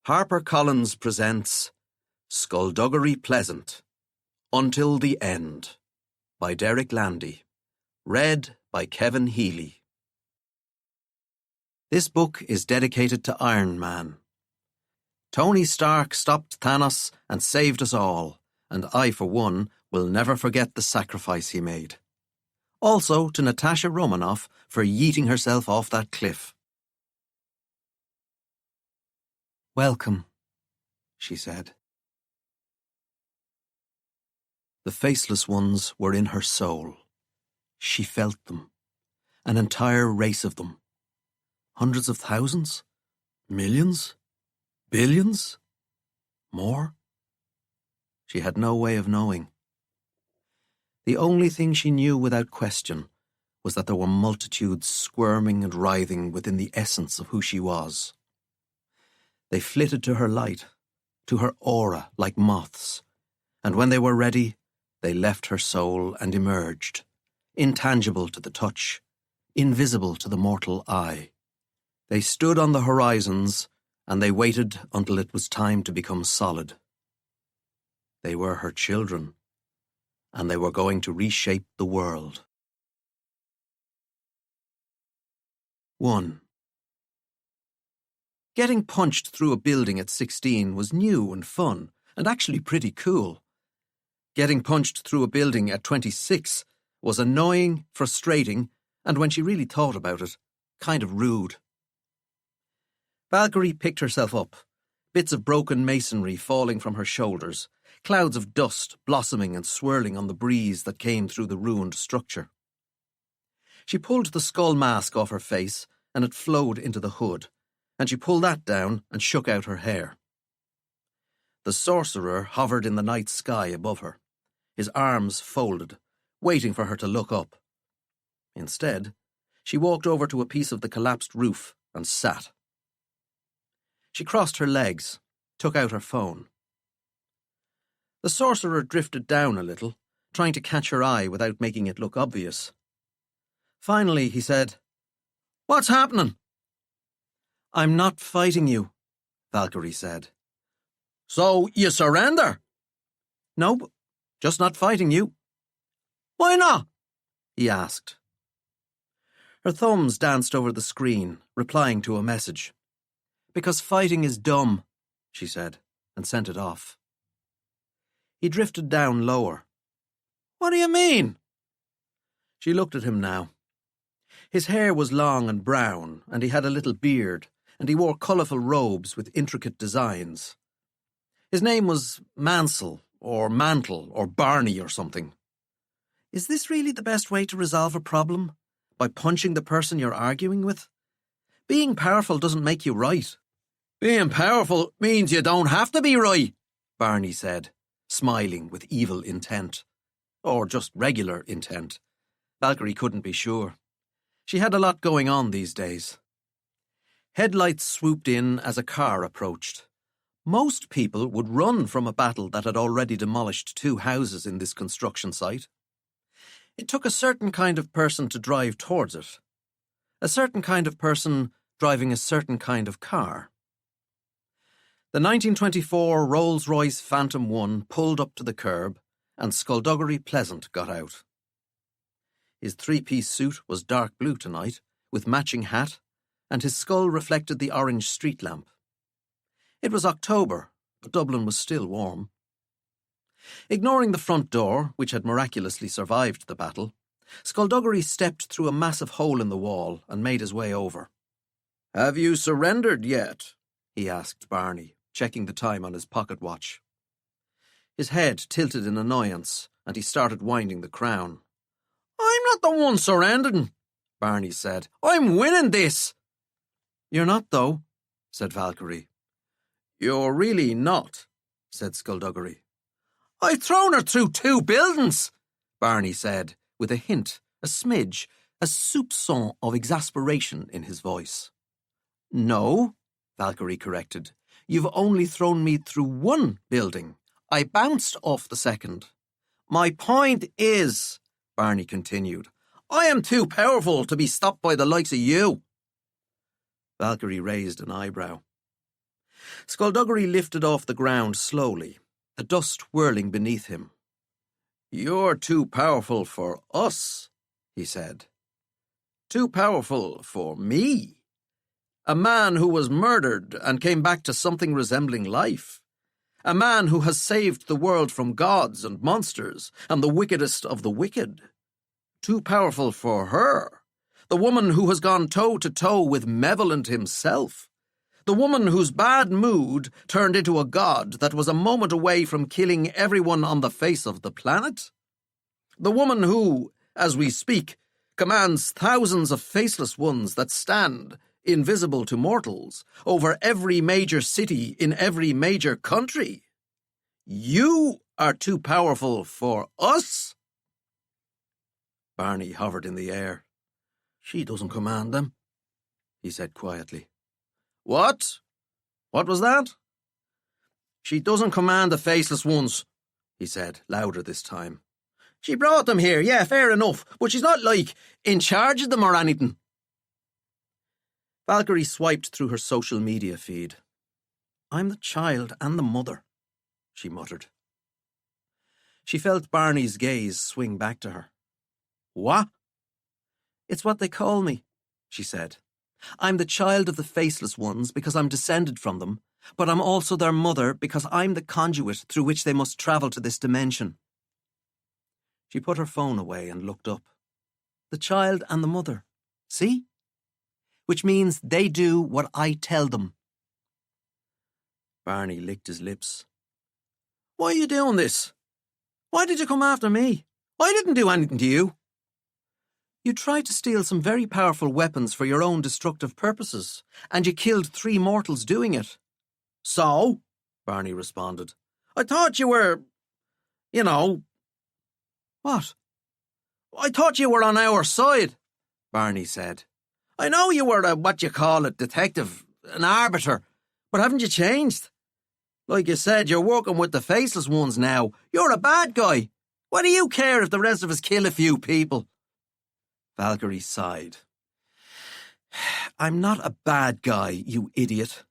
HarperCollins presents Skullduggery Pleasant, Until the End, by Derek Landy, read by Kevin Healy. This book is dedicated to Iron Man. Tony Stark stopped Thanos and saved us all, and I, for one, will never forget the sacrifice he made. Also to Natasha Romanoff for yeeting herself off that cliff. "Welcome," she said. The faceless ones were in her soul. She felt them. An entire race of them. Hundreds of thousands? Millions? Billions? More? She had no way of knowing. The only thing she knew without question was that there were multitudes squirming and writhing within the essence of who she was. They flitted to her light, to her aura like moths, and when they were ready, they left her soul and emerged, intangible to the touch, invisible to the mortal eye. They stood on the horizons, and they waited until it was time to become solid. They were her children, and they were going to reshape the world. 1. Getting punched through a building at 16 was new and fun, and actually pretty cool. Getting punched through a building at 26 was annoying, frustrating, and when she really thought about it, kind of rude. Valkyrie picked herself up, bits of broken masonry falling from her shoulders, clouds of dust blossoming and swirling on the breeze that came through the ruined structure. She pulled the skull mask off her face, and it flowed into the hood, and she pulled that down and shook out her hair. The sorcerer hovered in the night sky above her, his arms folded, waiting for her to look up. Instead, she walked over to a piece of the collapsed roof and sat. She crossed her legs, took out her phone. The sorcerer drifted down a little, trying to catch her eye without making it look obvious. Finally, he said, "What's happening?" "I'm not fighting you," Valkyrie said. "So you surrender?" "Nope, just not fighting you." "Why not?" he asked. Her thumbs danced over the screen, replying to a message. "Because fighting is dumb," she said, and sent it off. He drifted down lower. "What do you mean?" She looked at him now. His hair was long and brown, and he had a little beard, and he wore colourful robes with intricate designs. His name was Mansell, or Mantle, or Barney or something. Is this really the best way to resolve a problem? By punching the person you're arguing with? Being powerful doesn't make you right. "Being powerful means you don't have to be right," Barney said, smiling with evil intent. Or just regular intent. Valkyrie couldn't be sure. She had a lot going on these days. Headlights swooped in as a car approached. Most people would run from a battle that had already demolished 2 houses in this construction site. It took a certain kind of person to drive towards it. A certain kind of person driving a certain kind of car. The 1924 Rolls-Royce Phantom 1 pulled up to the curb, and Skullduggery Pleasant got out. His 3-piece suit was dark blue tonight, with matching hat, and his skull reflected the orange street lamp. It was October, but Dublin was still warm. Ignoring the front door, which had miraculously survived the battle, Skullduggery stepped through a massive hole in the wall and made his way over. "Have you surrendered yet?" he asked Barney, checking the time on his pocket watch. His head tilted in annoyance, and he started winding the crown. "I'm not the one surrendering," Barney said. "I'm winning this." "You're not, though," said Valkyrie. "You're really not," said Skullduggery. "I've thrown her through 2 buildings," Barney said, with a hint, a smidge, a soupçon of exasperation in his voice. "No," Valkyrie corrected. "You've only thrown me through 1 building. I bounced off the second." "My point is," Barney continued, "I am too powerful to be stopped by the likes of you." Valkyrie raised an eyebrow. Skullduggery lifted off the ground slowly, the dust whirling beneath him. "You're too powerful for us," he said. "Too powerful for me. A man who was murdered and came back to something resembling life. A man who has saved the world from gods and monsters and the wickedest of the wicked. Too powerful for her, the woman who has gone toe-to-toe with Malevolent himself. The woman whose bad mood turned into a god that was a moment away from killing everyone on the face of the planet. The woman who, as we speak, commands thousands of faceless ones that stand, invisible to mortals, over every major city in every major country. You are too powerful for us." Barney hovered in the air. "She doesn't command them," he said quietly. "What? What was that?" "She doesn't command the faceless ones," he said, louder this time. "She brought them here, yeah, fair enough, but she's not, in charge of them or anything." Valkyrie swiped through her social media feed. "I'm the child and the mother," she muttered. She felt Barney's gaze swing back to her. "What?" "It's what they call me," she said. "I'm the child of the faceless ones because I'm descended from them, but I'm also their mother because I'm the conduit through which they must travel to this dimension." She put her phone away and looked up. "The child and the mother. See? Which means they do what I tell them." Barney licked his lips. "Why are you doing this? Why did you come after me? I didn't do anything to you." "You tried to steal some very powerful weapons for your own destructive purposes, and you killed 3 mortals doing it." "So?" Barney responded. "I thought you were, "What?" "I thought you were on our side," Barney said. "I know you were a detective, an arbiter, but haven't you changed? Like you said, you're working with the faceless ones now. You're a bad guy. What do you care if the rest of us kill a few people?" Valkyrie sighed. "I'm not a bad guy, you idiot.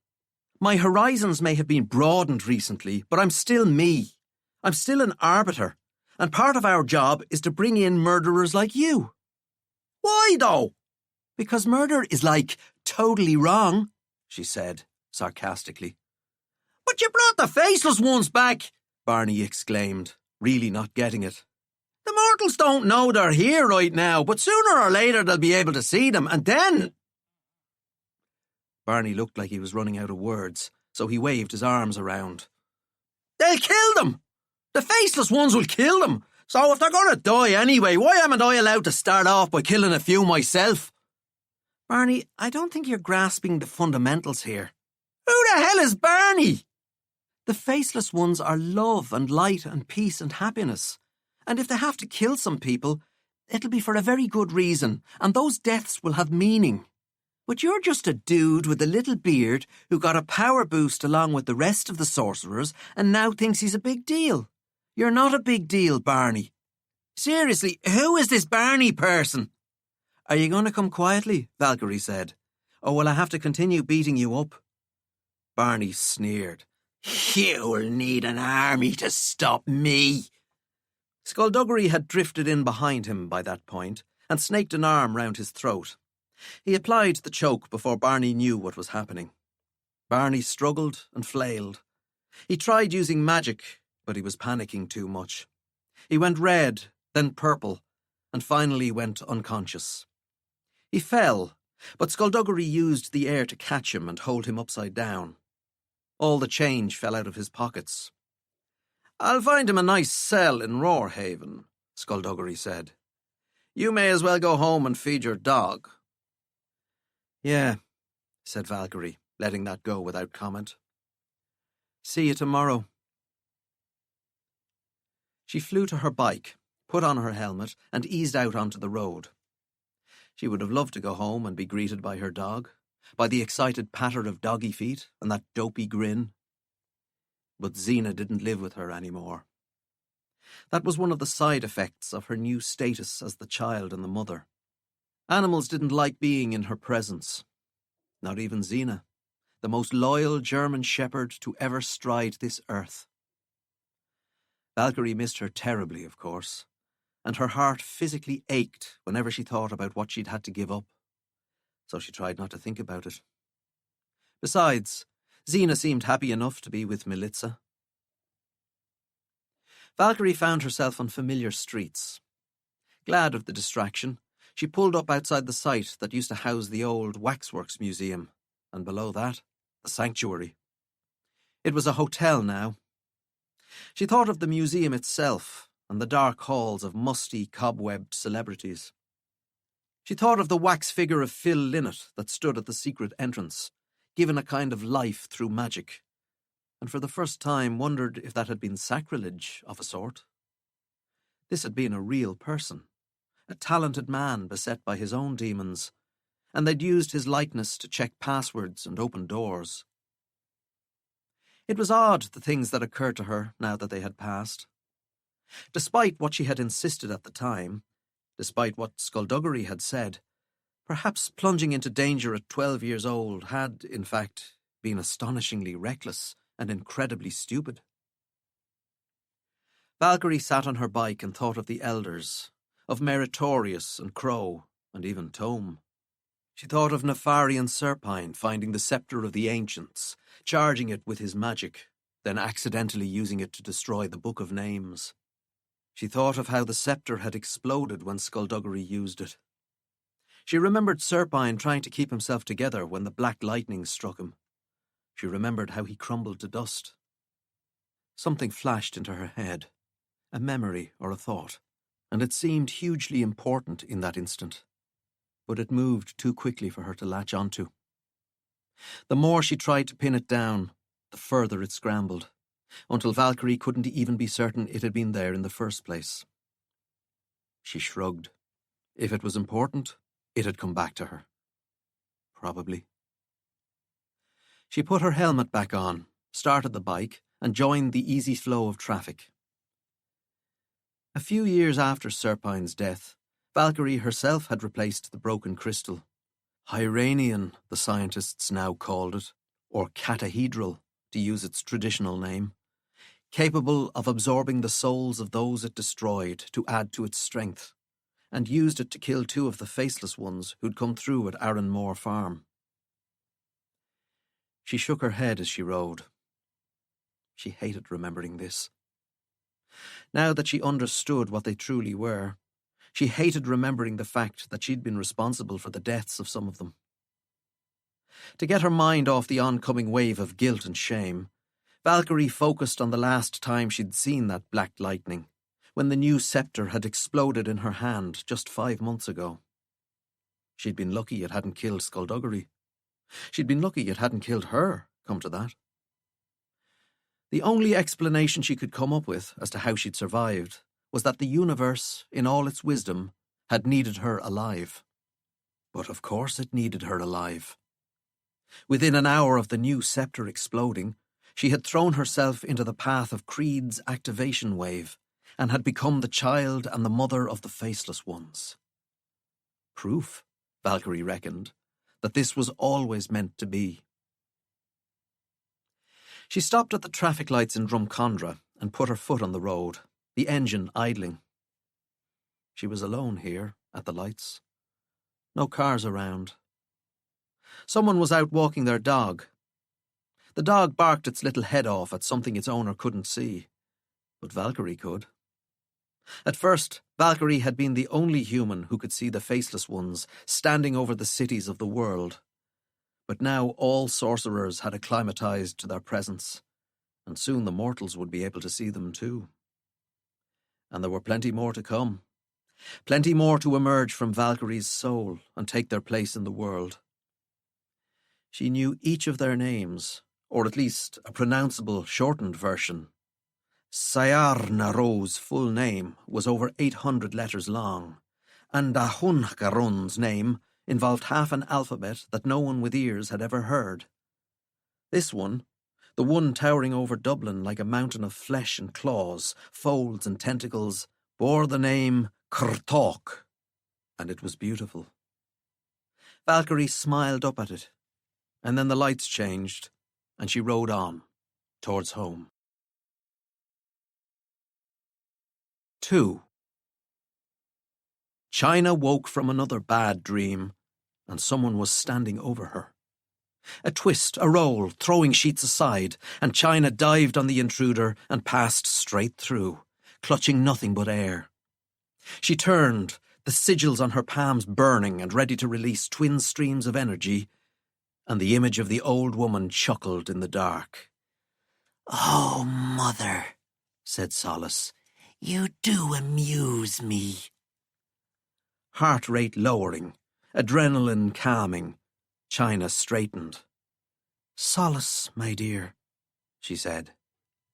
My horizons may have been broadened recently, but I'm still me. I'm still an arbiter, and part of our job is to bring in murderers like you." "Why, though?" "Because murder is, totally wrong," she said, sarcastically. "But you brought the faceless ones back," Barney exclaimed, really not getting it. "The mortals don't know they're here right now, but sooner or later they'll be able to see them, and then—" Barney looked like he was running out of words, so he waved his arms around. "They'll kill them! The faceless ones will kill them! So if they're going to die anyway, why am I allowed to start off by killing a few myself?" "Barney, I don't think you're grasping the fundamentals here." "Who the hell is Barney?" "The faceless ones are love and light and peace and happiness. And if they have to kill some people, it'll be for a very good reason, and those deaths will have meaning. But you're just a dude with a little beard who got a power boost along with the rest of the sorcerers and now thinks he's a big deal. You're not a big deal, Barney. Seriously, who is this Barney person?" "Are you going to come quietly?" Valkyrie said. "Or will I have to continue beating you up?" Barney sneered. "You'll need an army to stop me." Skullduggery had drifted in behind him by that point and snaked an arm round his throat. He applied the choke before Barney knew what was happening. Barney struggled and flailed. He tried using magic, but he was panicking too much. He went red, then purple, and finally went unconscious. He fell, but Skullduggery used the air to catch him and hold him upside down. All the change fell out of his pockets. "I'll find him a nice cell in Roarhaven," Skullduggery said. "You may as well go home and feed your dog." "Yeah," said Valkyrie, letting that go without comment. "See you tomorrow." She flew to her bike, put on her helmet, and eased out onto the road. She would have loved to go home and be greeted by her dog, by the excited patter of doggy feet and that dopey grin. But Xena didn't live with her anymore. That was one of the side effects of her new status as the child and the mother. Animals didn't like being in her presence. Not even Xena, the most loyal German shepherd to ever stride this earth. Valkyrie missed her terribly, of course, and her heart physically ached whenever she thought about what she'd had to give up, so she tried not to think about it. Besides, Xena seemed happy enough to be with Militza. Valkyrie found herself on familiar streets. Glad of the distraction, she pulled up outside the site that used to house the old Waxworks Museum, and below that, the Sanctuary. It was a hotel now. She thought of the museum itself and the dark halls of musty, cobwebbed celebrities. She thought of the wax figure of Phil Lynott that stood at the secret entrance, given a kind of life through magic, and for the first time wondered if that had been sacrilege of a sort. This had been a real person, a talented man beset by his own demons, and they'd used his likeness to check passwords and open doors. It was odd, the things that occurred to her now that they had passed. Despite what she had insisted at the time, despite what skullduggery had said, perhaps plunging into danger at 12 years old had, in fact, been astonishingly reckless and incredibly stupid. Valkyrie sat on her bike and thought of the elders, of Meritorious and Crow, and even Tome. She thought of Nefarian Serpine finding the sceptre of the ancients, charging it with his magic, then accidentally using it to destroy the Book of Names. She thought of how the sceptre had exploded when skullduggery used it. She remembered Serpine trying to keep himself together when the black lightning struck him. She remembered how he crumbled to dust. Something flashed into her head, a memory or a thought, and it seemed hugely important in that instant. But it moved too quickly for her to latch onto. The more she tried to pin it down, the further it scrambled, until Valkyrie couldn't even be certain it had been there in the first place. She shrugged. If it was important, it had come back to her. Probably. She put her helmet back on, started the bike, and joined the easy flow of traffic. A few years after Serpine's death, Valkyrie herself had replaced the broken crystal. Hyranian, the scientists now called it, or catahedral, to use its traditional name, capable of absorbing the souls of those it destroyed to add to its strength, and used it to kill 2 of the faceless ones who'd come through at Aaron Moor Farm. She shook her head as she rode. She hated remembering this. Now that she understood what they truly were, she hated remembering the fact that she'd been responsible for the deaths of some of them. To get her mind off the oncoming wave of guilt and shame, Valkyrie focused on the last time she'd seen that black lightning, when the new sceptre had exploded in her hand just 5 months ago. She'd been lucky it hadn't killed Skullduggery. She'd been lucky it hadn't killed her, come to that. The only explanation she could come up with as to how she'd survived was that the universe, in all its wisdom, had needed her alive. But of course it needed her alive. Within an hour of the new sceptre exploding, she had thrown herself into the path of Creed's activation wave and had become the child and the mother of the faceless ones. Proof, Valkyrie reckoned, that this was always meant to be. She stopped at the traffic lights in Drumcondra and put her foot on the road, the engine idling. She was alone here, at the lights. No cars around. Someone was out walking their dog. The dog barked its little head off at something its owner couldn't see, but Valkyrie could. At first, Valkyrie had been the only human who could see the faceless ones standing over the cities of the world. But now all sorcerers had acclimatized to their presence, and soon the mortals would be able to see them too. And there were plenty more to come. Plenty more to emerge from Valkyrie's soul and take their place in the world. She knew each of their names, or at least a pronounceable shortened version. Sayar Naro's full name was over 800 letters long, and Ahunkarun's name involved half an alphabet that no one with ears had ever heard. This one, the one towering over Dublin like a mountain of flesh and claws, folds and tentacles, bore the name Krtok, and it was beautiful. Valkyrie smiled up at it. and then the lights changed, and she rode on, towards home. 2. China woke from another bad dream, and someone was standing over her. A twist, a roll, throwing sheets aside, and China dived on the intruder and passed straight through, clutching nothing but air. She turned, the sigils on her palms burning and ready to release twin streams of energy, and the image of the old woman chuckled in the dark. "Oh, Mother," said Solace, "you do amuse me." Heart rate lowering, adrenaline calming, China straightened. "Solace, my dear," she said.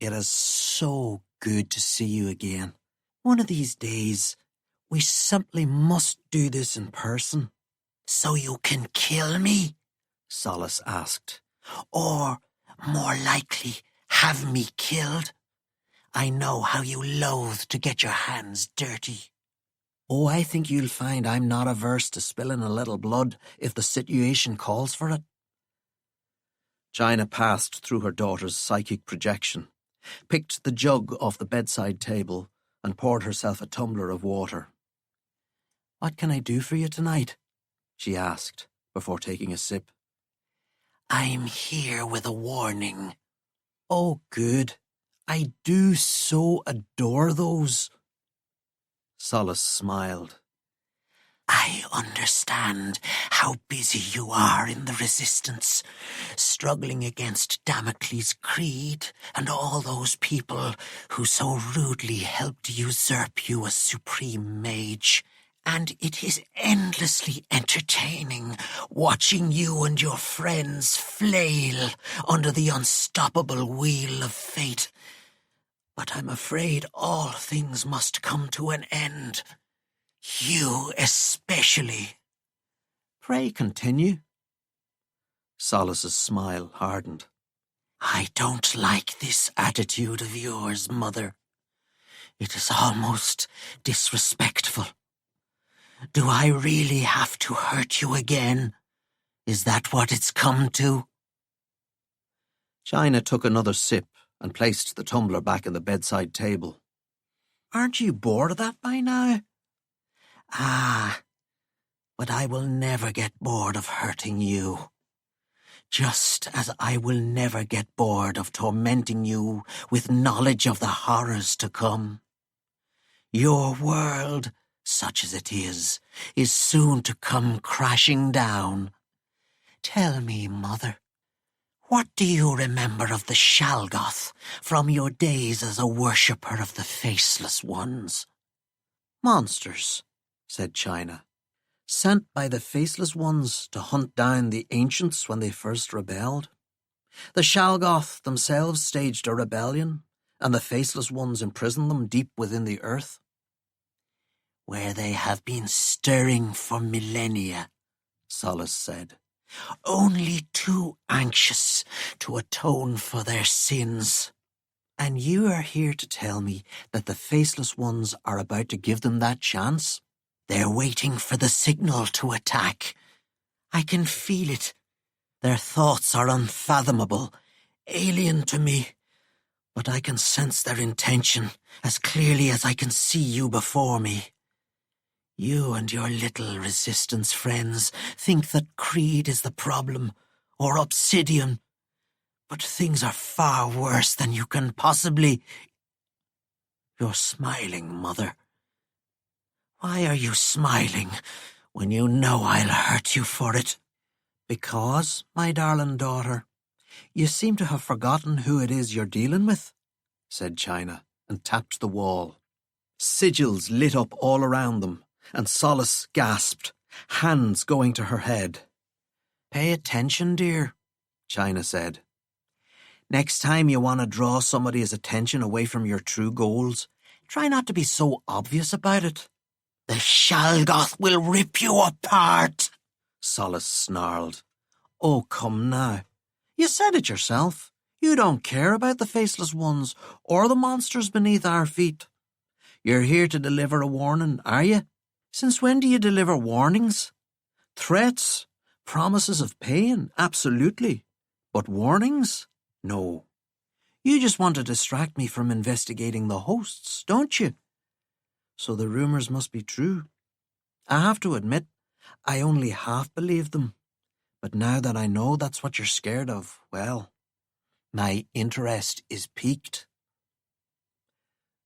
"It is so good to see you again. One of these days, we simply must do this in person." "So you can kill me?" Solace asked. "Or, more likely, have me killed? I know how you loathe to get your hands dirty." "Oh, I think you'll find I'm not averse to spilling a little blood if the situation calls for it." China passed through her daughter's psychic projection, picked the jug off the bedside table, and poured herself a tumbler of water. "What can I do for you tonight?" she asked, before taking a sip. "I'm here with a warning." "Oh, good. I do so adore those." Solace smiled. "I understand how busy you are in the resistance, struggling against Damocles' creed and all those people who so rudely helped usurp you as supreme mage. And it is endlessly entertaining watching you and your friends flail under the unstoppable wheel of fate. But I'm afraid all things must come to an end. You especially." "Pray continue." Solace's smile hardened. "I don't like this attitude of yours, Mother. It is almost disrespectful. Do I really have to hurt you again? Is that what it's come to?" China took another sip and placed the tumbler back on the bedside table. "Aren't you bored of that by now?" "Ah, but I will never get bored of hurting you. Just as I will never get bored of tormenting you with knowledge of the horrors to come. Your world, such as it is soon to come crashing down. Tell me, Mother, what do you remember of the Shalgoth from your days as a worshipper of the Faceless Ones?" "Monsters," said China, "sent by the Faceless Ones to hunt down the Ancients when they first rebelled. The Shalgoth themselves staged a rebellion, and the Faceless Ones imprisoned them deep within the earth." "Where they have been stirring for millennia," Solace said, "only too anxious to atone for their sins. And you are here to tell me that the Faceless Ones are about to give them that chance?" "They're waiting for the signal to attack. I can feel it. Their thoughts are unfathomable, alien to me, but I can sense their intention as clearly as I can see you before me. You and your little resistance friends think that creed is the problem, or obsidian, but things are far worse than you can possibly—" "You're smiling, Mother. Why are you smiling when you know I'll hurt you for it?" "Because, my darling daughter, you seem to have forgotten who it is you're dealing with," said China, and tapped the wall. Sigils lit up all around them, and Solace gasped, hands going to her head. "Pay attention, dear," China said. "Next time you want to draw somebody's attention away from your true goals, try not to be so obvious about it. The Shalgoth will rip you apart," Solace snarled. "Oh, come now. You said it yourself. You don't care about the Faceless Ones or the monsters beneath our feet. You're here to deliver a warning, are you? Since when do you deliver warnings? Threats? Promises of pain, absolutely. But warnings? No. You just want to distract me from investigating the hosts, don't you? So the rumours must be true. I have to admit, I only half believed them. But now that I know that's what you're scared of, well, my interest is piqued.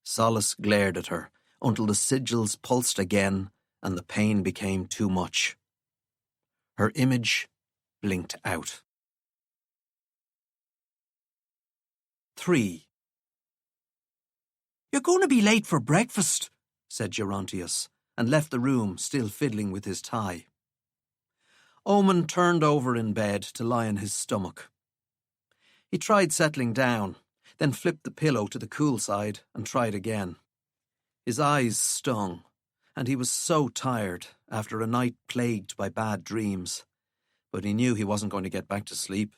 Solace glared at her until the sigils pulsed again and the pain became too much. Her image blinked out. 3. You're going to be late for breakfast, said Gerontius, and left the room, still fiddling with his tie. Omen turned over in bed to lie on his stomach. He tried settling down, then flipped the pillow to the cool side and tried again. His eyes stung, and he was so tired after a night plagued by bad dreams, but he knew he wasn't going to get back to sleep.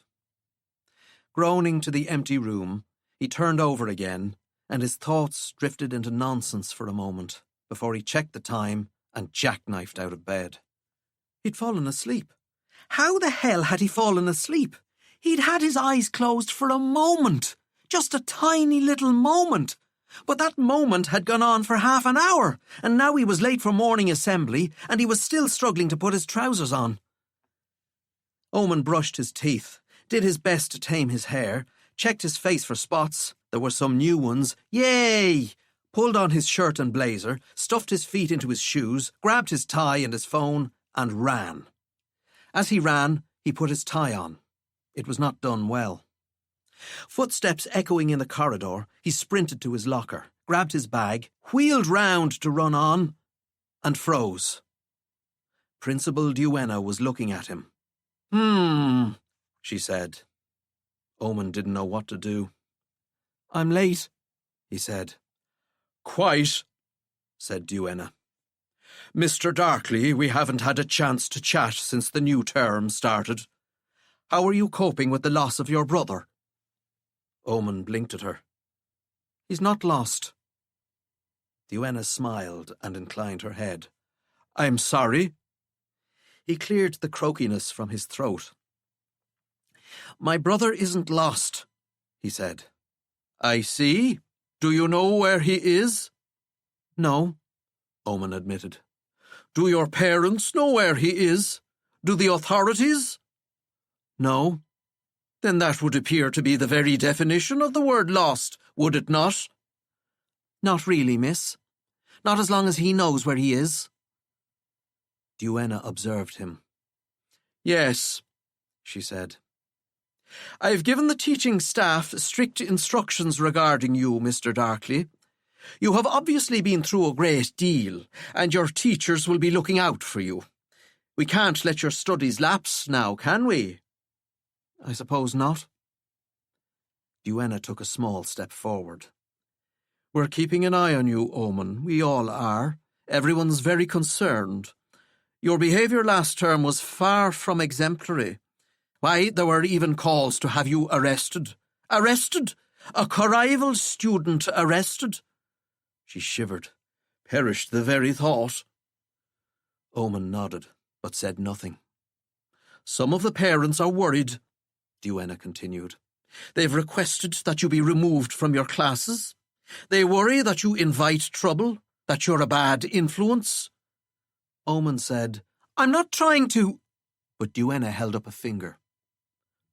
Groaning to the empty room, he turned over again, and his thoughts drifted into nonsense for a moment before he checked the time and jackknifed out of bed. He'd fallen asleep. How the hell had he fallen asleep? He'd had his eyes closed for a moment, just a tiny little moment. But that moment had gone on for half an hour, and now he was late for morning assembly, and he was still struggling to put his trousers on. Omen brushed his teeth, did his best to tame his hair, checked his face for spots. There were some new ones. Yay! Pulled on his shirt and blazer, stuffed his feet into his shoes, grabbed his tie and his phone, and ran. As he ran, he put his tie on. It was not done well. Footsteps echoing in the corridor, he sprinted to his locker, grabbed his bag, wheeled round to run on, and froze. Principal Duenna was looking at him. She said. Omen didn't know what to do. I'm late, he said. Quite, said Duenna. Mr. Darkley, we haven't had a chance to chat since the new term started. How are you coping with the loss of your brother? Omen blinked at her. He's not lost. Duenna smiled and inclined her head. I'm sorry. He cleared the croakiness from his throat. My brother isn't lost, he said. I see. Do you know where he is? No, Omen admitted. Do your parents know where he is? Do the authorities? No. Then that would appear to be the very definition of the word lost, would it not? Not really, miss. Not as long as he knows where he is. Duenna observed him. Yes, she said. I've given the teaching staff strict instructions regarding you, Mr. Darkley. You have obviously been through a great deal, and your teachers will be looking out for you. We can't let your studies lapse now, can we? I suppose not. Duenna took a small step forward. We're keeping an eye on you, Omen. We all are. Everyone's very concerned. Your behaviour last term was far from exemplary. Why, there were even calls to have you arrested. Arrested? A co-rival student arrested? She shivered. Perished the very thought. Omen nodded, but said nothing. Some of the parents are worried, Duenna continued. They've requested that you be removed from your classes. They worry that you invite trouble, that you're a bad influence. Omen said, I'm not trying to... But Duenna held up a finger.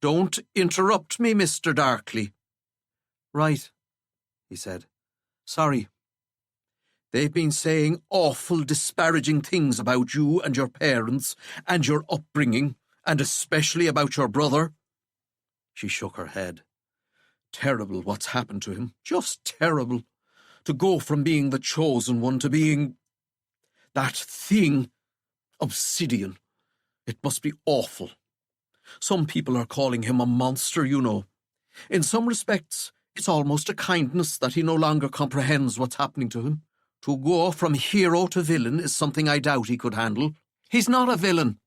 Don't interrupt me, Mr. Darkley. Right, he said. Sorry. They've been saying awful disparaging things about you and your parents and your upbringing, and especially about your brother. She shook her head. Terrible what's happened to him. Just terrible. To go from being the chosen one to being... that thing. Obsidian. It must be awful. Some people are calling him a monster, you know. In some respects, it's almost a kindness that he no longer comprehends what's happening to him. To go from hero to villain is something I doubt he could handle. He's not a villain,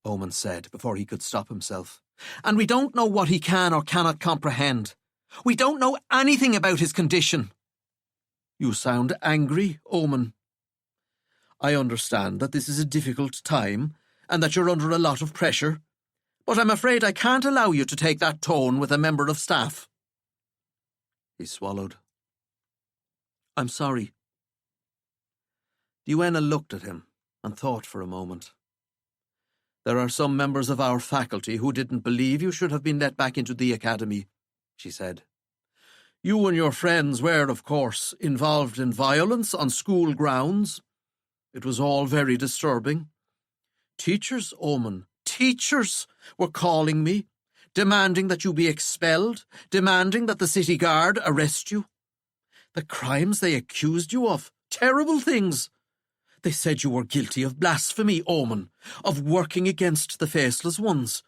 Omen said before he could stop himself. And we don't know what he can or cannot comprehend. We don't know anything about his condition. You sound angry, Omen. I understand that this is a difficult time, and that you're under a lot of pressure, but I'm afraid I can't allow you to take that tone with a member of staff." He swallowed. "I'm sorry." Duenna looked at him and thought for a moment. "There are some members of our faculty who didn't believe you should have been let back into the academy," she said. "You and your friends were, of course, involved in violence on school grounds. It was all very disturbing. Teachers, Omen, teachers were calling me, demanding that you be expelled, demanding that the city guard arrest you. The crimes they accused you of, terrible things. They said you were guilty of blasphemy, Omen, of working against the faceless ones.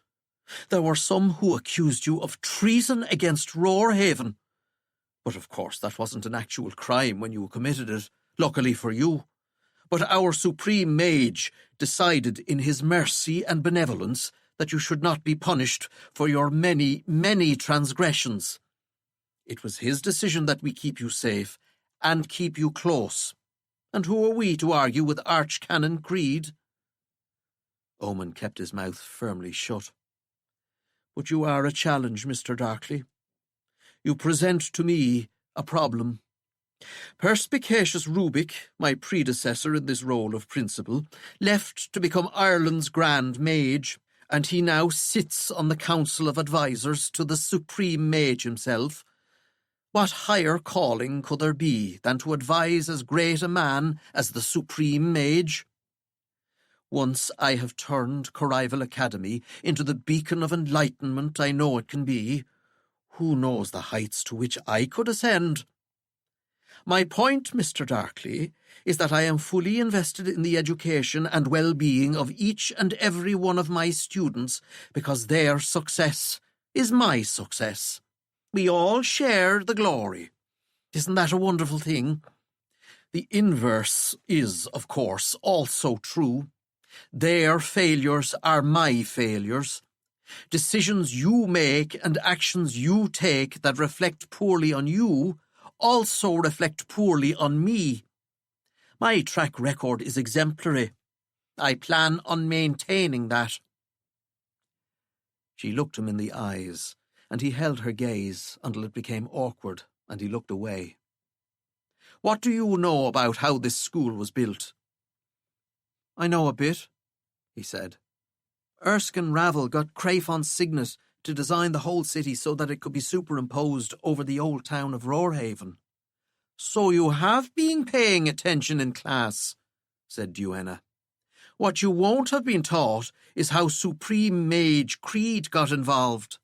There were some who accused you of treason against Roarhaven. But of course that wasn't an actual crime when you committed it, luckily for you. But our supreme mage decided in his mercy and benevolence that you should not be punished for your many, many transgressions. It was his decision that we keep you safe and keep you close. And who are we to argue with Archcanon Creed?" Omen kept his mouth firmly shut. "But you are a challenge, Mr. Darkley. You present to me a problem. Perspicacious Rubik, my predecessor in this role of principal, left to become Ireland's Grand Mage, and he now sits on the Council of Advisors to the Supreme Mage himself. What higher calling could there be than to advise as great a man as the Supreme Mage? Once I have turned Corrival Academy into the beacon of enlightenment I know it can be, who knows the heights to which I could ascend? My point, Mr. Darkley, is that I am fully invested in the education and well-being of each and every one of my students because their success is my success. We all share the glory. Isn't that a wonderful thing? The inverse is, of course, also true. Their failures are my failures. Decisions you make and actions you take that reflect poorly on you also reflect poorly on me. My track record is exemplary. I plan on maintaining that." She looked him in the eyes, and he held her gaze until it became awkward, and he looked away. "What do you know about how this school was built?" "I know a bit," he said. "Erskine Ravel got Crayfon's signet to design the whole city so that it could be superimposed over the old town of Roarhaven." "So you have been paying attention in class," said Duenna. "What you won't have been taught is how Supreme Mage Creed got involved."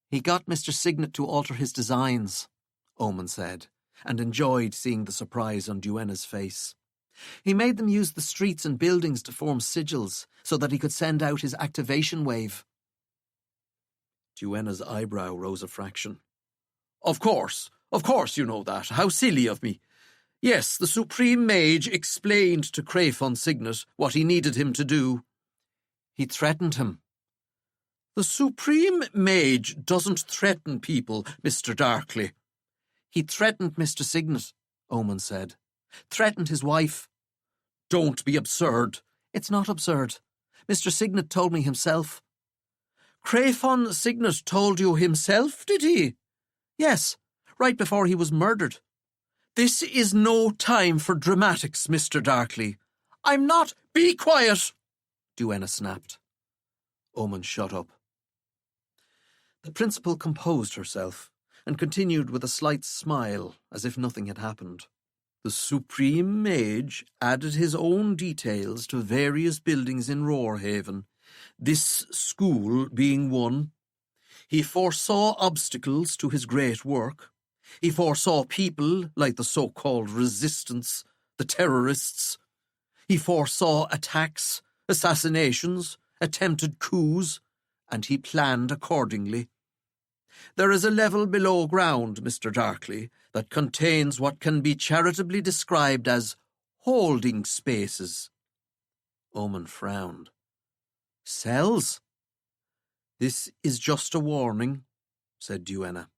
"He got Mr. Signet to alter his designs," Omen said, and enjoyed seeing the surprise on Duenna's face. "He made them use the streets and buildings to form sigils so that he could send out his activation wave." Duenna's eyebrow rose a fraction. Of course you know that. How silly of me. Yes, the Supreme Mage explained to Crayfon Signet what he needed him to do. He threatened him." "The Supreme Mage doesn't threaten people, Mr. Darkley." "He threatened Mr. Signet," Omen said. "Threatened his wife." "Don't be absurd." "It's not absurd. Mr. Signet told me himself." "Crayfon Signet told you himself, did he?" "Yes, right before he was murdered." "This is no time for dramatics, Mr. Darkley." "I'm not—" "Be quiet!" Duenna snapped. Omen shut up. The principal composed herself and continued with a slight smile as if nothing had happened. "The Supreme Mage added his own details to various buildings in Roarhaven, this school being one. He foresaw obstacles to his great work. He foresaw people like the so-called resistance, the terrorists. He foresaw attacks, assassinations, attempted coups, and he planned accordingly. There is a level below ground, Mr. Darkley, that contains what can be charitably described as holding spaces." Omen frowned. "Cells?" "This is just a warning," said Duenna.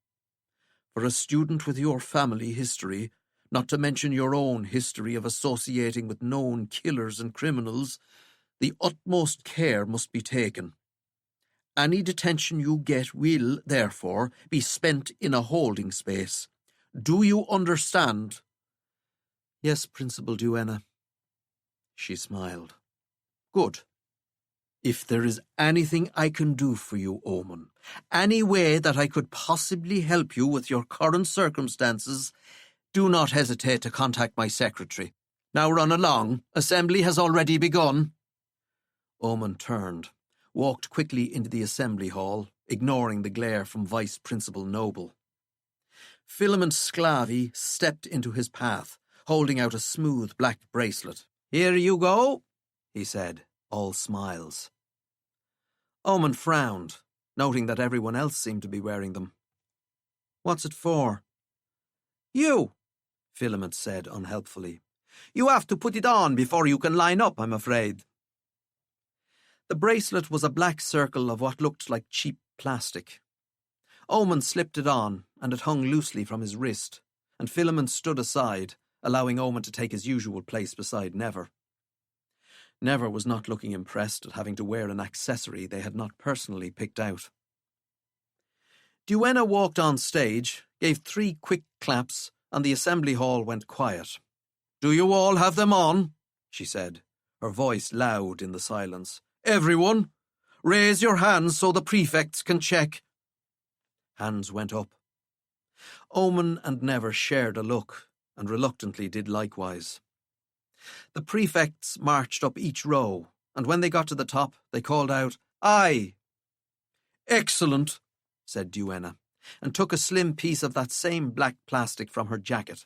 "For a student with your family history, not to mention your own history of associating with known killers and criminals, The utmost care must be taken. Any detention you get will, therefore, be spent in a holding space. Do you understand? Yes, Principal Duenna. She smiled. Good. If there is anything I can do for you, Omen, any way that I could possibly help you with your current circumstances, do not hesitate to contact my secretary. Now run along. Assembly has already begun. Omen turned, walked quickly into the assembly hall, ignoring the glare from Vice Principal Noble. Filament Sclavi stepped into his path, holding out a smooth black bracelet. Here you go, he said, all smiles. Omen frowned, noting that everyone else seemed to be wearing them. What's it for? You, Filament said unhelpfully. You have to put it on before you can line up, I'm afraid. The bracelet was a black circle of what looked like cheap plastic. Omen slipped it on, and it hung loosely from his wrist, and Filament stood aside, allowing Omen to take his usual place beside Never. Never was not looking impressed at having to wear an accessory they had not personally picked out. Duenna walked on stage, gave 3 quick claps, and the assembly hall went quiet. Do you all have them on? She said, her voice loud in the silence. Everyone, raise your hands so the prefects can check. Hands went up. Omen and Never shared a look, and reluctantly did likewise. The prefects marched up each row, and when they got to the top, they called out, Aye! Excellent, said Duenna, and took a slim piece of that same black plastic from her jacket.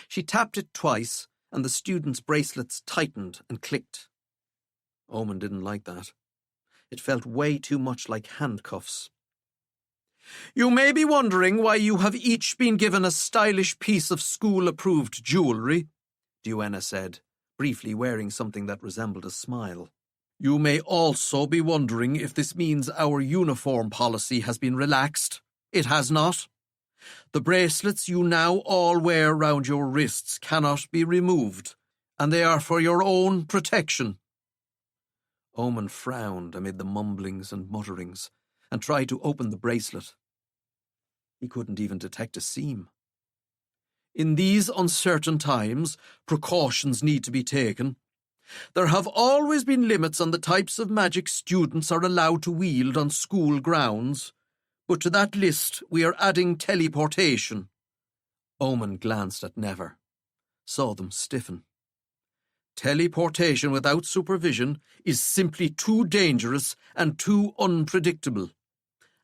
She tapped it twice, and the students' bracelets tightened and clicked. Omen didn't like that. It felt way too much like handcuffs. You may be wondering why you have each been given a stylish piece of school-approved jewellery, Duenna said, briefly wearing something that resembled a smile. You may also be wondering if this means our uniform policy has been relaxed. It has not. The bracelets you now all wear round your wrists cannot be removed, and they are for your own protection. Omen frowned amid the mumblings and mutterings, and tried to open the bracelet. He couldn't even detect a seam. In these uncertain times, precautions need to be taken. There have always been limits on the types of magic students are allowed to wield on school grounds, but to that list we are adding teleportation. Omen glanced at Never, saw them stiffen. Teleportation without supervision is simply too dangerous and too unpredictable.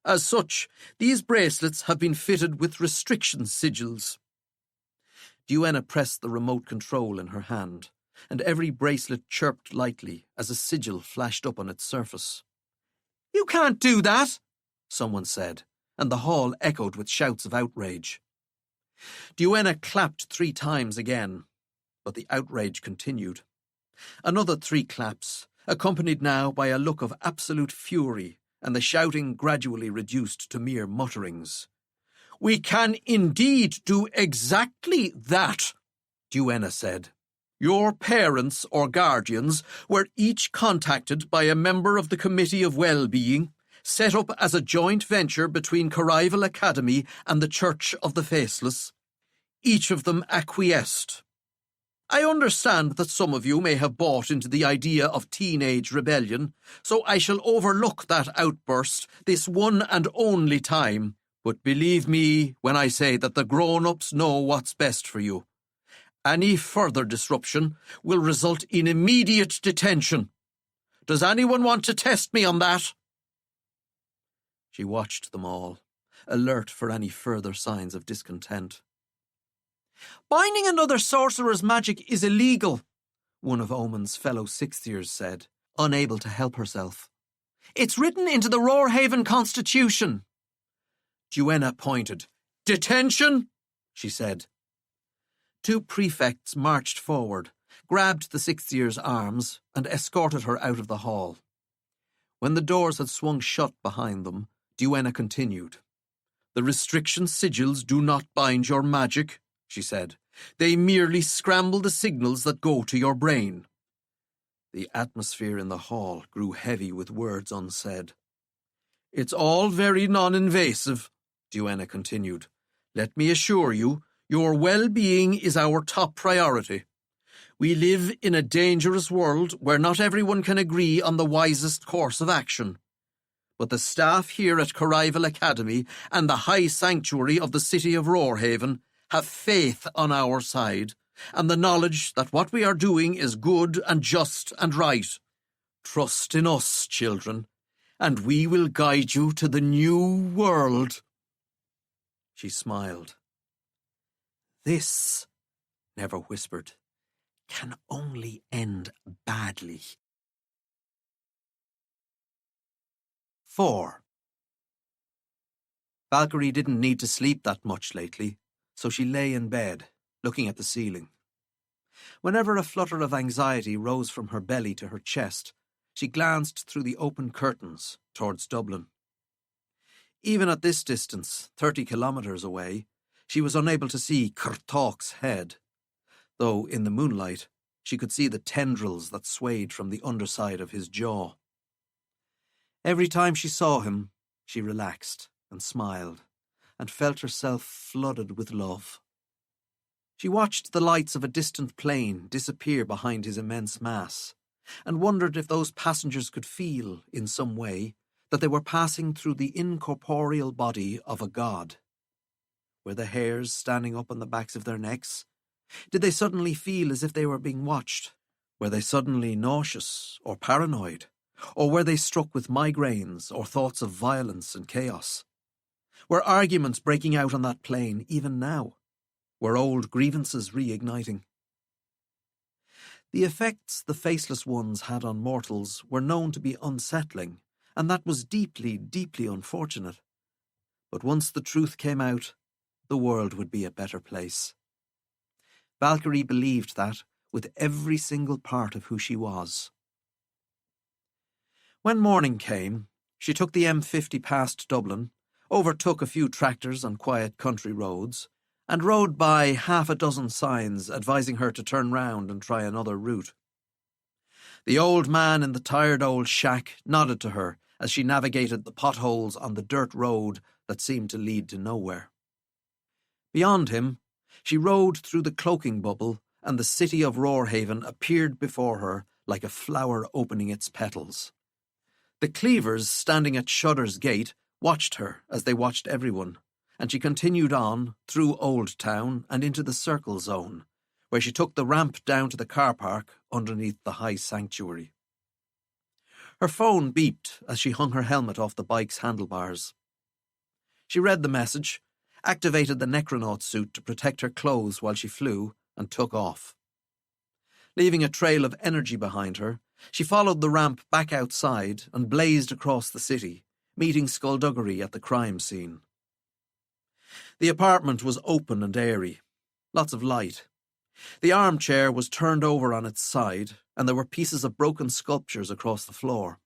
As such, these bracelets have been fitted with restriction sigils. Duenna pressed the remote control in her hand, and every bracelet chirped lightly as a sigil flashed up on its surface. You can't do that, someone said, and the hall echoed with shouts of outrage. Duenna clapped 3 times again, but the outrage continued. Another 3 claps, accompanied now by a look of absolute fury, and the shouting gradually reduced to mere mutterings. We can indeed do exactly that, Duenna said. Your parents or guardians were each contacted by a member of the Committee of Well-Being, set up as a joint venture between Corrival Academy and the Church of the Faceless. Each of them acquiesced. I understand that some of you may have bought into the idea of teenage rebellion, so I shall overlook that outburst this one and only time. But believe me when I say that the grown-ups know what's best for you. Any further disruption will result in immediate detention. Does anyone want to test me on that? She watched them all, alert for any further signs of discontent. Binding another sorcerer's magic is illegal, one of Omen's fellow 6th-years said, unable to help herself. It's written into the Roarhaven Constitution. Duenna pointed. Detention, she said. 2 prefects marched forward, grabbed the 6th-year's arms, and escorted her out of the hall. When the doors had swung shut behind them, Duenna continued. The restriction sigils do not bind your magic, she said. They merely scramble the signals that go to your brain. The atmosphere in the hall grew heavy with words unsaid. "It's all very non-invasive," Duenna continued. "Let me assure you, your well-being is our top priority. We live in a dangerous world where not everyone can agree on the wisest course of action. But the staff here at Corrival Academy and the High Sanctuary of the city of Roarhaven have faith on our side, and the knowledge that what we are doing is good and just and right. Trust in us, children, and we will guide you to the new world." She smiled. "This," Never whispered, "can only end badly." 4. Valkyrie didn't need to sleep that much lately, so she lay in bed, looking at the ceiling. Whenever a flutter of anxiety rose from her belly to her chest, she glanced through the open curtains towards Dublin. Even at this distance, 30 kilometres away, she was unable to see Curtalk's head, though in the moonlight she could see the tendrils that swayed from the underside of his jaw. Every time she saw him, she relaxed and smiled, and felt herself flooded with love. She watched the lights of a distant plane disappear behind his immense mass, and wondered if those passengers could feel, in some way, that they were passing through the incorporeal body of a god. Were the hairs standing up on the backs of their necks? Did they suddenly feel as if they were being watched? Were they suddenly nauseous or paranoid? Or were they struck with migraines or thoughts of violence and chaos? Were arguments breaking out on that plane even now? Were old grievances reigniting? The effects the Faceless Ones had on mortals were known to be unsettling, and that was deeply, deeply unfortunate. But once the truth came out, the world would be a better place. Valkyrie believed that with every single part of who she was. When morning came, she took the M50 past Dublin, overtook a few tractors on quiet country roads, and rode by half a dozen signs advising her to turn round and try another route. The old man in the tired old shack nodded to her as she navigated the potholes on the dirt road that seemed to lead to nowhere. Beyond him, she rode through the cloaking bubble, and the city of Roarhaven appeared before her like a flower opening its petals. The cleavers standing at Shudder's gate watched her as they watched everyone, and she continued on through Old Town and into the Circle Zone, where she took the ramp down to the car park underneath the High Sanctuary. Her phone beeped as she hung her helmet off the bike's handlebars. She read the message, activated the Necronaut suit to protect her clothes while she flew, and took off. Leaving a trail of energy behind her, she followed the ramp back outside and blazed across the city, meeting Skullduggery at the crime scene. The apartment was open and airy, lots of light. The armchair was turned over on its side, and there were pieces of broken sculptures across the floor.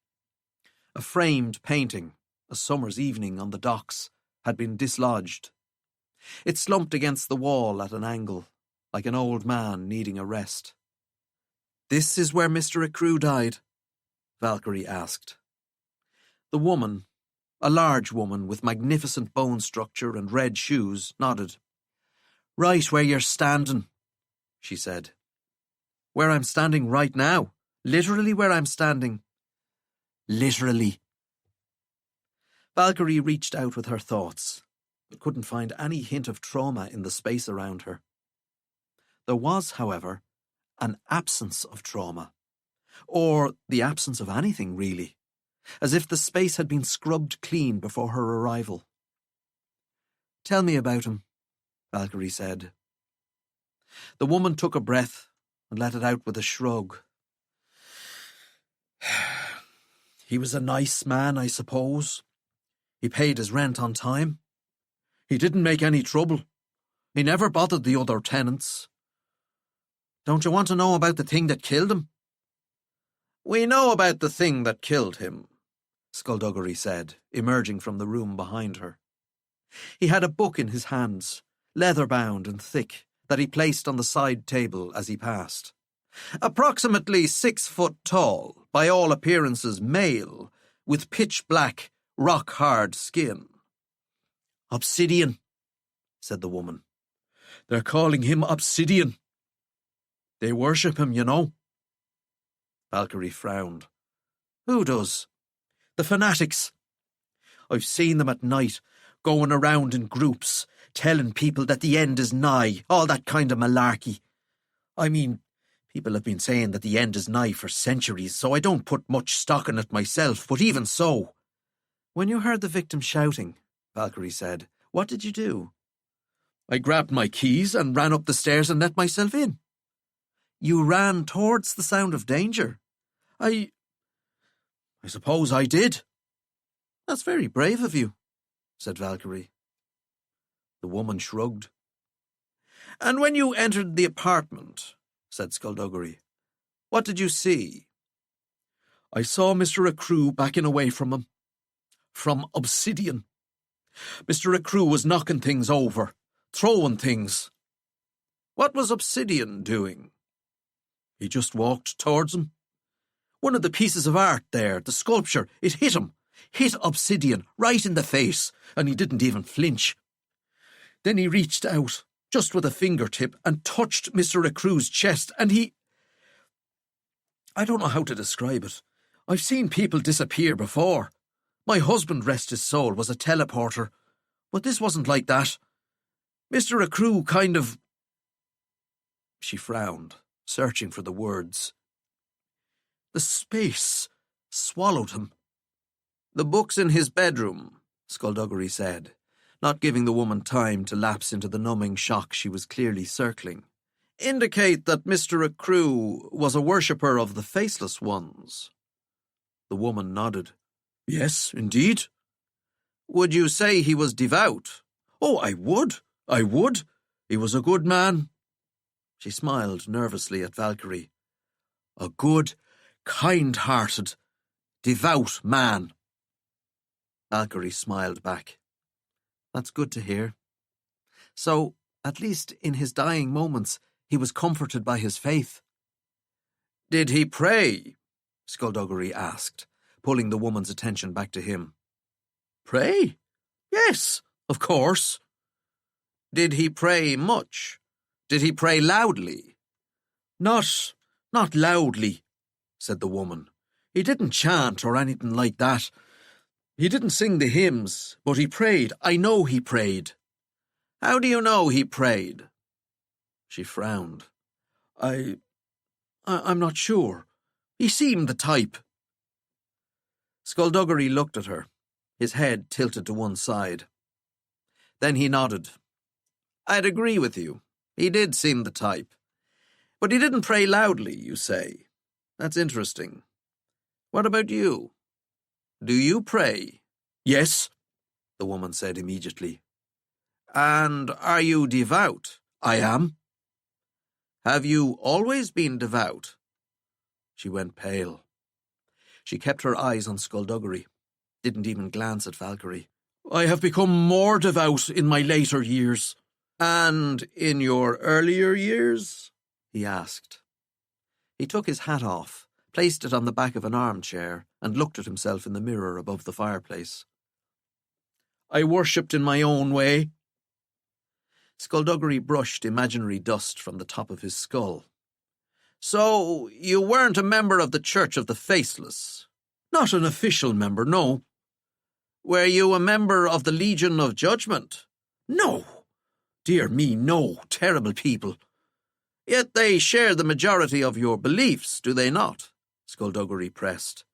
A framed painting, A Summer's Evening on the Docks, had been dislodged. It slumped against the wall at an angle, like an old man needing a rest. "This is where Mr. Ecru died?" Valkyrie asked. The woman, a large woman with magnificent bone structure and red shoes, nodded. "Right where you're standing," she said. "Where I'm standing right now? Literally where I'm standing?" "Literally." Valkyrie reached out with her thoughts, but couldn't find any hint of trauma in the space around her. There was, however, an absence of trauma, or the absence of anything, really, as if the space had been scrubbed clean before her arrival. "Tell me about him," Valkyrie said. The woman took a breath and let it out with a shrug. "He was a nice man, I suppose. He paid his rent on time. He didn't make any trouble. He never bothered the other tenants. Don't you want to know about the thing that killed him?" "We know about the thing that killed him," Skullduggery said, emerging from the room behind her. He had a book in his hands, leather-bound and thick, that he placed on the side table as he passed. Approximately 6 foot tall, by all appearances male, with pitch-black, rock-hard skin. Obsidian, said the woman. They're calling him Obsidian. They worship him, you know. Valkyrie frowned. Who does? The fanatics. I've seen them at night, going around in groups, telling people that the end is nigh, all that kind of malarkey. I mean, people have been saying that the end is nigh for centuries, so I don't put much stock in it myself, but even so. When you heard the victim shouting, Valkyrie said, what did you do? I grabbed my keys and ran up the stairs and let myself in. You ran towards the sound of danger? I suppose I did. That's very brave of you, said Valkyrie. The woman shrugged. And when you entered the apartment, said Skullduggery, what did you see? I saw Mr. Accrew backing away from him. From Obsidian. Mr. Accrew was knocking things over, throwing things. What was Obsidian doing? He just walked towards him. One of the pieces of art there, the sculpture, it hit him. Hit Obsidian right in the face, and he didn't even flinch. Then he reached out, just with a fingertip, and touched Mr. Accrew's chest, and he... I don't know how to describe it. I've seen people disappear before. My husband, rest his soul, was a teleporter, but this wasn't like that. Mr. Accrew kind of... She frowned, searching for the words. The space swallowed him. The books in his bedroom, Skullduggery said, not giving the woman time to lapse into the numbing shock she was clearly circling, indicate that Mr. Accrew was a worshipper of the Faceless Ones. The woman nodded. Yes, indeed. Would you say he was devout? Oh, I would. He was a good man. She smiled nervously at Valkyrie. A good, kind-hearted, devout man. Valkyrie smiled back. That's good to hear. So, at least in his dying moments, he was comforted by his faith. Did he pray? Skullduggery asked, pulling the woman's attention back to him. Pray? Yes, of course. Did he pray much? Did he pray loudly? Not loudly, said the woman. He didn't chant or anything like that. He didn't sing the hymns, but he prayed. I know he prayed. How do you know he prayed? She frowned. I'm not sure. He seemed the type. Skullduggery looked at her, his head tilted to one side. Then he nodded. I'd agree with you. He did seem the type. But he didn't pray loudly, you say. That's interesting. What about you? Do you pray? Yes, the woman said immediately. And are you devout? I am. Have you always been devout? She went pale. She kept her eyes on Skullduggery, didn't even glance at Valkyrie. I have become more devout in my later years. And in your earlier years? He asked. He took his hat off, placed it on the back of an armchair, and looked at himself in the mirror above the fireplace. I worshipped in my own way. Skullduggery brushed imaginary dust from the top of his skull. So, you weren't a member of the Church of the Faceless? Not an official member, no. Were you a member of the Legion of Judgment? No. Dear me, no. Terrible people. Yet they share the majority of your beliefs, do they not? Skullduggery pressed.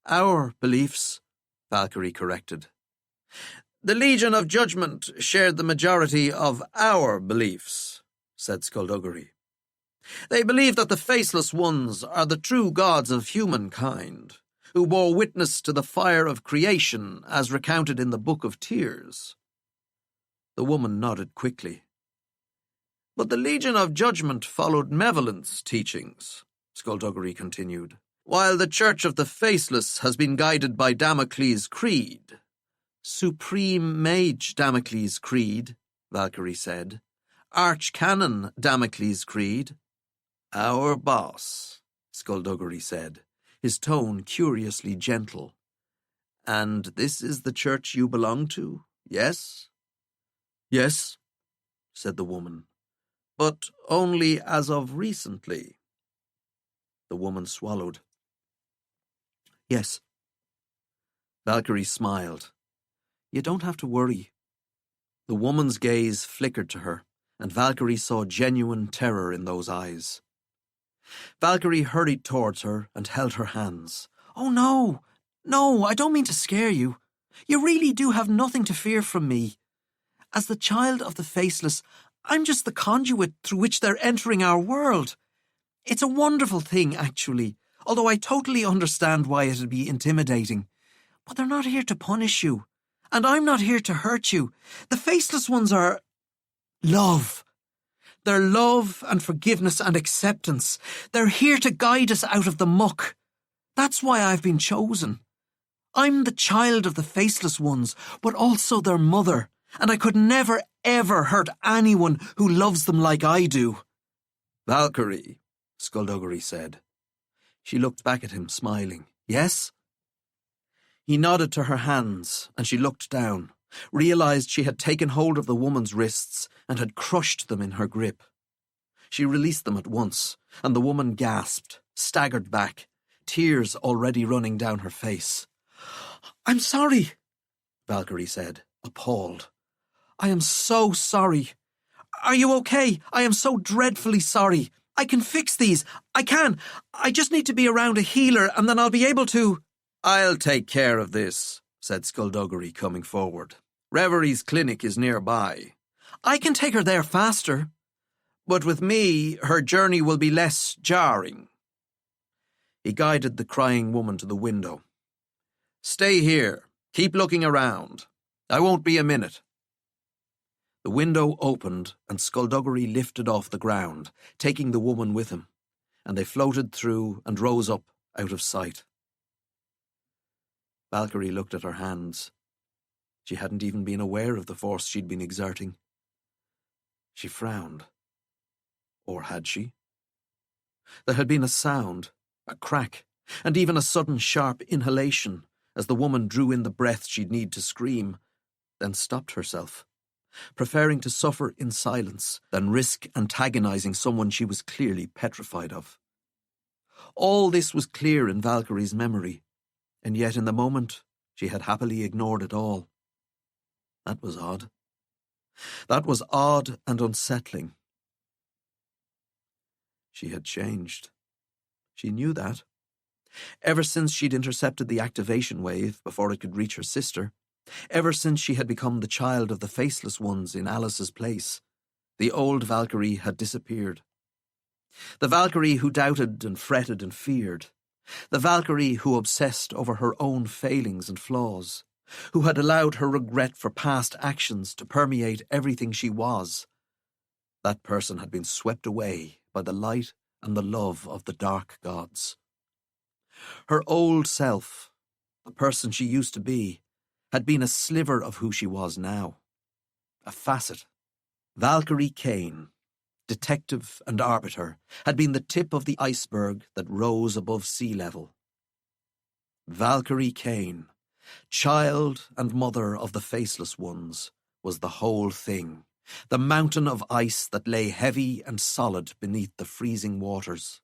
Our beliefs, Valkyrie corrected. The Legion of Judgment shared the majority of our beliefs, said Skullduggery. They believe that the Faceless Ones are the true gods of humankind, who bore witness to the fire of creation as recounted in the Book of Tears. The woman nodded quickly. But the Legion of Judgment followed Malevolent's teachings, Skullduggery continued, while the Church of the Faceless has been guided by Damocles' Creed. Supreme Mage Damocles' Creed, Valkyrie said. Archcanon Damocles' Creed. Our boss, Skullduggery said, his tone curiously gentle. And this is the church you belong to, yes? Yes, said the woman, but only as of recently. The woman swallowed. Yes. Valkyrie smiled. You don't have to worry. The woman's gaze flickered to her, and Valkyrie saw genuine terror in those eyes. Valkyrie hurried towards her and held her hands. Oh, no! No, I don't mean to scare you. You really do have nothing to fear from me. As the child of the faceless, I'm just the conduit through which they're entering our world. It's a wonderful thing, actually, although I totally understand why it'd be intimidating. But they're not here to punish you, and I'm not here to hurt you. The faceless ones are love. They're love and forgiveness and acceptance. They're here to guide us out of the muck. That's why I've been chosen. I'm the child of the faceless ones, but also their mother, and I could never, ever hurt anyone who loves them like I do. Valkyrie, Skullduggery said. She looked back at him, smiling. Yes? He nodded to her hands, and she looked down, realised she had taken hold of the woman's wrists and had crushed them in her grip. She released them at once, and the woman gasped, staggered back, tears already running down her face. I'm sorry, Valkyrie said, appalled. I am so sorry. Are you okay? I am so dreadfully sorry. I can fix these. I can. I just need to be around a healer, and then I'll be able to... I'll take care of this, said Skullduggery, coming forward. Reverie's clinic is nearby. I can take her there faster. But with me, her journey will be less jarring. He guided the crying woman to the window. Stay here. Keep looking around. I won't be a minute. The window opened and Skullduggery lifted off the ground, taking the woman with him, and they floated through and rose up out of sight. Valkyrie looked at her hands. She hadn't even been aware of the force she'd been exerting. She frowned. Or had she? There had been a sound, a crack, and even a sudden sharp inhalation as the woman drew in the breath she'd need to scream, then stopped herself, preferring to suffer in silence than risk antagonizing someone she was clearly petrified of. All this was clear in Valkyrie's memory, and yet in the moment she had happily ignored it all. That was odd. That was odd and unsettling. She had changed. She knew that. Ever since she'd intercepted the activation wave before it could reach her sister, ever since she had become the child of the faceless ones in Alice's place, the old Valkyrie had disappeared. The Valkyrie who doubted and fretted and feared. The Valkyrie who obsessed over her own failings and flaws, who had allowed her regret for past actions to permeate everything she was. That person had been swept away by the light and the love of the dark gods. Her old self, the person she used to be, had been a sliver of who she was now. A facet. Valkyrie Kane, detective and arbiter, had been the tip of the iceberg that rose above sea level. Valkyrie Kane, child and mother of the faceless ones, was the whole thing, the mountain of ice that lay heavy and solid beneath the freezing waters.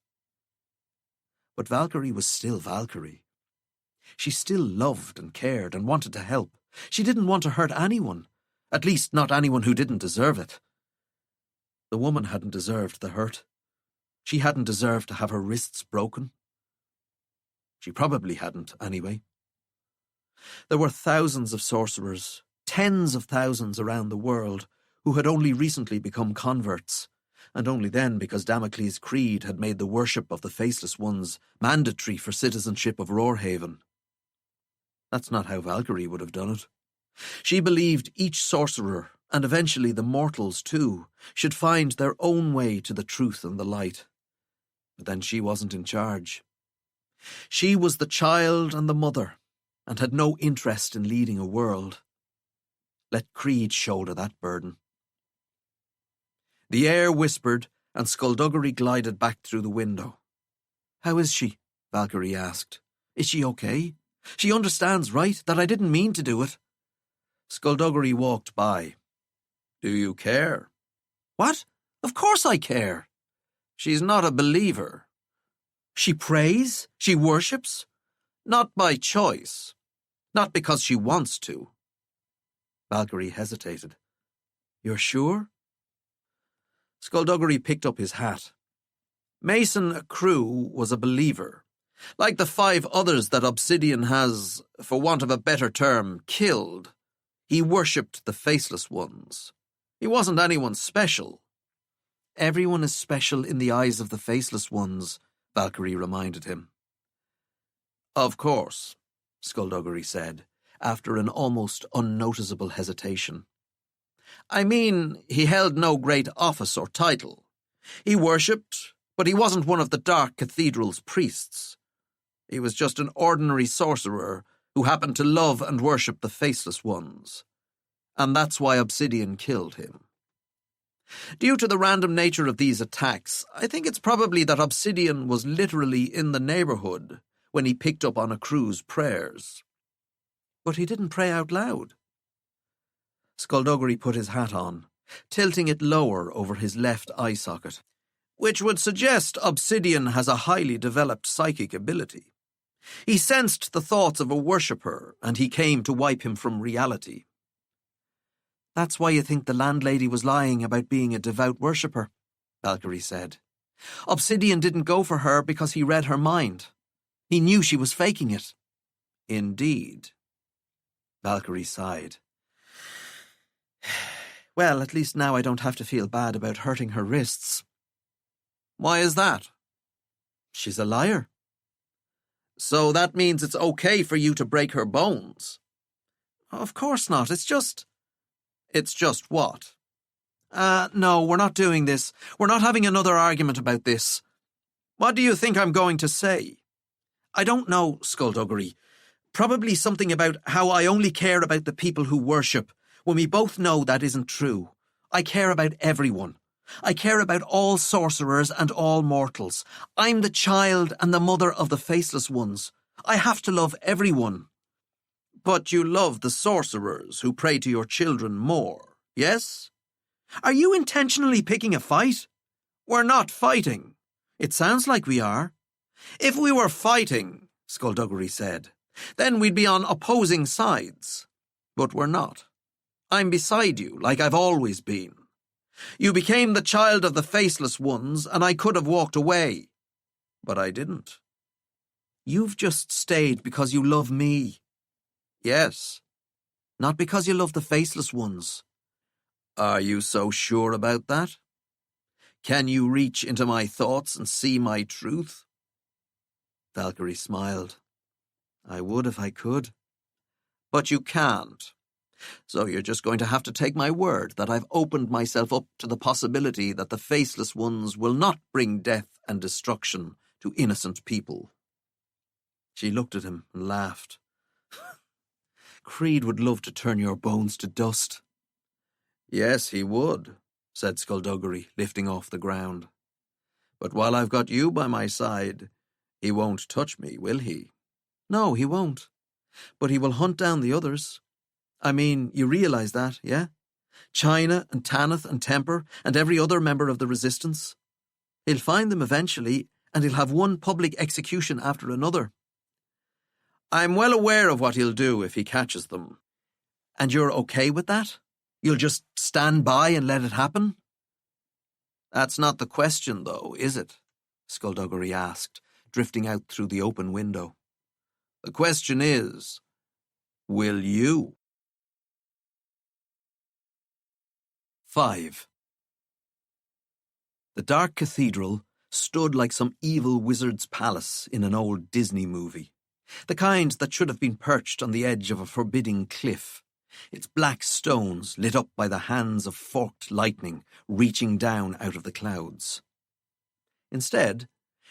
But Valkyrie was still Valkyrie. She still loved and cared and wanted to help. She didn't want to hurt anyone, at least not anyone who didn't deserve it. The woman hadn't deserved the hurt. She hadn't deserved to have her wrists broken. She probably hadn't, anyway. There were thousands of sorcerers, tens of thousands around the world, who had only recently become converts, and only then because Damocles' creed had made the worship of the faceless ones mandatory for citizenship of Roarhaven. That's not how Valkyrie would have done it. She believed each sorcerer, and eventually the mortals too, should find their own way to the truth and the light. But then she wasn't in charge. She was the child and the mother, and had no interest in leading a world. Let creed shoulder that burden. The air whispered, and Skullduggery glided back through the window. "How is she?" Valkyrie asked. "Is she okay? She understands, right, that I didn't mean to do it." Skullduggery walked by. "Do you care?" "What? Of course I care." "She's not a believer." "She prays? She worships?" "Not by choice. Not because she wants to." Valkyrie hesitated. "You're sure?" Skullduggery picked up his hat. Mason Crew was a believer. Like the 5 others that Obsidian has, for want of a better term, killed, he worshipped the Faceless Ones. He wasn't anyone special. "Everyone is special in the eyes of the Faceless Ones," Valkyrie reminded him. "Of course," Skullduggery said, after an almost unnoticeable hesitation. "I mean, he held no great office or title. He worshipped, but he wasn't one of the Dark Cathedral's priests. He was just an ordinary sorcerer who happened to love and worship the Faceless Ones. And that's why Obsidian killed him. Due to the random nature of these attacks, I think it's probably that Obsidian was literally in the neighborhood when he picked up on a crew's prayers." "But he didn't pray out loud." Skullduggery put his hat on, tilting it lower over his left eye socket, which would suggest Obsidian has a highly developed psychic ability. He sensed the thoughts of a worshipper, and he came to wipe him from reality. "That's why you think the landlady was lying about being a devout worshipper," Valkyrie said. "Obsidian didn't go for her because he read her mind. He knew she was faking it." "Indeed." Valkyrie sighed. "Well, at least now I don't have to feel bad about hurting her wrists." "Why is that?" "She's a liar." "So that means it's okay for you to break her bones?" "Of course not. It's just..." "It's just what?" No, we're not doing this. We're not having another argument about this." "What do you think I'm going to say?" "I don't know, Skullduggery. Probably something about how I only care about the people who worship, when we both know that isn't true. I care about everyone. I care about all sorcerers and all mortals. I'm the child and the mother of the Faceless Ones. I have to love everyone." "But you love the sorcerers who pray to your children more, yes?" "Are you intentionally picking a fight?" "We're not fighting." "It sounds like we are." "If we were fighting," Skullduggery said, "then we'd be on opposing sides. But we're not. I'm beside you, like I've always been. You became the child of the Faceless Ones, and I could have walked away. But I didn't." "You've just stayed because you love me." "Yes." "Not because you love the Faceless Ones." "Are you so sure about that? Can you reach into my thoughts and see my truth?" Valkyrie smiled. "I would if I could." "But you can't. So you're just going to have to take my word that I've opened myself up to the possibility that the Faceless Ones will not bring death and destruction to innocent people." She looked at him and laughed. "Creed would love to turn your bones to dust." "Yes, he would," said Skullduggery, lifting off the ground. "But while I've got you by my side, he won't touch me, will he?" "No, he won't. But he will hunt down the others. I mean, you realize that, yeah? China and Tanith and Temper and every other member of the Resistance. He'll find them eventually, and he'll have one public execution after another." "I'm well aware of what he'll do if he catches them." "And you're okay with that? You'll just stand by and let it happen?" "That's not the question, though, is it?" Skullduggery asked, drifting out through the open window. "The question is, will you?" 5. The Dark Cathedral stood like some evil wizard's palace in an old Disney movie, the kind that should have been perched on the edge of a forbidding cliff, its black stones lit up by the hands of forked lightning reaching down out of the clouds. Instead,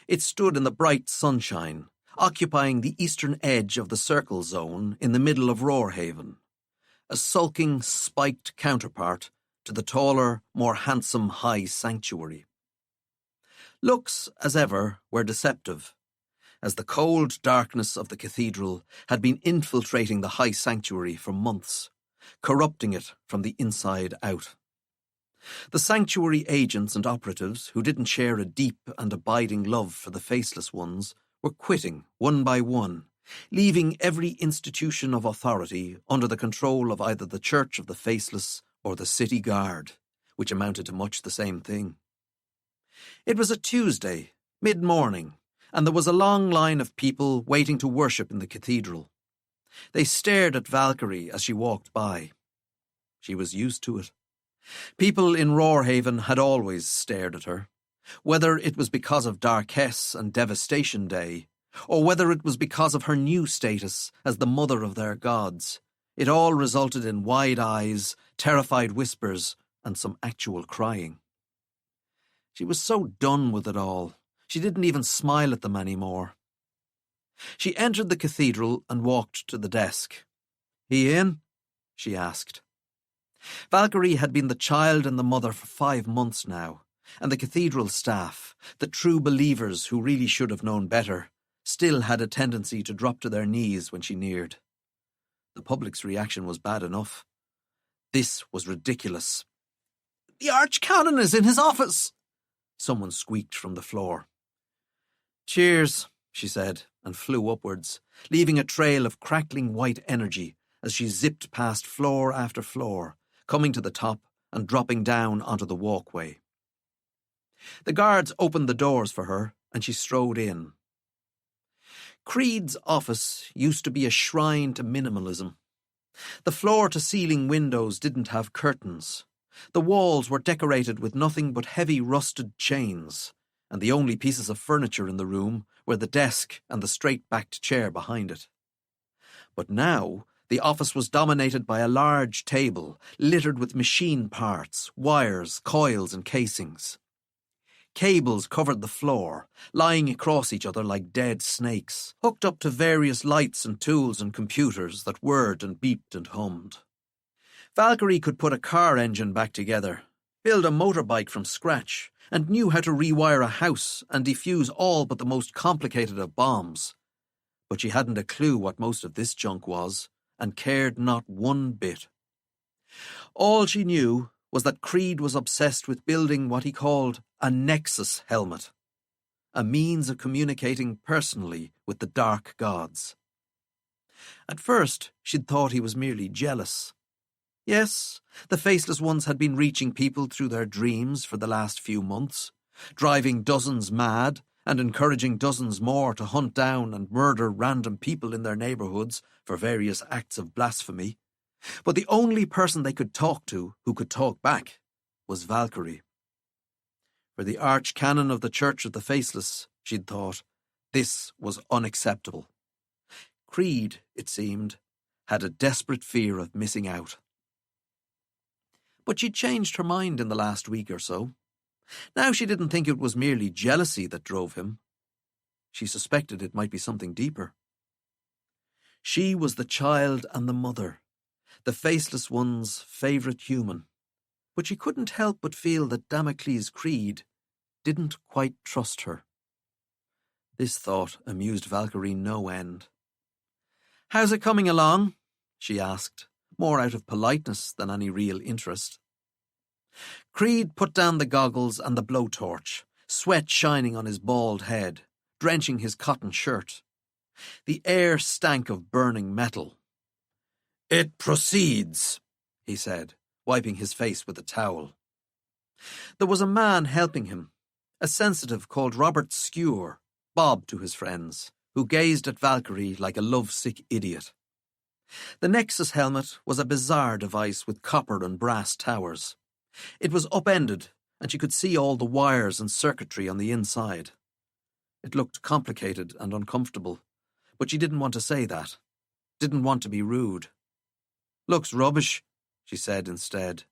it stood in the bright sunshine, occupying the eastern edge of the circle zone in the middle of Roarhaven, a sulking, spiked counterpart to the taller, more handsome High Sanctuary. Looks, as ever, were deceptive, as the cold darkness of the cathedral had been infiltrating the high sanctuary for months, corrupting it from the inside out. The sanctuary agents and operatives who didn't share a deep and abiding love for the faceless ones were quitting one by one, leaving every institution of authority under the control of either the Church of the Faceless or the City Guard, which amounted to much the same thing. It was a Tuesday, mid-morning, and there was a long line of people waiting to worship in the cathedral. They stared at Valkyrie as she walked by. She was used to it. People in Roarhaven had always stared at her, whether it was because of Darkess and Devastation Day, or whether it was because of her new status as the mother of their gods. It all resulted in wide eyes, terrified whispers, and some actual crying. She was so done with it all, she didn't even smile at them anymore. She entered the cathedral and walked to the desk. "He in?" she asked. Valkyrie had been the child and the mother for 5 months now, and the cathedral staff, the true believers who really should have known better, still had a tendency to drop to their knees when she neared. The public's reaction was bad enough. This was ridiculous. "The Archcanon is in his office!" Someone squeaked from the floor. "Cheers," she said, and flew upwards, leaving a trail of crackling white energy as she zipped past floor after floor, coming to the top and dropping down onto the walkway. The guards opened the doors for her, and she strode in. Creed's office used to be a shrine to minimalism. The floor-to-ceiling windows didn't have curtains. The walls were decorated with nothing but heavy rusted chains, and the only pieces of furniture in the room were the desk and the straight-backed chair behind it. But now the office was dominated by a large table littered with machine parts, wires, coils and casings. Cables covered the floor, lying across each other like dead snakes, hooked up to various lights and tools and computers that whirred and beeped and hummed. Valkyrie could put a car engine back together, build a motorbike from scratch, and knew how to rewire a house and defuse all but the most complicated of bombs. But she hadn't a clue what most of this junk was, and cared not one bit. All she knew was that Creed was obsessed with building what he called a Nexus helmet, a means of communicating personally with the dark gods. At first, she'd thought he was merely jealous. Yes, the Faceless Ones had been reaching people through their dreams for the last few months, driving dozens mad and encouraging dozens more to hunt down and murder random people in their neighbourhoods for various acts of blasphemy. But the only person they could talk to who could talk back was Valkyrie. For the Archcanon of the Church of the Faceless, she'd thought, this was unacceptable. Creed, it seemed, had a desperate fear of missing out. But she'd changed her mind in the last week or so. Now she didn't think it was merely jealousy that drove him. She suspected it might be something deeper. She was the child and the mother, the Faceless One's favourite human, but she couldn't help but feel that Damocles Creed didn't quite trust her. This thought amused Valkyrie no end. "How's it coming along?" she asked, more out of politeness than any real interest. Creed put down the goggles and the blowtorch, sweat shining on his bald head, drenching his cotton shirt. The air stank of burning metal. "It proceeds," he said, wiping his face with a towel. There was a man helping him, a sensitive called Robert Skewer, Bob to his friends, who gazed at Valkyrie like a lovesick idiot. The Nexus helmet was a bizarre device with copper and brass towers. It was upended, and she could see all the wires and circuitry on the inside. It looked complicated and uncomfortable, but she didn't want to say that. Didn't want to be rude. "Looks rubbish," she said instead.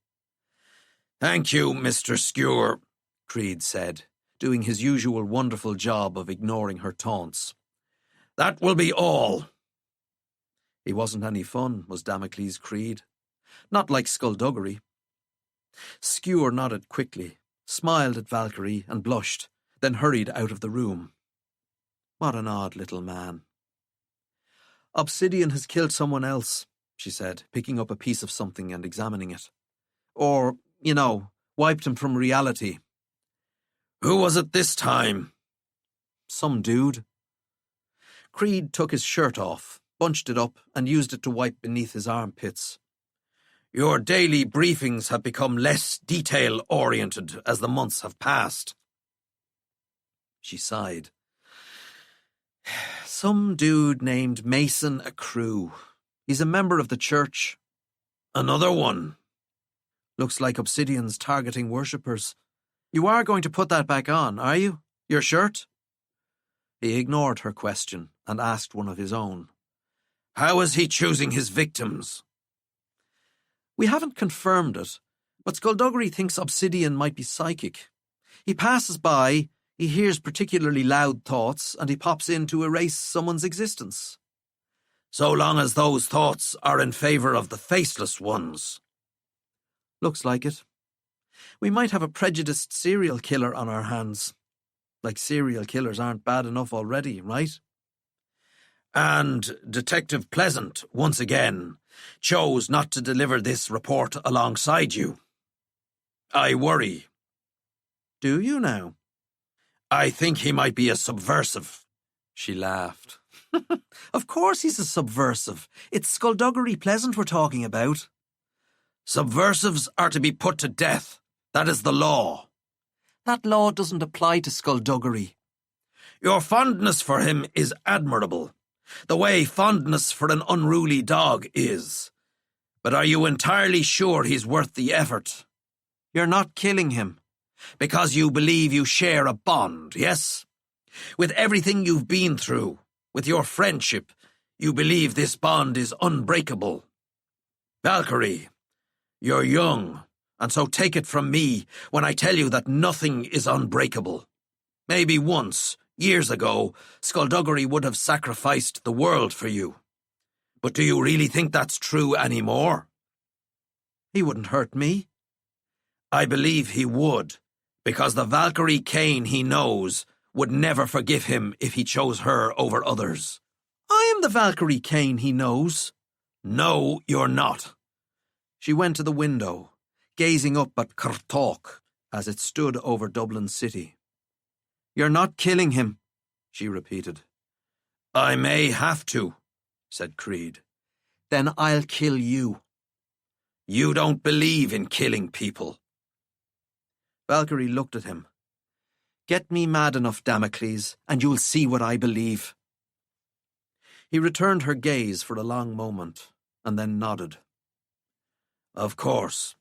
"Thank you, Mr. Skewer," Creed said, doing his usual wonderful job of ignoring her taunts. "That will be all." He wasn't any fun, was Damocles Creed. Not like skullduggery. Skewer nodded quickly, smiled at Valkyrie and blushed, then hurried out of the room. What an odd little man. Obsidian has killed someone else, she said, picking up a piece of something and examining it. Or, wiped him from reality. Who was it this time? Some dude. Creed took his shirt off, bunched it up, and used it to wipe beneath his armpits. Your daily briefings have become less detail-oriented as the months have passed. She sighed. Some dude named Mason Accrew. He's a member of the church. Another one. Looks like Obsidian's targeting worshippers. You are going to put that back on, are you? Your shirt? He ignored her question and asked one of his own. How is he choosing his victims? We haven't confirmed it, but Skullduggery thinks Obsidian might be psychic. He passes by, he hears particularly loud thoughts, and he pops in to erase someone's existence. So long as those thoughts are in favour of the faceless ones. Looks like it. We might have a prejudiced serial killer on our hands. Like serial killers aren't bad enough already, right? And Detective Pleasant, once again, chose not to deliver this report alongside you. I worry. Do you now? I think he might be a subversive. She laughed. Of course he's a subversive. It's Skullduggery Pleasant we're talking about. Subversives are to be put to death. That is the law. That law doesn't apply to Skullduggery. Your fondness for him is admirable, the way fondness for an unruly dog is. But are you entirely sure he's worth the effort? You're not killing him. Because you believe you share a bond, yes? With everything you've been through, with your friendship, you believe this bond is unbreakable. Valkyrie, you're young, and so take it from me when I tell you that nothing is unbreakable. Maybe once, years ago, Skullduggery would have sacrificed the world for you. But do you really think that's true anymore? He wouldn't hurt me. I believe he would, because the Valkyrie Kane he knows would never forgive him if he chose her over others. I am the Valkyrie Kane he knows. No, you're not. She went to the window, gazing up at Cartalk as it stood over Dublin City. You're not killing him, she repeated. I may have to, said Creed. Then I'll kill you. You don't believe in killing people. Valkyrie looked at him. Get me mad enough, Damocles, and you'll see what I believe. He returned her gaze for a long moment, and then nodded. Of course.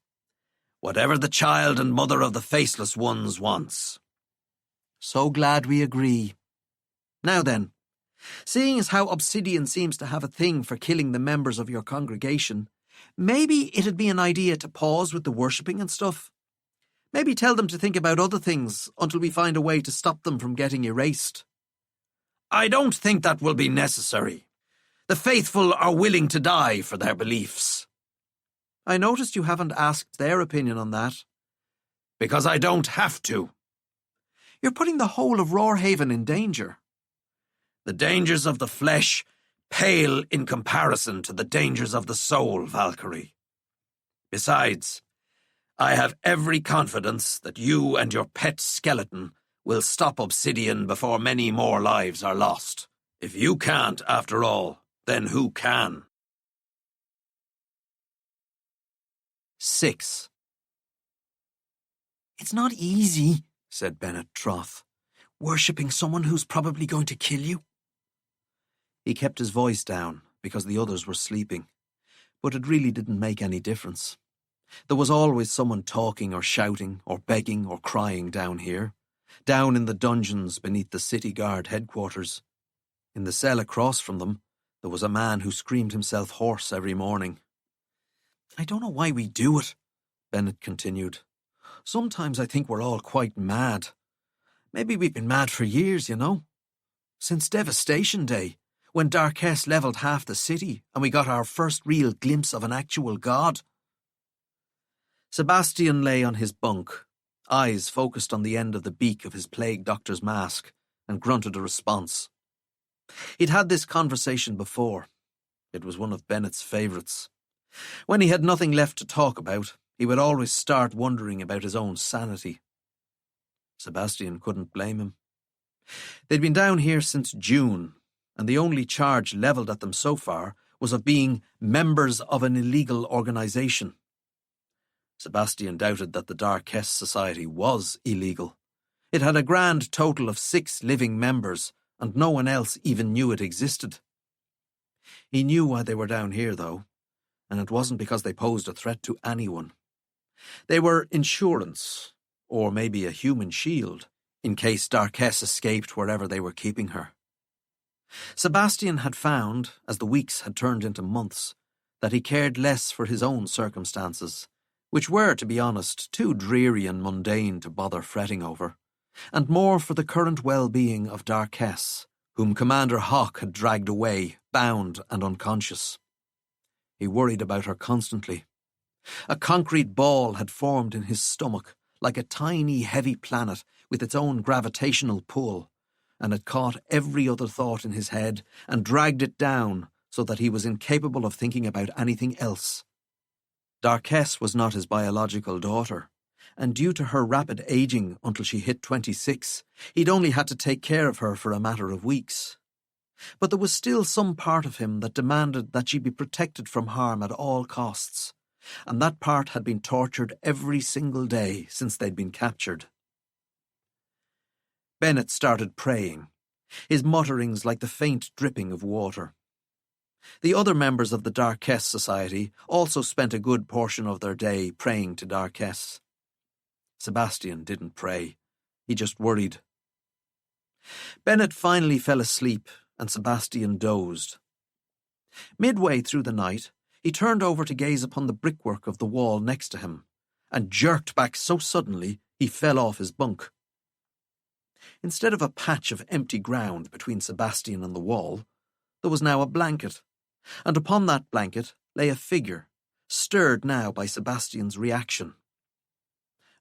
Whatever the child and mother of the faceless ones wants. So glad we agree. Now then, seeing as how Obsidian seems to have a thing for killing the members of your congregation, maybe it'd be an idea to pause with the worshipping and stuff. Maybe tell them to think about other things until we find a way to stop them from getting erased. I don't think that will be necessary. The faithful are willing to die for their beliefs. I noticed you haven't asked their opinion on that. Because I don't have to. You're putting the whole of Roarhaven in danger. The dangers of the flesh pale in comparison to the dangers of the soul, Valkyrie. Besides, I have every confidence that you and your pet skeleton will stop Obsidian before many more lives are lost. If you can't, after all, then who can? 6. It's not easy, said Bennett Troth, worshipping someone who's probably going to kill you. He kept his voice down because the others were sleeping, but it really didn't make any difference. There was always someone talking or shouting or begging or crying down here, down in the dungeons beneath the city guard headquarters. In the cell across from them, there was a man who screamed himself hoarse every morning. I don't know why we do it, Bennett continued. Sometimes I think we're all quite mad. Maybe we've been mad for years, Since Devastation Day, when Darkess levelled half the city and we got our first real glimpse of an actual god. Sebastian lay on his bunk, eyes focused on the end of the beak of his plague doctor's mask, and grunted a response. He'd had this conversation before. It was one of Bennett's favourites. When he had nothing left to talk about, he would always start wondering about his own sanity. Sebastian couldn't blame him. They'd been down here since June, and the only charge levelled at them so far was of being members of an illegal organisation. Sebastian doubted that the Darkess Society was illegal. It had a grand total of 6 living members, and no one else even knew it existed. He knew why they were down here, though, and it wasn't because they posed a threat to anyone. They were insurance, or maybe a human shield, in case Darkess escaped wherever they were keeping her. Sebastian had found, as the weeks had turned into months, that he cared less for his own circumstances, which were, to be honest, too dreary and mundane to bother fretting over, and more for the current well-being of Darkess, whom Commander Hawk had dragged away, bound and unconscious. He worried about her constantly. A concrete ball had formed in his stomach, like a tiny, heavy planet with its own gravitational pull, and had caught every other thought in his head and dragged it down so that he was incapable of thinking about anything else. Darkess was not his biological daughter, and due to her rapid aging until she hit 26, he'd only had to take care of her for a matter of weeks. But there was still some part of him that demanded that she be protected from harm at all costs, and that part had been tortured every single day since they'd been captured. Bennett started praying, his mutterings like the faint dripping of water. The other members of the Darkess Society also spent a good portion of their day praying to Darkess. Sebastian didn't pray. He just worried. Bennett finally fell asleep, and Sebastian dozed. Midway through the night, he turned over to gaze upon the brickwork of the wall next to him, and jerked back so suddenly he fell off his bunk. Instead of a patch of empty ground between Sebastian and the wall, there was now a blanket, and upon that blanket lay a figure, stirred now by Sebastian's reaction.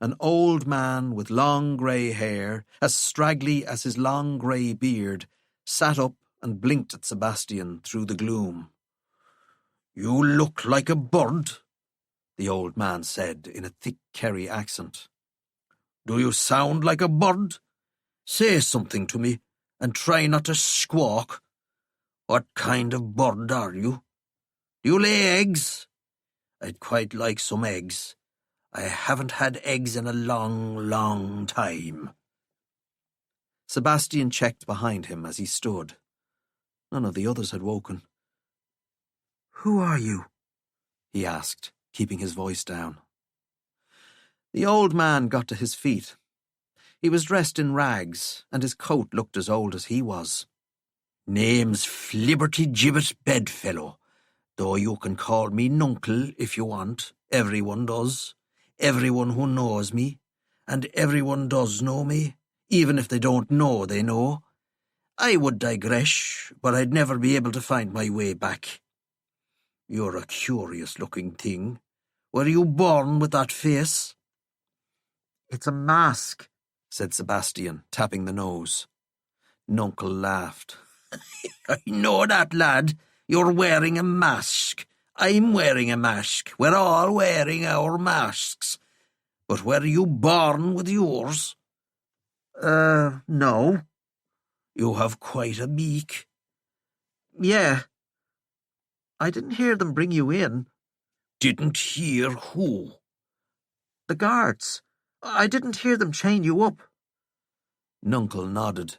An old man with long grey hair, as straggly as his long grey beard, sat up and blinked at Sebastian through the gloom. "You look like a bird," the old man said in a thick Kerry accent. "Do you sound like a bird? Say something to me, and try not to squawk. What kind of bird are you? Do you lay eggs? I'd quite like some eggs. I haven't had eggs in a long, long time." Sebastian checked behind him as he stood. None of the others had woken. "Who are you?" he asked, keeping his voice down. The old man got to his feet. He was dressed in rags, and his coat looked as old as he was. "Name's Flibberty-Gibbet Bedfellow, though you can call me Nuncle if you want. Everyone does. Everyone who knows me, and everyone does know me, even if they don't know they know. I would digress, but I'd never be able to find my way back. You're a curious-looking thing. Were you born with that face?" "It's a mask," said Sebastian, tapping the nose. Nuncle laughed. "I know that, lad. You're wearing a mask. I'm wearing a mask. We're all wearing our masks. But were you born with yours?" No." "You have quite a beak." "Yeah. I didn't hear them bring you in." "Didn't hear who?" "The guards. I didn't hear them chain you up." Nuncle nodded.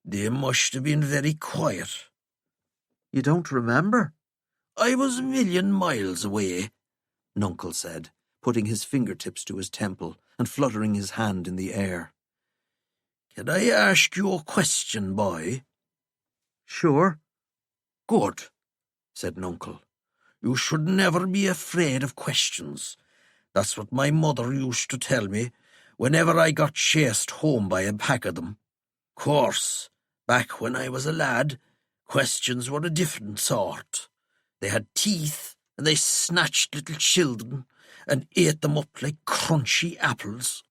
"They must have been very quiet." "You don't remember?" "I was a million miles away," Nuncle said, putting his fingertips to his temple and fluttering his hand in the air. "Can I ask you a question, boy?" "Sure." "Good," said Nuncle. "You should never be afraid of questions. That's what my mother used to tell me whenever I got chased home by a pack of them. Course, back when I was a lad, questions were a different sort. They had teeth, and they snatched little children and ate them up like crunchy apples."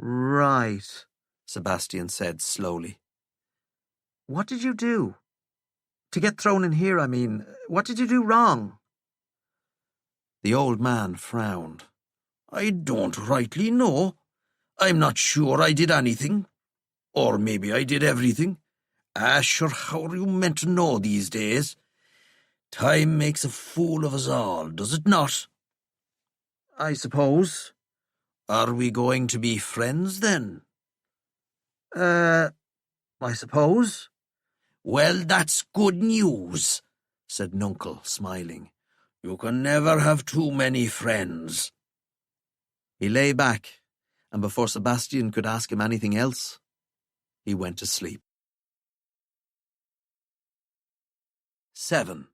Right, Sebastian said slowly. What did you do? To get thrown in here, I mean. What did you do wrong? The old man frowned. I don't rightly know. I'm not sure I did anything. Or maybe I did everything. Sure, how are you meant to know these days? Time makes a fool of us all, does it not? I suppose. Are we going to be friends then? I suppose. Well, that's good news, said Nuncle, smiling. You can never have too many friends. He lay back, and before Sebastian could ask him anything else, he went to sleep. 7.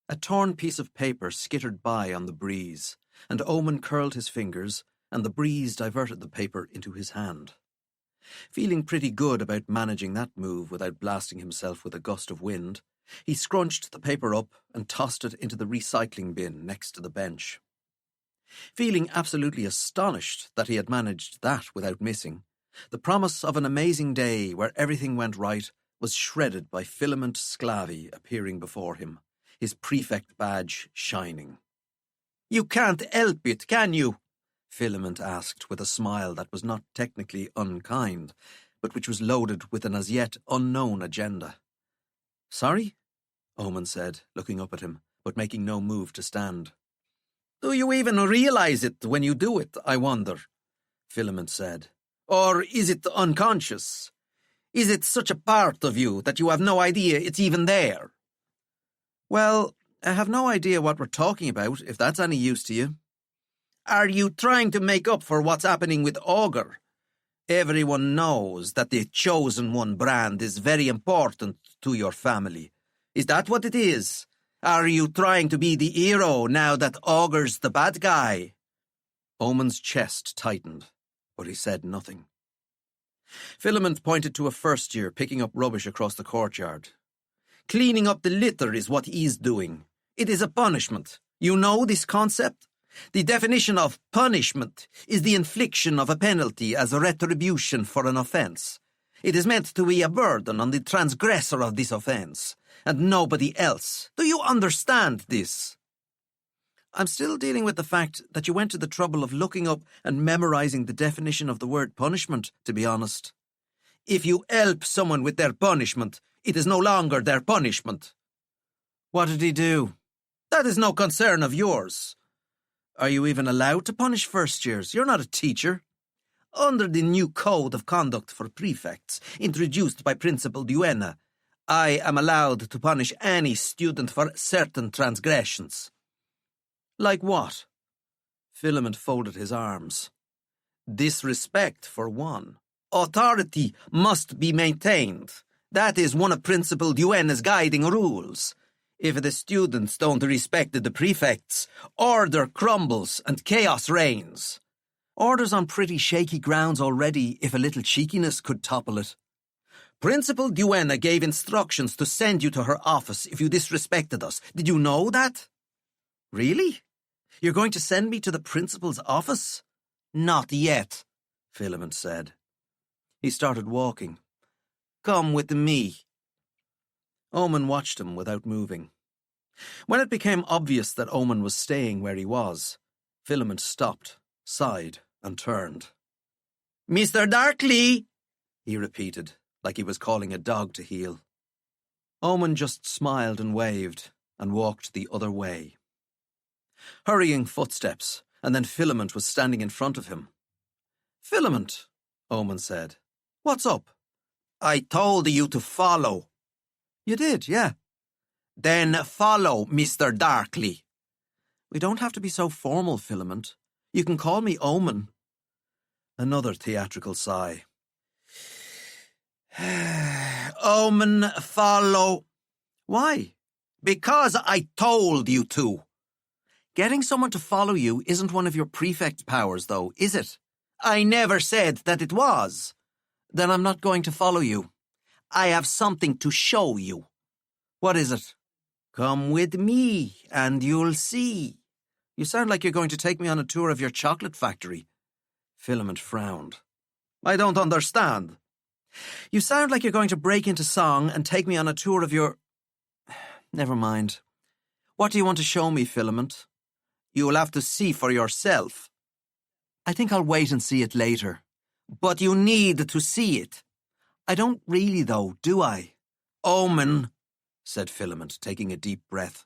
A torn piece of paper skittered by on the breeze, and Omen curled his fingers, and the breeze diverted the paper into his hand. Feeling pretty good about managing that move without blasting himself with a gust of wind, he scrunched the paper up and tossed it into the recycling bin next to the bench. Feeling absolutely astonished that he had managed that without missing, the promise of an amazing day where everything went right was shredded by Filament Sclavi appearing before him, his prefect badge shining. "You can't help it, can you?" Filament asked with a smile that was not technically unkind, but which was loaded with an as yet unknown agenda. "Sorry?" Omen said, looking up at him, but making no move to stand. "Do you even realize it when you do it, I wonder?" Filament said. "Or is it unconscious? Is it such a part of you that you have no idea it's even there?" "Well, I have no idea what we're talking about, if that's any use to you." "Are you trying to make up for what's happening with Augur? Everyone knows that the Chosen One brand is very important to your family. Is that what it is? Are you trying to be the hero now that Augur's the bad guy?" Omen's chest tightened, but he said nothing. Filament pointed to a first year picking up rubbish across the courtyard. "Cleaning up the litter is what he's doing. It is a punishment. You know this concept? The definition of punishment is the infliction of a penalty as a retribution for an offence. It is meant to be a burden on the transgressor of this offence, and nobody else. Do you understand this?" "I'm still dealing with the fact that you went to the trouble of looking up and memorizing the definition of the word punishment, to be honest." "If you help someone with their punishment, it is no longer their punishment." "What did he do?" "That is no concern of yours." "Are you even allowed to punish first years? You're not a teacher." "Under the new code of conduct for prefects, introduced by Principal Duenna, I am allowed to punish any student for certain transgressions." "Like what?" Filament folded his arms. "Disrespect, for one. Authority must be maintained. That is one of Principal Duenna's guiding rules. If the students don't respect the prefects, order crumbles and chaos reigns." "Order's on pretty shaky grounds already, if a little cheekiness could topple it." "Principal Duenna gave instructions to send you to her office if you disrespected us. Did you know that?" "Really? You're going to send me to the principal's office?" "Not yet," Filament said. He started walking. "Come with me." Omen watched him without moving. When it became obvious that Omen was staying where he was, Filament stopped, sighed, and turned. "Mr. Darkley," he repeated, like he was calling a dog to heel. Omen just smiled and waved, and walked the other way. Hurrying footsteps, and then Filament was standing in front of him. "Filament," Omen said. "What's up?" "I told you to follow." "You did, yeah." "Then follow, Mr. Darkley." "We don't have to be so formal, Filament. You can call me Omen." Another theatrical sigh. "Omen, follow." "Why?" "Because I told you to." Getting someone to follow you isn't one of your prefect powers, though, is it? I never said that it was. Then I'm not going to follow you. I have something to show you. What is it? Come with me, and you'll see. You sound like you're going to take me on a tour of your chocolate factory. Filament frowned. I don't understand. You sound like you're going to break into song and take me on a tour of your... Never mind. What do you want to show me, Filament? You will have to see for yourself. I think I'll wait and see it later. But you need to see it. I don't really, though, do I? Omen, said Filament, taking a deep breath.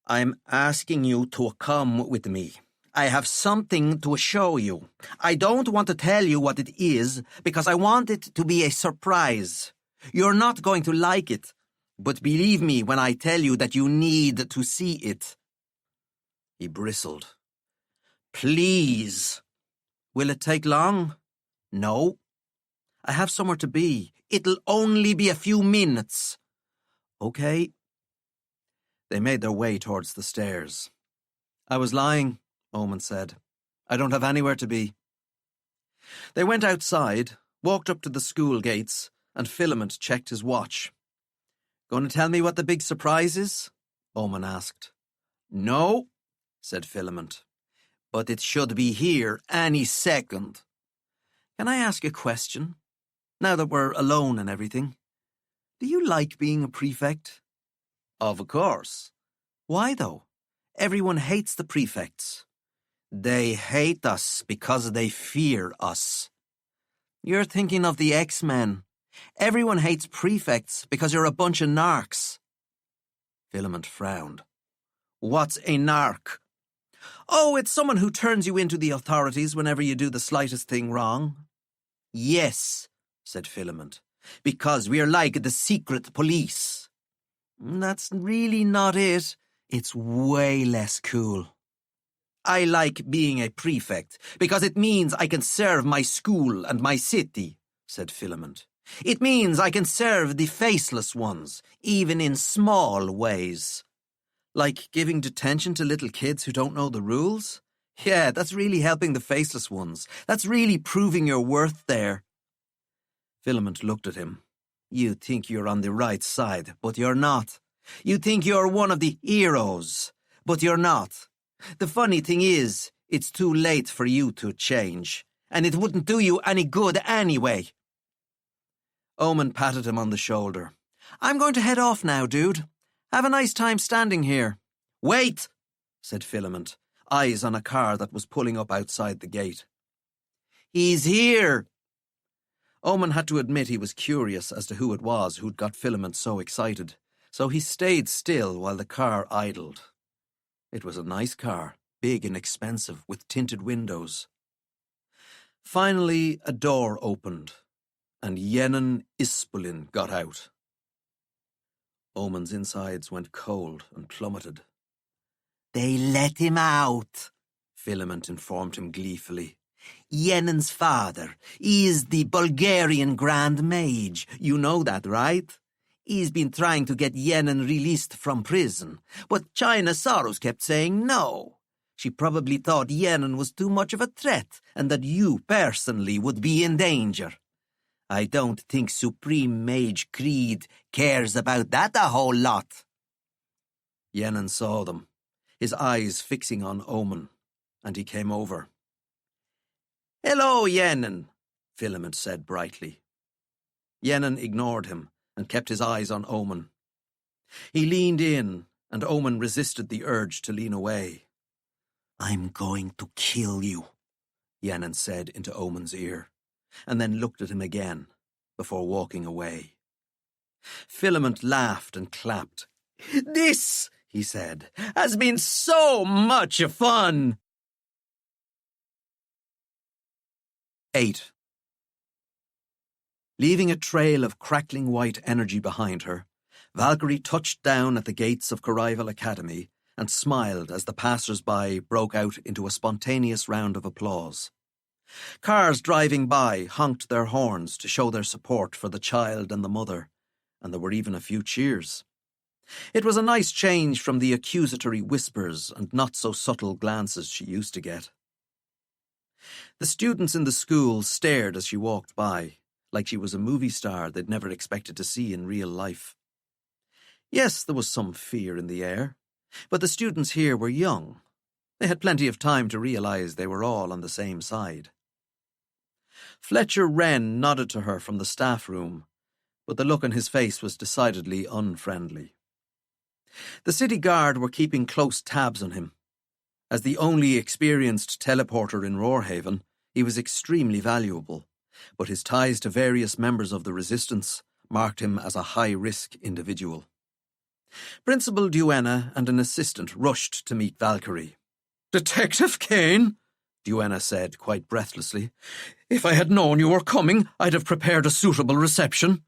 I'm asking you to come with me. I have something to show you. I don't want to tell you what it is, because I want it to be a surprise. You're not going to like it, but believe me when I tell you that you need to see it. He bristled. Please. Will it take long? No. I have somewhere to be. It'll only be a few minutes. Okay. They made their way towards the stairs. I was lying, Omen said. I don't have anywhere to be. They went outside, walked up to the school gates, and Filament checked his watch. Going to tell me what the big surprise is? Omen asked. No, said Filament. But it should be here any second. Can I ask a question? Now that we're alone and everything. Do you like being a prefect? Of course. Why, though? Everyone hates the prefects. They hate us because they fear us. You're thinking of the X-Men. Everyone hates prefects because you're a bunch of narcs. Filament frowned. What's a narc? Oh, it's someone who turns you into the authorities whenever you do the slightest thing wrong. Yes, said Filament, because we're like the secret police. That's really not it. It's way less cool. I like being a prefect because it means I can serve my school and my city, said Filament. It means I can serve the faceless ones, even in small ways. Like giving detention to little kids who don't know the rules? Yeah, that's really helping the faceless ones. That's really proving your worth there. Filament looked at him. You think you're on the right side, but you're not. You think you're one of the heroes, but you're not. The funny thing is, it's too late for you to change, and it wouldn't do you any good anyway. Omen patted him on the shoulder. I'm going to head off now, dude. Have a nice time standing here. Wait, said Filament, eyes on a car that was pulling up outside the gate. He's here. Omen had to admit he was curious as to who it was who'd got Filament so excited, so he stayed still while the car idled. It was a nice car, big and expensive, with tinted windows. Finally, a door opened, and Yennen Ispulin got out. Omen's insides went cold and plummeted. They let him out, Filament informed him gleefully. Yennen's father is the Bulgarian Grand Mage. You know that, right? He's been trying to get Yennen released from prison, but China Soros kept saying no. She probably thought Yennen was too much of a threat and that you personally would be in danger. I don't think Supreme Mage Creed cares about that a whole lot. Yennen saw them, his eyes fixing on Omen, and he came over. Hello, Yennen, Filament said brightly. Yennen ignored him and kept his eyes on Omen. He leaned in, and Omen resisted the urge to lean away. I'm going to kill you, Yennen said into Omen's ear, and then looked at him again before walking away. Filament laughed and clapped. This, he said, has been so much fun. 8. Leaving a trail of crackling white energy behind her, Valkyrie touched down at the gates of Corrival Academy and smiled as the passers-by broke out into a spontaneous round of applause. Cars driving by honked their horns to show their support for the child and the mother, and there were even a few cheers. It was a nice change from the accusatory whispers and not-so-subtle glances she used to get. The students in the school stared as she walked by, like she was a movie star they'd never expected to see in real life. Yes, there was some fear in the air, but the students here were young, They had plenty of time to realise they were all on the same side. Fletcher Wren nodded to her from the staff room, but the look on his face was decidedly unfriendly. The city guard were keeping close tabs on him. As the only experienced teleporter in Roarhaven, he was extremely valuable, but his ties to various members of the Resistance marked him as a high-risk individual. Principal Duenna and an assistant rushed to meet Valkyrie. "Detective Kane," Duenna said quite breathlessly. "If I had known you were coming, I'd have prepared a suitable reception."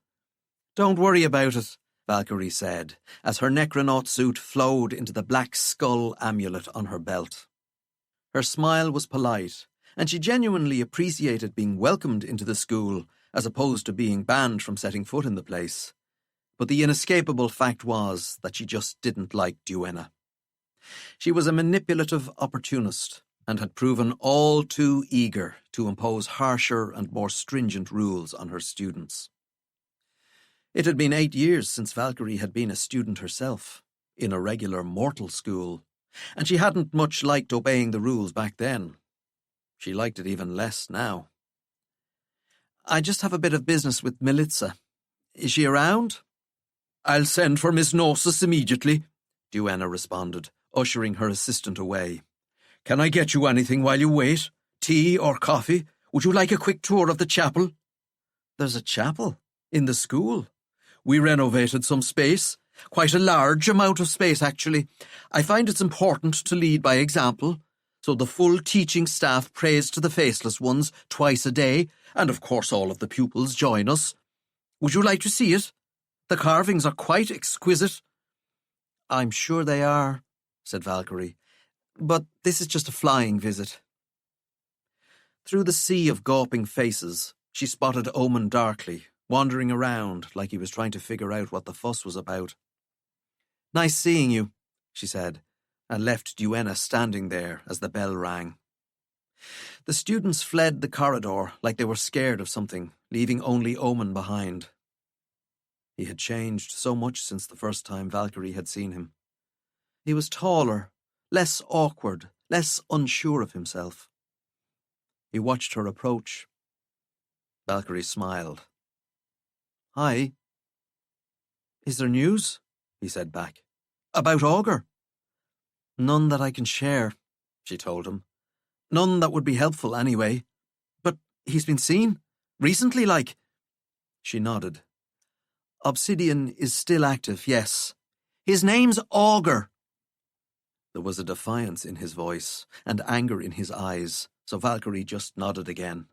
"Don't worry about it," Valkyrie said, as her Necronaut suit flowed into the black skull amulet on her belt. Her smile was polite, and she genuinely appreciated being welcomed into the school as opposed to being banned from setting foot in the place. But the inescapable fact was that she just didn't like Duenna. She was a manipulative opportunist and had proven all too eager to impose harsher and more stringent rules on her students. It had been 8 years since Valkyrie had been a student herself, in a regular mortal school, and she hadn't much liked obeying the rules back then. She liked it even less now. "I just have a bit of business with Militza. Is she around?" "I'll send for Miss Gnosis immediately," Duenna responded, ushering her assistant away. "Can I get you anything while you wait? Tea or coffee? Would you like a quick tour of the chapel?" "There's a chapel? In the school?" "We renovated some space. Quite a large amount of space, actually. I find it's important to lead by example, so the full teaching staff prays to the faceless ones twice a day, and of course all of the pupils join us. Would you like to see it? The carvings are quite exquisite." "I'm sure they are," said Valkyrie, "but this is just a flying visit." Through the sea of gawping faces, she spotted Omen darkly, wandering around like he was trying to figure out what the fuss was about. "Nice seeing you," she said, and left Duenna standing there as the bell rang. The students fled the corridor like they were scared of something, leaving only Omen behind. He had changed so much since the first time Valkyrie had seen him. He was taller, less awkward, less unsure of himself. He watched her approach. Valkyrie smiled. "Hi." "Is there news?" he said back. "About Augur?" "None that I can share," she told him. "None that would be helpful anyway. But he's been seen? Recently, like?" She nodded. "Obsidian is still active, yes. His name's Augur." There was a defiance in his voice and anger in his eyes, so Valkyrie just nodded again.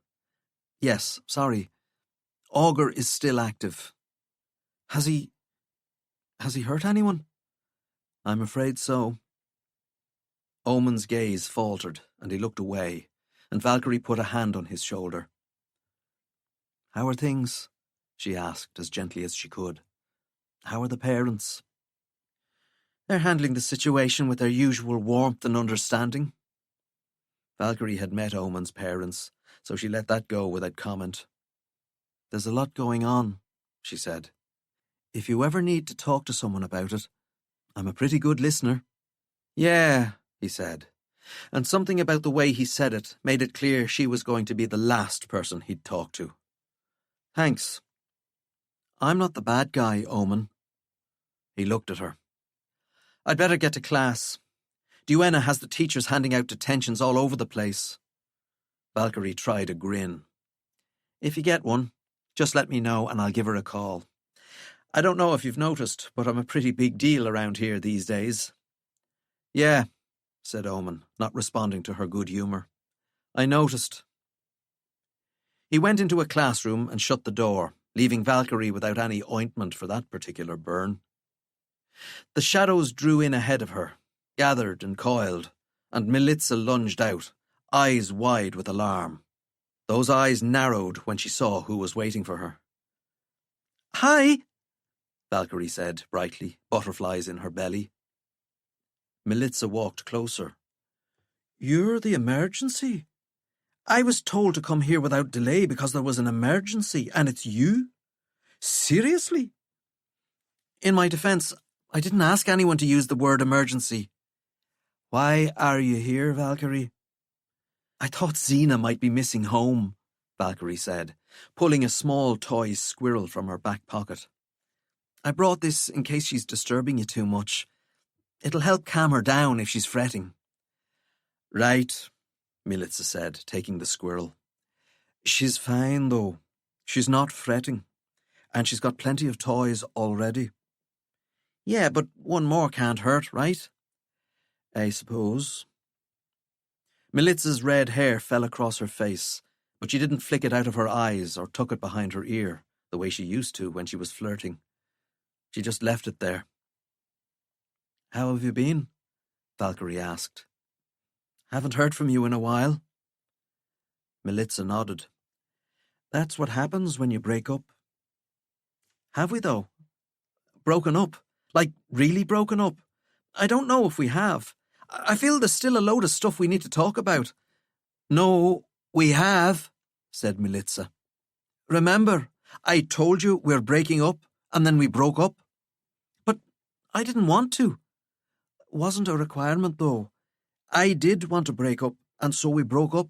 "Yes, sorry. Augur is still active. Has he hurt anyone?" "I'm afraid so." Omen's gaze faltered, and he looked away, and Valkyrie put a hand on his shoulder. "How are things?" she asked as gently as she could. "How are the parents?" "They're handling the situation with their usual warmth and understanding." Valkyrie had met Omen's parents, so she let that go without comment. "There's a lot going on," she said. "If you ever need to talk to someone about it, I'm a pretty good listener." "Yeah," he said, and something about the way he said it made it clear she was going to be the last person he'd talk to. "Thanks. I'm not the bad guy, Omen." He looked at her. "I'd better get to class. Duenna has the teachers handing out detentions all over the place." Valkyrie tried a grin. "If you get one, just let me know and I'll give her a call. I don't know if you've noticed, but I'm a pretty big deal around here these days." "Yeah," said Omen, not responding to her good humour. "I noticed." He went into a classroom and shut the door, leaving Valkyrie without any ointment for that particular burn. The shadows drew in ahead of her, gathered and coiled, and Militza lunged out, eyes wide with alarm. Those eyes narrowed when she saw who was waiting for her. "Hi," Valkyrie said brightly, butterflies in her belly. Militza walked closer. "You're the emergency? I was told to come here without delay because there was an emergency, and it's you? Seriously?" "In my defence, I didn't ask anyone to use the word emergency." Why are you here, Valkyrie? I thought Xena might be missing home, Valkyrie said, pulling a small toy squirrel from her back pocket. I brought this in case she's disturbing you too much. It'll help calm her down if she's fretting. Right, Militza said, taking the squirrel. She's fine, though. She's not fretting. And she's got plenty of toys already. Yeah, but one more can't hurt, right? I suppose. Militza's red hair fell across her face, but she didn't flick it out of her eyes or tuck it behind her ear, the way she used to when she was flirting. She just left it there. How have you been? Valkyrie asked. Haven't heard from you in a while. Militza nodded. That's what happens when you break up. Have we, though? Broken up? Like, really broken up? I don't know if we have. I feel there's still a load of stuff we need to talk about. No, we have, said Militza. Remember, I told you we're breaking up, and then we broke up. But I didn't want to. Wasn't a requirement, though. I did want to break up, and so we broke up.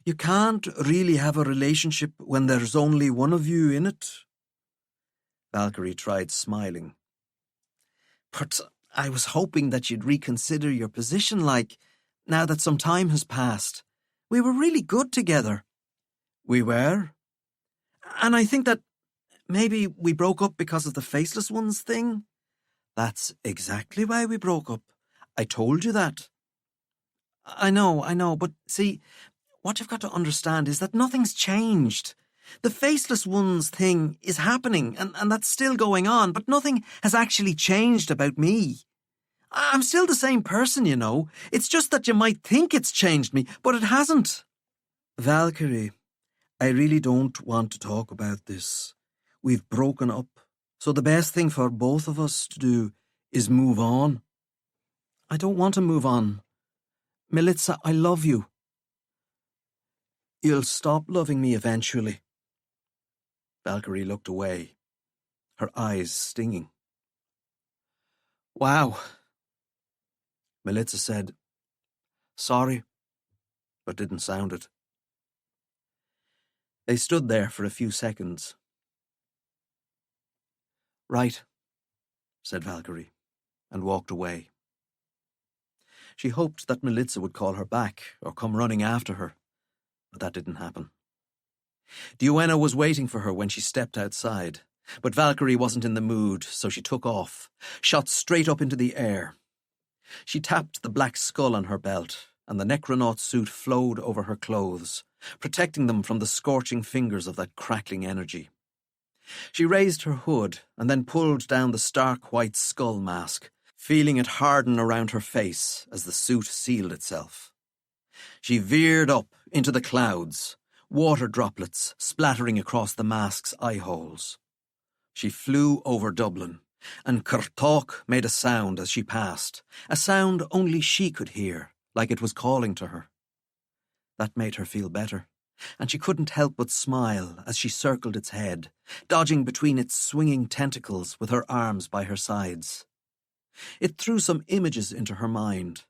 You can't really have a relationship when there's only one of you in it. Valkyrie tried smiling. But I was hoping that you'd reconsider your position, now that some time has passed. We were really good together. We were. And I think that maybe we broke up because of the Faceless Ones thing. That's exactly why we broke up. I told you that. I know, but see, what you've got to understand is that nothing's changed. The Faceless Ones thing is happening, and that's still going on, but nothing has actually changed about me. I'm still the same person, you know. It's just that you might think it's changed me, but it hasn't. Valkyrie, I really don't want to talk about this. We've broken up, so the best thing for both of us to do is move on. I don't want to move on. Militza, I love you. You'll stop loving me eventually. Valkyrie looked away, her eyes stinging. Wow. Militza said, sorry, but didn't sound it. They stood there for a few seconds. Right, said Valkyrie, and walked away. She hoped that Militza would call her back or come running after her, but that didn't happen. Duenna was waiting for her when she stepped outside, but Valkyrie wasn't in the mood, so she took off, shot straight up into the air. She tapped the black skull on her belt, and the Necronaut suit flowed over her clothes, protecting them from the scorching fingers of that crackling energy. She raised her hood and then pulled down the stark white skull mask, feeling it harden around her face as the suit sealed itself. She veered up into the clouds, water droplets splattering across the mask's eye holes. She flew over Dublin, and Kurtok made a sound as she passed, a sound only she could hear, like it was calling to her. That made her feel better, and she couldn't help but smile as she circled its head, dodging between its swinging tentacles with her arms by her sides. It threw some images into her mind,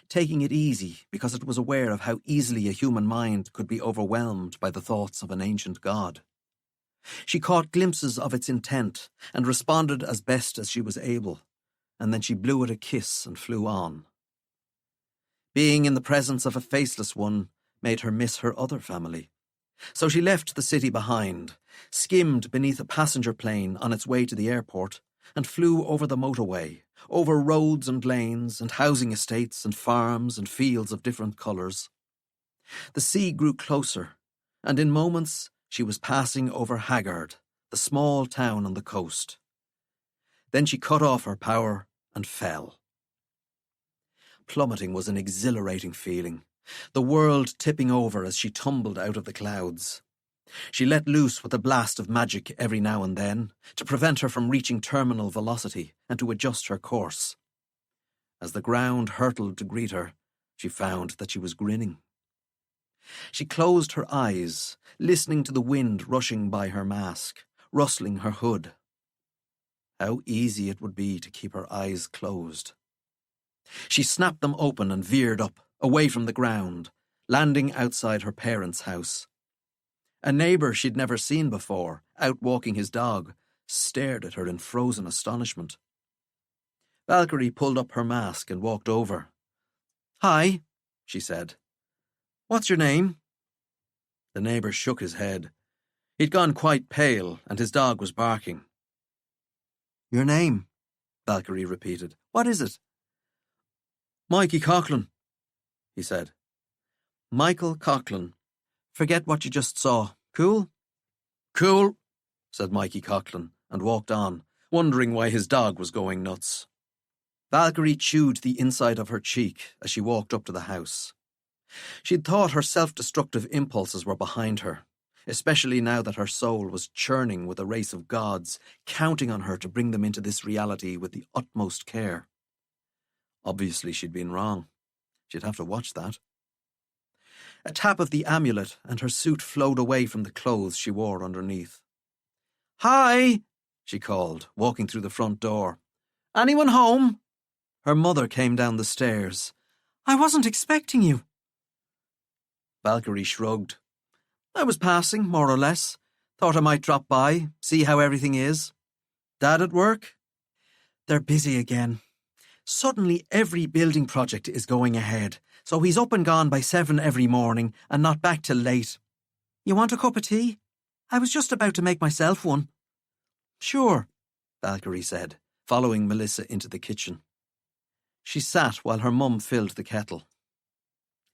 taking it easy because it was aware of how easily a human mind could be overwhelmed by the thoughts of an ancient god. She caught glimpses of its intent and responded as best as she was able, and then she blew it a kiss and flew on. Being in the presence of a faceless one made her miss her other family, so she left the city behind, skimmed beneath a passenger plane on its way to the airport, and flew over the motorway, over roads and lanes and housing estates and farms and fields of different colours. The sea grew closer, and in moments she was passing over Haggard, the small town on the coast. Then she cut off her power and fell. Plummeting was an exhilarating feeling, the world tipping over as she tumbled out of the clouds. She let loose with a blast of magic every now and then, to prevent her from reaching terminal velocity and to adjust her course. As the ground hurtled to greet her, she found that she was grinning. She closed her eyes, listening to the wind rushing by her mask, rustling her hood. How easy it would be to keep her eyes closed. She snapped them open and veered up, away from the ground, landing outside her parents' house. A neighbour she'd never seen before, out walking his dog, stared at her in frozen astonishment. Valkyrie pulled up her mask and walked over. "Hi," she said. "What's your name?" The neighbour shook his head. He'd gone quite pale, and his dog was barking. "Your name?" Valkyrie repeated. "What is it?" "Mikey Coughlin," he said. "Michael Coughlin. Forget what you just saw. Cool?" "Cool," said Mikey Coughlin, and walked on, wondering why his dog was going nuts. Valkyrie chewed the inside of her cheek as she walked up to the house. She'd thought her self-destructive impulses were behind her, especially now that her soul was churning with a race of gods, counting on her to bring them into this reality with the utmost care. Obviously she'd been wrong. She'd have to watch that. A tap of the amulet, and her suit flowed away from the clothes she wore underneath. "Hi," she called, walking through the front door. "Anyone home?" Her mother came down the stairs. "I wasn't expecting you." Valkyrie shrugged. "I was passing, more or less. Thought I might drop by, see how everything is. Dad at work?" "They're busy again. Suddenly every building project is going ahead, so he's up and gone by 7 every morning and not back till late. You want a cup of tea? I was just about to make myself one." "Sure," Valkyrie said, following Melissa into the kitchen. She sat while her mum filled the kettle.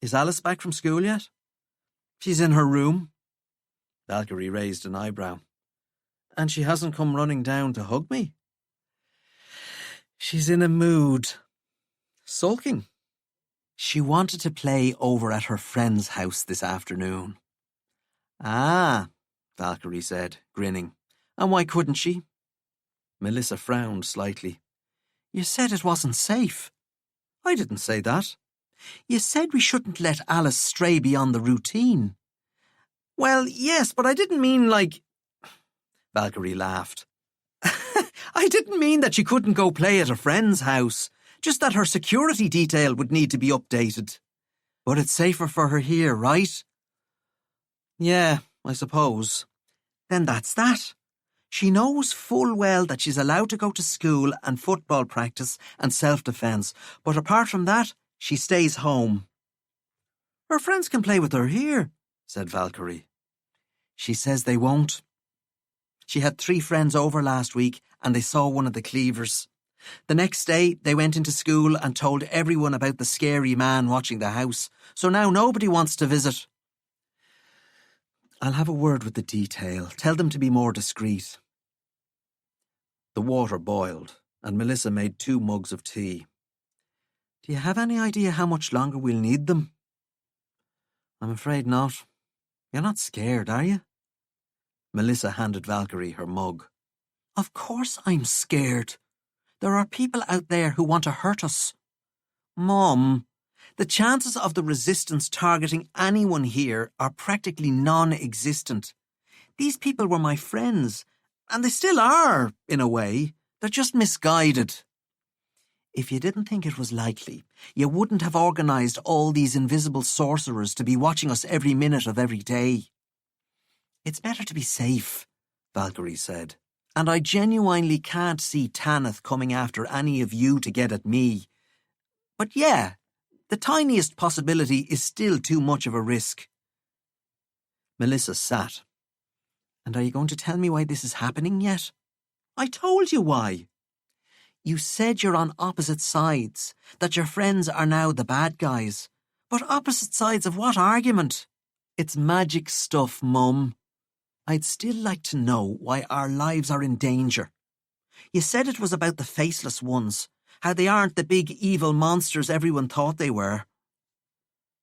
"Is Alice back from school yet?" "She's in her room." Valkyrie raised an eyebrow. "And she hasn't come running down to hug me?" "She's in a mood. Sulking. She wanted to play over at her friend's house this afternoon." "Ah," Valkyrie said, grinning. "And why couldn't she?" Melissa frowned slightly. "You said it wasn't safe." "I didn't say that." "You said we shouldn't let Alice stray beyond the routine." "Well, yes, but I didn't mean like..." Valkyrie laughed. "I didn't mean that she couldn't go play at a friend's house, just that her security detail would need to be updated. But it's safer for her here, right?" "Yeah, I suppose." "Then that's that. She knows full well that she's allowed to go to school and football practice and self-defence, but apart from that, she stays home." "Her friends can play with her here," said Valkyrie. "She says they won't. She had 3 friends over last week and they saw one of the Cleavers. The next day, they went into school and told everyone about the scary man watching the house, so now nobody wants to visit." "I'll have a word with the detail. Tell them to be more discreet." The water boiled, and Melissa made 2 mugs of tea. "Do you have any idea how much longer we'll need them?" "I'm afraid not. You're not scared, are you?" Melissa handed Valkyrie her mug. "Of course I'm scared. There are people out there who want to hurt us." "Mum, the chances of the resistance targeting anyone here are practically non-existent. These people were my friends, and they still are, in a way. They're just misguided." "If you didn't think it was likely, you wouldn't have organised all these invisible sorcerers to be watching us every minute of every day." "It's better to be safe," Valkyrie said. "And I genuinely can't see Tanith coming after any of you to get at me. But yeah, the tiniest possibility is still too much of a risk." Melissa sat. "And are you going to tell me why this is happening yet?" "I told you why." "You said you're on opposite sides, that your friends are now the bad guys. But opposite sides of what argument?" "It's magic stuff, Mum. I'd still like to know why our lives are in danger. You said it was about the faceless ones, how they aren't the big evil monsters everyone thought they were."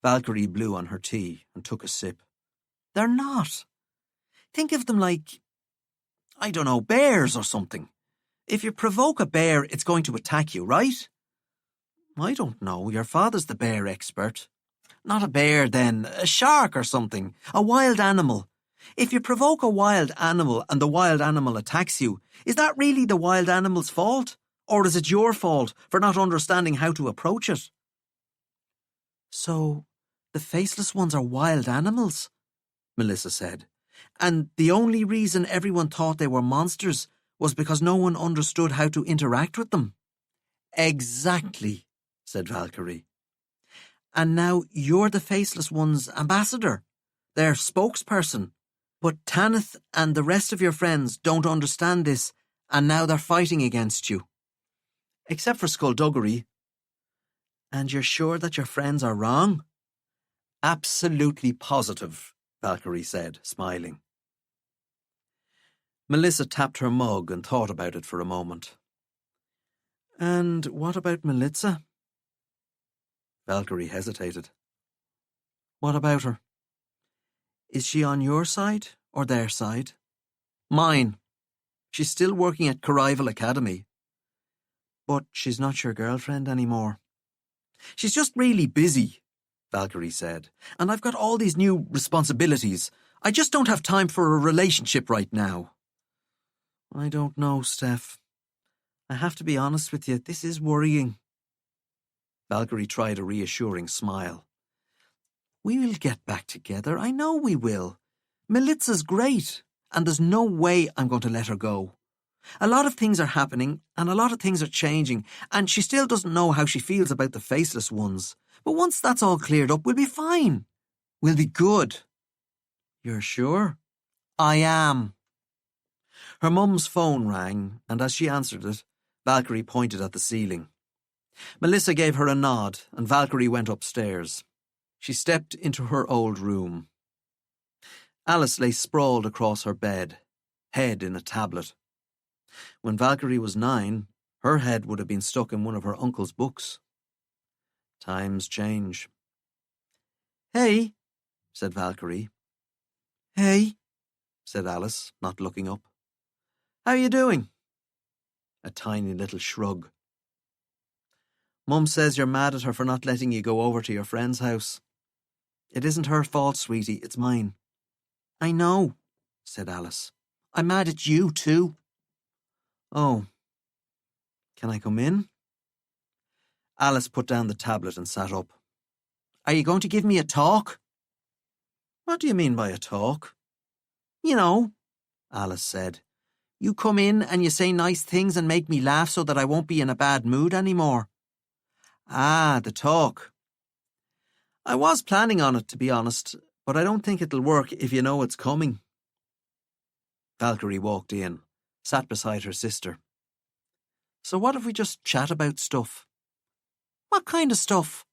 Valkyrie blew on her tea and took a sip. "They're not. Think of them like, I don't know, bears or something. If you provoke a bear, it's going to attack you, right?" "I don't know. Your father's the bear expert." "Not a bear, then. A shark or something. A wild animal. If you provoke a wild animal and the wild animal attacks you, is that really the wild animal's fault? Or is it your fault for not understanding how to approach it? So, the faceless ones are wild animals, Melissa said. and the only reason everyone thought they were monsters was because no one understood how to interact with them. Exactly, said Valkyrie. And now you're the faceless one's ambassador, their spokesperson. But Tanith and the rest of your friends don't understand this, and now they're fighting against you. Except for skullduggery. And you're sure that your friends are wrong? Absolutely positive, Valkyrie said, smiling. Melissa tapped her mug and thought about it for a moment. And what about Melitza? Valkyrie hesitated. What about her? Is she on your side or their side? Mine. She's still working at Corrival Academy. But she's not your girlfriend anymore. She's just really busy, Valkyrie said, and I've got all these new responsibilities. I just don't have time for a relationship right now. I don't know, Steph. I have to be honest with you, this is worrying. Valkyrie tried a reassuring smile. We will get back together, I know we will. Melitza's great, and there's no way I'm going to let her go. A lot of things are happening, and a lot of things are changing, and she still doesn't know how she feels about the faceless ones. But once that's all cleared up, we'll be fine. We'll be good. You're sure? I am. Her mum's phone rang, and as she answered it, Valkyrie pointed at the ceiling. Melissa gave her a nod, and Valkyrie went upstairs. She stepped into her old room. Alice lay sprawled across her bed, head in a tablet. When Valkyrie was 9, her head would have been stuck in one of her uncle's books. Times change. Hey, said Valkyrie. Hey, said Alice, not looking up. How are you doing? A tiny little shrug. Mum says you're mad at her for not letting you go over to your friend's house. It isn't her fault, sweetie, it's mine. I know, said Alice. I'm mad at you too. Oh. Can I come in? Alice put down the tablet and sat up. Are you going to give me a talk? What do you mean by a talk? You know, Alice said. You come in and you say nice things and make me laugh so that I won't be in a bad mood anymore. Ah, the talk. I was planning on it, to be honest, but I don't think it'll work if you know it's coming. Valkyrie walked in, sat beside her sister. So what if we just chat about stuff? What kind of stuff?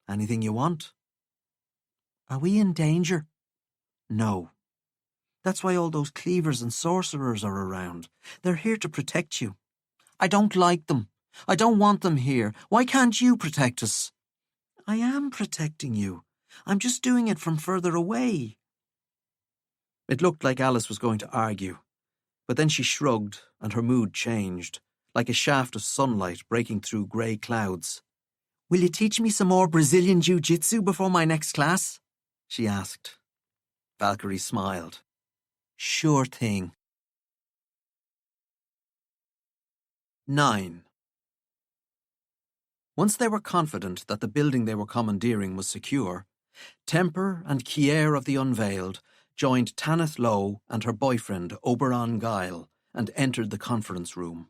Anything you want. Are we in danger? No. That's why all those cleavers and sorcerers are around. They're here to protect you. I don't like them. I don't want them here. Why can't you protect us? I am protecting you. I'm just doing it from further away. It looked like Alice was going to argue, but then she shrugged and her mood changed, like a shaft of sunlight breaking through grey clouds. Will you teach me some more Brazilian jiu-jitsu before my next class? She asked. Valkyrie smiled. Sure thing. 9. Once they were confident that the building they were commandeering was secure, Temper and Kier of the Unveiled joined Tanith Lowe and her boyfriend Oberon Guile and entered the conference room.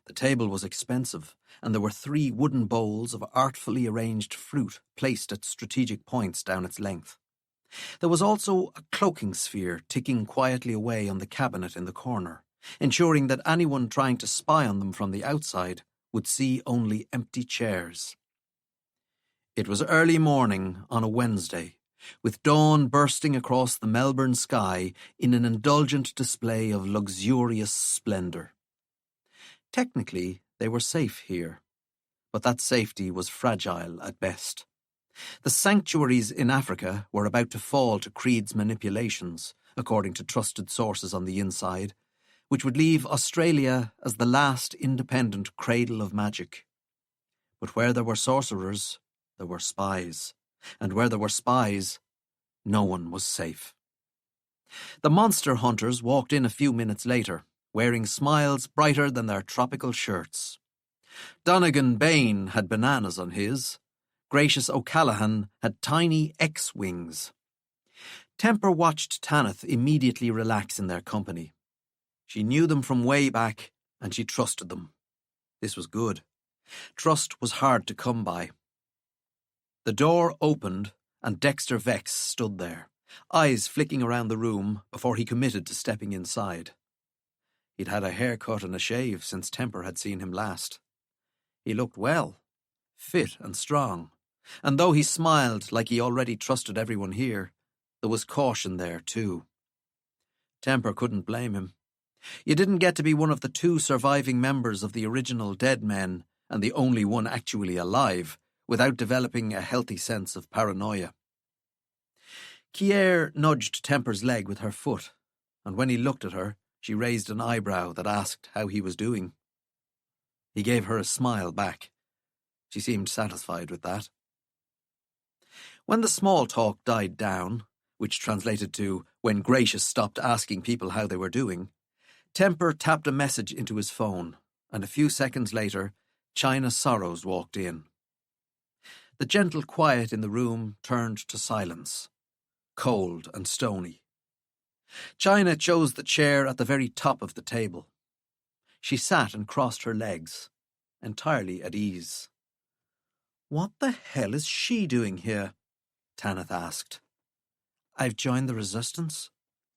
The table was expensive, and there were 3 wooden bowls of artfully arranged fruit placed at strategic points down its length. There was also a cloaking sphere ticking quietly away on the cabinet in the corner, ensuring that anyone trying to spy on them from the outside would see only empty chairs. It was early morning on a Wednesday, with dawn bursting across the Melbourne sky in an indulgent display of luxurious splendour. Technically, they were safe here, but that safety was fragile at best. The sanctuaries in Africa were about to fall to Creed's manipulations, according to trusted sources on the inside, which would leave Australia as the last independent cradle of magic. But where there were sorcerers, there were spies, and where there were spies, no one was safe. The monster hunters walked in a few minutes later, wearing smiles brighter than their tropical shirts. Donegan Bain had bananas on his. Gracious O'Callaghan had tiny X-wings. Temper watched Tanith immediately relax in their company. She knew them from way back, and she trusted them. This was good. Trust was hard to come by. The door opened, and Dexter Vex stood there, eyes flicking around the room before he committed to stepping inside. He'd had a haircut and a shave since Temper had seen him last. He looked well, fit and strong, and though he smiled like he already trusted everyone here, there was caution there too. Temper couldn't blame him. You didn't get to be one of the 2 surviving members of the original Dead Men, and the only one actually alive, without developing a healthy sense of paranoia. Kier nudged Temper's leg with her foot, and when he looked at her, she raised an eyebrow that asked how he was doing. He gave her a smile back. She seemed satisfied with that. When the small talk died down, which translated to when Gracious stopped asking people how they were doing, Temper tapped a message into his phone, and a few seconds later, China Sorrows walked in. The gentle quiet in the room turned to silence, cold and stony. China chose the chair at the very top of the table. She sat and crossed her legs, entirely at ease. "What the hell is she doing here?" Tanith asked. "I've joined the resistance,"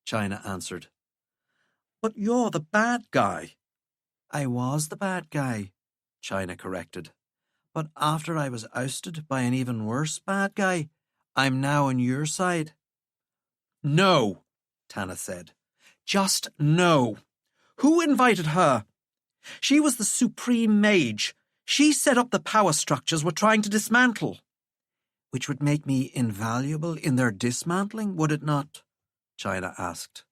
China answered. "But you're the bad guy." "I was the bad guy," China corrected. "But after I was ousted by an even worse bad guy, I'm now on your side." "No," Tanith said. "Just no. Who invited her? She was the supreme mage. She set up the power structures we're trying to dismantle." "Which would make me invaluable in their dismantling, would it not?" China asked.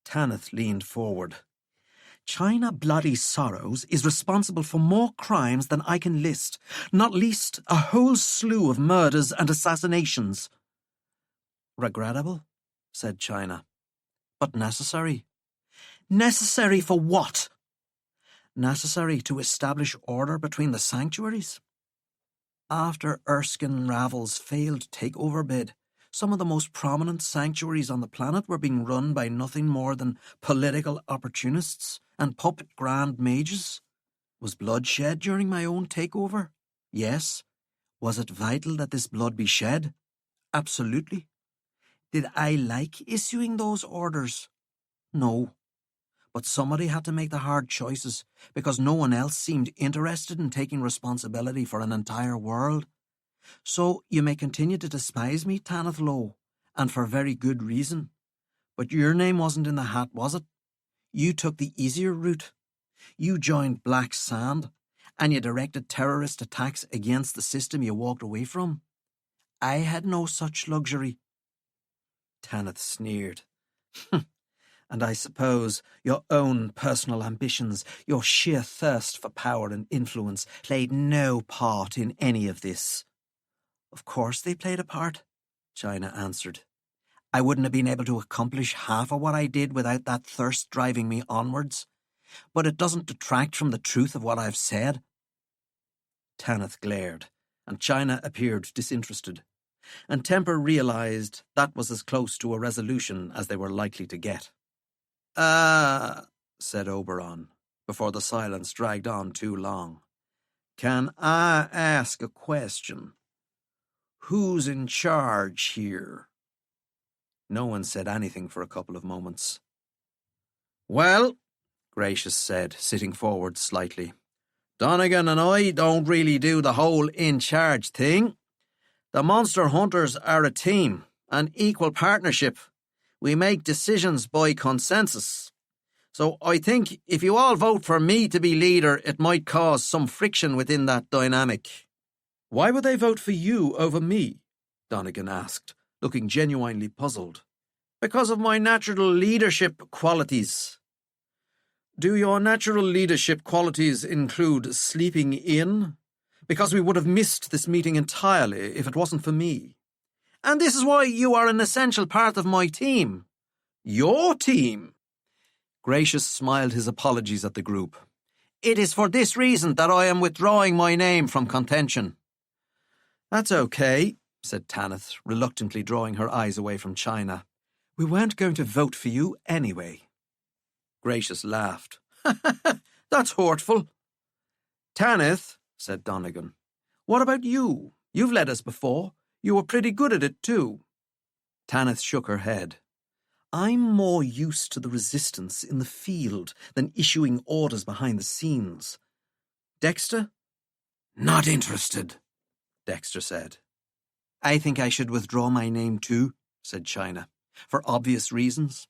Tanith leaned forward. "China Bloody Sorrows is responsible for more crimes than I can list, not least a whole slew of murders and assassinations." "Regrettable," said China. "But necessary." "Necessary for what?" "Necessary to establish order between the sanctuaries." After Erskine Ravel's failed takeover bid, some of the most prominent sanctuaries on the planet were being run by nothing more than political opportunists and puppet grand mages. Was blood shed during my own takeover? Yes. Was it vital that this blood be shed? Absolutely. Did I like issuing those orders? No. But somebody had to make the hard choices because no one else seemed interested in taking responsibility for an entire world. So you may continue to despise me, Tanith Lowe, and for very good reason. But your name wasn't in the hat, was it? You took the easier route. You joined Black Sand, and you directed terrorist attacks against the system you walked away from. I had no such luxury. Tanith sneered. And I suppose your own personal ambitions, your sheer thirst for power and influence, played no part in any of this. Of course they played a part, China answered. I wouldn't have been able to accomplish half of what I did without that thirst driving me onwards. But it doesn't detract from the truth of what I've said. Tanith glared, and China appeared disinterested, and Temper realised that was as close to a resolution as they were likely to get. Said Oberon, before the silence dragged on too long. Can I ask a question? Who's in charge here? No one said anything for a couple of moments. Well, Gracious said, sitting forward slightly, Donegan and I don't really do the whole in-charge thing. The monster hunters are a team, an equal partnership. We make decisions by consensus. So I think if you all vote for me to be leader, it might cause some friction within that dynamic. Why would they vote for you over me? Donegan asked, looking genuinely puzzled. Because of my natural leadership qualities. Do your natural leadership qualities include sleeping in? Because we would have missed this meeting entirely if it wasn't for me. And this is why you are an essential part of my team. Your team? Gracious smiled his apologies at the group. It is for this reason that I am withdrawing my name from contention. That's okay, said Tanith, reluctantly drawing her eyes away from China. We weren't going to vote for you anyway. Gracious laughed. That's hurtful. Tanith, said Donegan, what about you? You've led us before. You were pretty good at it too. Tanith shook her head. I'm more used to the resistance in the field than issuing orders behind the scenes. Dexter? Not interested, Dexter said. I think I should withdraw my name too, said China, for obvious reasons.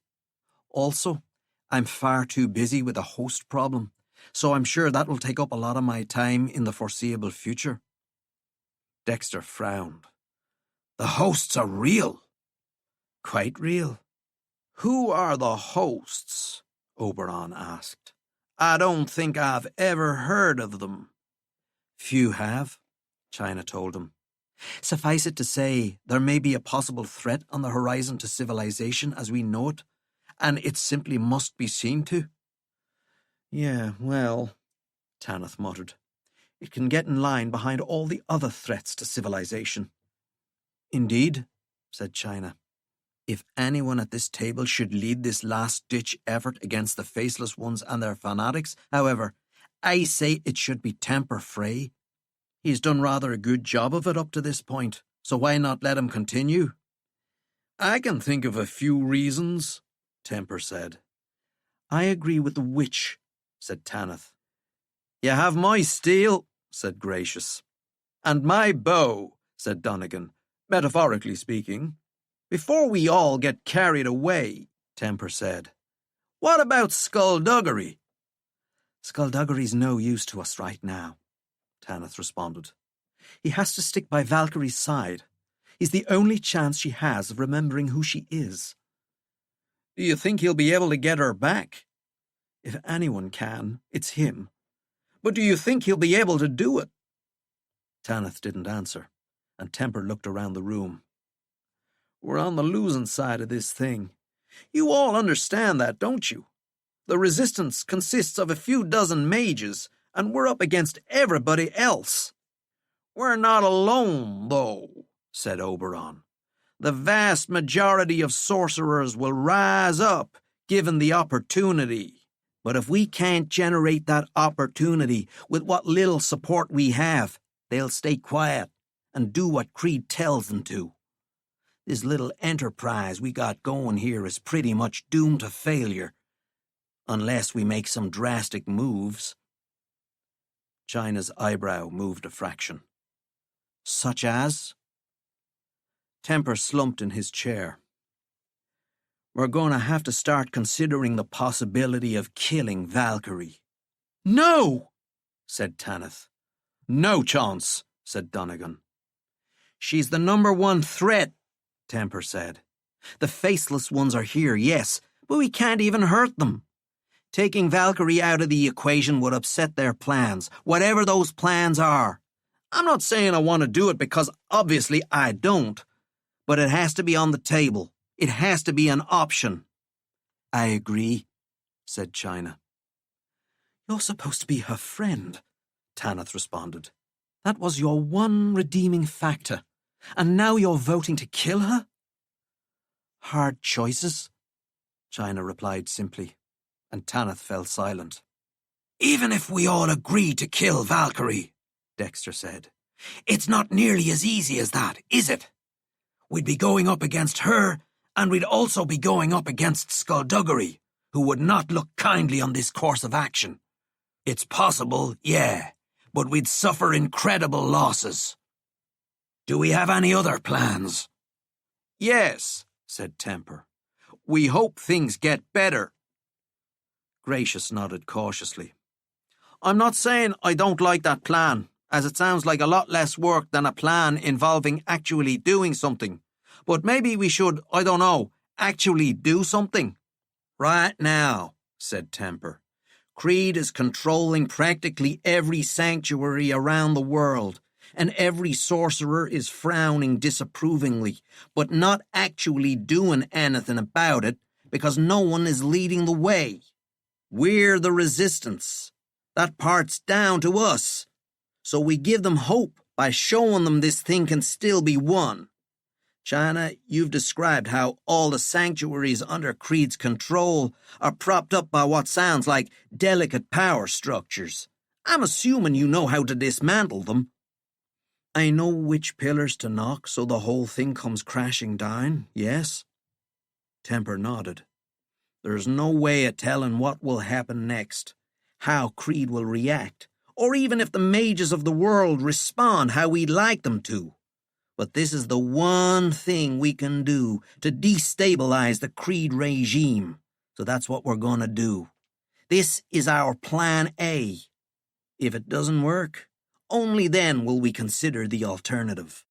Also, I'm far too busy with a host problem, so I'm sure that will take up a lot of my time in the foreseeable future. Dexter frowned. The hosts are real. Quite real. Who are the hosts? Oberon asked. I don't think I've ever heard of them. Few have, China told him. Suffice it to say, there may be a possible threat on the horizon to civilization as we know it, and it simply must be seen to. Yeah, well, Tanith muttered, it can get in line behind all the other threats to civilization. Indeed, said China. If anyone at this table should lead this last-ditch effort against the Faceless Ones and their fanatics, however, I say it should be Temper Frey. He's done rather a good job of it up to this point, so why not let him continue? I can think of a few reasons, Temper said. I agree with the witch, said Tanith. You have my steel, said Gracious. And my bow, said Donegan, metaphorically speaking. Before we all get carried away, Temper said. What about skullduggery? Skullduggery's no use to us right now, Tanith responded. He has to stick by Valkyrie's side. He's the only chance she has of remembering who she is. Do you think he'll be able to get her back? If anyone can, it's him. But do you think he'll be able to do it? Tanith didn't answer, and Temper looked around the room. We're on the losing side of this thing. You all understand that, don't you? The resistance consists of a few dozen mages, and we're up against everybody else. We're not alone, though, said Oberon. The vast majority of sorcerers will rise up, given the opportunity. But if we can't generate that opportunity with what little support we have, they'll stay quiet and do what Creed tells them to. This little enterprise we got going here is pretty much doomed to failure, unless we make some drastic moves. China's eyebrow moved a fraction. Such as? Temper slumped in his chair. We're going to have to start considering the possibility of killing Valkyrie. No, said Tanith. No chance, said Donegan. She's the #1 threat, Temper said. The Faceless Ones are here, yes, but we can't even hurt them. Taking Valkyrie out of the equation would upset their plans, whatever those plans are. I'm not saying I want to do it because obviously I don't, but it has to be on the table. It has to be an option. I agree, said China. You're supposed to be her friend, Tanith responded. That was your one redeeming factor, and now you're voting to kill her? Hard choices, China replied simply, and Tanith fell silent. Even if we all agree to kill Valkyrie, Dexter said, it's not nearly as easy as that, is it? We'd be going up against her, and we'd also be going up against Skullduggery, who would not look kindly on this course of action. It's possible, yeah, but we'd suffer incredible losses. Do we have any other plans? Yes, said Temper. We hope things get better. Gracious nodded cautiously. I'm not saying I don't like that plan, as it sounds like a lot less work than a plan involving actually doing something. But maybe we should, I don't know, actually do something. Right now, said Temper. Creed is controlling practically every sanctuary around the world, and every sorcerer is frowning disapprovingly, but not actually doing anything about it because no one is leading the way. We're the resistance. That part's down to us. So we give them hope by showing them this thing can still be won. China, you've described how all the sanctuaries under Creed's control are propped up by what sounds like delicate power structures. I'm assuming you know how to dismantle them. I know which pillars to knock so the whole thing comes crashing down, yes? Temper nodded. There's no way of telling what will happen next, how Creed will react, or even if the mages of the world respond how we'd like them to. But this is the one thing we can do to destabilize the Creed regime, so that's what we're going to do. This is our plan A. If it doesn't work, only then will we consider the alternative.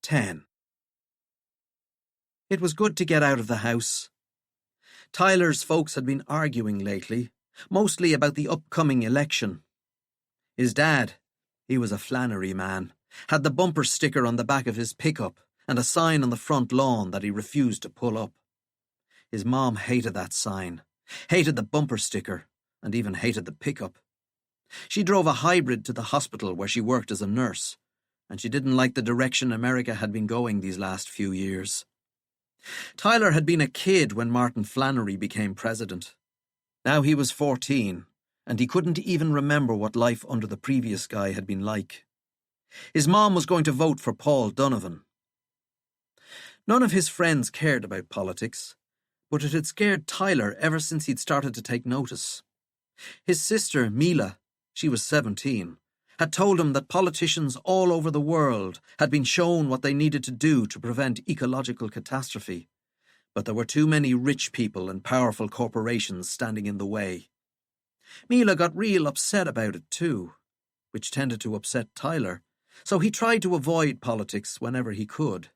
10. It was good to get out of the house. Tyler's folks had been arguing lately, mostly about the upcoming election. His dad, he was a Flannery man, had the bumper sticker on the back of his pickup and a sign on the front lawn that he refused to pull up. His mom hated that sign, hated the bumper sticker, and even hated the pickup. She drove a hybrid to the hospital where she worked as a nurse, and she didn't like the direction America had been going these last few years. Tyler had been a kid when Martin Flannery became president. Now he was 14, and he couldn't even remember what life under the previous guy had been like. His mom was going to vote for Paul Donovan. None of his friends cared about politics, but it had scared Tyler ever since he'd started to take notice. His sister, Mila, she was 17, had told him that politicians all over the world had been shown what they needed to do to prevent ecological catastrophe, but there were too many rich people and powerful corporations standing in the way. Mila got real upset about it too, which tended to upset Tyler, so he tried to avoid politics whenever he could.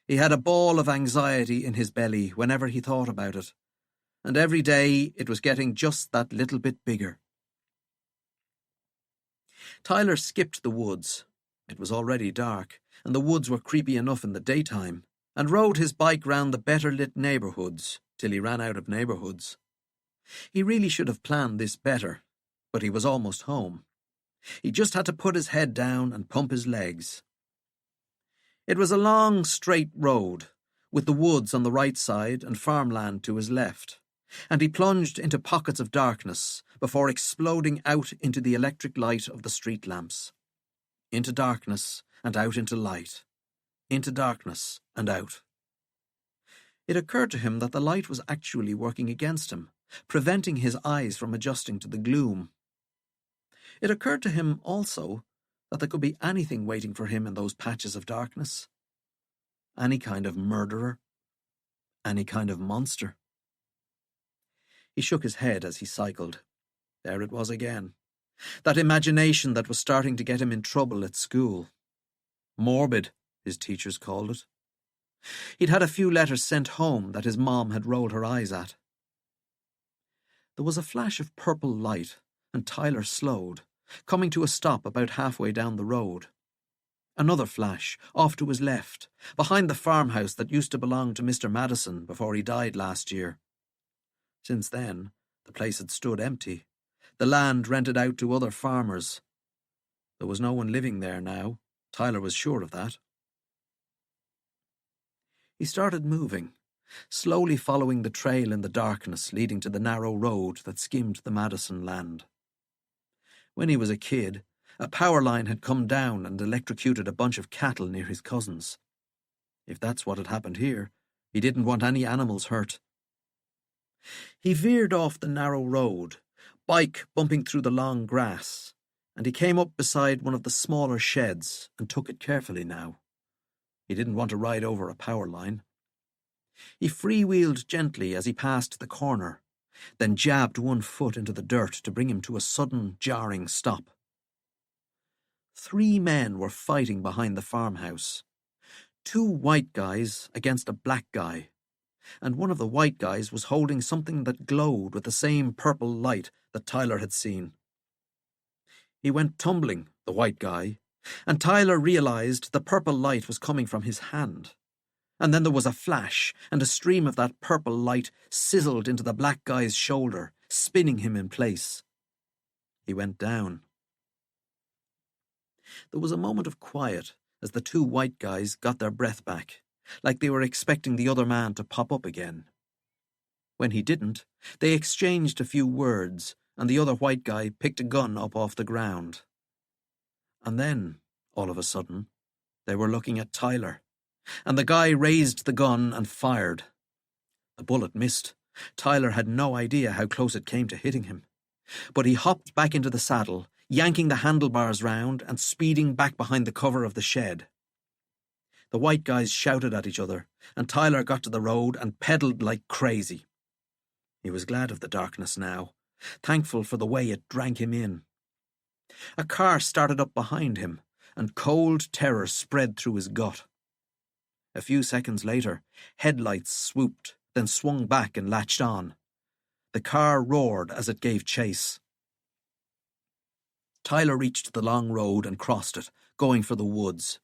He had a ball of anxiety in his belly whenever he thought about it, and every day it was getting just that little bit bigger. Tyler skipped the woods. It was already dark, and the woods were creepy enough in the daytime, and rode his bike round the better-lit neighbourhoods till he ran out of neighbourhoods. He really should have planned this better, but he was almost home. He just had to put his head down and pump his legs. It was a long, straight road, with the woods on the right side and farmland to his left, and he plunged into pockets of darkness before exploding out into the electric light of the street lamps. Into darkness and out into light. Into darkness and out. It occurred to him that the light was actually working against him, preventing his eyes from adjusting to the gloom. It occurred to him also that there could be anything waiting for him in those patches of darkness. Any kind of murderer. Any kind of monster. He shook his head as he cycled. There it was again. That imagination that was starting to get him in trouble at school. Morbid, his teachers called it. He'd had a few letters sent home that his mom had rolled her eyes at. There was a flash of purple light, and Tyler slowed, coming to a stop about halfway down the road. Another flash, off to his left, behind the farmhouse that used to belong to Mr. Madison before he died last year. Since then, the place had stood empty, the land rented out to other farmers. There was no one living there now, Tyler was sure of that. He started moving, slowly following the trail in the darkness leading to the narrow road that skimmed the Madison land. When he was a kid, a power line had come down and electrocuted a bunch of cattle near his cousins. If that's what had happened here, he didn't want any animals hurt. He veered off the narrow road, bike bumping through the long grass, and he came up beside one of the smaller sheds and took it carefully now. He didn't want to ride over a power line. He freewheeled gently as he passed the corner, then jabbed one foot into the dirt to bring him to a sudden, jarring stop. 3 men were fighting behind the farmhouse. 2 white guys against a black guy, and one of the white guys was holding something that glowed with the same purple light that Tyler had seen. He went tumbling, the white guy, and Tyler realized the purple light was coming from his hand. And then there was a flash, and a stream of that purple light sizzled into the black guy's shoulder, spinning him in place. He went down. There was a moment of quiet as the two white guys got their breath back, like they were expecting the other man to pop up again. When he didn't, they exchanged a few words, and the other white guy picked a gun up off the ground. And then, all of a sudden, they were looking at Tyler, and the guy raised the gun and fired. The bullet missed. Tyler had no idea how close it came to hitting him. But he hopped back into the saddle, yanking the handlebars round and speeding back behind the cover of the shed. The white guys shouted at each other, and Tyler got to the road and pedalled like crazy. He was glad of the darkness now, thankful for the way it drank him in. A car started up behind him, and cold terror spread through his gut. A few seconds later, headlights swooped, then swung back and latched on. The car roared as it gave chase. Tyler reached the long road and crossed it, going for the woods.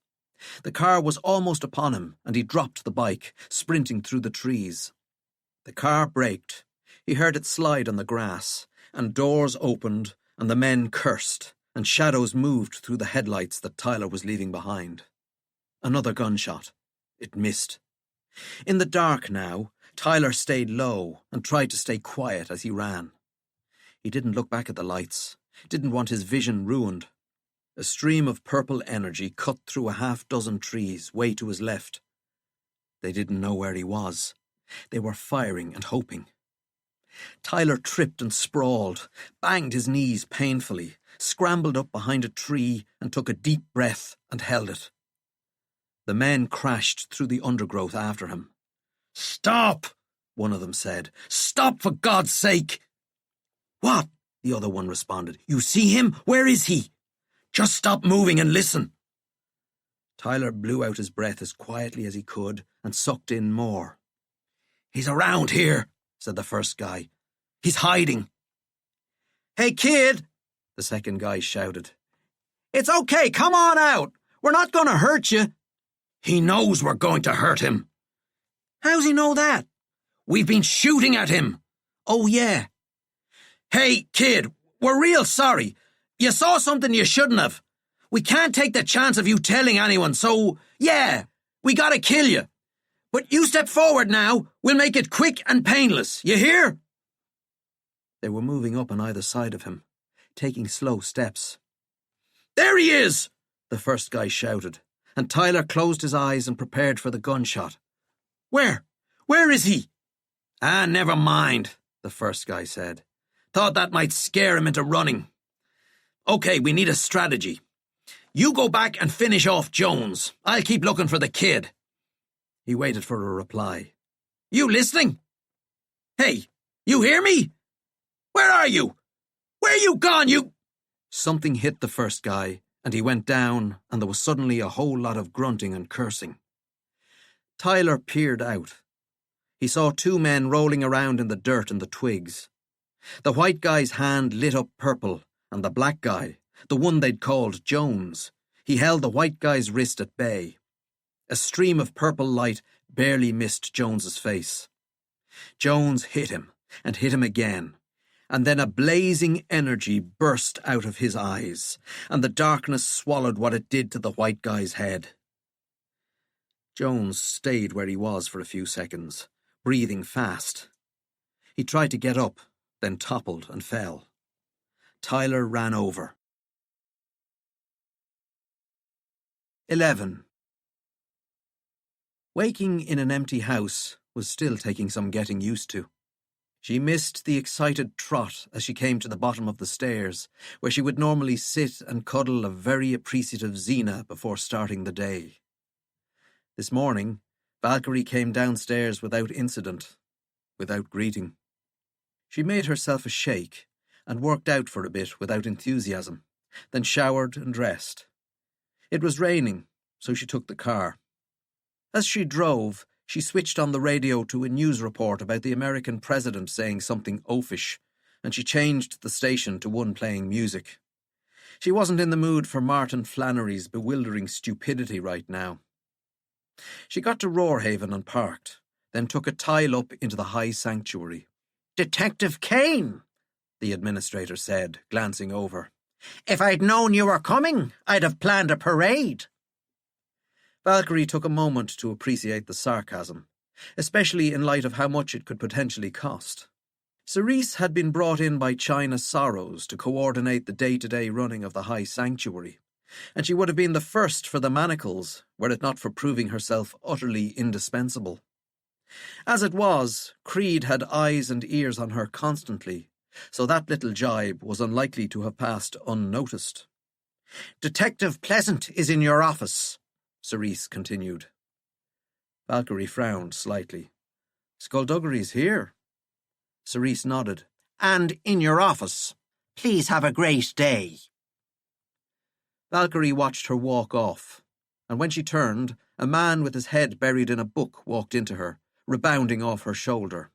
The car was almost upon him, and he dropped the bike, sprinting through the trees. The car braked. He heard it slide on the grass, and doors opened, and the men cursed, and shadows moved through the headlights that Tyler was leaving behind. Another gunshot. It missed. In the dark now, Tyler stayed low and tried to stay quiet as he ran. He didn't look back at the lights, didn't want his vision ruined. A stream of purple energy cut through a half-dozen trees way to his left. They didn't know where he was. They were firing and hoping. Tyler tripped and sprawled, banged his knees painfully, scrambled up behind a tree and took a deep breath and held it. The men crashed through the undergrowth after him. "Stop!" one of them said. "Stop, for God's sake!" "What?" the other one responded. "You see him? Where is he?" "Just stop moving and listen." Tyler blew out his breath as quietly as he could and sucked in more. "He's around here," said the first guy. "He's hiding." "Hey, kid," the second guy shouted. "It's okay, come on out. We're not going to hurt you." "He knows we're going to hurt him." "How's he know that?" "We've been shooting at him." "Oh, yeah." "Hey, kid, we're real sorry. You saw something you shouldn't have. We can't take the chance of you telling anyone, so, yeah, we gotta kill you. But you step forward now. We'll make it quick and painless. You hear?" They were moving up on either side of him, taking slow steps. "There he is!" the first guy shouted, and Tyler closed his eyes and prepared for the gunshot. Where? Where is he?" "Ah, never mind," the first guy said. "Thought that might scare him into running. Okay, we need a strategy. You go back and finish off Jones. I'll keep looking for the kid." He waited for a reply. "You listening? Hey, you hear me? Where are you? Where you gone, you—" Something hit the first guy, and he went down, and there was suddenly a whole lot of grunting and cursing. Tyler peered out. He saw two men rolling around in the dirt and the twigs. The white guy's hand lit up purple, and the black guy, the one they'd called Jones, he held the white guy's wrist at bay. A stream of purple light barely missed Jones's face. Jones hit him, and hit him again, and then a blazing energy burst out of his eyes, and the darkness swallowed what it did to the white guy's head. Jones stayed where he was for a few seconds, breathing fast. He tried to get up, then toppled and fell. Tyler ran over. 11. Waking in an empty house was still taking some getting used to. She missed the excited trot as she came to the bottom of the stairs, where she would normally sit and cuddle a very appreciative Zena before starting the day. This morning, Valkyrie came downstairs without incident, without greeting. She made herself a shake and worked out for a bit without enthusiasm, then showered and dressed. It was raining, so she took the car. As she drove, she switched on the radio to a news report about the American president saying something oafish, and she changed the station to one playing music. She wasn't in the mood for Martin Flannery's bewildering stupidity right now. She got to Roarhaven and parked, then took a tile up into the high sanctuary. "Detective Kane," the administrator said, glancing over. "If I'd known you were coming, I'd have planned a parade." Valkyrie took a moment to appreciate the sarcasm, especially in light of how much it could potentially cost. Cerise had been brought in by China Sorrows to coordinate the day-to-day running of the high sanctuary, and she would have been the first for the manacles were it not for proving herself utterly indispensable. As it was, Creed had eyes and ears on her constantly, so that little jibe was unlikely to have passed unnoticed. "Detective Pleasant is in your office," Cerise continued. Valkyrie frowned slightly. "Skullduggery's here." Cerise nodded. "And in your office. Please have a great day." Valkyrie watched her walk off, and when she turned, a man with his head buried in a book walked into her, rebounding off her shoulder.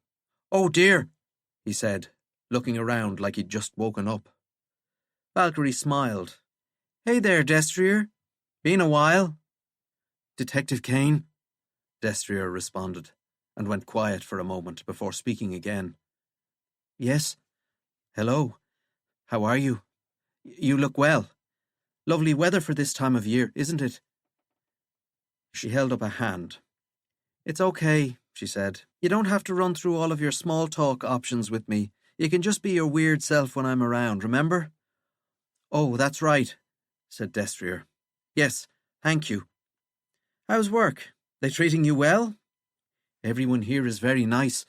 "Oh dear," he said, looking around like he'd just woken up. Valkyrie smiled. "Hey there, Destrier. Been a while." "Detective Kane," Destrier responded, and went quiet for a moment before speaking again. "Yes? Hello. How are you? You look well. Lovely weather for this time of year, isn't it?" She held up a hand. "It's okay," she said. "You don't have to run through all of your small talk options with me. You can just be your weird self when I'm around, remember?" "Oh, that's right," said Destrier. "Yes, thank you. How's work? They treating you well?" "Everyone here is very nice,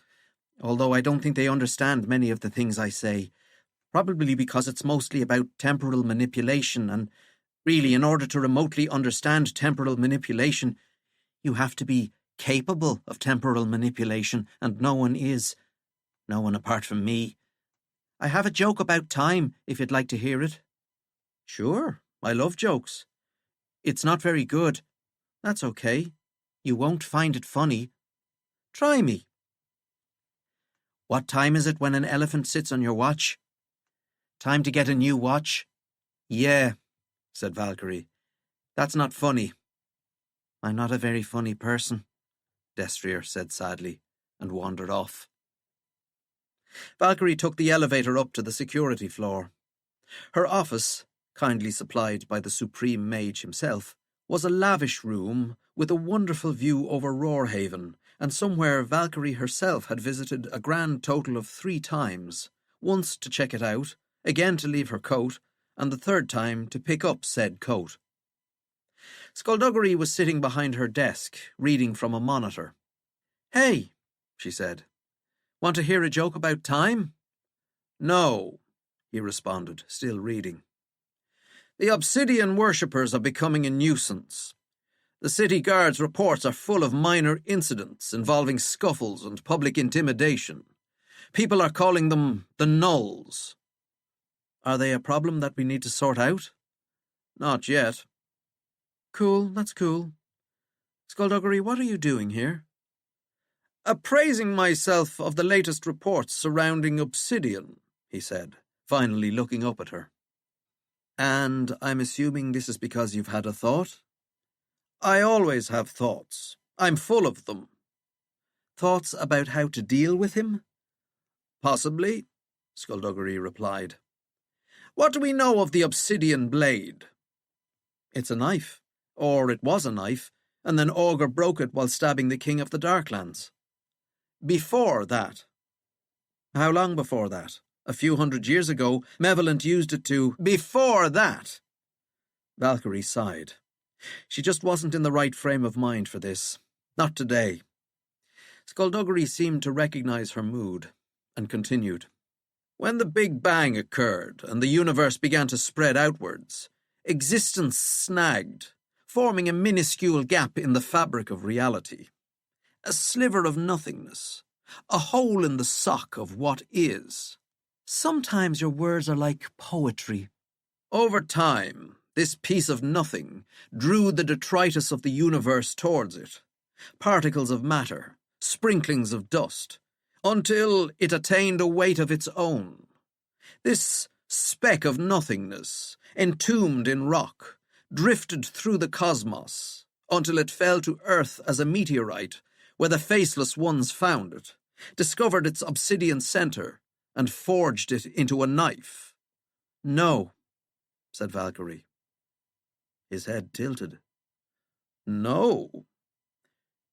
although I don't think they understand many of the things I say, probably because it's mostly about temporal manipulation, and really, in order to remotely understand temporal manipulation, you have to be capable of temporal manipulation, and no one is. No one apart from me. I have a joke about time, if you'd like to hear it." "Sure, I love jokes." "It's not very good." "That's okay. You won't find it funny. Try me." "What time is it when an elephant sits on your watch?" "Time to get a new watch?" "Yeah," said Valkyrie. "That's not funny." "I'm not a very funny person," Destrier said sadly, and wandered off. Valkyrie took the elevator up to the security floor. Her office, kindly supplied by the Supreme Mage himself, was a lavish room with a wonderful view over Roarhaven, and somewhere Valkyrie herself had visited a grand total of 3 times, once to check it out, again to leave her coat, and the 3rd time to pick up said coat. Skullduggery was sitting behind her desk, reading from a monitor. "Hey," she said. "Want to hear a joke about time?" "No," he responded, still reading. "The obsidian worshippers are becoming a nuisance. The city guard's reports are full of minor incidents involving scuffles and public intimidation. People are calling them the Nulls." "Are they a problem that we need to sort out?" "Not yet." "Cool, that's cool. Skullduggery, what are you doing here?" "Appraising myself of the latest reports surrounding obsidian," he said, finally looking up at her. "And I'm assuming this is because you've had a thought?" "I always have thoughts. I'm full of them." "Thoughts about how to deal with him?" "Possibly," Skullduggery replied. "What do we know of the obsidian blade?" "It's a knife. Or it was a knife, and then Augur broke it while stabbing the King of the Darklands." "Before that." "How long before that? A few 100 years ago, Malevolent used it to—" "Before that." Valkyrie sighed. She just wasn't in the right frame of mind for this. Not today. Skullduggery seemed to recognize her mood, and continued. "When the Big Bang occurred and the universe began to spread outwards, existence snagged, forming a minuscule gap in the fabric of reality. A sliver of nothingness, a hole in the sock of what is." "Sometimes your words are like poetry." "Over time, this piece of nothing drew the detritus of the universe towards it, particles of matter, sprinklings of dust, until it attained a weight of its own. This speck of nothingness, entombed in rock, drifted through the cosmos, until it fell to Earth as a meteorite, where the Faceless Ones found it, discovered its obsidian center, and forged it into a knife. No, said Valkyrie. His head tilted. No.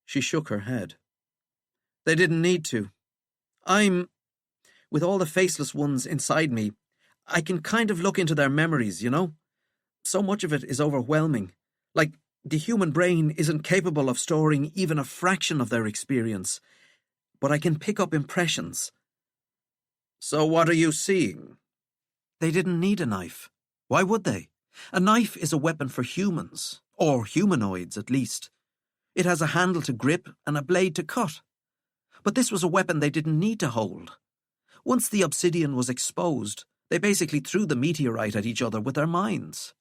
She shook her head. They didn't need to. With all the Faceless Ones inside me, I can kind of look into their memories, you know? So much of it is overwhelming. Like, the human brain isn't capable of storing even a fraction of their experience. But I can pick up impressions. So what are you seeing? They didn't need a knife. Why would they? A knife is a weapon for humans, or humanoids at least. It has a handle to grip and a blade to cut. But this was a weapon they didn't need to hold. Once the obsidian was exposed, they basically threw the meteorite at each other with their minds.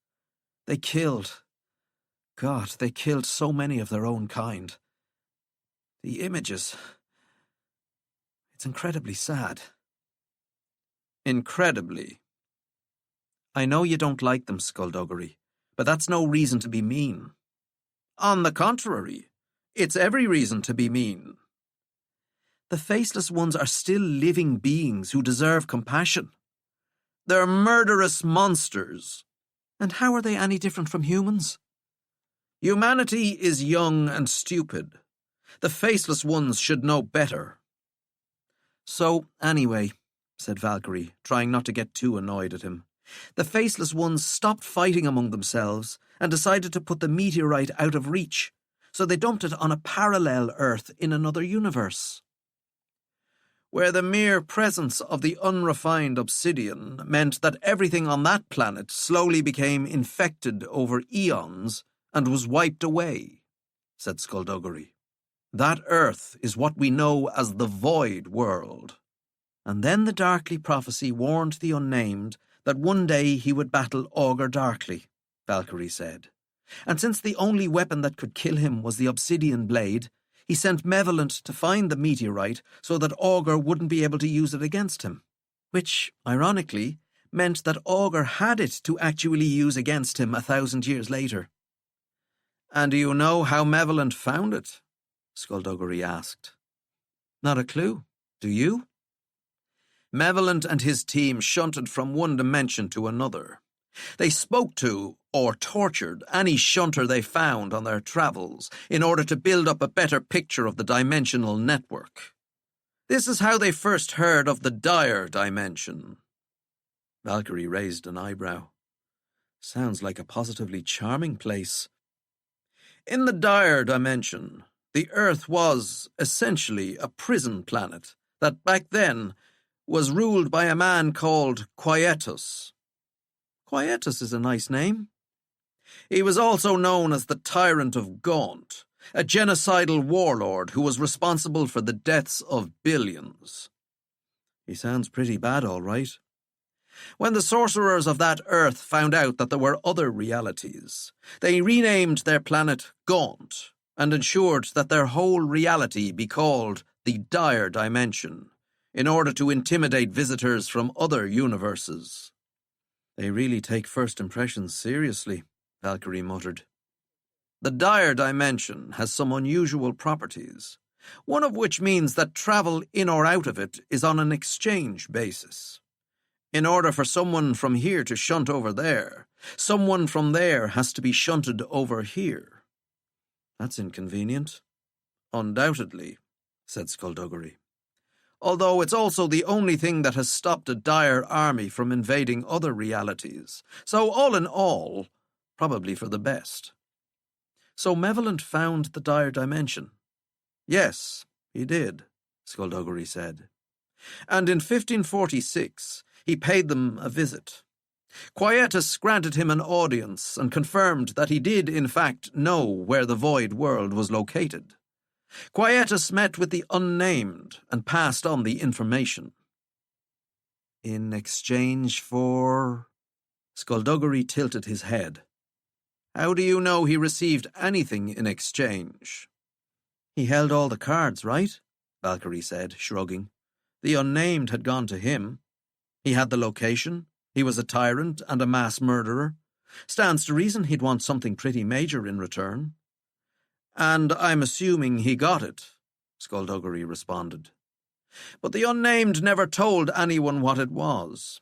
They killed so many of their own kind. The images. It's incredibly sad. Incredibly. I know you don't like them, Skullduggery, but that's no reason to be mean. On the contrary, it's every reason to be mean. The Faceless Ones are still living beings who deserve compassion. They're murderous monsters. And how are they any different from humans? Humanity is young and stupid. The Faceless Ones should know better. So, anyway, said Valkyrie, trying not to get too annoyed at him, the Faceless Ones stopped fighting among themselves and decided to put the meteorite out of reach, so they dumped it on a parallel Earth in another universe. Where the mere presence of the unrefined obsidian meant that everything on that planet slowly became infected over eons and was wiped away, said Skullduggery. That Earth is what we know as the Void World. And then the Darkly prophecy warned the Unnamed that one day he would battle Augur Darkly, Valkyrie said. And since the only weapon that could kill him was the obsidian blade, he sent Malevolent to find the meteorite so that Augur wouldn't be able to use it against him. Which, ironically, meant that Augur had it to actually use against him 1,000 years later. And do you know how Malevolent found it? Skullduggery asked. Not a clue. Do you? Malevolent and his team shunted from one dimension to another. They spoke to, or tortured, any shunter they found on their travels in order to build up a better picture of the dimensional network. This is how they first heard of the dire dimension. Valkyrie raised an eyebrow. Sounds like a positively charming place. In the dire dimension, the Earth was, essentially, a prison planet that back then was ruled by a man called Quietus. Quietus is a nice name. He was also known as the Tyrant of Gaunt, a genocidal warlord who was responsible for the deaths of billions. He sounds pretty bad, all right. When the sorcerers of that Earth found out that there were other realities, they renamed their planet Gaunt and ensured that their whole reality be called the Dire Dimension, in order to intimidate visitors from other universes. They really take first impressions seriously, Valkyrie muttered. The Dire Dimension has some unusual properties, one of which means that travel in or out of it is on an exchange basis. In order for someone from here to shunt over there, someone from there has to be shunted over here. That's inconvenient. Undoubtedly, said Skullduggery. Although it's also the only thing that has stopped a dire army from invading other realities. So all in all, probably for the best. So Malevolent found the Dire Dimension? Yes, he did, Skullduggery said. And in 1546, he paid them a visit. Quietus granted him an audience and confirmed that he did, in fact, know where the Void World was located. Quietus met with the Unnamed and passed on the information. In exchange for... Skullduggery tilted his head. How do you know he received anything in exchange? He held all the cards, right? Valkyrie said, shrugging. The Unnamed had gone to him. He had the location. He was a tyrant and a mass murderer. Stands to reason he'd want something pretty major in return. And I'm assuming he got it, Skullduggery responded. But the Unnamed never told anyone what it was.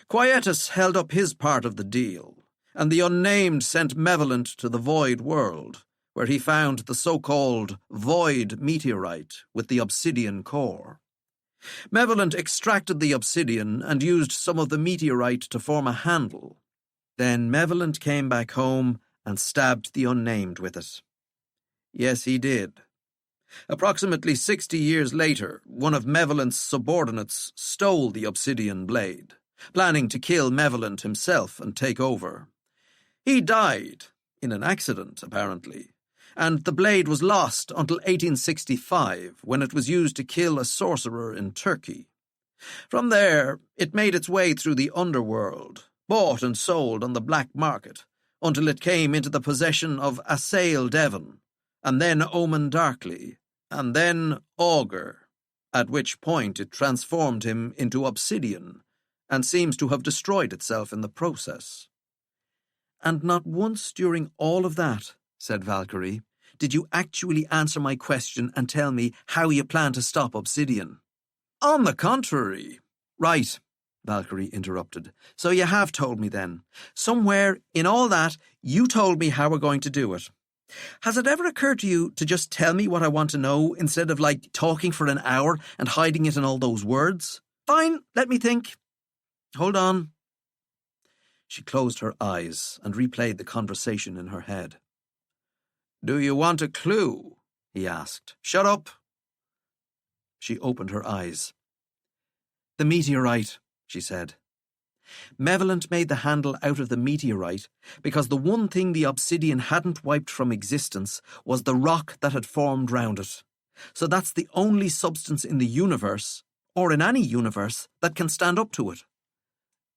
Quietus held up his part of the deal, and the Unnamed sent Malevolent to the Void World, where he found the so-called Void meteorite with the obsidian core. Malevolent extracted the obsidian and used some of the meteorite to form a handle. Then Malevolent came back home and stabbed the Unnamed with it. Yes, he did. Approximately 60 years later, one of Malevolent's subordinates stole the obsidian blade, planning to kill Malevolent himself and take over. He died, in an accident, apparently, and the blade was lost until 1865, when it was used to kill a sorcerer in Turkey. From there, it made its way through the underworld, bought and sold on the black market, until it came into the possession of Assail Devon, and then Omen Darkly, and then Augur, at which point it transformed him into obsidian, and seems to have destroyed itself in the process. And not once during all of that, said Valkyrie, did you actually answer my question and tell me how you plan to stop obsidian. On the contrary. Right, Valkyrie interrupted. So you have told me then. Somewhere in all that, you told me how we're going to do it. Has it ever occurred to you to just tell me what I want to know instead of, talking for an hour and hiding it in all those words? Fine, let me think. Hold on. She closed her eyes and replayed the conversation in her head. Do you want a clue? He asked. Shut up. She opened her eyes. The meteorite, she said. Malevolent made the handle out of the meteorite because the one thing the obsidian hadn't wiped from existence was the rock that had formed round it. So that's the only substance in the universe, or in any universe, that can stand up to it.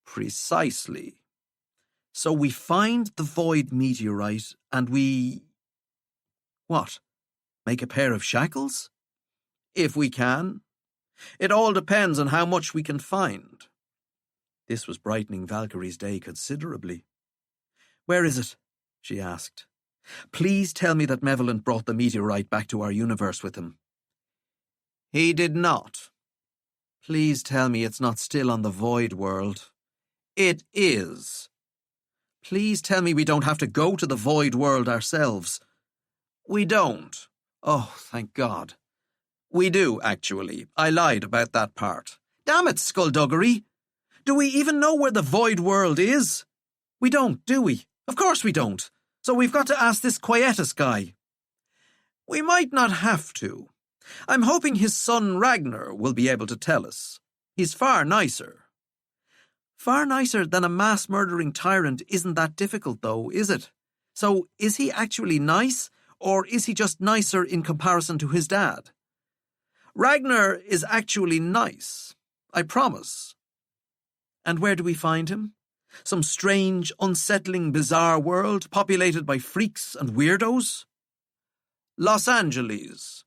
Precisely. So we find the void meteorite and we... What? Make a pair of shackles? If we can. It all depends on how much we can find. This was brightening Valkyrie's day considerably. Where is it? She asked. Please tell me that Malevolent brought the meteorite back to our universe with him. He did not. Please tell me it's not still on the Void World. It is. Please tell me we don't have to go to the Void World ourselves. We don't. Oh, thank God. We do, actually. I lied about that part. Damn it, Skullduggery! Do we even know where the Void World is? We don't, do we? Of course we don't. So we've got to ask this Quietus guy. We might not have to. I'm hoping his son Ragnar will be able to tell us. He's far nicer. Far nicer than a mass-murdering tyrant isn't that difficult, though, is it? So is he actually nice, or is he just nicer in comparison to his dad? Ragnar is actually nice, I promise. And where do we find him? Some strange, unsettling, bizarre world populated by freaks and weirdos? Los Angeles.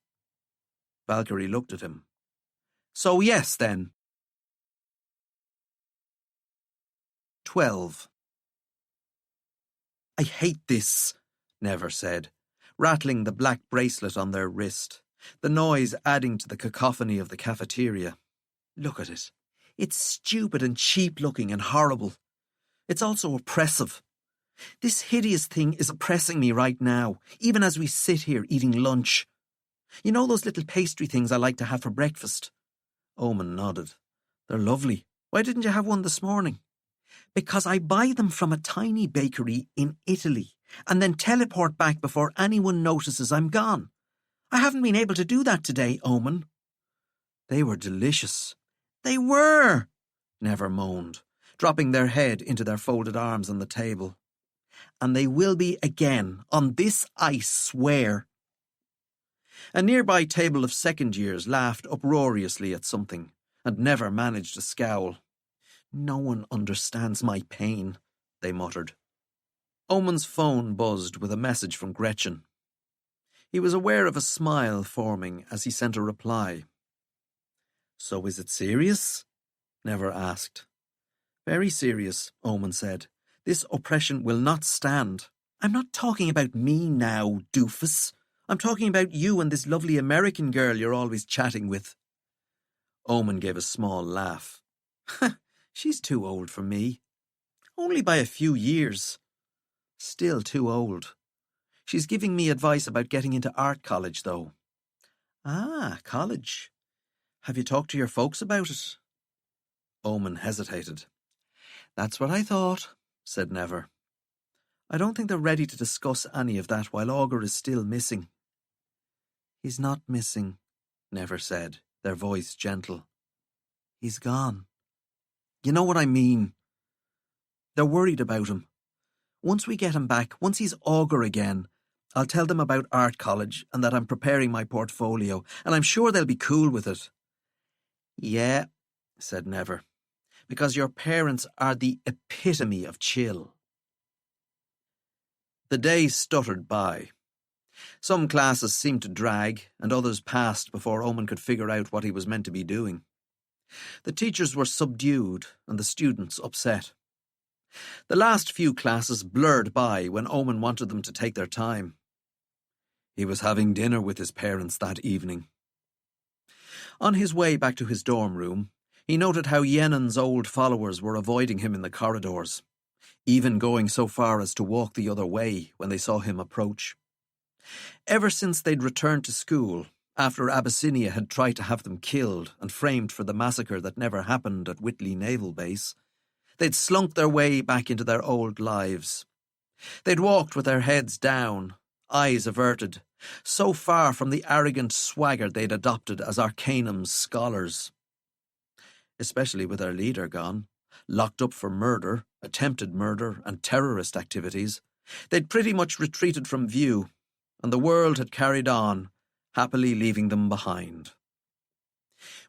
Valkyrie looked at him. So yes, then. 12. I hate this, Never said, rattling the black bracelet on their wrist, the noise adding to the cacophony of the cafeteria. Look at it. It's stupid and cheap-looking and horrible. It's also oppressive. This hideous thing is oppressing me right now, even as we sit here eating lunch. You know those little pastry things I like to have for breakfast? Omen nodded. They're lovely. Why didn't you have one this morning? Because I buy them from a tiny bakery in Italy and then teleport back before anyone notices I'm gone. I haven't been able to do that today, Omen. They were delicious. They were, Never moaned, dropping their head into their folded arms on the table. And they will be again, on this I swear. A nearby table of second years laughed uproariously at something, and Never managed a scowl. No one understands my pain, they muttered. Omen's phone buzzed with a message from Gretchen. He was aware of a smile forming as he sent a reply. So is it serious? Never asked. Very serious, Omen said. This oppression will not stand. I'm not talking about me now, doofus. I'm talking about you and this lovely American girl you're always chatting with. Omen gave a small laugh. She's too old for me. Only by a few years. Still too old. She's giving me advice about getting into art college, though. Ah, college. Have you talked to your folks about it? Omen hesitated. That's what I thought, said Never. I don't think they're ready to discuss any of that while Augur is still missing. He's not missing, Never said, their voice gentle. He's gone. You know what I mean. They're worried about him. Once we get him back, once he's Augur again, I'll tell them about art college and that I'm preparing my portfolio, and I'm sure they'll be cool with it. Yeah, said Never, because your parents are the epitome of chill. The day stuttered by. Some classes seemed to drag, and others passed before Omen could figure out what he was meant to be doing. The teachers were subdued, and the students upset. The last few classes blurred by when Omen wanted them to take their time. He was having dinner with his parents that evening. On his way back to his dorm room, he noted how Yenen's old followers were avoiding him in the corridors, even going so far as to walk the other way when they saw him approach. Ever since they'd returned to school, after Abyssinia had tried to have them killed and framed for the massacre that never happened at Whitley Naval Base, they'd slunk their way back into their old lives. They'd walked with their heads down, eyes averted, so far from the arrogant swagger they'd adopted as Arcanum's scholars. Especially with their leader gone, locked up for murder, attempted murder, and terrorist activities, they'd pretty much retreated from view, and the world had carried on, happily leaving them behind.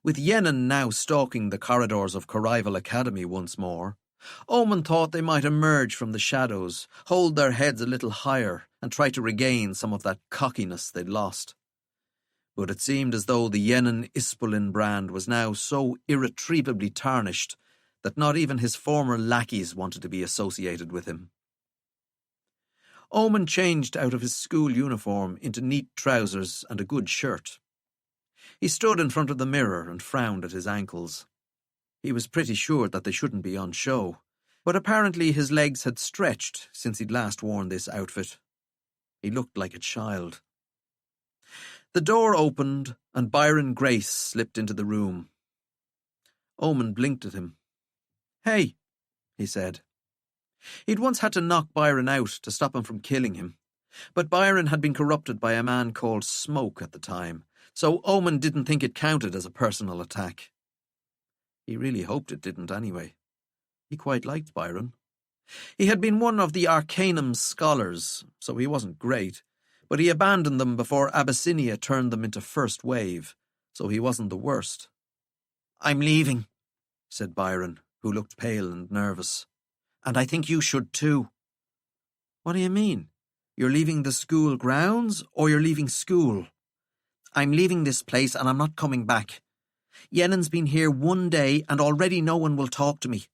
With Yenen now stalking the corridors of Corrival Academy once more, Omen thought they might emerge from the shadows, hold their heads a little higher, and try to regain some of that cockiness they'd lost. But it seemed as though the Yenen Ispolin brand was now so irretrievably tarnished that not even his former lackeys wanted to be associated with him. Omen changed out of his school uniform into neat trousers and a good shirt. He stood in front of the mirror and frowned at his ankles. He was pretty sure that they shouldn't be on show, but apparently his legs had stretched since he'd last worn this outfit. He looked like a child. The door opened and Byron Grace slipped into the room. Omen blinked at him. "Hey," he said. He'd once had to knock Byron out to stop him from killing him, but Byron had been corrupted by a man called Smoke at the time, so Omen didn't think it counted as a personal attack. He really hoped it didn't anyway. He quite liked Byron. He had been one of the Arcanum's scholars, so he wasn't great, but he abandoned them before Abyssinia turned them into first wave, so he wasn't the worst. "I'm leaving," said Byron, who looked pale and nervous. "And I think you should too." "What do you mean? You're leaving the school grounds, or you're leaving school?" "I'm leaving this place and I'm not coming back. Yenen's been here one day and already no one will talk to me.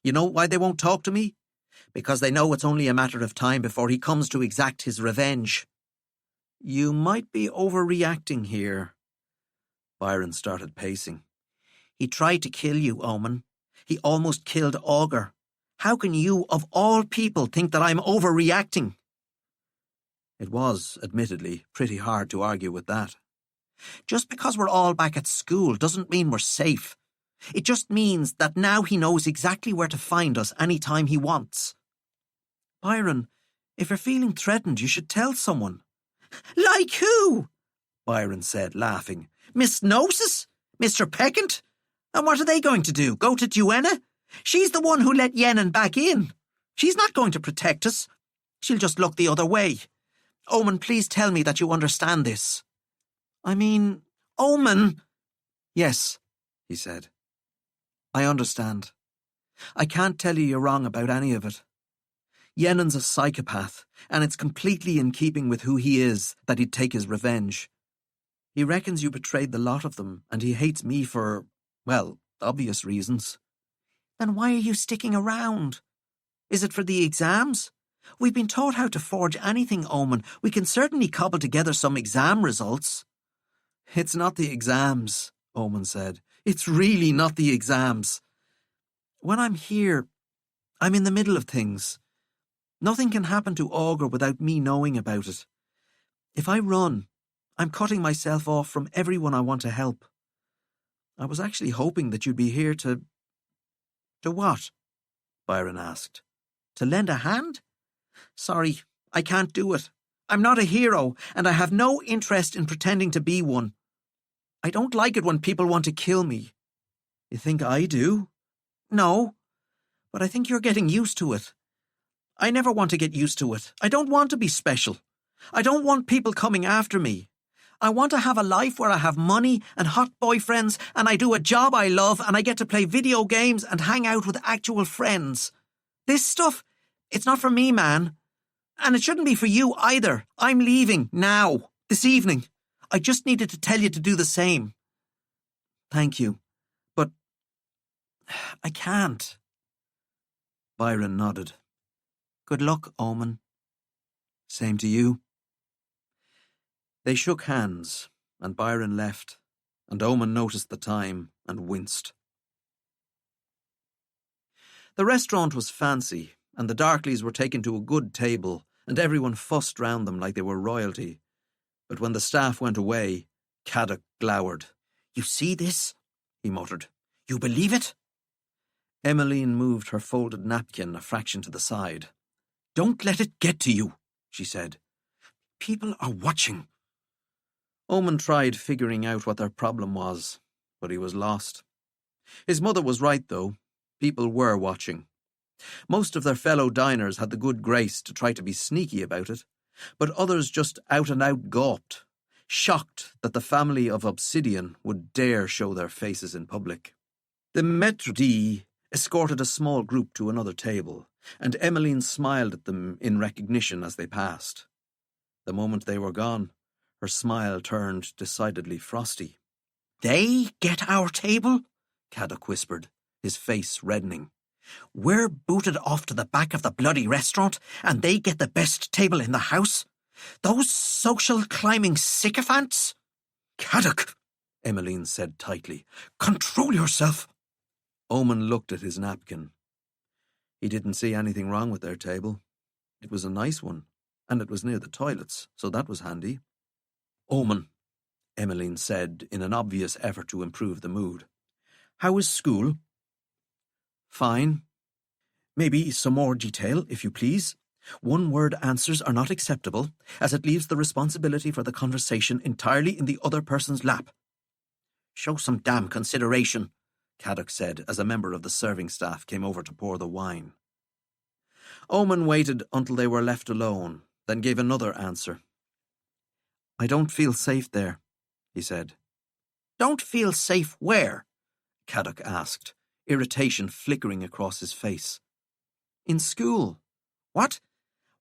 You know why they won't talk to me? Because they know it's only a matter of time before he comes to exact his revenge." "You might be overreacting here." Byron started pacing. "He tried to kill you, Omen. He almost killed Augur. How can you, of all people, think that I'm overreacting?" It was, admittedly, pretty hard to argue with that. "Just because we're all back at school doesn't mean we're safe. It just means that now he knows exactly where to find us any time he wants." "Byron, if you're feeling threatened, you should tell someone." "Like who?" Byron said, laughing. "Miss Gnosis? Mr. Peccant? And what are they going to do, go to Duenna? She's the one who let Yenen back in. She's not going to protect us. She'll just look the other way. Omen, please tell me that you understand this." "I mean, Omen." "Yes," he said. "I understand. I can't tell you you're wrong about any of it. Yenen's a psychopath, and it's completely in keeping with who he is that he'd take his revenge. He reckons you betrayed the lot of them, and he hates me for, well, obvious reasons." "Then why are you sticking around? Is it for the exams? We've been taught how to forge anything, Omen. We can certainly cobble together some exam results. It's not the exams, Omen said. It's really not the exams. When I'm here, I'm in the middle of things. Nothing can happen to Augur without me knowing about it. If I run, I'm cutting myself off from everyone I want to help. I was actually hoping that you'd be here to... To what? Byron asked. To lend a hand? Sorry, I can't do it. I'm not a hero, and I have no interest in pretending to be one. I don't like it when people want to kill me. You think I do? No, but I think you're getting used to it. I never want to get used to it. I don't want to be special. I don't want people coming after me. I want to have a life where I have money and hot boyfriends and I do a job I love and I get to play video games and hang out with actual friends. This stuff, it's not for me, man. And it shouldn't be for you either. I'm leaving now, this evening. I just needed to tell you to do the same. Thank you, but I can't. Byron nodded. Good luck, Omen. Same to you. They shook hands, and Byron left, and Omen noticed the time and winced. The restaurant was fancy, and the Darkleys were taken to a good table, and everyone fussed round them like they were royalty. But when the staff went away, Caddock glowered. You see this? He muttered. You believe it? Emmeline moved her folded napkin a fraction to the side. Don't let it get to you, she said. People are watching. Omen tried figuring out what their problem was, but he was lost. His mother was right, though. People were watching. Most of their fellow diners had the good grace to try to be sneaky about it, but others just out-and-out gawped, shocked that the family of Obsidian would dare show their faces in public. The maître d' escorted a small group to another table, and Emmeline smiled at them in recognition as they passed. The moment they were gone, her smile turned decidedly frosty. They get our table? Caddock whispered, his face reddening. We're booted off to the back of the bloody restaurant, and they get the best table in the house? Those social climbing sycophants? Caddock, Emmeline said tightly. Control yourself. Omen looked at his napkin. He didn't see anything wrong with their table. It was a nice one, and it was near the toilets, so that was handy. Omen, Emmeline said in an obvious effort to improve the mood. How is school? Fine. Maybe some more detail, if you please. One-word answers are not acceptable, as it leaves the responsibility for the conversation entirely in the other person's lap. Show some damn consideration, Caddock said as a member of the serving staff came over to pour the wine. Omen waited until they were left alone, then gave another answer. I don't feel safe there, he said. Don't feel safe where? Caddock asked, irritation flickering across his face. In school. What?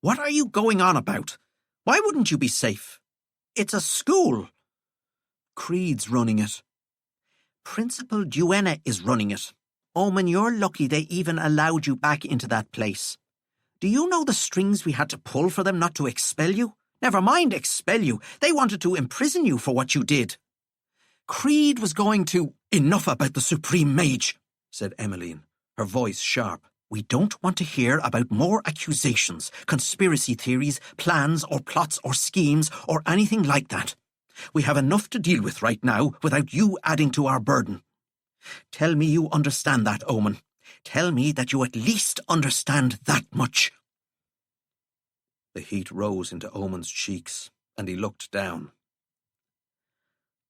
What are you going on about? Why wouldn't you be safe? It's a school. Creed's running it. Principal Duenna is running it. Omen, you're lucky they even allowed you back into that place. Do you know the strings we had to pull for them not to expel you? Never mind expel you. They wanted to imprison you for what you did. Creed was going to... Enough about the Supreme Mage, said Emmeline, her voice sharp. We don't want to hear about more accusations, conspiracy theories, plans or plots or schemes or anything like that. We have enough to deal with right now without you adding to our burden. Tell me you understand that, Omen. Tell me that you at least understand that much. The heat rose into Omen's cheeks, and he looked down.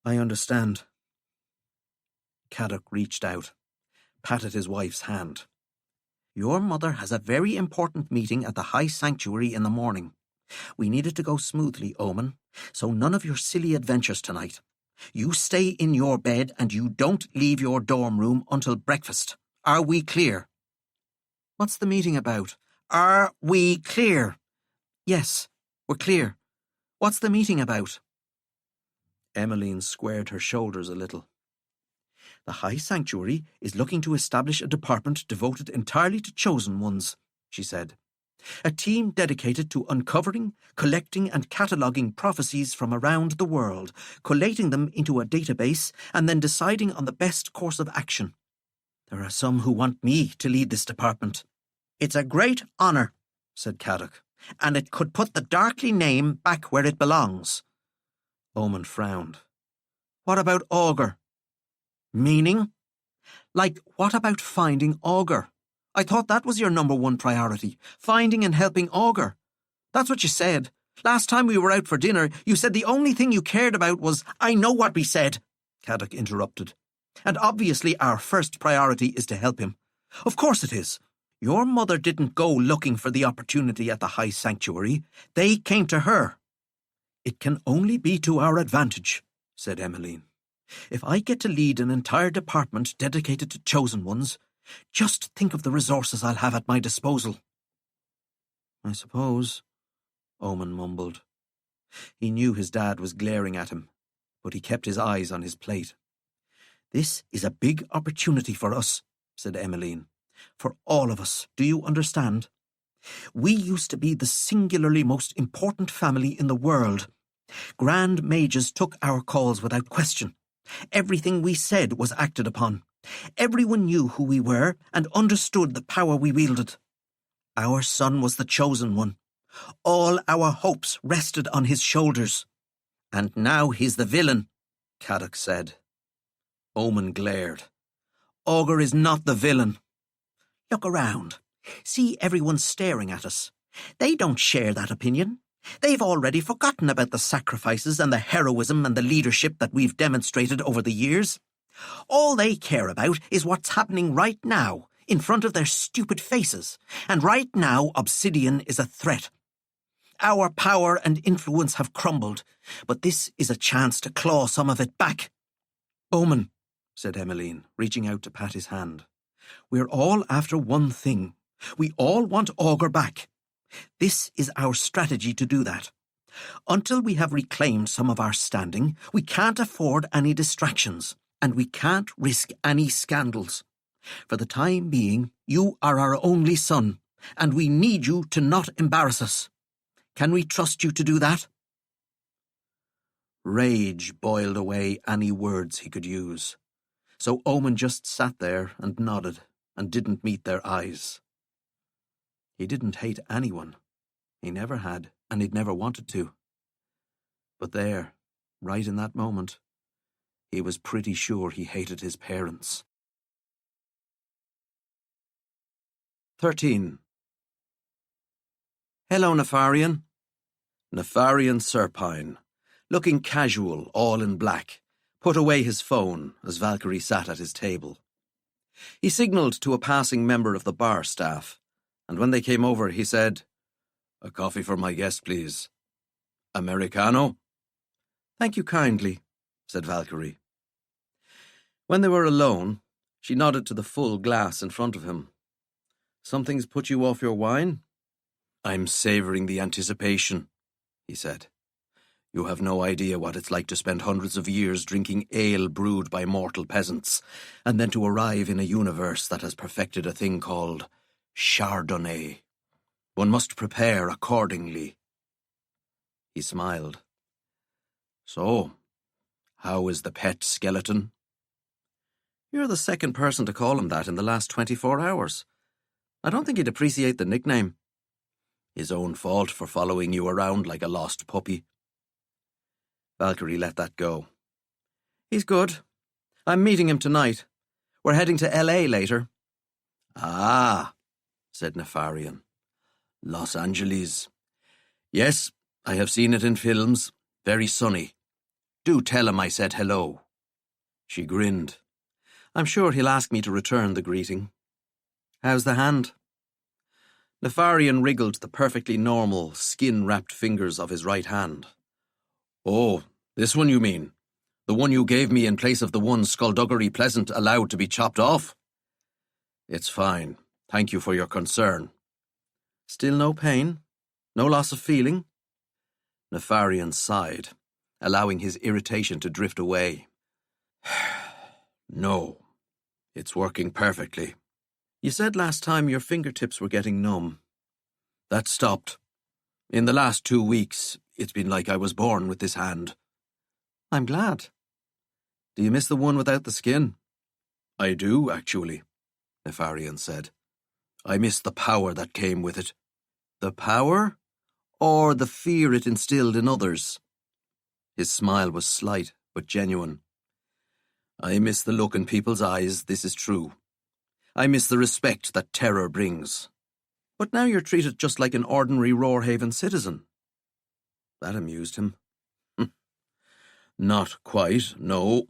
I understand. Caddock reached out, patted his wife's hand. Your mother has a very important meeting at the High Sanctuary in the morning. We need it to go smoothly, Omen, so none of your silly adventures tonight. You stay in your bed and you don't leave your dorm room until breakfast. Are we clear? What's the meeting about? Are we clear? Yes, we're clear. What's the meeting about? Emmeline squared her shoulders a little. The High Sanctuary is looking to establish a department devoted entirely to chosen ones, she said. A team dedicated to uncovering, collecting and cataloguing prophecies from around the world, collating them into a database and then deciding on the best course of action. There are some who want me to lead this department. It's a great honour, said Caddock, and it could put the Darkly name back where it belongs. Omen frowned. What about Augur? Meaning? Like, what about finding Augur? I thought that was your number one priority, finding and helping Augur. That's what you said. Last time we were out for dinner, you said the only thing you cared about was— I know what we said, Caddock interrupted. And obviously our first priority is to help him. Of course it is. Your mother didn't go looking for the opportunity at the High Sanctuary. They came to her. It can only be to our advantage, said Emmeline. If I get to lead an entire department dedicated to chosen ones, just think of the resources I'll have at my disposal. I suppose, Omen mumbled. He knew his dad was glaring at him, but he kept his eyes on his plate. This is a big opportunity for us, said Emmeline. For all of us, do you understand? We used to be the singularly most important family in the world. Grand mages took our calls without question. Everything we said was acted upon. Everyone knew who we were and understood the power we wielded. Our son was the chosen one. All our hopes rested on his shoulders. And now he's the villain, Caddock said. Omen glared. Augur is not the villain. Look around. See everyone staring at us. They don't share that opinion. They've already forgotten about the sacrifices and the heroism and the leadership that we've demonstrated over the years. All they care about is what's happening right now, in front of their stupid faces. And right now, Obsidian is a threat. Our power and influence have crumbled, but this is a chance to claw some of it back. Omen, said Emmeline, reaching out to pat his hand. We're all after one thing. We all want Augur back. This is our strategy to do that. Until we have reclaimed some of our standing, we can't afford any distractions, and we can't risk any scandals. For the time being, you are our only son, and we need you to not embarrass us. Can we trust you to do that? Rage boiled away any words he could use. So Omen just sat there and nodded and didn't meet their eyes. He didn't hate anyone. He never had, and he'd never wanted to. But there, right in that moment, he was pretty sure he hated his parents. 13. Hello, Nefarian. Nefarian Serpine, looking casual, all in black, put away his phone as Valkyrie sat at his table. He signalled to a passing member of the bar staff, and when they came over, he said, "A coffee for my guest, please. Americano?" "Thank you kindly," said Valkyrie. When they were alone, she nodded to the full glass in front of him. "Something's put you off your wine?" "I'm savouring the anticipation," he said. "You have no idea what it's like to spend hundreds of years drinking ale brewed by mortal peasants, and then to arrive in a universe that has perfected a thing called Chardonnay. One must prepare accordingly." He smiled. "So, how is the pet skeleton?" "You're the second person to call him that in the last 24 hours. I don't think he'd appreciate the nickname." "His own fault for following you around like a lost puppy." Valkyrie let that go. "He's good. I'm meeting him tonight. We're heading to L.A. later." "Ah," said Nefarian. "Los Angeles. Yes, I have seen it in films. Very sunny. Do tell him I said hello." She grinned. "I'm sure he'll ask me to return the greeting. How's the hand?" Nefarian wriggled the perfectly normal, skin-wrapped fingers of his right hand. "Oh, this one you mean? The one you gave me in place of the one Skullduggery Pleasant allowed to be chopped off?" "It's fine. Thank you for your concern." "Still no pain? No loss of feeling?" Nefarian sighed, allowing his irritation to drift away. "No, it's working perfectly." "You said last time your fingertips were getting numb. That stopped. In the last 2 weeks, it's been like I was born with this hand. I'm glad. Do you miss the one without the skin? I do, actually, Nefarian said. I miss the power that came with it. The power? Or the fear it instilled in others? His smile was slight, but genuine. I miss the look in people's eyes, this is true. I miss the respect that terror brings. But now you're treated just like an ordinary Roarhaven citizen. That amused him. Not quite, no.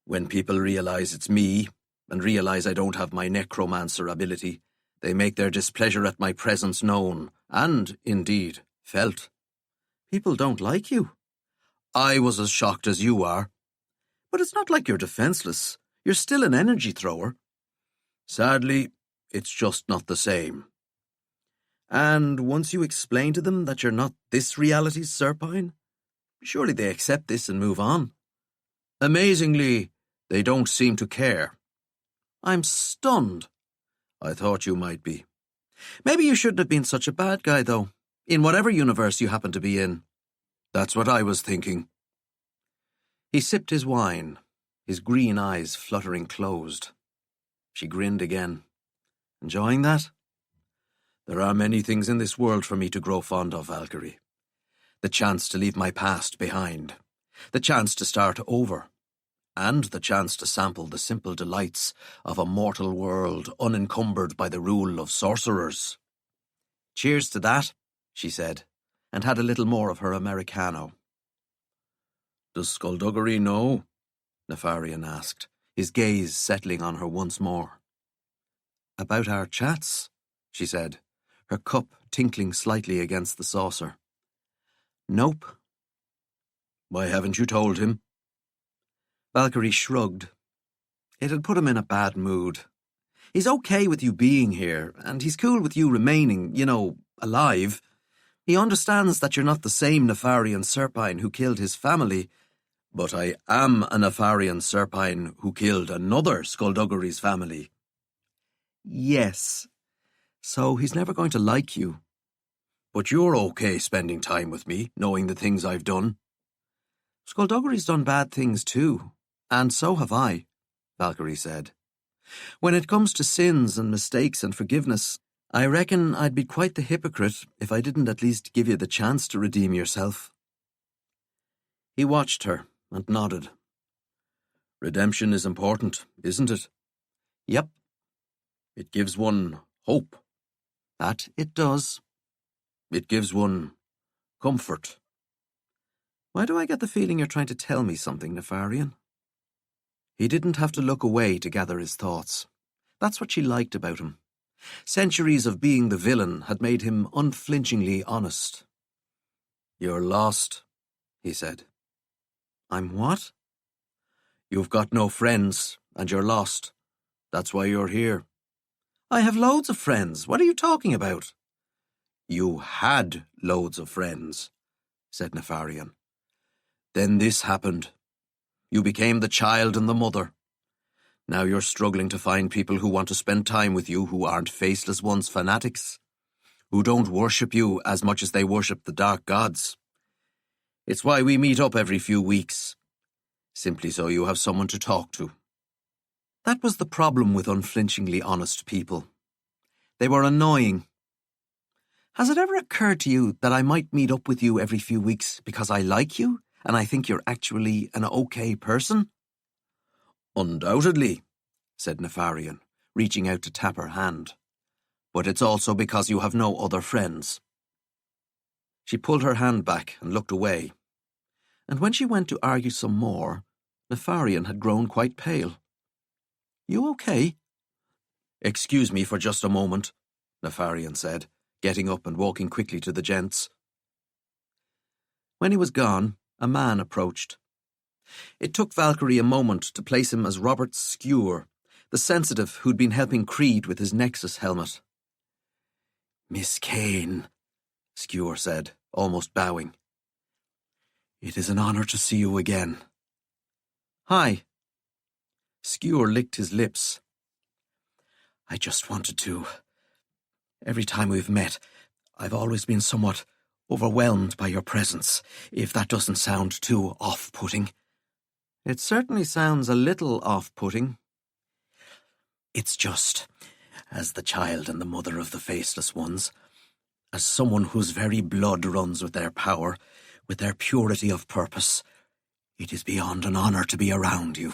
When people realize it's me, and realize I don't have my necromancer ability, they make their displeasure at my presence known, and, indeed, felt. People don't like you. I was as shocked as you are. But it's not like you're defenseless. You're still an energy thrower. Sadly, it's just not the same. And once you explain to them that you're not this reality's Serpine, surely they accept this and move on. Amazingly, they don't seem to care. I'm stunned. I thought you might be. Maybe you shouldn't have been such a bad guy, though, in whatever universe you happen to be in. That's what I was thinking. He sipped his wine, his green eyes fluttering closed. She grinned again. Enjoying that? There are many things in this world for me to grow fond of, Valkyrie. The chance to leave my past behind. The chance to start over. And the chance to sample the simple delights of a mortal world unencumbered by the rule of sorcerers. Cheers to that, she said, and had a little more of her Americano. Does Skullduggery know? Nefarian asked, his gaze settling on her once more. About our chats, she said, her cup tinkling slightly against the saucer. Nope. Why haven't you told him? Valkyrie shrugged. It had put him in a bad mood. He's okay with you being here, and he's cool with you remaining, alive. He understands that you're not the same Nefarian Serpine who killed his family. But I am a Nefarian Serpine who killed another Skullduggery's family. Yes. So he's never going to like you. But you're okay spending time with me, knowing the things I've done. Skullduggery's done bad things too, and so have I, Valkyrie said. When it comes to sins and mistakes and forgiveness, I reckon I'd be quite the hypocrite if I didn't at least give you the chance to redeem yourself. He watched her and nodded. Redemption is important, isn't it? Yep. It gives one hope. That it does. It gives one comfort. Why do I get the feeling you're trying to tell me something, Nefarian? He didn't have to look away to gather his thoughts. That's what she liked about him. Centuries of being the villain had made him unflinchingly honest. You're lost, he said. I'm what? You've got no friends, and you're lost. That's why you're here. I have loads of friends. What are you talking about? You had loads of friends, said Nefarian. Then this happened. You became the child and the mother. Now you're struggling to find people who want to spend time with you who aren't Faceless One's fanatics, who don't worship you as much as they worship the dark gods. It's why we meet up every few weeks, simply so you have someone to talk to. That was the problem with unflinchingly honest people. They were annoying. Has it ever occurred to you that I might meet up with you every few weeks because I like you and I think you're actually an okay person? Undoubtedly, said Nefarian, reaching out to tap her hand. But it's also because you have no other friends. She pulled her hand back and looked away. And when she went to argue some more, Nefarian had grown quite pale. You okay? Excuse me for just a moment, Nefarian said, getting up and walking quickly to the gents. When he was gone, a man approached. It took Valkyrie a moment to place him as Robert Skewer, the sensitive who'd been helping Creed with his Nexus helmet. Miss Kane, Skewer said, almost bowing. It is an honour to see you again. Hi. Skewer licked his lips. I just wanted to. Every time we've met, I've always been somewhat overwhelmed by your presence, if that doesn't sound too off-putting. It certainly sounds a little off-putting. It's just, as the child and the mother of the faceless ones, as someone whose very blood runs with their power, with their purity of purpose, it is beyond an honour to be around you,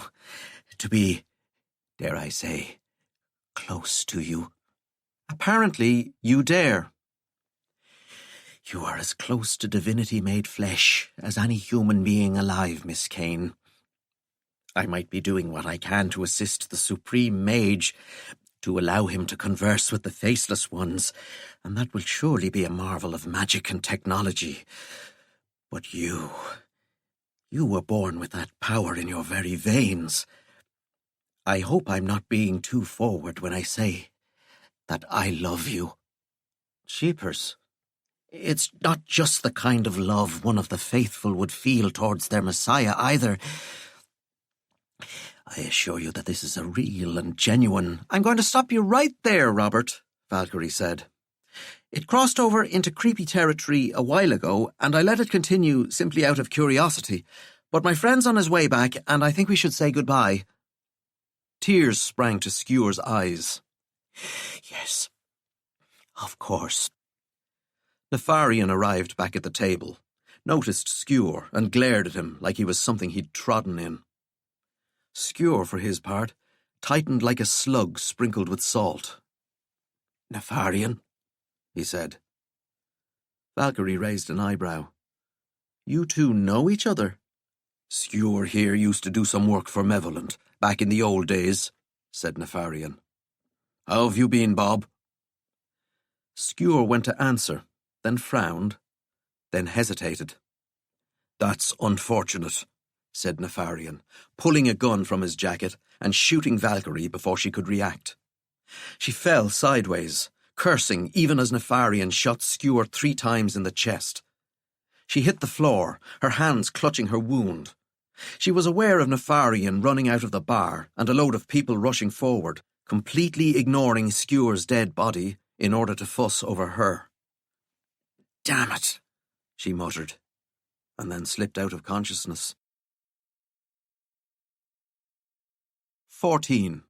to be, dare I say, close to you. Apparently, you dare. You are as close to divinity made flesh as any human being alive, Miss Kane. I might be doing what I can to assist the Supreme Mage, to allow him to converse with the Faceless Ones, and that will surely be a marvel of magic and technology. But you were born with that power in your very veins. I hope I'm not being too forward when I say that I love you. Jeepers. It's not just the kind of love one of the faithful would feel towards their Messiah either. I assure you that this is a real and genuine... I'm going to stop you right there, Robert, Valkyrie said. It crossed over into creepy territory a while ago, and I let it continue simply out of curiosity. But my friend's on his way back, and I think we should say goodbye. Tears sprang to Skewer's eyes. Yes, of course. Nefarian arrived back at the table, noticed Skewer, and glared at him like he was something he'd trodden in. Skewer, for his part, tightened like a slug sprinkled with salt. Nefarian, he said. Valkyrie raised an eyebrow. You two know each other? Skewer here used to do some work for Malevolent, back in the old days, said Nefarian. How have you been, Bob? Skewer went to answer, then frowned, then hesitated. That's unfortunate, said Nefarian, pulling a gun from his jacket and shooting Valkyrie before she could react. She fell sideways, cursing even as Nefarian shot Skewer 3 times in the chest. She hit the floor, her hands clutching her wound. She was aware of Nefarian running out of the bar and a load of people rushing forward, completely ignoring Skewer's dead body in order to fuss over her. Damn it, she muttered, and then slipped out of consciousness. 14.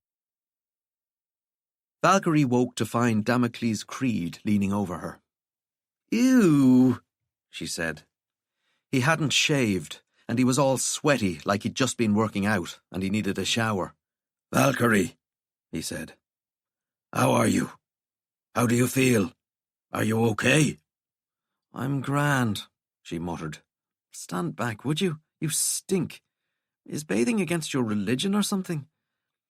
Valkyrie woke to find Damocles Creed leaning over her. Ew, she said. He hadn't shaved, and he was all sweaty like he'd just been working out, and he needed a shower. Valkyrie, he said. How are you? How do you feel? Are you okay? I'm grand, she muttered. Stand back, would you? You stink. Is bathing against your religion or something?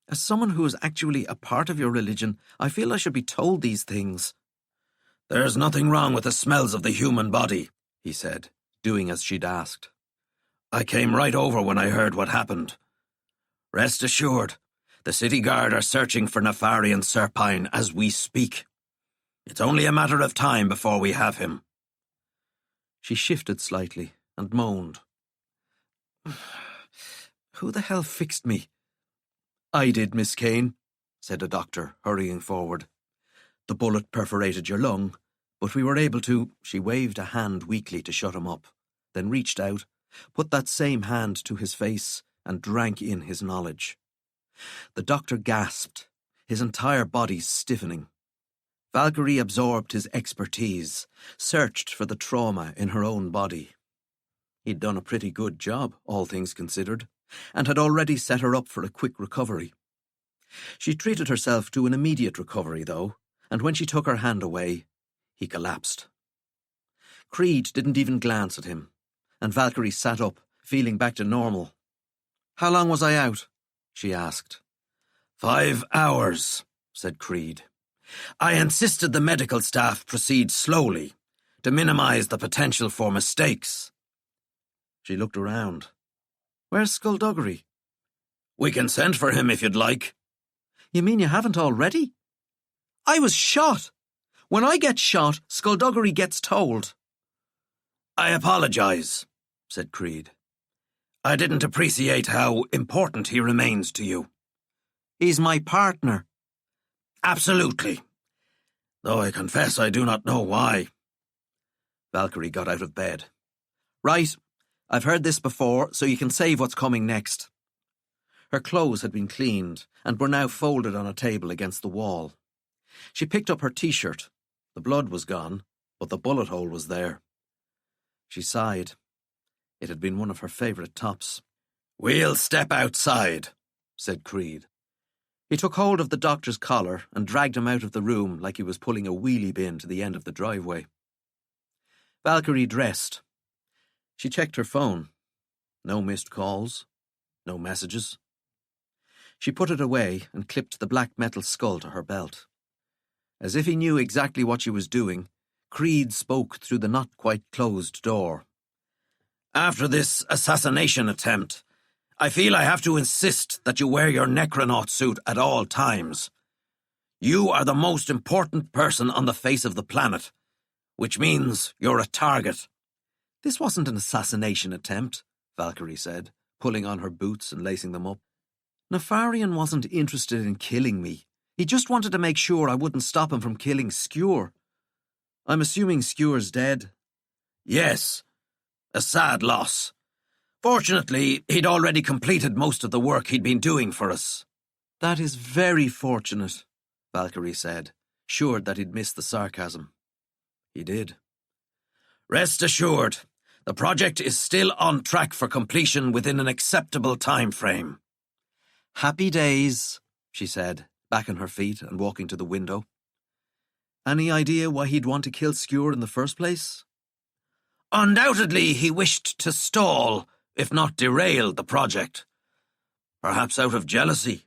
As someone who is actually a part of your religion, I feel I should be told these things. There's nothing wrong with the smells of the human body, he said, doing as she'd asked. I came right over when I heard what happened. Rest assured, the city guard are searching for Nefarian Serpine as we speak. It's only a matter of time before we have him. She shifted slightly and moaned. Who the hell fixed me? I did, Miss Kane, said a doctor, hurrying forward. The bullet perforated your lung, but we were able to... She waved a hand weakly to shut him up, then reached out, put that same hand to his face, and drank in his knowledge. The doctor gasped, his entire body stiffening. Valkyrie absorbed his expertise, searched for the trauma in her own body. He'd done a pretty good job, all things considered, and had already set her up for a quick recovery. She treated herself to an immediate recovery, though, and when she took her hand away, he collapsed. Creed didn't even glance at him, and Valkyrie sat up, feeling back to normal. How long was I out? She asked. 5 hours, said Creed. I insisted the medical staff proceed slowly, to minimize the potential for mistakes. She looked around. Where's Skullduggery? We can send for him if you'd like. You mean you haven't already? I was shot. When I get shot, Skullduggery gets told. I apologize, said Creed. I didn't appreciate how important he remains to you. He's my partner. Absolutely. Though I confess I do not know why. Valkyrie got out of bed. Right, I've heard this before, so you can save what's coming next. Her clothes had been cleaned and were now folded on a table against the wall. She picked up her t-shirt. The blood was gone, but the bullet hole was there. She sighed. It had been one of her favourite tops. "We'll step outside," said Creed. He took hold of the doctor's collar and dragged him out of the room like he was pulling a wheelie bin to the end of the driveway. Valkyrie dressed. She checked her phone. No missed calls. No messages. She put it away and clipped the black metal skull to her belt. As if he knew exactly what she was doing, Creed spoke through the not-quite-closed door. "After this assassination attempt, I feel I have to insist that you wear your necronaut suit at all times. You are the most important person on the face of the planet, which means you're a target." "This wasn't an assassination attempt," Valkyrie said, pulling on her boots and lacing them up. "Nefarian wasn't interested in killing me. He just wanted to make sure I wouldn't stop him from killing Skewer. I'm assuming Skewer's dead." "Yes, a sad loss. Fortunately, he'd already completed most of the work he'd been doing for us." "That is very fortunate," Valkyrie said, sure that he'd missed the sarcasm. He did. "Rest assured, the project is still on track for completion within an acceptable time frame." "Happy days," she said, back on her feet and walking to the window. "Any idea why he'd want to kill Skewer in the first place?" "Undoubtedly he wished to stall, if not derail, the project. Perhaps out of jealousy.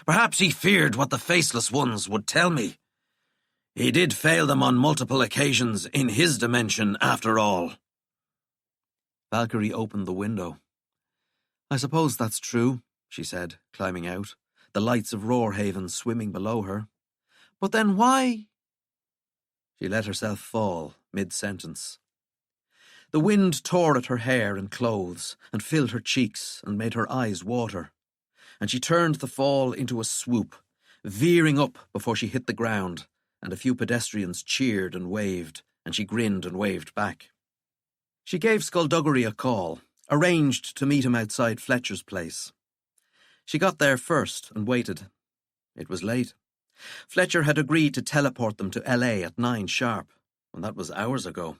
Perhaps he feared what the Faceless Ones would tell me. He did fail them on multiple occasions in his dimension, after all." Valkyrie opened the window. "I suppose that's true," she said, climbing out, the lights of Roarhaven swimming below her. "But then why—" She let herself fall, mid-sentence. The wind tore at her hair and clothes, and filled her cheeks and made her eyes water, and she turned the fall into a swoop, veering up before she hit the ground, and a few pedestrians cheered and waved, and she grinned and waved back. She gave Skullduggery a call, arranged to meet him outside Fletcher's place. She got there first and waited. It was late. Fletcher had agreed to teleport them to LA at 9 sharp, and that was hours ago.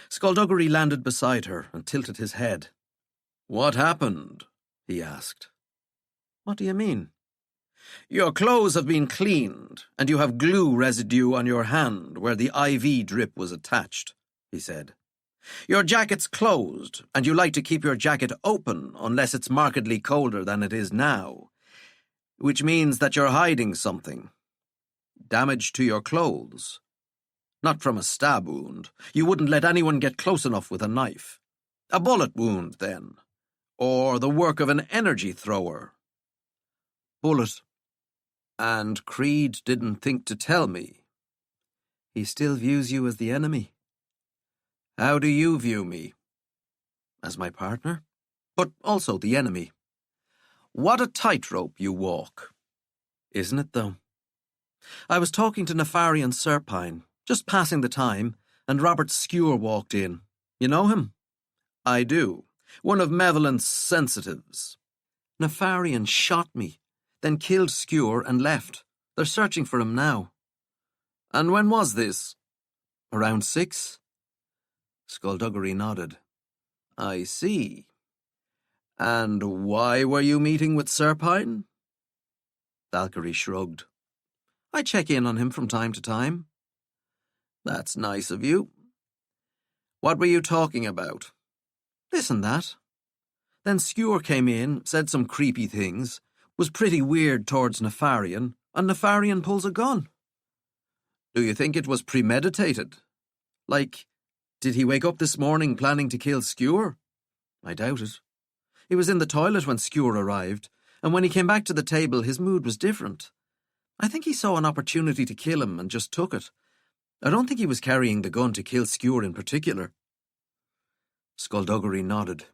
Skullduggery landed beside her and tilted his head. "What happened?" he asked. "What do you mean?" "Your clothes have been cleaned, and you have glue residue on your hand where the IV drip was attached," he said. "Your jacket's closed, and you like to keep your jacket open unless it's markedly colder than it is now, which means that you're hiding something. Damage to your clothes. Not from a stab wound. You wouldn't let anyone get close enough with a knife. A bullet wound, then. Or the work of an energy thrower." "Bullet." "And Creed didn't think to tell me." "He still views you as the enemy." "How do you view me?" "As my partner, but also the enemy." "What a tightrope you walk." "Isn't it, though?" "I was talking to Nefarian Serpine, just passing the time, and Robert Skewer walked in. You know him?" "I do. One of Mevalent's sensitives." "Nefarian shot me, then killed Skewer and left. They're searching for him now." "And when was this?" "Around 6. Skullduggery nodded. "I see. And why were you meeting with Serpine?" Valkyrie shrugged. "I check in on him from time to time." "That's nice of you. What were you talking about?" "This and that. Then Skewer came in, said some creepy things, was pretty weird towards Nefarian, and Nefarian pulls a gun." "Do you think it was premeditated?" "Like, did he wake up this morning planning to kill Skewer?" "I doubt it. He was in the toilet when Skewer arrived, and when he came back to the table his mood was different. I think he saw an opportunity to kill him and just took it. I don't think he was carrying the gun to kill Skewer in particular." Skullduggery nodded.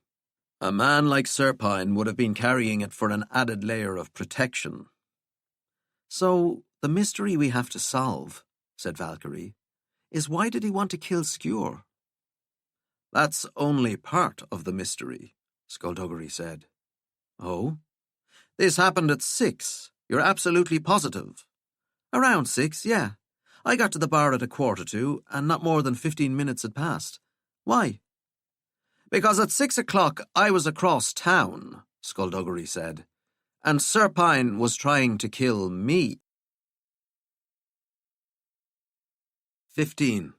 "A man like Serpine would have been carrying it for an added layer of protection." "So, the mystery we have to solve," said Valkyrie, is why did he want to kill Skewer? That's only part of the mystery, Skullduggery said. Oh? This happened at 6. You're absolutely positive? Around 6, yeah. I got to the bar at 1:45, and not more than 15 minutes had passed. Why? Because at 6 o'clock I was across town, Skullduggery said, and Serpine was trying to kill me. 15.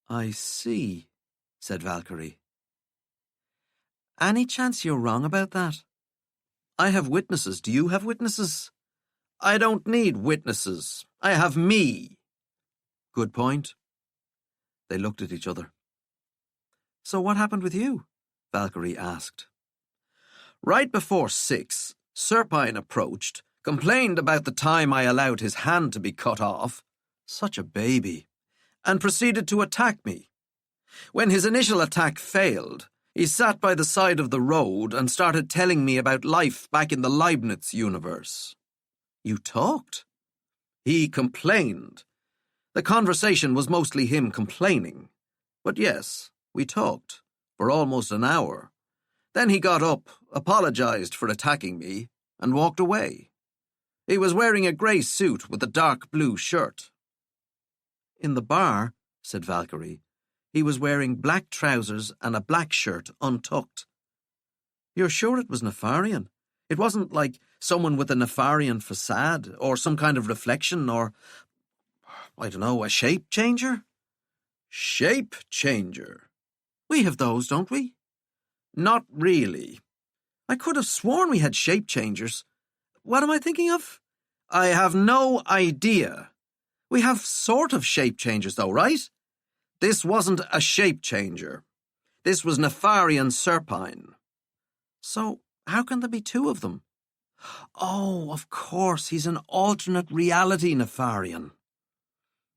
I see, said Valkyrie. Any chance you're wrong about that? I have witnesses. Do you have witnesses? I don't need witnesses. I have me. Good point. They looked at each other. So what happened with you? Valkyrie asked. Right before 6, Serpine approached, complained about the time I allowed his hand to be cut off, such a baby, and proceeded to attack me. When his initial attack failed, he sat by the side of the road and started telling me about life back in the Leibniz universe. You talked? He complained. The conversation was mostly him complaining. But yes, we talked, for almost an hour. Then he got up, apologized for attacking me, and walked away. He was wearing a grey suit with a dark blue shirt. In the bar, said Valkyrie, he was wearing black trousers and a black shirt untucked. You're sure it was Nefarian? It wasn't like someone with a Nefarian facade, or some kind of reflection, or, I don't know, a shape changer? Shape changer? We have those, don't we? Not really. I could have sworn we had shape changers. What am I thinking of? I have no idea. We have sort of shape changers though, right? This wasn't a shape changer. This was Nefarian Serpine. So, how can there be 2 of them? Oh, of course, he's an alternate reality Nefarian.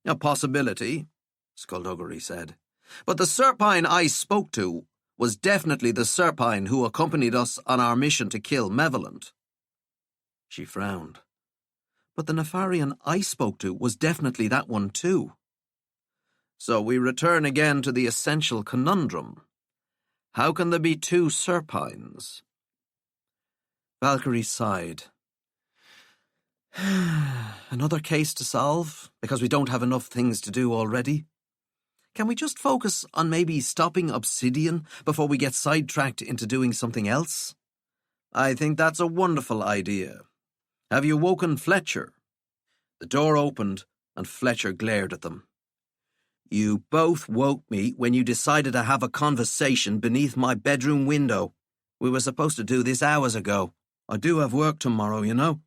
A possibility, Skullduggery said. But the Serpine I spoke to was definitely the Serpine who accompanied us on our mission to kill Malevolent. She frowned. But the Nefarian I spoke to was definitely that one too. So we return again to the essential conundrum. How can there be 2 Serpines? Valkyrie sighed. Another case to solve, because we don't have enough things to do already. Can we just focus on maybe stopping Obsidian before we get sidetracked into doing something else? I think that's a wonderful idea. Have you woken Fletcher? The door opened, and Fletcher glared at them. You both woke me when you decided to have a conversation beneath my bedroom window. We were supposed to do this hours ago. I do have work tomorrow, you know.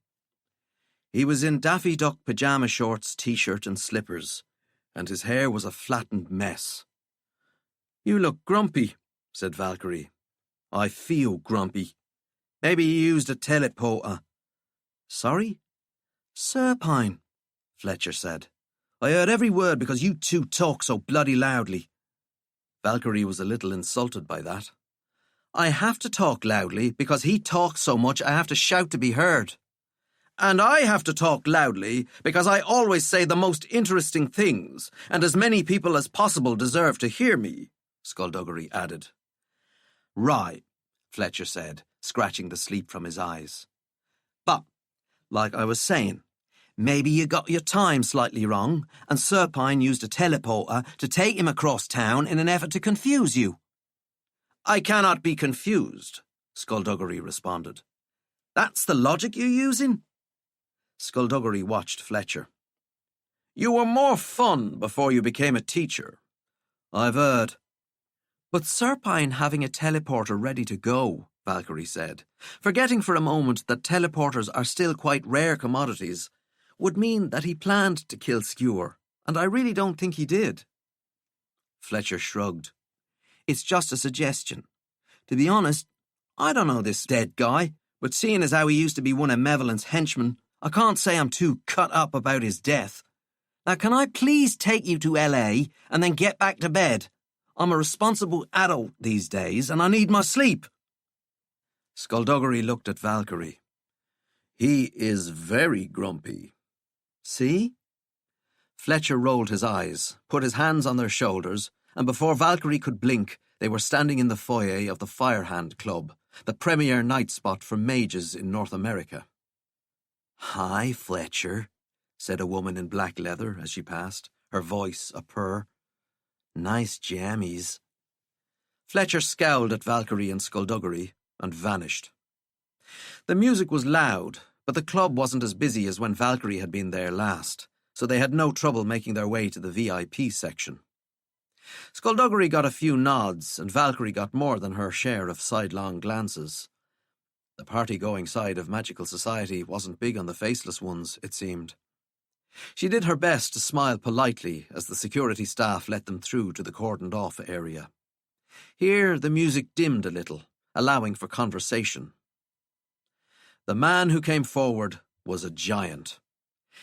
He was in Daffy Duck pyjama shorts, t-shirt and slippers, and his hair was a flattened mess. You look grumpy, said Valkyrie. I feel grumpy. Maybe you used a teleporter. Sorry? Serpine, Fletcher said. I heard every word because you 2 talk so bloody loudly. Valkyrie was a little insulted by that. I have to talk loudly because he talks so much I have to shout to be heard. And I have to talk loudly because I always say the most interesting things, and as many people as possible deserve to hear me, Skullduggery added. Right, Fletcher said, scratching the sleep from his eyes. But, like I was saying, maybe you got your time slightly wrong, and Serpine used a teleporter to take him across town in an effort to confuse you. I cannot be confused, Skullduggery responded. That's the logic you're using? Skullduggery watched Fletcher. You were more fun before you became a teacher. I've heard. But Serpine having a teleporter ready to go, Valkyrie said, forgetting for a moment that teleporters are still quite rare commodities, would mean that he planned to kill Skewer, and I really don't think he did. Fletcher shrugged. It's just a suggestion. To be honest, I don't know this dead guy, but seeing as how he used to be one of Malevolent's henchmen, I can't say I'm too cut up about his death. Now, can I please take you to L.A. and then get back to bed? I'm a responsible adult these days, and I need my sleep. Skullduggery looked at Valkyrie. He is very grumpy. See? Fletcher rolled his eyes, put his hands on their shoulders, and before Valkyrie could blink, they were standing in the foyer of the Firehand Club, the premier night spot for mages in North America. "Hi, Fletcher," said a woman in black leather as she passed, her voice a purr. "Nice jammies." Fletcher scowled at Valkyrie and Skullduggery and vanished. The music was loud, but the club wasn't as busy as when Valkyrie had been there last, so they had no trouble making their way to the VIP section. Skullduggery got a few nods, and Valkyrie got more than her share of sidelong glances. The party-going side of magical society wasn't big on the faceless ones, it seemed. She did her best to smile politely as the security staff let them through to the cordoned-off area. Here the music dimmed a little, allowing for conversation. The man who came forward was a giant.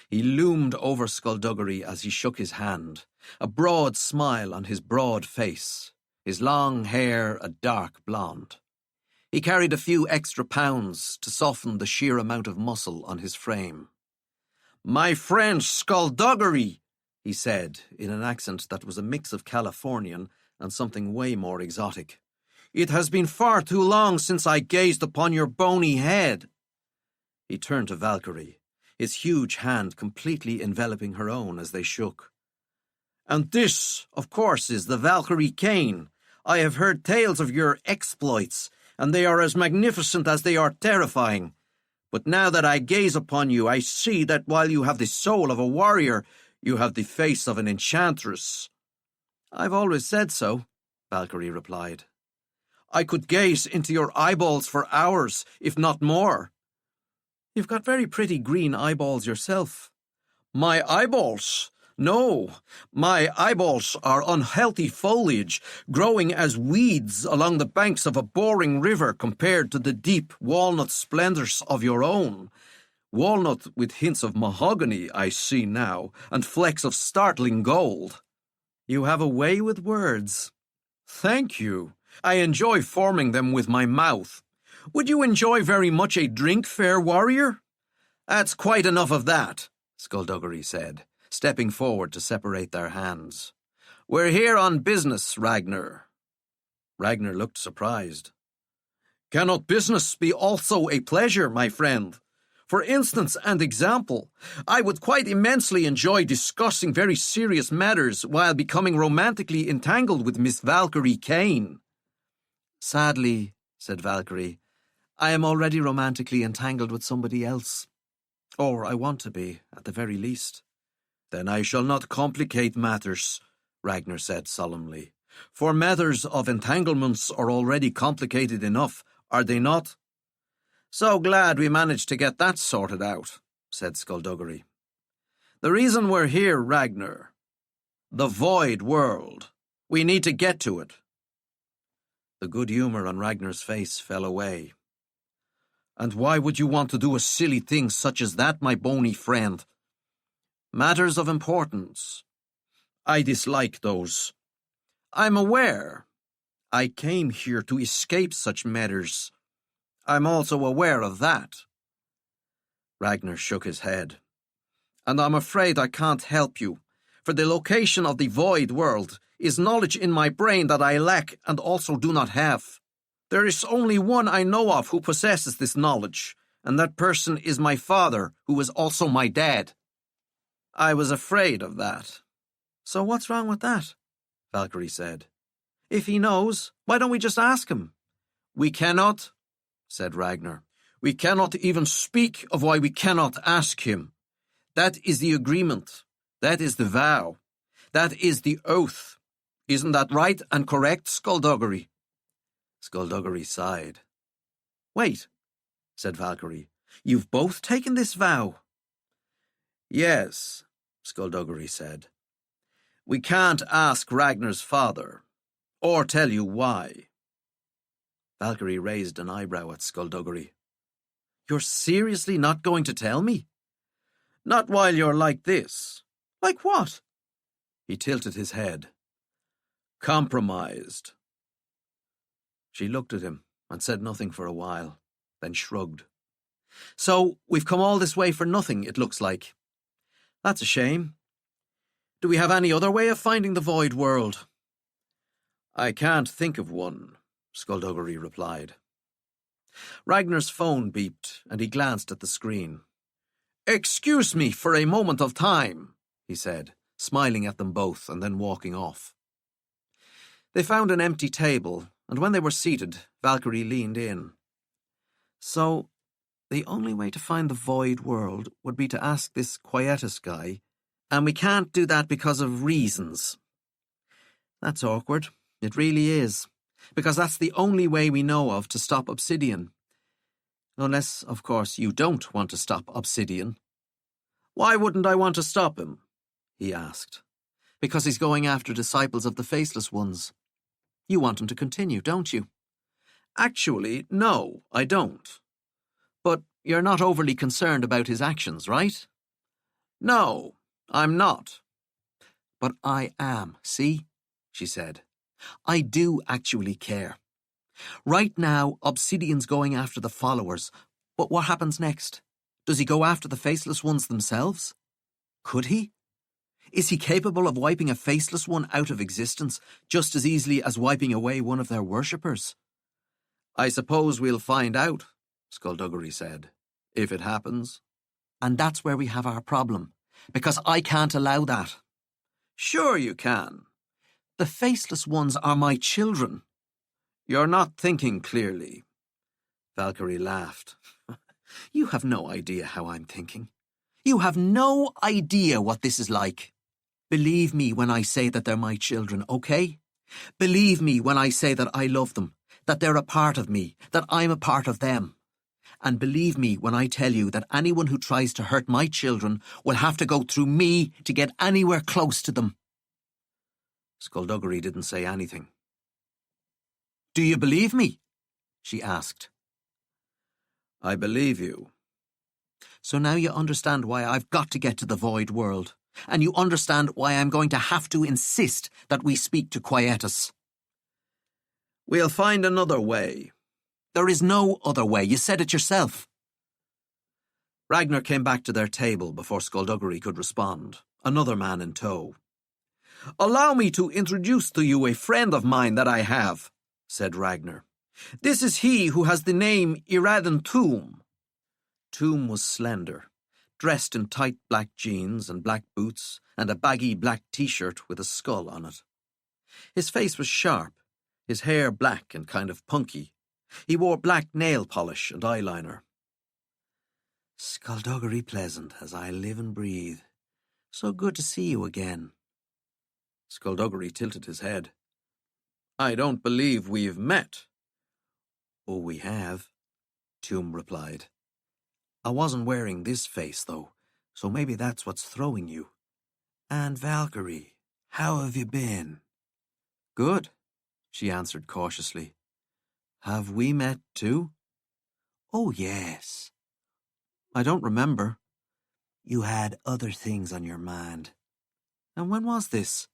He loomed over Skullduggery as he shook his hand, a broad smile on his broad face, his long hair a dark blonde. He carried a few extra pounds to soften the sheer amount of muscle on his frame. "My friend Skullduggery," he said, in an accent that was a mix of Californian and something way more exotic. "It has been far too long since I gazed upon your bony head." He turned to Valkyrie, his huge hand completely enveloping her own as they shook. "And this, of course, is the Valkyrie Kane. I have heard tales of your exploits, and they are as magnificent as they are terrifying. But now that I gaze upon you, I see that while you have the soul of a warrior, you have the face of an enchantress." "I've always said so," Valkyrie replied. "I could gaze into your eyeballs for hours, if not more." "You've got very pretty green eyeballs yourself." "My eyeballs? No, my eyeballs are unhealthy foliage growing as weeds along the banks of a boring river compared to the deep walnut splendors of your own. Walnut with hints of mahogany, I see now, and flecks of startling gold." "You have a way with words." "Thank you. I enjoy forming them with my mouth. Would you enjoy very much a drink, fair warrior?" "That's quite enough of that," Skullduggery said, stepping forward to separate their hands. "We're here on business, Ragnar." Ragnar looked surprised. "Cannot business be also a pleasure, my friend? For instance and example, I would quite immensely enjoy discussing very serious matters while becoming romantically entangled with Miss Valkyrie Kane." "Sadly," said Valkyrie, "I am already romantically entangled with somebody else. Or I want to be, at the very least." "Then I shall not complicate matters," Ragnar said solemnly. "For matters of entanglements are already complicated enough, are they not?" "So glad we managed to get that sorted out," said Skullduggery. "The reason we're here, Ragnar. The void world. We need to get to it." The good humour on Ragnar's face fell away. "And why would you want to do a silly thing such as that, my bony friend?" "Matters of importance. I dislike those." "I'm aware. I came here to escape such matters. I'm also aware of that." Ragnar shook his head. "And I'm afraid I can't help you, for the location of the void world is knowledge in my brain that I lack and also do not have. There is only one I know of who possesses this knowledge, and that person is my father, who is also my dad." "I was afraid of that." "So what's wrong with that?" Valkyrie said. "If he knows, why don't we just ask him?" "We cannot," said Ragnar. "We cannot even speak of why we cannot ask him. That is the agreement. That is the vow. That is the oath. Isn't that right and correct, Skullduggery?" Skullduggery sighed. "Wait," said Valkyrie. "You've both taken this vow?" "Yes," Skullduggery said. "We can't ask Ragnar's father, or tell you why." Valkyrie raised an eyebrow at Skullduggery. "You're seriously not going to tell me?" "Not while you're like this." "Like what?" He tilted his head. "Compromised." She looked at him and said nothing for a while, then shrugged. "So we've come all this way for nothing, it looks like. That's a shame." Do we have any other way of finding the void world? I can't think of one, Skullduggery replied. Ragnar's phone beeped, and he glanced at the screen. Excuse me for a moment of time, he said, smiling at them both and then walking off. They found an empty table, and when they were seated, Valkyrie leaned in. So, the only way to find the void world would be to ask this Quietus guy, and we can't do that because of reasons. That's awkward. It really is. Because that's the only way we know of to stop Obsidian. Unless, of course, you don't want to stop Obsidian. Why wouldn't I want to stop him? He asked. Because he's going after disciples of the Faceless Ones. You want him to continue, don't you? Actually, no, I don't. But you're not overly concerned about his actions, right? No, I'm not. But I am, see? She said. I do actually care. Right now, Obsidian's going after the followers, but what happens next? Does he go after the Faceless Ones themselves? Could he? Is he capable of wiping a Faceless One out of existence just as easily as wiping away one of their worshippers? I suppose we'll find out, Skullduggery said, if it happens. And that's where we have our problem, because I can't allow that. Sure you can. The Faceless Ones are my children. You're not thinking clearly. Valkyrie laughed. You have no idea how I'm thinking. You have no idea what this is like. Believe me when I say that they're my children, okay? Believe me when I say that I love them, that they're a part of me, that I'm a part of them. And believe me when I tell you that anyone who tries to hurt my children will have to go through me to get anywhere close to them. Skullduggery didn't say anything. Do you believe me? She asked. I believe you. So now you understand why I've got to get to the void world, and you understand why I'm going to have to insist that we speak to Quietus. We'll find another way. There is no other way. You said it yourself. Ragnar came back to their table before Skullduggery could respond, another man in tow. Allow me to introduce to you a friend of mine that I have, said Ragnar. This is he who has the name Iraden Tomb. Tomb was slender, dressed in tight black jeans and black boots and a baggy black t-shirt with a skull on it. His face was sharp, his hair black and kind of punky. He wore black nail polish and eyeliner. Skullduggery pleasant as I live and breathe. So good to see you again. Skullduggery tilted his head. I don't believe we've met. Oh, we have, Tomb replied. I wasn't wearing this face, though, so maybe that's what's throwing you. And Valkyrie, how have you been? Good, she answered cautiously. Have we met too? Oh, yes. I don't remember. You had other things on your mind. And when was this?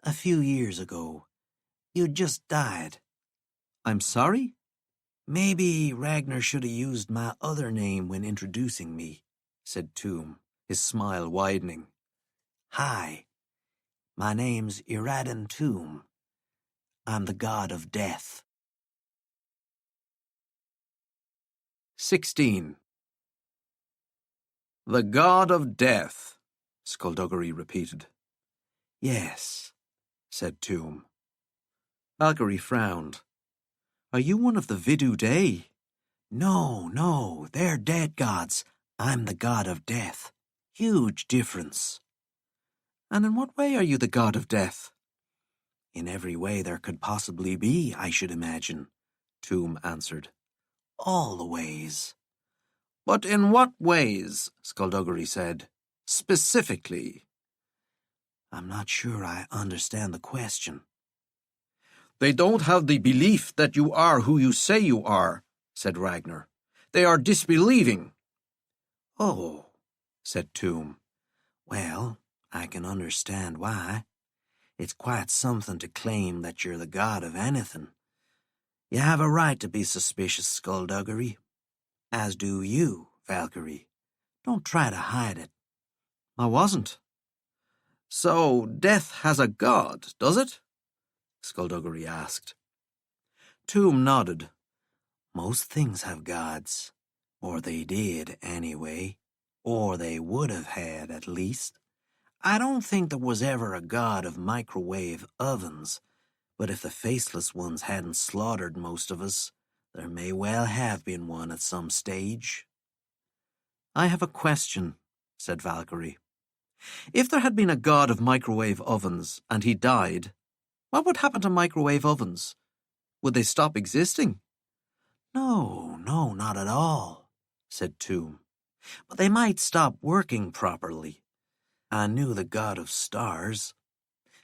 A few years ago. You'd just died. I'm sorry? Maybe Ragnar should have used my other name when introducing me, said Tomb, his smile widening. Hi, my name's Iraden Tomb. I'm the god of death. 16. The god of death, Skullduggery repeated. Yes, said Tomb. Valkyrie frowned. Are you one of the Vidu Dei? No, they're dead gods. I'm the god of death. Huge difference. And in what way are you the god of death? In every way there could possibly be, I should imagine, Tomb answered. All the ways. But in what ways? Skullduggery said. Specifically. I'm not sure I understand the question. They don't have the belief that you are who you say you are, said Ragnar. They are disbelieving. Oh, said Tomb. Well, I can understand why. It's quite something to claim that you're the god of anything. You have a right to be suspicious, Skullduggery. As do you, Valkyrie. Don't try to hide it. I wasn't. So death has a god, does it? Skullduggery asked. Tomb nodded. Most things have gods. Or they did, anyway. Or they would have had, at least. I don't think there was ever a god of microwave ovens, but if the faceless ones hadn't slaughtered most of us, there may well have been one at some stage. I have a question, said Valkyrie. If there had been a god of microwave ovens and he died, what would happen to microwave ovens? Would they stop existing? No, not at all, said Tomb. But they might stop working properly. I knew the god of stars.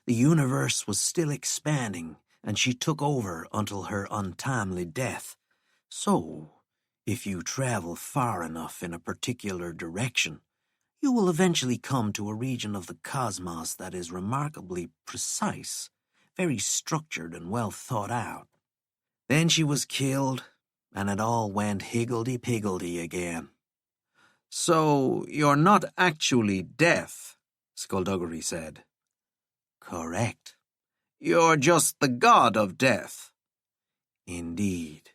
The universe was still expanding, and she took over until her untimely death. So, if you travel far enough in a particular direction, you will eventually come to a region of the cosmos that is remarkably precise, very structured and well thought out. Then she was killed, and it all went higgledy-piggledy again. So you're not actually death, Skullduggery said. Correct. You're just the god of death. Indeed.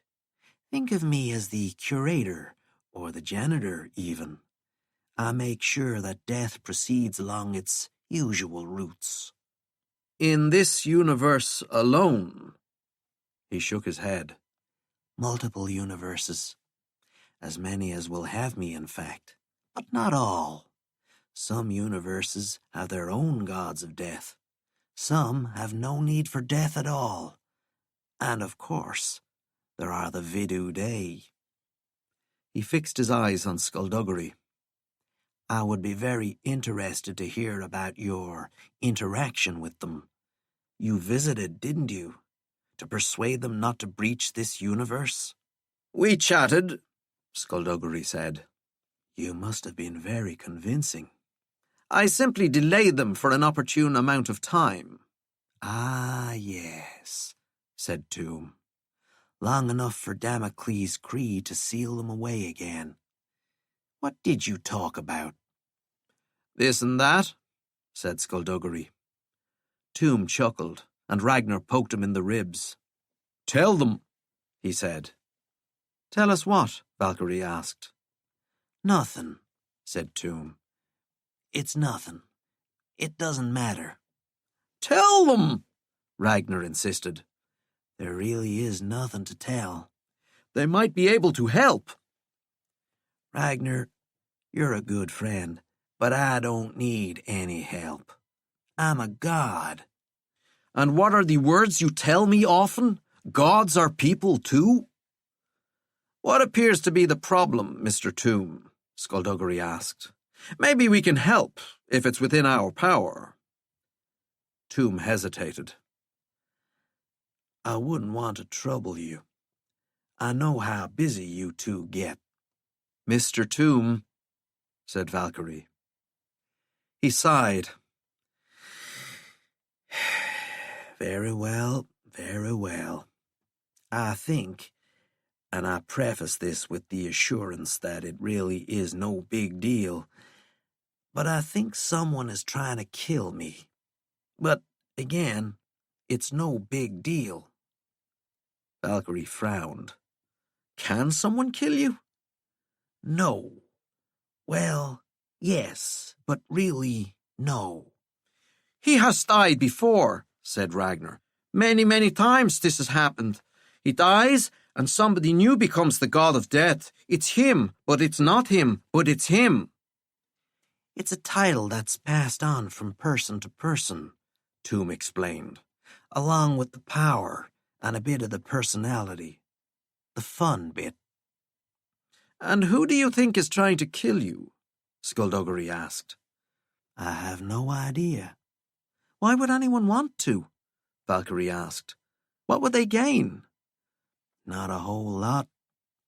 Think of me as the curator, or the janitor, even. I make sure that death proceeds along its usual routes. In this universe alone? He shook his head. Multiple universes. As many as will have me, in fact. But not all. Some universes have their own gods of death. Some have no need for death at all. And of course, there are the Vidu Dei. He fixed his eyes on Skullduggery. I would be very interested to hear about your interaction with them. You visited, didn't you? To persuade them not to breach this universe? We chatted, Skullduggery said. You must have been very convincing. I simply delayed them for an opportune amount of time. Ah, yes, said Tomb. Long enough for Damocles' creed to seal them away again. What did you talk about? This and that, said Skullduggery. Tomb chuckled, and Ragnar poked him in the ribs. Tell them, he said. Tell us what? Valkyrie asked. Nothing, said Tomb. It's nothing. It doesn't matter. Tell them, Ragnar insisted. There really is nothing to tell. They might be able to help. Ragnar, you're a good friend, but I don't need any help. I'm a god. And what are the words you tell me often? Gods are people too? What appears to be the problem, Mr. Tomb? Skullduggery asked. Maybe we can help, if it's within our power. Tomb hesitated. I wouldn't want to trouble you. I know how busy you two get. Mr. Tomb, said Valkyrie. He sighed. Very well, very well. I think, and I preface this with the assurance that it really is no big deal, but I think someone is trying to kill me. But, again, it's no big deal. Valkyrie frowned. Can someone kill you? No. Well, yes, but really, no. He has died before, said Ragnar. Many, many times this has happened. He dies, and somebody new becomes the god of death. It's him, but it's not him, but it's him. It's a title that's passed on from person to person, Tomb explained, along with the power and a bit of the personality. The fun bit. And who do you think is trying to kill you? Skullduggery asked. I have no idea. Why would anyone want to? Valkyrie asked. What would they gain? Not a whole lot,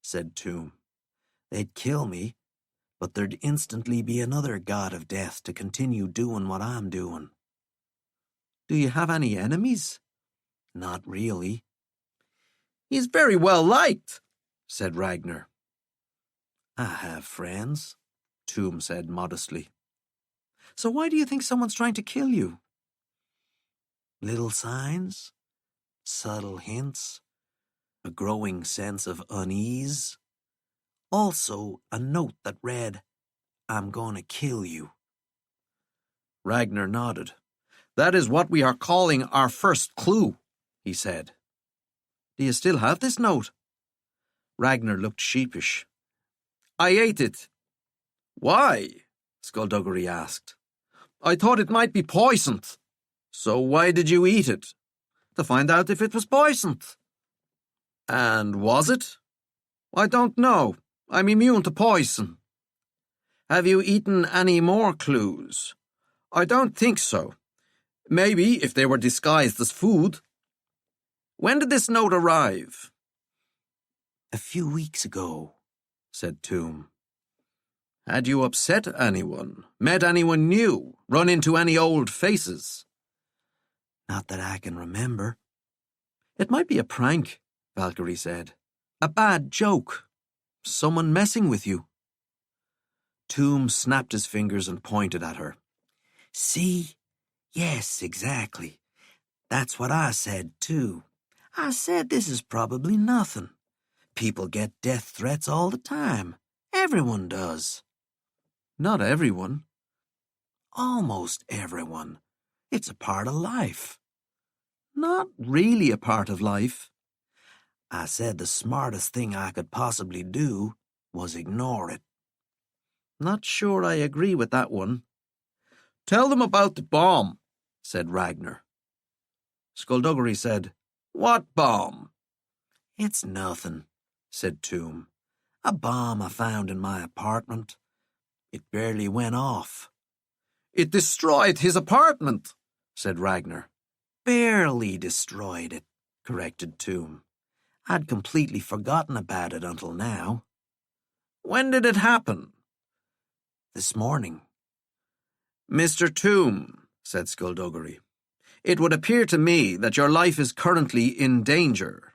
said Tomb. They'd kill me, but there'd instantly be another god of death to continue doing what I'm doing. Do you have any enemies? Not really. He's very well liked, said Ragnar. I have friends, Tomb said modestly. So why do you think someone's trying to kill you? Little signs, subtle hints, a growing sense of unease. Also, a note that read, "I'm gonna kill you." Ragnar nodded. That is what we are calling our first clue, he said. Do you still have this note? Ragnar looked sheepish. I ate it. Why? Skullduggery asked. I thought it might be poisoned. So why did you eat it? To find out if it was poisoned. And was it? I don't know. I'm immune to poison. Have you eaten any more clues? I don't think so. Maybe if they were disguised as food. When did this note arrive? A few weeks ago, said Tomb. Had you upset anyone, met anyone new, run into any old faces? Not that I can remember. It might be a prank, Valkyrie said. A bad joke. Someone messing with you. Tomb snapped his fingers and pointed at her. See? Yes, exactly. That's what I said, too. I said this is probably nothing. People get death threats all the time. Everyone does. Not everyone. Almost everyone. It's a part of life. Not really a part of life. I said the smartest thing I could possibly do was ignore it. Not sure I agree with that one. Tell them about the bomb, said Ragnar. Skullduggery said, What bomb? It's nothing, said Tomb. A bomb I found in my apartment. It barely went off. It destroyed his apartment, said Ragnar. Barely destroyed it, corrected Tomb. I'd completely forgotten about it until now. When did it happen? This morning. Mr. Tomb, said Skullduggery, it would appear to me that your life is currently in danger.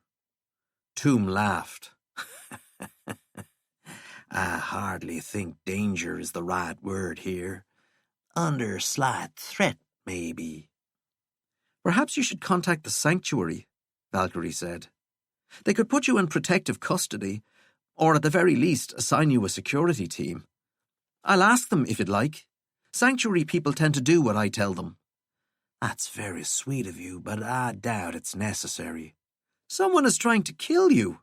Tomb laughed. I hardly think danger is the right word here. Under slight threat, maybe. Perhaps you should contact the sanctuary, Valkyrie said. They could put you in protective custody, or at the very least assign you a security team. I'll ask them if you'd like. Sanctuary people tend to do what I tell them. That's very sweet of you, but I doubt it's necessary. Someone is trying to kill you.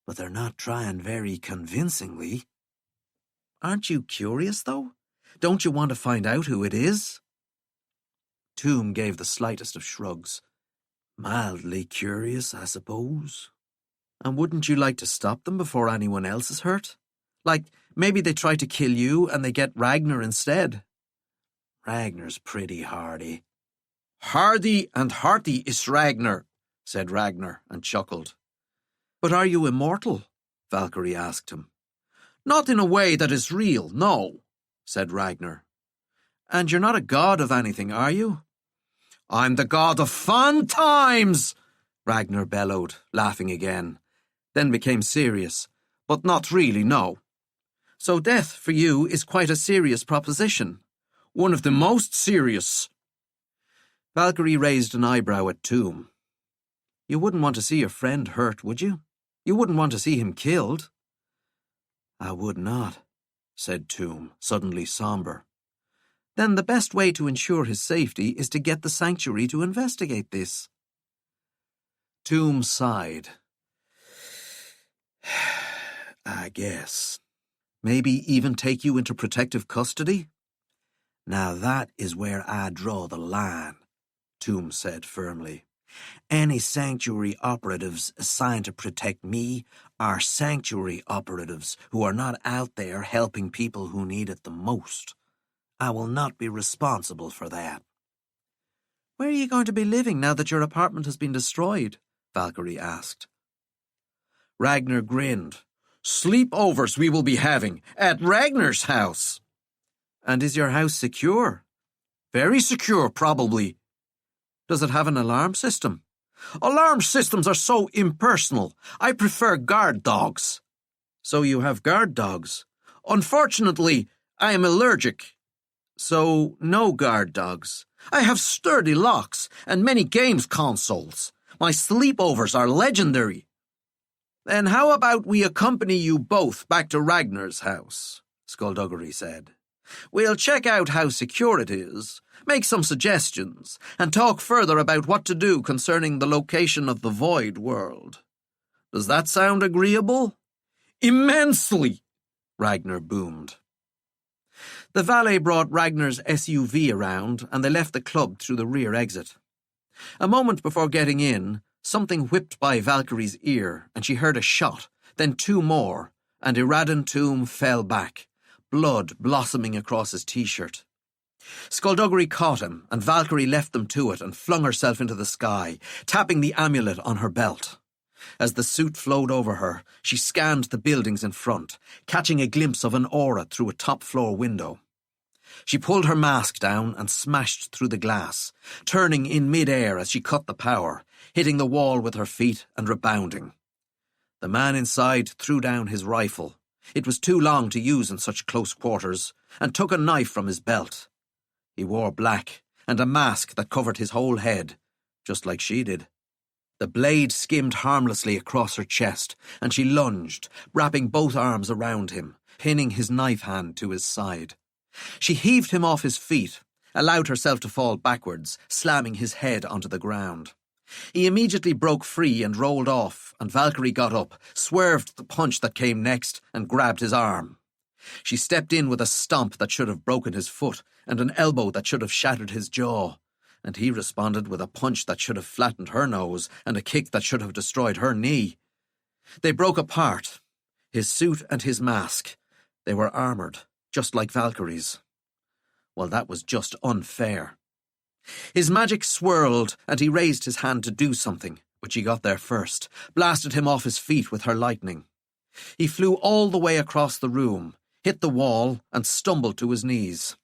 But they're not trying very convincingly. Aren't you curious, though? Don't you want to find out who it is? Tomb gave the slightest of shrugs. Mildly curious, I suppose. And wouldn't you like to stop them before anyone else is hurt? Like, maybe they try to kill you and they get Ragnar instead. Ragnar's pretty hardy. Hardy and hearty is Ragnar, said Ragnar and chuckled. But are you immortal? Valkyrie asked him. Not in a way that is real, no, said Ragnar. And you're not a god of anything, are you? I'm the god of fun times, Ragnar bellowed, laughing again, then became serious. But not really, no. So death for you is quite a serious proposition. One of the most serious. Valkyrie raised an eyebrow at Tomb. You wouldn't want to see your friend hurt, would you? You wouldn't want to see him killed. I would not, said Tomb, suddenly somber. Then the best way to ensure his safety is to get the sanctuary to investigate this. Tomb sighed. I guess. Maybe even take you into protective custody? Now that is where I draw the line, Tomb said firmly. Any sanctuary operatives assigned to protect me are sanctuary operatives who are not out there helping people who need it the most. I will not be responsible for that. Where are you going to be living now that your apartment has been destroyed? Valkyrie asked. Ragnar grinned. Sleepovers we will be having at Ragnar's house. And is your house secure? Very secure, probably. Does it have an alarm system? Alarm systems are so impersonal. I prefer guard dogs. So you have guard dogs. Unfortunately, I am allergic. So, no guard dogs. I have sturdy locks and many games consoles. My sleepovers are legendary. Then how about we accompany you both back to Ragnar's house, Skullduggery said. We'll check out how secure it is, make some suggestions, and talk further about what to do concerning the location of the Void World. Does that sound agreeable? Immensely! Ragnar boomed. The valet brought Ragnar's SUV around, and they left the club through the rear exit. A moment before getting in, something whipped by Valkyrie's ear, and she heard a shot, then two more, and Iradan Tomb fell back, blood blossoming across his t-shirt. Skullduggery caught him, and Valkyrie left them to it and flung herself into the sky, tapping the amulet on her belt. As the suit flowed over her, she scanned the buildings in front, catching a glimpse of an aura through a top-floor window. She pulled her mask down and smashed through the glass, turning in mid-air as she cut the power, hitting the wall with her feet and rebounding. The man inside threw down his rifle. It was too long to use in such close quarters, and took a knife from his belt. He wore black and a mask that covered his whole head, just like she did. The blade skimmed harmlessly across her chest, and she lunged, wrapping both arms around him, pinning his knife hand to his side. She heaved him off his feet, allowed herself to fall backwards, slamming his head onto the ground. He immediately broke free and rolled off, and Valkyrie got up, swerved the punch that came next, and grabbed his arm. She stepped in with a stomp that should have broken his foot, and an elbow that should have shattered his jaw. And he responded with a punch that should have flattened her nose and a kick that should have destroyed her knee. They broke apart, his suit and his mask. They were armoured, just like Valkyrie's. Well, that was just unfair. His magic swirled, and he raised his hand to do something, but she got there first, blasted him off his feet with her lightning. He flew all the way across the room, hit the wall, and stumbled to his knees.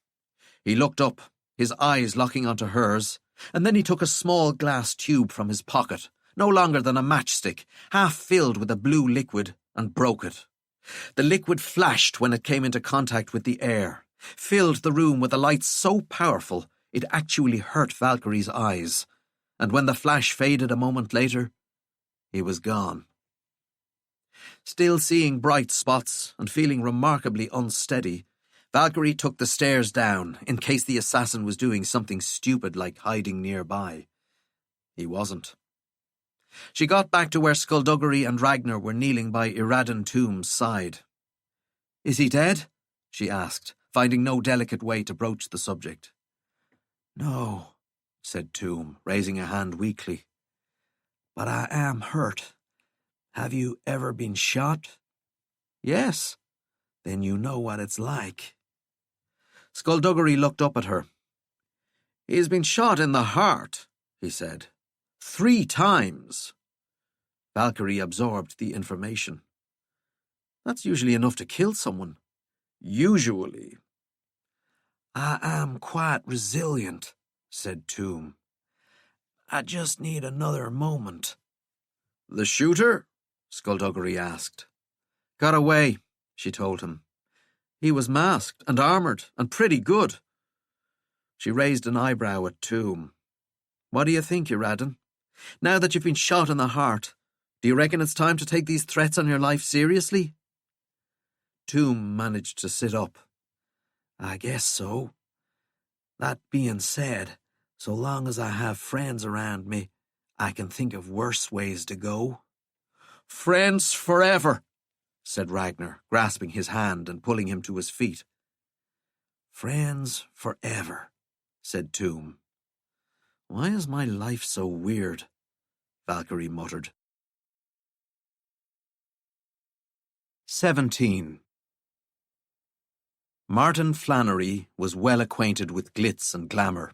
He looked up, his eyes locking onto hers, and then he took a small glass tube from his pocket, no longer than a matchstick, half filled with a blue liquid, and broke it. The liquid flashed when it came into contact with the air, filled the room with a light so powerful it actually hurt Valkyrie's eyes, and when the flash faded a moment later, he was gone. Still seeing bright spots and feeling remarkably unsteady, Valkyrie took the stairs down in case the assassin was doing something stupid like hiding nearby. He wasn't. She got back to where Skullduggery and Ragnar were kneeling by Iradan Tomb's side. "Is he dead?" she asked, finding no delicate way to broach the subject. "No," said Tomb, raising a hand weakly. "But I am hurt. Have you ever been shot?" "Yes." "Then you know what it's like." Skullduggery looked up at her. "He has been shot in the heart," he said. 3 times. Valkyrie absorbed the information. "That's usually enough to kill someone." "Usually." "I am quite resilient," said Tomb. "I just need another moment." "The shooter?" Skullduggery asked. "Got away," she told him. "He was masked and armoured and pretty good." She raised an eyebrow at Tomb. "What do you think, Iradan? Now that you've been shot in the heart, do you reckon it's time to take these threats on your life seriously?" Tomb managed to sit up. "I guess so. That being said, so long as I have friends around me, I can think of worse ways to go." "Friends forever," said Ragnar, grasping his hand and pulling him to his feet. "Friends forever," said Tomb. "Why is my life so weird?" Valkyrie muttered. 17. Martin Flannery was well acquainted with glitz and glamour.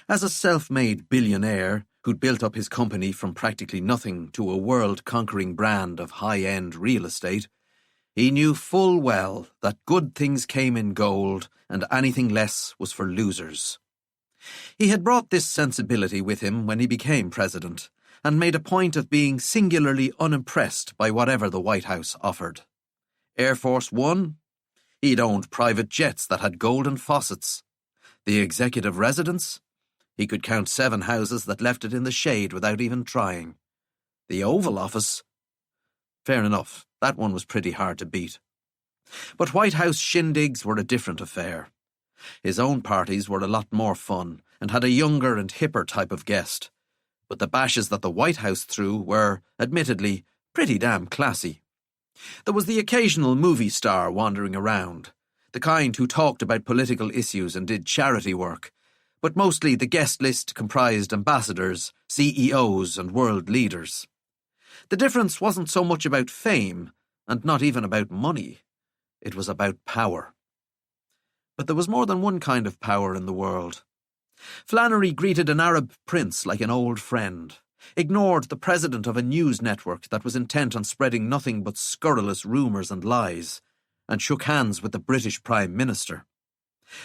As a self-made billionaire who'd built up his company from practically nothing to a world-conquering brand of high-end real estate, he knew full well that good things came in gold and anything less was for losers. He had brought this sensibility with him when he became president, and made a point of being singularly unimpressed by whatever the White House offered. Air Force One? He'd owned private jets that had golden faucets. The executive residence? He could count 7 houses that left it in the shade without even trying. The Oval Office? Fair enough, that one was pretty hard to beat. But White House shindigs were a different affair. His own parties were a lot more fun and had a younger and hipper type of guest. But the bashes that the White House threw were, admittedly, pretty damn classy. There was the occasional movie star wandering around, the kind who talked about political issues and did charity work, but mostly the guest list comprised ambassadors, CEOs, and world leaders. The difference wasn't so much about fame, and not even about money. It was about power. But there was more than one kind of power in the world. Flannery greeted an Arab prince like an old friend, ignored the president of a news network that was intent on spreading nothing but scurrilous rumours and lies, and shook hands with the British Prime Minister.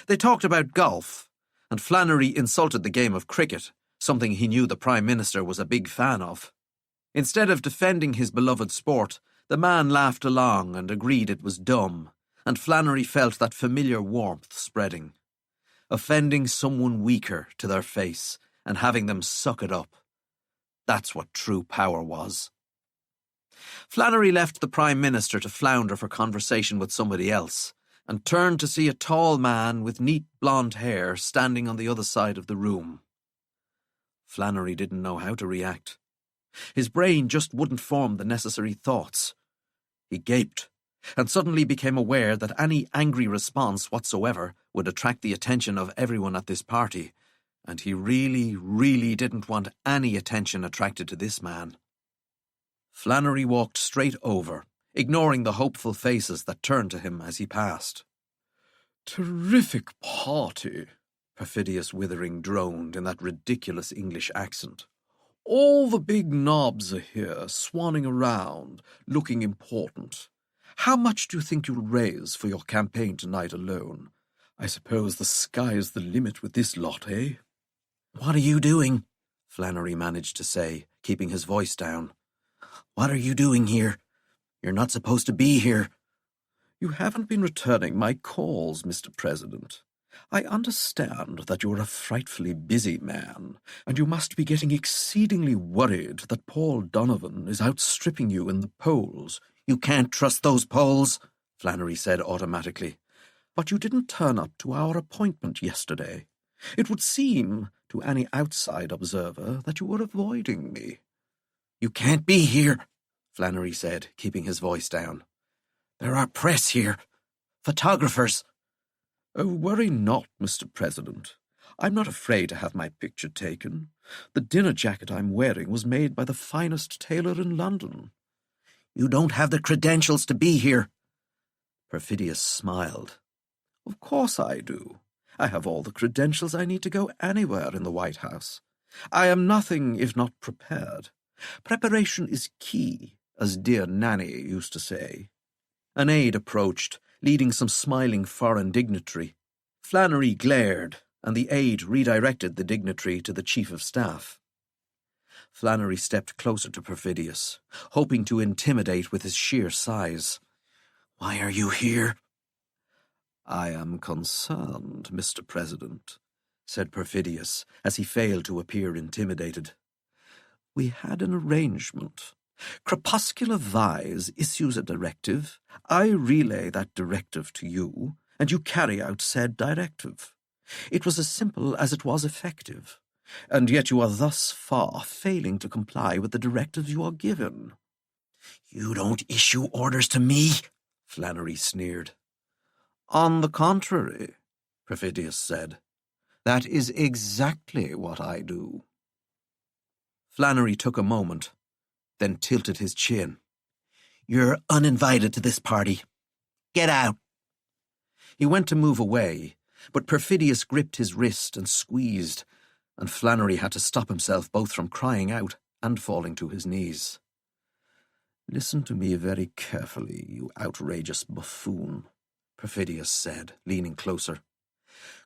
They talked about golf, and Flannery insulted the game of cricket, something he knew the Prime Minister was a big fan of. Instead of defending his beloved sport, the man laughed along and agreed it was dumb, and Flannery felt that familiar warmth spreading. Offending someone weaker to their face and having them suck it up. That's what true power was. Flannery left the Prime Minister to flounder for conversation with somebody else, and turned to see a tall man with neat blonde hair standing on the other side of the room. Flannery didn't know how to react. His brain just wouldn't form the necessary thoughts. He gaped, and suddenly became aware that any angry response whatsoever would attract the attention of everyone at this party, and he really, really didn't want any attention attracted to this man. Flannery walked straight over, ignoring the hopeful faces that turned to him as he passed. "Terrific party," Perfidious Withering droned in that ridiculous English accent. "All the big knobs are here, swanning around, looking important. How much do you think you'll raise for your campaign tonight alone? I suppose the sky's the limit with this lot, eh?" "What are you doing?" Flannery managed to say, keeping his voice down. "What are you doing here? You're not supposed to be here." "You haven't been returning my calls, Mr. President. I understand that you're a frightfully busy man, and you must be getting exceedingly worried that Paul Donovan is outstripping you in the polls." "You can't trust those polls," Flannery said automatically. "But you didn't turn up to our appointment yesterday. It would seem, to any outside observer, that you were avoiding me." "You can't be here," Flannery said, keeping his voice down. "There are press here. Photographers." "Oh, worry not, Mr. President. I'm not afraid to have my picture taken. The dinner jacket I'm wearing was made by the finest tailor in London." "You don't have the credentials to be here." Perfidious smiled. "Of course I do. I have all the credentials I need to go anywhere in the White House. I am nothing if not prepared. Preparation is key, as dear Nanny used to say." An aide approached, leading some smiling foreign dignitary. Flannery glared, and the aide redirected the dignitary to the Chief of Staff. Flannery stepped closer to Perfidious, hoping to intimidate with his sheer size. "Why are you here?" "I am concerned, Mr. President," said Perfidious, as he failed to appear intimidated. "We had an arrangement. Crepuscular Vise issues a directive, I relay that directive to you, and you carry out said directive. It was as simple as it was effective, and yet you are thus far failing to comply with the directives you are given." "You don't issue orders to me," Flannery sneered. "On the contrary," Perfidious said, "that is exactly what I do." Flannery took a moment, then tilted his chin. "You're uninvited to this party. Get out." He went to move away, but Perfidious gripped his wrist and squeezed, and Flannery had to stop himself both from crying out and falling to his knees. "Listen to me very carefully, you outrageous buffoon," Perfidious said, leaning closer.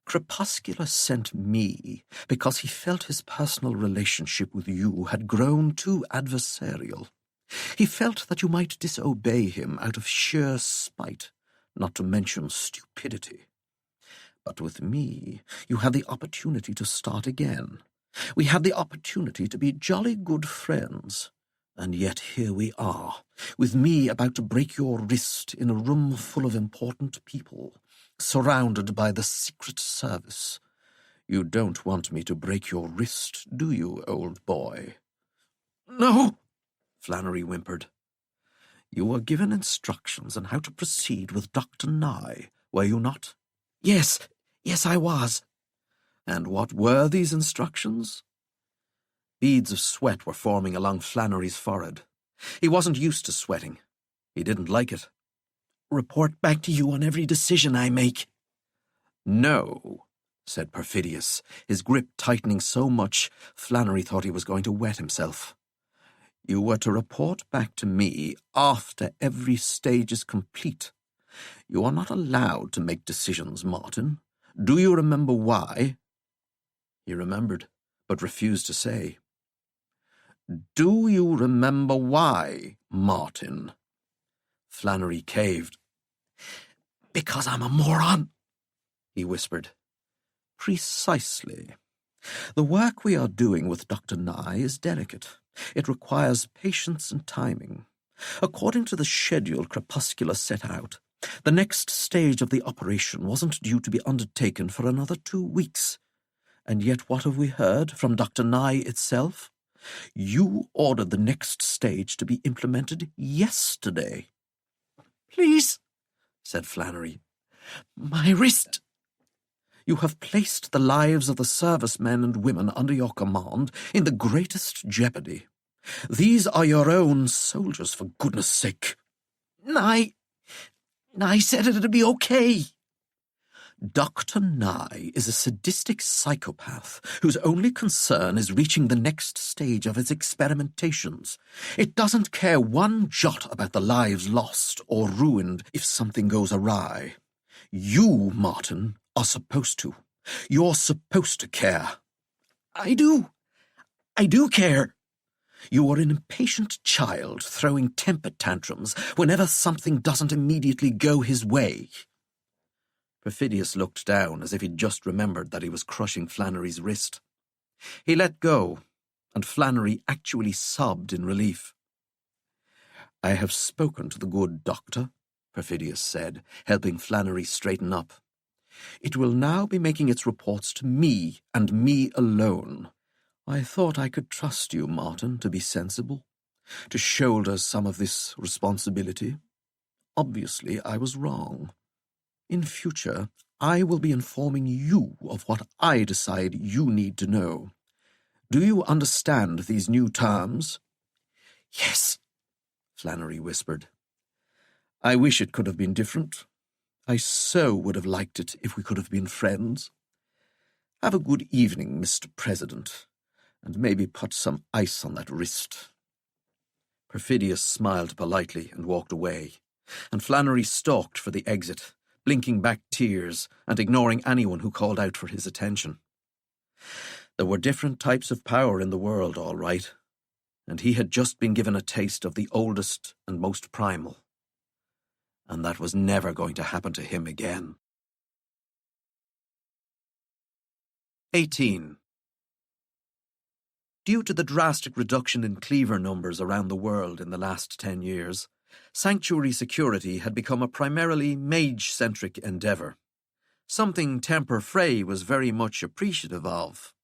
"Crepuscular sent me because he felt his personal relationship with you had grown too adversarial. He felt that you might disobey him out of sheer spite, not to mention stupidity. But with me, you had the opportunity to start again. We had the opportunity to be jolly good friends. And yet here we are, with me about to break your wrist in a room full of important people, surrounded by the Secret Service. You don't want me to break your wrist, do you, old boy? No, Flannery whimpered. You were given instructions on how to proceed with Dr. Nye, were you not? Yes, I was. And what were these instructions? Beads of sweat were forming along Flannery's forehead. He wasn't used to sweating. He didn't like it. Report back to you on every decision I make. No, said Perfidious, his grip tightening so much Flannery thought he was going to wet himself. You were to report back to me after every stage is complete. You are not allowed to make decisions, Martin. Do you remember why? He remembered, but refused to say. Do you remember why, Martin? Flannery caved. Because I'm a moron, he whispered. Precisely. The work we are doing with Dr. Nye is delicate. It requires patience and timing. According to the schedule Crepuscular set out, the next stage of the operation wasn't due to be undertaken for another 2 weeks. And yet what have we heard from Dr. Nye itself? You ordered the next stage to be implemented yesterday. Please, said Flannery. My wrist. You have placed the lives of the servicemen and women under your command in the greatest jeopardy. These are your own soldiers, for goodness sake. Nye said it'd be okay. Dr. Nye is a sadistic psychopath whose only concern is reaching the next stage of his experimentations. It doesn't care one jot about the lives lost or ruined if something goes awry. You, Martin, are supposed to. You're supposed to care. I do care. You are an impatient child throwing temper tantrums whenever something doesn't immediately go his way. Perfidious looked down as if he'd just remembered that he was crushing Flannery's wrist. He let go, and Flannery actually sobbed in relief. I have spoken to the good doctor, Perfidious said, helping Flannery straighten up. It will now be making its reports to me, and me alone. I thought I could trust you, Martin, to be sensible, to shoulder some of this responsibility. Obviously, I was wrong. In future, I will be informing you of what I decide you need to know. Do you understand these new terms? Yes, Flannery whispered. I wish it could have been different. I so would have liked it if we could have been friends. Have a good evening, Mr. President, and maybe put some ice on that wrist. Perfidious smiled politely and walked away, and Flannery stalked for the exit, blinking back tears and ignoring anyone who called out for his attention. There were different types of power in the world, all right, and he had just been given a taste of the oldest and most primal. And that was never going to happen to him again. 18. Due to the drastic reduction in cleaver numbers around the world in the last 10 years, sanctuary security had become a primarily mage-centric endeavour, something Temper Frey was very much appreciative of.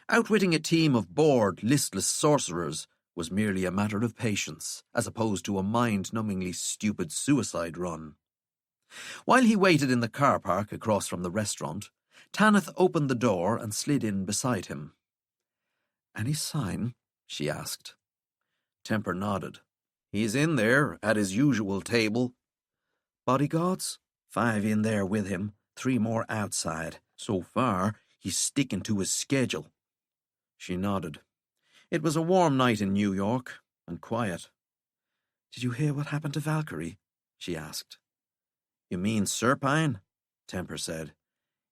Outwitting a team of bored, listless sorcerers was merely a matter of patience, as opposed to a mind-numbingly stupid suicide run. While he waited in the car park across from the restaurant, Tanith opened the door and slid in beside him. "Any sign?" she asked. Temper nodded. "He's in there, at his usual table." "Bodyguards?" "5 in there with him, 3 more outside. So far, he's sticking to his schedule." She nodded. It was a warm night in New York, and quiet. "Did you hear what happened to Valkyrie?" she asked. "You mean Serpine?" Temper said.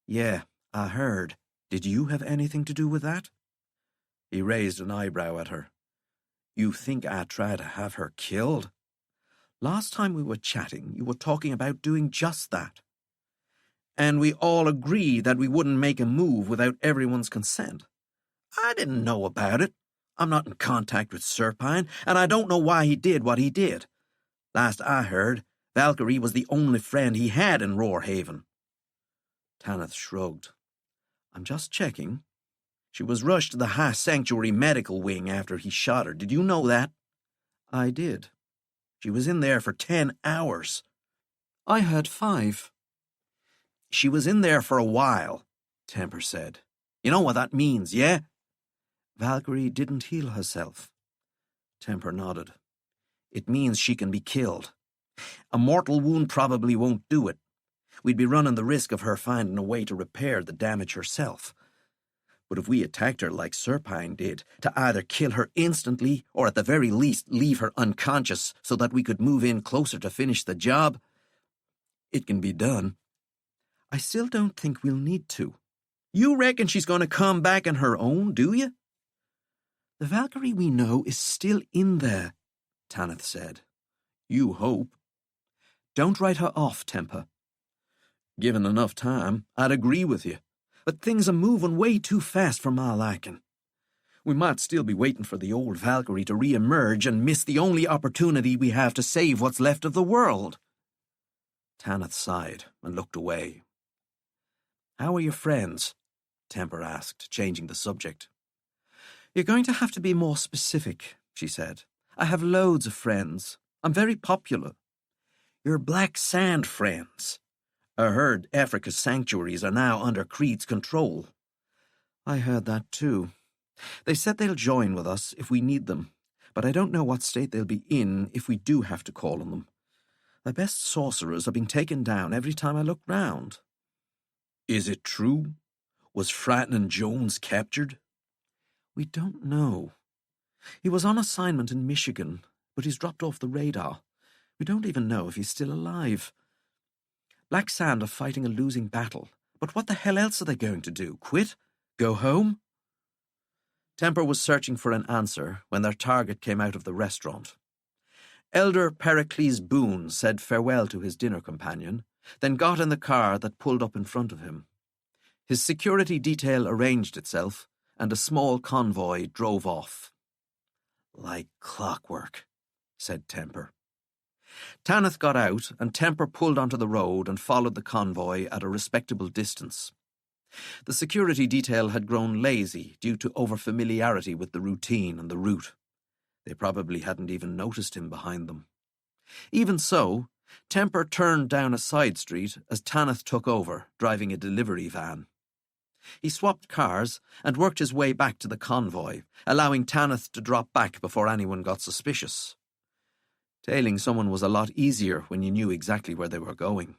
"Yeah, I heard. Did you have anything to do with that?" He raised an eyebrow at her. "You think I'd try to have her killed? Last time we were chatting, you were talking about doing just that." and we all agreed that we wouldn't make a move without everyone's consent. I didn't know about it. I'm not in contact with Serpine, and I don't know why he did what he did. Last I heard, Valkyrie was the only friend he had in Roarhaven. Tanith shrugged. I'm just checking. She was rushed to the High Sanctuary medical wing after he shot her. Did you know that? I did. She was in there for 10 hours. I heard 5. She was in there for a while, Temper said. You know what that means, yeah? Valkyrie didn't heal herself. Temper nodded. It means she can be killed. A mortal wound probably won't do it. We'd be running the risk of her finding a way to repair the damage herself. But if we attacked her like Serpine did, to either kill her instantly or at the very least leave her unconscious so that we could move in closer to finish the job, it can be done. I still don't think we'll need to. You reckon she's going to come back on her own, do you? The Valkyrie we know is still in there, Tanith said. You hope. Don't write her off, Temper. Given enough time, I'd agree with you. But things are moving way too fast for my liking. We might still be waiting for the old Valkyrie to re-emerge and miss the only opportunity we have to save what's left of the world. Tanith sighed and looked away. How are your friends? Temper asked, changing the subject. You're going to have to be more specific, she said. I have loads of friends. I'm very popular. Your Black Sand friends. I heard Africa's sanctuaries are now under Creed's control. I heard that too. They said they'll join with us if we need them, but I don't know what state they'll be in if we do have to call on them. The best sorcerers are being taken down every time I look round. Is it true? Was Frightening Jones captured? We don't know. He was on assignment in Michigan, but he's dropped off the radar. We don't even know if he's still alive. Black Sand are fighting a losing battle, but what the hell else are they going to do? Quit? Go home? Temper was searching for an answer when their target came out of the restaurant. Elder Pericles Boone said farewell to his dinner companion, then got in the car that pulled up in front of him. His security detail arranged itself, and a small convoy drove off. Like clockwork, said Temper. Tanith got out, and Temper pulled onto the road and followed the convoy at a respectable distance. The security detail had grown lazy due to overfamiliarity with the routine and the route. They probably hadn't even noticed him behind them. Even so, Temper turned down a side street as Tanith took over, driving a delivery van. He swapped cars and worked his way back to the convoy, allowing Tanith to drop back before anyone got suspicious. Tailing someone was a lot easier when you knew exactly where they were going.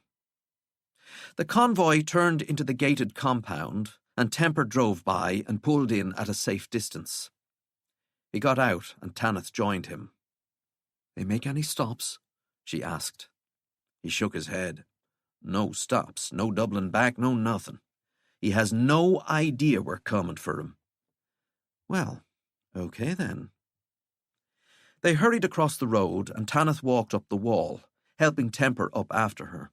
The convoy turned into the gated compound, and Temper drove by and pulled in at a safe distance. He got out, and Tanith joined him. They make any stops? She asked. He shook his head. No stops, no doubling back, no nothing. He has no idea we're coming for him. Well, okay then. They hurried across the road, and Tanith walked up the wall, helping Temper up after her.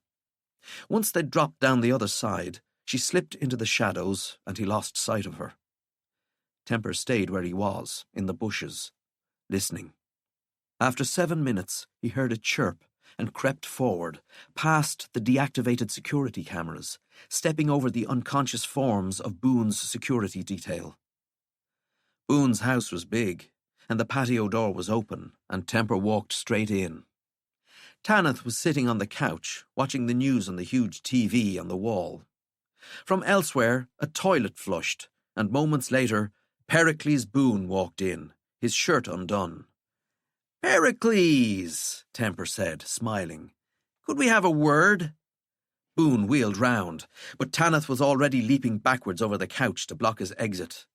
Once they'd dropped down the other side, she slipped into the shadows, and he lost sight of her. Temper stayed where he was, in the bushes, listening. After 7 minutes, he heard a chirp and crept forward, past the deactivated security cameras, stepping over the unconscious forms of Boone's security detail. Boone's house was big, and the patio door was open, and Temper walked straight in. Tanith was sitting on the couch, watching the news on the huge TV on the wall. From elsewhere, a toilet flushed, and moments later, Pericles Boone walked in, his shirt undone. "Pericles," Temper said, smiling. "Could we have a word?" Boone wheeled round, but Tanith was already leaping backwards over the couch to block his exit.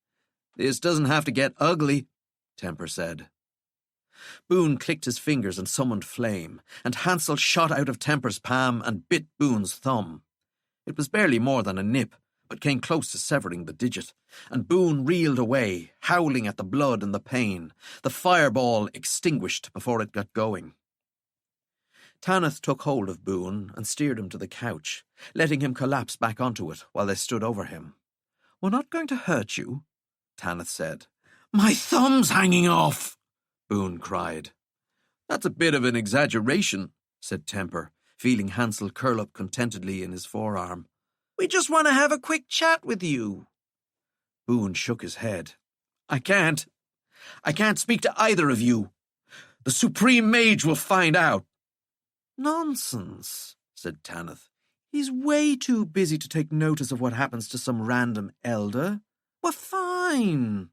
"This doesn't have to get ugly," Temper said. Boone clicked his fingers and summoned flame, and Hansel shot out of Temper's palm and bit Boone's thumb. It was barely more than a nip, but came close to severing the digit, and Boone reeled away, howling at the blood and the pain, the fireball extinguished before it got going. Tanith took hold of Boone and steered him to the couch, letting him collapse back onto it while they stood over him. "We're not going to hurt you," Tanith said. "My thumb's hanging off!" Boone cried. "That's a bit of an exaggeration," said Temper, feeling Hansel curl up contentedly in his forearm. "We just want to have a quick chat with you." Boone shook his head. I can't speak to either of you. The Supreme Mage will find out." "Nonsense," said Tanith. "He's way too busy to take notice of what happens to some random elder. We're fine."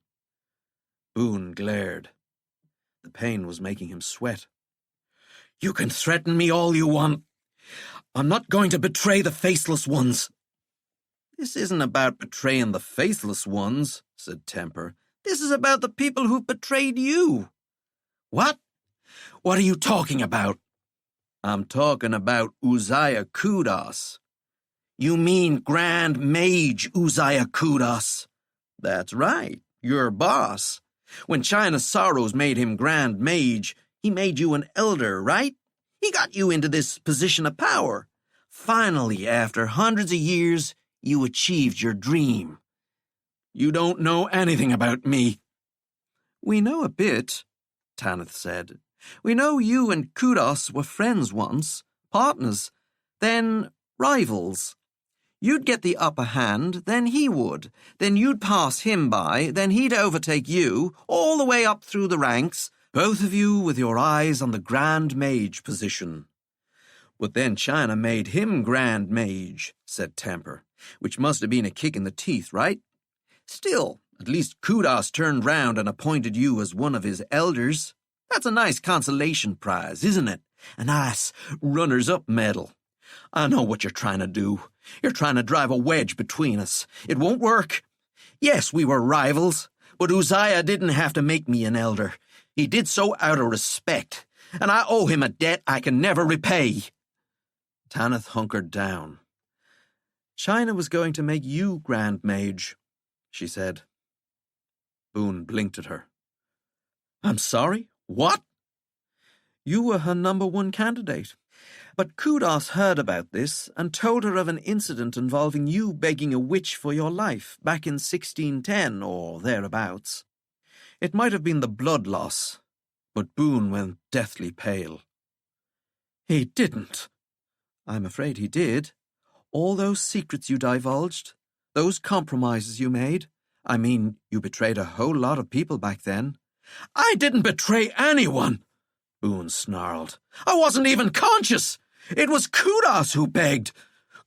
Boone glared. The pain was making him sweat. "You can threaten me all you want. I'm not going to betray the Faceless Ones." "This isn't about betraying the Faceless Ones," said Temper. "This is about the people who've betrayed you." "What? What are you talking about?" "I'm talking about Uzziah Kudos." "You mean Grand Mage Uzziah Kudos?" "That's right, your boss. When China Sorrows made him Grand Mage, he made you an elder, right? He got you into this position of power. Finally, after hundreds of years, you achieved your dream." "You don't know anything about me." "We know a bit," Tanith said. "We know you and Kudos were friends once, partners, then rivals. You'd get the upper hand, then he would. Then you'd pass him by, then he'd overtake you, all the way up through the ranks, both of you with your eyes on the Grand Mage position." "But then China made him Grand Mage," said Temper, "which must have been a kick in the teeth, right? Still, at least Kudos turned round and appointed you as one of his elders. That's a nice consolation prize, isn't it? A nice runners-up medal. I know what you're trying to do. You're trying to drive a wedge between us. It won't work. Yes, we were rivals, but Uzziah didn't have to make me an elder. He did so out of respect, and I owe him a debt I can never repay." Tanith hunkered down. "China was going to make you Grand Mage," she said. Boone blinked at her. "I'm sorry? What?" "You were her #1 candidate. But Kudos heard about this and told her of an incident involving you begging a witch for your life back in 1610 or thereabouts. It might have been the blood loss, but Boone went deathly pale. "He didn't." "I'm afraid he did. All those secrets you divulged, those compromises you made. I mean, you betrayed a whole lot of people back then." "I didn't betray anyone," Boone snarled. "I wasn't even conscious. It was Kudos who begged.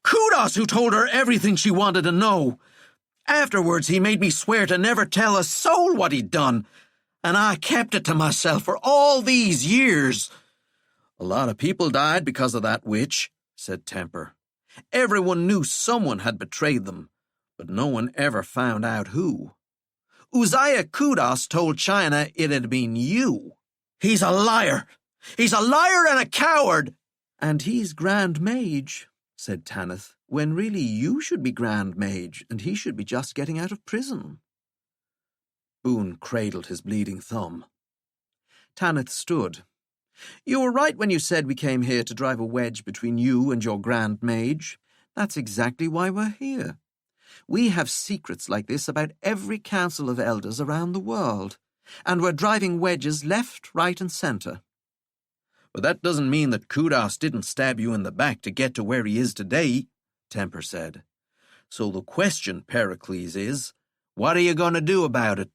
Kudos who told her everything she wanted to know. Afterwards, he made me swear to never tell a soul what he'd done, and I kept it to myself for all these years." "A lot of people died because of that witch," said Temper. "Everyone knew someone had betrayed them, but no one ever found out who. Uzziah Kudos told China it had been you." "He's a liar! He's a liar and a coward!" "And he's Grand Mage," said Tanith, "when really you should be Grand Mage and he should be just getting out of prison." Boone cradled his bleeding thumb. Tanith stood. "You were right when you said we came here to drive a wedge between you and your Grand Mage. That's exactly why we're here. We have secrets like this about every council of elders around the world, and we're driving wedges left, right, and centre." "But that doesn't mean that Kudos didn't stab you in the back to get to where he is today," Temper said. "So the question, Pericles, is, what are you going to do about it?"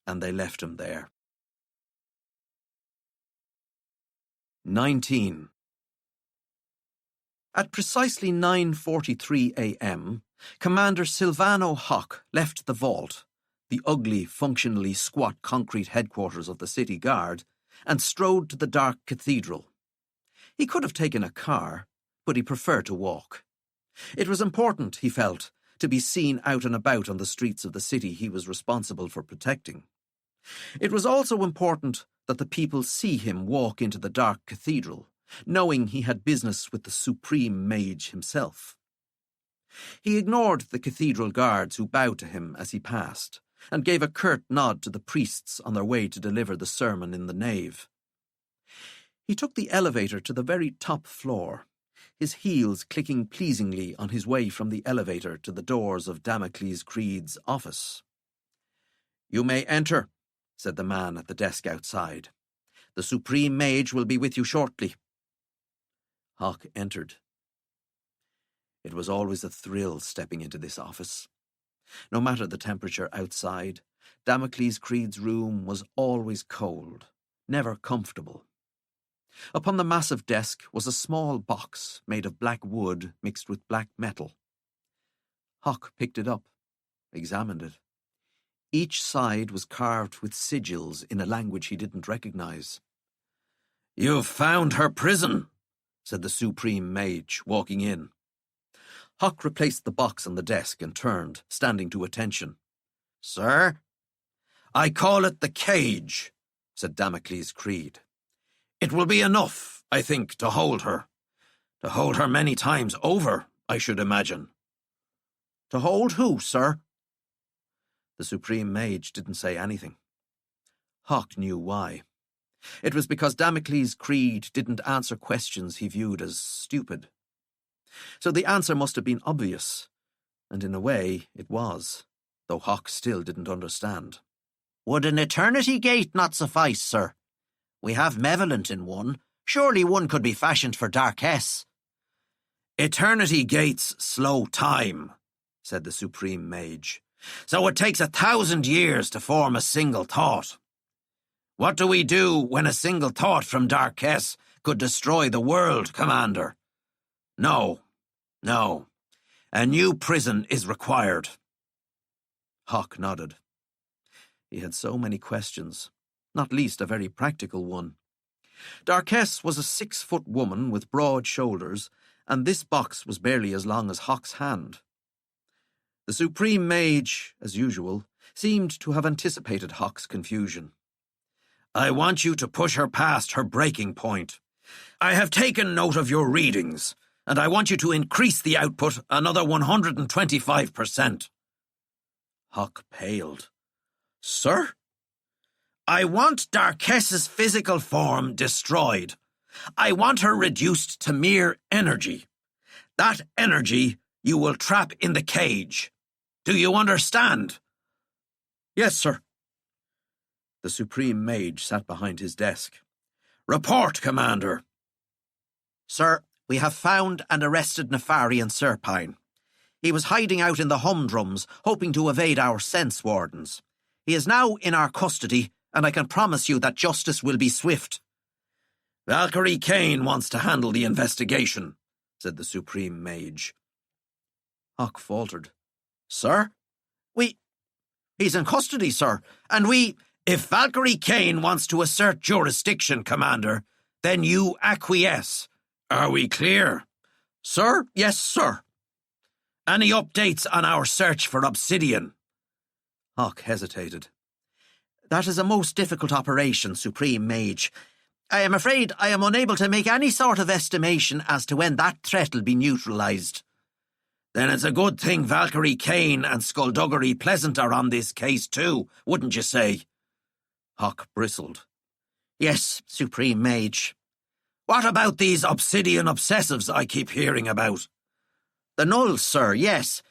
And they left him there. 19. At precisely 9:43 a.m., Commander Silvano Hock left the vault, the ugly, functionally squat concrete headquarters of the city guard, and strode to the dark cathedral. He could have taken a car, but he preferred to walk. It was important, he felt, to be seen out and about on the streets of the city he was responsible for protecting. It was also important that the people see him walk into the dark cathedral, knowing he had business with the Supreme Mage himself. He ignored the cathedral guards who bowed to him as he passed, and gave a curt nod to the priests on their way to deliver the sermon in the nave. He took the elevator to the very top floor, his heels clicking pleasingly on his way from the elevator to the doors of Damocles Creed's office. "You may enter," said the man at the desk outside. "The Supreme Mage will be with you shortly." Hawk entered. It was always a thrill stepping into this office. No matter the temperature outside, Damocles Creed's room was always cold, never comfortable. Upon the massive desk was a small box made of black wood mixed with black metal. Hawk picked it up, examined it. Each side was carved with sigils in a language he didn't recognize. "You've found her prison," said the Supreme Mage, walking in. Hawk replaced the box on the desk and turned, standing to attention. "Sir?" "I call it the cage," said Damocles Creed. "It will be enough, I think, to hold her. To hold her many times over, I should imagine." "To hold who, sir?" The Supreme Mage didn't say anything. Hawk knew why. It was because Damocles Creed didn't answer questions he viewed as stupid. So the answer must have been obvious, and in a way it was, though Hawk still didn't understand. "Would an eternity gate not suffice, sir? We have Malevolent in one. Surely one could be fashioned for Darkess." "Eternity gates slow time," said the Supreme Mage. "So it takes 1,000 years to form a single thought. What do we do when a single thought from Darkess could destroy the world, Commander? No. A new prison is required." Hawk nodded. He had so many questions, not least a very practical one. Darkess was a 6-foot woman with broad shoulders, and this box was barely as long as Hawk's hand. The Supreme Mage, as usual, seemed to have anticipated Hawk's confusion. "I want you to push her past her breaking point. I have taken note of your readings, and I want you to increase the output another 125%. Hawk paled. "Sir?" "I want Darkess's physical form destroyed. I want her reduced to mere energy. That energy you will trap in the cage. Do you understand?" "Yes, sir." The Supreme Mage sat behind his desk. "Report, Commander." "Sir, we have found and arrested Nefarian Serpine. He was hiding out in the humdrums, hoping to evade our sense wardens. He is now in our custody, and I can promise you that justice will be swift." "Valkyrie Kane wants to handle the investigation," said the Supreme Mage. Hawk faltered. "Sir? He's in custody, sir, and we—" "If Valkyrie Kane wants to assert jurisdiction, Commander, then you acquiesce. Are we clear?" "Sir? Yes, sir." "Any updates on our search for Obsidian?" Hawk hesitated. "That is a most difficult operation, Supreme Mage. I am afraid I am unable to make any sort of estimation as to when that threat will be neutralized." "Then it's a good thing Valkyrie Kane and Skullduggery Pleasant are on this case too, wouldn't you say?" Hawk bristled. "Yes, Supreme Mage." "What about these Obsidian obsessives I keep hearing about?" "The Nulls, sir, yes.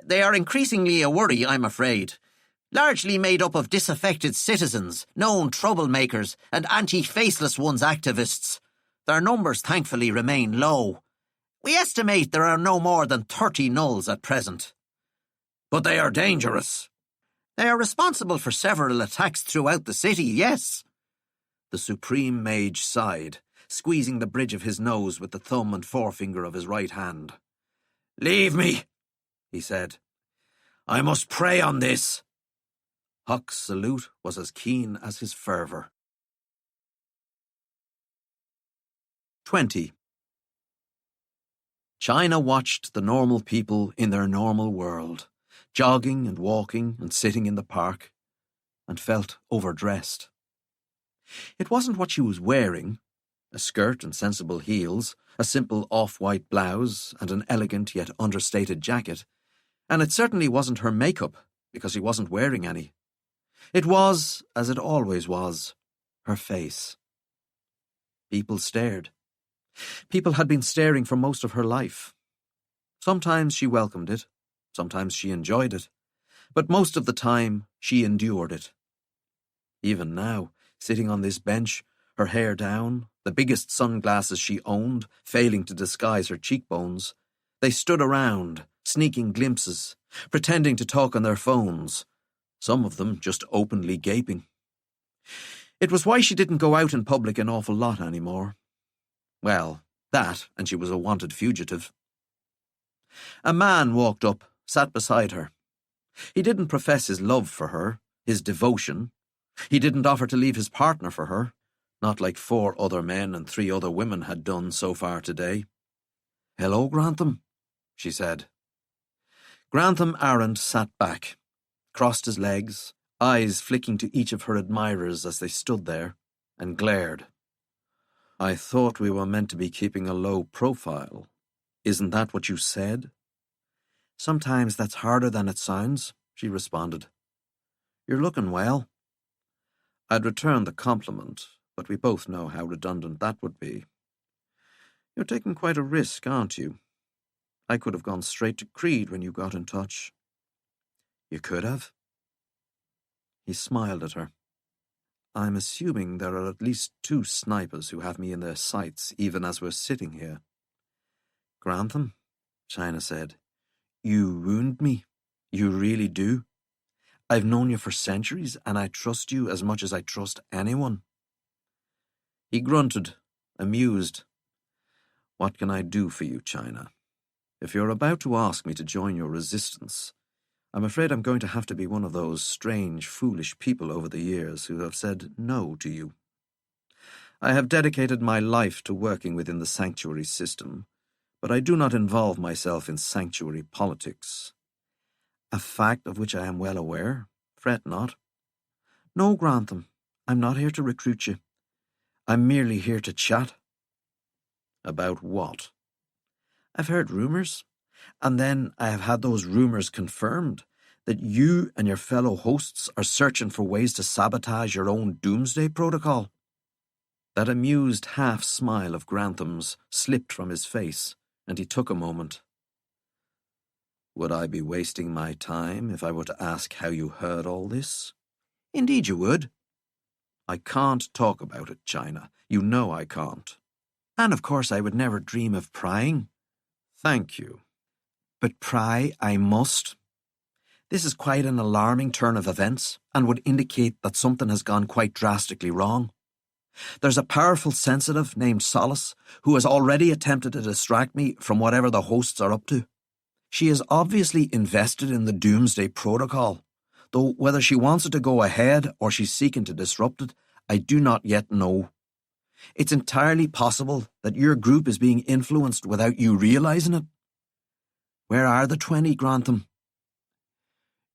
They are increasingly a worry, I'm afraid. Largely made up of disaffected citizens, known troublemakers, and anti-faceless ones activists. Their numbers thankfully remain low. We estimate there are no more than 30 Nulls at present." "But they are dangerous." "They are responsible for several attacks throughout the city, yes." The Supreme Mage sighed, squeezing the bridge of his nose with the thumb and forefinger of his right hand. "Leave me," he said. "I must pray on this." Hawk's salute was as keen as his fervour. 20. China watched the normal people in their normal world, jogging and walking and sitting in the park, and felt overdressed. It wasn't what she was wearing, a skirt and sensible heels, a simple off-white blouse and an elegant yet understated jacket, and it certainly wasn't her makeup, because she wasn't wearing any. It was, as it always was, her face. People stared. People had been staring for most of her life. Sometimes she welcomed it, sometimes she enjoyed it, but most of the time she endured it. Even now, sitting on this bench, her hair down, the biggest sunglasses she owned failing to disguise her cheekbones, they stood around, sneaking glimpses, pretending to talk on their phones, some of them just openly gaping. It was why she didn't go out in public an awful lot anymore. Well, that, and she was a wanted fugitive. A man walked up, sat beside her. He didn't profess his love for her, his devotion. He didn't offer to leave his partner for her, not like 4 other men and 3 other women had done so far today. "Hello, Grantham," she said. Grantham Arrant sat back, crossed his legs, eyes flicking to each of her admirers as they stood there, and glared. "I thought we were meant to be keeping a low profile. Isn't that what you said?" "Sometimes that's harder than it sounds," she responded. "You're looking well." I'd return the compliment, but we both know how redundant that would be. "You're taking quite a risk, aren't you? I could have gone straight to Creed when you got in touch." "You could have?" He smiled at her. "I'm assuming there are at least 2 snipers who have me in their sights even as we're sitting here." "Grantham," China said, "you wound me. You really do. I've known you for centuries, and I trust you as much as I trust anyone." He grunted, amused. "What can I do for you, China? If you're about to ask me to join your resistance, I'm afraid I'm going to have to be one of those strange, foolish people over the years who have said no to you. I have dedicated my life to working within the sanctuary system, but I do not involve myself in sanctuary politics. A fact of which I am well aware. Fret not." "No, Grantham, I'm not here to recruit you. I'm merely here to chat." "About what?" "I've heard rumours, and then I have had those rumours confirmed, that you and your fellow hosts are searching for ways to sabotage your own doomsday protocol." That amused half-smile of Grantham's slipped from his face, and he took a moment. "Would I be wasting my time if I were to ask how you heard all this?" "Indeed you would." "I can't talk about it, China. You know I can't." "And of course I would never dream of prying." "Thank you." "But pry I must. This is quite an alarming turn of events, and would indicate that something has gone quite drastically wrong. There's a powerful sensitive named Solace who has already attempted to distract me from whatever the hosts are up to. She is obviously invested in the Doomsday Protocol, though whether she wants it to go ahead or she's seeking to disrupt it, I do not yet know. It's entirely possible that your group is being influenced without you realising it." "Where are the 20, Grantham?"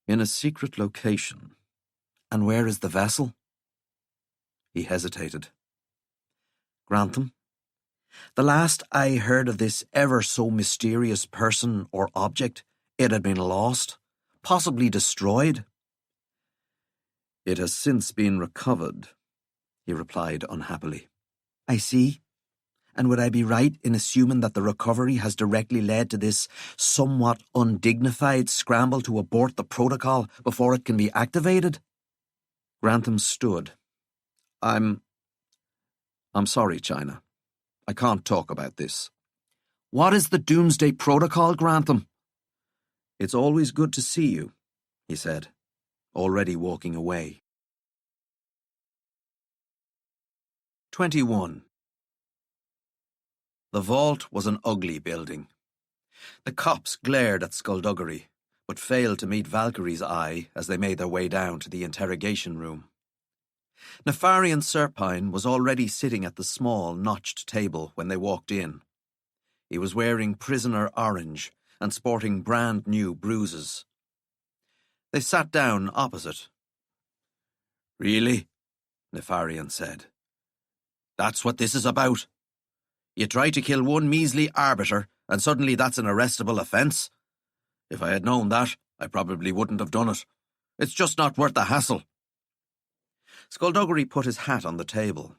"In a secret location." "And where is the vessel?" He hesitated. "Grantham, the last I heard of this ever so mysterious person or object, it had been lost, possibly destroyed." "It has since been recovered," he replied unhappily. "I see. And would I be right in assuming that the recovery has directly led to this somewhat undignified scramble to abort the protocol before it can be activated?" Grantham stood. I'm sorry, China. I can't talk about this." "What is the Doomsday Protocol, Grantham?" "It's always good to see you," he said, already walking away. 21. The vault was an ugly building. The cops glared at skullduggery, but failed to meet Valkyrie's eye as they made their way down to the interrogation room. Nefarian Serpine was already sitting at the small, notched table when they walked in. He was wearing prisoner orange and sporting brand-new bruises. They sat down opposite. "Really?" Nefarian said. "That's what this is about? You try to kill one measly arbiter, and suddenly that's an arrestable offence? If I had known that, I probably wouldn't have done it. It's just not worth the hassle." Skullduggery put his hat on the table.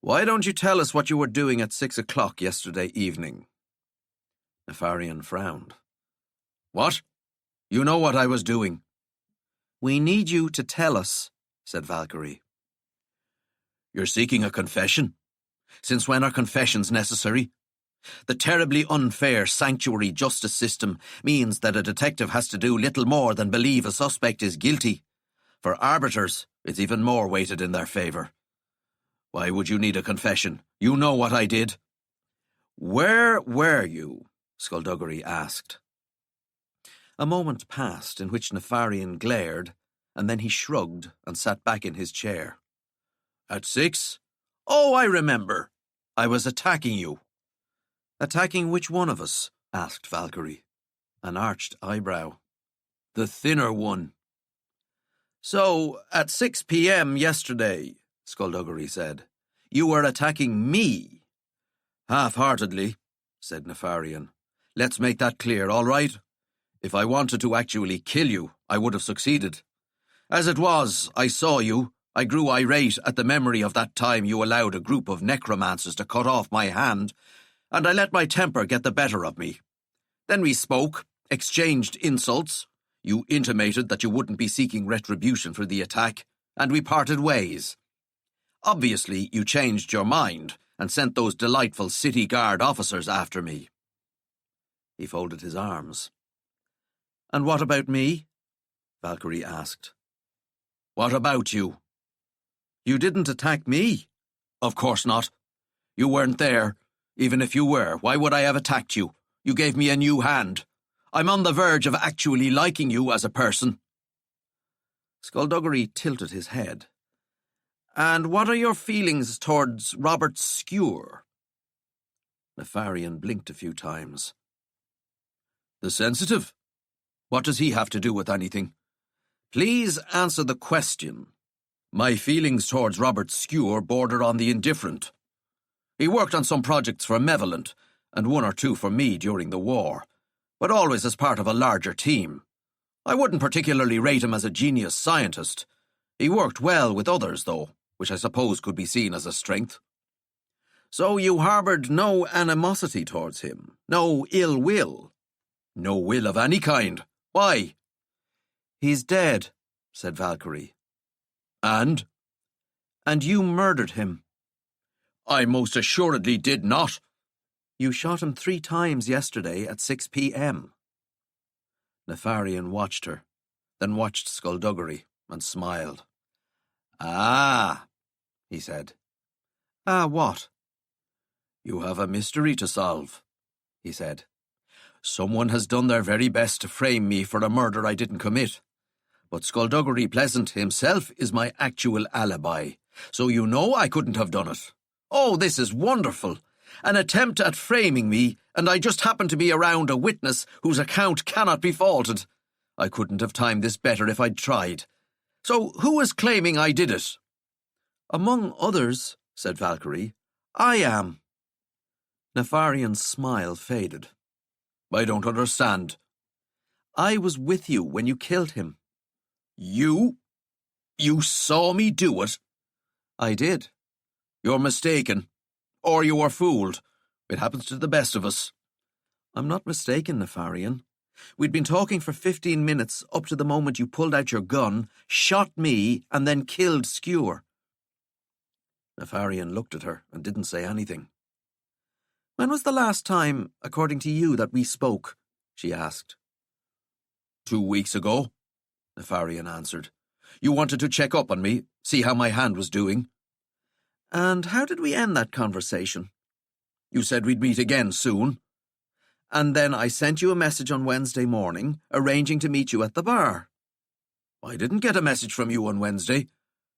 Why don't you tell us what you were doing at 6 o'clock yesterday evening? Nefarian frowned. What? You know what I was doing. We need you to tell us, said Valkyrie. You're seeking a confession? Since when are confessions necessary? The terribly unfair sanctuary justice system means that a detective has to do little more than believe a suspect is guilty. For arbiters, it's even more weighted in their favour. Why would you need a confession? You know what I did. Where were you? Skullduggery asked. A moment passed in which Nefarian glared, and then he shrugged and sat back in his chair. At 6? Oh, I remember. I was attacking you. Attacking which one of us? Asked Valkyrie. An arched eyebrow. The thinner one. So, at 6 p.m. yesterday, Skullduggery said, you were attacking me. Half-heartedly, said Nefarian. Let's make that clear, all right? If I wanted to actually kill you, I would have succeeded. As it was, I saw you. I grew irate at the memory of that time you allowed a group of necromancers to cut off my hand, and I let my temper get the better of me. Then we spoke, exchanged insults. You intimated that you wouldn't be seeking retribution for the attack, and we parted ways. Obviously, you changed your mind and sent those delightful city guard officers after me. He folded his arms. And what about me? Valkyrie asked. What about you? You didn't attack me. Of course not. You weren't there. Even if you were, why would I have attacked you? You gave me a new hand. I'm on the verge of actually liking you as a person. Skullduggery tilted his head. And what are your feelings towards Robert Skewer? Nefarian blinked a few times. The sensitive? What does he have to do with anything? Please answer the question. My feelings towards Robert Skewer border on the indifferent. He worked on some projects for Malevolent, and 1 or 2 for me during the war, but always as part of a larger team. I wouldn't particularly rate him as a genius scientist. He worked well with others, though, which I suppose could be seen as a strength. So you harboured no animosity towards him, no ill will? No will of any kind. Why? He's dead, said Valkyrie. And? And you murdered him. I most assuredly did not. You shot him 3 times yesterday at 6 p.m. Nefarian watched her, then watched Skullduggery and smiled. Ah, he said. Ah, what? You have a mystery to solve, he said. Someone has done their very best to frame me for a murder I didn't commit. But Skullduggery Pleasant himself is my actual alibi, so you know I couldn't have done it. Oh, this is wonderful. An attempt at framing me, and I just happen to be around a witness whose account cannot be faulted. I couldn't have timed this better if I'd tried. So who is claiming I did it? Among others, said Valkyrie, I am. Nefarian's smile faded. I don't understand. I was with you when you killed him. You? You saw me do it? I did. You're mistaken. Or you were fooled. It happens to the best of us. I'm not mistaken, Nefarian. We'd been talking for 15 minutes up to the moment you pulled out your gun, shot me, and then killed Skewer. Nefarian looked at her and didn't say anything. When was the last time, according to you, that we spoke? She asked. 2 weeks ago, Nefarian answered. You wanted to check up on me, see how my hand was doing. And how did we end that conversation? You said we'd meet again soon. And then I sent you a message on Wednesday morning, arranging to meet you at the bar. I didn't get a message from you on Wednesday.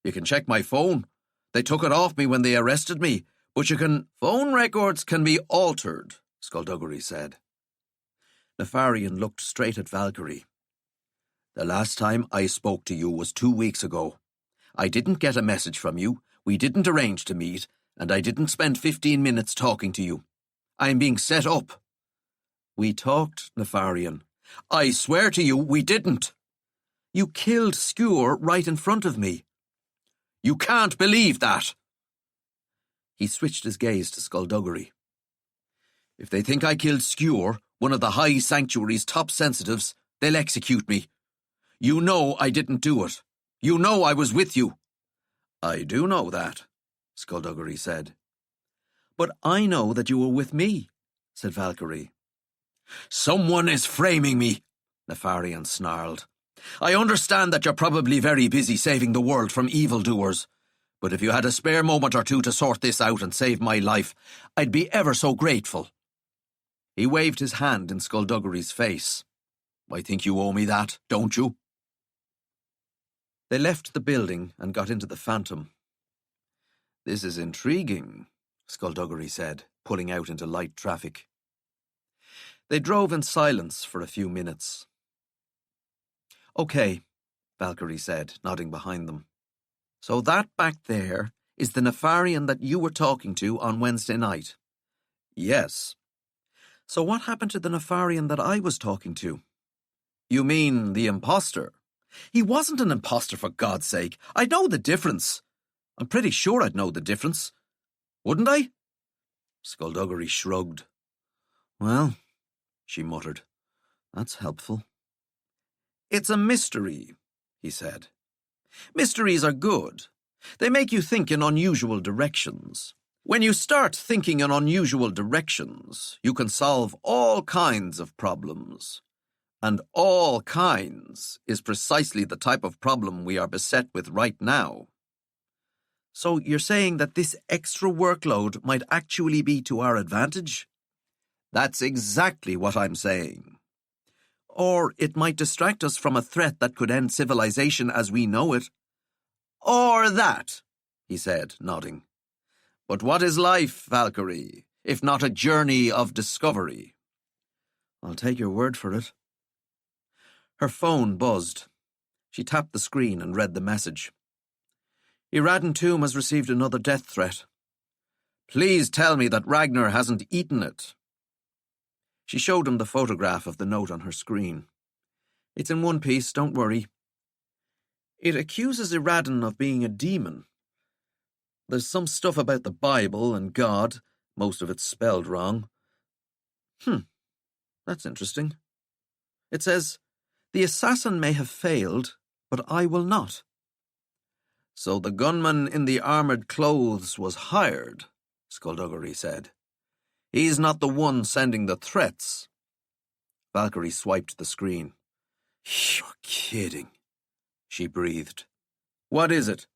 You can check my phone. They took it off me when they arrested me, but you can... Phone records can be altered, Skullduggery said. Nefarian looked straight at Valkyrie. The last time I spoke to you was 2 weeks ago. I didn't get a message from you, we didn't arrange to meet, and I didn't spend 15 minutes talking to you. I'm being set up. We talked, Nefarian. I swear to you, we didn't. You killed Skewer right in front of me. You can't believe that. He switched his gaze to Skullduggery. If they think I killed Skewer, one of the High Sanctuary's top sensitives, they'll execute me. You know I didn't do it. You know I was with you. I do know that, Skullduggery said. But I know that you were with me, said Valkyrie. Someone is framing me, Nefarian snarled. I understand that you're probably very busy saving the world from evildoers, but if you had a spare moment or two to sort this out and save my life, I'd be ever so grateful. He waved his hand in Skullduggery's face. I think you owe me that, don't you? They left the building and got into the Phantom. This is intriguing, Skullduggery said, pulling out into light traffic. They drove in silence for a few minutes. Okay, Valkyrie said, nodding behind them. So that back there is the Nefarian that you were talking to on Wednesday night? Yes. So what happened to the Nefarian that I was talking to? You mean the imposter? He wasn't an imposter, for God's sake. I know the difference. I'm pretty sure I'd know the difference. Wouldn't I? Skullduggery shrugged. Well, she muttered, that's helpful. It's a mystery, he said. Mysteries are good. They make you think in unusual directions. When you start thinking in unusual directions, you can solve all kinds of problems. And all kinds is precisely the type of problem we are beset with right now. So you're saying that this extra workload might actually be to our advantage? That's exactly what I'm saying. Or it might distract us from a threat that could end civilization as we know it. Or that, he said, nodding. But what is life, Valkyrie, if not a journey of discovery? I'll take your word for it. Her phone buzzed. She tapped the screen and read the message. Iraden Tomb has received another death threat. Please tell me that Ragnar hasn't eaten it. She showed him the photograph of the note on her screen. It's in one piece, don't worry. It accuses Iraden of being a demon. There's some stuff about the Bible and God, most of it's spelled wrong. That's interesting. It says, the assassin may have failed, but I will not. So the gunman in the armoured clothes was hired, Skullduggery said. He's not the one sending the threats. Valkyrie swiped the screen. You're kidding, she breathed. What is it?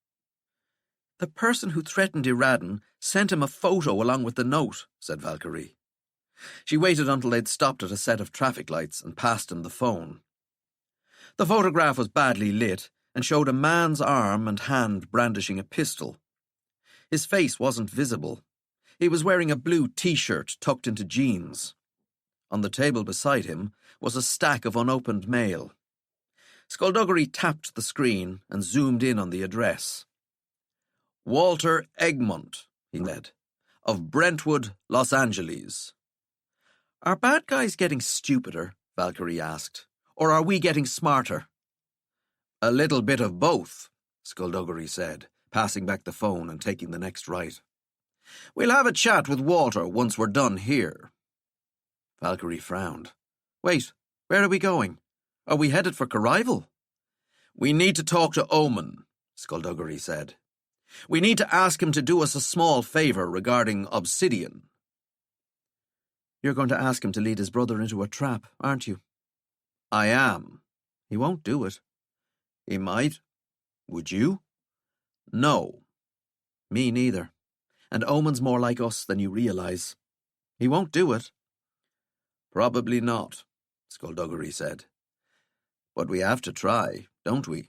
The person who threatened Iraden sent him a photo along with the note, said Valkyrie. She waited until they'd stopped at a set of traffic lights and passed him the phone. The photograph was badly lit and showed a man's arm and hand brandishing a pistol. His face wasn't visible. He was wearing a blue t-shirt tucked into jeans. On the table beside him was a stack of unopened mail. Skullduggery tapped the screen and zoomed in on the address. Walter Egmont, he said, of Brentwood, Los Angeles. Are bad guys getting stupider? Valkyrie asked. Or are we getting smarter? A little bit of both, Skullduggery said, passing back the phone and taking the next right. We'll have a chat with Walter once we're done here. Valkyrie frowned. Wait, where are we going? Are we headed for Corrival? We need to talk to Omen, Skullduggery said. We need to ask him to do us a small favour regarding obsidian. You're going to ask him to lead his brother into a trap, aren't you? I am. He won't do it. He might. Would you? No. Me neither. And Omen's more like us than you realise. He won't do it. Probably not, Skullduggery said. But we have to try, don't we?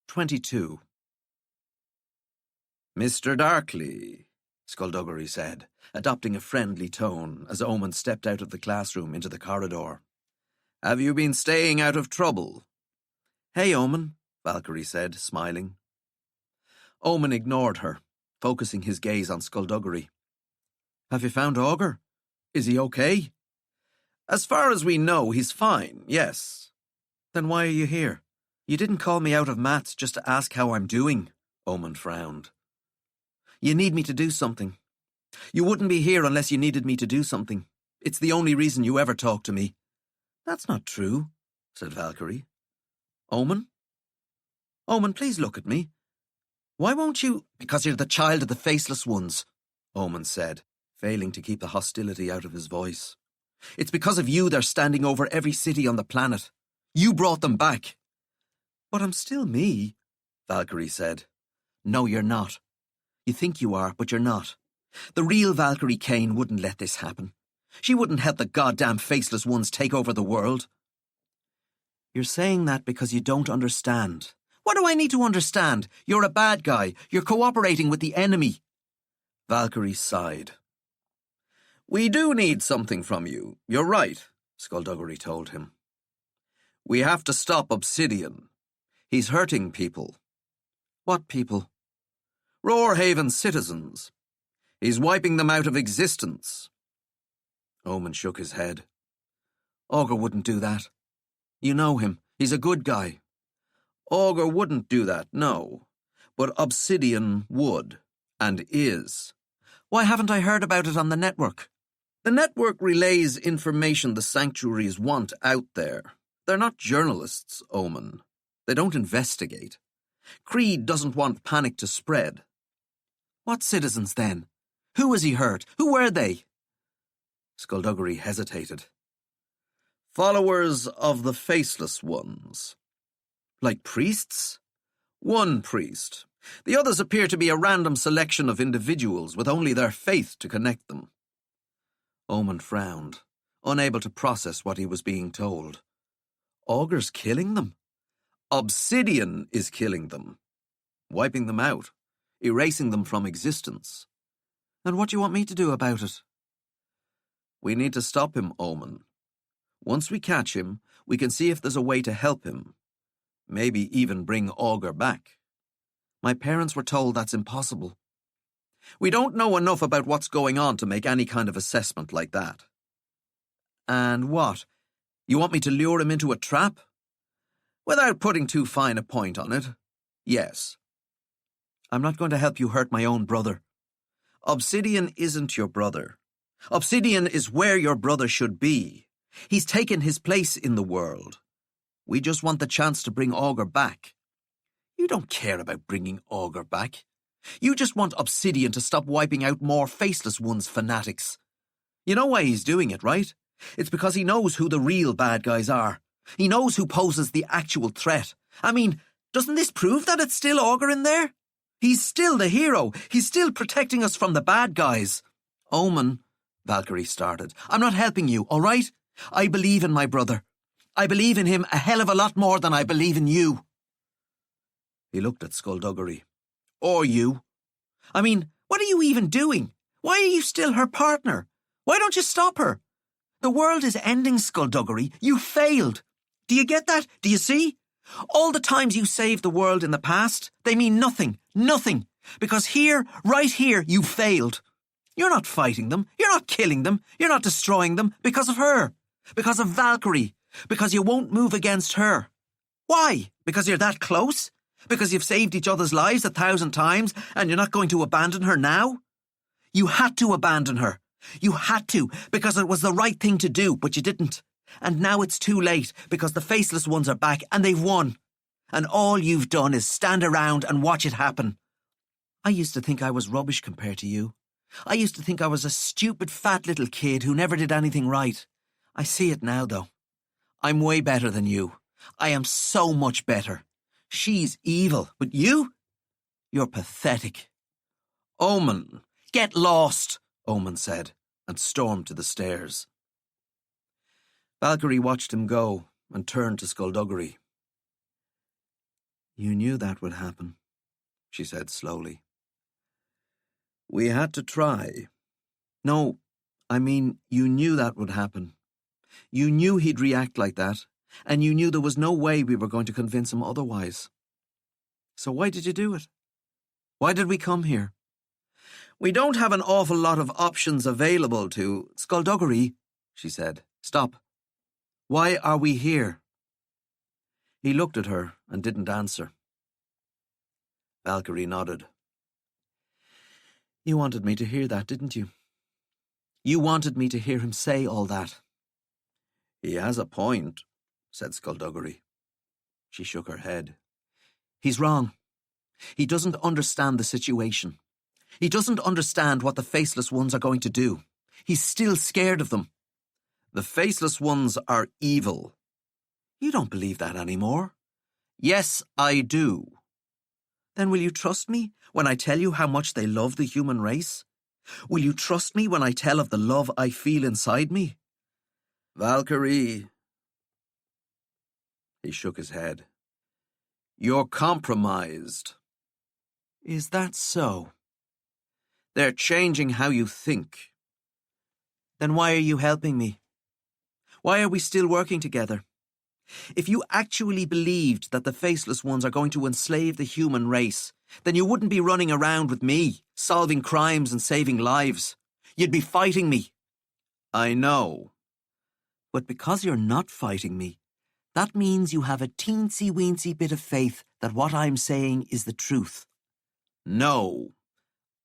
22. Mr. Darkley, Skullduggery said, adopting a friendly tone as Omen stepped out of the classroom into the corridor. Have you been staying out of trouble? Hey, Omen, Valkyrie said, smiling. Omen ignored her, focusing his gaze on Skullduggery. Have you found Augur? Is he okay? As far as we know, he's fine, yes. Then why are you here? You didn't call me out of maths just to ask how I'm doing, Omen frowned. You need me to do something. You wouldn't be here unless you needed me to do something. It's the only reason you ever talk to me. That's not true, said Valkyrie. Omen? Omen, please look at me. Why won't you— Because you're the child of the faceless ones, Omen said, failing to keep the hostility out of his voice. It's because of you they're standing over every city on the planet. You brought them back. But I'm still me, Valkyrie said. No, you're not. You think you are, but you're not. The real Valkyrie Kane wouldn't let this happen. She wouldn't help the goddamn faceless ones take over the world. You're saying that because you don't understand. What do I need to understand? You're a bad guy. You're cooperating with the enemy. Valkyrie sighed. We do need something from you. You're right, Skullduggery told him. We have to stop Obsidian. He's hurting people. What people? Roarhaven citizens. He's wiping them out of existence. Omen shook his head. Augur wouldn't do that. You know him. He's a good guy. Augur wouldn't do that, no. But Obsidian would, and is. Why haven't I heard about it on the network? The network relays information the sanctuaries want out there. They're not journalists, Omen. They don't investigate. Creed doesn't want panic to spread. What citizens, then? Who has he hurt? Who were they? Skullduggery hesitated. Followers of the Faceless Ones. Like priests? One priest. The others appear to be a random selection of individuals with only their faith to connect them. Omen frowned, unable to process what he was being told. Augur's killing them? Obsidian is killing them. Wiping them out. Erasing them from existence. And what do you want me to do about it? We need to stop him, Omen. Once we catch him, we can see if there's a way to help him. Maybe even bring Augur back. My parents were told that's impossible. We don't know enough about what's going on to make any kind of assessment like that. And what? You want me to lure him into a trap? Without putting too fine a point on it, yes. I'm not going to help you hurt my own brother. Obsidian isn't your brother. Obsidian is where your brother should be. He's taken his place in the world. We just want the chance to bring Augur back. You don't care about bringing Augur back. You just want Obsidian to stop wiping out more Faceless Ones fanatics. You know why he's doing it, right? It's because he knows who the real bad guys are. He knows who poses the actual threat. I mean, doesn't this prove that it's still Augur in there? He's still the hero. He's still protecting us from the bad guys. Omen, Valkyrie started. I'm not helping you, all right? I believe in my brother. I believe in him a hell of a lot more than I believe in you. He looked at Skullduggery. Or you. I mean, what are you even doing? Why are you still her partner? Why don't you stop her? The world is ending, Skullduggery. You failed. Do you get that? Do you see? All the times you saved the world in the past, they mean nothing. Nothing. Because here, right here, you failed. You're not fighting them. You're not killing them. You're not destroying them because of her. Because of Valkyrie. Because you won't move against her. Why? Because you're that close? Because you've saved each other's lives 1,000 times and you're not going to abandon her now? You had to abandon her. You had to, because it was the right thing to do, but you didn't. And now it's too late, because the Faceless Ones are back and they've won. And all you've done is stand around and watch it happen. I used to think I was rubbish compared to you. I used to think I was a stupid fat little kid who never did anything right. I see it now, though. I'm way better than you. I am so much better. She's evil, but you? You're pathetic. Omen, get lost, Omen said, and stormed to the stairs. Valkyrie watched him go and turned to Skullduggery. You knew that would happen, she said slowly. We had to try. No, I mean, you knew that would happen. You knew he'd react like that, and you knew there was no way we were going to convince him otherwise. So why did you do it? Why did we come here? We don't have an awful lot of options available to— Skullduggery, she said. Stop. Why are we here? He looked at her and didn't answer. Valkyrie nodded. You wanted me to hear that, didn't you? You wanted me to hear him say all that. He has a point, said Skullduggery. She shook her head. He's wrong. He doesn't understand the situation. He doesn't understand what the Faceless Ones are going to do. He's still scared of them. The Faceless Ones are evil. You don't believe that anymore. Yes, I do. Then will you trust me when I tell you how much they love the human race? Will you trust me when I tell of the love I feel inside me? Valkyrie. He shook his head. You're compromised. Is that so? They're changing how you think. Then why are you helping me? Why are we still working together? If you actually believed that the Faceless Ones are going to enslave the human race, then you wouldn't be running around with me, solving crimes and saving lives. You'd be fighting me. I know. But because you're not fighting me, that means you have a teensy-weensy bit of faith that what I'm saying is the truth. No.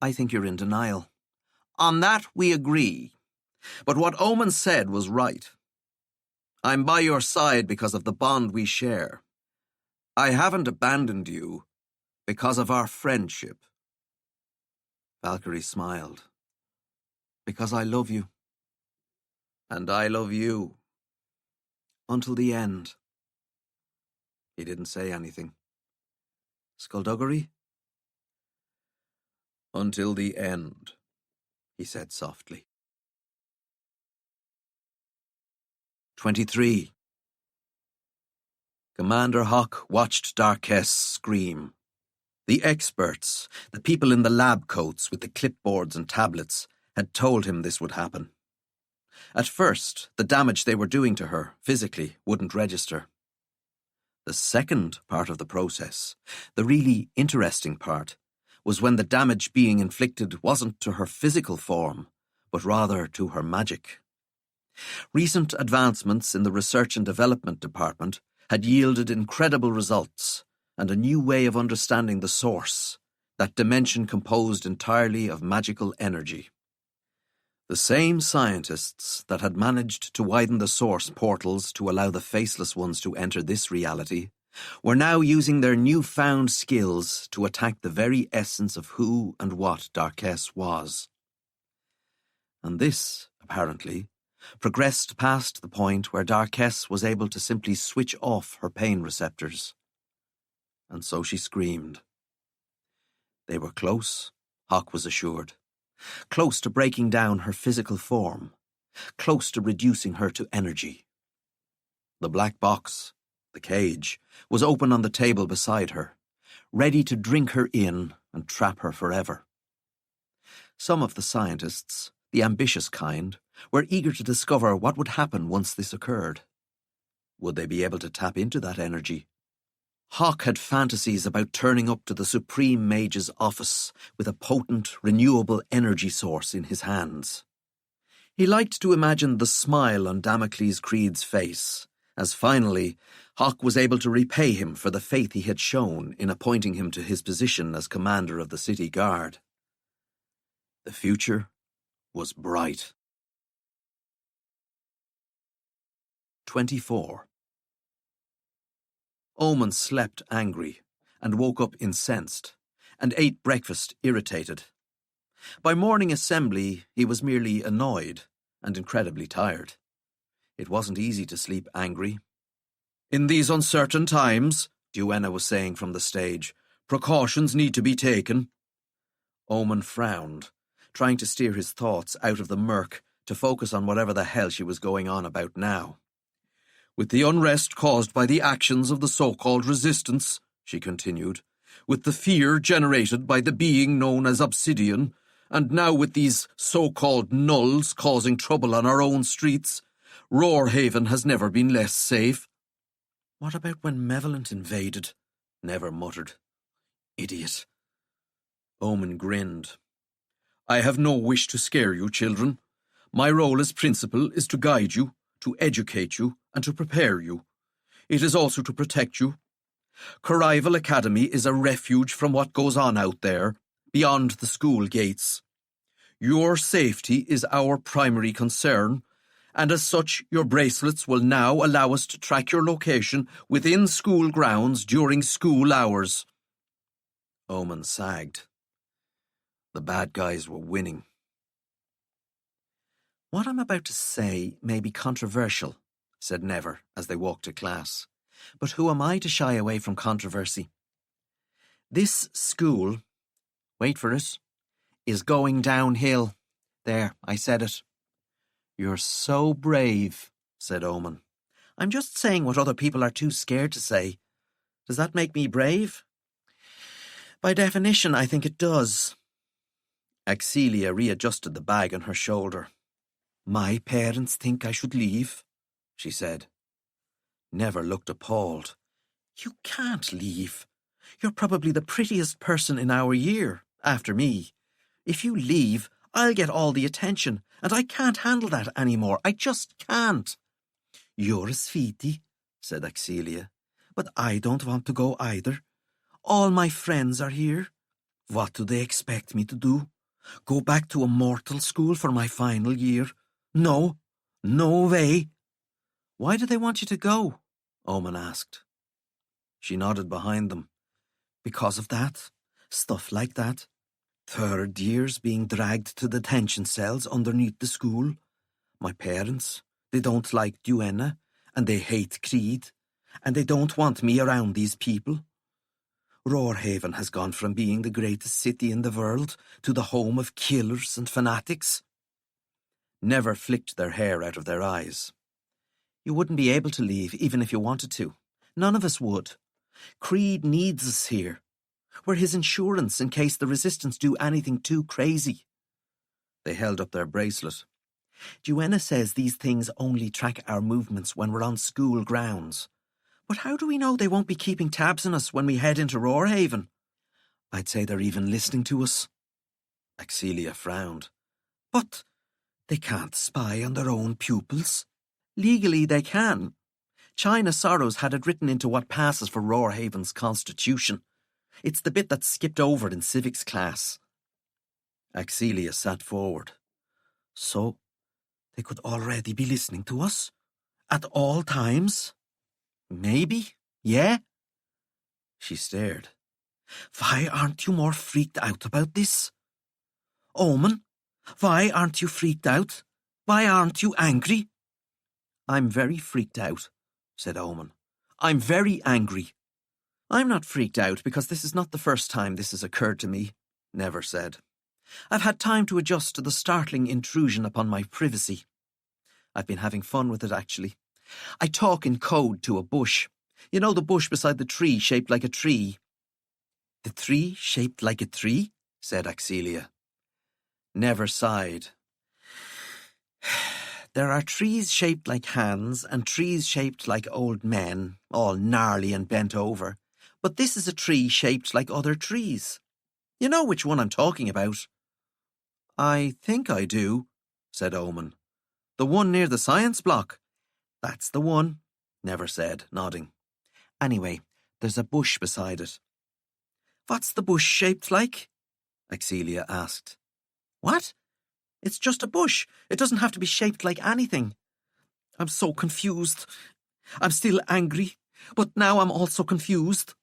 I think you're in denial. On that we agree. But what Omen said was right. I'm by your side because of the bond we share. I haven't abandoned you because of our friendship. Valkyrie smiled. Because I love you. And I love you. Until the end. He didn't say anything. Skullduggery? Until the end, he said softly. 23. Commander Hawk watched Darkess scream. The experts, the people in the lab coats with the clipboards and tablets, had told him this would happen. At first, the damage they were doing to her, physically, wouldn't register. The second part of the process, the really interesting part, was when the damage being inflicted wasn't to her physical form, but rather to her magic. Recent advancements in the Research and Development Department had yielded incredible results and a new way of understanding the source, that dimension composed entirely of magical energy. The same scientists that had managed to widen the source portals to allow the Faceless Ones to enter this reality were now using their newfound skills to attack the very essence of who and what Darkess was. And this, apparently, progressed past the point where Darkess was able to simply switch off her pain receptors. And so she screamed. They were close, Hawk was assured. Close to breaking down her physical form. Close to reducing her to energy. The black box, the cage, was open on the table beside her, ready to drink her in and trap her forever. Some of the scientists, the ambitious kind, were eager to discover what would happen once this occurred. Would they be able to tap into that energy? Hawk had fantasies about turning up to the Supreme Mage's office with a potent, renewable energy source in his hands. He liked to imagine the smile on Damocles Creed's face, as finally Hawk was able to repay him for the faith he had shown in appointing him to his position as commander of the city guard. The future was bright. 24. Omen slept angry and woke up incensed, and ate breakfast irritated. By morning assembly, he was merely annoyed and incredibly tired. It wasn't easy to sleep angry. In these uncertain times, Duenna was saying from the stage, precautions need to be taken. Omen frowned, trying to steer his thoughts out of the murk to focus on whatever the hell she was going on about now. With the unrest caused by the actions of the so-called resistance, she continued, with the fear generated by the being known as Obsidian, and now with these so-called nulls causing trouble on our own streets, Roarhaven has never been less safe. What about when Malevolent invaded? Never muttered. Idiot. Omen grinned. I have no wish to scare you, children. My role as principal is to guide you, to educate you, and to prepare you. It is also to protect you. Corrival Academy is a refuge from what goes on out there, beyond the school gates. Your safety is our primary concern, and as such, your bracelets will now allow us to track your location within school grounds during school hours. Omen sagged. The bad guys were winning. What I'm about to say may be controversial, said Never as they walked to class. But who am I to shy away from controversy? This school, wait for it, is going downhill. There, I said it. You're so brave, said Omen. I'm just saying what other people are too scared to say. Does that make me brave? By definition, I think it does. Axelia readjusted the bag on her shoulder. My parents think I should leave, she said. Never looked appalled. You can't leave. You're probably the prettiest person in our year, after me. If you leave, I'll get all the attention, and I can't handle that anymore. I just can't. You're a sweetie, said Axelia, but I don't want to go either. All my friends are here. What do they expect me to do? Go back to a mortal school for my final year? No, no way. Why do they want you to go? Omen asked. She nodded behind them. Because of that. Stuff like that. Third years being dragged to detention cells underneath the school. My parents, they don't like Duenna, and they hate Creed, and they don't want me around these people. Roarhaven has gone from being the greatest city in the world to the home of killers and fanatics. Never flicked their hair out of their eyes. You wouldn't be able to leave even if you wanted to. None of us would. Creed needs us here. We're his insurance in case the Resistance do anything too crazy. They held up their bracelet. Duenna says these things only track our movements when we're on school grounds. But how do we know they won't be keeping tabs on us when we head into Roarhaven? I'd say they're even listening to us. Axelia frowned. But they can't spy on their own pupils. Legally they can. China Sorrows had it written into what passes for Roarhaven's constitution. It's the bit that's skipped over in civics class. Axelia sat forward. So, they could already be listening to us? At all times? Maybe, yeah? She stared. Why aren't you more freaked out about this? Omen, why aren't you freaked out? Why aren't you angry? I'm very freaked out, said Omen. I'm very angry. I'm not freaked out because this is not the first time this has occurred to me, Never said. I've had time to adjust to the startling intrusion upon my privacy. I've been having fun with it, actually. I talk in code to a bush. You know the bush beside the tree shaped like a tree? The tree shaped like a tree? Said Axelia. Never sighed. There are trees shaped like hands and trees shaped like old men, all gnarly and bent over. But this is a tree shaped like other trees. You know which one I'm talking about. I think I do, said Omen. The one near the science block. That's the one, Never said, nodding. Anyway, there's a bush beside it. What's the bush shaped like? Axelia asked. What? It's just a bush. It doesn't have to be shaped like anything. I'm so confused. I'm still angry, but now I'm also confused.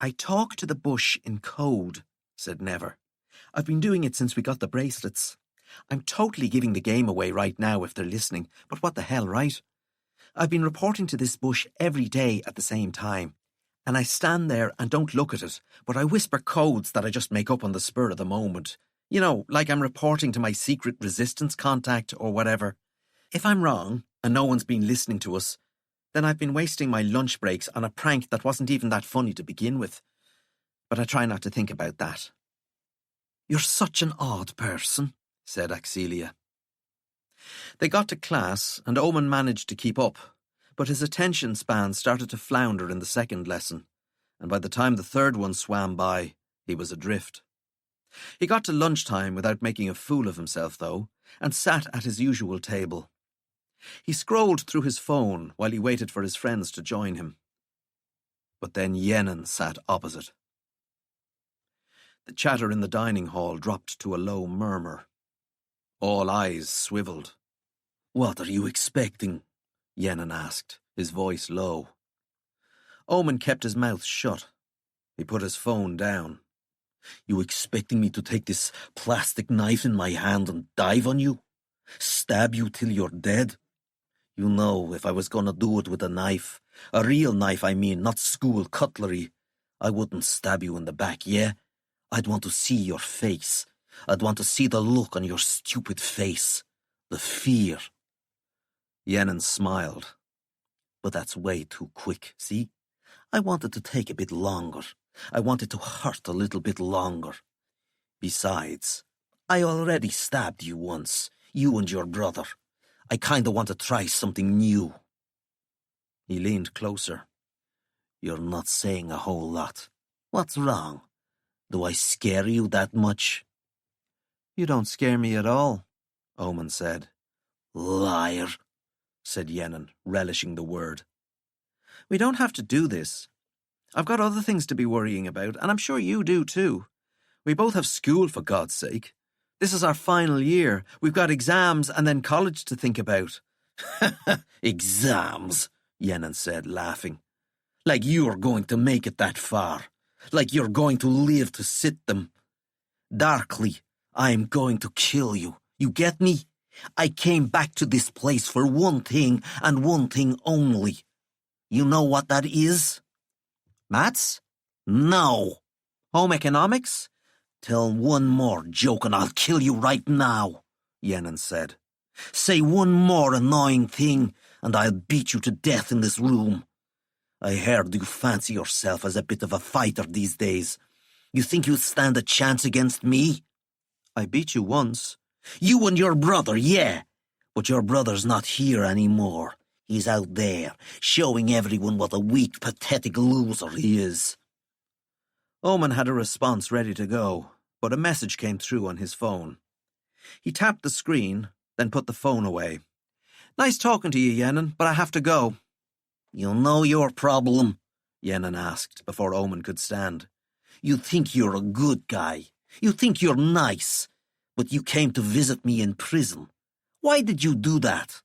I talk to the bush in code, said Never. I've been doing it since we got the bracelets. I'm totally giving the game away right now if they're listening, but what the hell, right? I've been reporting to this bush every day at the same time, and I stand there and don't look at it, but I whisper codes that I just make up on the spur of the moment. You know, like I'm reporting to my secret resistance contact or whatever. If I'm wrong, and no one's been listening to us, then I've been wasting my lunch breaks on a prank that wasn't even that funny to begin with. But I try not to think about that. You're such an odd person, said Axelia. They got to class, and Omen managed to keep up, but his attention span started to flounder in the second lesson, and by the time the third one swam by, he was adrift. He got to lunchtime without making a fool of himself, though, and sat at his usual table. He scrolled through his phone while he waited for his friends to join him. But then Yenin sat opposite. The chatter in the dining hall dropped to a low murmur. All eyes swivelled. "What are you expecting?" Yenin asked, his voice low. Omen kept his mouth shut. He put his phone down. "You expecting me to take this plastic knife in my hand and dive on you? Stab you till you're dead? You know, if I was gonna do it with a real knife I mean, not school cutlery, I wouldn't stab you in the back, yeah? I'd want to see your face. I'd want to see the look on your stupid face. The fear." Yenin smiled. "But that's way too quick, see? I wanted to take a bit longer. I wanted to hurt a little bit longer. Besides, I already stabbed you once, you and your brother. I kinda want to try something new." He leaned closer. "You're not saying a whole lot. What's wrong? Do I scare you that much?" "You don't scare me at all," Omen said. "Liar," said Yenin, relishing the word. "We don't have to do this. I've got other things to be worrying about, and I'm sure you do too. We both have school, for God's sake. This is our final year. We've got exams and then college to think about." "Exams," Yenin said, laughing. "Like you're going to make it that far. Like you're going to live to sit them. Darkly, I'm going to kill you. You get me? I came back to this place for one thing and one thing only. You know what that is?" "Maths? No. Home economics?" "Tell one more joke and I'll kill you right now," Yenin said. "Say one more annoying thing and I'll beat you to death in this room. I heard you fancy yourself as a bit of a fighter these days. You think you'd stand a chance against me?" "I beat you once." "You and your brother, yeah. But your brother's not here anymore. He's out there, showing everyone what a weak, pathetic loser he is." Omen had a response ready to go, but a message came through on his phone. He tapped the screen, then put the phone away. "Nice talking to you, Yenin, but I have to go." "You know your problem?" Yenin asked before Omen could stand. "You think you're a good guy. You think you're nice. But you came to visit me in prison. Why did you do that?"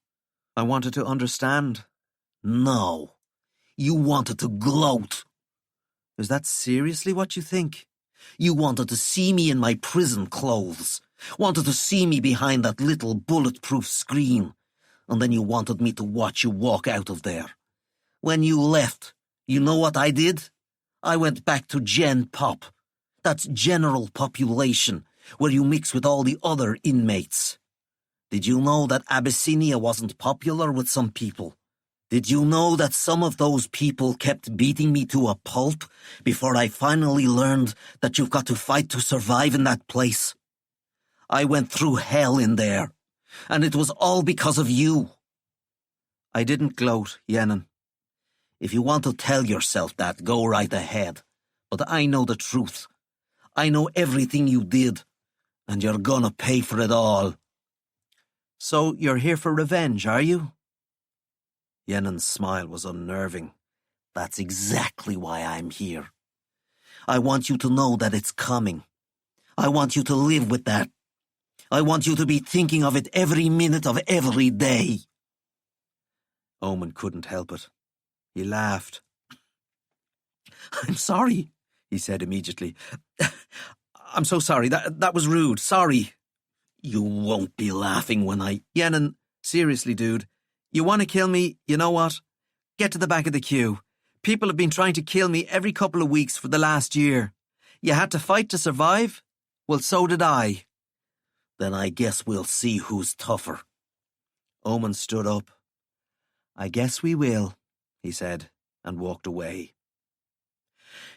"I wanted to understand." "No. You wanted to gloat." "Is that seriously what you think?" "You wanted to see me in my prison clothes. Wanted to see me behind that little bulletproof screen. And then you wanted me to watch you walk out of there. When you left, you know what I did? I went back to Gen Pop. That's general population, where you mix with all the other inmates. Did you know that Abyssinia wasn't popular with some people? Did you know that some of those people kept beating me to a pulp before I finally learned that you've got to fight to survive in that place? I went through hell in there, and it was all because of you." "I didn't gloat, Yenin." "If you want to tell yourself that, go right ahead. But I know the truth. I know everything you did, and you're gonna pay for it all." "So you're here for revenge, are you?" Yenin's smile was unnerving. "That's exactly why I'm here. I want you to know that it's coming. I want you to live with that. I want you to be thinking of it every minute of every day." Omen couldn't help it. He laughed. "I'm sorry," he said immediately. "I'm so sorry. That was rude. Sorry." "You won't be laughing when I..." "Yenin, seriously, dude. You want to kill me? You know what? Get to the back of the queue. People have been trying to kill me every couple of weeks for the last year. You had to fight to survive? Well, so did I." "Then I guess we'll see who's tougher." Omen stood up. "I guess we will," he said, and walked away.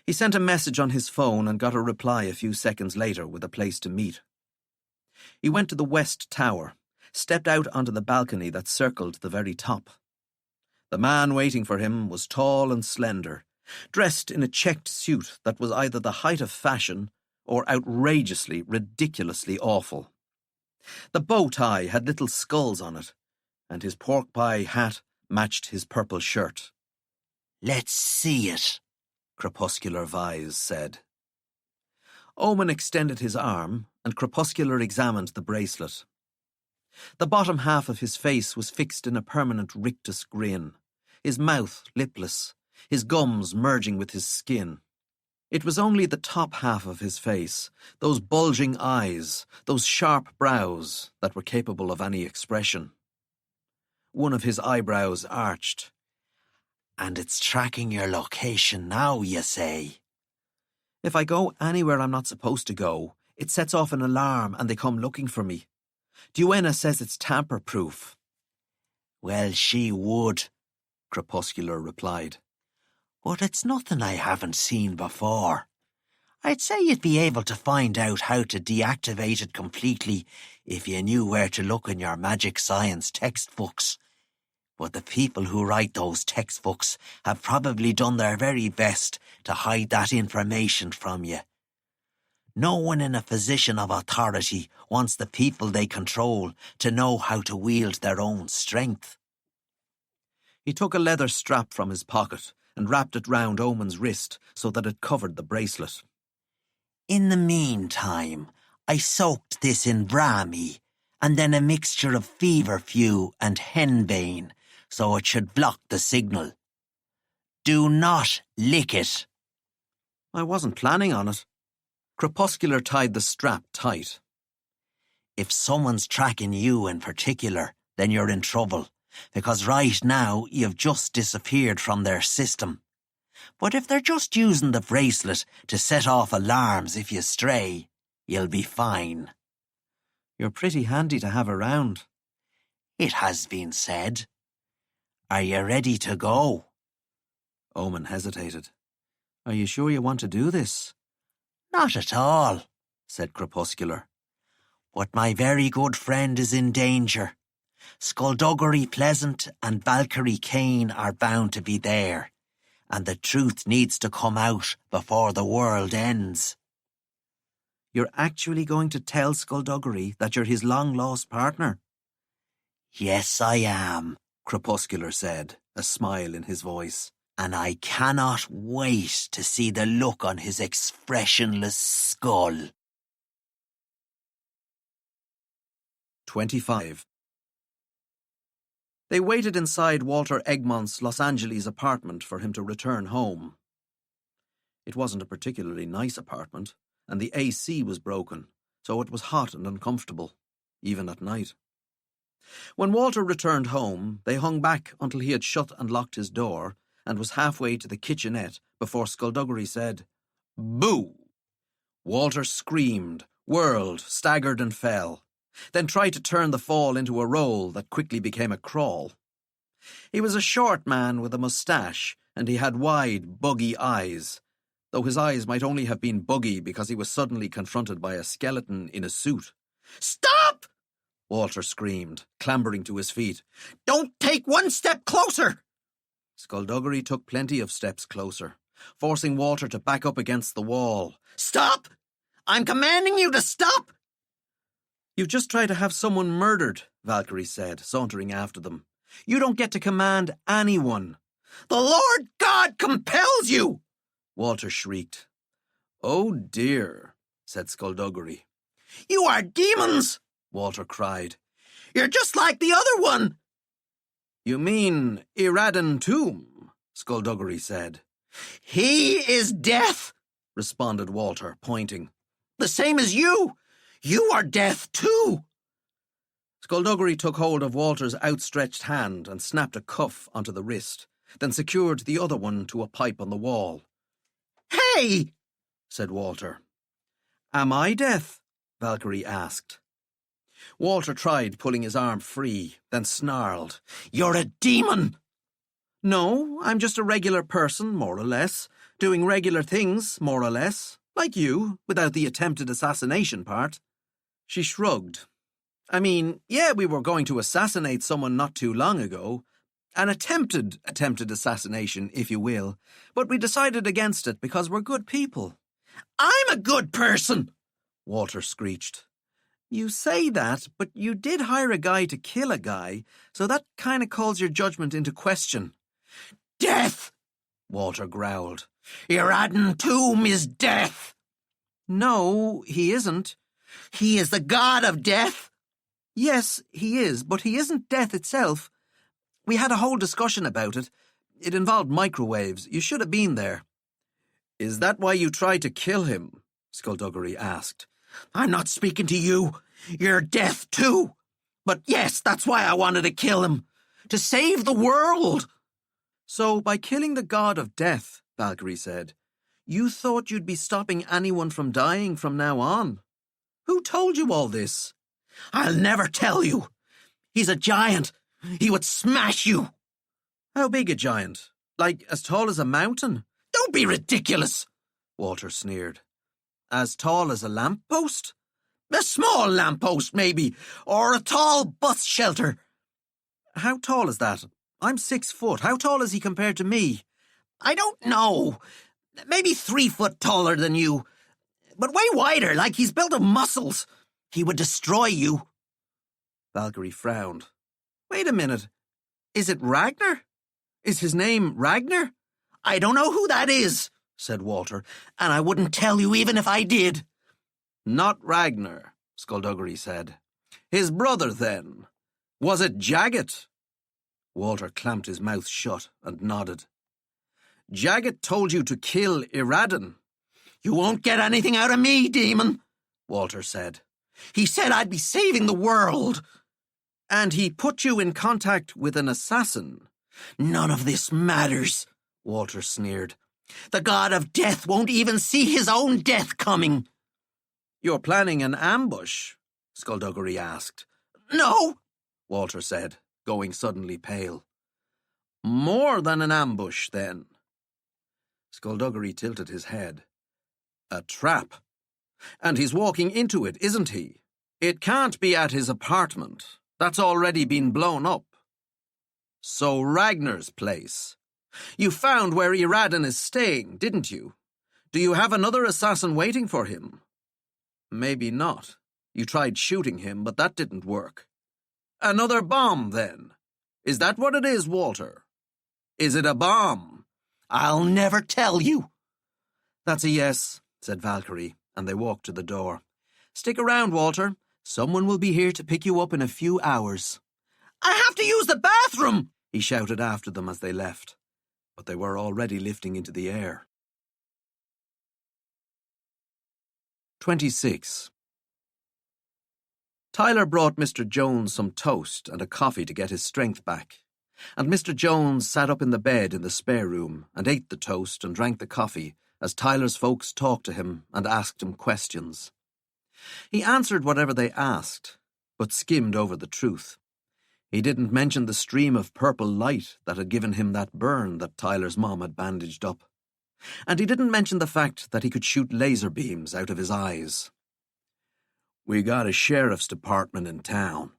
He sent a message on his phone and got a reply a few seconds later with a place to meet. He went to the West Tower, stepped out onto the balcony that circled the very top. The man waiting for him was tall and slender, dressed in a checked suit that was either the height of fashion or outrageously, ridiculously awful. The bow tie had little skulls on it, and his pork pie hat matched his purple shirt. "Let's see it," Crepuscular Vise said. Omen extended his arm, and Crepuscular examined the bracelet. The bottom half of his face was fixed in a permanent rictus grin, his mouth lipless, his gums merging with his skin. It was only the top half of his face, those bulging eyes, those sharp brows, that were capable of any expression. One of his eyebrows arched. And it's tracking your location now, you say? If I go anywhere I'm not supposed to go, it sets off an alarm and they come looking for me. Duenna says it's tamper-proof. Well, she would, Crepuscular replied. But it's nothing I haven't seen before. I'd say you'd be able to find out how to deactivate it completely if you knew where to look in your magic science textbooks. But the people who write those textbooks have probably done their very best to hide that information from you. No one in a position of authority wants the people they control to know how to wield their own strength. He took a leather strap from his pocket and wrapped it round Omen's wrist so that it covered the bracelet. In the meantime, I soaked this in brahmi and then a mixture of feverfew and henbane, so it should block the signal. Do not lick it. I wasn't planning on it. Crepuscular tied the strap tight. If someone's tracking you in particular, then you're in trouble, because right now you've just disappeared from their system. But if they're just using the bracelet to set off alarms if you stray, you'll be fine. You're pretty handy to have around. It has been said. Are you ready to go? Omen hesitated. Are you sure you want to do this? Not at all, said Crepuscular. But my very good friend is in danger. Skullduggery Pleasant and Valkyrie Kane are bound to be there, and the truth needs to come out before the world ends. You're actually going to tell Skullduggery that you're his long-lost partner? Yes, I am, Crepuscular said, a smile in his voice. And I cannot wait to see the look on his expressionless skull. 25. They waited inside Walter Egmont's Los Angeles apartment for him to return home. It wasn't a particularly nice apartment, and the AC was broken, so it was hot and uncomfortable, even at night. When Walter returned home, they hung back until he had shut and locked his door, and was halfway to the kitchenette before Skullduggery said, "Boo!" Walter screamed, whirled, staggered and fell, then tried to turn the fall into a roll that quickly became a crawl. He was a short man with a moustache, and he had wide, buggy eyes, though his eyes might only have been buggy because he was suddenly confronted by a skeleton in a suit. "Stop!" Walter screamed, clambering to his feet. "Don't take one step closer!" Skullduggery took plenty of steps closer, forcing Walter to back up against the wall. "Stop! I'm commanding you to stop!" "You've just tried to have someone murdered," Valkyrie said, sauntering after them. "You don't get to command anyone." "The Lord God compels you!" Walter shrieked. "Oh dear," said Skullduggery. "You are demons!" Walter cried. "You're just like the other one!" "You mean Iradan Tomb?" Skullduggery said. "He is death," responded Walter, pointing. "The same as you. You are death too." Skullduggery took hold of Walter's outstretched hand and snapped a cuff onto the wrist, then secured the other one to a pipe on the wall. "Hey!" said Walter. "Am I death?" Valkyrie asked. Walter tried pulling his arm free, then snarled, "You're a demon!" "No, I'm just a regular person, more or less, doing regular things, more or less, like you, without the attempted assassination part." She shrugged. "I mean, yeah, we were going to assassinate someone not too long ago. An attempted assassination, if you will, but we decided against it because we're good people." "I'm a good person!" Walter screeched. "You say that, but you did hire a guy to kill a guy, so that kind of calls your judgment into question." "Death!" Walter growled. Iradan tomb is death. No, he isn't. He is the god of death. Yes, he is, but he isn't death itself. We had a whole discussion about it. It involved microwaves. You should have been there. Is that why you tried to kill him? Skullduggery asked. I'm not speaking to you. You're death too. But yes, that's why I wanted to kill him. To save the world. So, by killing the god of death, Valkyrie said, you thought you'd be stopping anyone from dying from now on. Who told you all this? I'll never tell you. He's a giant. He would smash you. How big a giant? Like as tall as a mountain? Don't be ridiculous, Walter sneered. As tall as a lamppost? A small lamppost, maybe, or a tall bus shelter. How tall is that? I'm 6 foot. How tall is he compared to me? I don't know. Maybe 3 foot taller than you. But way wider, like he's built of muscles. He would destroy you. Valkyrie frowned. Wait a minute. Is it Ragnar? Is his name Ragnar? I don't know who that is, said Walter, and I wouldn't tell you even if I did. Not Ragnar, Skullduggery said. His brother, then. Was it Jagged? Walter clamped his mouth shut and nodded. Jagged told you to kill Iradan. You won't get anything out of me, demon, Walter said. He said I'd be saving the world. And he put you in contact with an assassin. None of this matters, Walter sneered. The god of death won't even see his own death coming. You're planning an ambush? Skullduggery asked. No, Walter said, going suddenly pale. More than an ambush, then. Skullduggery tilted his head. A trap. And he's walking into it, isn't he? It can't be at his apartment. That's already been blown up. So Ragnar's place. You found where Iradan is staying, didn't you? Do you have another assassin waiting for him? Maybe not. You tried shooting him, but that didn't work. Another bomb, then. Is that what it is, Walter? Is it a bomb? I'll never tell you. That's a yes, said Valkyrie, and they walked to the door. Stick around, Walter. Someone will be here to pick you up in a few hours. I have to use the bathroom, he shouted after them as they left. But they were already lifting into the air. 26. Tyler brought Mr. Jones some toast and a coffee to get his strength back, and Mr. Jones sat up in the bed in the spare room and ate the toast and drank the coffee as Tyler's folks talked to him and asked him questions. He answered whatever they asked, but skimmed over the truth. He didn't mention the stream of purple light that had given him that burn that Tyler's mom had bandaged up. And he didn't mention the fact that he could shoot laser beams out of his eyes. We got a sheriff's department in town,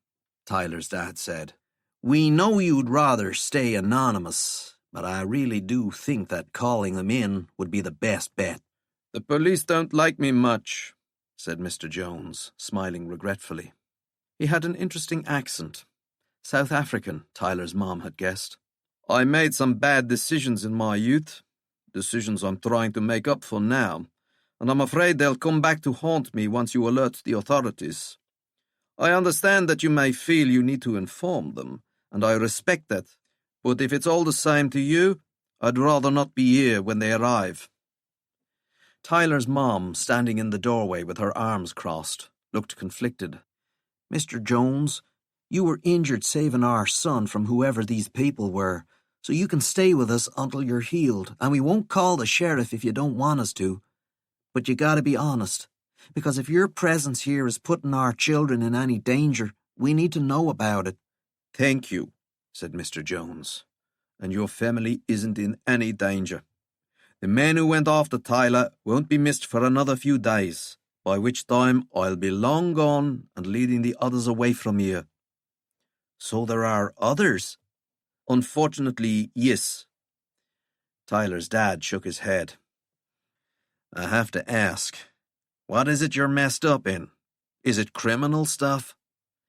Tyler's dad said. We know you'd rather stay anonymous, but I really do think that calling them in would be the best bet. The police don't like me much, said Mr. Jones, smiling regretfully. He had an interesting accent. South African, Tyler's mom had guessed. I made some bad decisions in my youth, decisions I'm trying to make up for now, and I'm afraid they'll come back to haunt me once you alert the authorities. I understand that you may feel you need to inform them, and I respect that, but if it's all the same to you, I'd rather not be here when they arrive. Tyler's mom, standing in the doorway with her arms crossed, looked conflicted. Mr. Jones, you were injured saving our son from whoever these people were, so you can stay with us until you're healed, and we won't call the sheriff if you don't want us to. But you gotta be honest, because if your presence here is putting our children in any danger, we need to know about it. Thank you, said Mr. Jones, and your family isn't in any danger. The men who went after Tyler won't be missed for another few days, by which time I'll be long gone and leading the others away from here. So there are others? Unfortunately, yes. Tyler's dad shook his head. I have to ask, what is it you're messed up in? Is it criminal stuff?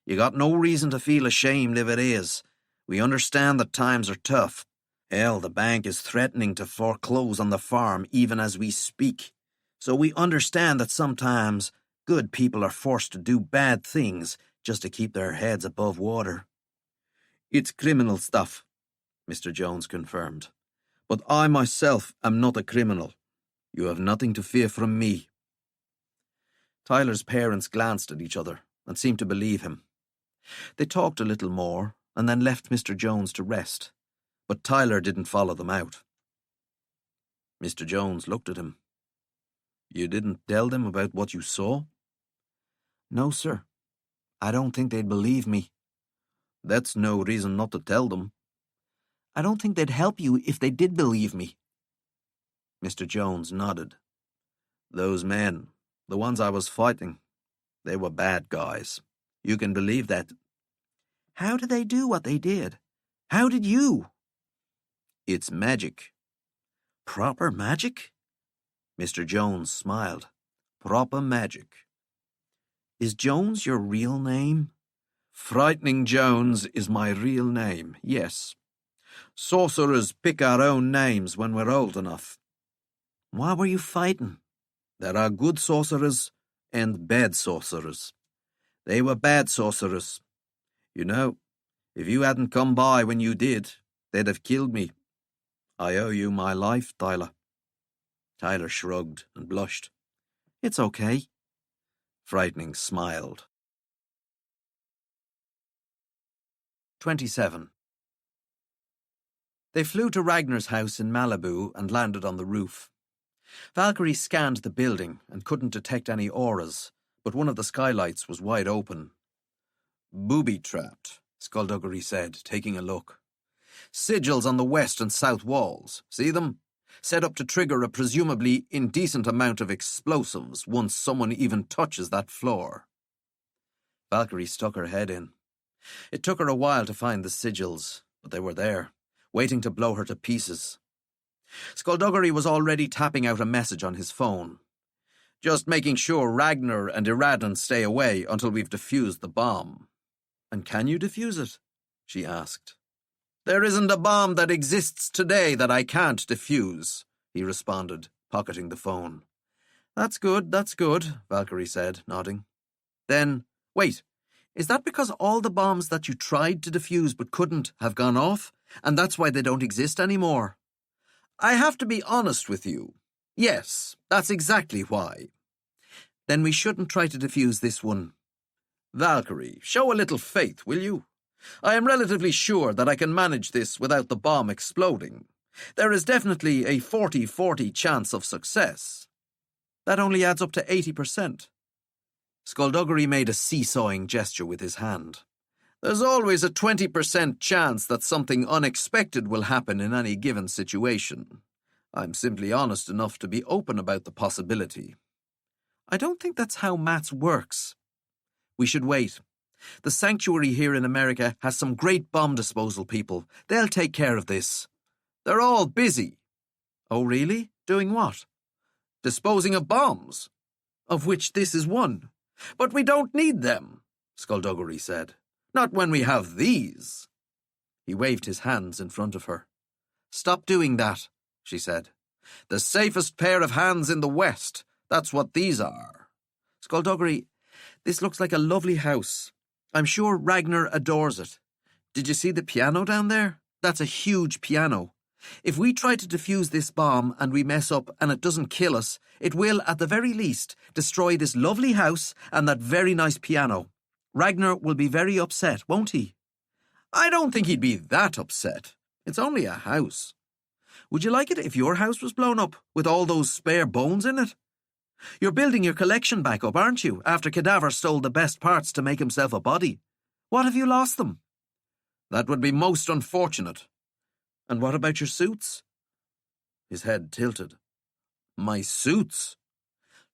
You got no reason to feel ashamed if it is. We understand that times are tough. Hell, the bank is threatening to foreclose on the farm even as we speak. So we understand that sometimes good people are forced to do bad things just to keep their heads above water. It's criminal stuff, Mr. Jones confirmed. But I myself am not a criminal. You have nothing to fear from me. Tyler's parents glanced at each other and seemed to believe him. They talked a little more and then left Mr. Jones to rest, but Tyler didn't follow them out. Mr. Jones looked at him. You didn't tell them about what you saw? No, sir. I don't think they'd believe me. That's no reason not to tell them. I don't think they'd help you if they did believe me. Mr. Jones nodded. Those men, the ones I was fighting, they were bad guys. You can believe that. How did they do what they did? How did you? It's magic. Proper magic? Mr. Jones smiled. Proper magic. Is Jones your real name? Frightening Jones is my real name, yes. Sorcerers pick our own names when we're old enough. What were you fighting? There are good sorcerers and bad sorcerers. They were bad sorcerers. You know, if you hadn't come by when you did, they'd have killed me. I owe you my life, Tyler. Tyler shrugged and blushed. It's okay. Frightening smiled. 27. They flew to Ragnar's house in Malibu and landed on the roof. Valkyrie scanned the building and couldn't detect any auras, but one of the skylights was wide open. Booby-trapped, Skullduggery said, taking a look. Sigils on the west and south walls. See them? Set up to trigger a presumably indecent amount of explosives once someone even touches that floor. Valkyrie stuck her head in. It took her a while to find the sigils, but they were there, waiting to blow her to pieces. Skullduggery was already tapping out a message on his phone. Just making sure Ragnar and Iradan stay away until we've defused the bomb. And can you defuse it? She asked. There isn't a bomb that exists today that I can't defuse, he responded, pocketing the phone. That's good, Valkyrie said, nodding. Then, wait, is that because all the bombs that you tried to defuse but couldn't have gone off, and that's why they don't exist anymore? I have to be honest with you. Yes, that's exactly why. Then we shouldn't try to defuse this one. Valkyrie, show a little faith, will you? I am relatively sure that I can manage this without the bomb exploding. There is definitely a 40-40 chance of success. That only adds up to 80%. Skullduggery made a seesawing gesture with his hand. There's always a 20% chance that something unexpected will happen in any given situation. I'm simply honest enough to be open about the possibility. I don't think that's how maths works. We should wait. The sanctuary here in America has some great bomb disposal people. They'll take care of this. They're all busy. Oh, really? Doing what? Disposing of bombs. Of which this is one. But we don't need them, Skullduggery said. Not when we have these. He waved his hands in front of her. Stop doing that, she said. The safest pair of hands in the West. That's what these are. Skullduggery, this looks like a lovely house. I'm sure Ragnar adores it. Did you see the piano down there? That's a huge piano. If we try to defuse this bomb and we mess up and it doesn't kill us, it will, at the very least, destroy this lovely house and that very nice piano. Ragnar will be very upset, won't he? I don't think he'd be that upset. It's only a house. Would you like it if your house was blown up, with all those spare bones in it? You're building your collection back up, aren't you, after Cadaver stole the best parts to make himself a body? What have you lost them? That would be most unfortunate. And what about your suits? His head tilted. My suits?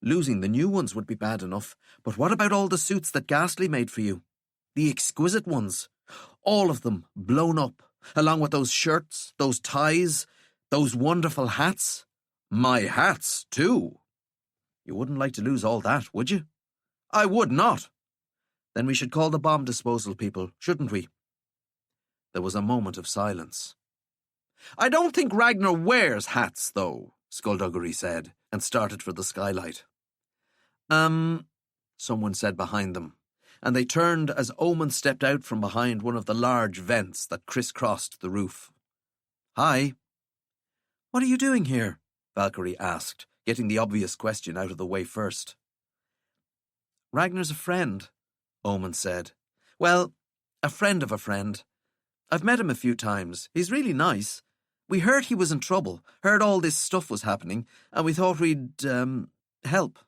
Losing the new ones would be bad enough, but what about all the suits that Ghastly made for you? The exquisite ones. All of them blown up, along with those shirts, those ties, those wonderful hats. My hats, too. You wouldn't like to lose all that, would you? I would not. Then we should call the bomb disposal people, shouldn't we? There was a moment of silence. I don't think Ragnar wears hats, though, Skullduggery said, and started for the skylight. Someone said behind them, and they turned as Omen stepped out from behind one of the large vents that crisscrossed the roof. Hi. What are you doing here? Valkyrie asked, getting the obvious question out of the way first. Ragnar's a friend, Omen said. Well, a friend of a friend. I've met him a few times. He's really nice. We heard he was in trouble, heard all this stuff was happening, and we thought we'd, help.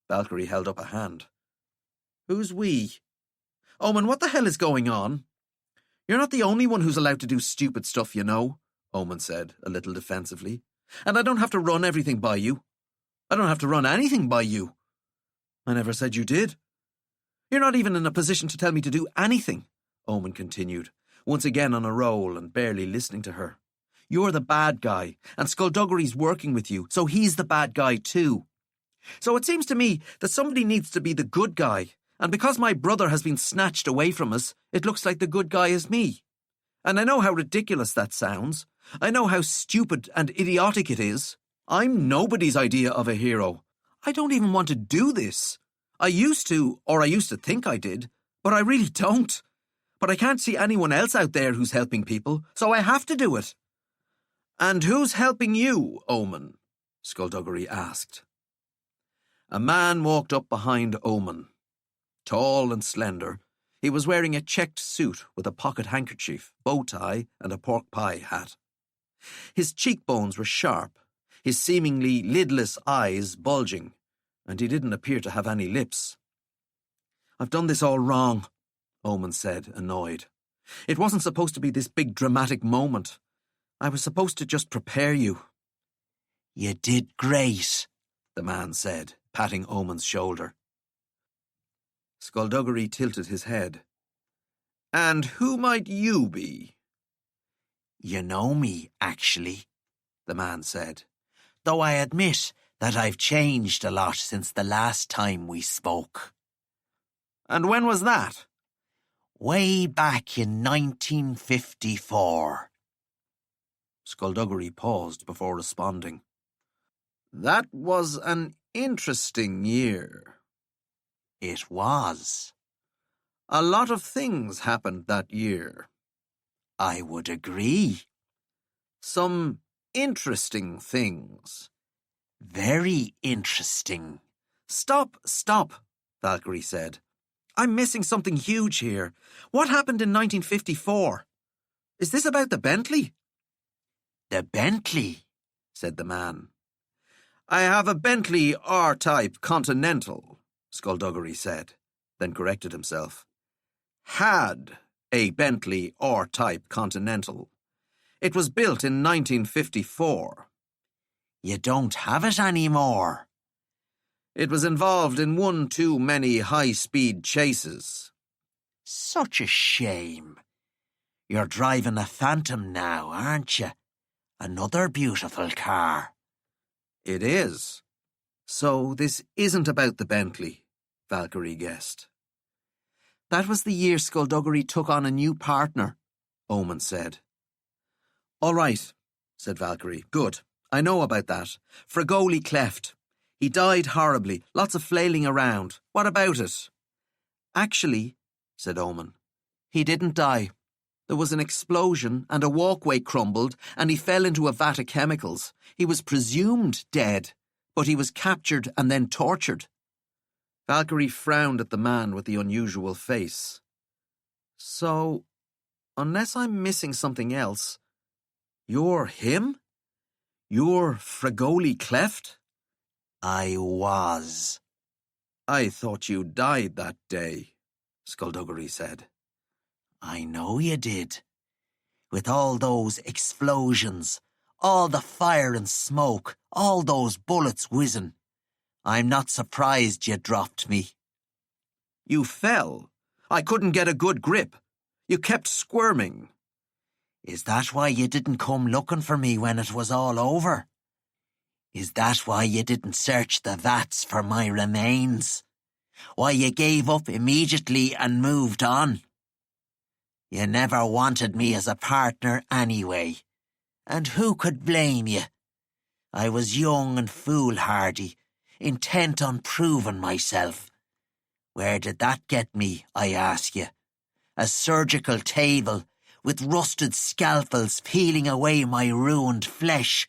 Valkyrie held up a hand. Who's we? Omen, what the hell is going on? You're not the only one who's allowed to do stupid stuff, you know, Omen said, a little defensively. And I don't have to run everything by you. I don't have to run anything by you. I never said you did. You're not even in a position to tell me to do anything, Omen continued, once again on a roll and barely listening to her. You're the bad guy, and Skullduggery's working with you, so he's the bad guy too. So it seems to me that somebody needs to be the good guy, and because my brother has been snatched away from us, it looks like the good guy is me. And I know how ridiculous that sounds. I know how stupid and idiotic it is. I'm nobody's idea of a hero. I don't even want to do this. I used to think I did, but I really don't. But I can't see anyone else out there who's helping people, so I have to do it. And who's helping you, Omen? Skullduggery asked. A man walked up behind Omen. Tall and slender, he was wearing a checked suit with a pocket handkerchief, bow tie, and a pork pie hat. His cheekbones were sharp, his seemingly lidless eyes bulging, and he didn't appear to have any lips. I've done this all wrong, Omen said, annoyed. It wasn't supposed to be this big dramatic moment. I was supposed to just prepare you. You did great, the man said, patting Omen's shoulder. Skullduggery tilted his head. And who might you be? You know me, actually, the man said, though I admit that I've changed a lot since the last time we spoke. And when was that? Way back in 1954. Skullduggery paused before responding. That was an interesting year. It was. A lot of things happened that year. I would agree. Some interesting things. Very interesting. Stop, Valkyrie said. I'm missing something huge here. What happened in 1954? Is this about the Bentley? The Bentley, said the man. I have a Bentley R-Type Continental, Skullduggery said, then corrected himself. Had a Bentley R-Type Continental. It was built in 1954. You don't have it anymore. It was involved in one too many high-speed chases. Such a shame. You're driving a Phantom now, aren't you? Another beautiful car. It is. So this isn't about the Bentley, Valkyrie guessed. That was the year Skullduggery took on a new partner, Omen said. All right, said Valkyrie. Good. I know about that. Fragoli Cleft. He died horribly, lots of flailing around. What about it? Actually, said Omen, he didn't die. There was an explosion and a walkway crumbled and he fell into a vat of chemicals. He was presumed dead, but he was captured and then tortured. Valkyrie frowned at the man with the unusual face. So, unless I'm missing something else, you're him? You're Fragoli Cleft? I was. I thought you died that day, Skullduggery said. I know you did. With all those explosions, all the fire and smoke, all those bullets whizzing. I'm not surprised you dropped me. You fell. I couldn't get a good grip. You kept squirming. Is that why you didn't come looking for me when it was all over? Is that why you didn't search the vats for my remains? Why you gave up immediately and moved on? You never wanted me as a partner anyway. And who could blame you? I was young and foolhardy, intent on proving myself. Where did that get me, I ask you? A surgical table with rusted scalpels peeling away my ruined flesh.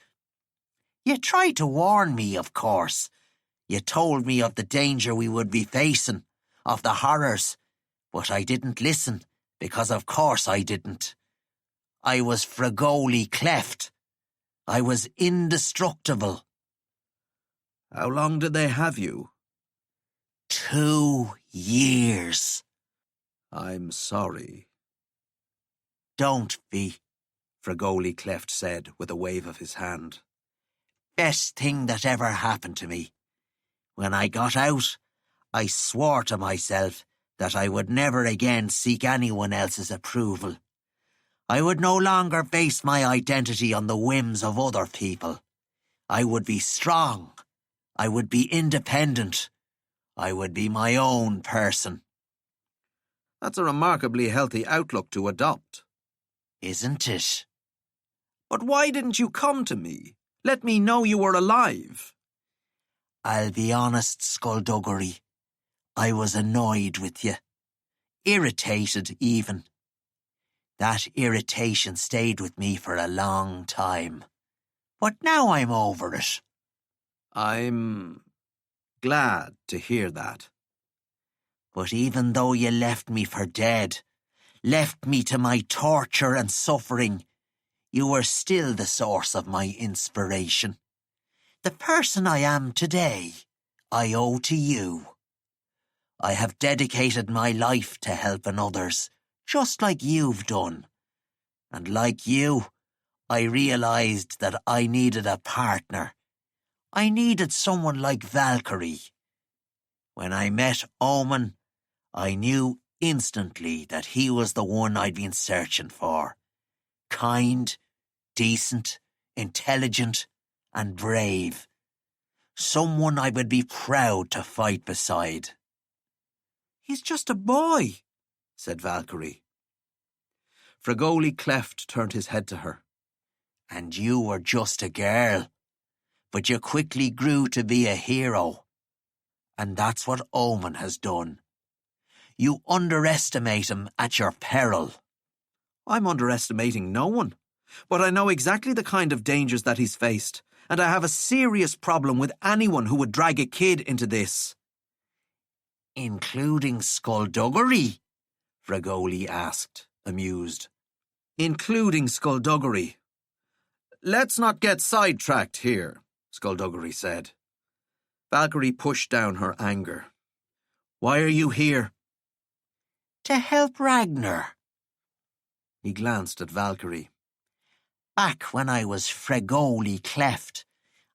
You tried to warn me, of course. You told me of the danger we would be facing, of the horrors, but I didn't listen, because of course I didn't. I was Fragoli Cleft. I was indestructible. How long did they have you? 2 years. I'm sorry. Don't be, Fragoli Cleft said with a wave of his hand. Best thing that ever happened to me. When I got out, I swore to myself that I would never again seek anyone else's approval. I would no longer base my identity on the whims of other people. I would be strong. I would be independent. I would be my own person. That's a remarkably healthy outlook to adopt. Isn't it? But why didn't you come to me? Let me know you were alive. I'll be honest, Skullduggery. I was annoyed with you. Irritated, even. That irritation stayed with me for a long time. But now I'm over it. I'm glad to hear that. But even though you left me for dead, left me to my torture and suffering, you were still the source of my inspiration. The person I am today, I owe to you. I have dedicated my life to helping others, just like you've done. And like you, I realized that I needed a partner. I needed someone like Valkyrie. When I met Omen, I knew instantly that he was the one I'd been searching for. Kind, decent, intelligent, and brave. Someone I would be proud to fight beside. He's just a boy, said Valkyrie. Fragoli Cleft turned his head to her. And you were just a girl. But you quickly grew to be a hero. And that's what Omen has done. You underestimate him at your peril. I'm underestimating no one, but I know exactly the kind of dangers that he's faced, and I have a serious problem with anyone who would drag a kid into this. Including Skullduggery? Fragoli asked, amused. Including Skullduggery. Let's not get sidetracked here, Skullduggery said. Valkyrie pushed down her anger. Why are you here? To help Ragnar. He glanced at Valkyrie. Back when I was Fragoli Cleft,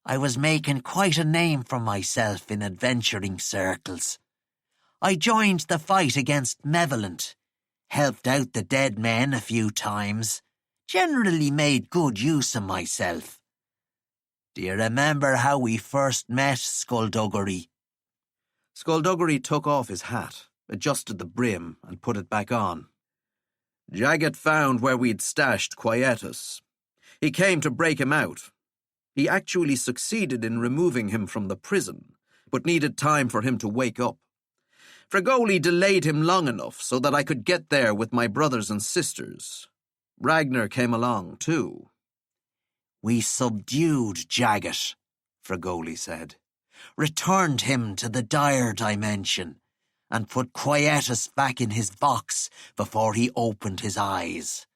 I was making quite a name for myself in adventuring circles. I joined the fight against Malevolent, helped out the dead men a few times, generally made good use of myself. Do you remember how we first met, Skullduggery? Skullduggery took off his hat, adjusted the brim, and put it back on. Jagged found where we'd stashed Quietus. He came to break him out. He actually succeeded in removing him from the prison, but needed time for him to wake up. Fragoli delayed him long enough so that I could get there with my brothers and sisters. Ragnar came along, too. We subdued Jagged, Fragoli said, returned him to the dire dimension, and put Quietus back in his box before he opened his eyes.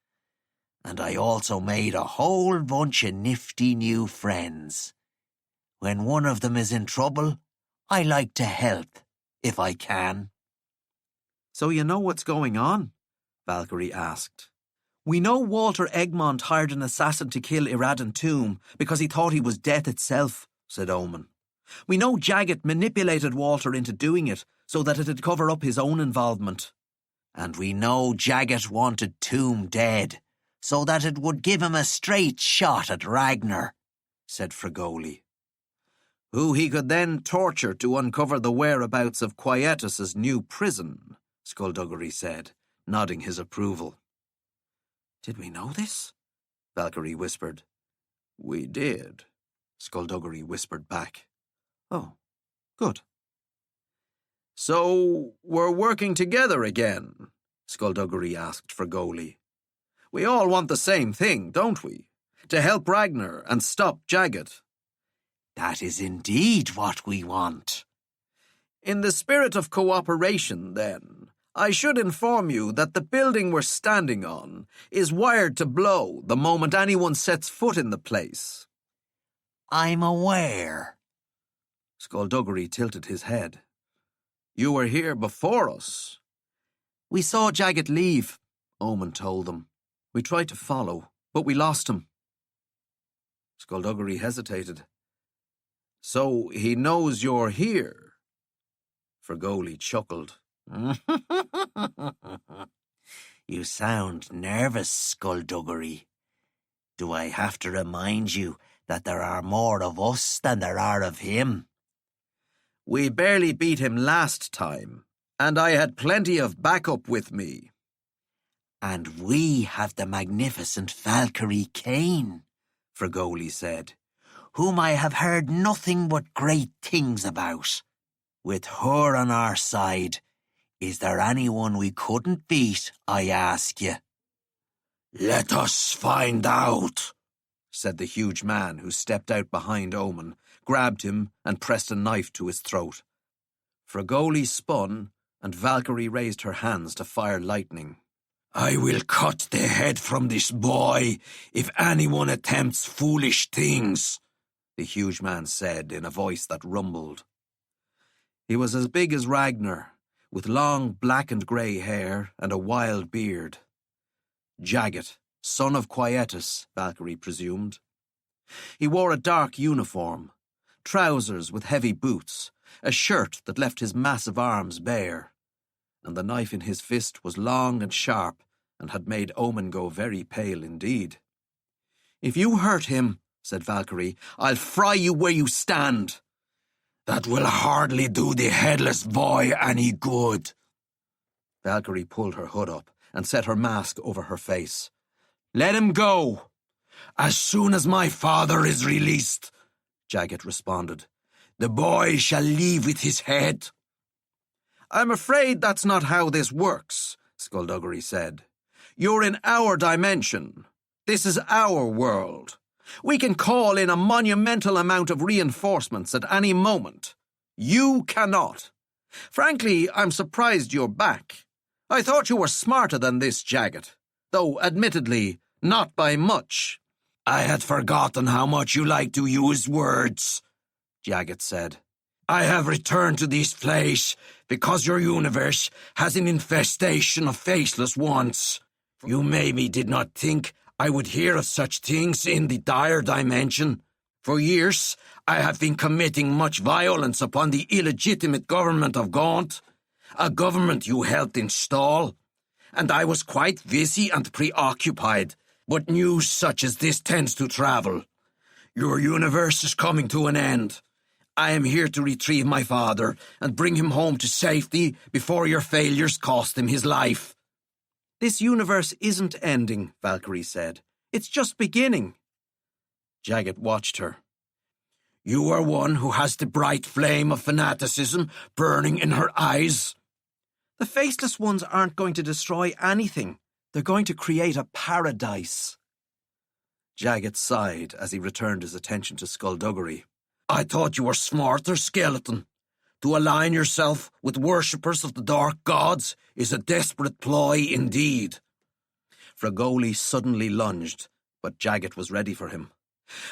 And I also made a whole bunch of nifty new friends. When one of them is in trouble, I like to help, if I can. So you know what's going on? Valkyrie asked. We know Walter Egmont hired an assassin to kill Iradan Tomb because he thought he was death itself, said Omen. We know Jagged manipulated Walter into doing it so that it'd cover up his own involvement. And we know Jagged wanted Tomb dead so that it would give him a straight shot at Ragnar, said Fragoli. Who he could then torture to uncover the whereabouts of Quietus's new prison, Skullduggery said, nodding his approval. Did we know this? Valkyrie whispered. We did, Skullduggery whispered back. Oh, good. So we're working together again, Skullduggery asked Frigoli. We all want the same thing, don't we? To help Ragnar and stop Jagged. That is indeed what we want. In the spirit of cooperation, then, I should inform you that the building we're standing on is wired to blow the moment anyone sets foot in the place. I'm aware. Skullduggery tilted his head. You were here before us. We saw Jagged leave, Omen told them. We tried to follow, but we lost him. Skullduggery hesitated. So he knows you're here? Frigoli chuckled. You sound nervous, Skullduggery. Do I have to remind you that there are more of us than there are of him? We barely beat him last time, and I had plenty of backup with me. And we have the magnificent Valkyrie Kane, Frigoli said, whom I have heard nothing but great things about. With her on our side, is there anyone we couldn't beat, I ask you? Let us find out, said the huge man who stepped out behind Omen, grabbed him and pressed a knife to his throat. Frigoli spun, and Valkyrie raised her hands to fire lightning. I will cut the head from this boy if anyone attempts foolish things, the huge man said in a voice that rumbled. He was as big as Ragnar, with long black and grey hair and a wild beard. Jagged, son of Quietus, Valkyrie presumed. He wore a dark uniform, trousers with heavy boots, a shirt that left his massive arms bare, and the knife in his fist was long and sharp and had made Omen go very pale indeed. If you hurt him, said Valkyrie, I'll fry you where you stand. That will hardly do the headless boy any good. Valkyrie pulled her hood up and set her mask over her face. Let him go. As soon as my father is released, Jagged responded. The boy shall leave with his head. I'm afraid that's not how this works, Skullduggery said. You're in our dimension. This is our world. We can call in a monumental amount of reinforcements at any moment. You cannot. Frankly, I'm surprised you're back. I thought you were smarter than this, Jagged, though admittedly not by much. I had forgotten how much you like to use words, Jagged said. I have returned to this place because your universe has an infestation of faceless ones. You maybe did not think I would hear of such things in the dire dimension. For years, I have been committing much violence upon the illegitimate government of Gaunt, a government you helped install, and I was quite busy and preoccupied, but news such as this tends to travel. Your universe is coming to an end. I am here to retrieve my father and bring him home to safety before your failures cost him his life. This universe isn't ending, Valkyrie said. It's just beginning. Jagged watched her. You are one who has the bright flame of fanaticism burning in her eyes. The faceless ones aren't going to destroy anything. They're going to create a paradise. Jagged sighed as he returned his attention to Skullduggery. I thought you were smarter, Skeleton. To align yourself with worshippers of the dark gods is a desperate ploy indeed. Frigoli suddenly lunged, but Jagged was ready for him.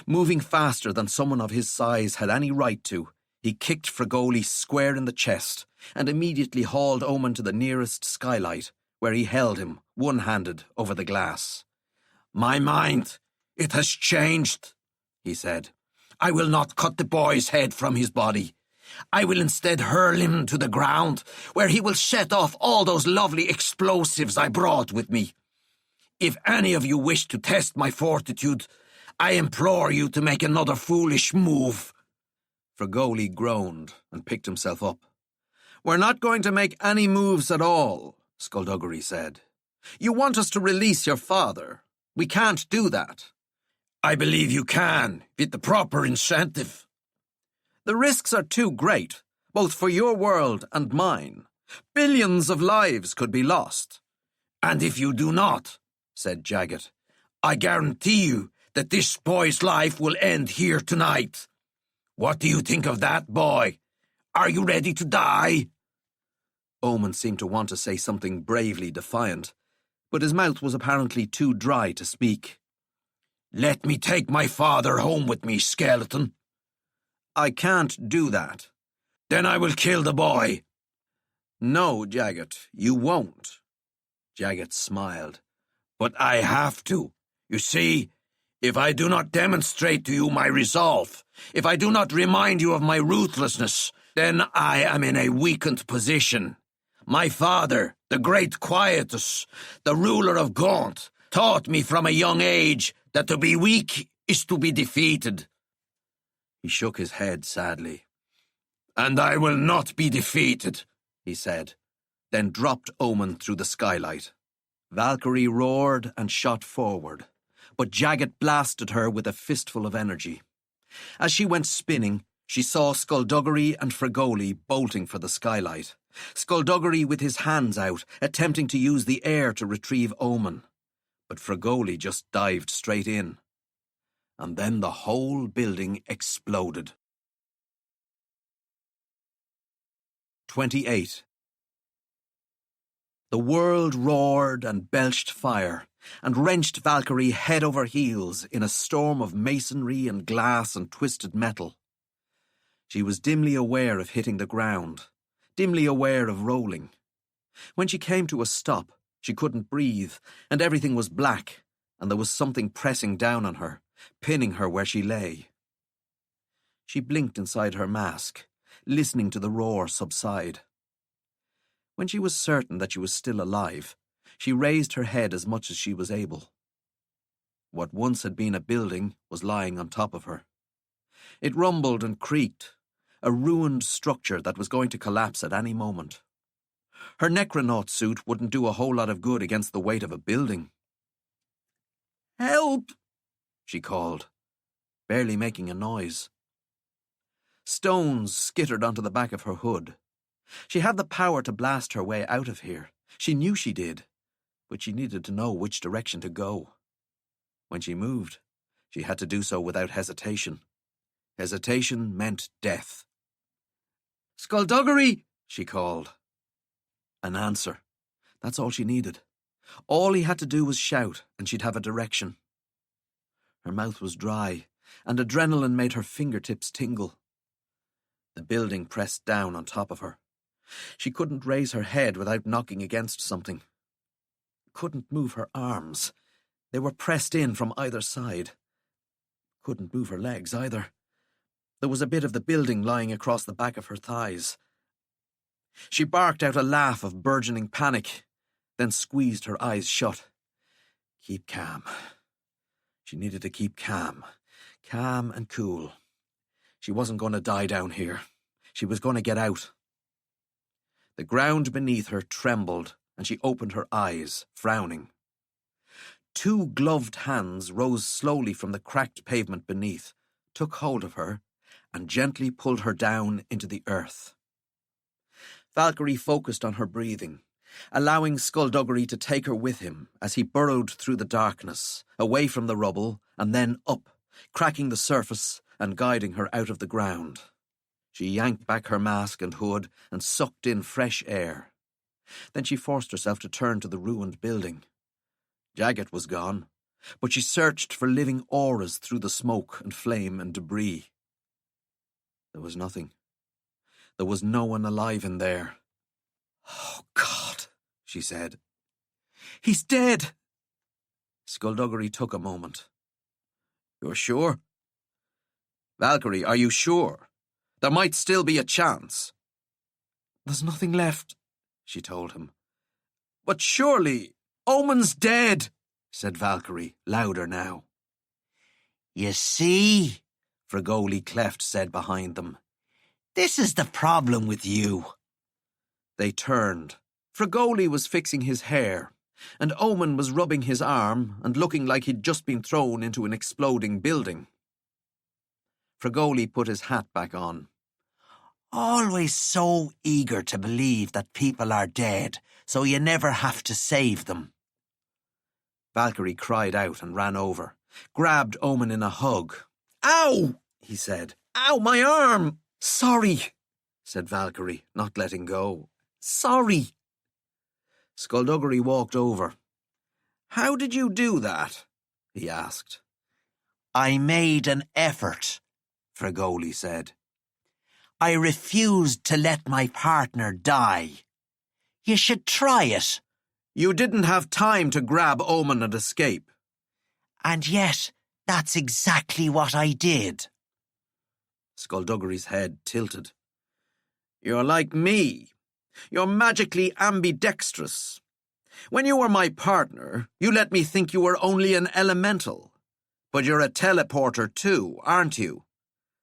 Moving faster than someone of his size had any right to, he kicked Frigoli square in the chest and immediately hauled Omen to the nearest skylight, where he held him, one-handed, over the glass. My mind, it has changed, he said. I will not cut the boy's head from his body. I will instead hurl him to the ground, where he will set off all those lovely explosives I brought with me. If any of you wish to test my fortitude, I implore you to make another foolish move. Frigoli groaned and picked himself up. We're not going to make any moves at all, Skullduggery said. You want us to release your father. We can't do that. I believe you can, with the proper incentive. The risks are too great, both for your world and mine. Billions of lives could be lost. And if you do not, said Jagged, I guarantee you that this boy's life will end here tonight. What do you think of that, boy? Are you ready to die? Omen seemed to want to say something bravely defiant, but his mouth was apparently too dry to speak. Let me take my father home with me, skeleton. I can't do that. Then I will kill the boy. No, Jagged, you won't. Jagged smiled. But I have to. You see, if I do not demonstrate to you my resolve, if I do not remind you of my ruthlessness, then I am in a weakened position. My father, the great Quietus, the ruler of Gaunt, taught me from a young age that to be weak is to be defeated. He shook his head sadly. And I will not be defeated, he said, then dropped Omen through the skylight. Valkyrie roared and shot forward, but Jagged blasted her with a fistful of energy. As she went spinning, she saw Skullduggery and Frigoli bolting for the skylight, Skullduggery with his hands out, attempting to use the air to retrieve Omen. But Frigoli just dived straight in. And then the whole building exploded. 28. The world roared and belched fire, and wrenched Valkyrie head over heels in a storm of masonry and glass and twisted metal. She was dimly aware of hitting the ground, dimly aware of rolling. When she came to a stop, she couldn't breathe, and everything was black, and there was something pressing down on her, pinning her where she lay. She blinked inside her mask, listening to the roar subside. When she was certain that she was still alive, she raised her head as much as she was able. What once had been a building was lying on top of her. It rumbled and creaked, a ruined structure that was going to collapse at any moment. Her Necronaut suit wouldn't do a whole lot of good against the weight of a building. "Help!" she called, barely making a noise. Stones skittered onto the back of her hood. She had the power to blast her way out of here. She knew she did, but she needed to know which direction to go. When she moved, she had to do so without hesitation. Hesitation meant death. "Skullduggery!" she called. An answer. That's all she needed. All he had to do was shout, and she'd have a direction. Her mouth was dry, and adrenaline made her fingertips tingle. The building pressed down on top of her. She couldn't raise her head without knocking against something. Couldn't move her arms. They were pressed in from either side. Couldn't move her legs either. There was a bit of the building lying across the back of her thighs. She barked out a laugh of burgeoning panic, then squeezed her eyes shut. Keep calm. She needed to keep calm. Calm and cool. She wasn't going to die down here. She was going to get out. The ground beneath her trembled, and she opened her eyes, frowning. Two gloved hands rose slowly from the cracked pavement beneath, took hold of her, and gently pulled her down into the earth. Valkyrie focused on her breathing, allowing Skullduggery to take her with him as he burrowed through the darkness, away from the rubble, and then up, cracking the surface and guiding her out of the ground. She yanked back her mask and hood and sucked in fresh air. Then she forced herself to turn to the ruined building. Jagged was gone, but she searched for living auras through the smoke and flame and debris. There was nothing. There was no one alive in there. "Oh, God," she said. "He's dead." Skullduggery took a moment. "You're sure?" "Valkyrie, are you sure? There might still be a chance." "There's nothing left," she told him. "But surely, Omen's dead," said Valkyrie, louder now. "You see," Frigoli Cleft said behind them, "this is the problem with you." They turned. Frigoli was fixing his hair, and Omen was rubbing his arm and looking like he'd just been thrown into an exploding building. Fragoli put his hat back on. Always so eager to believe that people are dead, so you never have to save them. Valkyrie cried out and ran over, grabbed Omen in a hug. "Ow!" he said. "Ow, my arm!" "Sorry," said Valkyrie, not letting go. "Sorry." Skullduggery walked over. "How did you do that?" he asked. "I made an effort," Fragoli said. "I refused to let my partner die. You should try it." "You didn't have time to grab Omen and escape." "And yet, that's exactly what I did." Skullduggery's head tilted. "You're like me. You're magically ambidextrous. When you were my partner, you let me think you were only an elemental. But you're a teleporter too, aren't you?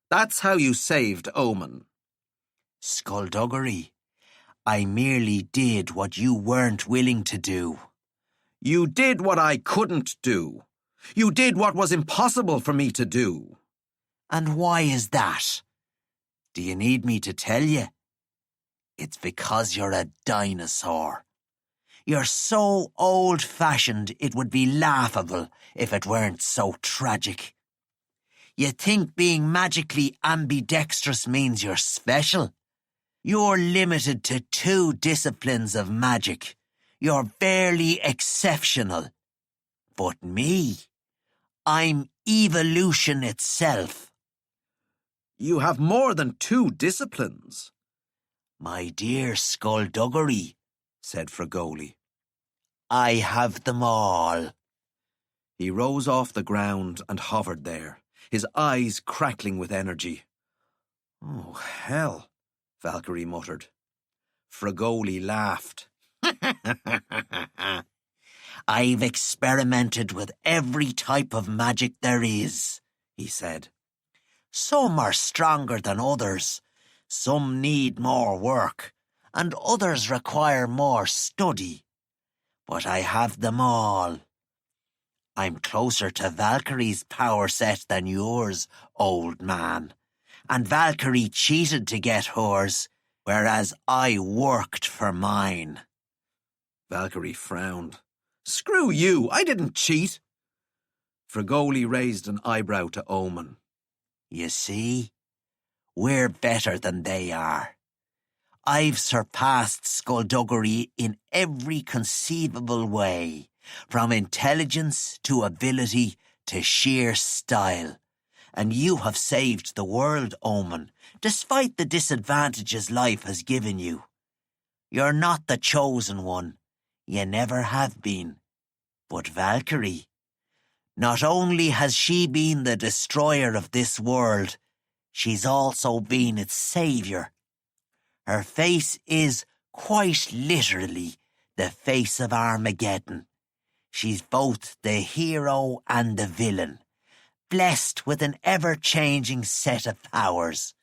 That's how you saved Omen." "Skullduggery, I merely did what you weren't willing to do." "You did what I couldn't do. You did what was impossible for me to do." "And why is that? Do you need me to tell you? It's because you're a dinosaur. You're so old-fashioned it would be laughable if it weren't so tragic. You think being magically ambidextrous means you're special? You're limited to 2 disciplines of magic. You're barely exceptional. But me, I'm evolution itself." "You have more than 2 disciplines." "My dear Skullduggery," said Fragoli, "I have them all." He rose off the ground and hovered there, his eyes crackling with energy. "Oh, hell," Valkyrie muttered. Fragoli laughed. "I've experimented with every type of magic there is," he said. "Some are stronger than others, some need more work, and others require more study. But I have them all. I'm closer to Valkyrie's power set than yours, old man. And Valkyrie cheated to get hers, whereas I worked for mine." Valkyrie frowned. "Screw you, I didn't cheat." Fragoli raised an eyebrow to Omen. "You see, we're better than they are. I've surpassed Skullduggery in every conceivable way, from intelligence to ability to sheer style. And you have saved the world, Omen, despite the disadvantages life has given you. You're not the chosen one. You never have been. But Valkyrie, not only has she been the destroyer of this world, she's also been its saviour. Her face is, quite literally, the face of Armageddon. She's both the hero and the villain, blessed with an ever-changing set of powers.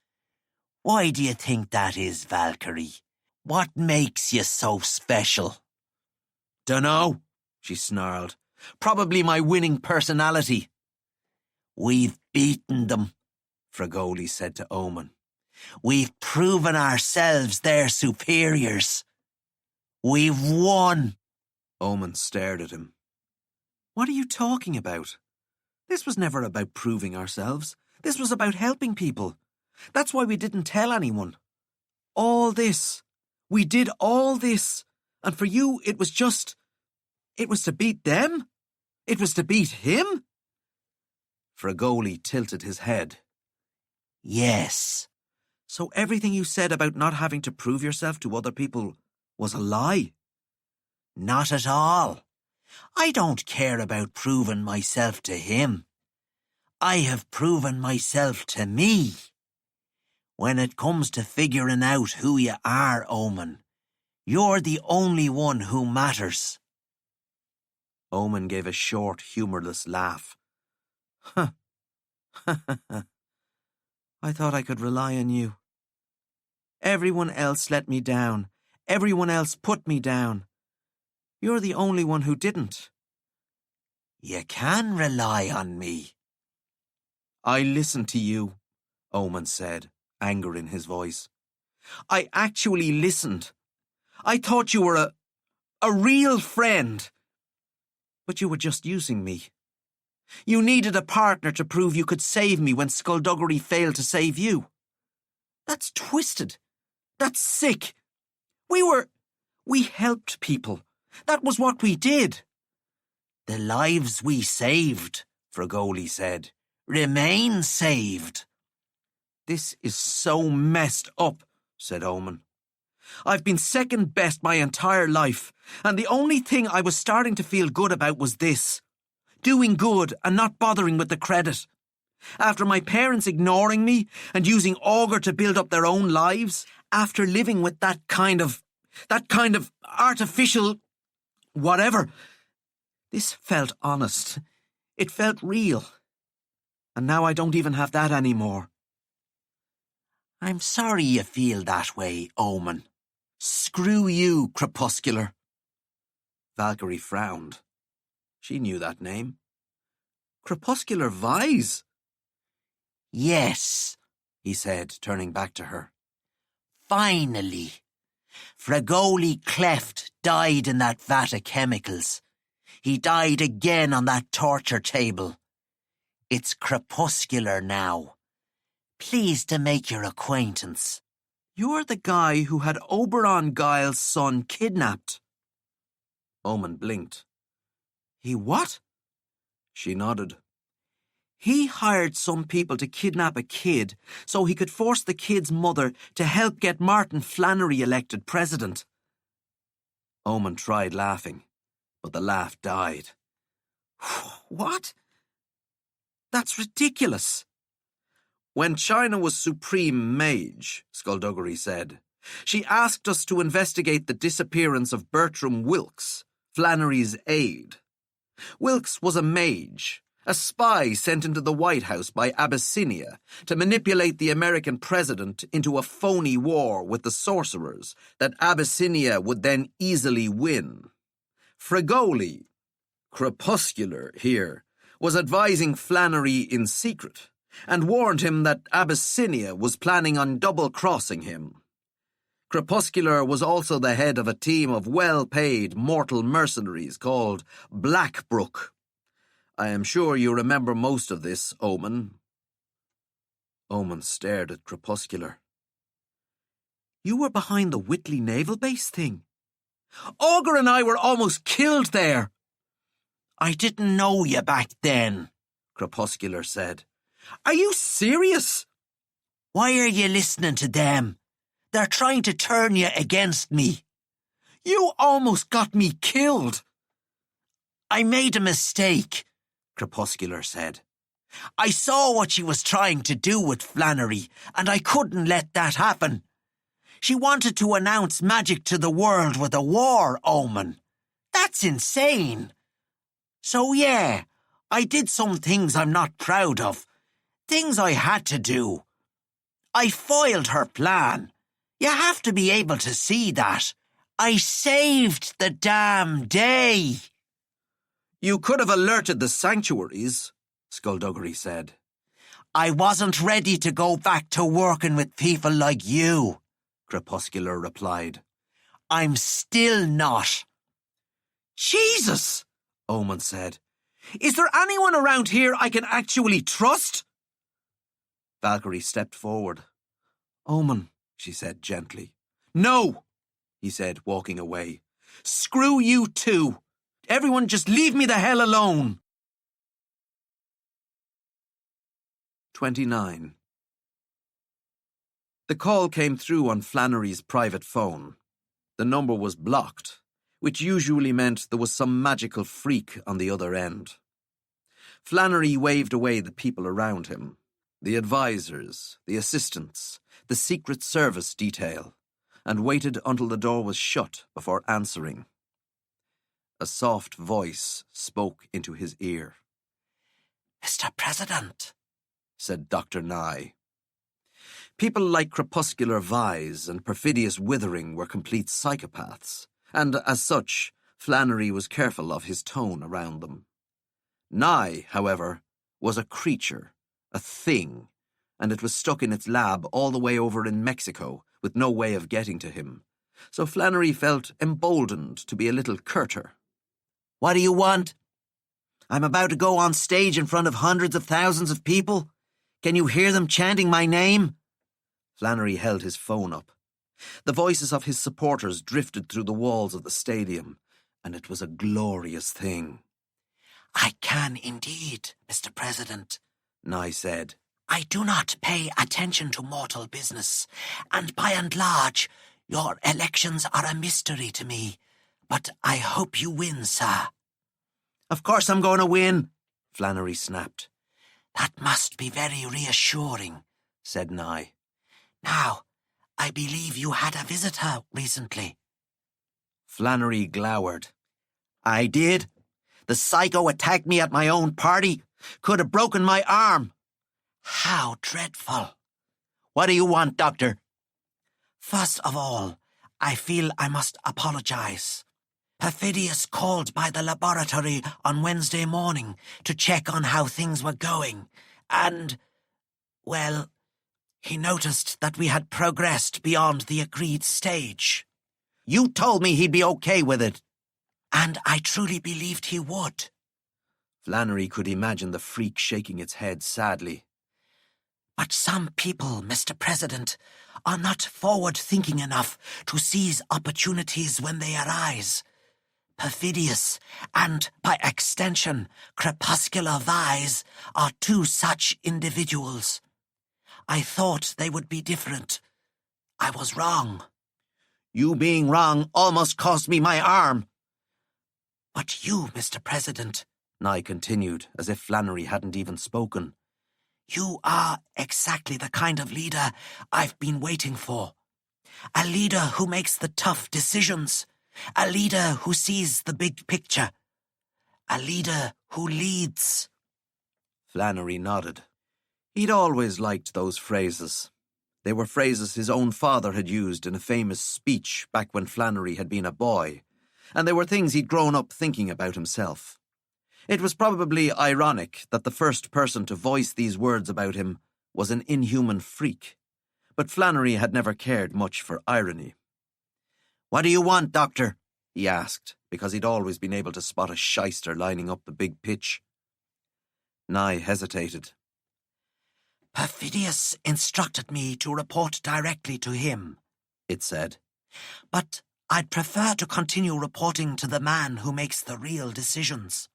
Why do you think that is, Valkyrie? What makes you so special?" "Dunno," she snarled. "Probably my winning personality." "We've beaten them," Fragoli said to Omen. "We've proven ourselves their superiors. We've won." Omen stared at him. "What are you talking about? This was never about proving ourselves. This was about helping people. That's why we didn't tell anyone. All this. We did all this. And for you, it was to beat them? It was to beat him?" Fragoli tilted his head. "Yes." "So everything you said about not having to prove yourself to other people was a lie?" "Not at all. I don't care about proving myself to him. I have proven myself to me. When it comes to figuring out who you are, Omen, you're the only one who matters." Omen gave a short, humourless laugh. "Huh. I thought I could rely on you. Everyone else let me down. Everyone else put me down. You're the only one who didn't. You can rely on me. I listened to you, Omen said, anger in his voice. I actually listened. I thought you were a real friend. But you were just using me. You needed a partner to prove you could save me when skullduggery failed to save you. That's twisted. That's sick. We helped people. That was what we did. The lives we saved, Fragoli said, remain saved. This is so messed up, said Omen. I've been second best my entire life, and the only thing I was starting to feel good about was this. Doing good and not bothering with the credit. After my parents ignoring me and using Augur to build up their own lives, after living with that kind of artificial whatever, this felt honest. It felt real. And now I don't even have that anymore. I'm sorry you feel that way, Omen. Screw you, Crepuscular. Valkyrie frowned. She knew that name. Crepuscular Vise? Yes, he said, turning back to her. Finally. Fragoli Cleft died in that vat of chemicals. He died again on that torture table. It's Crepuscular now. Pleased to make your acquaintance. You're the guy who had Oberon Giles' son kidnapped. Omen blinked. He what? She nodded. He hired some people to kidnap a kid so he could force the kid's mother to help get Martin Flannery elected president. Omen tried laughing, but the laugh died. What? That's ridiculous. When China was supreme mage, Skullduggery said, she asked us to investigate the disappearance of Bertram Wilkes, Flannery's aide. Wilkes was a mage, a spy sent into the White House by Abyssinia to manipulate the American president into a phony war with the sorcerers that Abyssinia would then easily win. Fragoli, Crepuscular here, was advising Flannery in secret and warned him that Abyssinia was planning on double-crossing him. Crepuscular was also the head of a team of well-paid mortal mercenaries called Blackbrook. I am sure you remember most of this, Omen. Omen stared at Crepuscular. You were behind the Whitley Naval Base thing. Augur and I were almost killed there. I didn't know you back then, Crepuscular said. Are you serious? Why are you listening to them? They're trying to turn you against me. You almost got me killed. I made a mistake, Crepuscular said. I saw what she was trying to do with Flannery, and I couldn't let that happen. She wanted to announce magic to the world with a war, Omen. That's insane. So yeah, I did some things I'm not proud of. Things I had to do. I foiled her plan. You have to be able to see that. I saved the damn day. You could have alerted the sanctuaries, Skullduggery said. I wasn't ready to go back to working with people like you, Crepuscular replied. I'm still not. Jesus, Omen said. Is there anyone around here I can actually trust? Valkyrie stepped forward. Omen, she said gently. No, he said, walking away. Screw you too. Everyone just leave me the hell alone. 29. The call came through on Flannery's private phone. The number was blocked, which usually meant there was some magical freak on the other end. Flannery waved away the people around him, the advisors, the assistants, the Secret Service detail, and waited until the door was shut before answering. A soft voice spoke into his ear. Mr. President, said Dr. Nye. People like Crepuscular Vise and Perfidious Withering were complete psychopaths, and as such, Flannery was careful of his tone around them. Nye, however, was a creature, a thing, and it was stuck in its lab all the way over in Mexico, with no way of getting to him. So Flannery felt emboldened to be a little curter. "What do you want? I'm about to go on stage in front of hundreds of thousands of people. Can you hear them chanting my name?" Flannery held his phone up. The voices of his supporters drifted through the walls of the stadium, and it was a glorious thing. "I can indeed, Mr. President," Nye said. "I do not pay attention to mortal business, and by and large, your elections are a mystery to me. But I hope you win, sir." "Of course I'm going to win," Flannery snapped. "That must be very reassuring," said Nye. "Now, I believe you had a visitor recently." Flannery glowered. "I did. The psycho attacked me at my own party. Could have broken my arm." "How dreadful." "What do you want, Doctor?" "First of all, I feel I must apologize. Perfidious called by the laboratory on Wednesday morning to check on how things were going, and, well, he noticed that we had progressed beyond the agreed stage." "You told me he'd be okay with it." "And I truly believed he would." Flannery could imagine the freak shaking its head sadly. "But some people, Mr. President, are not forward-thinking enough to seize opportunities when they arise. Perfidious and, by extension, crepuscular Vise are two such individuals. I thought they would be different. I was wrong." "You being wrong almost cost me my arm." "But you, Mr. President," Nye continued, as if Flannery hadn't even spoken, "you are exactly the kind of leader I've been waiting for. A leader who makes the tough decisions. A leader who sees the big picture. A leader who leads." Flannery nodded. He'd always liked those phrases. They were phrases his own father had used in a famous speech back when Flannery had been a boy, and they were things he'd grown up thinking about himself. It was probably ironic that the first person to voice these words about him was an inhuman freak, but Flannery had never cared much for irony. "What do you want, Doctor?" he asked, because he'd always been able to spot a shyster lining up the big pitch. Nye hesitated. "Perfidious instructed me to report directly to him," it said. "But I'd prefer to continue reporting to the man who makes the real decisions."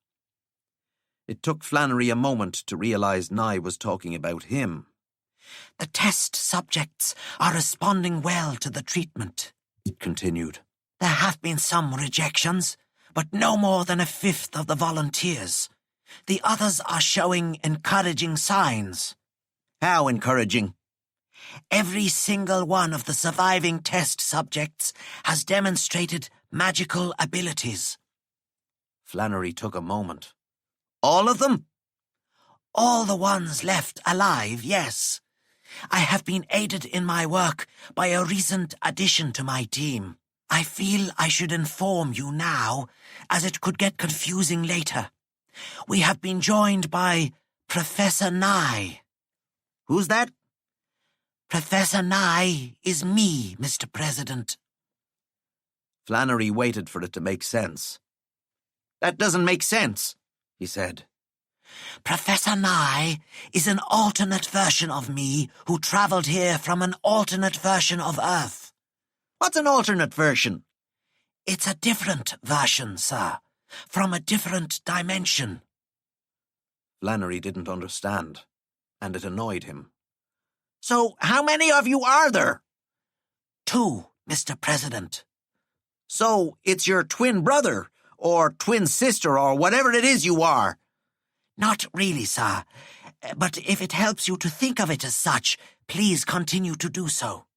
It took Flannery a moment to realize Nye was talking about him. "The test subjects are responding well to the treatment," it continued. "There have been some rejections, but no more than a fifth of the volunteers. The others are showing encouraging signs." "How encouraging?" "Every single one of the surviving test subjects has demonstrated magical abilities." Flannery took a moment. "All of them?" "All the ones left alive, yes. I have been aided in my work by a recent addition to my team. I feel I should inform you now, as it could get confusing later. We have been joined by Professor Nye." "Who's that?" "Professor Nye is me, Mr. President." Flannery waited for it to make sense. "That doesn't make sense," he said. "Professor Nye is an alternate version of me who traveled here from an alternate version of Earth." "What's an alternate version?" "It's a different version, sir, from a different dimension." Flannery didn't understand, and it annoyed him. "So how many of you are there?" "2, Mr. President." "So it's your twin brother, or twin sister, or whatever it is you are?" "Not really, sir. But if it helps you to think of it as such, please continue to do so."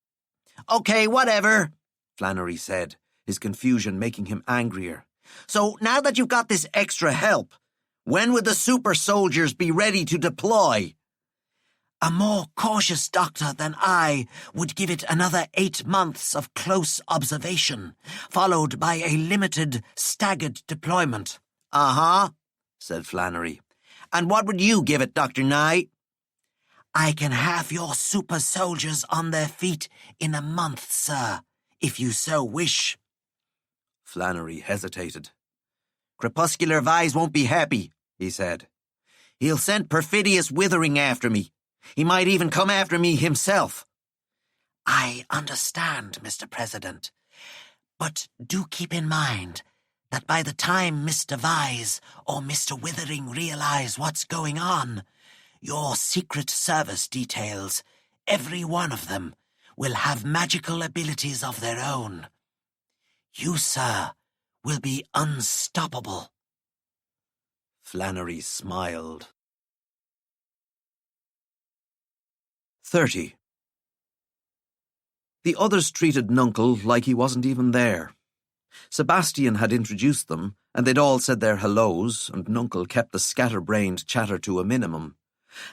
"Okay, whatever," Flannery said, his confusion making him angrier. "So now that you've got this extra help, when would the super soldiers be ready to deploy?" A more cautious doctor than I would give it another 8 months of close observation, followed by a limited, staggered deployment. Uh-huh, said Flannery. And what would you give it, Dr. Nye? I can have your super soldiers on their feet in a month, sir, if you so wish. Flannery hesitated. Crepuscular Vyse won't be happy, he said. He'll send Perfidious Withering after me. He might even come after me himself. I understand, Mr. President, but do keep in mind that by the time Mr. Vyse or Mr. Withering realize what's going on, your Secret Service details, every one of them, will have magical abilities of their own. You, sir, will be unstoppable. Flannery smiled. 30. The others treated Nuncle like he wasn't even there. Sebastian had introduced them, and they'd all said their hellos, and Nuncle kept the scatterbrained chatter to a minimum.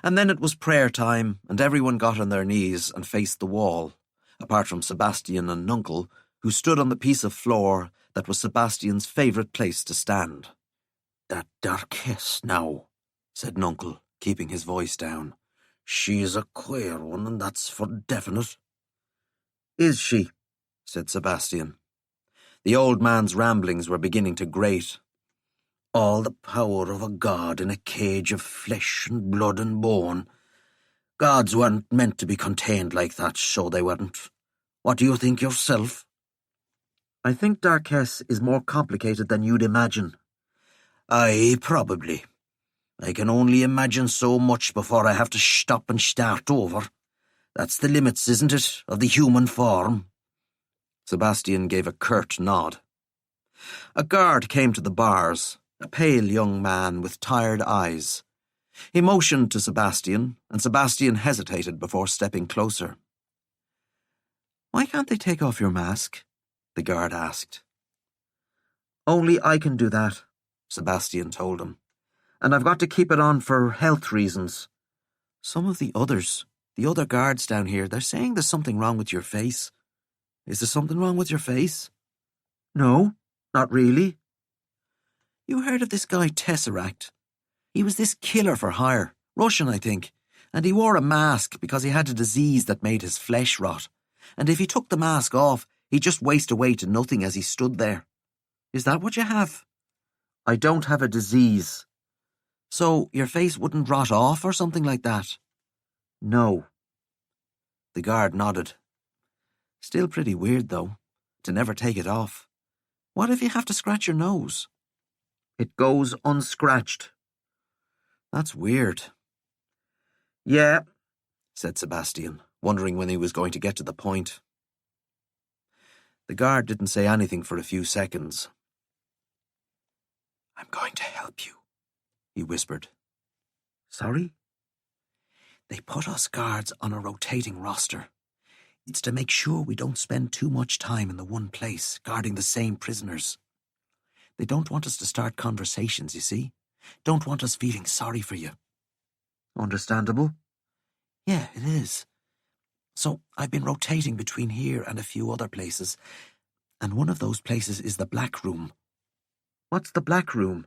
And then it was prayer time, and everyone got on their knees and faced the wall, apart from Sebastian and Nuncle, who stood on the piece of floor that was Sebastian's favourite place to stand. That Darkess now, said Nuncle, keeping his voice down. She's a queer one, and that's for definite. Is she? Said Sebastian. The old man's ramblings were beginning to grate. All the power of a god in a cage of flesh and blood and bone. Gods weren't meant to be contained like that, so they weren't. What do you think yourself? I think Darkess is more complicated than you'd imagine. Aye, probably. I can only imagine so much before I have to stop and start over. That's the limits, isn't it, of the human form? Sebastian gave a curt nod. A guard came to the bars, a pale young man with tired eyes. He motioned to Sebastian, and Sebastian hesitated before stepping closer. Why can't they take off your mask? The guard asked. Only I can do that, Sebastian told him. And I've got to keep it on for health reasons. Some of the other guards down here, they're saying there's something wrong with your face. Is there something wrong with your face? No, not really. You heard of this guy Tesseract? He was this killer for hire, Russian, I think, and he wore a mask because he had a disease that made his flesh rot, and if he took the mask off, he'd just waste away to nothing as he stood there. Is that what you have? I don't have a disease. So your face wouldn't rot off or something like that? No. The guard nodded. Still pretty weird, though, to never take it off. What if you have to scratch your nose? It goes unscratched. That's weird. Yeah, said Sebastian, wondering when he was going to get to the point. The guard didn't say anything for a few seconds. I'm going to help you, he whispered. Sorry? They put us guards on a rotating roster. It's to make sure we don't spend too much time in the one place, guarding the same prisoners. They don't want us to start conversations, you see? Don't want us feeling sorry for you. Understandable. Yeah, it is. So I've been rotating between here and a few other places, and one of those places is the Black Room. What's the Black Room?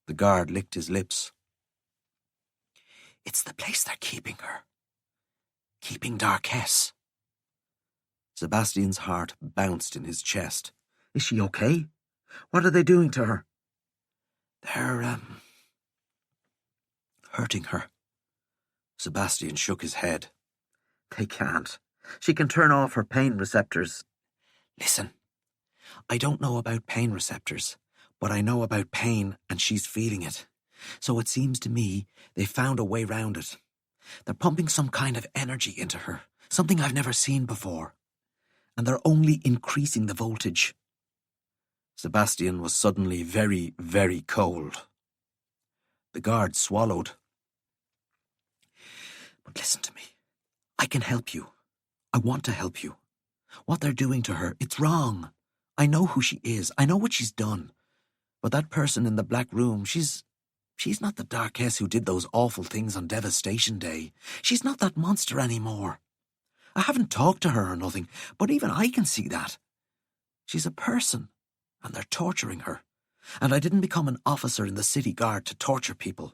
The guard licked his lips. It's the place they're keeping her. Keeping Darkess. Sebastian's heart bounced in his chest. Is she okay? What are they doing to her? They're, hurting her. Sebastian shook his head. They can't. She can turn off her pain receptors. Listen, I don't know about pain receptors, but I know about pain and she's feeling it. So it seems to me they found a way round it. They're pumping some kind of energy into her, something I've never seen before. And they're only increasing the voltage. Sebastian was suddenly very, very cold. The guard swallowed. But listen to me. I can help you. I want to help you. What they're doing to her, it's wrong. I know who she is. I know what she's done. But that person in the Black Room, she's She's not the Darkess who did those awful things on Devastation Day. She's not that monster anymore. I haven't talked to her or nothing, but even I can see that. She's a person, and they're torturing her. And I didn't become an officer in the city guard to torture people.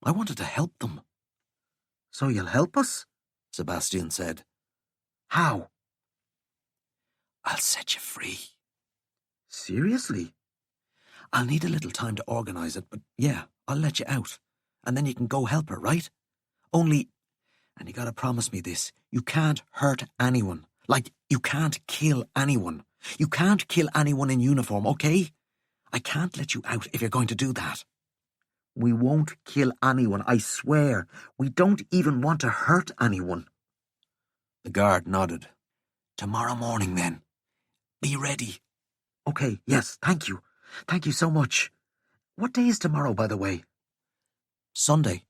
I wanted to help them. So you'll help us? Sebastian said. How? I'll set you free. Seriously? I'll need a little time to organise it, but yeah, I'll let you out. And then you can go help her, right? Only, and you gotta promise me this, you can't hurt anyone. Like, you can't kill anyone. You can't kill anyone in uniform, okay? I can't let you out if you're going to do that. We won't kill anyone, I swear. We don't even want to hurt anyone. The guard nodded. Tomorrow morning, then. Be ready. Okay, yes, thank you. Thank you so much. What day is tomorrow, by the way? Sunday.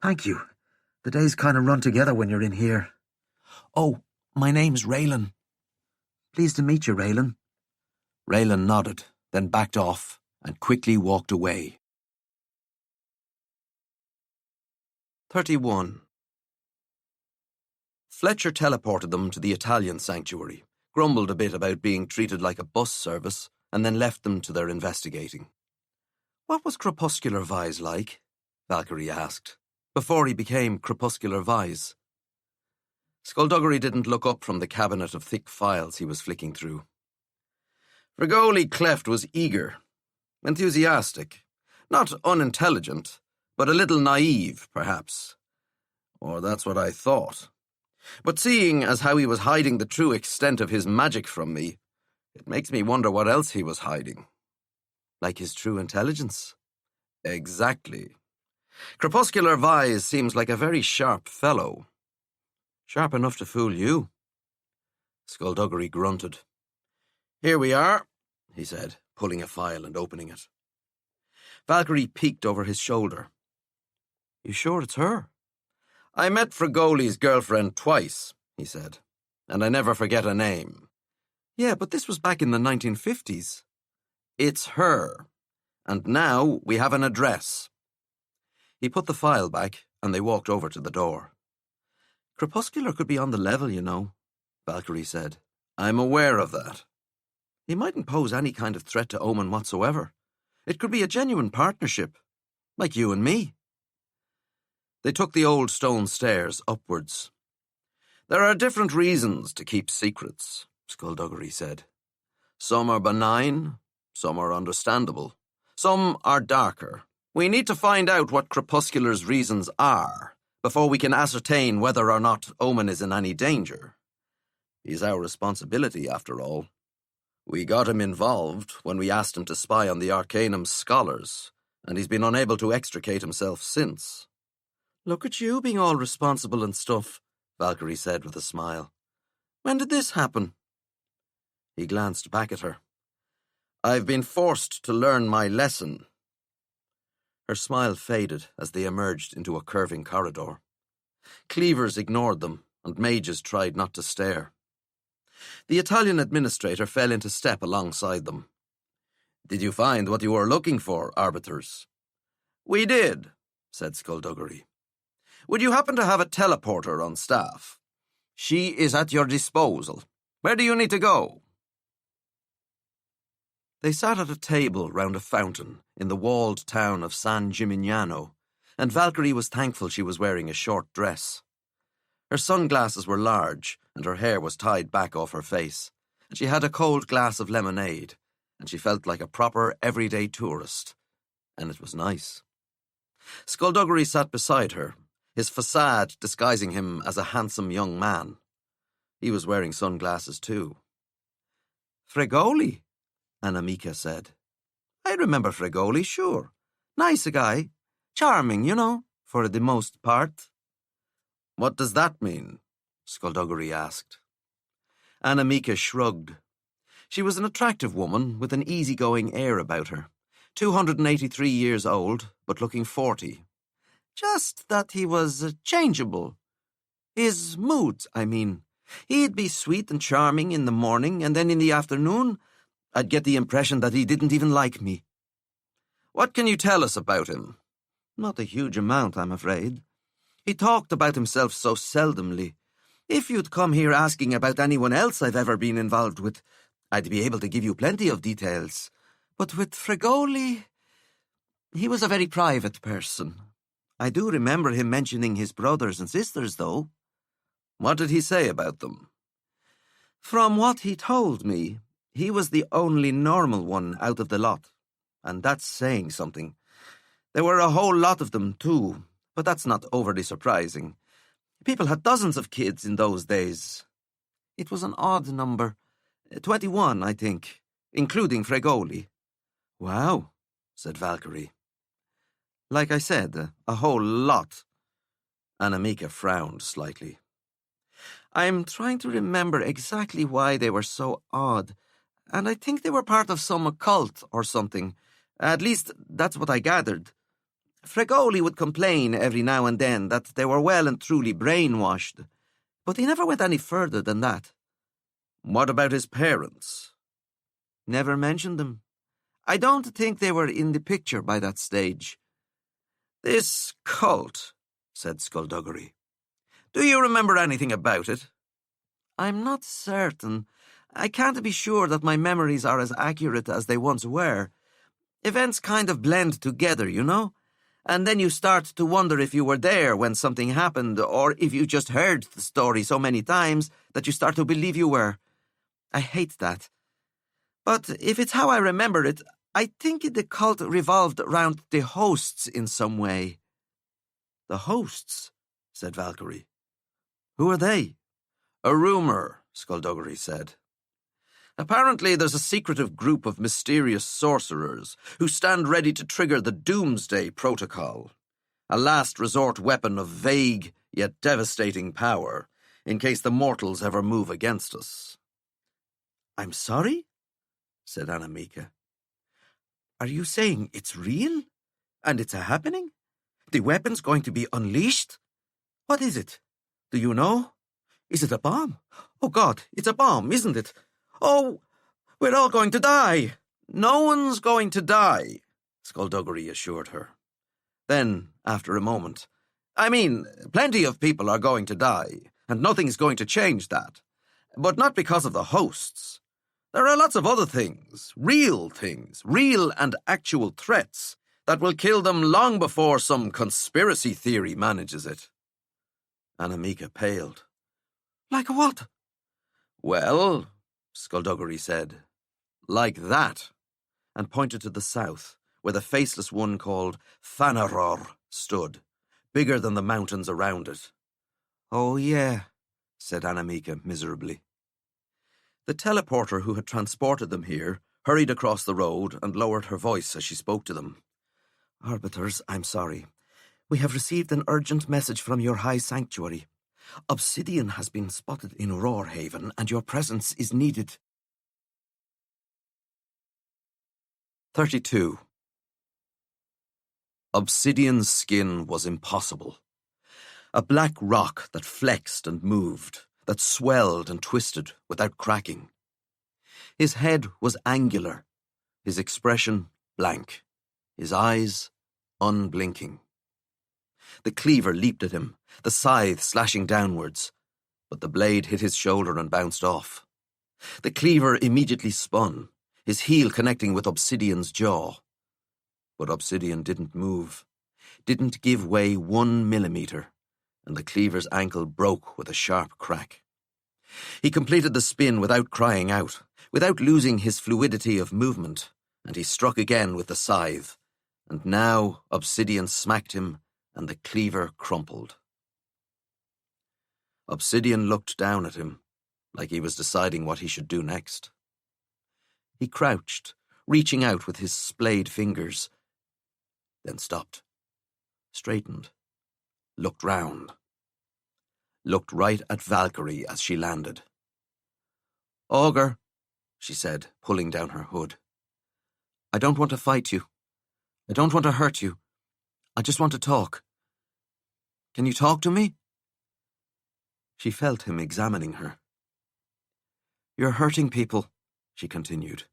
Thank you. The days kind of run together when you're in here. Oh, my name's Raylan. Pleased to meet you, Raylan. Raylan nodded, then backed off and quickly walked away. 31. Fletcher teleported them to the Italian sanctuary, grumbled a bit about being treated like a bus service, and then left them to their investigating. What was Crepuscular Vise like? Valkyrie asked, before he became Crepuscular Vise. Skullduggery didn't look up from the cabinet of thick files he was flicking through. Frigoli Cleft was eager, enthusiastic, not unintelligent, but a little naive, perhaps. Or that's what I thought. But seeing as how he was hiding the true extent of his magic from me, it makes me wonder what else he was hiding. Like his true intelligence? Exactly. Crepuscular Vise seems like a very sharp fellow. Sharp enough to fool you. Skullduggery grunted. Here we are, he said, pulling a file and opening it. Valkyrie peeked over his shoulder. You sure it's her? I met Frigoli's girlfriend twice, he said, and I never forget a name. Yeah, but this was back in the 1950s. It's her, and now we have an address. He put the file back, and they walked over to the door. Crepuscular could be on the level, you know, Valkyrie said. I'm aware of that. He mightn't pose any kind of threat to Omen whatsoever. It could be a genuine partnership, like you and me. They took the old stone stairs upwards. There are different reasons to keep secrets, Skullduggery said. Some are benign, some are understandable, some are darker. We need to find out what Crepuscular's reasons are before we can ascertain whether or not Omen is in any danger. He's our responsibility, after all. We got him involved when we asked him to spy on the Arcanum's scholars, and he's been unable to extricate himself since. Look at you being all responsible and stuff, Valkyrie said with a smile. When did this happen? He glanced back at her. I've been forced to learn my lesson. Her smile faded as they emerged into a curving corridor. Cleavers ignored them, and mages tried not to stare. The Italian administrator fell into step alongside them. Did you find what you were looking for, arbiters? We did, said Skullduggery. Would you happen to have a teleporter on staff? She is at your disposal. Where do you need to go? They sat at a table round a fountain in the walled town of San Gimignano, and Valkyrie was thankful she was wearing a short dress. Her sunglasses were large, and her hair was tied back off her face, and she had a cold glass of lemonade, and she felt like a proper everyday tourist, and it was nice. Skullduggery sat beside her, his facade disguising him as a handsome young man. He was wearing sunglasses too. Frigoli, Anamika said. I remember Frigoli, sure. Nice a guy. Charming, you know, for the most part. What does that mean? Skullduggery asked. Anamika shrugged. She was an attractive woman with an easygoing air about her. 283 years old, but looking 40. Just that he was changeable. His moods, I mean. He'd be sweet and charming in the morning, and then in the afternoon, I'd get the impression that he didn't even like me. What can you tell us about him? Not a huge amount, I'm afraid. He talked about himself so seldomly. If you'd come here asking about anyone else I've ever been involved with, I'd be able to give you plenty of details. But with Fregoli, he was a very private person. I do remember him mentioning his brothers and sisters, though. What did he say about them? From what he told me, he was the only normal one out of the lot. And that's saying something. There were a whole lot of them, too, but that's not overly surprising. People had dozens of kids in those days. It was an odd number. 21, I think, including Fregoli. Wow, said Valkyrie. Like I said, a whole lot. Annemieka frowned slightly. I'm trying to remember exactly why they were so odd, and I think they were part of some occult or something. At least, that's what I gathered. Fregoli would complain every now and then that they were well and truly brainwashed, but he never went any further than that. What about his parents? Never mentioned them. I don't think they were in the picture by that stage. This cult, said Skullduggery. Do you remember anything about it? I'm not certain. I can't be sure that my memories are as accurate as they once were. Events kind of blend together, you know? And then you start to wonder if you were there when something happened, or if you just heard the story so many times that you start to believe you were. I hate that. But if it's how I remember it, I think the cult revolved around the hosts in some way. The hosts, said Valkyrie. Who are they? A rumour, Skullduggery said. Apparently there's a secretive group of mysterious sorcerers who stand ready to trigger the Doomsday Protocol, a last resort weapon of vague yet devastating power in case the mortals ever move against us. I'm sorry? Said Annemieka. Are you saying it's real? And it's a happening? The weapon's going to be unleashed? What is it? Do you know? Is it a bomb? Oh God, it's a bomb, isn't it? Oh, we're all going to die. No one's going to die, Skullduggery assured her. Then, after a moment, I mean, plenty of people are going to die, and nothing's going to change that. But not because of the hosts. There are lots of other things, real and actual threats, that will kill them long before some conspiracy theory manages it. Annemieka paled. Like what? Well, Skullduggery said, like that, and pointed to the south, where the faceless one called Fanaror stood, bigger than the mountains around it. Oh, yeah, said Annemieka miserably. The teleporter who had transported them here hurried across the road and lowered her voice as she spoke to them. Arbiters, I'm sorry. We have received an urgent message from your high sanctuary. Obsidian has been spotted in Roarhaven, and your presence is needed. 32. Obsidian's skin was impossible. A black rock that flexed and moved, that swelled and twisted without cracking. His head was angular, his expression blank, his eyes unblinking. The cleaver leaped at him, the scythe slashing downwards, but the blade hit his shoulder and bounced off. The cleaver immediately spun, his heel connecting with Obsidian's jaw. But Obsidian didn't move, didn't give way 1 millimeter, and the cleaver's ankle broke with a sharp crack. He completed the spin without crying out, without losing his fluidity of movement, and he struck again with the scythe, and now Obsidian smacked him, and the cleaver crumpled. Obsidian looked down at him, like he was deciding what he should do next. He crouched, reaching out with his splayed fingers, then stopped, straightened, looked round, looked right at Valkyrie as she landed. "Augur," she said, pulling down her hood. "I don't want to fight you. I don't want to hurt you. I just want to talk. Can you talk to me?" She felt him examining her. "You're hurting people," she continued.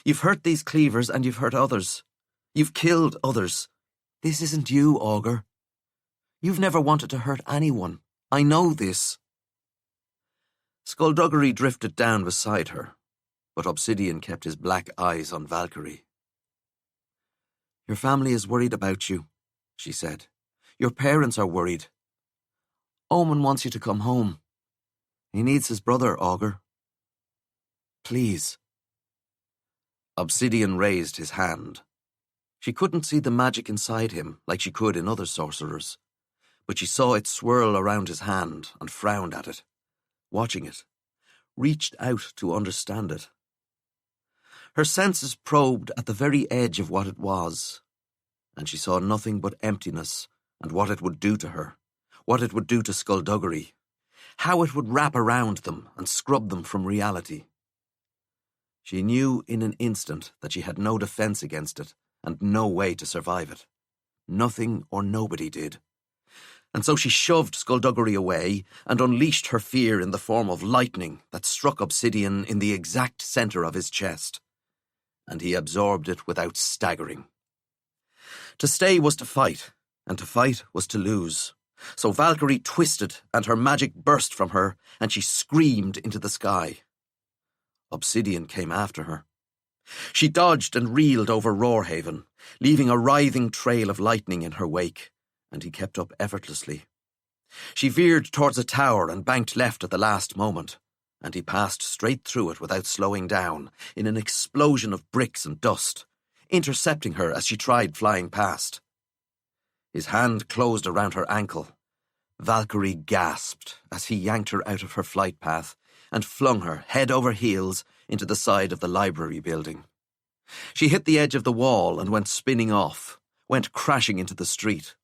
"You've hurt these cleavers and you've hurt others. You've killed others. This isn't you, Augur. You've never wanted to hurt anyone. I know this. Skullduggery drifted down beside her, but Obsidian kept his black eyes on Valkyrie. Your family is worried about you, she said. Your parents are worried. Omen wants you to come home. He needs his brother, Augur. Please. Obsidian raised his hand. She couldn't see the magic inside him like she could in other sorcerers, but she saw it swirl around his hand and frowned at it, watching it, reached out to understand it. Her senses probed at the very edge of what it was, and she saw nothing but emptiness and what it would do to her, what it would do to Skullduggery, how it would wrap around them and scrub them from reality. She knew in an instant that she had no defense against it and no way to survive it. Nothing or nobody did. And so she shoved Skullduggery away and unleashed her fear in the form of lightning that struck Obsidian in the exact centre of his chest. And he absorbed it without staggering. To stay was to fight, and to fight was to lose. So Valkyrie twisted, and her magic burst from her, and she screamed into the sky. Obsidian came after her. She dodged and reeled over Roarhaven, leaving a writhing trail of lightning in her wake, and he kept up effortlessly. She veered towards a tower and banked left at the last moment, and he passed straight through it without slowing down, in an explosion of bricks and dust, intercepting her as she tried flying past. His hand closed around her ankle. Valkyrie gasped as he yanked her out of her flight path and flung her head over heels into the side of the library building. She hit the edge of the wall and went spinning off, went crashing into the street.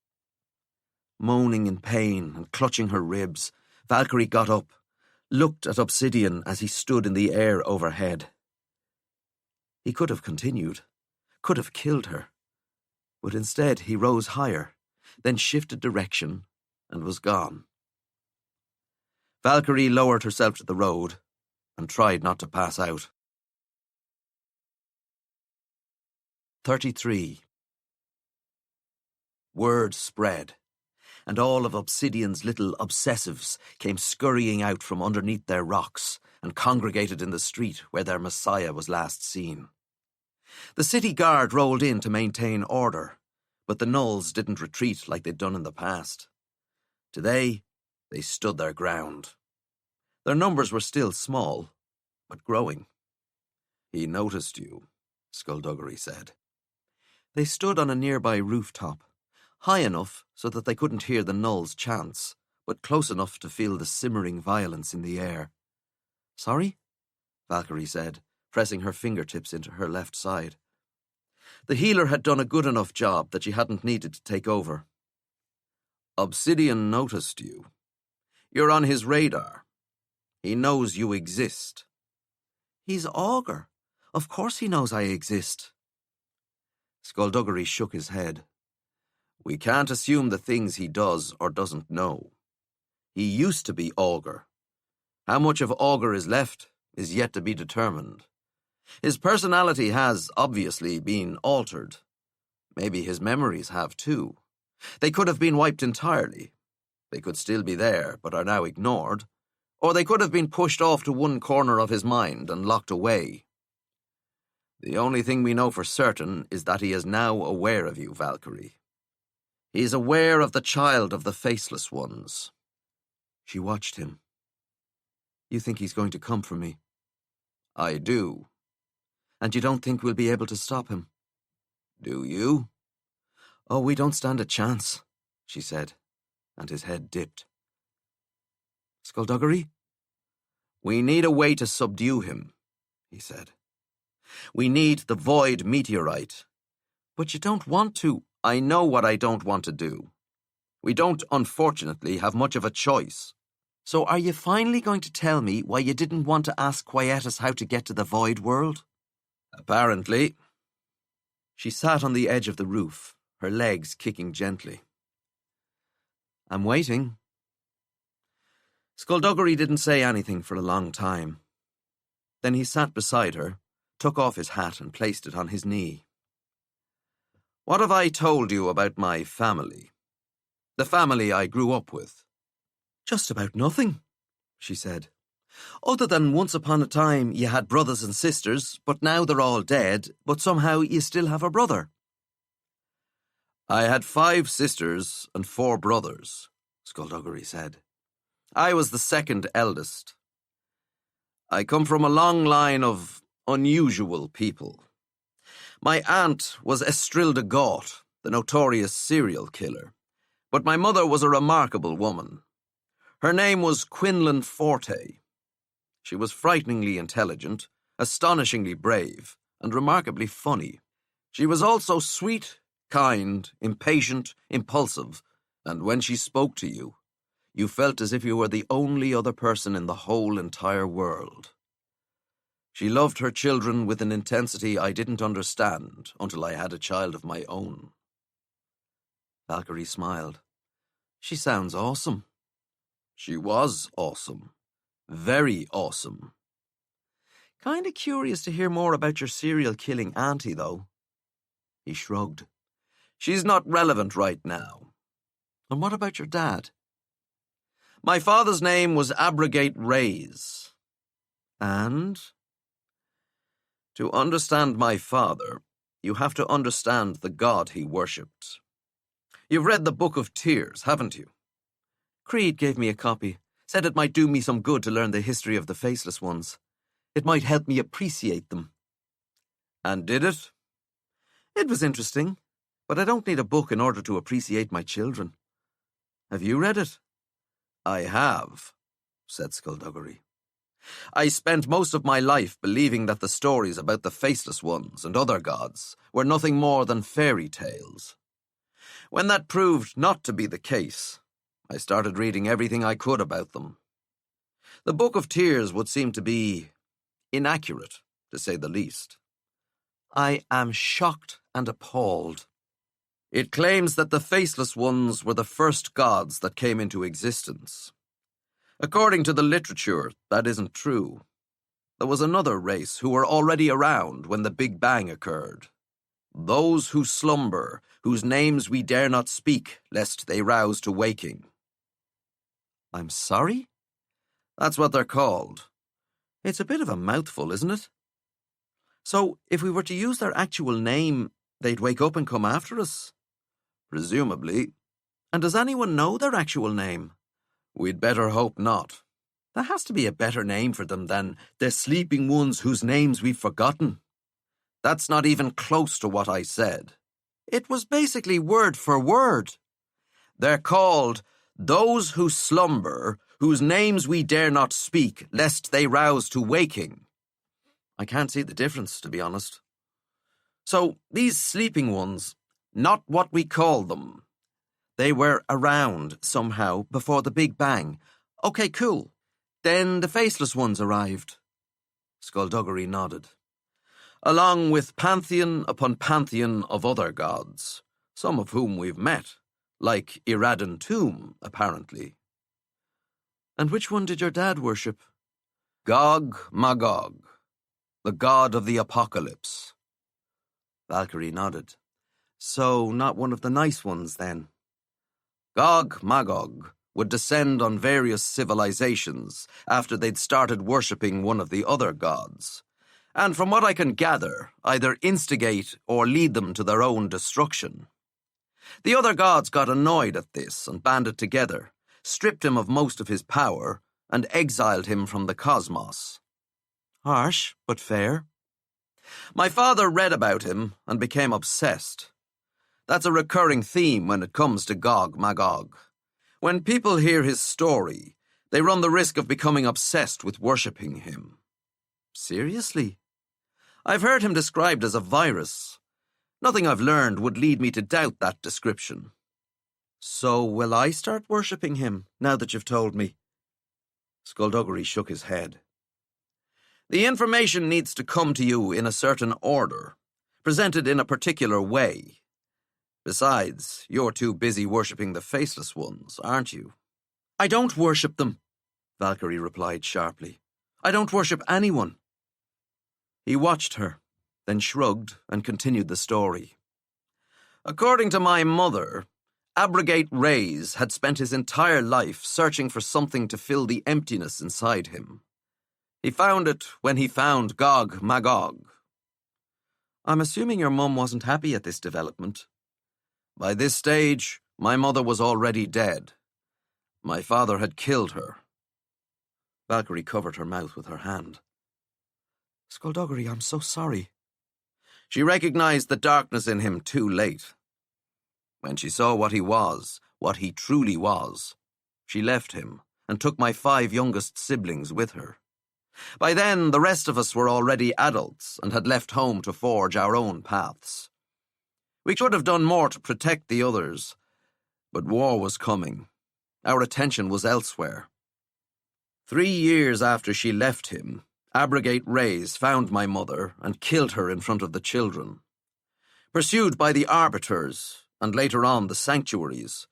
Moaning in pain and clutching her ribs, Valkyrie got up, looked at Obsidian as he stood in the air overhead. He could have continued, could have killed her, but instead he rose higher, then shifted direction and was gone. Valkyrie lowered herself to the road and tried not to pass out. 33. Word spread, and all of Obsidian's little obsessives came scurrying out from underneath their rocks and congregated in the street where their messiah was last seen. The city guard rolled in to maintain order, but the gnolls didn't retreat like they'd done in the past. Today, they stood their ground. Their numbers were still small, but growing. He noticed you, Skullduggery said. They stood on a nearby rooftop, high enough so that they couldn't hear the gnolls' chants, but close enough to feel the simmering violence in the air. Sorry? Valkyrie said, pressing her fingertips into her left side. The healer had done a good enough job that she hadn't needed to take over. Obsidian noticed you. You're on his radar. He knows you exist. He's Augur. Of course he knows I exist. Skullduggery shook his head. We can't assume the things he does or doesn't know. He used to be Augur. How much of Augur is left is yet to be determined. His personality has, obviously, been altered. Maybe his memories have too. They could have been wiped entirely. They could still be there, but are now ignored. Or they could have been pushed off to one corner of his mind and locked away. The only thing we know for certain is that he is now aware of you, Valkyrie. He is aware of the child of the Faceless Ones. She watched him. You think he's going to come for me? I do. And you don't think we'll be able to stop him? Do you? Oh, we don't stand a chance, she said, and his head dipped. Skullduggery? We need a way to subdue him, he said. We need the Void Meteorite. But you don't want to. I know what I don't want to do. We don't, unfortunately, have much of a choice. So are you finally going to tell me why you didn't want to ask Quietus how to get to the Void World? Apparently. She sat on the edge of the roof, her legs kicking gently. I'm waiting. Skullduggery didn't say anything for a long time. Then he sat beside her, took off his hat and placed it on his knee. What have I told you about my family? The family I grew up with? Just about nothing, she said. Other than once upon a time you had brothers and sisters, but now they're all dead, but somehow you still have a brother. I had 5 sisters and 4 brothers, Skullduggery said. I was the second eldest. I come from a long line of unusual people. My aunt was Estrilda Gaunt, the notorious serial killer, but my mother was a remarkable woman. Her name was Quinlan Forte. She was frighteningly intelligent, astonishingly brave, and remarkably funny. She was also sweet, kind, impatient, impulsive, and when she spoke to you, you felt as if you were the only other person in the whole entire world. She loved her children with an intensity I didn't understand until I had a child of my own. Valkyrie smiled. She sounds awesome. She was awesome. Very awesome. Kinda curious to hear more about your serial-killing auntie, though. He shrugged. She's not relevant right now. And what about your dad? My father's name was Abrogate Reyes. And? To understand my father, you have to understand the god he worshipped. You've read the Book of Tears, haven't you? Creed gave me a copy, said it might do me some good to learn the history of the Faceless Ones. It might help me appreciate them. And did it? It was interesting, but I don't need a book in order to appreciate my children. Have you read it? I have, said Skullduggery. I spent most of my life believing that the stories about the Faceless Ones and other gods were nothing more than fairy tales. When that proved not to be the case, I started reading everything I could about them. The Book of Tears would seem to be inaccurate, to say the least. I am shocked and appalled. It claims that the Faceless Ones were the first gods that came into existence. According to the literature, that isn't true. There was another race who were already around when the Big Bang occurred. Those who slumber, whose names we dare not speak, lest they rouse to waking. I'm sorry? That's what they're called. It's a bit of a mouthful, isn't it? So, if we were to use their actual name, they'd wake up and come after us? Presumably. And does anyone know their actual name? We'd better hope not. There has to be a better name for them than the sleeping ones whose names we've forgotten. That's not even close to what I said. It was basically word for word. They're called those who slumber, whose names we dare not speak, lest they rouse to waking. I can't see the difference, to be honest. So, these sleeping ones, not what we call them. They were around, somehow, before the Big Bang. Okay, cool. Then the Faceless Ones arrived. Skullduggery nodded. Along with pantheon upon pantheon of other gods, some of whom we've met, like Iradan Tomb, apparently. And which one did your dad worship? Gog Magog, the god of the apocalypse. Valkyrie nodded. So, not one of the nice ones, then. Gog Magog would descend on various civilizations after they'd started worshipping one of the other gods, and from what I can gather, either instigate or lead them to their own destruction. The other gods got annoyed at this and banded together, stripped him of most of his power, and exiled him from the cosmos. Harsh, but fair. My father read about him and became obsessed. That's a recurring theme when it comes to Gog Magog. When people hear his story, they run the risk of becoming obsessed with worshipping him. Seriously? I've heard him described as a virus. Nothing I've learned would lead me to doubt that description. So will I start worshipping him, now that you've told me? Skullduggery shook his head. The information needs to come to you in a certain order, presented in a particular way. Besides, you're too busy worshipping the Faceless Ones, aren't you? I don't worship them, Valkyrie replied sharply. I don't worship anyone. He watched her, then shrugged and continued the story. According to my mother, Abrogate Reyes had spent his entire life searching for something to fill the emptiness inside him. He found it when he found Gog Magog. I'm assuming your mum wasn't happy at this development. By this stage, my mother was already dead. My father had killed her. Valkyrie covered her mouth with her hand. Skullduggery, I'm so sorry. She recognized the darkness in him too late. When she saw what he truly was, she left him and took my 5 youngest siblings with her. By then, the rest of us were already adults and had left home to forge our own paths. We should have done more to protect the others, but war was coming. Our attention was elsewhere. 3 years after she left him, Abrogate Reyes found my mother and killed her in front of the children. Pursued by the Arbiters, and later on the Sanctuaries,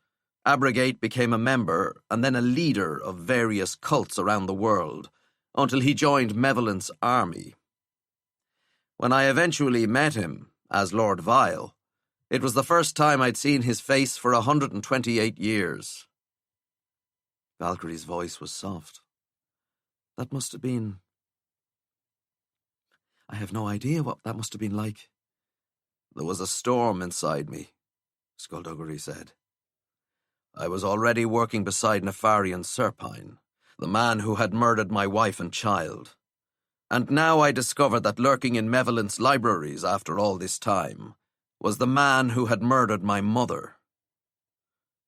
Abrogate became a member and then a leader of various cults around the world, until he joined Malevolent's army. When I eventually met him, as Lord Vile, it was the first time I'd seen his face for 128 years. Valkyrie's voice was soft. That must have been... I have no idea what that must have been like. There was a storm inside me, Skullduggery said. I was already working beside Nefarian Serpine, the man who had murdered my wife and child. And now I discovered that lurking in Malevolent's libraries after all this time was the man who had murdered my mother.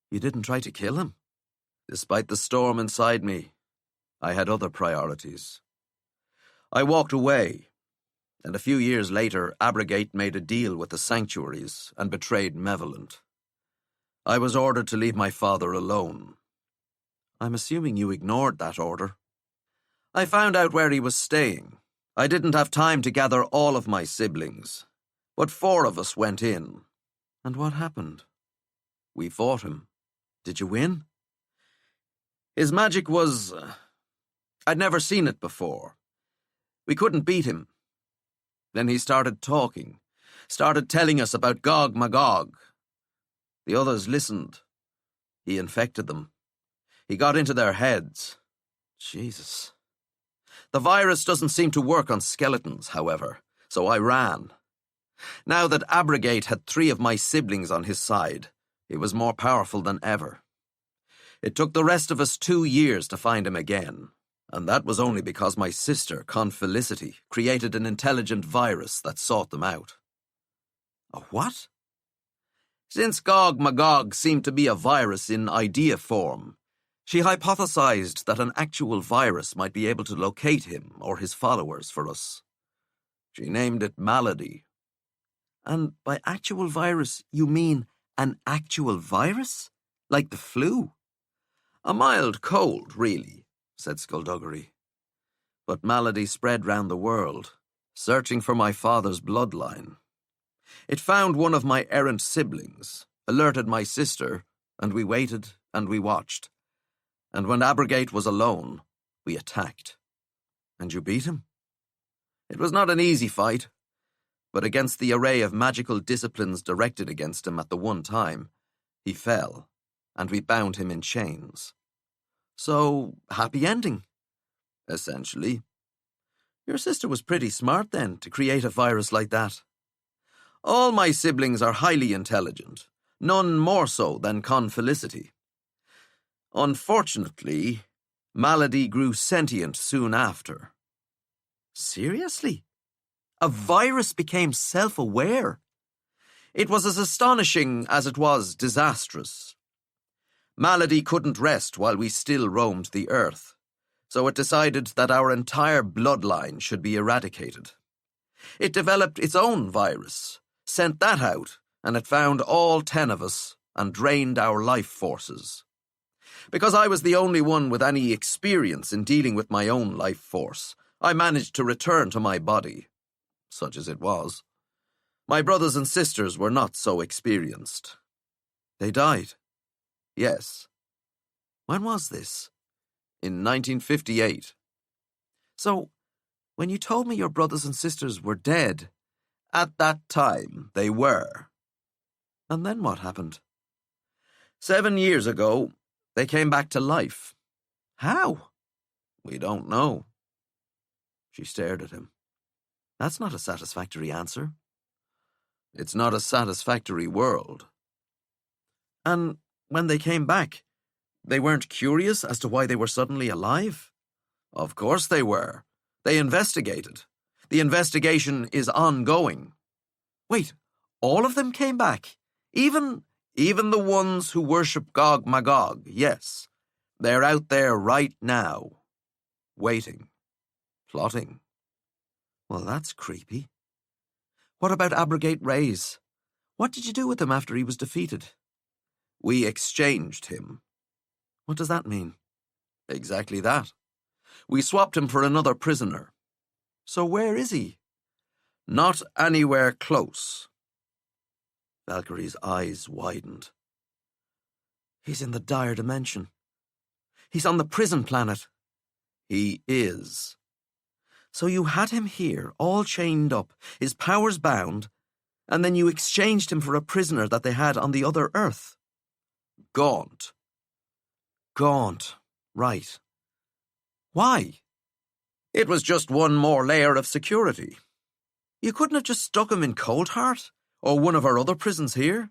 You didn't try to kill him? Despite the storm inside me, I had other priorities. I walked away, and a few years later, Abrogate made a deal with the Sanctuaries and betrayed Malevolent. I was ordered to leave my father alone. I'm assuming you ignored that order. I found out where he was staying. I didn't have time to gather all of my siblings, but 4 of us went in. And what happened? We fought him. Did you win? His magic was... I'd never seen it before. We couldn't beat him. Then he started talking, started telling us about Gog Magog. The others listened. He infected them. He got into their heads. Jesus. The virus doesn't seem to work on skeletons, however, so I ran. Now that Abrogate had 3 of my siblings on his side, he was more powerful than ever. It took the rest of us 2 years to find him again, and that was only because my sister, Confelicity, created an intelligent virus that sought them out. A what? Since Gog Magog seemed to be a virus in idea form, she hypothesized that an actual virus might be able to locate him or his followers for us. She named it Malady. And by actual virus, you mean an actual virus? Like the flu? A mild cold, really, said Skullduggery. But Malady spread round the world, searching for my father's bloodline. It found one of my errant siblings, alerted my sister, and we waited and we watched. And when Abrogate was alone, we attacked. And you beat him? It was not an easy fight, but against the array of magical disciplines directed against him at the one time, he fell, and we bound him in chains. So, happy ending, essentially. Your sister was pretty smart then to create a virus like that. All my siblings are highly intelligent, none more so than Confelicity. Unfortunately, Malady grew sentient soon after. Seriously? A virus became self-aware? It was as astonishing as it was disastrous. Malady couldn't rest while we still roamed the earth, so it decided that our entire bloodline should be eradicated. It developed its own virus, sent that out, and it found all 10 of us and drained our life forces. Because I was the only one with any experience in dealing with my own life force, I managed to return to my body, such as it was. My brothers and sisters were not so experienced. They died. Yes. When was this? In 1958. So, when you told me your brothers and sisters were dead, at that time they were. And then what happened? 7 years ago, they came back to life. How? We don't know. She stared at him. That's not a satisfactory answer. It's not a satisfactory world. And when they came back, they weren't curious as to why they were suddenly alive? Of course they were. They investigated. The investigation is ongoing. Wait, all of them came back? Even the ones who worship Gog Magog, yes. They're out there right now. Waiting. Plotting. Well, that's creepy. What about Abrogate Reyes? What did you do with him after he was defeated? We exchanged him. What does that mean? Exactly that. We swapped him for another prisoner. So where is he? Not anywhere close. Valkyrie's eyes widened. He's in the dire dimension. He's on the prison planet. He is. So you had him here, all chained up, his powers bound, and then you exchanged him for a prisoner that they had on the other Earth. Gaunt. Gaunt, right. Why? It was just one more layer of security. You couldn't have just stuck him in Coldheart, or one of our other prisons here?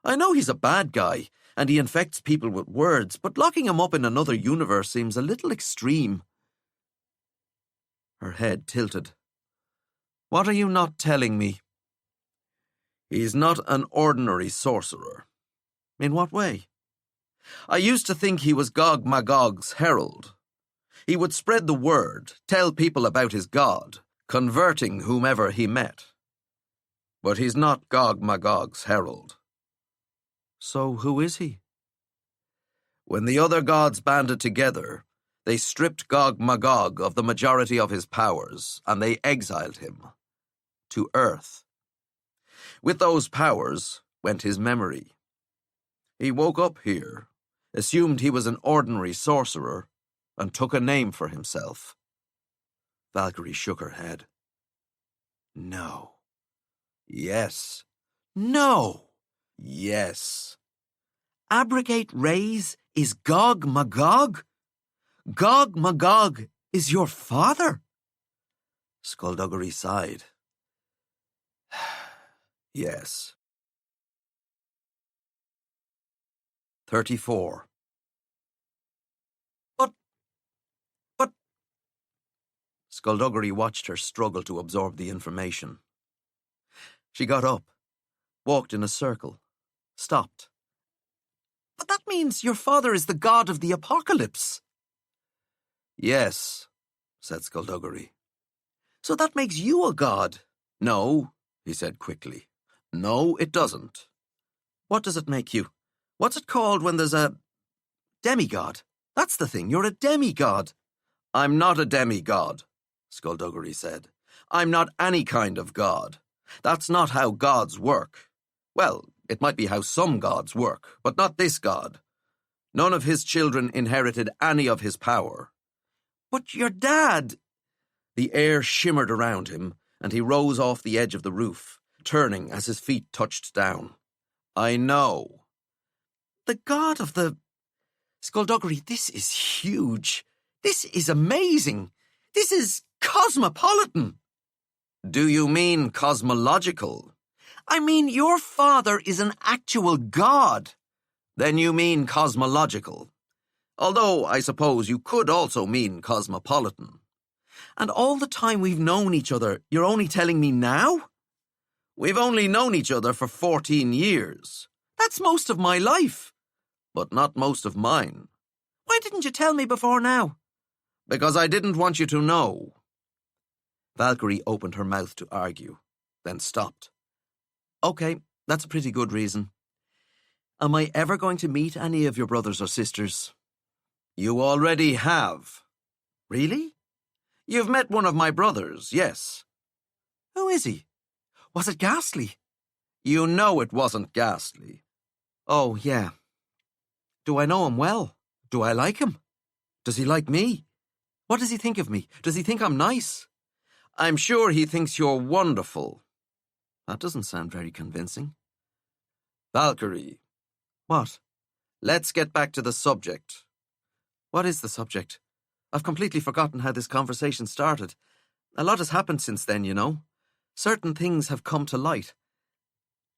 I know he's a bad guy, and he infects people with words, but locking him up in another universe seems a little extreme. Her head tilted. What are you not telling me? He's not an ordinary sorcerer. In what way? I used to think he was Gog Magog's herald. He would spread the word, tell people about his god, converting whomever he met. But he's not Gog Magog's herald. So who is he? When the other gods banded together, they stripped Gog Magog of the majority of his powers, and they exiled him to Earth. With those powers went his memory. He woke up here, assumed he was an ordinary sorcerer, and took a name for himself. Valkyrie shook her head. No. Yes. No. Yes. Abrogate Reyes is Gog Magog? Gog Magog is your father? Skullduggery sighed. Yes. 34. But... Skullduggery watched her struggle to absorb the information. She got up, walked in a circle, stopped. But that means your father is the god of the apocalypse. Yes, said Skullduggery. So that makes you a god? No, he said quickly. No, it doesn't. What does it make you? What's it called when there's a demigod? That's the thing, you're a demigod. I'm not a demigod, Skullduggery said. I'm not any kind of god. That's not how gods work. Well, it might be how some gods work, but not this god. None of his children inherited any of his power. But your dad... The air shimmered around him, and he rose off the edge of the roof, turning as his feet touched down. I know. The god of the... Skullduggery, this is huge. This is amazing. This is cosmopolitan. Do you mean cosmological? I mean, your father is an actual god. Then you mean cosmological. Although, I suppose you could also mean cosmopolitan. And all the time we've known each other, you're only telling me now? We've only known each other for 14 years. That's most of my life. But not most of mine. Why didn't you tell me before now? Because I didn't want you to know. Valkyrie opened her mouth to argue, then stopped. Okay, that's a pretty good reason. Am I ever going to meet any of your brothers or sisters? You already have. Really? You've met one of my brothers, yes. Who is he? Was it Ghastly? You know it wasn't Ghastly. Oh, yeah. Do I know him well? Do I like him? Does he like me? What does he think of me? Does he think I'm nice? I'm sure he thinks you're wonderful. That doesn't sound very convincing. Valkyrie, What? let's get back to the subject. What is the subject? I've completely forgotten how this conversation started. A lot has happened since then, you know. Certain things have come to light.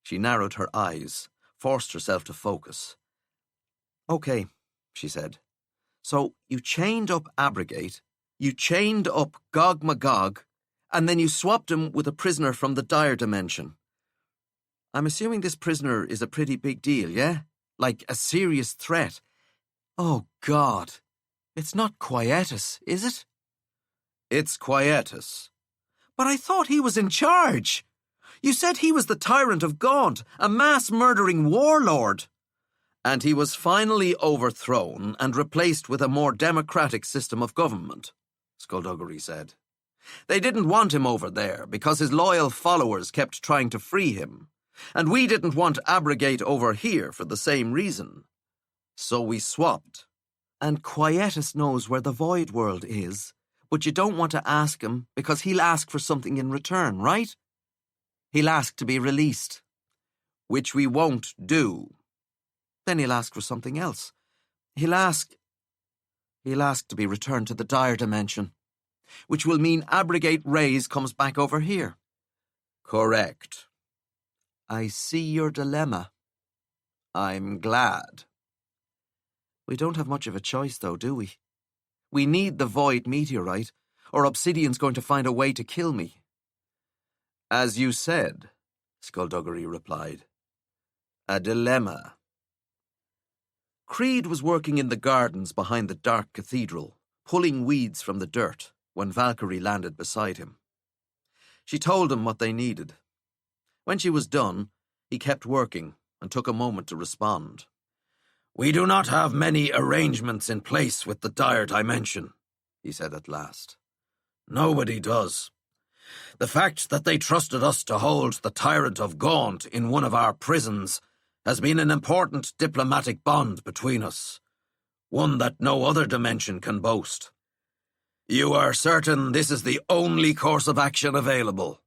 She narrowed her eyes, forced herself to focus. Okay, she said. So you chained up Abrogate, you chained up Gog Magog, and then you swapped him with a prisoner from the dire dimension. I'm assuming this prisoner is a pretty big deal, yeah? Like a serious threat. Oh, God. It's not Quietus, is it? It's Quietus. But I thought he was in charge. You said he was the tyrant of Gaunt, a mass-murdering warlord. And he was finally overthrown and replaced with a more democratic system of government, Skullduggery said. They didn't want him over there because his loyal followers kept trying to free him, and we didn't want Abrogate over here for the same reason. So we swapped. And Quietus knows where the Void World is, but you don't want to ask him because he'll ask for something in return, right? He'll ask to be released. Which we won't do. Then he'll ask for something else. He'll ask to be returned to the dire dimension, which will mean Abrogate Rays comes back over here. Correct. I see your dilemma. I'm glad. We don't have much of a choice, though, do we? We need the Void meteorite, or Obsidian's going to find a way to kill me. As you said, Skullduggery replied. A dilemma. Creed was working in the gardens behind the dark cathedral, pulling weeds from the dirt, when Valkyrie landed beside him. She told him what they needed. When she was done, he kept working and took a moment to respond. We do not have many arrangements in place with the dire dimension, he said at last. Nobody does. The fact that they trusted us to hold the tyrant of Gaunt in one of our prisons has been an important diplomatic bond between us, one that no other dimension can boast. You are certain this is the only course of action available?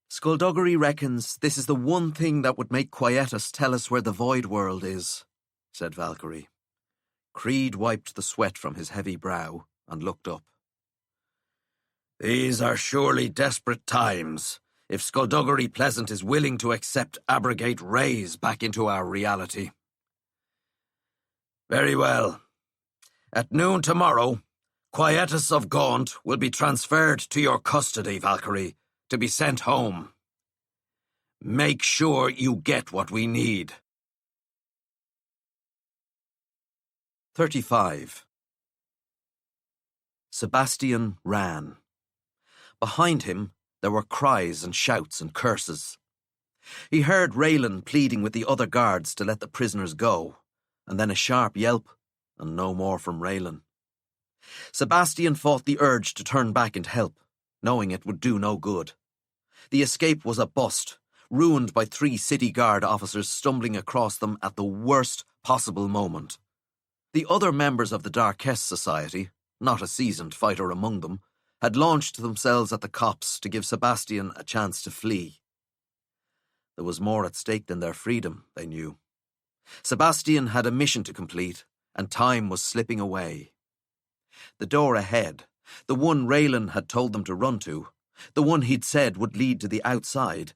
Skullduggery reckons this is the one thing that would make Quietus tell us where the Void World is, said Valkyrie. Creed wiped the sweat from his heavy brow and looked up. These are surely desperate times, if Skullduggery Pleasant is willing to accept Abrogate Rays back into our reality. Very well. At noon tomorrow, Quietus of Gaunt will be transferred to your custody, Valkyrie, to be sent home. Make sure you get what we need. 35. Sebastian ran. Behind him, there were cries and shouts and curses. He heard Raylan pleading with the other guards to let the prisoners go, and then a sharp yelp, and no more from Raylan. Sebastian fought the urge to turn back and help, knowing it would do no good. The escape was a bust, ruined by 3 city guard officers stumbling across them at the worst possible moment. The other members of the Darkest Society, not a seasoned fighter among them, had launched themselves at the cops to give Sebastian a chance to flee. There was more at stake than their freedom, they knew. Sebastian had a mission to complete, and time was slipping away. The door ahead, the one Raylan had told them to run to, the one he'd said would lead to the outside,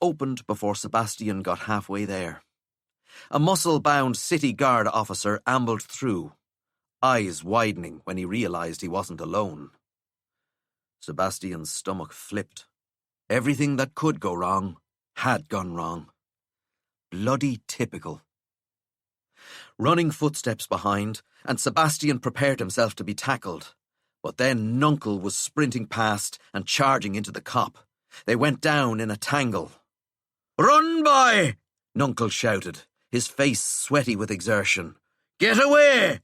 opened before Sebastian got halfway there. A muscle-bound city guard officer ambled through, eyes widening when he realized he wasn't alone. Sebastian's stomach flipped. Everything that could go wrong had gone wrong. Bloody typical. Running footsteps behind, and Sebastian prepared himself to be tackled. But then Nuncle was sprinting past and charging into the cop. They went down in a tangle. Run, boy! Nuncle shouted, his face sweaty with exertion. Get away!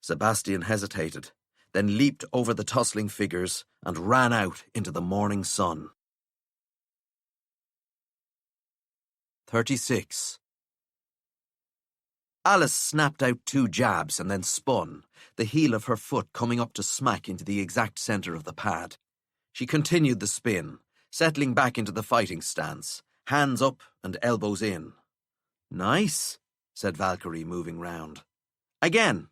Sebastian hesitated, then leaped over the tussling figures and ran out into the morning sun. 36. Alice snapped out 2 jabs and then spun, the heel of her foot coming up to smack into the exact centre of the pad. She continued the spin, settling back into the fighting stance, hands up and elbows in. Nice, said Valkyrie, moving round. Again.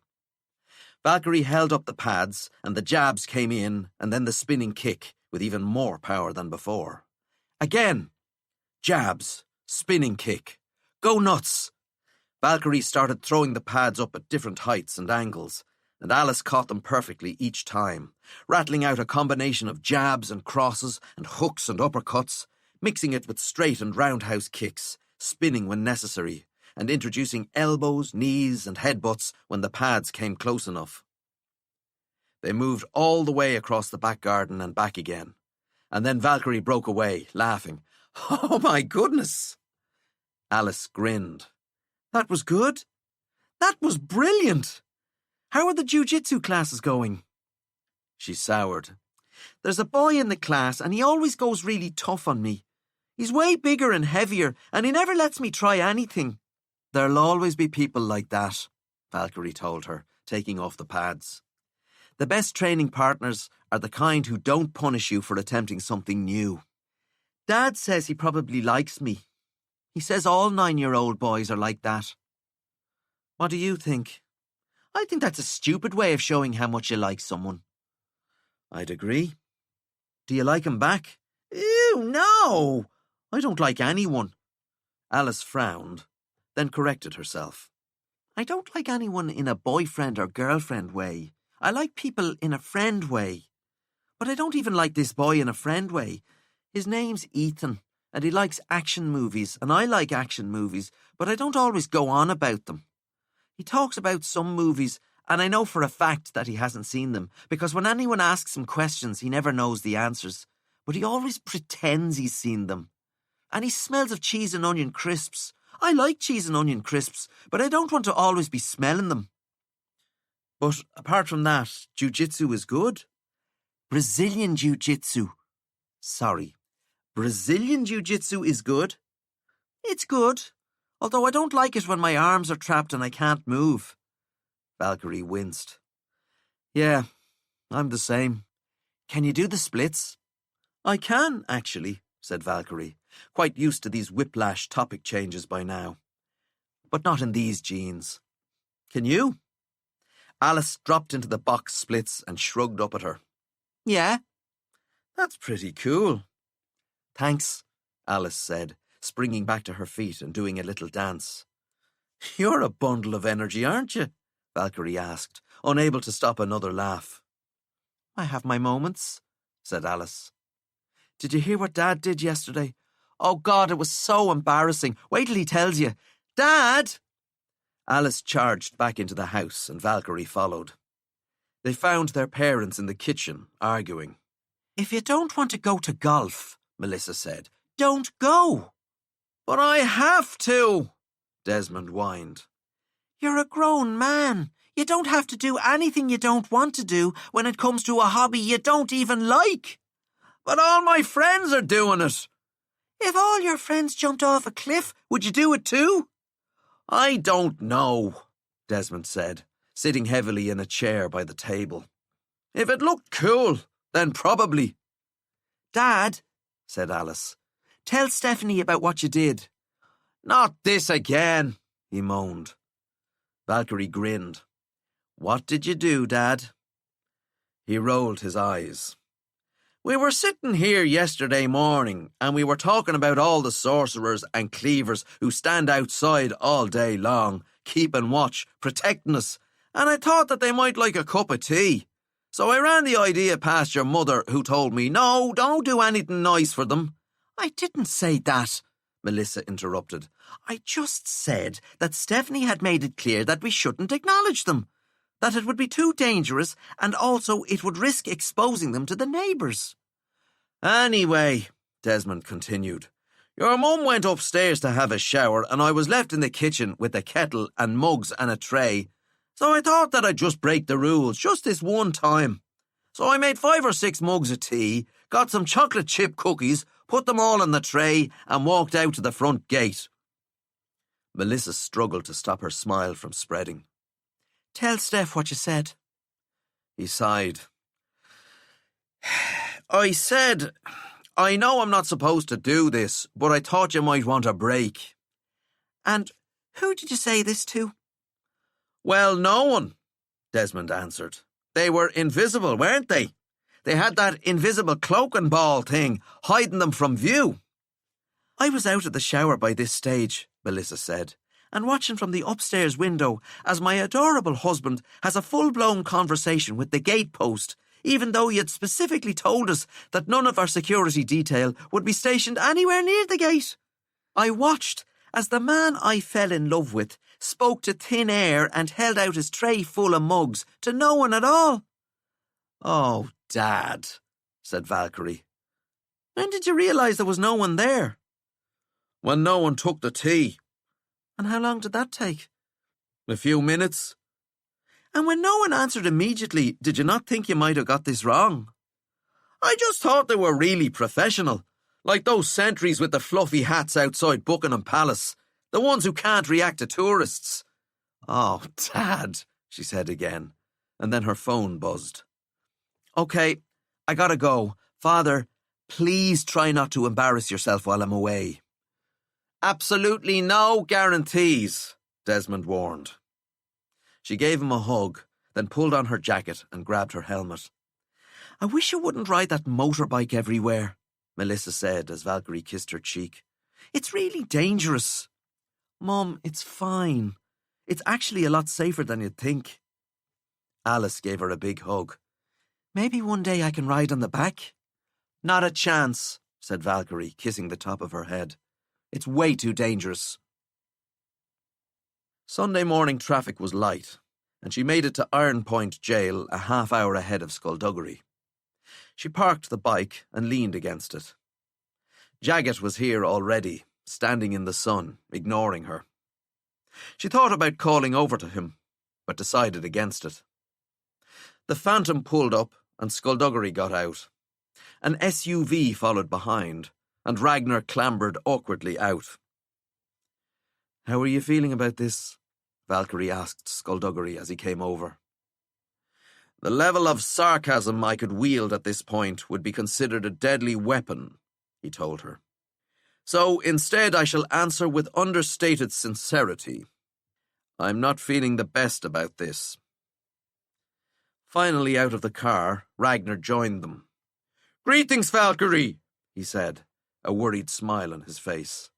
Valkyrie held up the pads, and the jabs came in, and then the spinning kick, with even more power than before. Again. Jabs. Spinning kick. Go nuts. Valkyrie started throwing the pads up at different heights and angles, and Alice caught them perfectly each time, rattling out a combination of jabs and crosses and hooks and uppercuts, mixing it with straight and roundhouse kicks, spinning when necessary, and introducing elbows, knees, and headbutts when the pads came close enough. They moved all the way across the back garden and back again, and then Valkyrie broke away, laughing. Oh, my goodness! Alice grinned. That was good. That was brilliant. How are the jiu-jitsu classes going? She soured. There's a boy in the class, and he always goes really tough on me. He's way bigger and heavier, and he never lets me try anything. There'll always be people like that, Valkyrie told her, taking off the pads. The best training partners are the kind who don't punish you for attempting something new. Dad says he probably likes me. He says all 9-year-old boys are like that. What do you think? I think that's a stupid way of showing how much you like someone. I'd agree. Do you like him back? Ew, no! I don't like anyone. Alice frowned, then corrected herself. I don't like anyone in a boyfriend or girlfriend way. I like people in a friend way. But I don't even like this boy in a friend way. His name's Ethan, and he likes action movies, and I like action movies, but I don't always go on about them. He talks about some movies, and I know for a fact that he hasn't seen them, because when anyone asks him questions, he never knows the answers. But he always pretends he's seen them. And he smells of cheese and onion crisps. I like cheese and onion crisps, but I don't want to always be smelling them. But apart from that, jiu-jitsu is good. Brazilian jiu-jitsu. Sorry. Brazilian jiu-jitsu is good. It's good, although I don't like it when my arms are trapped and I can't move. Valkyrie winced. Yeah, I'm the same. Can you do the splits? I can, actually, said Valkyrie, quite used to these whiplash topic changes by now. But not in these jeans. Can you? Alice dropped into the box splits and shrugged up at her. Yeah. That's pretty cool. Thanks, Alice said, springing back to her feet and doing a little dance. You're a bundle of energy, aren't you? Valkyrie asked, unable to stop another laugh. I have my moments, said Alice. Did you hear what Dad did yesterday? Oh, God, it was so embarrassing. Wait till he tells you. Dad! Alice charged back into the house and Valkyrie followed. They found their parents in the kitchen, arguing. If you don't want to go to golf, Melissa said, don't go. But I have to, Desmond whined. You're a grown man. You don't have to do anything you don't want to do when it comes to a hobby you don't even like. But all my friends are doing it. If all your friends jumped off a cliff, would you do it too? I don't know, Desmond said, sitting heavily in a chair by the table. If it looked cool, then probably. Dad, said Alice, tell Stephanie about what you did. Not this again, he moaned. Valkyrie grinned. What did you do, Dad? He rolled his eyes. We were sitting here yesterday morning and we were talking about all the sorcerers and cleavers who stand outside all day long, keeping watch, protecting us, and I thought that they might like a cup of tea. So I ran the idea past your mother, who told me, no, don't do anything nice for them. I didn't say that, Melissa interrupted. I just said that Stephanie had made it clear that we shouldn't acknowledge them, that it would be too dangerous, and also it would risk exposing them to the neighbours. Anyway, Desmond continued, your mum went upstairs to have a shower and I was left in the kitchen with a kettle and mugs and a tray. So I thought that I'd just break the rules, just this one time. So I made 5 or 6 mugs of tea, got some chocolate chip cookies, put them all in the tray and walked out to the front gate. Melissa struggled to stop her smile from spreading. Tell Steph what you said. He sighed. I said, I know I'm not supposed to do this, but I thought you might want a break. And Who did you say this to? Well, no one, Desmond answered. They were invisible, weren't they? They had that invisible cloak and ball thing, hiding them from view. I was out of the shower by this stage, Melissa said, and watching from the upstairs window as my adorable husband has a full-blown conversation with the gatepost, even though he had specifically told us that none of our security detail would be stationed anywhere near the gate. I watched as the man I fell in love with spoke to thin air and held out his tray full of mugs to no one at all. Oh, Dad, said Valkyrie. When did you realise there was no one there? When no one took the tea. And how long did that take? A few minutes. And when no one answered immediately, did you not think you might have got this wrong? I just thought they were really professional, like those sentries with the fluffy hats outside Buckingham Palace, the ones who can't react to tourists. Oh, Dad, she said again, and then her phone buzzed. Okay, I gotta go. Father, please try not to embarrass yourself while I'm away. Absolutely no guarantees, Desmond warned. She gave him a hug, then pulled on her jacket and grabbed her helmet. I wish you wouldn't ride that motorbike everywhere, Melissa said as Valkyrie kissed her cheek. It's really dangerous. Mum, it's fine. It's actually a lot safer than you'd think. Alice gave her a big hug. Maybe one day I can ride on the back? Not a chance, said Valkyrie, kissing the top of her head. It's way too dangerous. Sunday morning traffic was light, and she made it to Iron Point Jail a half hour ahead of Skullduggery. She parked the bike and leaned against it. Jaggett was here already, standing in the sun, ignoring her. She thought about calling over to him, but decided against it. The Phantom pulled up and Skullduggery got out. An SUV followed behind, and Ragnar clambered awkwardly out. How are you feeling about this? Valkyrie asked Skullduggery as he came over. The level of sarcasm I could wield at this point would be considered a deadly weapon, he told her. So instead I shall answer with understated sincerity. I'm not feeling the best about this. Finally out of the car, Ragnar joined them. Greetings, Valkyrie, he said, a worried smile on his face.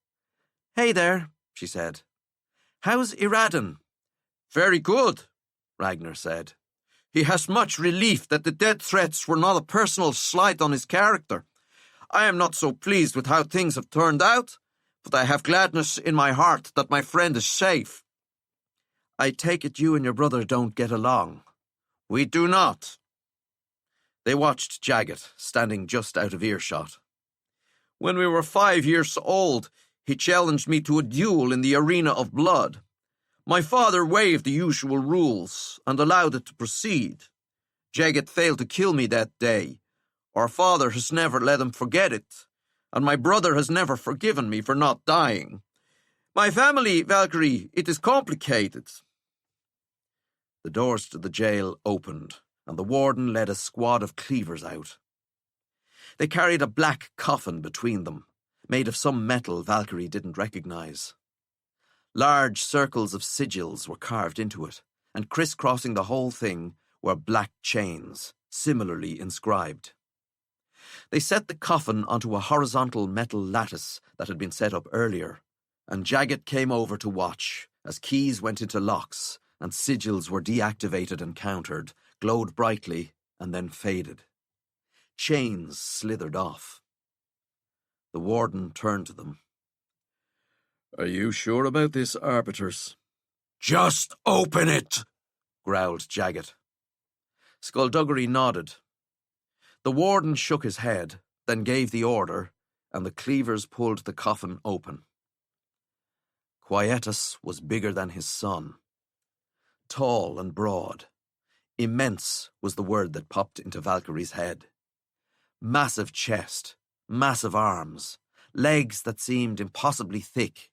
Hey there, she said. How's Iradan? Very good, Ragnar said. He has much relief that the death threats were not a personal slight on his character. I am not so pleased with how things have turned out, but I have gladness in my heart that my friend is safe. I take it you and your brother don't get along. We do not. They watched Jaggett, standing just out of earshot. When we were 5 years old, he challenged me to a duel in the arena of blood. My father waived the usual rules and allowed it to proceed. Jaggett failed to kill me that day. Our father has never let him forget it, and my brother has never forgiven me for not dying. My family, Valkyrie, it is complicated. The doors to the jail opened, and the warden led a squad of cleavers out. They carried a black coffin between them, made of some metal Valkyrie didn't recognize. Large circles of sigils were carved into it, and crisscrossing the whole thing were black chains, similarly inscribed. They set the coffin onto a horizontal metal lattice that had been set up earlier, and Jaggett came over to watch as keys went into locks and sigils were deactivated and countered, glowed brightly, and then faded. Chains slithered off. The warden turned to them. Are you sure about this, arbiters? Just open it, growled Jaggett. Skullduggery nodded. The warden shook his head, then gave the order, and the cleavers pulled the coffin open. Quietus was bigger than his son. Tall and broad. Immense was the word that popped into Valkyrie's head. Massive chest, massive arms, legs that seemed impossibly thick.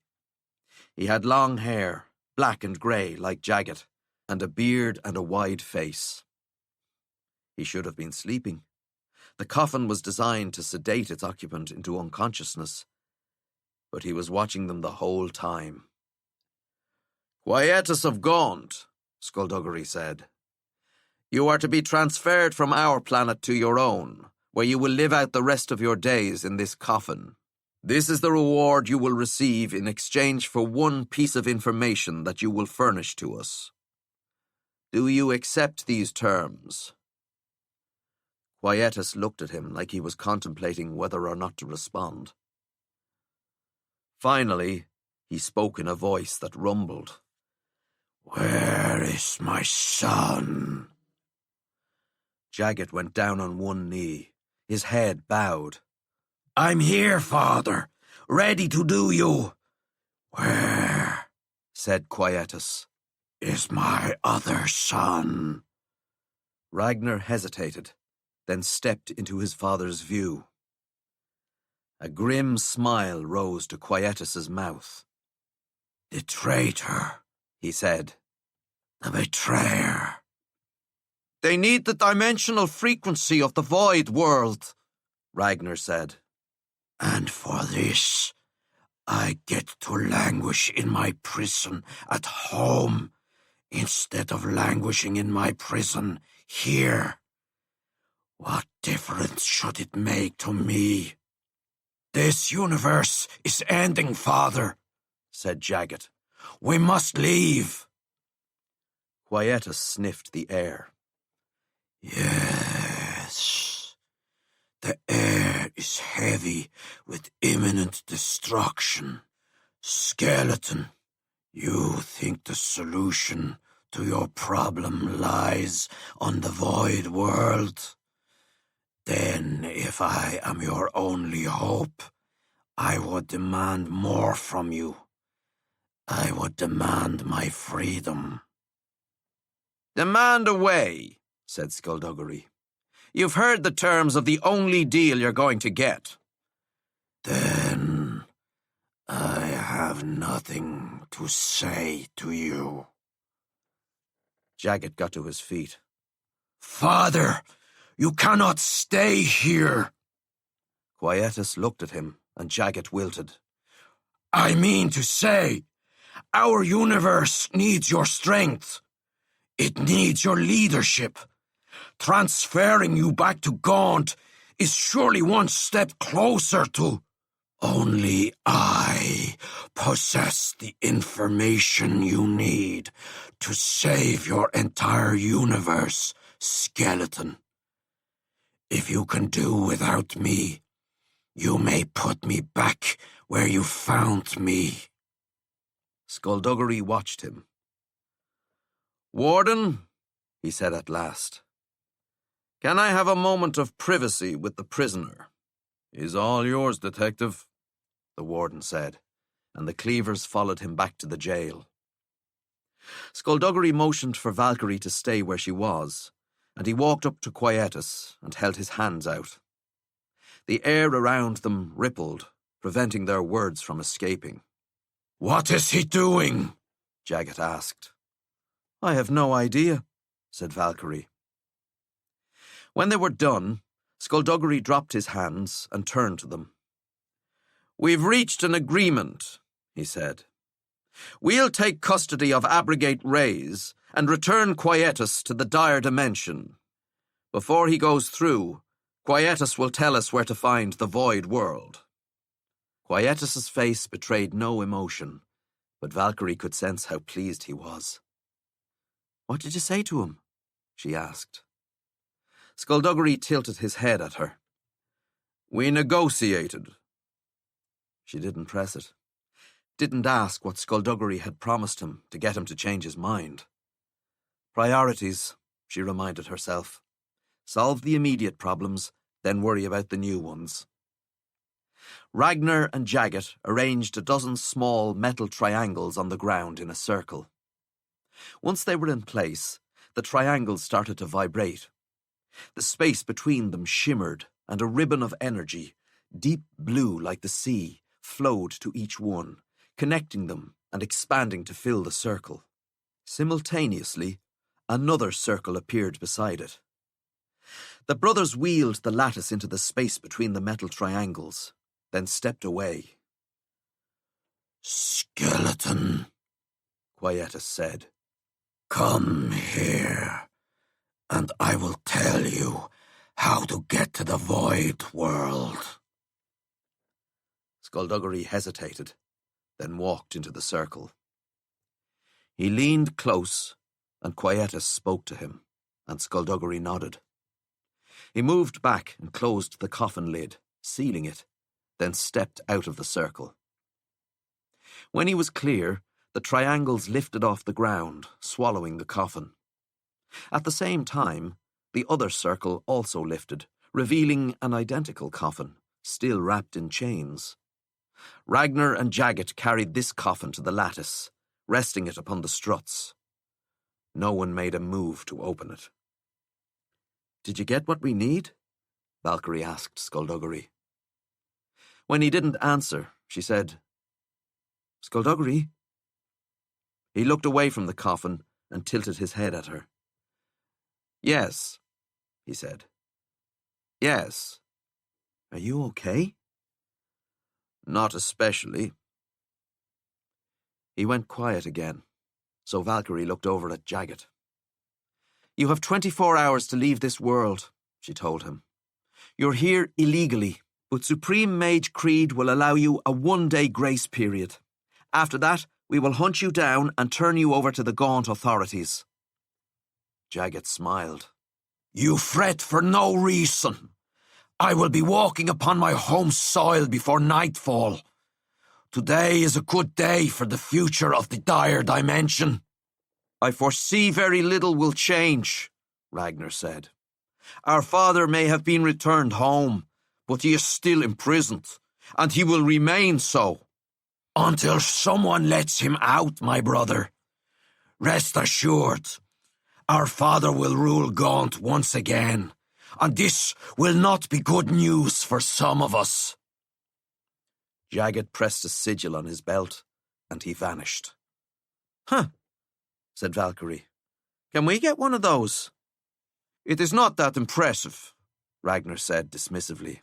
He had long hair, black and grey like Jaggett, and a beard and a wide face. He should have been sleeping. The coffin was designed to sedate its occupant into unconsciousness, but he was watching them the whole time. Quietus of Gaunt, Skullduggery said. You are to be transferred from our planet to your own, where you will live out the rest of your days in this coffin. This is the reward you will receive in exchange for one piece of information that you will furnish to us. Do you accept these terms? Quietus looked at him like he was contemplating whether or not to respond. Finally, he spoke in a voice that rumbled. Where is my son? Jagged went down on one knee, his head bowed. I'm here, Father, ready to do you. Where, said Quietus, is my other son? Ragnar hesitated, then stepped into his father's view. A grim smile rose to Quietus's mouth. The traitor, he said. The betrayer. They need the dimensional frequency of the void world, Ragnar said. And for this, I get to languish in my prison at home instead of languishing in my prison here. What difference should it make to me? This universe is ending, Father, said Jagged. We must leave. Quietus sniffed the air. Yes, the air is heavy with imminent destruction. Skeleton, you think the solution to your problem lies on the void world? Then, if I am your only hope, I would demand more from you. I would demand my freedom. Demand away, said Skullduggery. You've heard the terms of the only deal you're going to get. Then I have nothing to say to you. Jagged got to his feet. Father, you cannot stay here. Quietus looked at him, and Jagged wilted. I mean to say, our universe needs your strength. It needs your leadership. Transferring you back to Gaunt is surely one step closer to... Only I possess the information you need to save your entire universe, Skeleton. If you can do without me, you may put me back where you found me. Skullduggery watched him. Warden, he said at last, can I have a moment of privacy with the prisoner? Is all yours, detective, the warden said, and the cleavers followed him back to the jail. Skullduggery motioned for Valkyrie to stay where she was, and he walked up to Quietus and held his hands out. The air around them rippled, preventing their words from escaping. What is he doing? Jagged asked. I have no idea, said Valkyrie. When they were done, Skullduggery dropped his hands and turned to them. We've reached an agreement, he said. We'll take custody of Abrogate Rays and return Quietus to the dire dimension. Before he goes through, Quietus will tell us where to find the void world. Quietus's face betrayed no emotion, but Valkyrie could sense how pleased he was. What did you say to him? She asked. Skullduggery tilted his head at her. We negotiated. She didn't press it. Didn't ask what Skullduggery had promised him to get him to change his mind. Priorities, she reminded herself. Solve the immediate problems, then worry about the new ones. Ragnar and Jagged arranged a dozen small metal triangles on the ground in a circle. Once they were in place, the triangles started to vibrate. The space between them shimmered, and a ribbon of energy, deep blue like the sea, flowed to each one, connecting them and expanding to fill the circle. Simultaneously, another circle appeared beside it. The brothers wheeled the lattice into the space between the metal triangles, then stepped away. Skeleton, Quietus said. Come here, and I will tell you how to get to the Void World. Skullduggery hesitated, then walked into the circle. He leaned close, and Quietus spoke to him, and Skullduggery nodded. He moved back and closed the coffin lid, sealing it, then stepped out of the circle. When he was clear, the triangles lifted off the ground, swallowing the coffin. At the same time, the other circle also lifted, revealing an identical coffin, still wrapped in chains. Ragnar and Jagged carried this coffin to the lattice, resting it upon the struts. No one made a move to open it. "Did you get what we need?" Valkyrie asked Skullduggery. When he didn't answer, she said, "Skullduggery?" He looked away from the coffin and tilted his head at her. "Yes," he said. "Yes. Are you okay?" "Not especially." He went quiet again, so Valkyrie looked over at Jagged. "You have 24 hours to leave this world," she told him. "You're here illegally, but Supreme Mage Creed will allow you a 1-day grace period. After that, we will hunt you down and turn you over to the Gaunt authorities." Jagged smiled. You fret for no reason. I will be walking upon my home soil before nightfall. Today is a good day for the future of the dire dimension. "I foresee very little will change," Ragnar said. "Our father may have been returned home, but he is still imprisoned, and he will remain so." Until someone lets him out, my brother. Rest assured, our father will rule Gaunt once again, and this will not be good news for some of us. Jagged pressed a sigil on his belt, and he vanished. "Huh," said Valkyrie. "Can we get one of those?" "It is not that impressive," Ragnar said dismissively.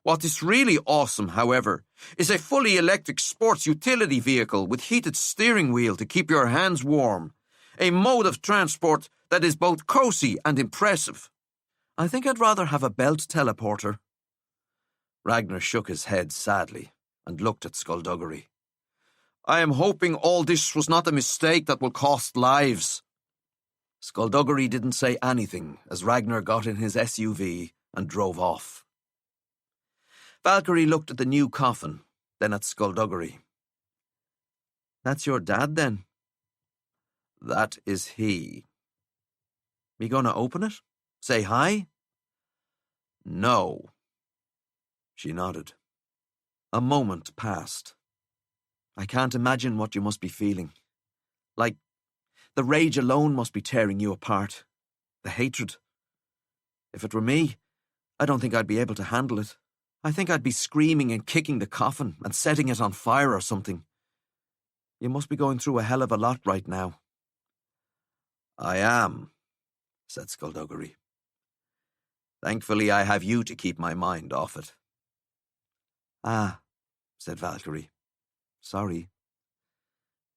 "What is really awesome, however, is a fully electric sports utility vehicle with heated steering wheel to keep your hands warm. A mode of transport that is both cozy and impressive. I think I'd rather have a belt teleporter." Ragnar shook his head sadly and looked at Skullduggery. "I am hoping all this was not a mistake that will cost lives." Skullduggery didn't say anything as Ragnar got in his SUV and drove off. Valkyrie looked at the new coffin, then at Skullduggery. "That's your dad, then?" "That is he." "You gonna open it? Say hi?" "No." She nodded. A moment passed. "I can't imagine what you must be feeling. Like, the rage alone must be tearing you apart. The hatred. If it were me, I don't think I'd be able to handle it. I think I'd be screaming and kicking the coffin and setting it on fire or something. You must be going through a hell of a lot right now." "I am," said Skullduggery. "Thankfully I have you to keep my mind off it." "Ah," said Valkyrie. "Sorry.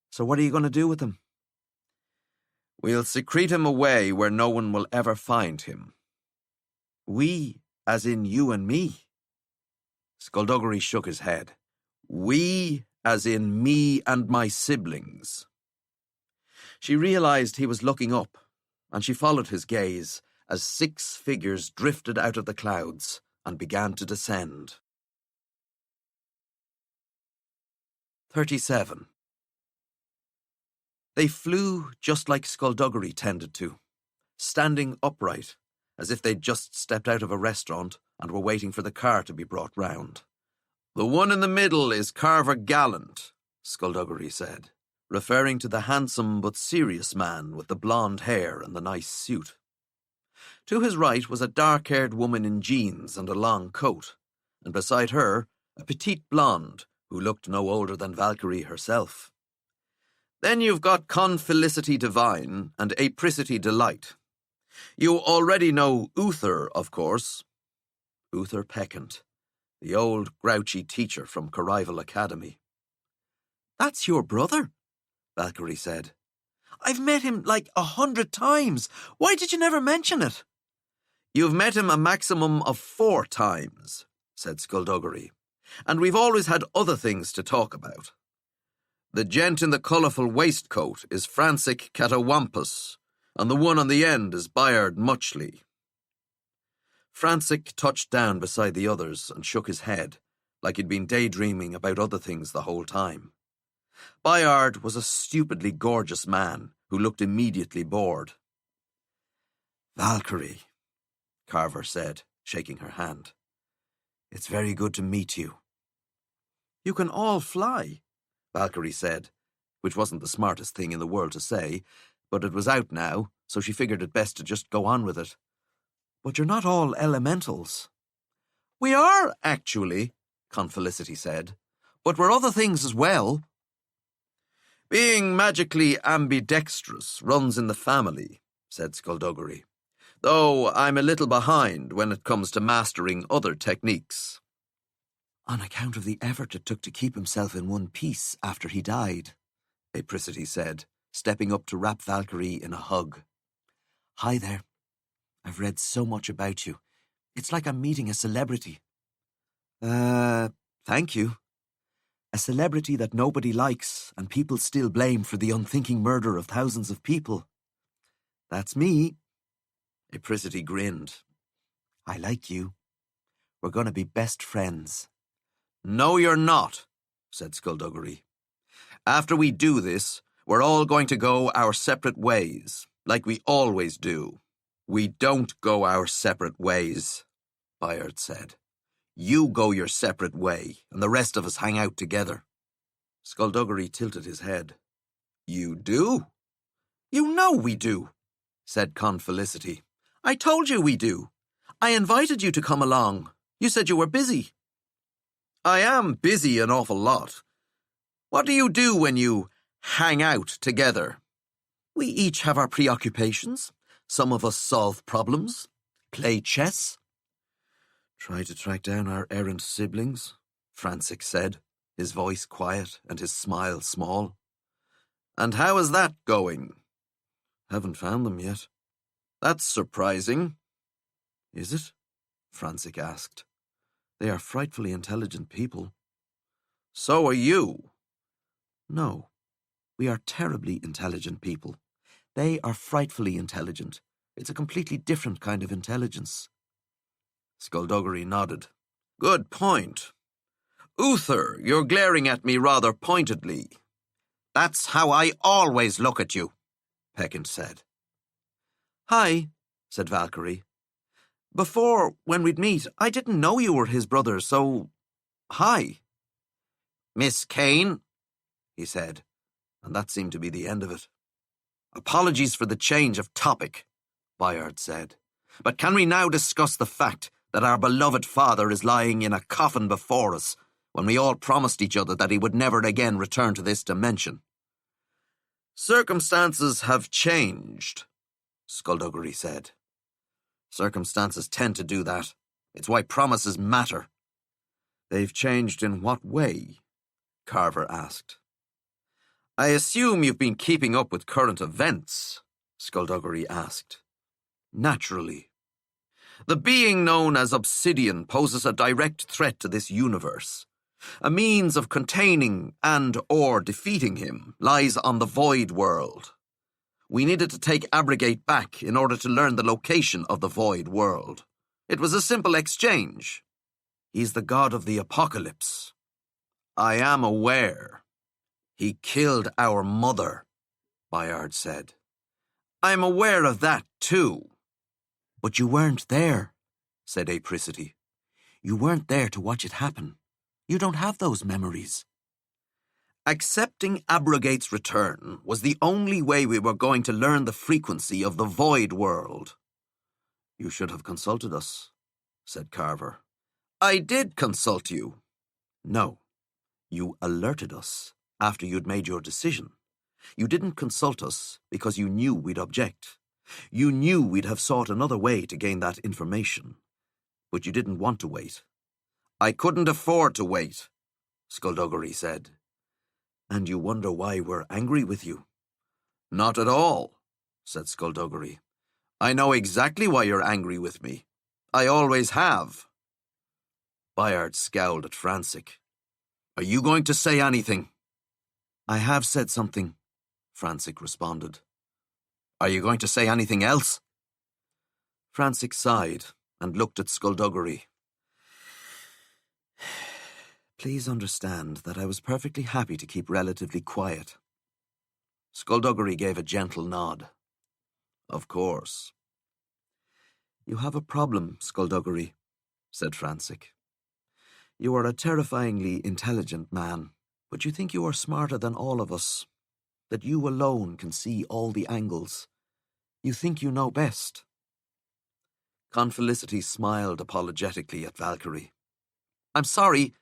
So what are you going to do with him?" "We'll secrete him away where no one will ever find him." "We, as in you and me?" Skullduggery shook his head. "We, as in me and my siblings." She realized he was looking up, and she followed his gaze as 6 figures drifted out of the clouds and began to descend. 37. They flew just like Skullduggery tended to, standing upright, as if they'd just stepped out of a restaurant and were waiting for the car to be brought round. "The one in the middle is Carver Gallant," Skullduggery said, referring to the handsome but serious man with the blonde hair and the nice suit. To his right was a dark-haired woman in jeans and a long coat, and beside her, a petite blonde who looked no older than Valkyrie herself. Then you've got Confelicity Divine and Apricity Delight. You already know Uther, of course. Uther Peccant, the old grouchy teacher from Corrival Academy. "That's your brother?" Valkyrie said. I've met him like 100 times. Why did you never mention it? You've met him a maximum of 4 times, said Skullduggery, and we've always had other things to talk about. The gent in the colourful waistcoat is Francis Catawampus, and the one on the end is Bayard Muchley. Francis touched down beside the others and shook his head, like he'd been daydreaming about other things the whole time. Bayard was a stupidly gorgeous man who looked immediately bored. Valkyrie, Carver said, shaking her hand. It's very good to meet you. You can all fly, Valkyrie said, which wasn't the smartest thing in the world to say, but it was out now, so she figured it best to just go on with it. But you're not all elementals. We are, actually, Confelicity said, but we're other things as well. Being magically ambidextrous runs in the family, said Skullduggery, though I'm a little behind when it comes to mastering other techniques. On account of the effort it took to keep himself in one piece after he died, Apricity said, stepping up to wrap Valkyrie in a hug. Hi there. I've read so much about you. It's like I'm meeting a celebrity. Thank you. A celebrity that nobody likes and people still blame for the unthinking murder of thousands of people. That's me. Apricity grinned. I like you. We're going to be best friends. No, you're not, said Skullduggery. After we do this, we're all going to go our separate ways, like we always do. We don't go our separate ways, Bayard said. You go your separate way, and the rest of us hang out together. Skullduggery tilted his head. You do? You know we do, said Confelicity. I told you we do. I invited you to come along. You said you were busy. I am busy an awful lot. What do you do when you hang out together? We each have our preoccupations. Some of us solve problems, play chess. Try to track down our errant siblings, Francis said, his voice quiet and his smile small. And how is that going? Haven't found them yet. That's surprising. Is it? Francis asked. They are frightfully intelligent people. So are you. No, we are terribly intelligent people. They are frightfully intelligent. It's a completely different kind of intelligence. Skullduggery nodded. Good point. Uther, you're glaring at me rather pointedly. That's how I always look at you, Peccant said. Hi, said Valkyrie. Before, when we'd meet, I didn't know you were his brother, so... Hi. Miss Kane, he said, and that seemed to be the end of it. Apologies for the change of topic, Bayard said, but can we now discuss the fact that our beloved father is lying in a coffin before us when we all promised each other that he would never again return to this dimension? Circumstances have changed, Skullduggery said. Circumstances tend to do that. It's why promises matter. They've changed in what way? Carver asked. I assume you've been keeping up with current events, Skullduggery asked. Naturally. The being known as Obsidian poses a direct threat to this universe. A means of containing and/or defeating him lies on the Void World. We needed to take Abrogate back in order to learn the location of the Void World. It was a simple exchange. He's the god of the apocalypse. I am aware. He killed our mother, Bayard said. I'm aware of that too. But you weren't there, said Apricity. You weren't there to watch it happen. You don't have those memories. Accepting Abrogate's return was the only way we were going to learn the frequency of the Void World. You should have consulted us, said Carver. I did consult you. No, you alerted us after you'd made your decision. You didn't consult us because you knew we'd object. You knew we'd have sought another way to gain that information, but you didn't want to wait. I couldn't afford to wait, Skullduggery said. And you wonder why we're angry with you? Not at all, said Skullduggery. I know exactly why you're angry with me. I always have. Bayard scowled at Frantic. Are you going to say anything? I have said something, Frantic responded. Are you going to say anything else? Frantic sighed and looked at Skullduggery. Please understand that I was perfectly happy to keep relatively quiet. Skullduggery gave a gentle nod. Of course. You have a problem, Skullduggery, said Frantic. You are a terrifyingly intelligent man, but you think you are smarter than all of us, that you alone can see all the angles. You think you know best. Confelicity smiled apologetically at Valkyrie. I'm sorry,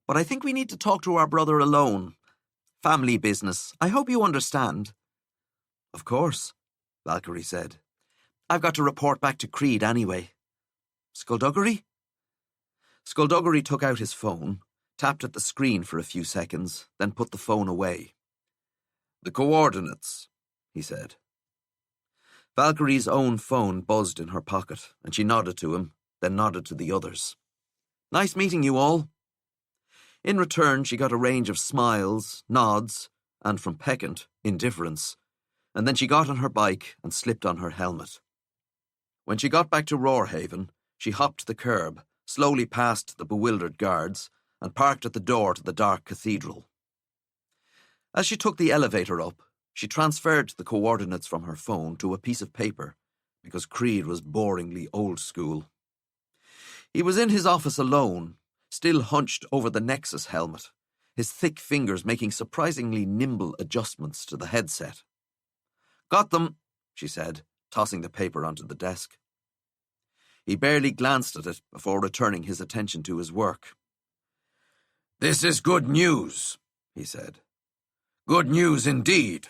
but I think we need to talk to our brother alone. Family business. I hope you understand. Of course, Valkyrie said. I've got to report back to Creed anyway. Skullduggery? Skullduggery took out his phone, tapped at the screen for a few seconds, then put the phone away. The coordinates, he said. Valkyrie's own phone buzzed in her pocket, and she nodded to him, then nodded to the others. Nice meeting you all. In return, she got a range of smiles, nods, and from Peccant, indifference, and then she got on her bike and slipped on her helmet. When she got back to Roarhaven, she hopped the curb, slowly past the bewildered guards, and parked at the door to the dark cathedral. As she took the elevator up, she transferred the coordinates from her phone to a piece of paper, because Creed was boringly old school. He was in his office alone, still hunched over the Nexus helmet, his thick fingers making surprisingly nimble adjustments to the headset. Got them, she said, tossing the paper onto the desk. He barely glanced at it before returning his attention to his work. This is good news, he said. Good news indeed.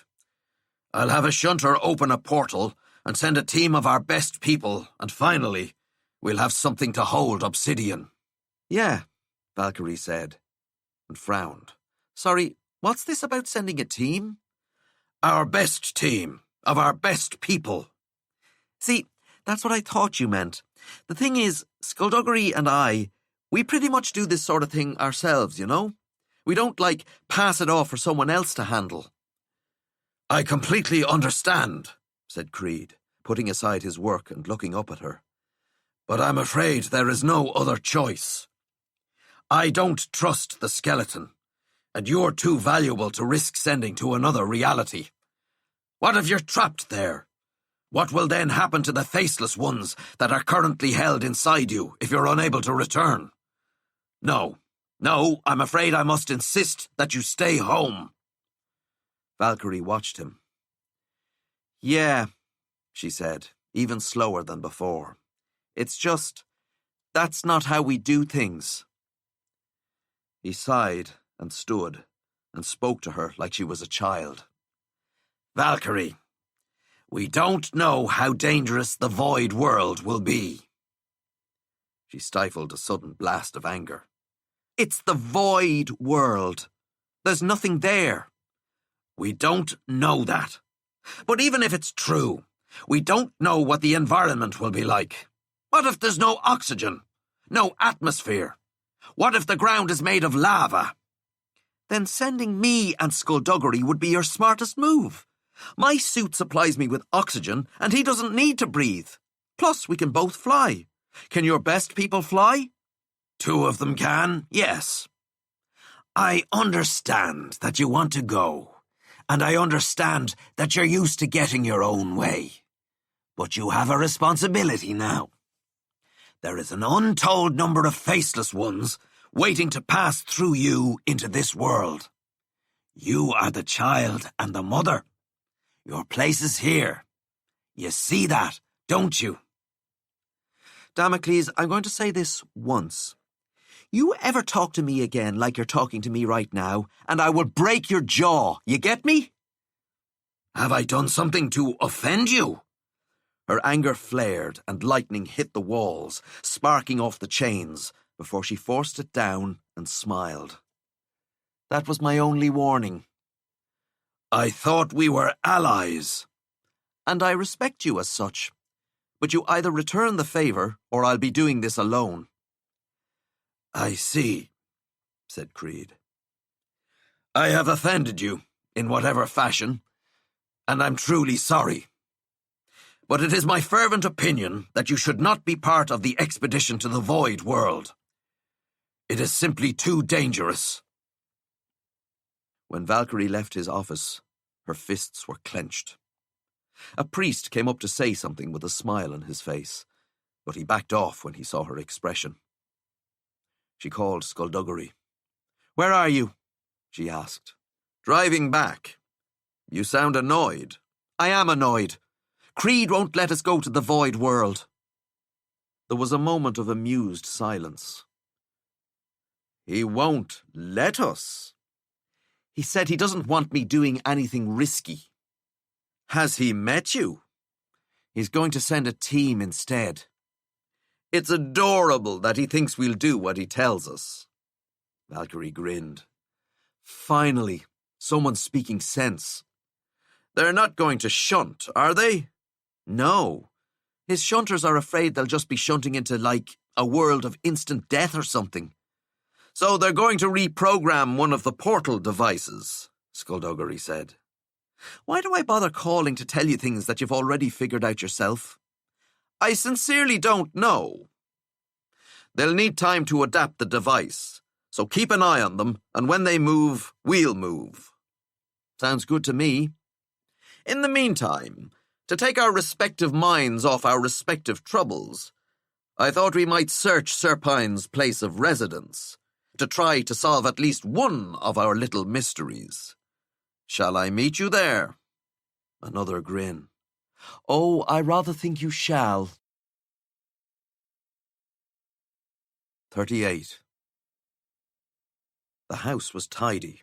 I'll have a shunter open a portal and send a team of our best people, and finally, we'll have something to hold Obsidian. Yeah, Valkyrie said, and frowned. Sorry, what's this about sending a team? Our best team, of our best people. See, that's what I thought you meant. The thing is, Skullduggery and I, we pretty much do this sort of thing ourselves, you know? We don't, pass it off for someone else to handle. I completely understand, said Creed, putting aside his work and looking up at her. But I'm afraid there is no other choice. I don't trust the skeleton, and you're too valuable to risk sending to another reality. What if you're trapped there? What will then happen to the faceless ones that are currently held inside you if you're unable to return? No, I'm afraid I must insist that you stay home. Valkyrie watched him. Yeah, she said, even slower than before. It's just, that's not how we do things. He sighed and stood and spoke to her like she was a child. Valkyrie, we don't know how dangerous the void world will be. She stifled a sudden blast of anger. It's the void world. There's nothing there. We don't know that. But even if it's true, we don't know what the environment will be like. What if there's no oxygen? No atmosphere? What if the ground is made of lava? Then sending me and Skullduggery would be your smartest move. My suit supplies me with oxygen, and he doesn't need to breathe. Plus, we can both fly. Can your best people fly? 2 of them can, yes. I understand that you want to go, and I understand that you're used to getting your own way. But you have a responsibility now. There is an untold number of faceless ones waiting to pass through you into this world. You are the child and the mother. Your place is here. You see that, don't you? Damocles, I'm going to say this once. You ever talk to me again like you're talking to me right now, and I will break your jaw. You get me? Have I done something to offend you? Her anger flared and lightning hit the walls, sparking off the chains, before she forced it down and smiled. That was my only warning, I thought we were allies. And I respect you as such. But you either return the favour, or I'll be doing this alone. I see, said Creed. I have offended you, in whatever fashion, and I'm truly sorry. But it is my fervent opinion that you should not be part of the expedition to the Void World. It is simply too dangerous. When Valkyrie left his office, her fists were clenched. A priest came up to say something with a smile on his face, but he backed off when he saw her expression. She called Skullduggery. "Where are you?" she asked. "Driving back. You sound annoyed." "I am annoyed. Creed won't let us go to the Void World." There was a moment of amused silence. "He won't let us?" "He said he doesn't want me doing anything risky." "Has he met you?" "He's going to send a team instead." "It's adorable that he thinks we'll do what he tells us." Valkyrie grinned. Finally, someone speaking sense. "They're not going to shunt, are they?" "No. His shunters are afraid they'll just be shunting into, a world of instant death or something." "So they're going to reprogram one of the portal devices," Skullduggery said. "Why do I bother calling to tell you things that you've already figured out yourself?" "I sincerely don't know. They'll need time to adapt the device, so keep an eye on them, and when they move, we'll move." "Sounds good to me." "In the meantime, to take our respective minds off our respective troubles, I thought we might search Serpine's place of residence, to try to solve at least one of our little mysteries. Shall I meet you there?" Another grin. "Oh, I rather think you shall." 38. The house was tidy.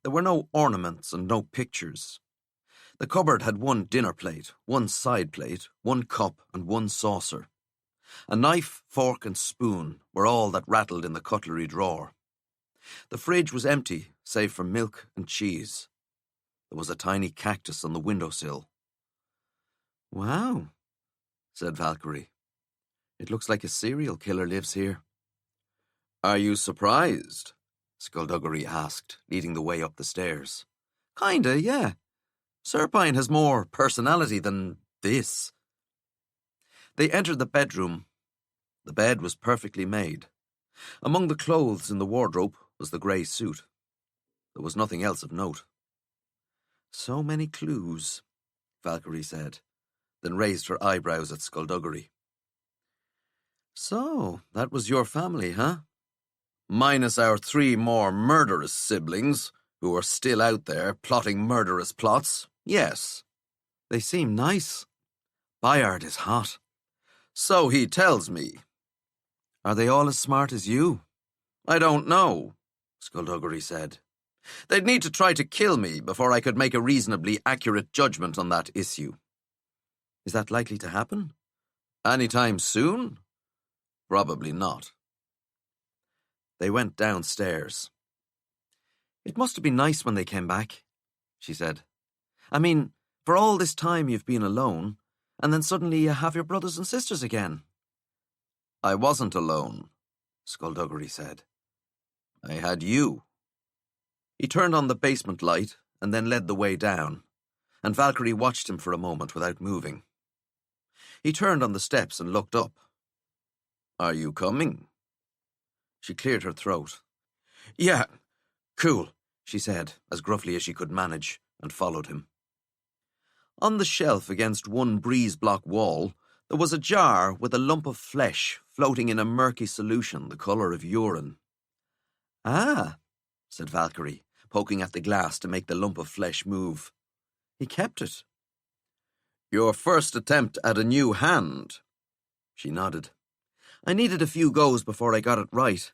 There were no ornaments and no pictures. The cupboard had one dinner plate, one side plate, one cup and one saucer. A knife, fork and spoon were all that rattled in the cutlery drawer. The fridge was empty, save for milk and cheese. There was a tiny cactus on the windowsill. "Wow," said Valkyrie. "It looks like a serial killer lives here." "Are you surprised?" Skullduggery asked, leading the way up the stairs. "Kinda, yeah. Serpine has more personality than this." They entered the bedroom. The bed was perfectly made. Among the clothes in the wardrobe was the grey suit. There was nothing else of note. "So many clues," Valkyrie said, then raised her eyebrows at Skullduggery. "So, that was your family, huh?" "Minus our 3 more murderous siblings, who are still out there plotting murderous plots, yes." "They seem nice. Bayard is hot." "So he tells me." "Are they all as smart as you?" "I don't know," Skullduggery said. "They'd need to try to kill me before I could make a reasonably accurate judgment on that issue." "Is that likely to happen?" "Anytime soon? Probably not." They went downstairs. "It must have been nice when they came back," she said. "I mean, for all this time you've been alone, and then suddenly you have your brothers and sisters again." "I wasn't alone," Skullduggery said. "I had you." He turned on the basement light and then led the way down, and Valkyrie watched him for a moment without moving. He turned on the steps and looked up. "Are you coming?" She cleared her throat. "Yeah, cool," she said, as gruffly as she could manage, and followed him. On the shelf against one breeze-block wall, there was a jar with a lump of flesh floating in a murky solution the colour of urine. "Ah," said Valkyrie, poking at the glass to make the lump of flesh move. "He kept it." "Your first attempt at a new hand?" She nodded. "I needed a few goes before I got it right.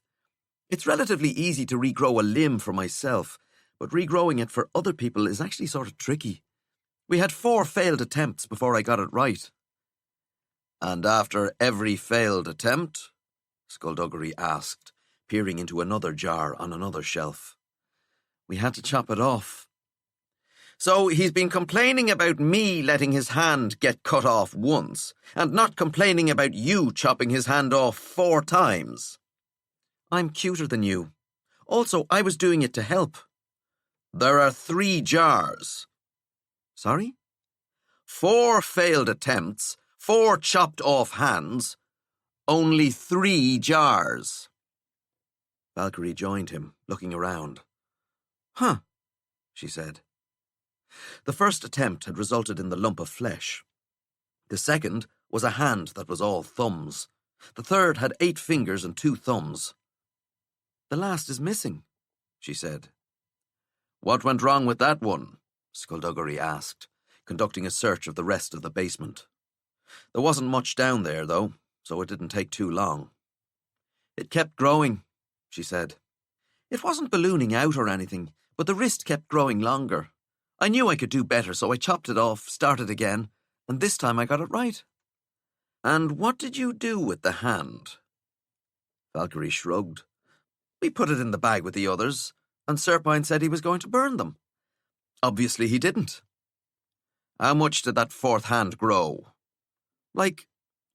It's relatively easy to regrow a limb for myself, but regrowing it for other people is actually sort of tricky. We had 4 failed attempts before I got it right." "And after every failed attempt?" Skullduggery asked, peering into another jar on another shelf. "We had to chop it off." So he's been complaining about me letting his hand get cut off once, and not complaining about you chopping his hand off 4 times. I'm cuter than you. Also, I was doing it to help. There are 3 jars. Sorry? 4 failed attempts, 4 chopped off hands, only 3 jars. Valkyrie joined him, looking around. Huh, she said. The first attempt had resulted in the lump of flesh. The second was a hand that was all thumbs. The third had 8 fingers and 2 thumbs. The last is missing, she said. What went wrong with that one? Skullduggery asked, conducting a search of the rest of the basement. There wasn't much down there, though, so it didn't take too long. It kept growing, she said. It wasn't ballooning out or anything, but the wrist kept growing longer. I knew I could do better, so I chopped it off, started again, and this time I got it right. And what did you do with the hand? Valkyrie shrugged. We put it in the bag with the others, and Serpine said he was going to burn them. Obviously he didn't. How much did that 4th hand grow? Like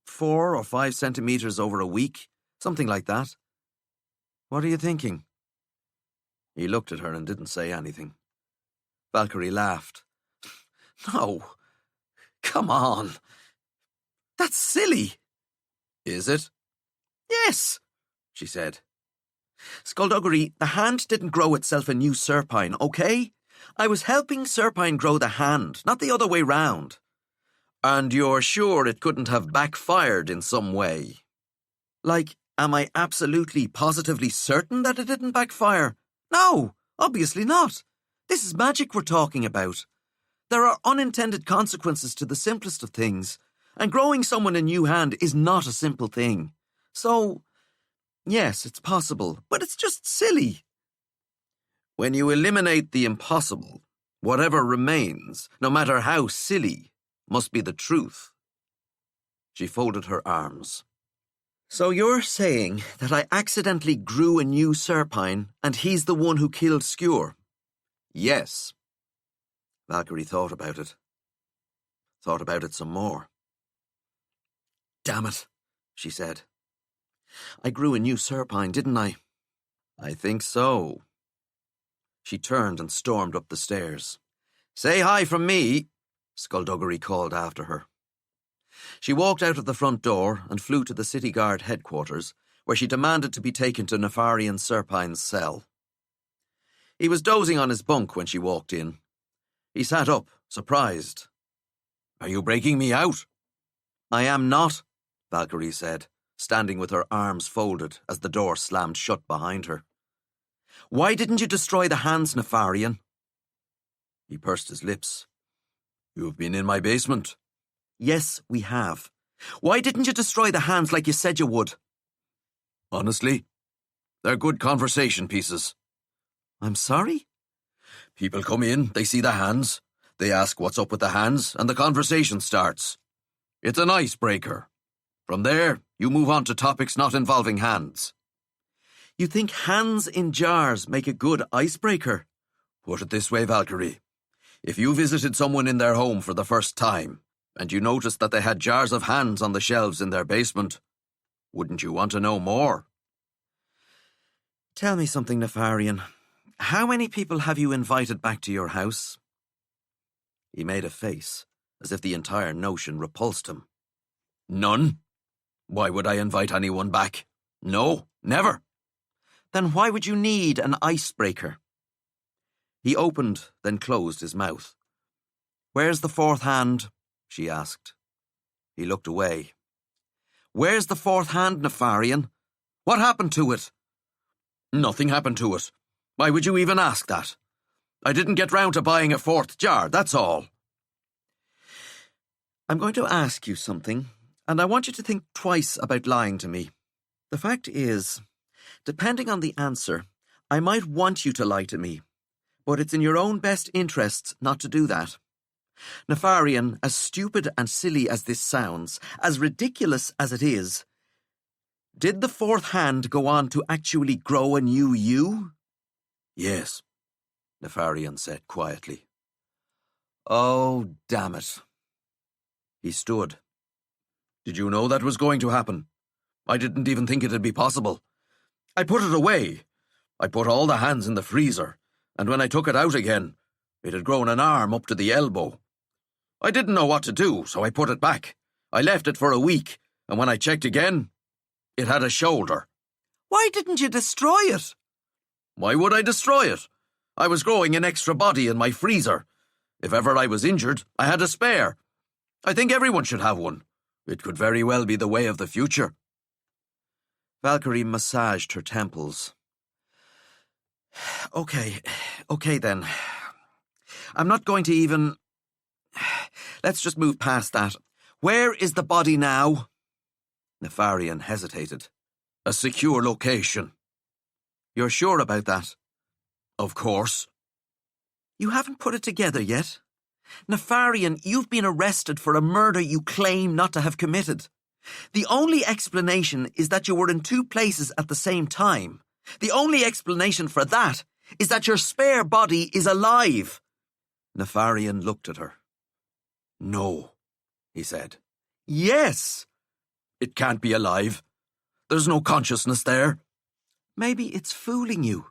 4 or 5 centimeters over a week, something like that. What are you thinking? He looked at her and didn't say anything. Valkyrie laughed. No, come on. That's silly. Is it? Yes, she said. Skullduggery, the hand didn't grow itself a new Serpine, okay? I was helping Serpine grow the hand, not the other way round. And you're sure it couldn't have backfired in some way? Like, am I absolutely, positively certain that it didn't backfire? No, obviously not. This is magic we're talking about. There are unintended consequences to the simplest of things, and growing someone a new hand is not a simple thing. So, yes, it's possible, but it's just silly. When you eliminate the impossible, whatever remains, no matter how silly, must be the truth. She folded her arms. So you're saying that I accidentally grew a new Serpine, and he's the one who killed Skewer? Yes. Valkyrie thought about it. Thought about it some more. Damn it, she said. I grew a new Serpine, didn't I? I think so. She turned and stormed up the stairs. Say hi from me, Skullduggery called after her. She walked out of the front door and flew to the City Guard headquarters, where she demanded to be taken to Nefarian Serpine's cell. He was dozing on his bunk when she walked in. He sat up, surprised. Are you breaking me out? I am not, Valkyrie said, standing with her arms folded as the door slammed shut behind her. Why didn't you destroy the hands, Nefarian? He pursed his lips. You've been in my basement. Yes, we have. Why didn't you destroy the hands like you said you would? Honestly, they're good conversation pieces. I'm sorry? People come in, they see the hands, they ask what's up with the hands, and the conversation starts. It's an icebreaker. From there, you move on to topics not involving hands. You think hands in jars make a good icebreaker? Put it this way, Valkyrie. If you visited someone in their home for the first time, and you noticed that they had jars of hands on the shelves in their basement, wouldn't you want to know more? Tell me something, Nefarian. How many people have you invited back to your house? He made a face, as if the entire notion repulsed him. None. Why would I invite anyone back? No, never. Then why would you need an icebreaker? He opened, then closed his mouth. Where's the 4th hand? She asked. He looked away. Where's the 4th hand, Nefarian? What happened to it? Nothing happened to it. Why would you even ask that? I didn't get round to buying a 4th jar, that's all. I'm going to ask you something, and I want you to think twice about lying to me. The fact is, depending on the answer, I might want you to lie to me, but it's in your own best interests not to do that. Nefarian, as stupid and silly as this sounds, as ridiculous as it is, did the 4th hand go on to actually grow a new you? Yes, Nefarian said quietly. Oh, damn it. He stood. Did you know that was going to happen? I didn't even think it'd be possible. I put it away. I put all the hands in the freezer, and when I took it out again, it had grown an arm up to the elbow. I didn't know what to do, so I put it back. I left it for a week, and when I checked again, it had a shoulder. Why didn't you destroy it? Why would I destroy it? I was growing an extra body in my freezer. If ever I was injured, I had a spare. I think everyone should have one. It could very well be the way of the future. Valkyrie massaged her temples. Okay then. I'm not going to even... Let's just move past that. Where is the body now? Nefarian hesitated. A secure location. You're sure about that? Of course. You haven't put it together yet. Nefarian, you've been arrested for a murder you claim not to have committed. The only explanation is that you were in two places at the same time. The only explanation for that is that your spare body is alive. Nefarian looked at her. No, he said. Yes. It can't be alive. There's no consciousness there. Maybe it's fooling you.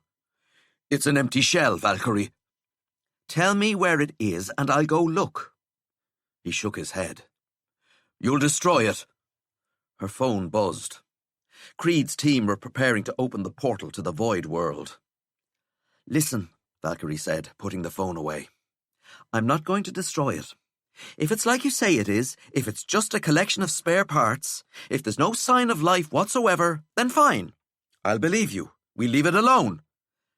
It's an empty shell, Valkyrie. Tell me where it is and I'll go look. He shook his head. You'll destroy it. Her phone buzzed. Creed's team were preparing to open the portal to the void world. Listen, Valkyrie said, putting the phone away. I'm not going to destroy it. If it's like you say it is, if it's just a collection of spare parts, if there's no sign of life whatsoever, then fine. I'll believe you. We leave it alone.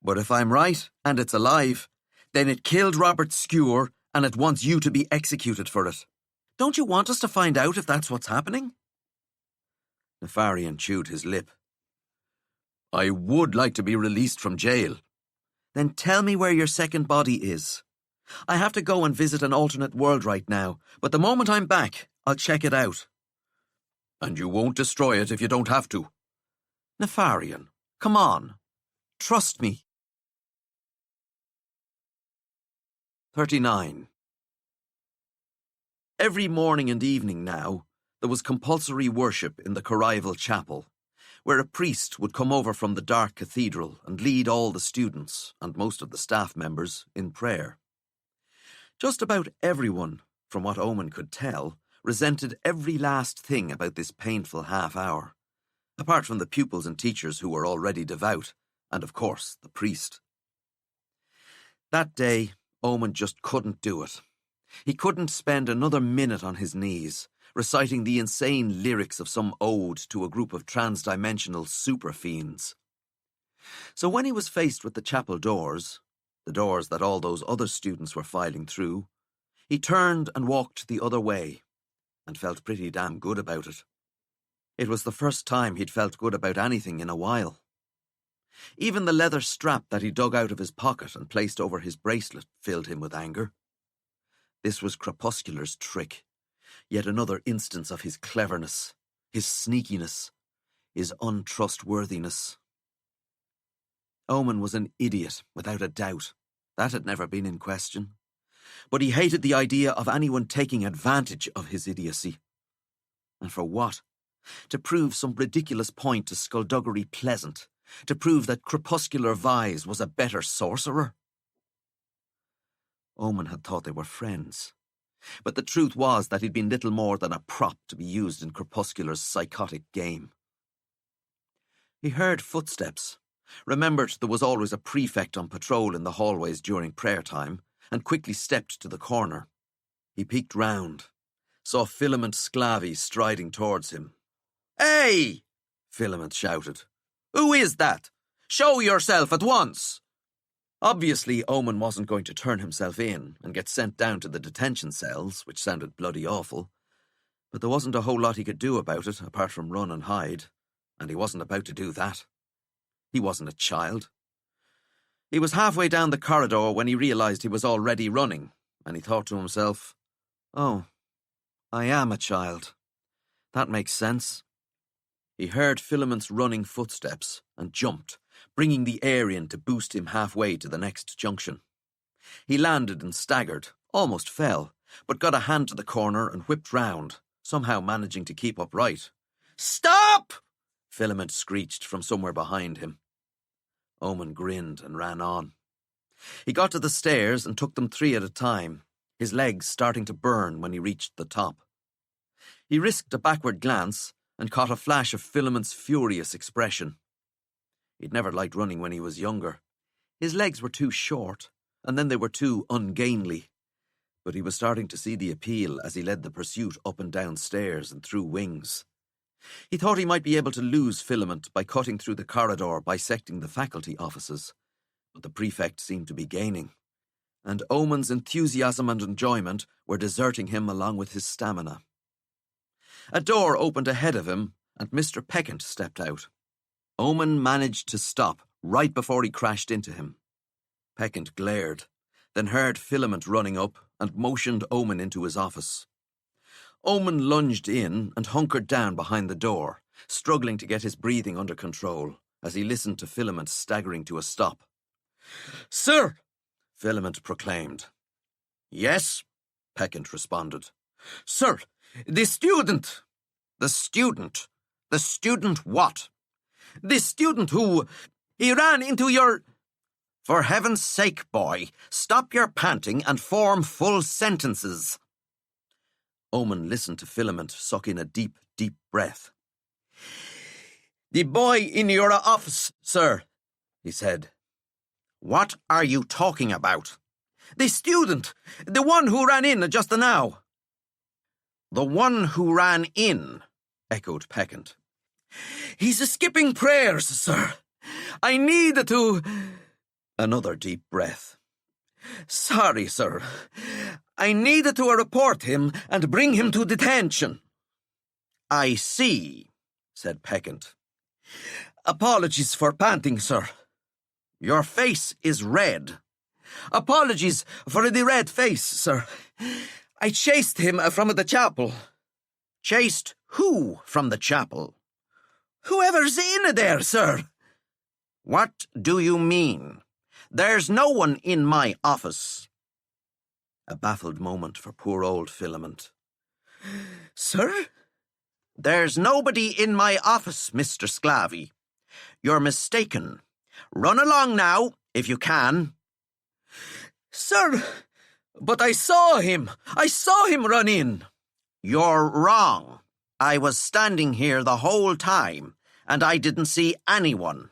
But if I'm right, and it's alive, then it killed Robert Skewer, and it wants you to be executed for it. Don't you want us to find out if that's what's happening? Nefarian chewed his lip. I would like to be released from jail. Then tell me where your second body is. I have to go and visit an alternate world right now, but the moment I'm back, I'll check it out. And you won't destroy it if you don't have to. Nefarian, come on. Trust me. 39. Every morning and evening now, there was compulsory worship in the Corrival Chapel, where a priest would come over from the dark cathedral and lead all the students, and most of the staff members, in prayer. Just about everyone, from what Omen could tell, resented every last thing about this painful half-hour, apart from the pupils and teachers who were already devout, and of course the priest. That day, Omen just couldn't do it. He couldn't spend another minute on his knees, reciting the insane lyrics of some ode to a group of trans-dimensional super-fiends. So when he was faced with the chapel doors, the doors that all those other students were filing through, he turned and walked the other way, and felt pretty damn good about it. It was the first time he'd felt good about anything in a while. Even the leather strap that he dug out of his pocket and placed over his bracelet filled him with anger. This was Crepuscular's trick, yet another instance of his cleverness, his sneakiness, his untrustworthiness. Omen was an idiot, without a doubt. That had never been in question. But he hated the idea of anyone taking advantage of his idiocy. And for what? To prove some ridiculous point to Skullduggery Pleasant, to prove that Crepuscular Vise was a better sorcerer? Omen had thought they were friends, but the truth was that he'd been little more than a prop to be used in Crepuscular's psychotic game. He heard footsteps, remembered there was always a prefect on patrol in the hallways during prayer time, and quickly stepped to the corner. He peeked round, saw Filament Sclavi striding towards him. "Hey!" Filament shouted. "Who is that? Show yourself at once!" Obviously, Omen wasn't going to turn himself in and get sent down to the detention cells, which sounded bloody awful. But there wasn't a whole lot he could do about it, apart from run and hide, and he wasn't about to do that. He wasn't a child. He was halfway down the corridor when he realised he was already running, and he thought to himself, "Oh, I am a child. That makes sense." He heard Filament's running footsteps and jumped, bringing the air in to boost him halfway to the next junction. He landed and staggered, almost fell, but got a hand to the corner and whipped round, somehow managing to keep upright. "Stop!" Filament screeched from somewhere behind him. Omen grinned and ran on. He got to the stairs and took them 3 at a time, his legs starting to burn when he reached the top. He risked a backward glance and caught a flash of Filament's furious expression. He'd never liked running when he was younger. His legs were too short, and then they were too ungainly. But he was starting to see the appeal as he led the pursuit up and down stairs and through wings. He thought he might be able to lose Filament by cutting through the corridor bisecting the faculty offices, but the prefect seemed to be gaining, and Omen's enthusiasm and enjoyment were deserting him along with his stamina. A door opened ahead of him, and Mr. Peccant stepped out. Omen managed to stop right before he crashed into him. Peccant glared, then heard Filament running up and motioned Omen into his office. Omen lunged in and hunkered down behind the door, struggling to get his breathing under control as he listened to Filament staggering to a stop. "Sir!" Filament proclaimed. "Yes?" Peccant responded. "Sir, the student." The student? The student what? "The student who... he ran into your..." For heaven's sake, boy, stop your panting and form full sentences. Omen listened to Filament suck in a deep, deep breath. "The boy in your office, sir," he said. What are you talking about? "The student, the one who ran in just now." The one who ran in, echoed Peccant. "He's skipping prayers, sir. I need to..." Another deep breath. "Sorry, sir. I need to report him and bring him to detention." I see, said Peccant. "Apologies for panting, sir." Your face is red. "Apologies for the red face, sir. I chased him from the chapel." Chased who from the chapel? "Whoever's in there, sir." What do you mean? There's no one in my office. A baffled moment for poor old Filament. "Sir?" There's nobody in my office, Mr. Sclavy. You're mistaken. Run along now, if you can. "Sir, but I saw him. I saw him run in." You're wrong. I was standing here the whole time, and I didn't see anyone.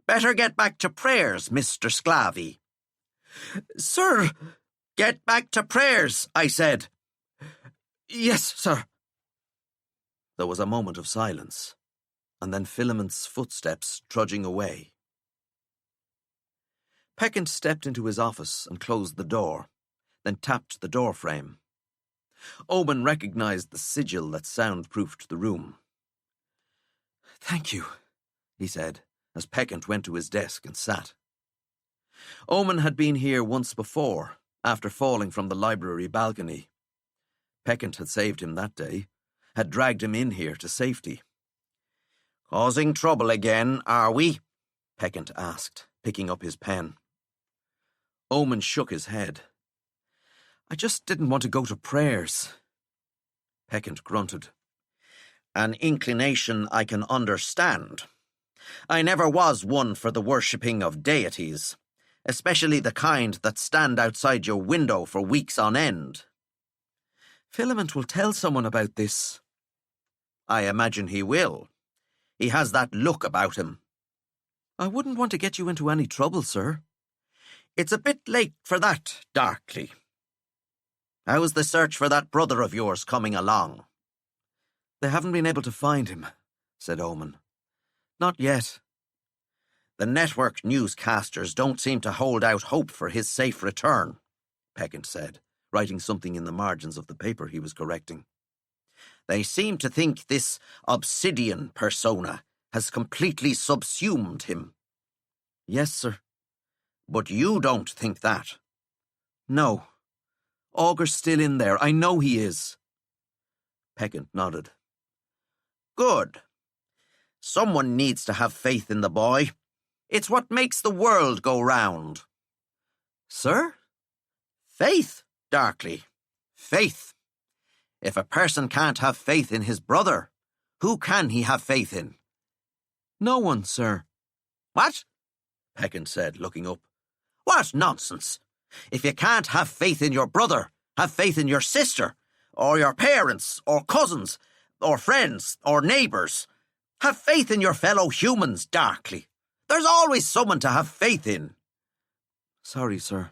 Better get back to prayers, Mr. Sclavy. "Sir." Get back to prayers, I said. "Yes, sir." There was a moment of silence, and then Filament's footsteps trudging away. Peccant stepped into his office and closed the door, then tapped the door frame. Omen recognized the sigil that soundproofed the room. Thank you, he said, as Peccant went to his desk and sat. Omen had been here once before, after falling from the library balcony. Peccant had saved him that day, had dragged him in here to safety. Causing trouble again, are we? Peccant asked, picking up his pen. Omen shook his head. I just didn't want to go to prayers. Peccant grunted. An inclination I can understand. I never was one for the worshipping of deities, especially the kind that stand outside your window for weeks on end. Filament will tell someone about this. I imagine he will. He has that look about him. I wouldn't want to get you into any trouble, sir. It's a bit late for that, Darkly. How's the search for that brother of yours coming along? They haven't been able to find him, said Omen. Not yet. The network newscasters don't seem to hold out hope for his safe return, Peccant said, writing something in the margins of the paper he was correcting. They seem to think this obsidian persona has completely subsumed him. Yes, sir. But you don't think that. No. Augur's still in there. I know he is. Peccant nodded. Good. Someone needs to have faith in the boy. It's what makes the world go round. Sir? Faith? darkly. Faith. If a person can't have faith in his brother, who can he have faith in? No one, sir. What? Peckant said, looking up. What nonsense! If you can't have faith in your brother, have faith in your sister, or your parents, or cousins, or friends, or neighbours. Have faith in your fellow humans, darkly. There's always someone to have faith in. Sorry, sir.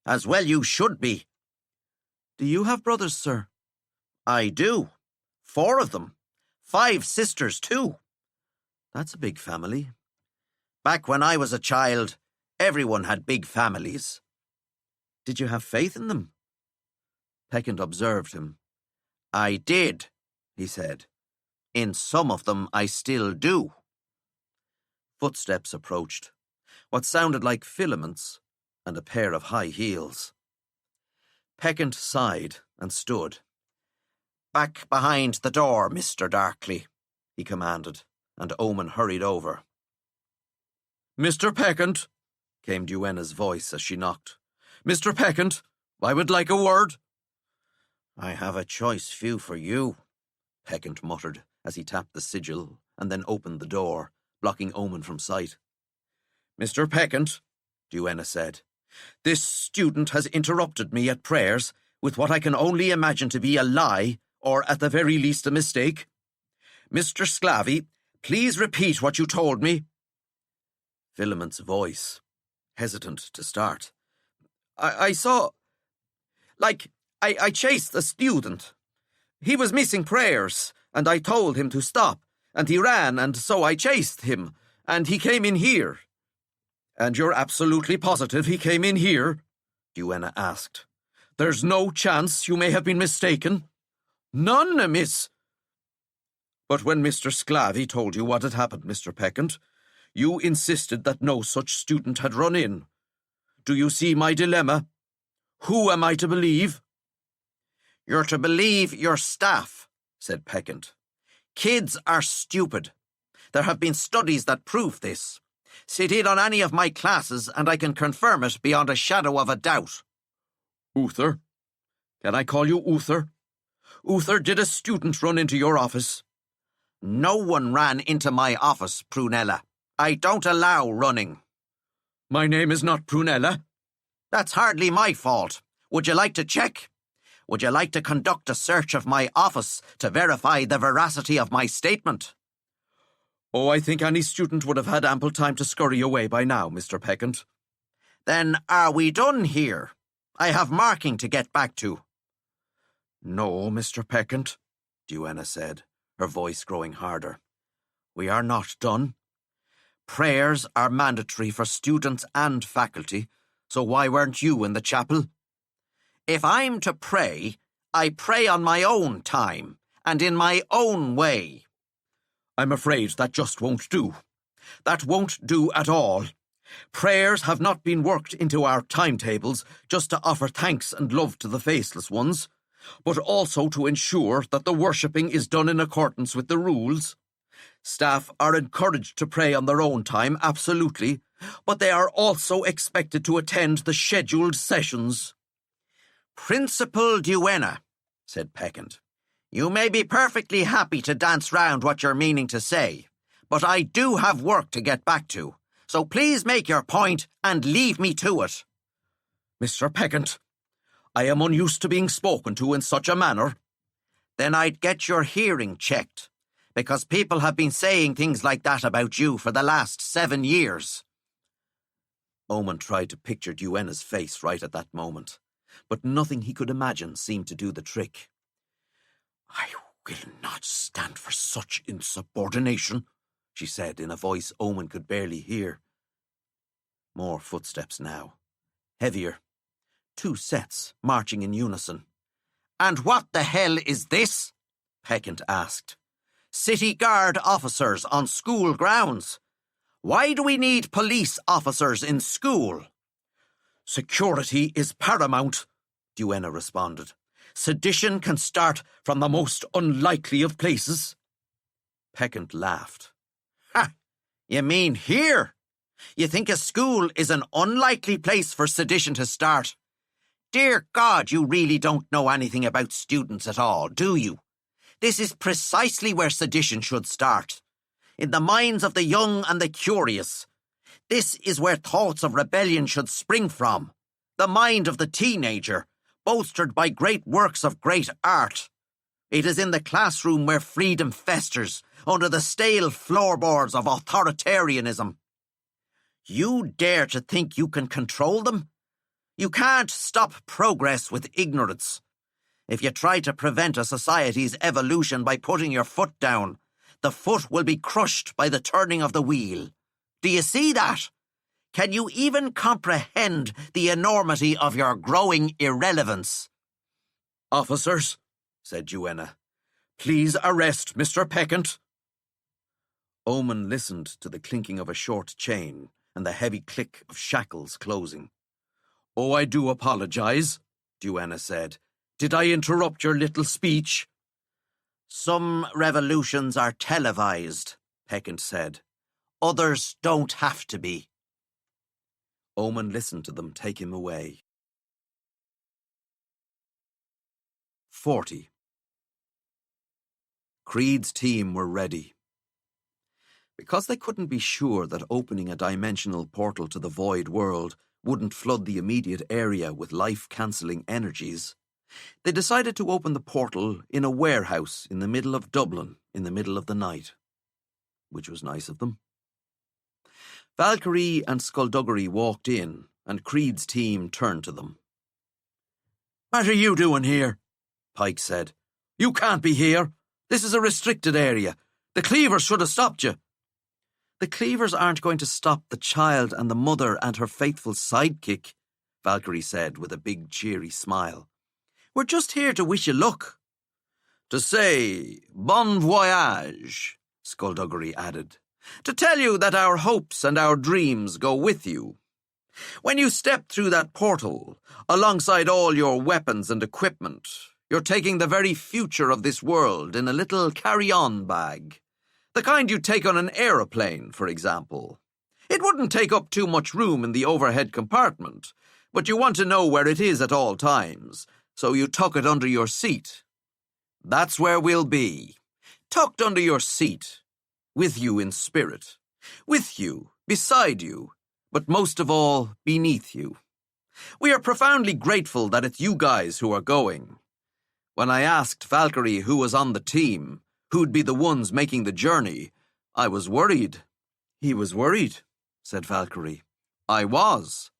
As well you should be. Do you have brothers, sir? I do. 4 of them. 5 sisters, too. That's a big family. Back when I was a child, everyone had big families. Did you have faith in them? Peckant observed him. I did, he said. In some of them I still do. Footsteps approached, what sounded like filaments and a pair of high heels. Peckant sighed and stood. Back behind the door, Mr. Darkly, he commanded, and Omen hurried over. Mr. Peckant, came Duenna's voice as she knocked. Mr. Peckant, I would like a word. I have a choice few for you, Peckant muttered as he tapped the sigil and then opened the door, blocking Omen from sight. Mr. Peckant, Duenna said, this student has interrupted me at prayers with what I can only imagine to be a lie, or at the very least a mistake. Mr. Sclavy, please repeat what you told me. Philemon's voice, hesitant to start. I saw... I chased the student. He was missing prayers, and I told him to stop, and he ran, and so I chased him, and he came in here. And you're absolutely positive he came in here? Duenna asked. There's no chance you may have been mistaken? None, miss. But when Mr. Sclavy told you what had happened, Mr. Peckant, you insisted that no such student had run in. Do you see my dilemma? Who am I to believe? You're to believe your staff, said Peckant. Kids are stupid. There have been studies that prove this. Sit in on any of my classes and I can confirm it beyond a shadow of a doubt. Uther? Can I call you Uther? Uther, did a student run into your office? No one ran into my office, Prunella. I don't allow running. My name is not Prunella. That's hardly my fault. Would you like to check? Would you like to conduct a search of my office to verify the veracity of my statement? Oh, I think any student would have had ample time to scurry away by now, Mr. Peckant. Then are we done here? I have marking to get back to. No, Mr. Peckant, Duenna said, her voice growing harder. We are not done. Prayers are mandatory for students and faculty, so why weren't you in the chapel? If I'm to pray, I pray on my own time and in my own way. I'm afraid that just won't do. That won't do at all. Prayers have not been worked into our timetables just to offer thanks and love to the faceless ones, but also to ensure that the worshipping is done in accordance with the rules. Staff are encouraged to pray on their own time, absolutely, but they are also expected to attend the scheduled sessions. Principal Duenna, said Peckant, you may be perfectly happy to dance round what you're meaning to say, but I do have work to get back to, so please make your point and leave me to it. Mr. Peckant, I am unused to being spoken to in such a manner. Then I'd get your hearing checked, because people have been saying things like that about you for the last 7 years. Omen tried to picture Duenna's face right at that moment, but nothing he could imagine seemed to do the trick. I will not stand for such insubordination, she said in a voice Omen could barely hear. More footsteps now. Heavier. 2 sets, marching in unison. And what the hell is this? Peckant asked. City Guard officers on school grounds. Why do we need police officers in school? Security is paramount, Duenna responded. Sedition can start from the most unlikely of places. Peckant laughed. Ha! You mean here? You think a school is an unlikely place for sedition to start? Dear God, you really don't know anything about students at all, do you? This is precisely where sedition should start. In the minds of the young and the curious. This is where thoughts of rebellion should spring from. The mind of the teenager, bolstered by great works of great art. It is in the classroom where freedom festers, under the stale floorboards of authoritarianism. You dare to think you can control them? You can't stop progress with ignorance. If you try to prevent a society's evolution by putting your foot down, the foot will be crushed by the turning of the wheel. Do you see that? Can you even comprehend the enormity of your growing irrelevance? Officers, said Duenna, please arrest Mr. Peccant. Omen listened to the clinking of a short chain and the heavy click of shackles closing. Oh, I do apologize, Duenna said. Did I interrupt your little speech? Some revolutions are televised, Peccant said. Others don't have to be. Omen listened to them take him away. 40. Creed's team were ready. Because they couldn't be sure that opening a dimensional portal to the void world wouldn't flood the immediate area with life-cancelling energies, they decided to open the portal in a warehouse in the middle of Dublin in the middle of the night. Which was nice of them. Valkyrie and Skullduggery walked in, and Creed's team turned to them. What are you doing here? Pike said. You can't be here. This is a restricted area. The Cleavers should have stopped you. The Cleavers aren't going to stop the child and the mother and her faithful sidekick, Valkyrie said with a big cheery smile. We're just here to wish you luck. To say bon voyage, Skullduggery added. To tell you that our hopes and our dreams go with you. When you step through that portal, alongside all your weapons and equipment, you're taking the very future of this world in a little carry-on bag. The kind you'd take on an aeroplane, for example. It wouldn't take up too much room in the overhead compartment, but you want to know where it is at all times, so you tuck it under your seat. That's where we'll be, tucked under your seat, with you in spirit, with you, beside you, but most of all, beneath you. We are profoundly grateful that it's you guys who are going. When I asked Valkyrie who was on the team, who'd be the ones making the journey, I was worried. He was worried, said Valkyrie. I was.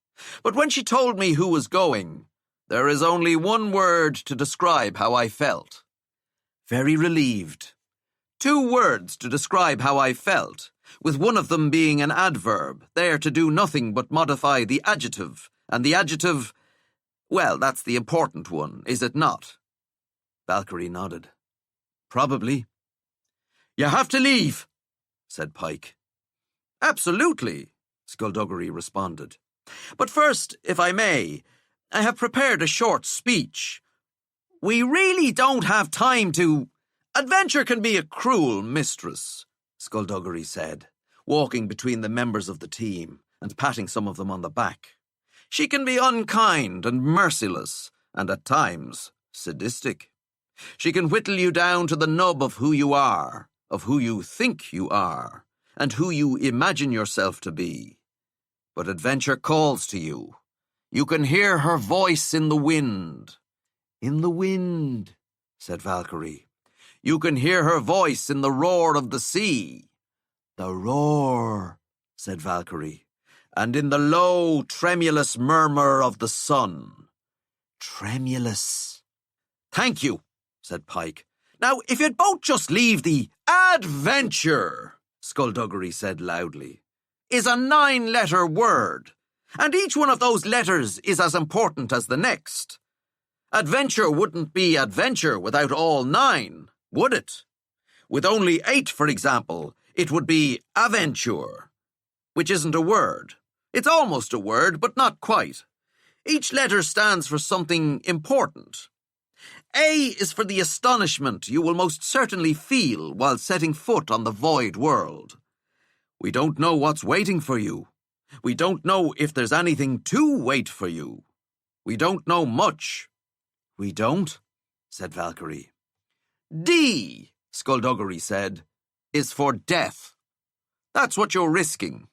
But when she told me who was going, there is only one word to describe how I felt. Very relieved. 2 words to describe how I felt, with one of them being an adverb, there to do nothing but modify the adjective, and the adjective, well, that's the important one, is it not? Valkyrie nodded. Probably. You have to leave, said Pike. Absolutely, Skullduggery responded. But first, if I may, I have prepared a short speech. We really don't have time to... Adventure can be a cruel mistress, Skullduggery said, walking between the members of the team and patting some of them on the back. She can be unkind and merciless, and at times sadistic. She can whittle you down to the nub of who you are, of who you think you are, and who you imagine yourself to be. But adventure calls to you. You can hear her voice in the wind. In the wind, said Valkyrie. You can hear her voice in the roar of the sea. The roar, said Valkyrie. And in the low, tremulous murmur of the sun. Tremulous. Thank you, said Pike. Now, if you'd both just leave the adventure, Skullduggery said loudly, is a 9-letter word, and each one of those letters is as important as the next. Adventure wouldn't be adventure without all 9, would it? With only 8, for example, it would be aventure, which isn't a word. It's almost a word, but not quite. Each letter stands for something important. A is for the astonishment you will most certainly feel while setting foot on the void world. We don't know what's waiting for you. We don't know if there's anything to wait for you. We don't know much. We don't, said Valkyrie. D, Skullduggery said, is for death. That's what you're risking.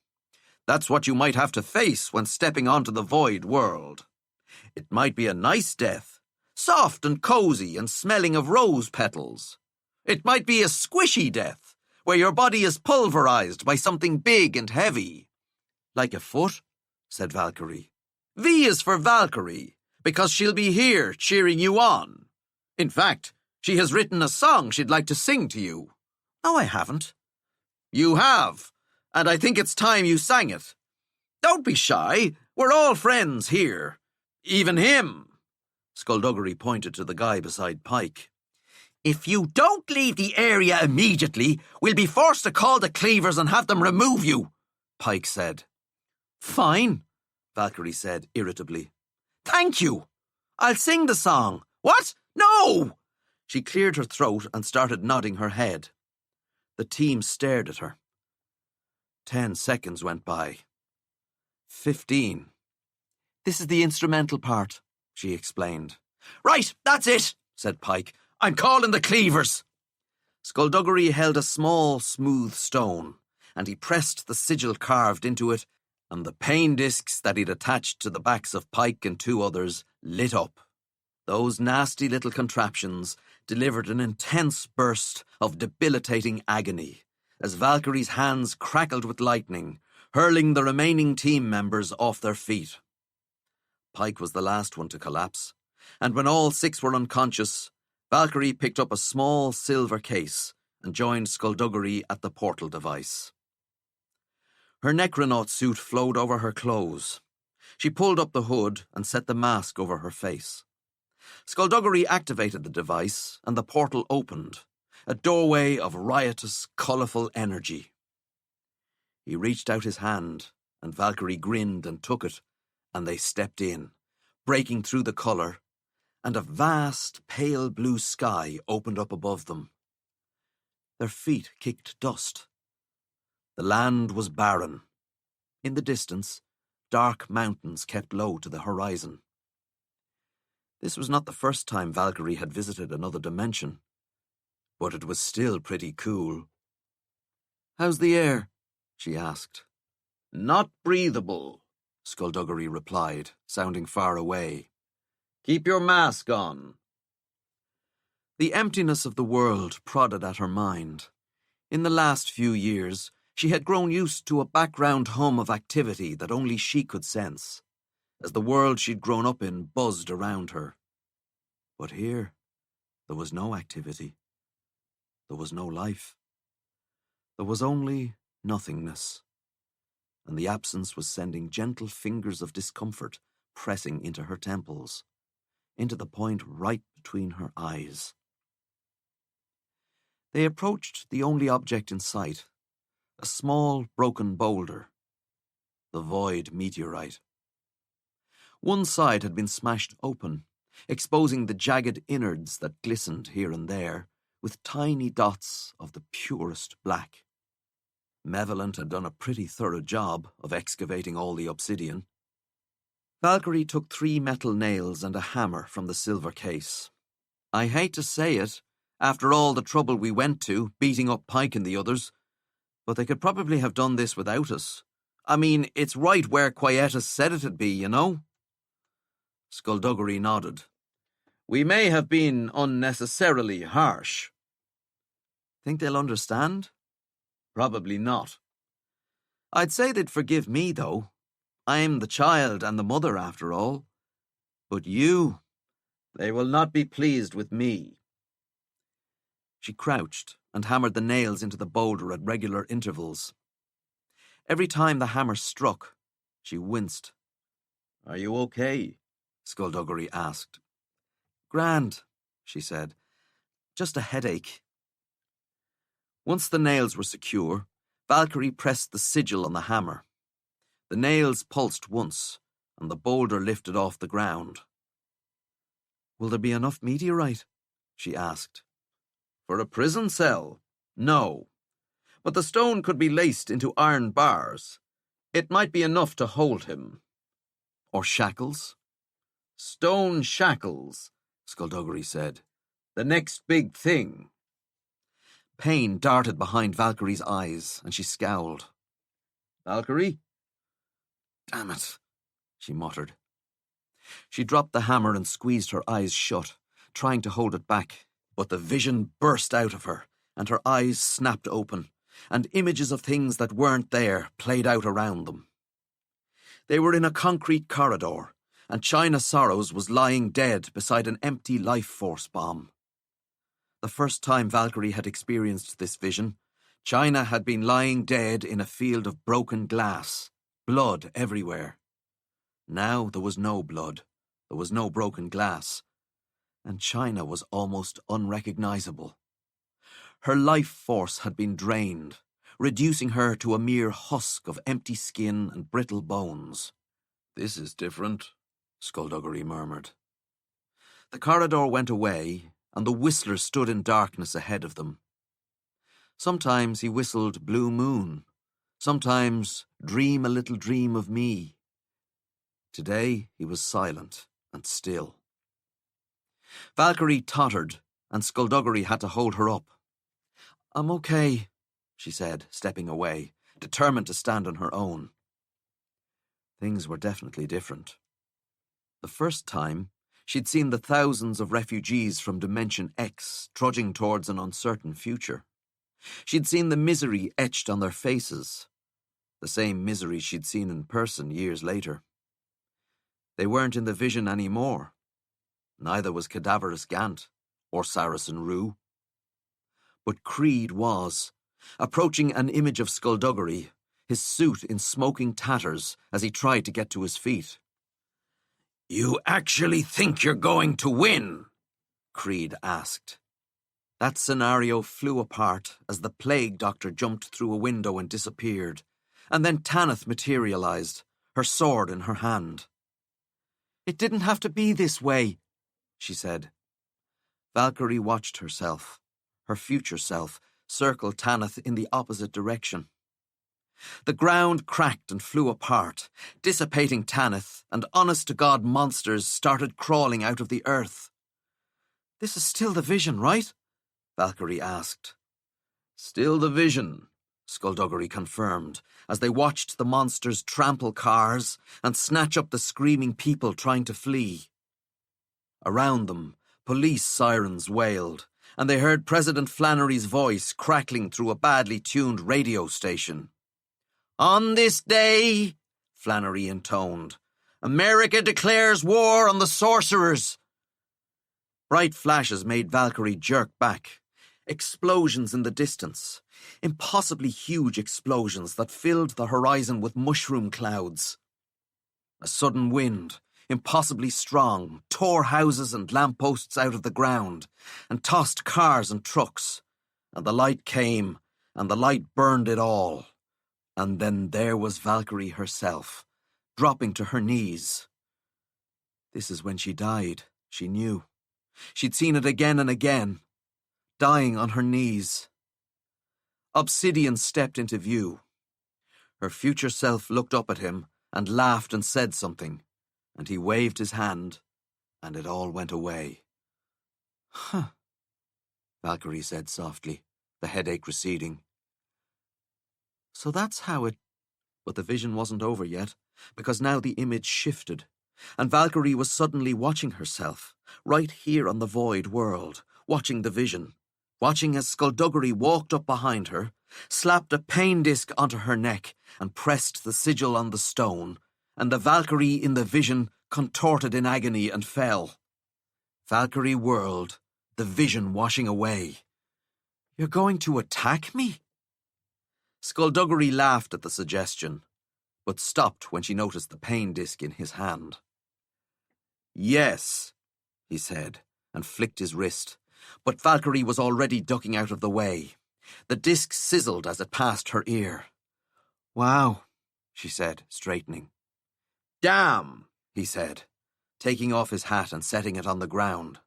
That's what you might have to face when stepping onto the void world. It might be a nice death, soft and cozy and smelling of rose petals. It might be a squishy death, where your body is pulverized by something big and heavy. Like a foot, said Valkyrie. V is for Valkyrie, because she'll be here cheering you on. In fact, she has written a song she'd like to sing to you. No, I haven't. You have, and I think it's time you sang it. Don't be shy, we're all friends here. Even him. Skullduggery pointed to the guy beside Pike. If you don't leave the area immediately, we'll be forced to call the Cleavers and have them remove you, Pike said. Fine, Valkyrie said irritably. Thank you. I'll sing the song. What? No! She cleared her throat and started nodding her head. The team stared at her. 10 seconds went by. 15. This is the instrumental part, she explained. Right, that's it, said Pike. I'm calling the Cleavers. Skullduggery held a small, smooth stone, and he pressed the sigil carved into it, and the pain discs that he'd attached to the backs of Pike and 2 others lit up. Those nasty little contraptions delivered an intense burst of debilitating agony as Valkyrie's hands crackled with lightning, hurling the remaining team members off their feet. Pike was the last one to collapse, and when all 6 were unconscious, Valkyrie picked up a small silver case and joined Skullduggery at the portal device. Her necronaut suit flowed over her clothes. She pulled up the hood and set the mask over her face. Skullduggery activated the device, and the portal opened, a doorway of riotous, colourful energy. He reached out his hand, and Valkyrie grinned and took it, and they stepped in, breaking through the colour, and a vast, pale blue sky opened up above them. Their feet kicked dust. The land was barren. In the distance, dark mountains kept low to the horizon. This was not the first time Valkyrie had visited another dimension, but it was still pretty cool. "How's the air?" she asked. "Not breathable," Skullduggery replied, sounding far away. "Keep your mask on." The emptiness of the world prodded at her mind. In the last few years, she had grown used to a background hum of activity that only she could sense, as the world she'd grown up in buzzed around her. But here, there was no activity. There was no life. There was only nothingness, and the absence was sending gentle fingers of discomfort pressing into her temples, into the point right between her eyes. They approached the only object in sight, a small broken boulder, the void meteorite. One side had been smashed open, exposing the jagged innards that glistened here and there, with tiny dots of the purest black. Malevolent had done a pretty thorough job of excavating all the obsidian. Valkyrie took 3 metal nails and a hammer from the silver case. "I hate to say it, after all the trouble we went to, beating up Pike and the others, but they could probably have done this without us. I mean, it's right where Quietus said it'd be, you know?" Skullduggery nodded. "We may have been unnecessarily harsh." "Think they'll understand?" "Probably not." "I'd say they'd forgive me, though. I'm the child and the mother, after all. But you, "They will not be pleased with me." She crouched and hammered the nails into the boulder at regular intervals. Every time the hammer struck, she winced. "Are you okay?" Skullduggery asked. "Grand," she said. "Just a headache." Once the nails were secure, Valkyrie pressed the sigil on the hammer. The nails pulsed once, and the boulder lifted off the ground. "Will there be enough meteorite?" she asked. "For a prison cell? No. But the stone could be laced into iron bars. It might be enough to hold him." "Or shackles?" Stone shackles, Skullduggery said. The next big thing. Pain darted behind Valkyrie's eyes, and she scowled. Valkyrie? Damn it, she muttered. She dropped the hammer and squeezed her eyes shut, trying to hold it back, but the vision burst out of her, and her eyes snapped open, and images of things that weren't there played out around them. They were in a concrete corridor, and China Sorrows was lying dead beside an empty life force bomb. The first time Valkyrie had experienced this vision, China had been lying dead in a field of broken glass, blood everywhere. Now there was no blood, there was no broken glass, and China was almost unrecognizable. Her life force had been drained, reducing her to a mere husk of empty skin and brittle bones. This is different, Skullduggery murmured. The corridor went away, and the whistler stood in darkness ahead of them. Sometimes he whistled Blue Moon, sometimes Dream a Little Dream of Me. Today he was silent and still. Valkyrie tottered, and Skullduggery had to hold her up. "I'm okay," she said, stepping away, determined to stand on her own. Things were definitely different. The first time, she'd seen the thousands of refugees from Dimension X trudging towards an uncertain future. She'd seen the misery etched on their faces, the same misery she'd seen in person years later. They weren't in the vision anymore. Neither was Cadaverous Gant or Saracen Rue. But Creed was, approaching an image of Skullduggery, his suit in smoking tatters as he tried to get to his feet. "You actually think you're going to win?" Creed asked. That scenario flew apart as the plague doctor jumped through a window and disappeared, and then Tanith materialized, her sword in her hand. "It didn't have to be this way," she said. Valkyrie watched herself, her future self, circle Tanith in the opposite direction. The ground cracked and flew apart, dissipating Tanith, and honest-to-God monsters started crawling out of the earth. "This is still the vision, right?" Valkyrie asked. Still the vision, Skullduggery confirmed, as they watched the monsters trample cars and snatch up the screaming people trying to flee. Around them, police sirens wailed, and they heard President Flannery's voice crackling through a badly tuned radio station. "On this day," Flannery intoned, "America declares war on the sorcerers." Bright flashes made Valkyrie jerk back. Explosions in the distance. Impossibly huge explosions that filled the horizon with mushroom clouds. A sudden wind, impossibly strong, tore houses and lampposts out of the ground and tossed cars and trucks. And the light came, and the light burned it all. And then there was Valkyrie herself, dropping to her knees. This is when she died, she knew. She'd seen it again and again, dying on her knees. Obsidian stepped into view. Her future self looked up at him and laughed and said something, and he waved his hand, and it all went away. "Huh," Valkyrie said softly, the headache receding. "So that's how it—" But the vision wasn't over yet, because now the image shifted, and Valkyrie was suddenly watching herself, right here on the void world, watching the vision, watching as Skullduggery walked up behind her, slapped a pain disc onto her neck, and pressed the sigil on the stone, and the Valkyrie in the vision contorted in agony and fell. Valkyrie whirled, the vision washing away. "You're going to attack me?" Skullduggery laughed at the suggestion, but stopped when she noticed the pain disc in his hand. "Yes," he said, and flicked his wrist, but Valkyrie was already ducking out of the way. The disc sizzled as it passed her ear. "Wow," she said, straightening. "Damn," he said, taking off his hat and setting it on the ground.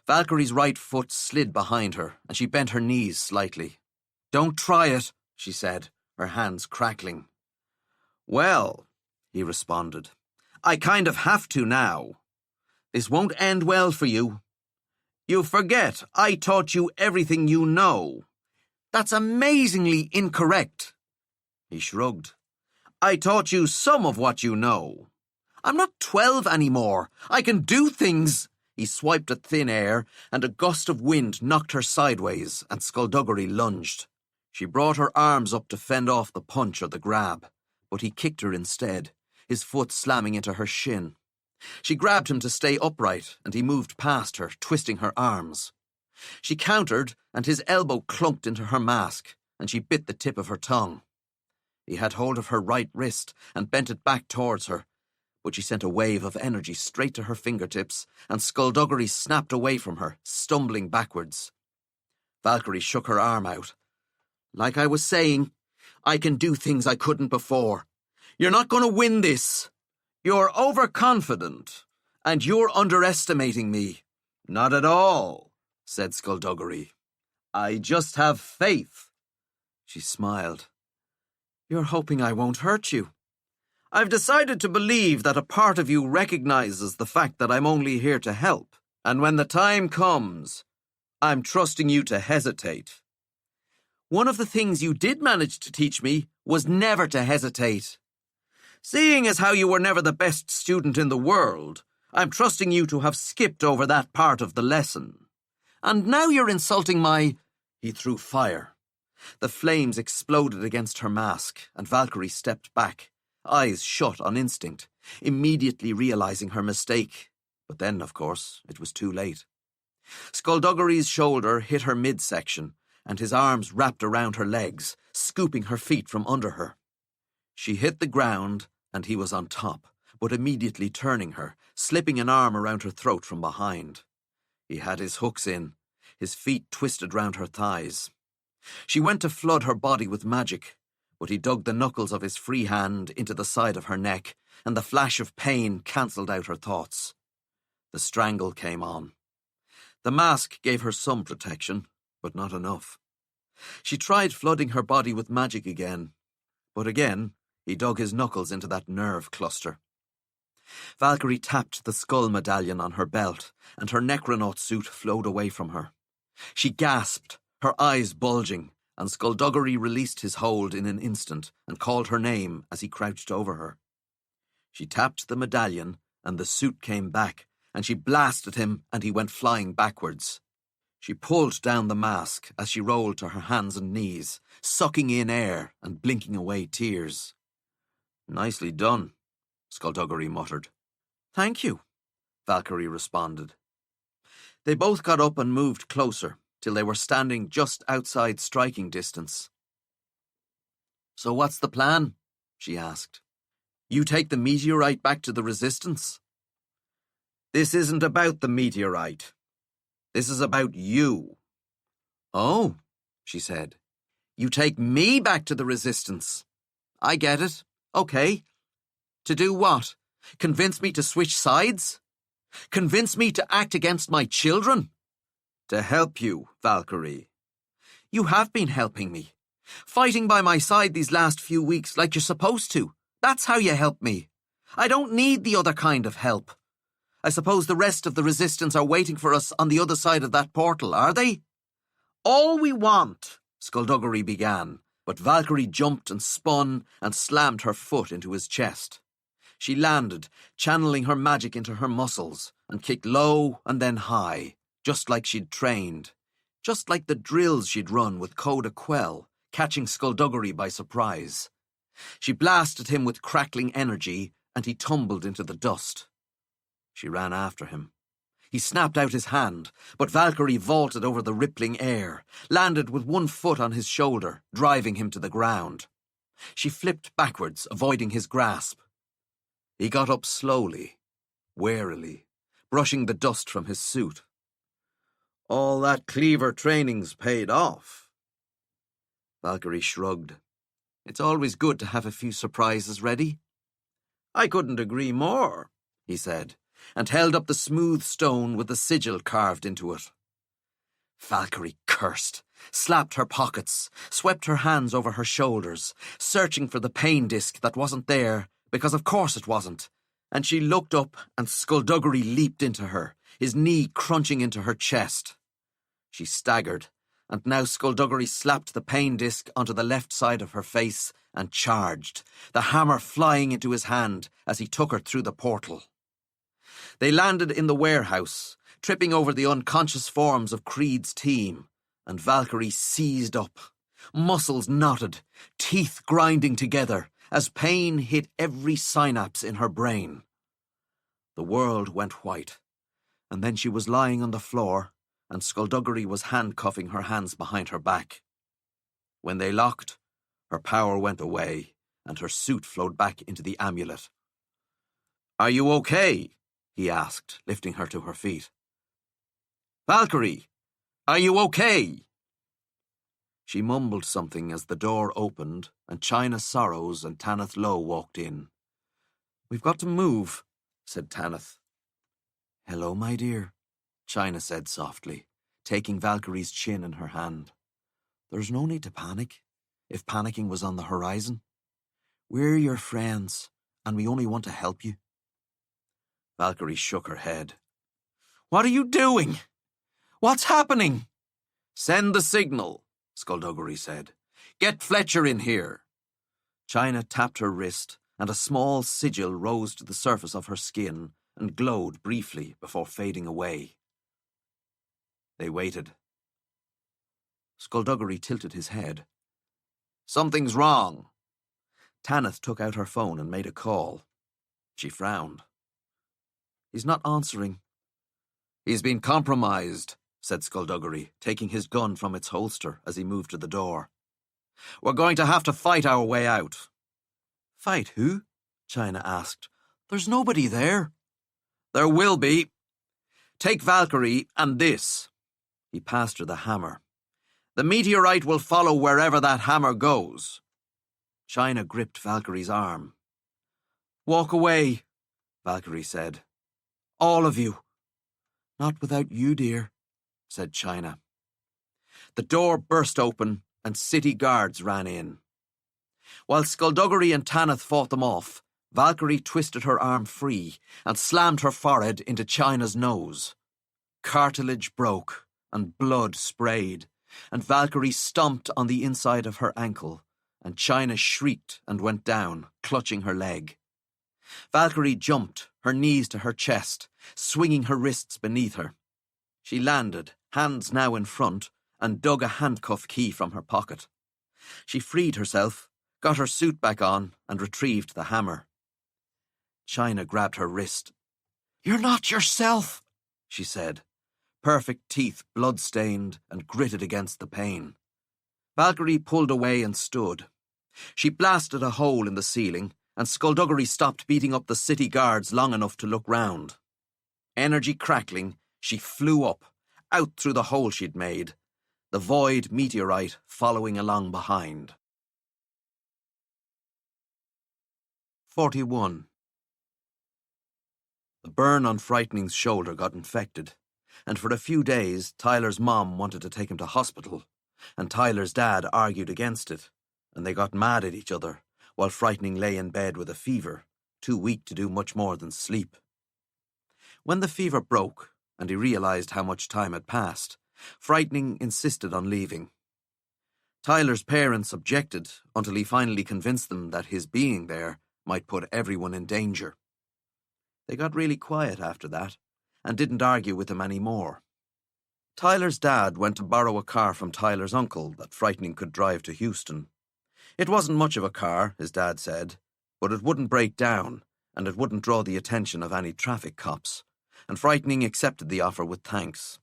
Valkyrie's right foot slid behind her, and she bent her knees slightly. "Don't try it," she said, her hands crackling. "Well," he responded, "I kind of have to now. This won't end well for you. You forget I taught you everything you know. That's amazingly incorrect. He shrugged. I taught you some of what you know. I'm not 12 anymore. I can do things. He swiped at thin air, and a gust of wind knocked her sideways, and Skullduggery lunged. She brought her arms up to fend off the punch or the grab, but he kicked her instead, his foot slamming into her shin. She grabbed him to stay upright, and he moved past her, twisting her arms. She countered, and his elbow clunked into her mask, and she bit the tip of her tongue. He had hold of her right wrist and bent it back towards her, but she sent a wave of energy straight to her fingertips, and Skullduggery snapped away from her, stumbling backwards. Valkyrie shook her arm out. Like I was saying, I can do things I couldn't before. You're not going to win this. You're overconfident, and you're underestimating me. Not at all, said Skullduggery. I just have faith. She smiled. You're hoping I won't hurt you. I've decided to believe that a part of you recognizes the fact that I'm only here to help, and when the time comes, I'm trusting you to hesitate. One of the things you did manage to teach me was never to hesitate. Seeing as how you were never the best student in the world, I'm trusting you to have skipped over that part of the lesson. And now you're insulting my... He threw fire. The flames exploded against her mask, and Valkyrie stepped back, eyes shut on instinct, immediately realizing her mistake. But then, of course, it was too late. Skullduggery's shoulder hit her midsection, and his arms wrapped around her legs, scooping her feet from under her. She hit the ground, and he was on top, but immediately turning her, slipping an arm around her throat from behind. He had his hooks in, his feet twisted round her thighs. She went to flood her body with magic, but he dug the knuckles of his free hand into the side of her neck, and the flash of pain cancelled out her thoughts. The strangle came on. The mask gave her some protection, but not enough. She tried flooding her body with magic again, but again he dug his knuckles into that nerve cluster. Valkyrie tapped the skull medallion on her belt, and her necronaut suit flowed away from her. She gasped, her eyes bulging, and Skullduggery released his hold in an instant and called her name as he crouched over her. She tapped the medallion, and the suit came back, and she blasted him, and he went flying backwards. She pulled down the mask as she rolled to her hands and knees, sucking in air and blinking away tears. Nicely done, Skullduggery muttered. Thank you, Valkyrie responded. They both got up and moved closer, till they were standing just outside striking distance. So what's the plan? She asked. You take the meteorite back to the Resistance? This isn't about the meteorite. This is about you. Oh, she said. You take me back to the Resistance. I get it. Okay. To do what? Convince me to switch sides? Convince me to act against my children? To help you, Valkyrie. You have been helping me. Fighting by my side these last few weeks like you're supposed to. That's how you help me. I don't need the other kind of help. I suppose the rest of the Resistance are waiting for us on the other side of that portal, are they? All we want, Skullduggery began, but Valkyrie jumped and spun and slammed her foot into his chest. She landed, channeling her magic into her muscles, and kicked low and then high, just like she'd trained, just like the drills she'd run with Coda Quell, catching Skullduggery by surprise. She blasted him with crackling energy, and he tumbled into the dust. She ran after him. He snapped out his hand, but Valkyrie vaulted over the rippling air, landed with one foot on his shoulder, driving him to the ground. She flipped backwards, avoiding his grasp. He got up slowly, warily, brushing the dust from his suit. All that cleaver training's paid off. Valkyrie shrugged. It's always good to have a few surprises ready. I couldn't agree more, he said, and held up the smooth stone with the sigil carved into it. Valkyrie cursed, slapped her pockets, swept her hands over her shoulders, searching for the pain disc that wasn't there, because of course it wasn't, And she looked up, and Skullduggery leaped into her, his knee crunching into her chest. She staggered, and now Skullduggery slapped the pain disc onto the left side of her face and charged, the hammer flying into his hand as he took her through the portal. They landed in the warehouse, tripping over the unconscious forms of Creed's team, and Valkyrie seized up, muscles knotted, teeth grinding together, as pain hit every synapse in her brain. The world went white, and then she was lying on the floor, and Skullduggery was handcuffing her hands behind her back. When they locked, her power went away, and her suit flowed back into the amulet. "Are you okay?" he asked, lifting her to her feet. "Valkyrie, are you okay?" She mumbled something as the door opened and China Sorrows and Tanith Lowe walked in. "We've got to move," said Tanith. "Hello, my dear," China said softly, taking Valkyrie's chin in her hand. "There's no need to panic, if panicking was on the horizon. We're your friends, and we only want to help you." Valkyrie shook her head. "What are you doing? What's happening?" "Send the signal," Skullduggery said. "Get Fletcher in here." China tapped her wrist, and a small sigil rose to the surface of her skin and glowed briefly before fading away. They waited. Skullduggery tilted his head. "Something's wrong." Tanith took out her phone and made a call. She frowned. "He's not answering." "He's been compromised," said Skullduggery, taking his gun from its holster as he moved to the door. "We're going to have to fight our way out." "Fight who?" China asked. "There's nobody there." "There will be. Take Valkyrie and this." He passed her the hammer. "The meteorite will follow wherever that hammer goes." China gripped Valkyrie's arm. "Walk away," Valkyrie said. "All of you." "Not without you, dear," said China. The door burst open and city guards ran in. While Skullduggery and Tanith fought them off, Valkyrie twisted her arm free and slammed her forehead into China's nose. Cartilage broke and blood sprayed, and Valkyrie stomped on the inside of her ankle, and China shrieked and went down, clutching her leg. Valkyrie jumped, her knees to her chest, swinging her wrists beneath her. She landed, hands now in front, and dug a handcuff key from her pocket. She freed herself, got her suit back on, and retrieved the hammer. China grabbed her wrist. "You're not yourself," she said, perfect teeth blood-stained and gritted against the pain. Valkyrie pulled away and stood. She blasted a hole in the ceiling, and Skullduggery stopped beating up the city guards long enough to look round. Energy crackling, she flew up, out through the hole she'd made, the void meteorite following along behind. 41. The burn on Frightening's shoulder got infected, and for a few days Tyler's mom wanted to take him to hospital, and Tyler's dad argued against it, and they got mad at each other, while Frightening lay in bed with a fever, too weak to do much more than sleep. When the fever broke, and he realized how much time had passed, Frightening insisted on leaving. Tyler's parents objected until he finally convinced them that his being there might put everyone in danger. They got really quiet after that, and didn't argue with him any more. Tyler's dad went to borrow a car from Tyler's uncle that Frightening could drive to Houston. It wasn't much of a car, his dad said, but it wouldn't break down, and it wouldn't draw the attention of any traffic cops, and Frightening accepted the offer with thanks.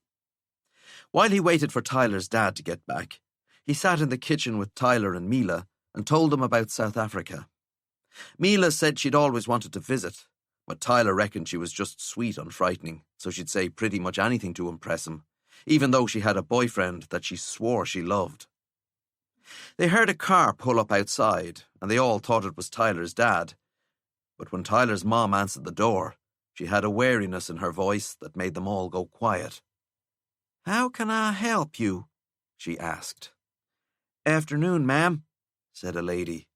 While he waited for Tyler's dad to get back, he sat in the kitchen with Tyler and Mila and told them about South Africa. Mila said she'd always wanted to visit, but Tyler reckoned she was just sweet on Frightening, so she'd say pretty much anything to impress him, even though she had a boyfriend that she swore she loved. They heard a car pull up outside, and they all thought it was Tyler's dad. But when Tyler's mom answered the door, she had a wariness in her voice that made them all go quiet. "How can I help you?" she asked. "Afternoon, ma'am," said a lady.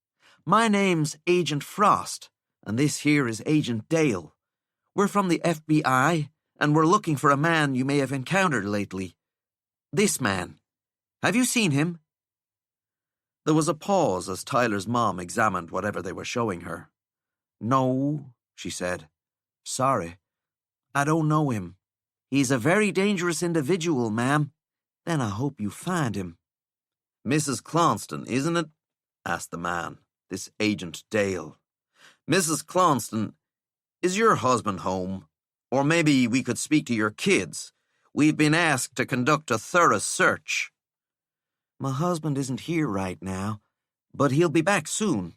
"My name's Agent Frost, And this here is Agent Dale. We're from the FBI, and we're looking for a man you may have encountered lately. This man. Have you seen him?" There was a pause as Tyler's mom examined whatever they were showing her. "No," she said. "Sorry. I don't know him. He's a very dangerous individual, ma'am. Then I hope you find him." "Mrs. Clonston, isn't it?" asked the man, this Agent Dale. "Mrs. Clonston, is your husband home? Or maybe we could speak to your kids. We've been asked to conduct a thorough search." "My husband isn't here right now, but he'll be back soon."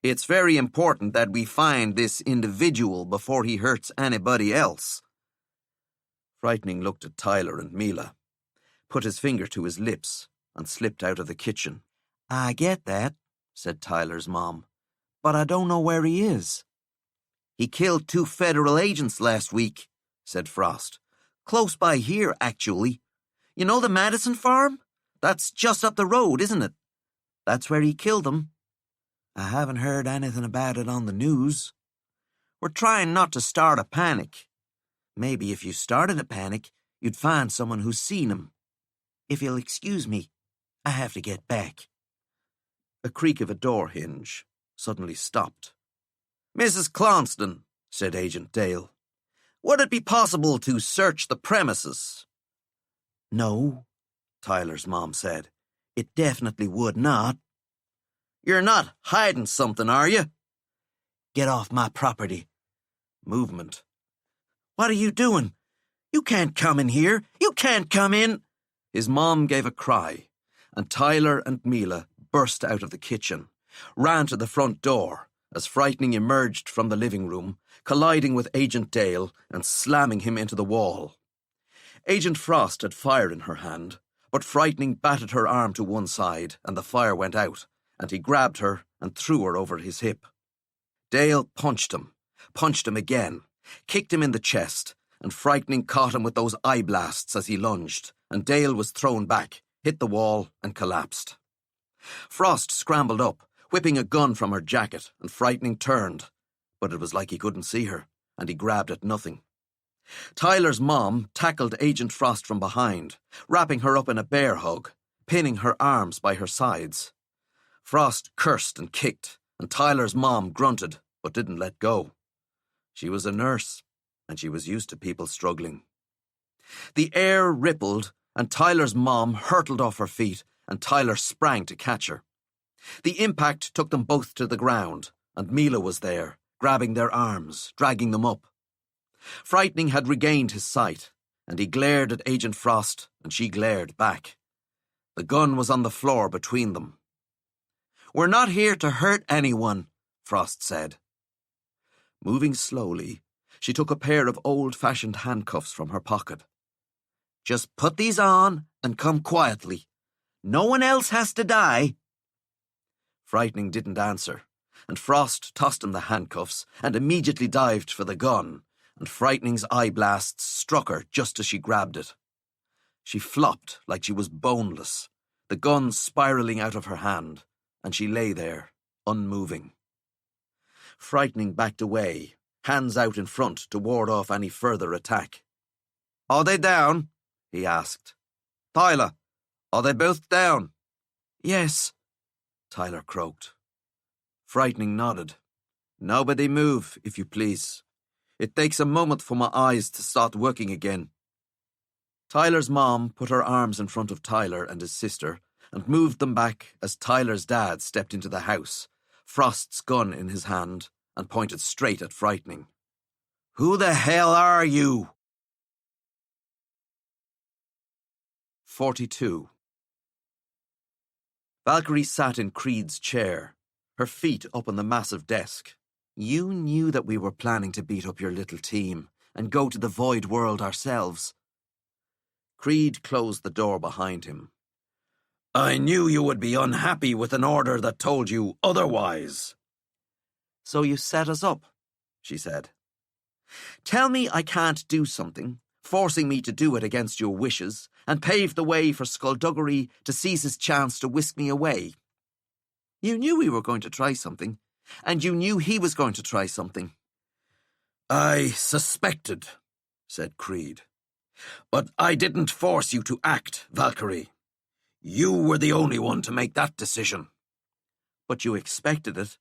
"It's very important that we find this individual before he hurts anybody else." Frightening looked at Tyler and Mila, put his finger to his lips, and slipped out of the kitchen. "I get that," said Tyler's mom, "but I don't know where he is." "He killed 2 federal agents last week," said Frost. "Close by here, actually. You know the Madison farm? That's just up the road, isn't it? That's where he killed them. I haven't heard anything about it on the news. We're trying not to start a panic. Maybe if you started a panic, you'd find someone who's seen him. If you'll excuse me, I have to get back." A creak of a door hinge suddenly stopped. "Mrs. Clonston," said Agent Dale, "would it be possible to search the premises?" "No," Tyler's mom said. "It definitely would not." "You're not hiding something, are you?" "Get off my property." Movement. "What are you doing? You can't come in here. You can't come in." His mom gave a cry, and Tyler and Mila burst out of the kitchen, ran to the front door as Frightening emerged from the living room, colliding with Agent Dale and slamming him into the wall. Agent Frost had fire in her hand, but Frightening batted her arm to one side and the fire went out, and he grabbed her and threw her over his hip. Dale punched him again, kicked him in the chest, and Frightening caught him with those eye blasts as he lunged, and Dale was thrown back, hit the wall, and collapsed. Frost scrambled up, whipping a gun from her jacket, and Frightening turned, but it was like he couldn't see her, and he grabbed at nothing. Tyler's mom tackled Agent Frost from behind, wrapping her up in a bear hug, pinning her arms by her sides. Frost cursed and kicked, and Tyler's mom grunted, but didn't let go. She was a nurse, and she was used to people struggling. The air rippled, and Tyler's mom hurtled off her feet, and Tyler sprang to catch her. The impact took them both to the ground, and Mila was there, grabbing their arms, dragging them up. Frightening had regained his sight, and he glared at Agent Frost, and she glared back. The gun was on the floor between them. "We're not here to hurt anyone," Frost said. Moving slowly, she took a pair of old-fashioned handcuffs from her pocket. "Just put these on and come quietly. No one else has to die." Frightening didn't answer, and Frost tossed him the handcuffs and immediately dived for the gun, and Frightening's eye blasts struck her just as she grabbed it. She flopped like she was boneless, the gun spiraling out of her hand, and she lay there, unmoving. Frightening backed away, hands out in front to ward off any further attack. "Are they down?" he asked. "Tyler, are they both down?" "Yes," Tyler croaked. Frightening nodded. "Nobody move, if you please. It takes a moment for my eyes to start working again." Tyler's mom put her arms in front of Tyler and his sister and moved them back as Tyler's dad stepped into the house, Frost's gun in his hand, and pointed straight at Frightening. "Who the hell are you?" 42. Valkyrie sat in Creed's chair, her feet up on the massive desk. "You knew that we were planning to beat up your little team and go to the void world ourselves." Creed closed the door behind him. "I knew you would be unhappy with an order that told you otherwise." "So you set us up," she said. "Tell me I can't do something, forcing me to do it against your wishes, and pave the way for Skullduggery to seize his chance to whisk me away. You knew we were going to try something, And you knew he was going to try something. I suspected, said Creed. But I didn't force you to act, Valkyrie. You were the only one to make that decision. But you expected it.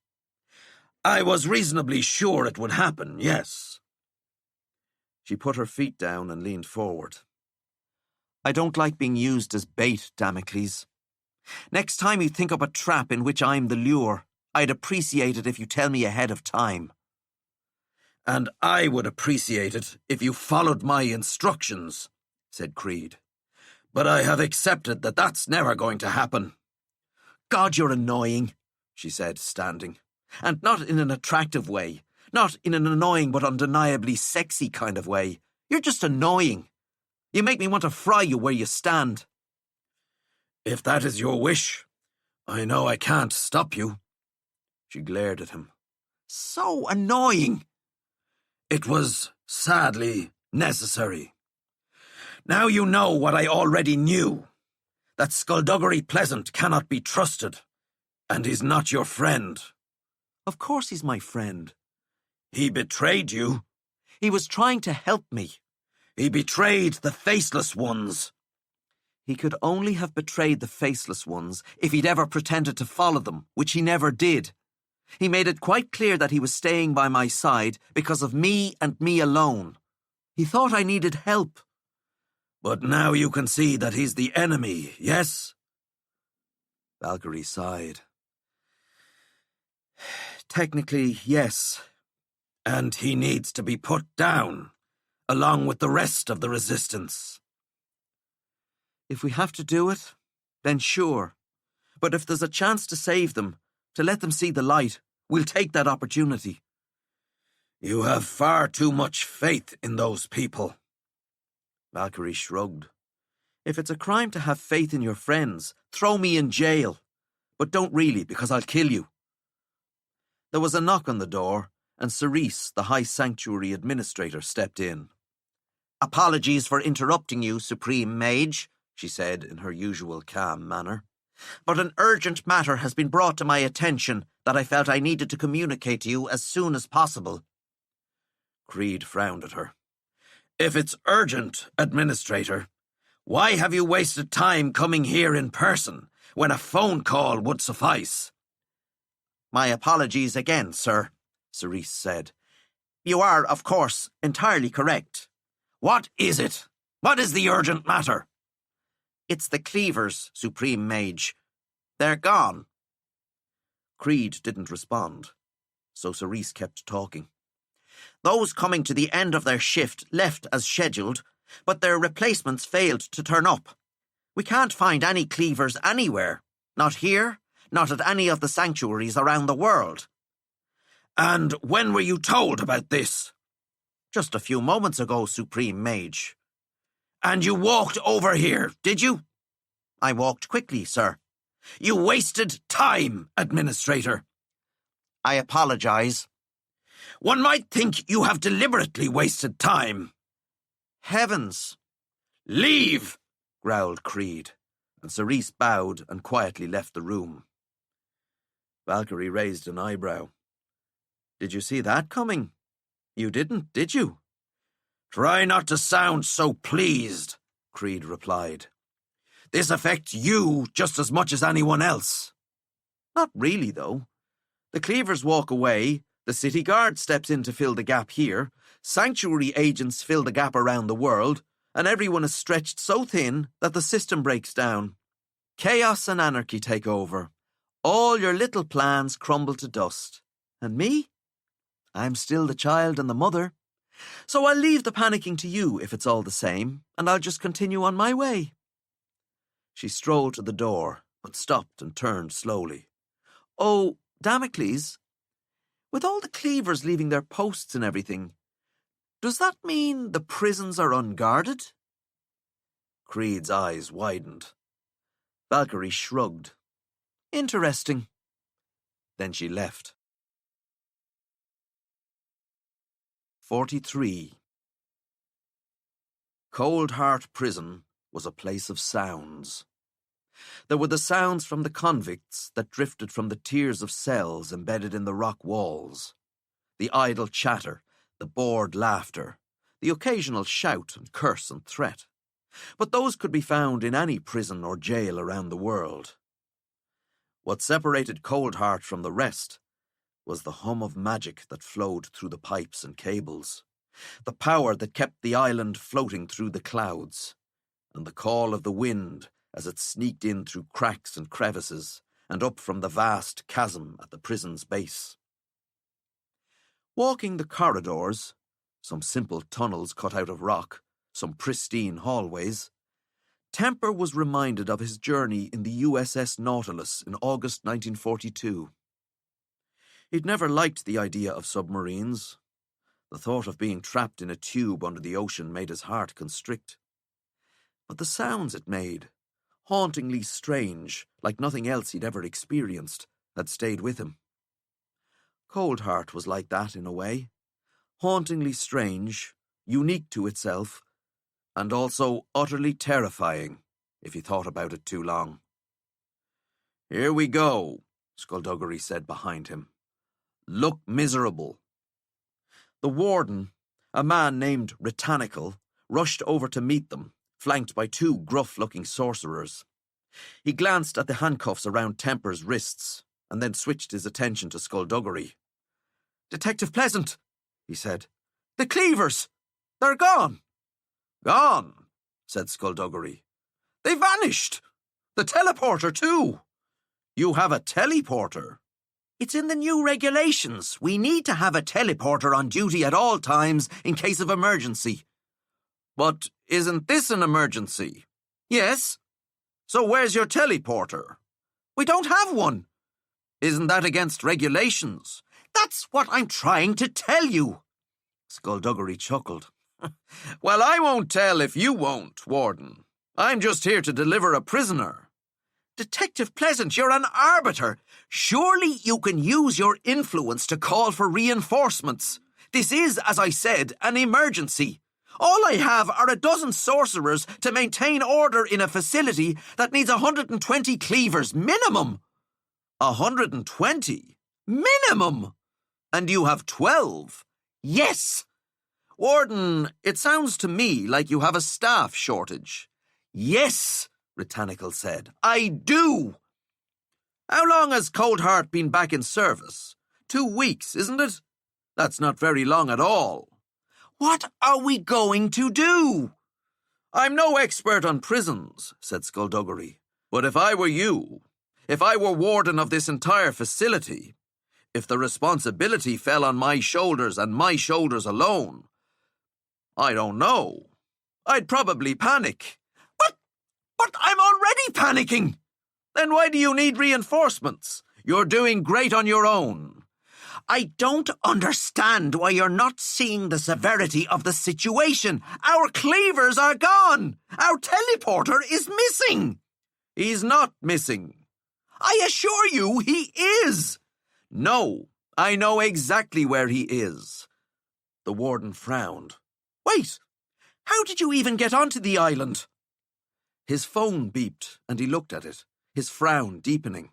I was reasonably sure it would happen, yes. She put her feet down and leaned forward. I don't like being used as bait, Damocles. Next time you think up a trap in which I'm the lure, I'd appreciate it if you tell me ahead of time. And I would appreciate it if you followed my instructions, said Creed. But I have accepted that that's never going to happen. God, you're annoying, she said, standing. And not in an attractive way. Not in an annoying but undeniably sexy kind of way. You're just annoying. You make me want to fry you where you stand. If that is your wish, I know I can't stop you. She glared at him. So annoying. It was, sadly, necessary. Now you know what I already knew, that Skullduggery Pleasant cannot be trusted, and is not your friend. Of course he's my friend. He betrayed you. He was trying to help me. He betrayed the Faceless Ones. He could only have betrayed the Faceless Ones if he'd ever pretended to follow them, which he never did. He made it quite clear that he was staying by my side because of me and me alone. He thought I needed help. But now you can see that he's the enemy, yes? Valkyrie sighed. Technically, yes. And he needs to be put down, along with the rest of the resistance. If we have to do it, then sure. But if there's a chance to save them, to let them see the light, we'll take that opportunity. You have far too much faith in those people. Valkyrie shrugged. If it's a crime to have faith in your friends, throw me in jail. But don't really, because I'll kill you. There was a knock on the door, and Cerise, the High Sanctuary Administrator, stepped in. Apologies for interrupting you, Supreme Mage, she said in her usual calm manner. But an urgent matter has been brought to my attention that I felt I needed to communicate to you as soon as possible. Creed frowned at her. If it's urgent, Administrator, why have you wasted time coming here in person when a phone call would suffice? My apologies again, sir, Cerise said. You are, of course, entirely correct. What is it? What is the urgent matter? It's the Cleavers, Supreme Mage. They're gone. Creed didn't respond, so Cerise kept talking. Those coming to the end of their shift left as scheduled, but their replacements failed to turn up. We can't find any Cleavers anywhere. Not here, not at any of the sanctuaries around the world. And when were you told about this? Just a few moments ago, Supreme Mage. And you walked over here, did you? I walked quickly, sir. You wasted time, Administrator. I apologize. One might think you have deliberately wasted time. Heavens! Leave, growled Creed, and Cerise bowed and quietly left the room. Valkyrie raised an eyebrow. Did you see that coming? You didn't, did you? Try not to sound so pleased, Creed replied. This affects you just as much as anyone else. Not really, though. The Cleavers walk away, the city guard steps in to fill the gap here, sanctuary agents fill the gap around the world, and everyone is stretched so thin that the system breaks down. Chaos and anarchy take over. All your little plans crumble to dust. And me? I'm still the child and the mother. So I'll leave the panicking to you if it's all the same, and I'll just continue on my way. She strolled to the door, but stopped and turned slowly. Oh, Damocles, with all the Cleavers leaving their posts and everything, does that mean the prisons are unguarded? Creed's eyes widened. Valkyrie shrugged. Interesting. Then she left. 43. Cold Heart Prison was a place of sounds. There were the sounds from the convicts that drifted from the tiers of cells embedded in the rock walls. The idle chatter, the bored laughter, the occasional shout and curse and threat. But those could be found in any prison or jail around the world. What separated Coldheart from the rest was the hum of magic that flowed through the pipes and cables, the power that kept the island floating through the clouds, and the call of the wind as it sneaked in through cracks and crevices and up from the vast chasm at the prison's base. Walking the corridors, some simple tunnels cut out of rock, some pristine hallways, Temper was reminded of his journey in the USS Nautilus in August 1942. He'd never liked the idea of submarines. The thought of being trapped in a tube under the ocean made his heart constrict. But the sounds it made, hauntingly strange, like nothing else he'd ever experienced, had stayed with him. Coldheart was like that in a way, hauntingly strange, unique to itself, and also utterly terrifying, if you thought about it too long. "Here we go," Skullduggery said behind him. "Look miserable." The warden, a man named Britannical, rushed over to meet them, flanked by two gruff-looking sorcerers. He glanced at the handcuffs around Temper's wrists, and then switched his attention to Skullduggery. "Detective Pleasant," he said. "The cleavers! They're gone!" "Gone?" said Skullduggery. "They vanished! The teleporter, too! You have a teleporter?" "It's in the new regulations. We need to have a teleporter on duty at all times in case of emergency." "But isn't this an emergency?" "Yes." "So where's your teleporter?" "We don't have one." "Isn't that against regulations?" "That's what I'm trying to tell you." Skullduggery chuckled. "Well, I won't tell if you won't, Warden. I'm just here to deliver a prisoner." "Detective Pleasant, you're an arbiter. Surely you can use your influence to call for reinforcements. This is, as I said, an emergency. All I have are a dozen sorcerers to maintain order in a facility that needs 120 cleavers minimum." 120? Minimum! And you have 12? Yes! Warden, it sounds to me like you have a staff shortage. Yes, Britannical said. I do. How long has Coldheart been back in service? 2 weeks, isn't it? That's not very long at all. What are we going to do? I'm no expert on prisons, said Skullduggery. But if I were you, if I were warden of this entire facility, if the responsibility fell on my shoulders and my shoulders alone, I don't know. I'd probably panic. But I'm already panicking. Then why do you need reinforcements? You're doing great on your own. I don't understand why you're not seeing the severity of the situation. Our cleavers are gone. Our teleporter is missing. He's not missing. I assure you he is. No, I know exactly where he is. The warden frowned. Wait, how did you even get onto the island? His phone beeped and he looked at it, his frown deepening.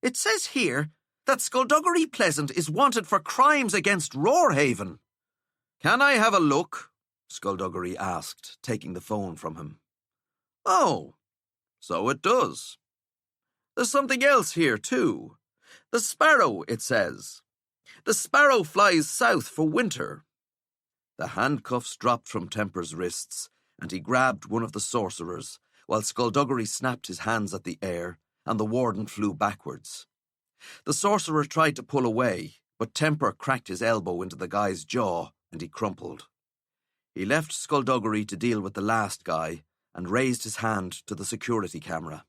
It says here that Skullduggery Pleasant is wanted for crimes against Roarhaven. Can I have a look? Skullduggery asked, taking the phone from him. Oh, so it does. There's something else here, too. The Sparrow, it says. The Sparrow flies south for winter. The handcuffs dropped from Temper's wrists, and he grabbed one of the sorcerers, while Skullduggery snapped his hands at the air, and the warden flew backwards. The sorcerer tried to pull away, but Temper cracked his elbow into the guy's jaw, and he crumpled. He left Skullduggery to deal with the last guy, and raised his hand to the security camera.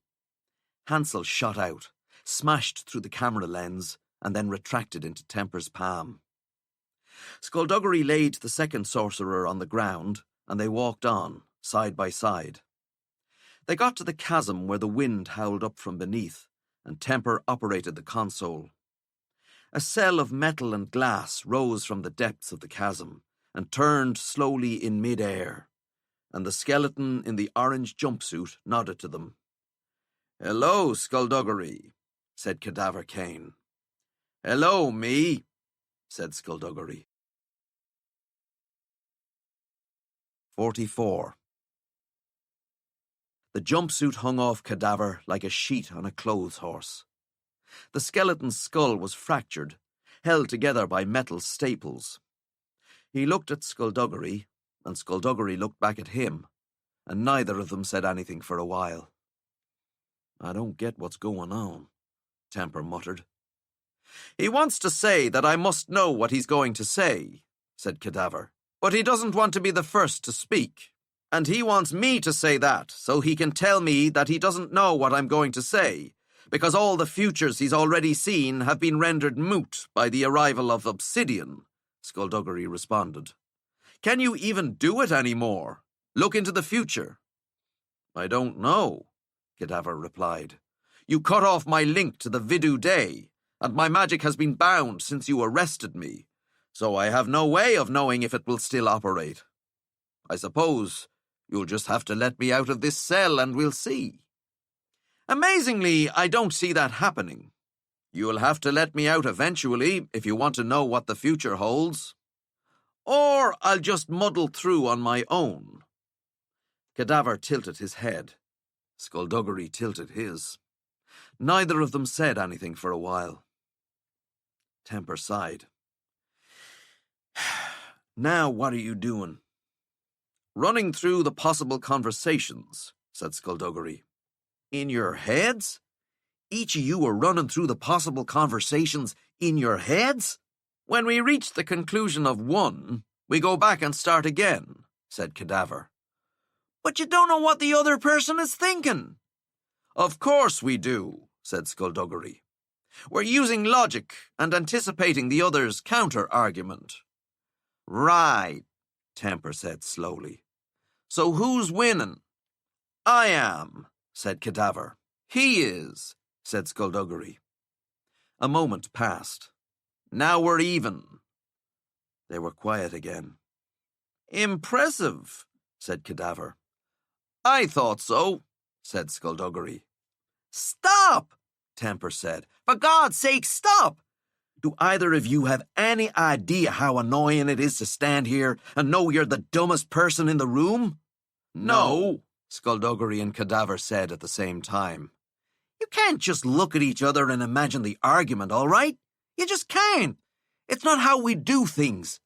Hansel shot out, smashed through the camera lens, and then retracted into Temper's palm. Skullduggery laid the second sorcerer on the ground, and they walked on, side by side. They got to the chasm where the wind howled up from beneath, and Temper operated the console. A cell of metal and glass rose from the depths of the chasm and turned slowly in mid-air, and the skeleton in the orange jumpsuit nodded to them. Hello, Skullduggery, said Cadaver Kane. Hello, me, said Skullduggery. 44. The jumpsuit hung off Cadaver like a sheet on a clothes horse. The skeleton's skull was fractured, held together by metal staples. He looked at Skullduggery, and Skullduggery looked back at him, and neither of them said anything for a while. I don't get what's going on, Temper muttered. He wants to say that I must know what he's going to say, said Cadaver, but he doesn't want to be the first to speak. And he wants me to say that so he can tell me that he doesn't know what I'm going to say, because all the futures he's already seen have been rendered moot by the arrival of obsidian, Skullduggery responded. Can you even do it anymore? Look into the future. I don't know, Cadaver replied. You cut off my link to the Vidu Day, and my magic has been bound since you arrested me, so I have no way of knowing if it will still operate. I suppose you'll just have to let me out of this cell and we'll see. Amazingly, I don't see that happening. You'll have to let me out eventually if you want to know what the future holds. Or I'll just muddle through on my own. Cadaver tilted his head. Skullduggery tilted his. Neither of them said anything for a while. Temper sighed. Now what are you doing? Running through the possible conversations, said Skullduggery. In your heads? Each of you are running through the possible conversations in your heads? When we reach the conclusion of one, we go back and start again, said Cadaver. But you don't know what the other person is thinking. Of course we do, said Skullduggery. We're using logic and anticipating the other's counter-argument. Right, Temper said slowly. So who's winning? I am, said Cadaver. He is, said Skullduggery. A moment passed. Now we're even. They were quiet again. Impressive, said Cadaver. I thought so, said Skullduggery. Stop, Temper said. For God's sake, stop! Do either of you have any idea how annoying it is to stand here and know you're the dumbest person in the room? No, Skullduggery and Cadaver said at the same time. You can't just look at each other and imagine the argument, all right? You just can't. It's not how we do things.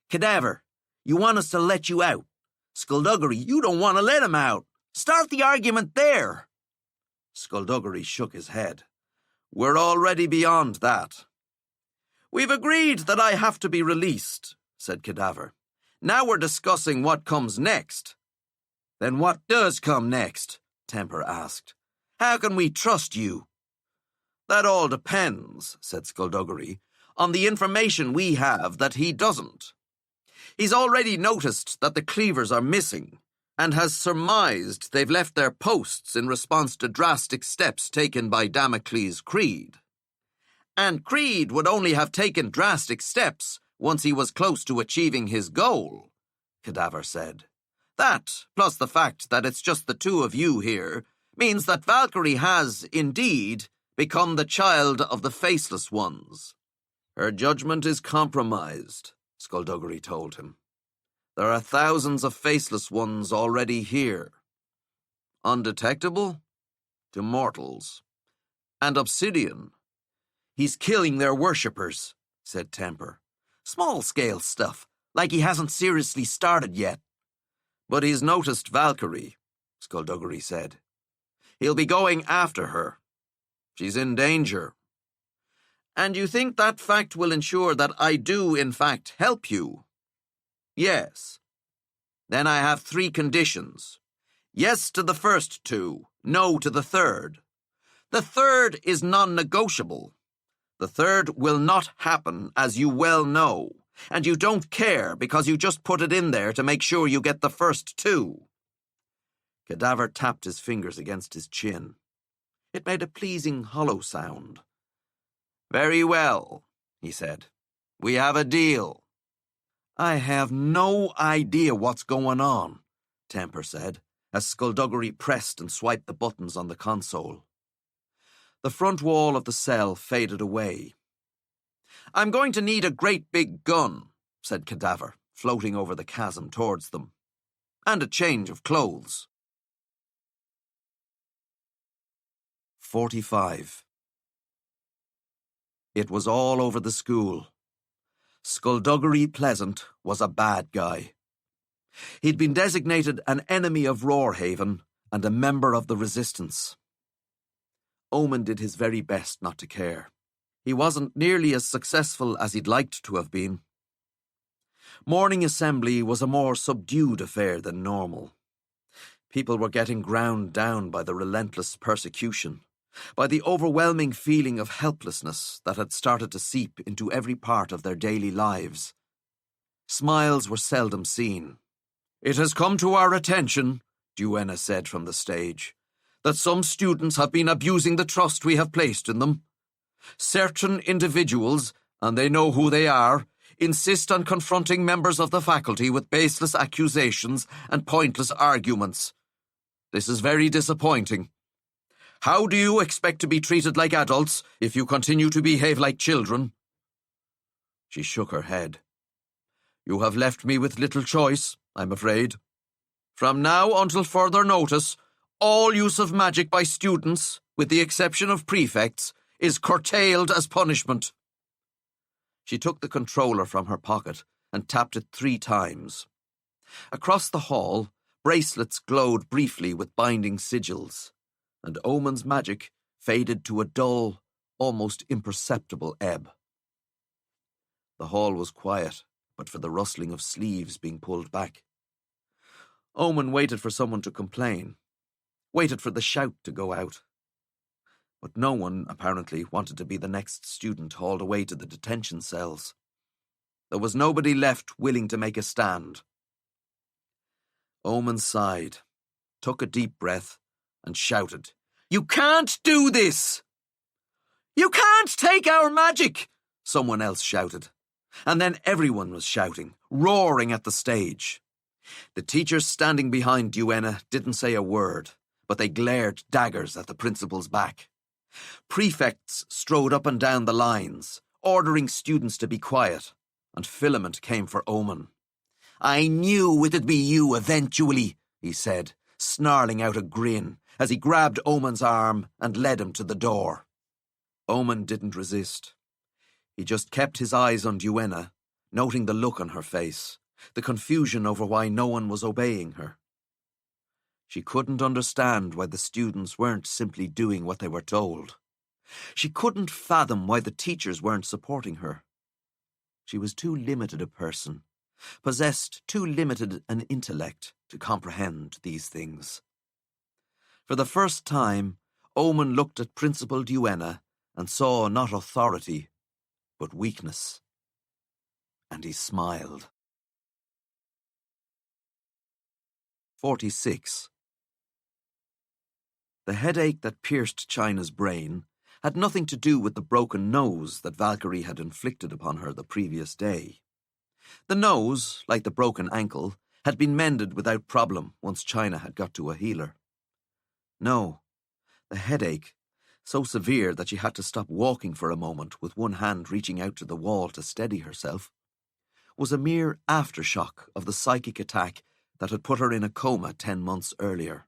Cadaver, you want us to let you out. Skullduggery, you don't want to let him out. Start the argument there. Skullduggery shook his head. We're already beyond that. We've agreed that I have to be released, said Cadaver. Now we're discussing what comes next. Then what does come next? Temper asked. How can we trust you? That all depends, said Skullduggery, on the information we have that he doesn't. He's already noticed that the cleavers are missing, and has surmised they've left their posts in response to drastic steps taken by Damocles Creed. And Creed would only have taken drastic steps once he was close to achieving his goal, Cadaver said. That, plus the fact that it's just the two of you here, means that Valkyrie has, indeed, become the child of the Faceless Ones. Her judgment is compromised, Skullduggery told him. There are thousands of Faceless Ones already here. Undetectable? To mortals. And obsidian. He's killing their worshippers, said Temper. Small-scale stuff, like he hasn't seriously started yet. But he's noticed Valkyrie, Skullduggery said. He'll be going after her. She's in danger. And you think that fact will ensure that I do, in fact, help you? Yes. Then I have 3 conditions. Yes to the first 2, no to the third. The third is non-negotiable. The third will not happen, as you well know, and you don't care because you just put it in there to make sure you get the first 2. Cadaver tapped his fingers against his chin. It made a pleasing hollow sound. Very well, he said. We have a deal. I have no idea what's going on, Temper said, as Skullduggery pressed and swiped the buttons on the console. The front wall of the cell faded away. "I'm going to need a great big gun," said Cadaver, floating over the chasm towards them. "And a change of clothes." 45. It was all over the school. Skullduggery Pleasant was a bad guy. He'd been designated an enemy of Roarhaven and a member of the Resistance. Omen did his very best not to care. He wasn't nearly as successful as he'd liked to have been. Morning assembly was a more subdued affair than normal. People were getting ground down by the relentless persecution, by the overwhelming feeling of helplessness that had started to seep into every part of their daily lives. Smiles were seldom seen. "It has come to our attention," Duenna said from the stage, "that some students have been abusing the trust we have placed in them. Certain individuals, and they know who they are, insist on confronting members of the faculty with baseless accusations and pointless arguments. This is very disappointing. How do you expect to be treated like adults if you continue to behave like children?" She shook her head. "You have left me with little choice, I'm afraid. From now until further notice, all use of magic by students, with the exception of prefects, is curtailed as punishment." She took the controller from her pocket and tapped it 3 times. Across the hall, bracelets glowed briefly with binding sigils, and Omen's magic faded to a dull, almost imperceptible ebb. The hall was quiet, but for the rustling of sleeves being pulled back. Omen waited for someone to complain, waited for the shout to go out. But no one, apparently, wanted to be the next student hauled away to the detention cells. There was nobody left willing to make a stand. Omen sighed, took a deep breath, and shouted, "You can't do this!" "You can't take our magic!" someone else shouted. And then everyone was shouting, roaring at the stage. The teachers standing behind Duenna didn't say a word, but they glared daggers at the principal's back. Prefects strode up and down the lines, ordering students to be quiet, and Filament came for Omen. "I knew it'd be you eventually," he said, snarling out a grin as he grabbed Omen's arm and led him to the door. Omen didn't resist. He just kept his eyes on Duenna, noting the look on her face, the confusion over why no one was obeying her. She couldn't understand why the students weren't simply doing what they were told. She couldn't fathom why the teachers weren't supporting her. She was too limited a person, possessed too limited an intellect to comprehend these things. For the first time, Omen looked at Principal Duenna and saw not authority, but weakness. And he smiled. 46. The headache that pierced China's brain had nothing to do with the broken nose that Valkyrie had inflicted upon her the previous day. The nose, like the broken ankle, had been mended without problem once China had got to a healer. No, the headache, so severe that she had to stop walking for a moment with one hand reaching out to the wall to steady herself, was a mere aftershock of the psychic attack that had put her in a coma 10 months earlier.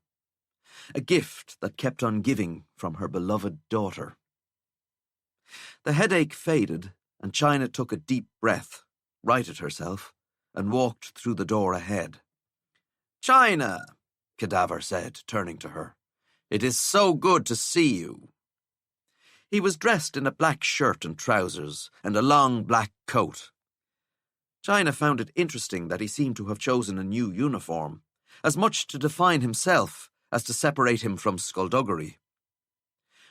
A gift that kept on giving from her beloved daughter. The headache faded, and China took a deep breath, righted herself, and walked through the door ahead. "China," Cadaver said, turning to her, "it is so good to see you." He was dressed in a black shirt and trousers, and a long black coat. China found it interesting that he seemed to have chosen a new uniform, as much to define himself as to separate him from skullduggery.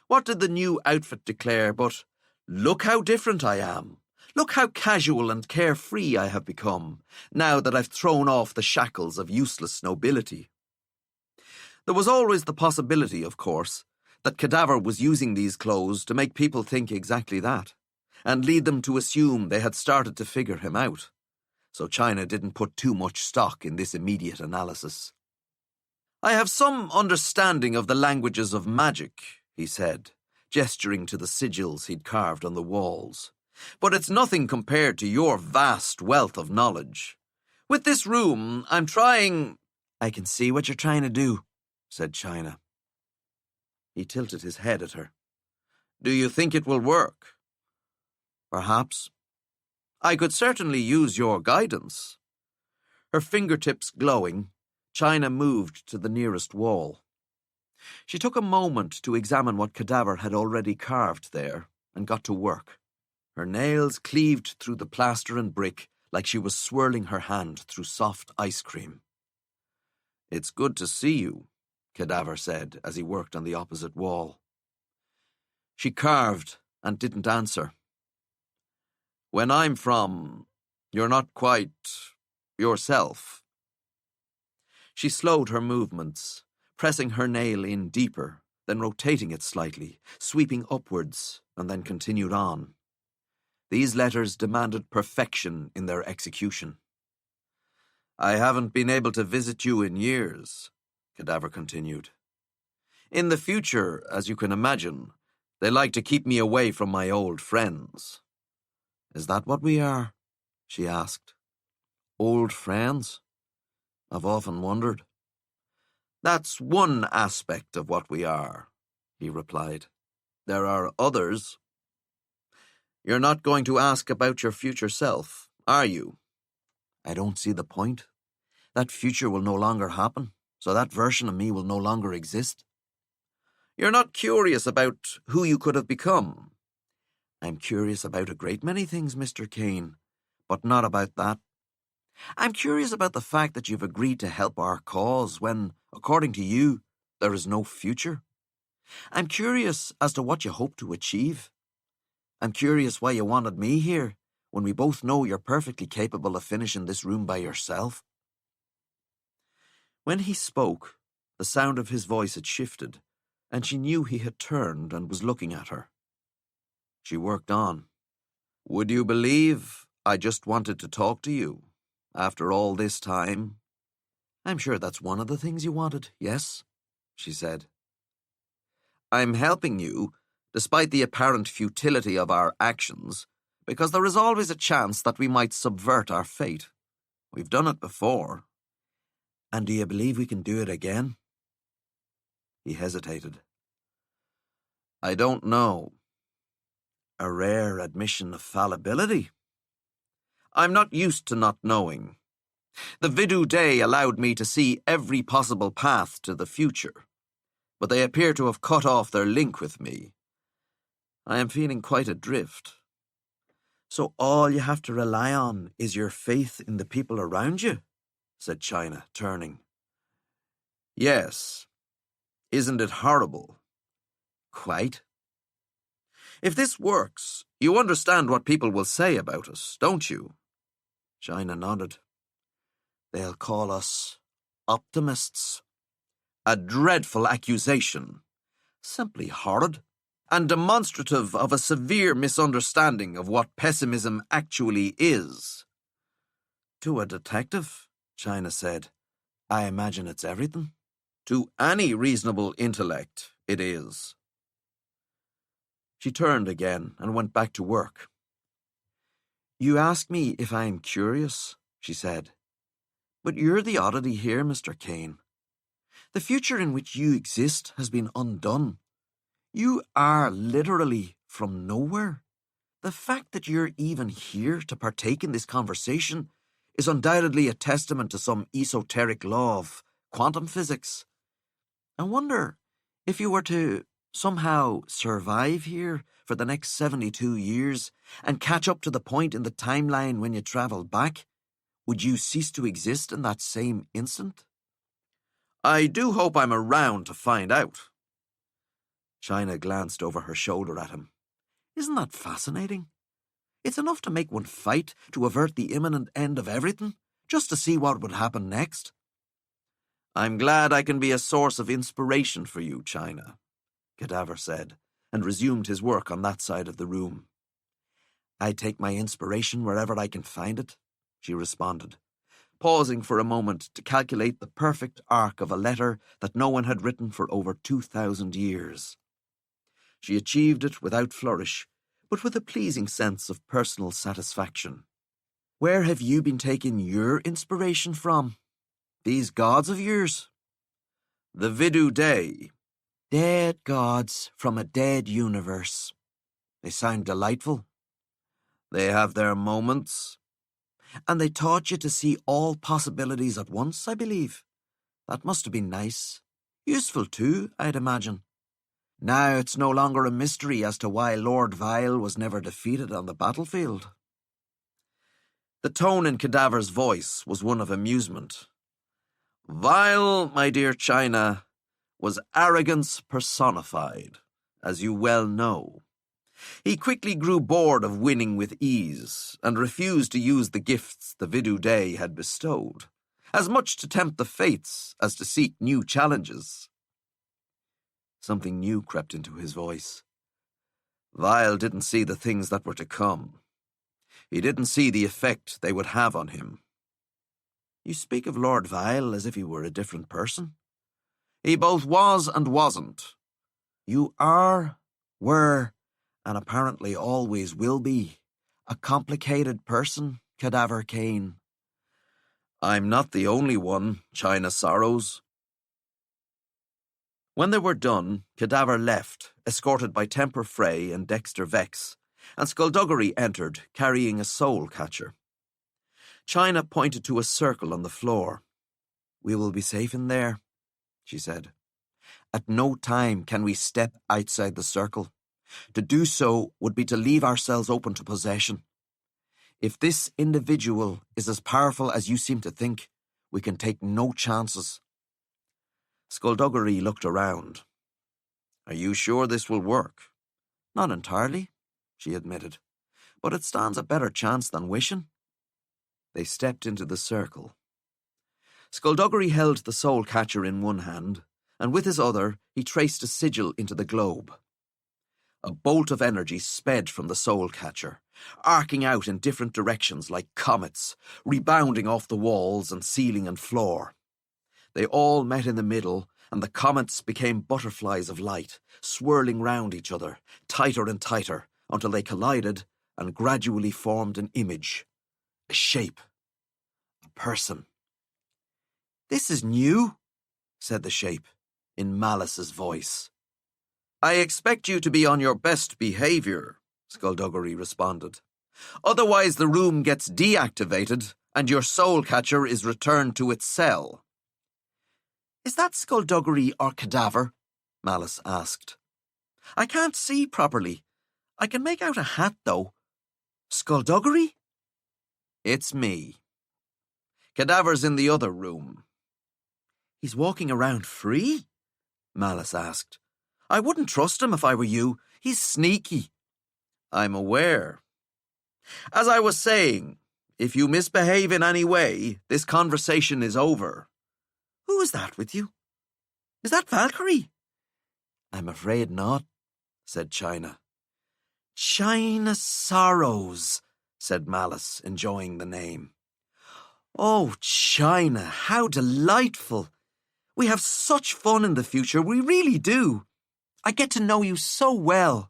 What did the new outfit declare but, "Look how different I am. Look how casual and carefree I have become, now that I've thrown off the shackles of useless nobility." There was always the possibility, of course, that Cadaver was using these clothes to make people think exactly that, and lead them to assume they had started to figure him out. So China didn't put too much stock in this immediate analysis. I have some understanding of the languages of magic, he said, gesturing to the sigils he'd carved on the walls. But it's nothing compared to your vast wealth of knowledge. With this room, I'm trying... I can see what you're trying to do, said China. He tilted his head at her. Do you think it will work? Perhaps. I could certainly use your guidance. Her fingertips glowing, China moved to the nearest wall. She took a moment to examine what cadaver had already carved there and got to work. Her nails cleaved through the plaster and brick like she was swirling her hand through soft ice cream. It's good to see you, Cadaver said as he worked on the opposite wall. She carved and didn't answer. When I'm from, you're not quite yourself. She slowed her movements, pressing her nail in deeper, then rotating it slightly, sweeping upwards, and then continued on. These letters demanded perfection in their execution. I haven't been able to visit you in years, Cadaver continued. In the future, as you can imagine, they like to keep me away from my old friends. Is that what we are? She asked. Old friends? I've often wondered. That's one aspect of what we are, he replied. There are others. You're not going to ask about your future self, are you? I don't see the point. That future will no longer happen, so that version of me will no longer exist. You're not curious about who you could have become. I'm curious about a great many things, Mr. Kane, but not about that. I'm curious about the fact that you've agreed to help our cause when, according to you, there is no future. I'm curious as to what you hope to achieve. I'm curious why you wanted me here, when we both know you're perfectly capable of finishing this room by yourself. When he spoke, the sound of his voice had shifted, and she knew he had turned and was looking at her. She worked on. Would you believe I just wanted to talk to you, after all this time? I'm sure that's one of the things you wanted, yes, she said. I'm helping you, despite the apparent futility of our actions, because there is always a chance that we might subvert our fate. We've done it before. And do you believe we can do it again? He hesitated. I don't know. A rare admission of fallibility. I'm not used to not knowing. The Vidu Day allowed me to see every possible path to the future, but they appear to have cut off their link with me. I am feeling quite adrift. So all you have to rely on is your faith in the people around you? Said China, turning. Yes. Isn't it horrible? Quite. If this works, you understand what people will say about us, don't you? China nodded. They'll call us optimists. A dreadful accusation. Simply horrid, and demonstrative of a severe misunderstanding of what pessimism actually is. To a detective, China said, I imagine it's everything. To any reasonable intellect, it is. She turned again and went back to work. You ask me if I am curious, she said. But you're the oddity here, Mr. Kane. The future in which you exist has been undone. You are literally from nowhere. The fact that you're even here to partake in this conversation is undoubtedly a testament to some esoteric law of quantum physics. I wonder if you were to somehow survive here for the next 72 years and catch up to the point in the timeline when you travel back, would you cease to exist in that same instant? I do hope I'm around to find out. China glanced over her shoulder at him. Isn't that fascinating? It's enough to make one fight to avert the imminent end of everything, just to see what would happen next. I'm glad I can be a source of inspiration for you, China, Cadaver said, and resumed his work on that side of the room. I take my inspiration wherever I can find it, she responded. pausing for a moment to calculate the perfect arc of a letter that no one had written for over 2,000 years. She achieved it without flourish, but with a pleasing sense of personal satisfaction. Where have you been taking your inspiration from? These gods of yours? The Vidu Day. Dead gods from a dead universe. They sound delightful. They have their moments. And they taught you to see all possibilities at once, I believe. That must have been nice. Useful too, I'd imagine. Now it's no longer a mystery as to why Lord Vile was never defeated on the battlefield. The tone in Cadaver's voice was one of amusement. Vile, my dear China, was arrogance personified, as you well know. He quickly grew bored of winning with ease and refused to use the gifts the Vidu Day had bestowed, as much to tempt the fates as to seek new challenges. Something new crept into his voice. Vile didn't see the things that were to come. He didn't see the effect they would have on him. You speak of Lord Vile as if he were a different person. He both was and wasn't. You are, were, and apparently always will be, a complicated person, Cadaver Kane. I'm not the only one, China Sorrows. When they were done, Cadaver left, escorted by Temper Frey and Dexter Vex, and Skullduggery entered, carrying a soul catcher. China pointed to a circle on the floor. We will be safe in there, she said. At no time can we step outside the circle. To do so would be to leave ourselves open to possession. If this individual is as powerful as you seem to think, we can take no chances. Skullduggery looked around. Are you sure this will work? Not entirely, she admitted, but it stands a better chance than wishing. They stepped into the circle. Skullduggery held the soul catcher in one hand, and with his other he traced a sigil into the globe. A bolt of energy sped from the soul catcher, arcing out in different directions like comets, rebounding off the walls and ceiling and floor. They all met in the middle, and the comets became butterflies of light, swirling round each other, tighter and tighter, until they collided and gradually formed an image, a shape, a person. This is new, said the shape, in Malice's voice. I expect you to be on your best behaviour, Skullduggery responded. Otherwise the room gets deactivated and your soul catcher is returned to its cell. Is that Skullduggery or Cadaver? Malice asked. I can't see properly. I can make out a hat, though. Skullduggery? It's me. Cadaver's in the other room. He's walking around free? Malice asked. I wouldn't trust him if I were you. He's sneaky. I'm aware. As I was saying, if you misbehave in any way, this conversation is over. Who is that with you? Is that Valkyrie? I'm afraid not, said China. China Sorrows, said Malice, enjoying the name. Oh, China, how delightful. We have such fun in the future, we really do. I get to know you so well.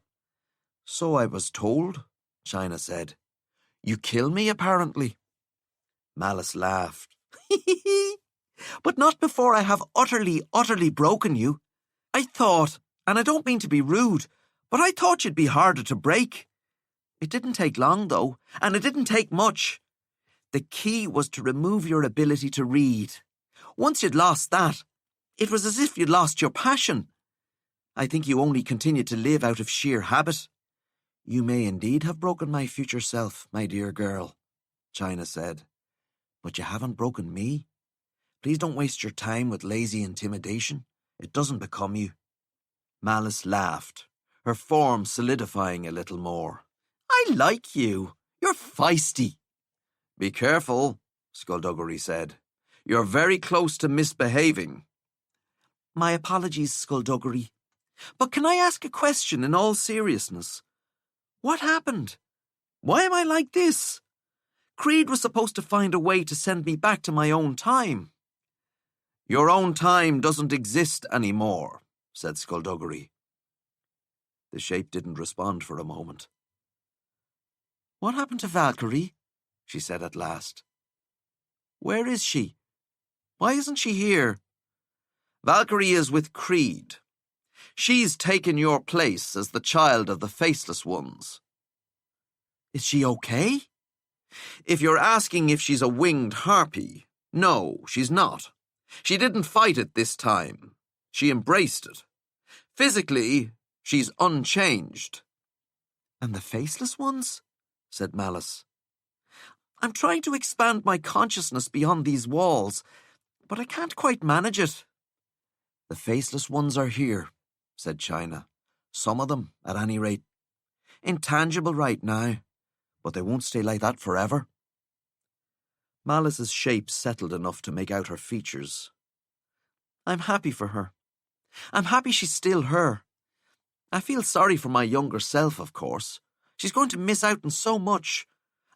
So I was told, China said. You kill me, apparently. Malice laughed. But not before I have utterly broken you. I thought, and I don't mean to be rude, but I thought you'd be harder to break. It didn't take long, though, and it didn't take much. The key was to remove your ability to read. Once you'd lost that, it was as if you'd lost your passion. I think you only continued to live out of sheer habit. You may indeed have broken my future self, my dear girl, China said. But you haven't broken me. Please don't waste your time with lazy intimidation. It doesn't become you. Malice laughed, her form solidifying a little more. I like you. You're feisty. Be careful, Skullduggery said. You're very close to misbehaving. My apologies, Skullduggery. But can I ask a question in all seriousness? What happened? Why am I like this? Creed was supposed to find a way to send me back to my own time. Your own time doesn't exist anymore, said Skullduggery. The shape didn't respond for a moment. What happened to Valkyrie? She said at last. Where is she? Why isn't she here? Valkyrie is with Creed. She's taken your place as the child of the Faceless Ones. Is she okay? If you're asking if she's a winged harpy, no, she's not. She didn't fight it this time. She embraced it. Physically, she's unchanged. And the Faceless Ones? Said Malice. I'm trying to expand my consciousness beyond these walls, but I can't quite manage it. The Faceless Ones are here, said China. Some of them, at any rate. Intangible right now, but they won't stay like that forever. Malice's shape settled enough to make out her features. I'm happy for her. I'm happy she's still her. I feel sorry for my younger self, of course. She's going to miss out on so much.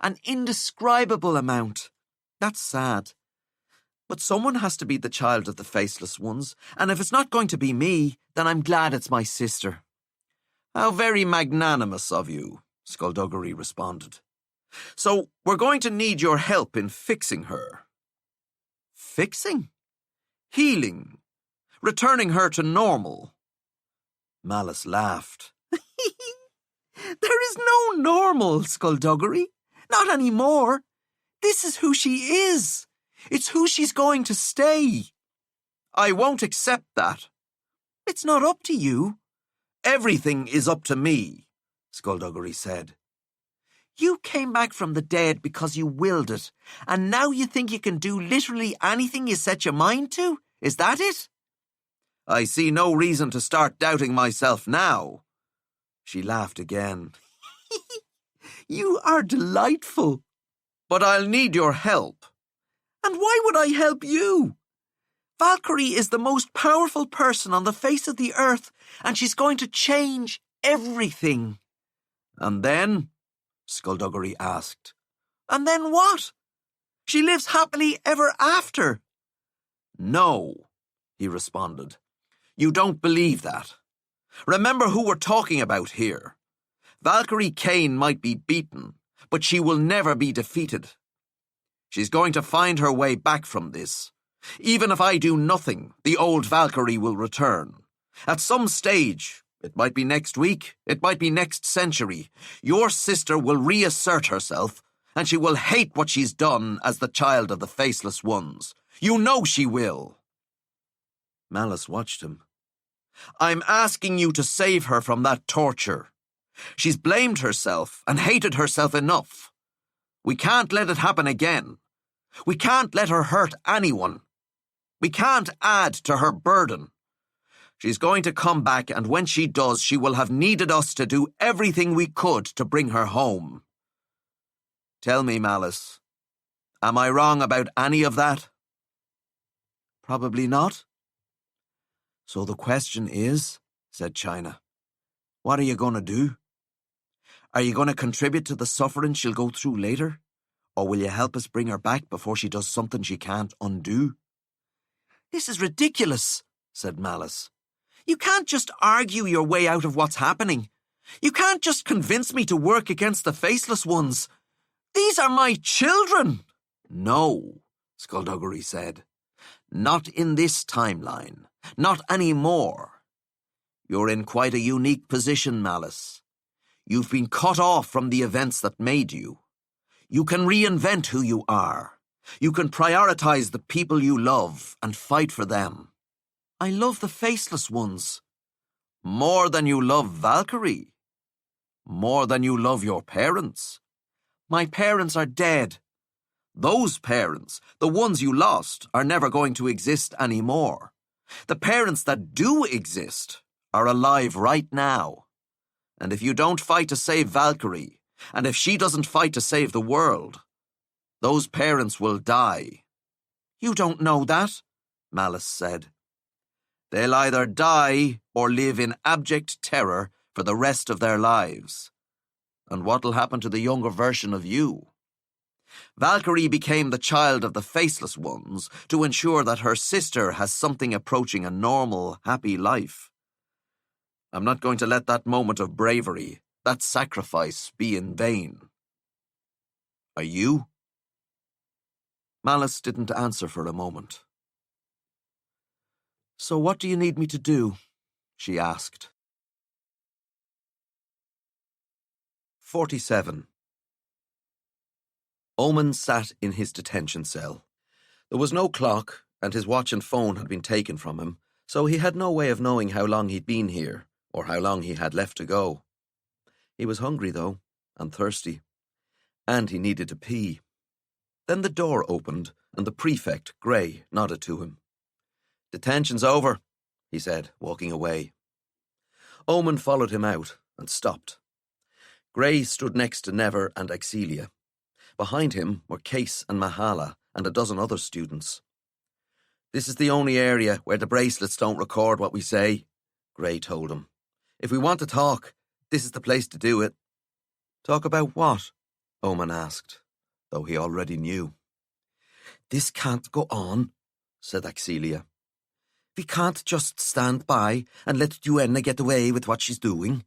An indescribable amount. That's sad. But someone has to be the child of the Faceless Ones, and if it's not going to be me, then I'm glad it's my sister. How very magnanimous of you, Skullduggery responded. So we're going to need your help in fixing her. Fixing? Healing. Returning her to normal. Malice laughed. There is no normal, Skullduggery. Not anymore. This is who she is. It's who she's going to stay. I won't accept that. It's not up to you. Everything is up to me, Skullduggery said. You came back from the dead because you willed it, and now you think you can do literally anything you set your mind to? Is that it? I see no reason to start doubting myself now. She laughed again. You are delightful. But I'll need your help. And why would I help you? Valkyrie is the most powerful person on the face of the earth, and she's going to change everything. And then? Skullduggery asked. And then what? She lives happily ever after. No, he responded. You don't believe that. Remember who we're talking about here. Valkyrie Kane might be beaten, but she will never be defeated. She's going to find her way back from this. Even if I do nothing, the old Valkyrie will return. At some stage, it might be next week, it might be next century, your sister will reassert herself, and she will hate what she's done as the child of the Faceless Ones. You know she will. Malice watched him. I'm asking you to save her from that torture. She's blamed herself and hated herself enough. We can't let it happen again. We can't let her hurt anyone. We can't add to her burden. She's going to come back, and when she does, she will have needed us to do everything we could to bring her home. Tell me, Malice, am I wrong about any of that? Probably not. So the question is, said China, what are you going to do? Are you going to contribute to the suffering she'll go through later? Or will you help us bring her back before she does something she can't undo? This is ridiculous, said Malice. You can't just argue your way out of what's happening. You can't just convince me to work against the Faceless Ones. These are my children. No, Skullduggery said. Not in this timeline. Not anymore. You're in quite a unique position, Malice. You've been cut off from the events that made you. You can reinvent who you are. You can prioritize the people you love and fight for them. I love the Faceless Ones. More than you love Valkyrie. More than you love your parents. My parents are dead. Those parents, the ones you lost, are never going to exist anymore. The parents that do exist are alive right now. And if you don't fight to save Valkyrie, and if she doesn't fight to save the world, those parents will die. You don't know that, Malice said. They'll either die or live in abject terror for the rest of their lives. And what'll happen to the younger version of you? Valkyrie became the child of the faceless ones to ensure that her sister has something approaching a normal, happy life. I'm not going to let that moment of bravery, that sacrifice, be in vain. Are you? Malice didn't answer for a moment. So what do you need me to do? She asked. 47. Omen sat in his detention cell. There was no clock, and his watch and phone had been taken from him, so he had no way of knowing how long he'd been here, or how long he had left to go. He was hungry, though, and thirsty, and he needed to pee. Then the door opened, and the prefect, Gray, nodded to him. "Detention's over," he said, walking away. Omen followed him out, and stopped. Gray stood next to Never and Axilia. Behind him were Case and Mahala and a dozen other students. "This is the only area where the bracelets don't record what we say," Gray told him. "If we want to talk, this is the place to do it." "Talk about what?" Omen asked, though he already knew. "This can't go on," said Axilia. "We can't just stand by and let Duenna get away with what she's doing.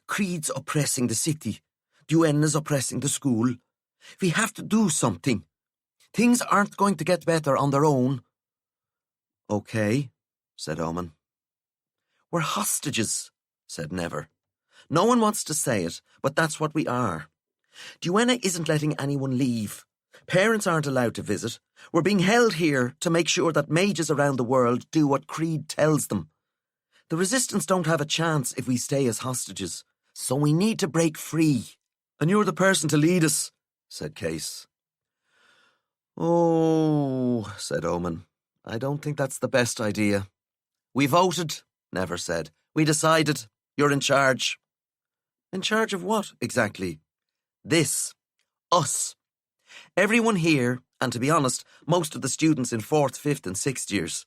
Creed's oppressing the city. Duenna's oppressing the school. We have to do something. Things aren't going to get better on their own." "Okay," said Omen. "We're hostages," said Never. "No one wants to say it, but that's what we are. Duenna isn't letting anyone leave. Parents aren't allowed to visit. We're being held here to make sure that mages around the world do what Creed tells them. The Resistance don't have a chance if we stay as hostages, so we need to break free." "And you're the person to lead us," said Case. "Oh," said Omen, "I don't think that's the best idea." "We voted," Never said. "We decided. You're in charge." "In charge of what, exactly?" "This. Us. Everyone here, and to be honest, most of the students in 4th, 5th and 6th years.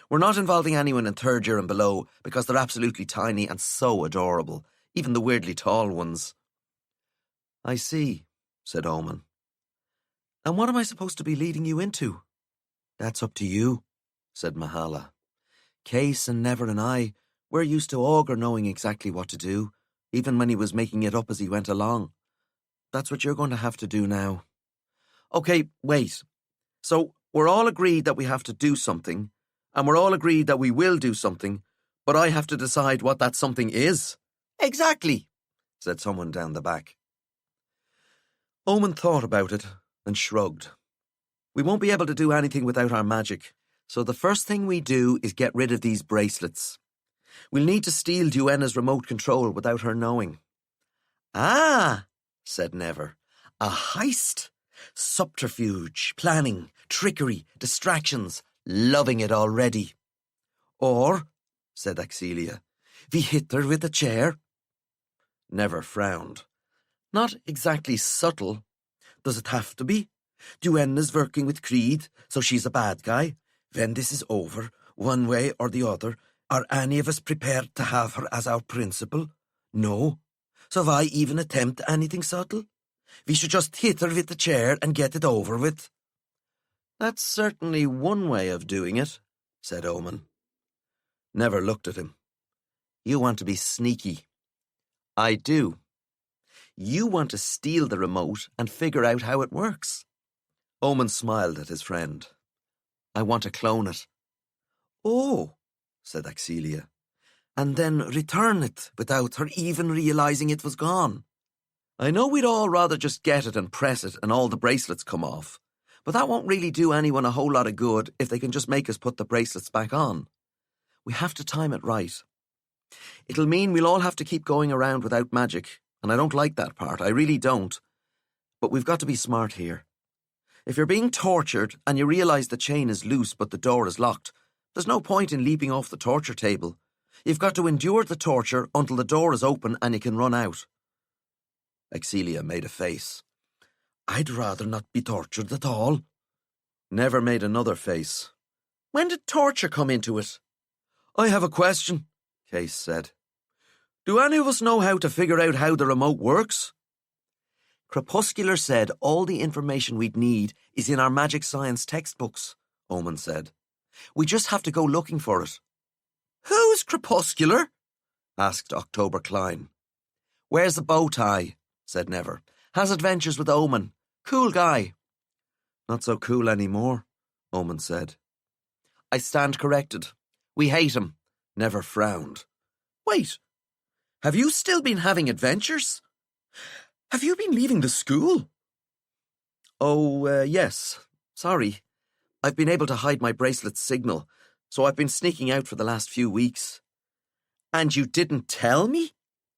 We're not involving anyone in 3rd year and below because they're absolutely tiny and so adorable, even the weirdly tall ones." "I see," said Omen. "And what am I supposed to be leading you into?" "That's up to you," said Mahala. "Case and Never and I, we're used to Augur knowing exactly what to do, even when he was making it up as he went along. That's what you're going to have to do now." "Okay, wait. So we're all agreed that we have to do something, and we're all agreed that we will do something, but I have to decide what that something is?" "Exactly," said someone down the back. Omen thought about it and shrugged. "We won't be able to do anything without our magic, so the first thing we do is get rid of these bracelets. We'll need to steal Duenna's remote control without her knowing." "Ah," said Never. "A heist? Subterfuge, planning, trickery, distractions. Loving it already." "Or," said Axilia, "we hit her with a chair." Never frowned. "Not exactly subtle. Does it have to be? Duenna's working with Creed, so she's a bad guy. When this is over, one way or the other, are any of us prepared to have her as our principal? No. So why even attempt anything subtle? We should just hit her with the chair and get it over with." "That's certainly one way of doing it," said Omen. Never looked at him. "You want to be sneaky." "I do. You want to steal the remote and figure out how it works." Omen smiled at his friend. "I want to clone it." "Oh," said Axilia, "and then return it without her even realizing it was gone." "I know we'd all rather just get it and press it and all the bracelets come off, but that won't really do anyone a whole lot of good if they can just make us put the bracelets back on. We have to time it right. It'll mean we'll all have to keep going around without magic, and I don't like that part, I really don't. But we've got to be smart here. If you're being tortured and you realize the chain is loose but the door is locked, there's no point in leaping off the torture table. You've got to endure the torture until the door is open and you can run out." Axilia made a face. "I'd rather not be tortured at all." Never made another face. "When did torture come into it?" "I have a question," Case said. "Do any of us know how to figure out how the remote works?" Crepuscular said all the information we'd need is in our magic science textbooks, Omen said. We just have to go looking for it. Who's Crepuscular? Asked October Klein. Wears the bow tie, said Never. Has adventures with Omen. Cool guy. Not so cool anymore, Omen said. I stand corrected. We hate him. Never frowned. Wait, have you still been having adventures? Have you been leaving the school? Oh, yes. Sorry. I've been able to hide my bracelet's signal, so I've been sneaking out for the last few weeks. And you didn't tell me?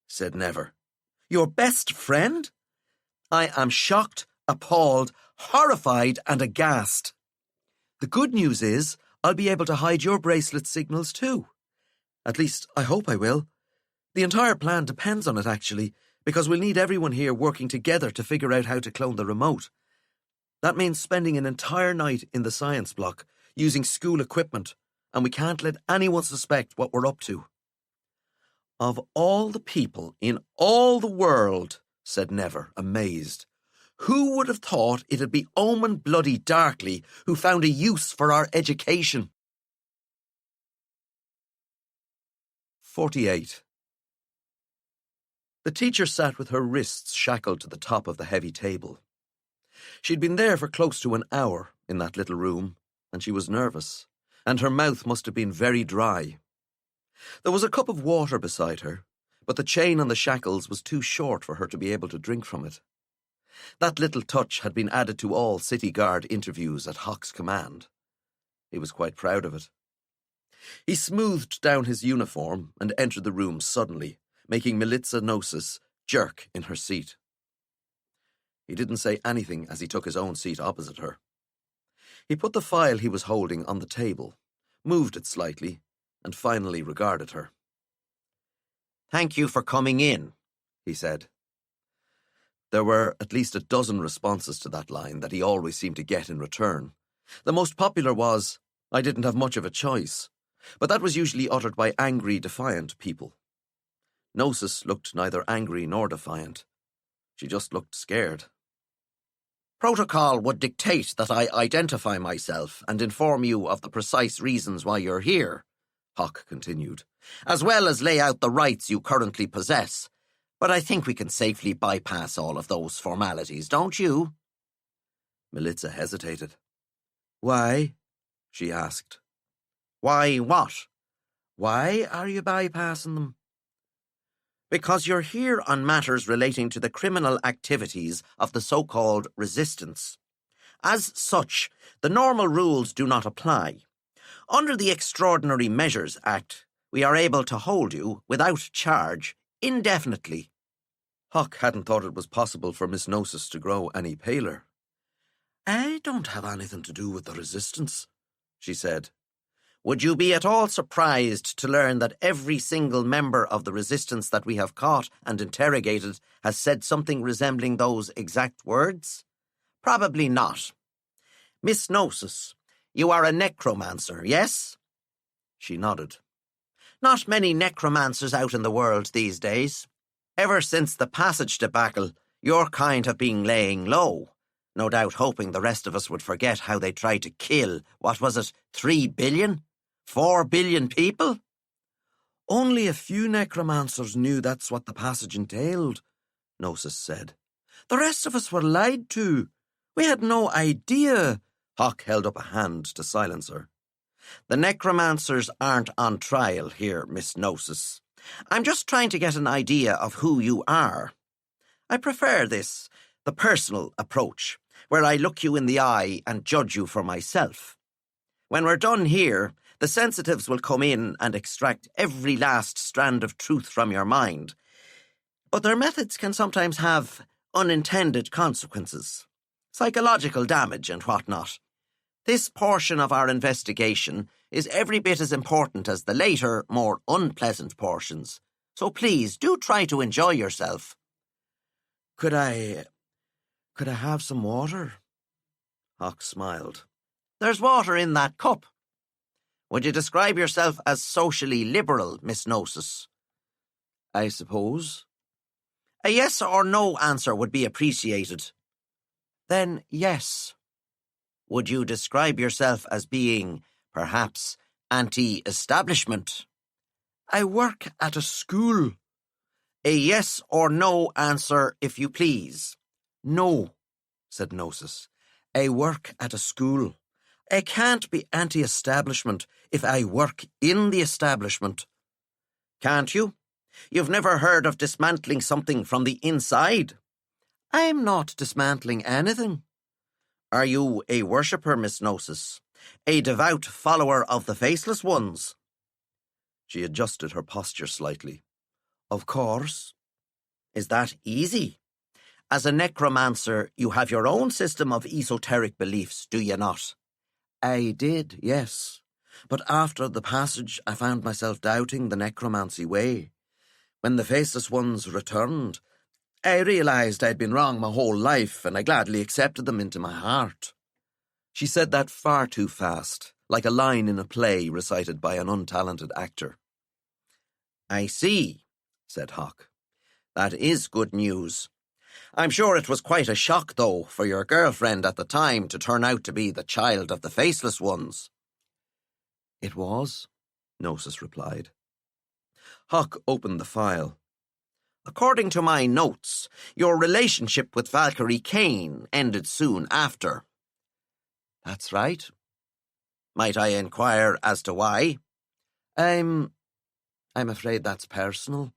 Said Never. Your best friend? I am shocked, appalled, horrified and aghast. The good news is I'll be able to hide your bracelet signals too. At least, I hope I will. The entire plan depends on it, actually, because we'll need everyone here working together to figure out how to clone the remote. That means spending an entire night in the science block, using school equipment, and we can't let anyone suspect what we're up to. Of all the people in all the world, said Never, amazed, who would have thought it'd be Omen Bloody Darkly who found a use for our education? 48. The teacher sat with her wrists shackled to the top of the heavy table. She'd been there for close to an hour in that little room, and she was nervous, and her mouth must have been very dry. There was a cup of water beside her, but the chain on the shackles was too short for her to be able to drink from it. That little touch had been added to all city guard interviews at Hawk's command. He was quite proud of it. He smoothed down his uniform and entered the room suddenly, making Milica Gnosis jerk in her seat. He didn't say anything as he took his own seat opposite her. He put the file he was holding on the table, moved it slightly, and finally regarded her. Thank you for coming in, he said. There were at least a dozen responses to that line that he always seemed to get in return. The most popular was, I didn't have much of a choice, but that was usually uttered by angry, defiant people. Gnosis looked neither angry nor defiant. She just looked scared. Protocol would dictate that I identify myself and inform you of the precise reasons why you're here, Hawk continued, as well as lay out the rights you currently possess. But I think we can safely bypass all of those formalities, don't you? Milica hesitated. Why? She asked. Why what? Why are you bypassing them? Because you're here on matters relating to the criminal activities of the so-called resistance. As such, the normal rules do not apply. Under the Extraordinary Measures Act, we are able to hold you, without charge, indefinitely. Hawk hadn't thought it was possible for Miss Gnosis to grow any paler. I don't have anything to do with the resistance, she said. Would you be at all surprised to learn that every single member of the resistance that we have caught and interrogated has said something resembling those exact words? Probably not. Miss Gnosis, you are a necromancer, yes? She nodded. Not many necromancers out in the world these days. Ever since the Passage debacle, your kind have been laying low, no doubt hoping the rest of us would forget how they tried to kill, 3 billion? 4 billion people? Only a few necromancers knew that's what the Passage entailed, Gnosis said. The rest of us were lied to. We had no idea. Hawk held up a hand to silence her. The necromancers aren't on trial here, Miss Gnosis. I'm just trying to get an idea of who you are. I prefer this, the personal approach, where I look you in the eye and judge you for myself. When we're done here, the sensitives will come in and extract every last strand of truth from your mind. But their methods can sometimes have unintended consequences, psychological damage and whatnot. This portion of our investigation is every bit as important as the later, more unpleasant portions. So please, do try to enjoy yourself. Could I have some water? Hawk smiled. There's water in that cup. Would you describe yourself as socially liberal, Miss Gnosis? I suppose. A yes or no answer would be appreciated. Then yes. Would you describe yourself as being, perhaps, anti-establishment? I work at a school. A yes or no answer, if you please. No, said Gnosis. I work at a school. I can't be anti-establishment if I work in the establishment. Can't you? You've never heard of dismantling something from the inside? I'm not dismantling anything. Are you a worshipper, Miss Gnosis? A devout follower of the Faceless Ones? She adjusted her posture slightly. Of course. Is that easy? As a necromancer, you have your own system of esoteric beliefs, do you not? I did, yes. But after the passage, I found myself doubting the necromancy way. When the Faceless Ones returned, I realised I'd been wrong my whole life, and I gladly accepted them into my heart. She said that far too fast, like a line in a play recited by an untalented actor. I see, said Hawk. That is good news. I'm sure it was quite a shock, though, for your girlfriend at the time to turn out to be the child of the Faceless Ones. It was, Gnosis replied. Hawk opened the file. According to my notes, your relationship with Valkyrie Kane ended soon after. That's right. Might I inquire as to why? I'm afraid that's personal.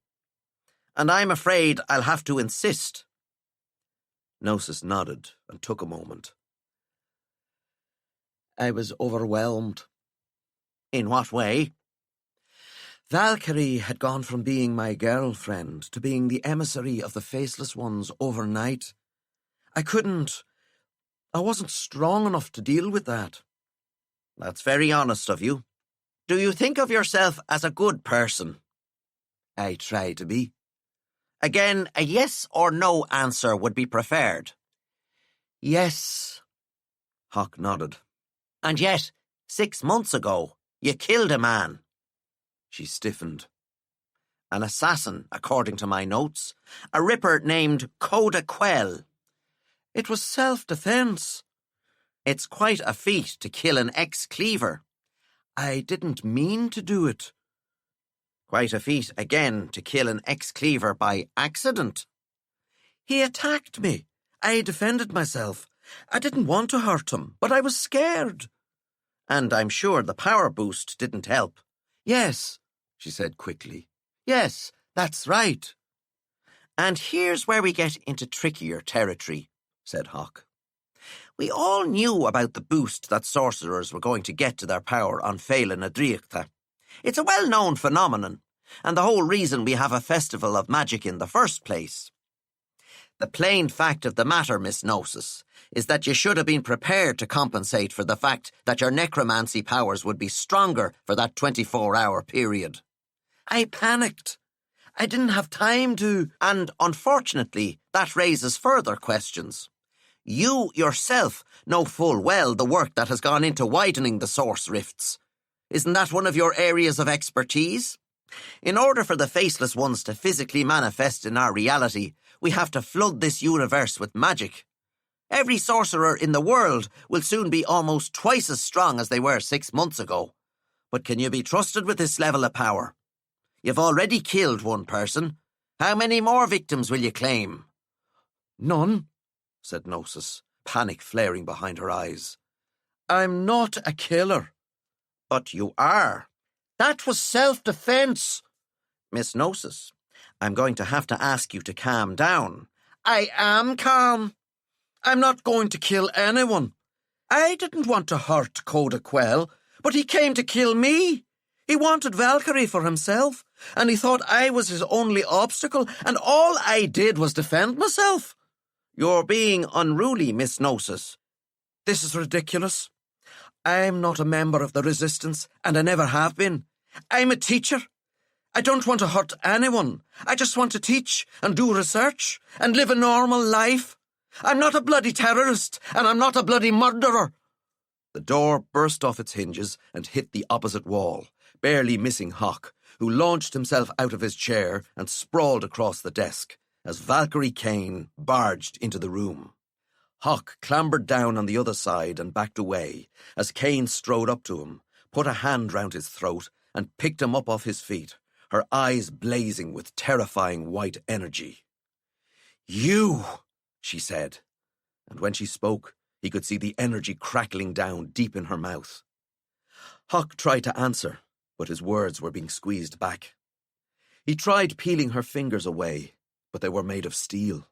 And I'm afraid I'll have to insist. Gnosis nodded and took a moment. I was overwhelmed. In what way? Valkyrie had gone from being my girlfriend to being the emissary of the Faceless Ones overnight. I wasn't strong enough to deal with that. That's very honest of you. Do you think of yourself as a good person? I try to be. Again, a yes or no answer would be preferred. Yes. Hawk nodded. And yet, 6 months ago, you killed a man. She stiffened. An assassin, according to my notes. A ripper named Coda Quell. It was self-defense. It's quite a feat to kill an ex-cleaver. I didn't mean to do it. Quite a feat, again, to kill an ex-cleaver by accident. He attacked me. I defended myself. I didn't want to hurt him, but I was scared. And I'm sure the power boost didn't help. Yes, she said quickly. Yes, that's right. And here's where we get into trickier territory, said Hawk. We all knew about the boost that sorcerers were going to get to their power on Phelan Adriachta. It's a well-known phenomenon, and the whole reason we have a festival of magic in the first place. The plain fact of the matter, Miss Gnosis, is that you should have been prepared to compensate for the fact that your necromancy powers would be stronger for that 24-hour period. I panicked. I didn't have time to... And unfortunately, that raises further questions. You yourself know full well the work that has gone into widening the source rifts. Isn't that one of your areas of expertise? In order for the Faceless Ones to physically manifest in our reality, we have to flood this universe with magic. Every sorcerer in the world will soon be almost twice as strong as they were 6 months ago. But can you be trusted with this level of power? You've already killed one person. How many more victims will you claim? None, said Gnosis, panic flaring behind her eyes. I'm not a killer. But you are. That was self-defense. Miss Gnosis, I'm going to have to ask you to calm down. I am calm. I'm not going to kill anyone. I didn't want to hurt Coda Quell, but he came to kill me. He wanted Valkyrie for himself, and he thought I was his only obstacle, and all I did was defend myself. You're being unruly, Miss Gnosis. This is ridiculous. I'm not a member of the Resistance, and I never have been. I'm a teacher. I don't want to hurt anyone. I just want to teach and do research and live a normal life. I'm not a bloody terrorist, and I'm not a bloody murderer. The door burst off its hinges and hit the opposite wall, barely missing Hawk, who launched himself out of his chair and sprawled across the desk, as Valkyrie Kane barged into the room. Hawk clambered down on the other side and backed away as Kane strode up to him, put a hand round his throat, and picked him up off his feet, her eyes blazing with terrifying white energy. "You," she said, and when she spoke, he could see the energy crackling down deep in her mouth. Hawk tried to answer, but his words were being squeezed back. He tried peeling her fingers away, but they were made of steel.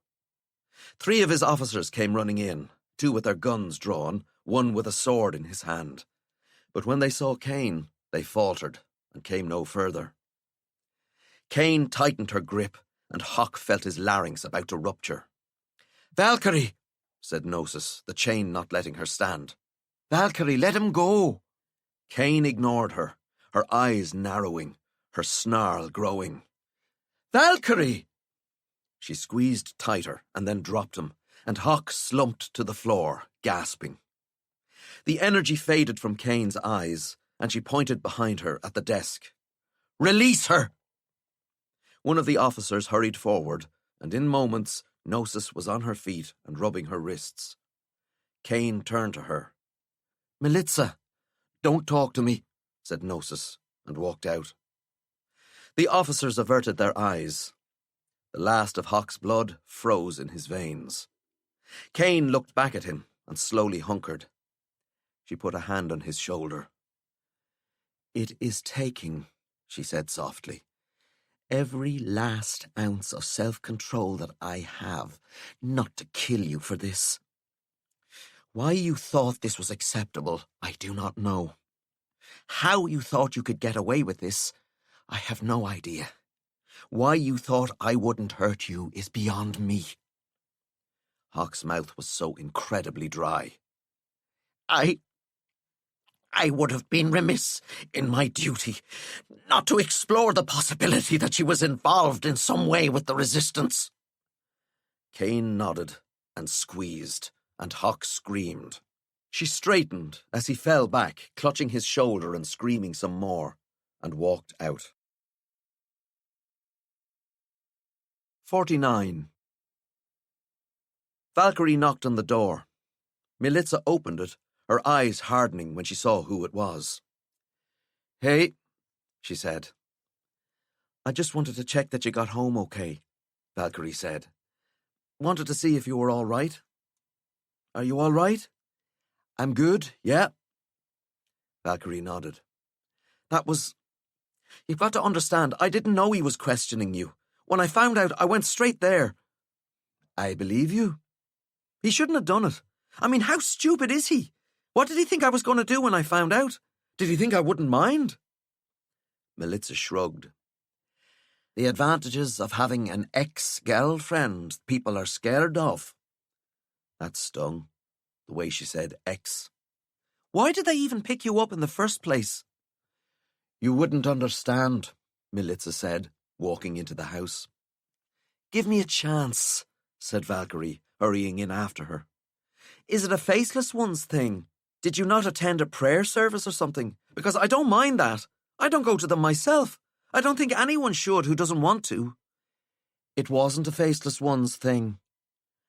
3 of his officers came running in, 2 with their guns drawn, 1 with a sword in his hand. But when they saw Kane, they faltered and came no further. Kane tightened her grip, and Hawk felt his larynx about to rupture. "Valkyrie," said Gnosis, the chain not letting her stand. "Valkyrie, let him go." Kane ignored her, her eyes narrowing, her snarl growing. "Valkyrie!" She squeezed tighter and then dropped him, and Hawk slumped to the floor, gasping. The energy faded from Kane's eyes, and she pointed behind her at the desk. "Release her!" One of the officers hurried forward, and in moments Gnosis was on her feet and rubbing her wrists. Kane turned to her. "Militsa, don't talk to me," said Gnosis, and walked out. The officers averted their eyes. The last of Hawk's blood froze in his veins. Kane looked back at him and slowly hunkered. She put a hand on his shoulder. "It is taking," she said softly, "every last ounce of self-control that I have not to kill you for this. Why you thought this was acceptable, I do not know. How you thought you could get away with this, I have no idea. Why you thought I wouldn't hurt you is beyond me." Hawk's mouth was so incredibly dry. I would have been remiss in my duty not to explore the possibility that she was involved in some way with the resistance. Kane nodded and squeezed, and Hawk screamed. She straightened as he fell back, clutching his shoulder and screaming some more, and walked out. 49. Valkyrie knocked on the door. Militsa opened it, her eyes hardening when she saw who it was. "Hey," she said. "I just wanted to check that you got home okay," Valkyrie said. "Wanted to see if you were all right." "Are you all right?" "I'm good, yeah." Valkyrie nodded. You've got to understand, I didn't know he was questioning you. When I found out, I went straight there." "I believe you." "He shouldn't have done it. I mean, how stupid is he? What did he think I was going to do when I found out? Did he think I wouldn't mind?" Militsa shrugged. "The advantages of having an ex-girlfriend people are scared of." That stung, the way she said ex. "Why did they even pick you up in the first place?" "You wouldn't understand," Militsa said, walking into the house. "Give me a chance," said Valkyrie, hurrying in after her. "Is it a faceless ones thing? Did you not attend a prayer service or something? Because I don't mind that. I don't go to them myself. I don't think anyone should who doesn't want to." "It wasn't a faceless ones thing."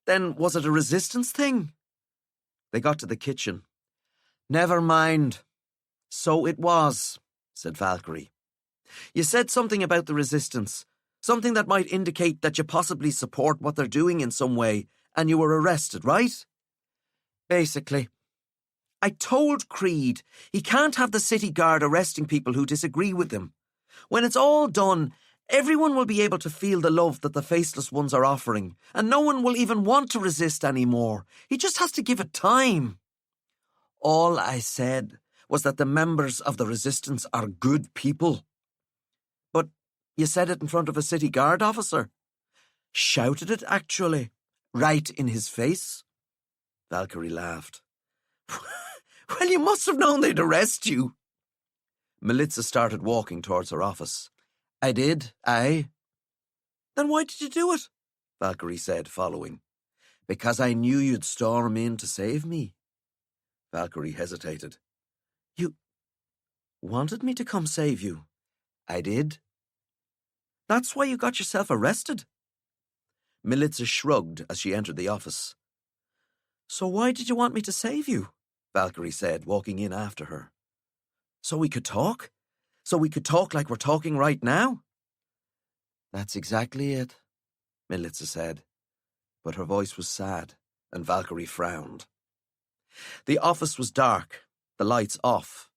"Then was it a resistance thing?" They got to the kitchen. "Never mind." "So it was," said Valkyrie. "You said something about the resistance, something that might indicate that you possibly support what they're doing in some way, and you were arrested, right?" "Basically. I told Creed he can't have the city guard arresting people who disagree with him. When it's all done, everyone will be able to feel the love that the faceless ones are offering, and no one will even want to resist anymore. He just has to give it time." "All I said was that the members of the resistance are good people." "But you said it in front of a city guard officer." "Shouted it, actually. Right in his face." Valkyrie laughed. "Well, you must have known they'd arrest you." Militsa started walking towards her office. "I did, aye." "Then why did you do it?" Valkyrie said, following. "Because I knew you'd storm in to save me." Valkyrie hesitated. "You wanted me to come save you?" "I did." "That's why you got yourself arrested?" Militza shrugged as she entered the office. "So why did you want me to save you?" Valkyrie said, walking in after her. "So we could talk? So we could talk like we're talking right now?" "That's exactly it," Militza said, but her voice was sad, and Valkyrie frowned. The office was dark, the lights off,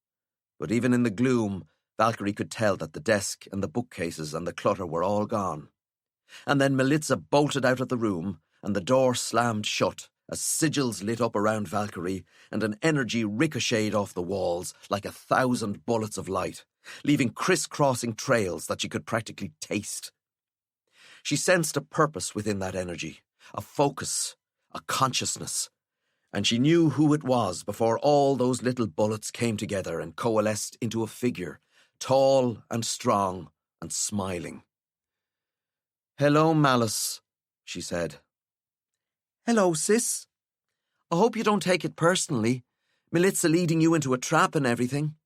but even in the gloom, Valkyrie could tell that the desk and the bookcases and the clutter were all gone. And then Militza bolted out of the room, and the door slammed shut as sigils lit up around Valkyrie, and an energy ricocheted off the walls like 1,000 bullets of light, leaving criss-crossing trails that she could practically taste. She sensed a purpose within that energy, a focus, a consciousness, and she knew who it was before all those little bullets came together and coalesced into a figure, tall and strong and smiling. "Hello, Malice," she said. "Hello, sis. I hope you don't take it personally, Militza leading you into a trap and everything.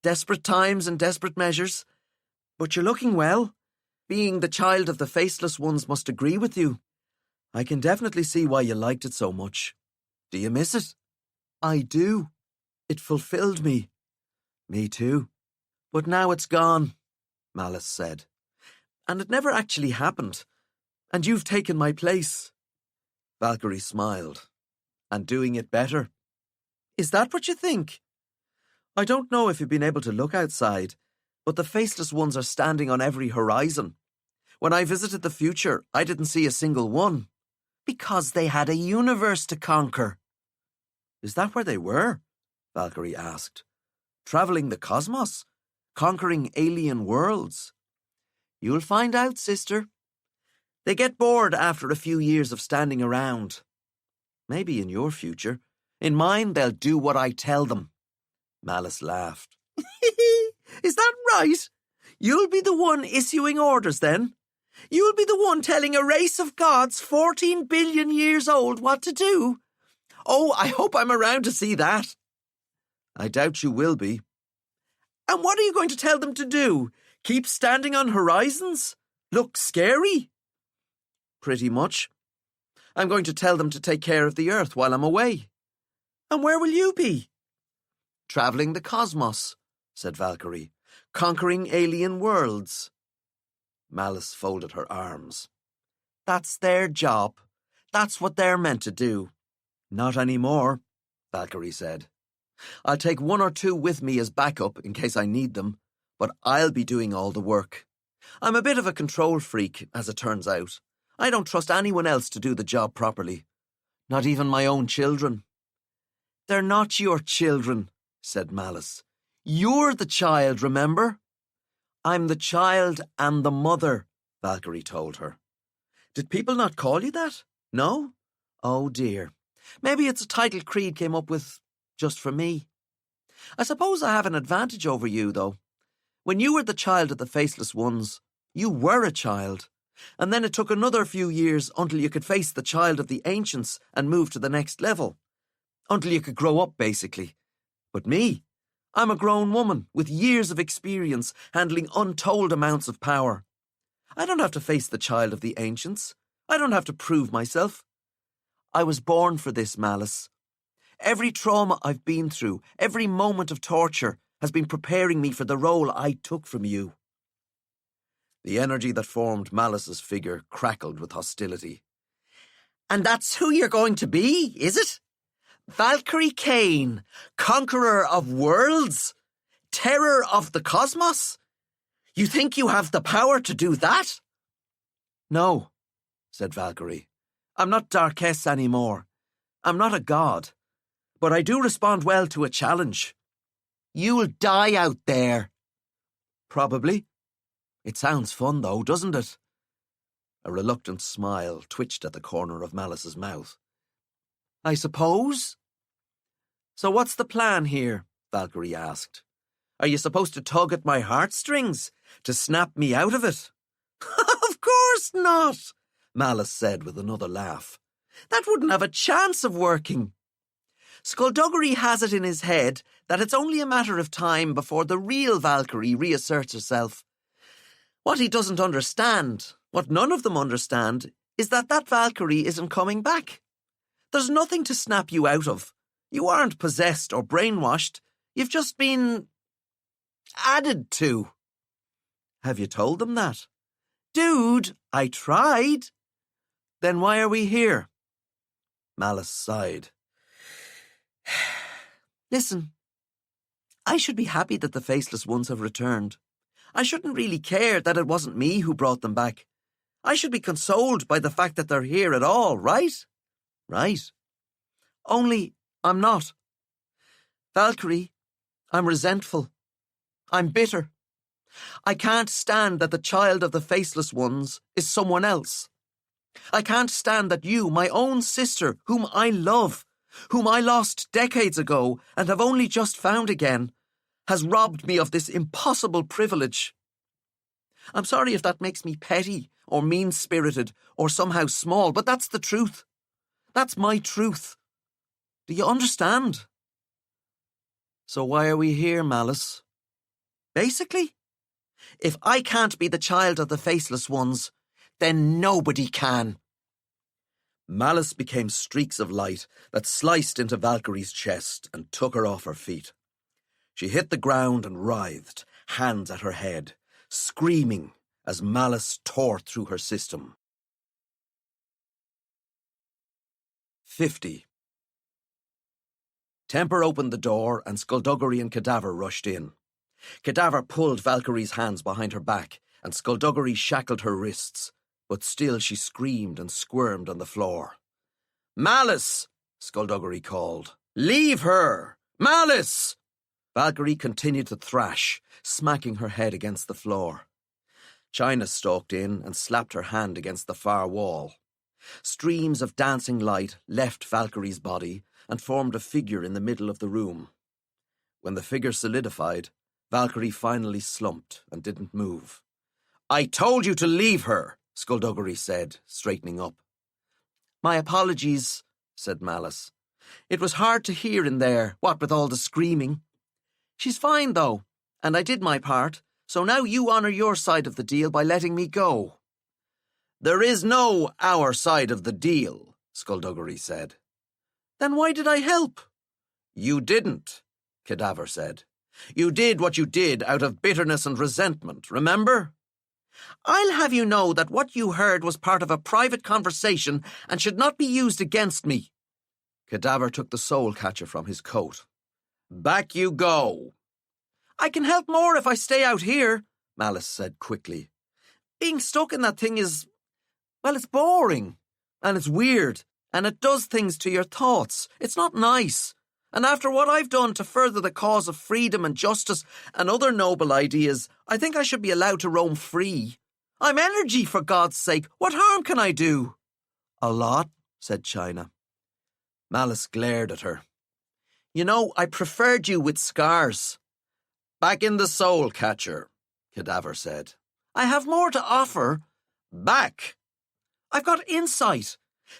Desperate times and desperate measures. But you're looking well. Being the child of the faceless ones must agree with you. I can definitely see why you liked it so much. Do you miss it?" "I do. It fulfilled me." "Me too. But now it's gone," Malice said. "And it never actually happened. And you've taken my place." Valkyrie smiled. "And doing it better." "Is that what you think? I don't know if you've been able to look outside, but the faceless ones are standing on every horizon. When I visited the future, I didn't see a single one. Because they had a universe to conquer." "Is that where they were?" Valkyrie asked. "Travelling the cosmos? Conquering alien worlds?" "You'll find out, sister. They get bored after a few years of standing around. Maybe in your future. In mine, they'll do what I tell them." Malice laughed. "Is that right? You'll be the one issuing orders then? You'll be the one telling a race of gods 14 billion years old what to do? Oh, I hope I'm around to see that." "I doubt you will be." "And what are you going to tell them to do? Keep standing on horizons? Look scary?" "Pretty much. I'm going to tell them to take care of the Earth while I'm away." "And where will you be?" "Travelling the cosmos," said Valkyrie. "Conquering alien worlds." Malice folded her arms. "That's their job. That's what they're meant to do." "Not anymore," Valkyrie said. "I'll take one or two with me as backup in case I need them, but I'll be doing all the work. I'm a bit of a control freak, as it turns out. I don't trust anyone else to do the job properly. Not even my own children." "They're not your children," said Malice. "You're the child, remember?" "I'm the child and the mother," Valkyrie told her. "Did people not call you that? No? Oh dear. Maybe it's a title Creed came up with just for me. I suppose I have an advantage over you, though. When you were the child of the faceless ones, you were a child. And then it took another few years until you could face the child of the ancients and move to the next level. Until you could grow up, basically. But me, I'm a grown woman with years of experience handling untold amounts of power. I don't have to face the child of the ancients. I don't have to prove myself. I was born for this, Malice. Every trauma I've been through, every moment of torture, has been preparing me for the role I took from you." The energy that formed Malice's figure crackled with hostility. "And that's who you're going to be, is it? Valkyrie Kane, conqueror of worlds? Terror of the cosmos? You think you have the power to do that?" "No," said Valkyrie. "I'm not Darkess anymore. I'm not a god. But I do respond well to a challenge." "You'll die out there." "Probably. It sounds fun, though, doesn't it?" A reluctant smile twitched at the corner of Malice's mouth. "I suppose." "So what's the plan here?" Valkyrie asked. "Are you supposed to tug at my heartstrings to snap me out of it?" "Of course not," Malice said with another laugh. "That wouldn't have a chance of working. Skullduggery has it in his head that it's only a matter of time before the real Valkyrie reasserts herself. What he doesn't understand, what none of them understand, is that Valkyrie isn't coming back. There's nothing to snap you out of. You aren't possessed or brainwashed. You've just been added to. Have you told them that? Dude, I tried. Then why are we here? Malice sighed. Listen, I should be happy that the Faceless Ones have returned. I shouldn't really care that it wasn't me who brought them back. I should be consoled by the fact that they're here at all, right? Right. Only I'm not. Valkyrie, I'm resentful. I'm bitter. I can't stand that the child of the Faceless Ones is someone else. I can't stand that you, my own sister, whom I love, whom I lost decades ago and have only just found again, has robbed me of this impossible privilege. I'm sorry if that makes me petty or mean-spirited or somehow small, but that's the truth. That's my truth. Do you understand? So why are we here, Malice? Basically, if I can't be the child of the Faceless Ones, then nobody can. Malice became streaks of light that sliced into Valkyrie's chest and took her off her feet. She hit the ground and writhed, hands at her head, screaming as Malice tore through her system. 50. Temper opened the door and Skullduggery and Cadaver rushed in. Cadaver pulled Valkyrie's hands behind her back and Skullduggery shackled her wrists, but still she screamed and squirmed on the floor. Malice! Skullduggery called. Leave her! Malice! Valkyrie continued to thrash, smacking her head against the floor. China stalked in and slapped her hand against the far wall. Streams of dancing light left Valkyrie's body and formed a figure in the middle of the room. When the figure solidified, Valkyrie finally slumped and didn't move. I told you to leave her, Skullduggery said, straightening up. My apologies, said Malice. It was hard to hear in there, what with all the screaming. She's fine, though, and I did my part, so now you honour your side of the deal by letting me go. There is no our side of the deal, Skullduggery said. Then why did I help? You didn't, Cadaver said. You did what you did out of bitterness and resentment, remember? I'll have you know that what you heard was part of a private conversation and should not be used against me. Cadaver took the soul catcher from his coat. Back you go. I can help more if I stay out here, Malice said quickly. Being stuck in that thing is, well, it's boring, and it's weird, and it does things to your thoughts. It's not nice. And after what I've done to further the cause of freedom and justice and other noble ideas, I think I should be allowed to roam free. I'm energy, for God's sake. What harm can I do? A lot, said China. Malice glared at her. You know, I preferred you with scars. Back in the soul catcher, Cadaver said. I have more to offer. Back. I've got insight.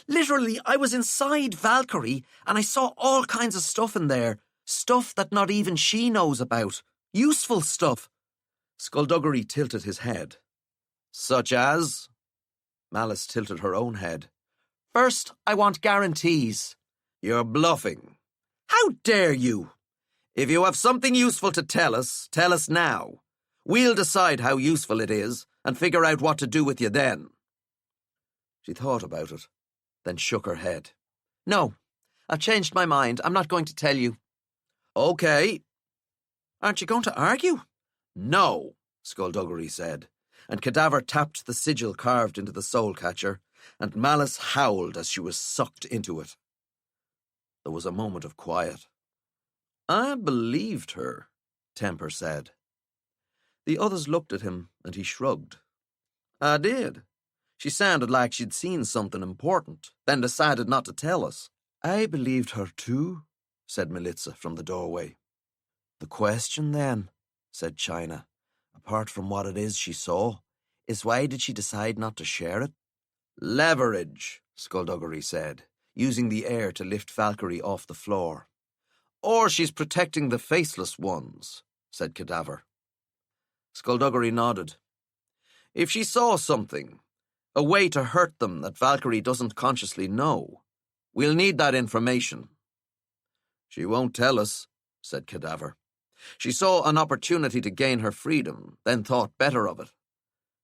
Literally, I was inside Valkyrie and I saw all kinds of stuff in there. Stuff that not even she knows about. Useful stuff. Skullduggery tilted his head. Such as? Malice tilted her own head. First, I want guarantees. You're bluffing. How dare you? If you have something useful to tell us now. We'll decide how useful it is and figure out what to do with you then. She thought about it, then shook her head. No, I've changed my mind. I'm not going to tell you. Okay. Aren't you going to argue? No, Skullduggery said, and Cadaver tapped the sigil carved into the soul catcher, and Malice howled as she was sucked into it. There was a moment of quiet. I believed her, Temper said. The others looked at him, and he shrugged. I did. She sounded like she'd seen something important, then decided not to tell us. I believed her too, said Militza from the doorway. The question then, said China, apart from what it is she saw, is why did she decide not to share it? Leverage, Skullduggery said, using the air to lift Valkyrie off the floor. Or she's protecting the Faceless Ones, said Cadaver. Skullduggery nodded. If she saw something, A way to hurt them that Valkyrie doesn't consciously know. We'll need that information. She won't tell us, said Cadaver. She saw an opportunity to gain her freedom, then thought better of it.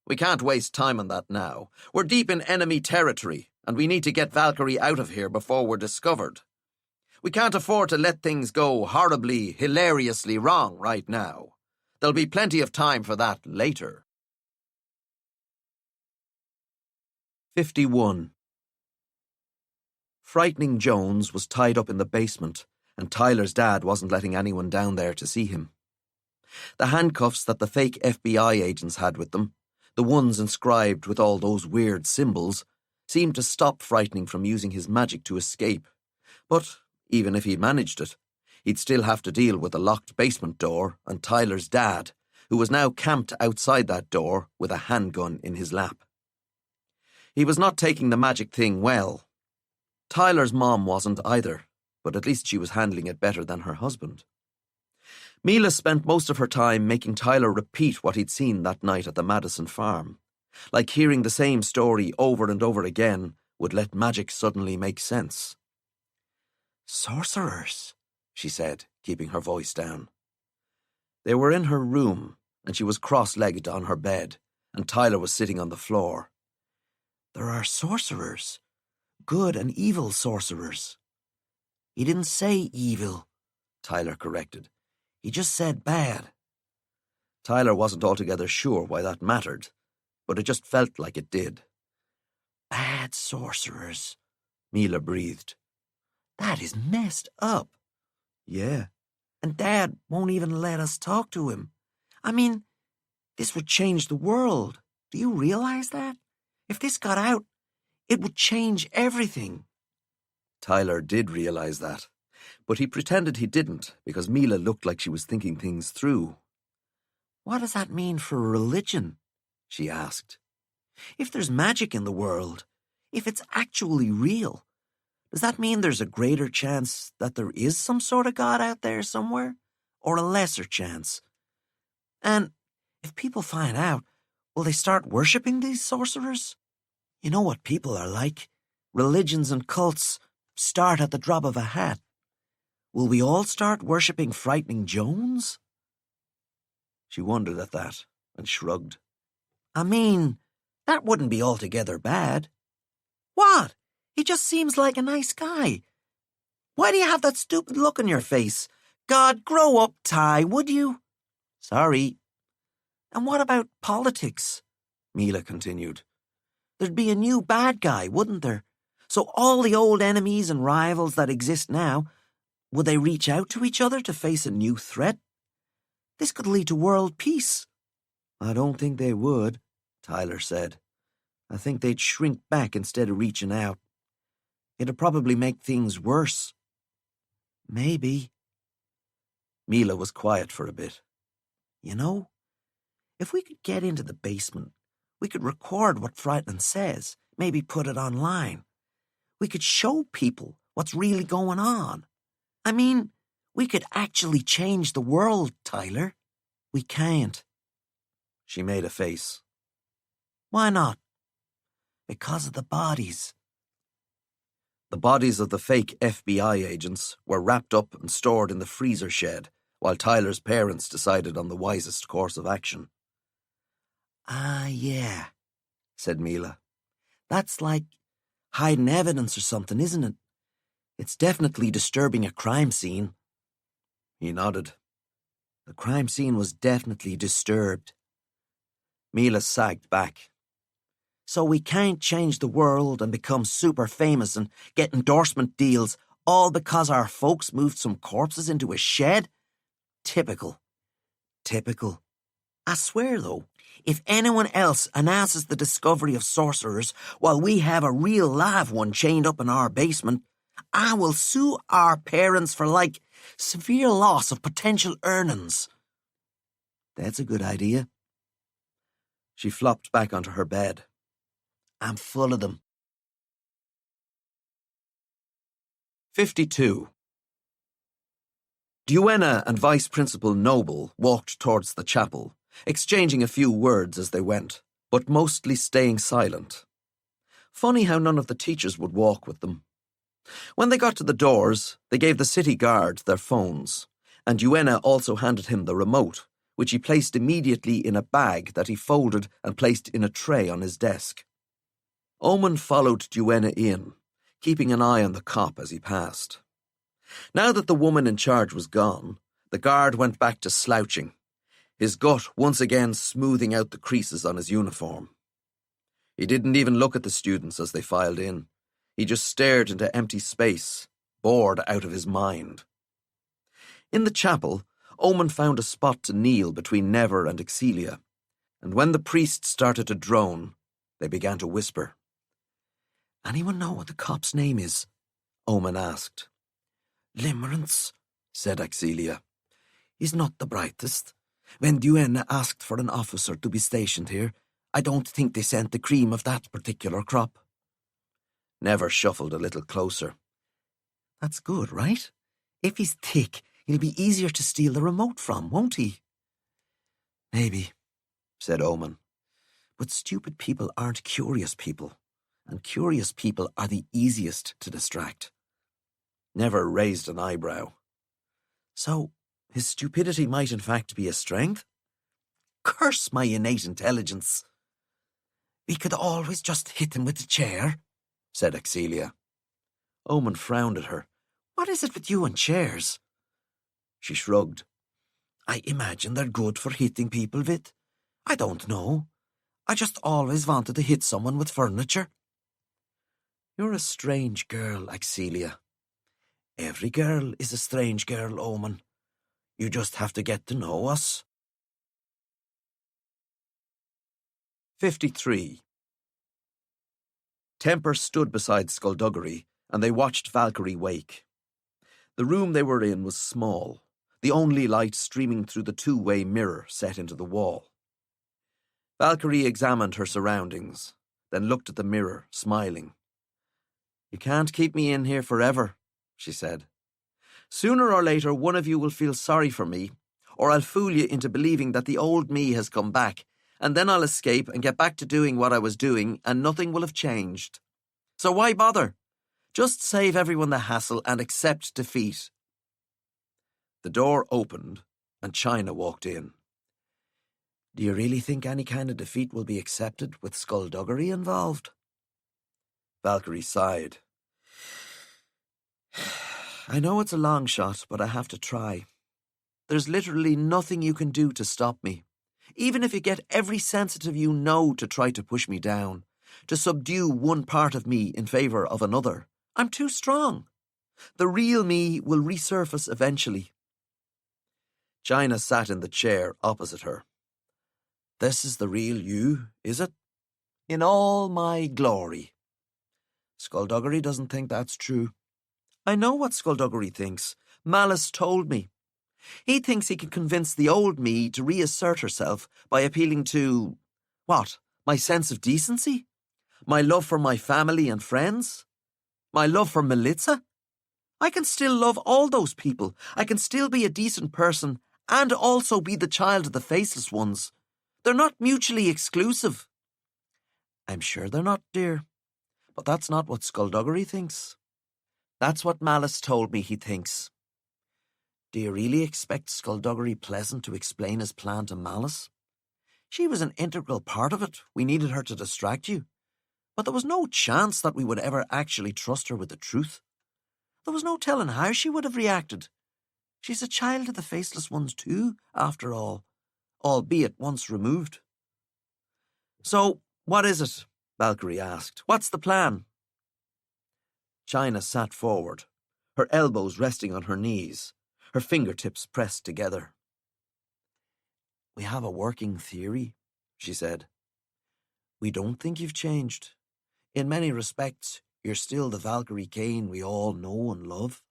We can't waste time on that now. We're deep in enemy territory, and we need to get Valkyrie out of here before we're discovered. We can't afford to let things go horribly, hilariously wrong right now. There'll be plenty of time for that later. 51. Frightening Jones was tied up in the basement, and Tyler's dad wasn't letting anyone down there to see him. The handcuffs that the fake FBI agents had with them, the ones inscribed with all those weird symbols, seemed to stop Frightening from using his magic to escape. But even if he'd managed it, he'd still have to deal with a locked basement door and Tyler's dad, who was now camped outside that door with a handgun in his lap. He was not taking the magic thing well. Tyler's mom wasn't either, but at least she was handling it better than her husband. Mila spent most of her time making Tyler repeat what he'd seen that night at the Madison farm. Like hearing the same story over and over again would let magic suddenly make sense. "Sorcerers," she said, keeping her voice down. They were in her room, and she was cross-legged on her bed, and Tyler was sitting on the floor. "There are sorcerers. Good and evil sorcerers." "He didn't say evil," Tyler corrected. "He just said bad." Tyler wasn't altogether sure why that mattered, but it just felt like it did. "Bad sorcerers," Mila breathed. "That is messed up." "Yeah. And Dad won't even let us talk to him. I mean, this would change the world. Do you realize that? If this got out, it would change everything." Tyler did realize that, but he pretended he didn't because Mila looked like she was thinking things through. "What does that mean for religion?" she asked. "If there's magic in the world, if it's actually real, does that mean there's a greater chance that there is some sort of God out there somewhere, or a lesser chance? And if people find out, will they start worshipping these sorcerers? You know what people are like. Religions and cults start at the drop of a hat. Will we all start worshipping Frightening Jones?" She wondered at that and shrugged. "I mean, that wouldn't be altogether bad." "What? He just seems like a nice guy. Why do you have that stupid look on your face? God, grow up, Ty, would you?" "Sorry." "And what about politics?" Mila continued. "There'd be a new bad guy, wouldn't there? So all the old enemies and rivals that exist now, would they reach out to each other to face a new threat? This could lead to world peace." "I don't think they would," Tyler said. "I think they'd shrink back instead of reaching out. It'd probably make things worse." "Maybe." Mila was quiet for a bit. "You know, if we could get into the basement, we could record what Frightening says, maybe put it online. We could show people what's really going on. I mean, we could actually change the world, Tyler." "We can't." She made a face. "Why not?" "Because of the bodies." The bodies of the fake FBI agents were wrapped up and stored in the freezer shed while Tyler's parents decided on the wisest course of action. "Ah, yeah," said Mila. "That's like hiding evidence or something, isn't it? It's definitely disturbing a crime scene." He nodded. "The crime scene was definitely disturbed." Mila sagged back. "So we can't change the world and become super famous and get endorsement deals all because our folks moved some corpses into a shed? Typical. Typical. I swear, though, if anyone else announces the discovery of sorcerers while we have a real live one chained up in our basement, I will sue our parents for, severe loss of potential earnings." "That's a good idea." She flopped back onto her bed. "I'm full of them." 52. Duenna and Vice Principal Noble walked towards the chapel, exchanging a few words as they went, but mostly staying silent, Funny how none of the teachers would walk with them. When they got to the doors, they gave the city guard their phones, and Uena also handed him the remote, which he placed immediately in a bag that he folded and placed in a tray on his desk. Omen followed Uena in, keeping an eye on the cop as he passed. Now that the woman in charge was gone, the guard went back to slouching, his gut once again smoothing out the creases on his uniform. He didn't even look at the students as they filed in. He just stared into empty space, bored out of his mind. In the chapel, Omen found a spot to kneel between Never and Exelia, and when the priest started to drone, they began to whisper. "Anyone know what the cop's name is?" Omen asked. "Limerence," said Exelia. "He's not the brightest. When Duenna asked for an officer to be stationed here, I don't think they sent the cream of that particular crop." Never shuffled a little closer. "That's good, right? If he's thick, he'll be easier to steal the remote from, won't he?" "Maybe," said Omen. "But stupid people aren't curious people, and curious people are the easiest to distract." Never raised an eyebrow. "So, his stupidity might in fact be a strength? Curse my innate intelligence." "We could always just hit him with the chair," said Exelia. Omen frowned at her. "What is it with you and chairs?" She shrugged. "I imagine they're good for hitting people with. I don't know. I just always wanted to hit someone with furniture." "You're a strange girl, Exelia." "Every girl is a strange girl, Omen. You just have to get to know us." 53. Temper stood beside Skullduggery, and they watched Valkyrie wake. The room they were in was small, the only light streaming through the two-way mirror set into the wall. Valkyrie examined her surroundings, then looked at the mirror, smiling. "You can't keep me in here forever," she said. "Sooner or later one of you will feel sorry for me, or I'll fool you into believing that the old me has come back, and then I'll escape and get back to doing what I was doing, and nothing will have changed. So why bother? Just save everyone the hassle and accept defeat." The door opened, and China walked in. "Do you really think any kind of defeat will be accepted with Skullduggery involved?" Valkyrie sighed. "I know it's a long shot, but I have to try. There's literally nothing you can do to stop me. Even if you get every sensitive you know to try to push me down, to subdue one part of me in favour of another, I'm too strong. The real me will resurface eventually." China sat in the chair opposite her. "This is the real you, is it? In all my glory." "Skullduggery doesn't think that's true." "I know what Skullduggery thinks. Malice told me. He thinks he can convince the old me to reassert herself by appealing to, what, my sense of decency? My love for my family and friends? My love for Melitza? I can still love all those people. I can still be a decent person and also be the child of the faceless ones. They're not mutually exclusive." "I'm sure they're not, dear. But that's not what Skullduggery thinks. That's what Malice told me he thinks." "Do you really expect Skullduggery Pleasant to explain his plan to Malice? She was an integral part of it. We needed her to distract you. But there was no chance that we would ever actually trust her with the truth. There was no telling how she would have reacted. She's a child of the faceless ones too, after all, albeit once removed." "So, what is it?" Valkyrie asked. "What's the plan?" China sat forward, her elbows resting on her knees, her fingertips pressed together. "We have a working theory," she said. "We don't think you've changed. In many respects, you're still the Valkyrie Kane we all know and love.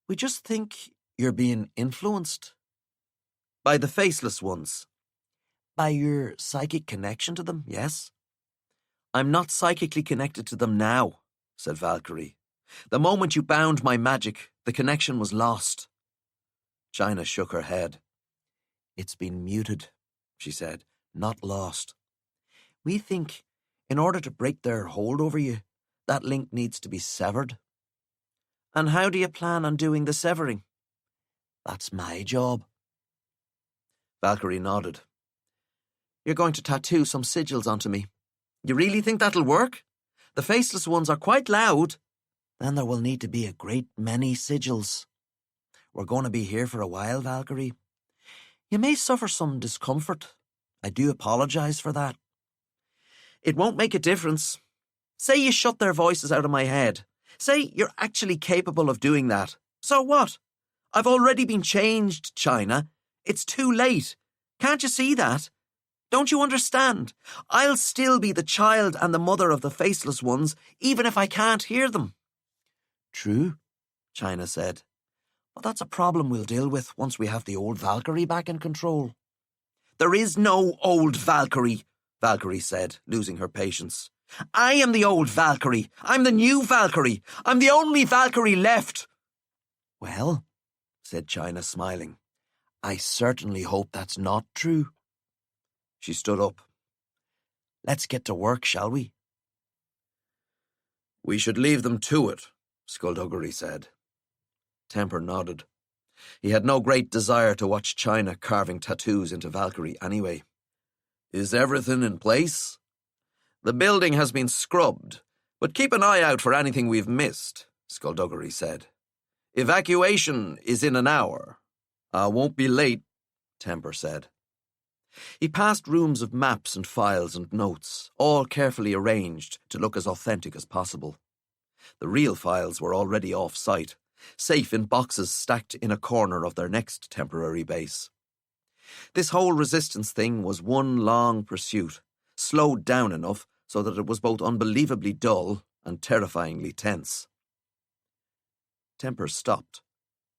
We just think you're being influenced." "By the faceless ones?" "By your psychic connection to them, yes." "I'm not psychically connected to them now," said Valkyrie. "The moment you bound my magic, the connection was lost." China shook her head. "It's been muted," she said, "not lost. We think In order to break their hold over you, that link needs to be severed. And how do you plan on doing the severing? That's my job. Valkyrie nodded. You're going to tattoo some sigils onto me. You really think that'll work? The faceless ones are quite loud. Then there will need to be a great many sigils. We're going to be here for a while, Valkyrie. You may suffer some discomfort. I do apologize for that. It won't make a difference. Say you shut their voices out of my head. Say you're actually capable of doing that. So what? I've already been changed, China. It's too late. Can't you see that? Don't you understand? I'll still be the child and the mother of the faceless ones, even if I can't hear them. True, China said. But that's a problem we'll deal with once we have the old Valkyrie back in control. There is no old Valkyrie, Valkyrie said, losing her patience. I am the old Valkyrie. I'm the new Valkyrie. I'm the only Valkyrie left. Well, said China, smiling, I certainly hope that's not true. She stood up. Let's get to work, shall we? We should leave them to it, Skullduggery said. Temper nodded. He had no great desire to watch China carving tattoos into Valkyrie anyway. Is everything in place? The building has been scrubbed, but keep an eye out for anything we've missed, Skullduggery said. Evacuation is in an hour. I won't be late, Temper said. He passed rooms of maps and files and notes, all carefully arranged to look as authentic as possible. The real files were already off-site, safe in boxes stacked in a corner of their next temporary base. This whole resistance thing was one long pursuit, slowed down enough so that it was both unbelievably dull and terrifyingly tense. Temper stopped,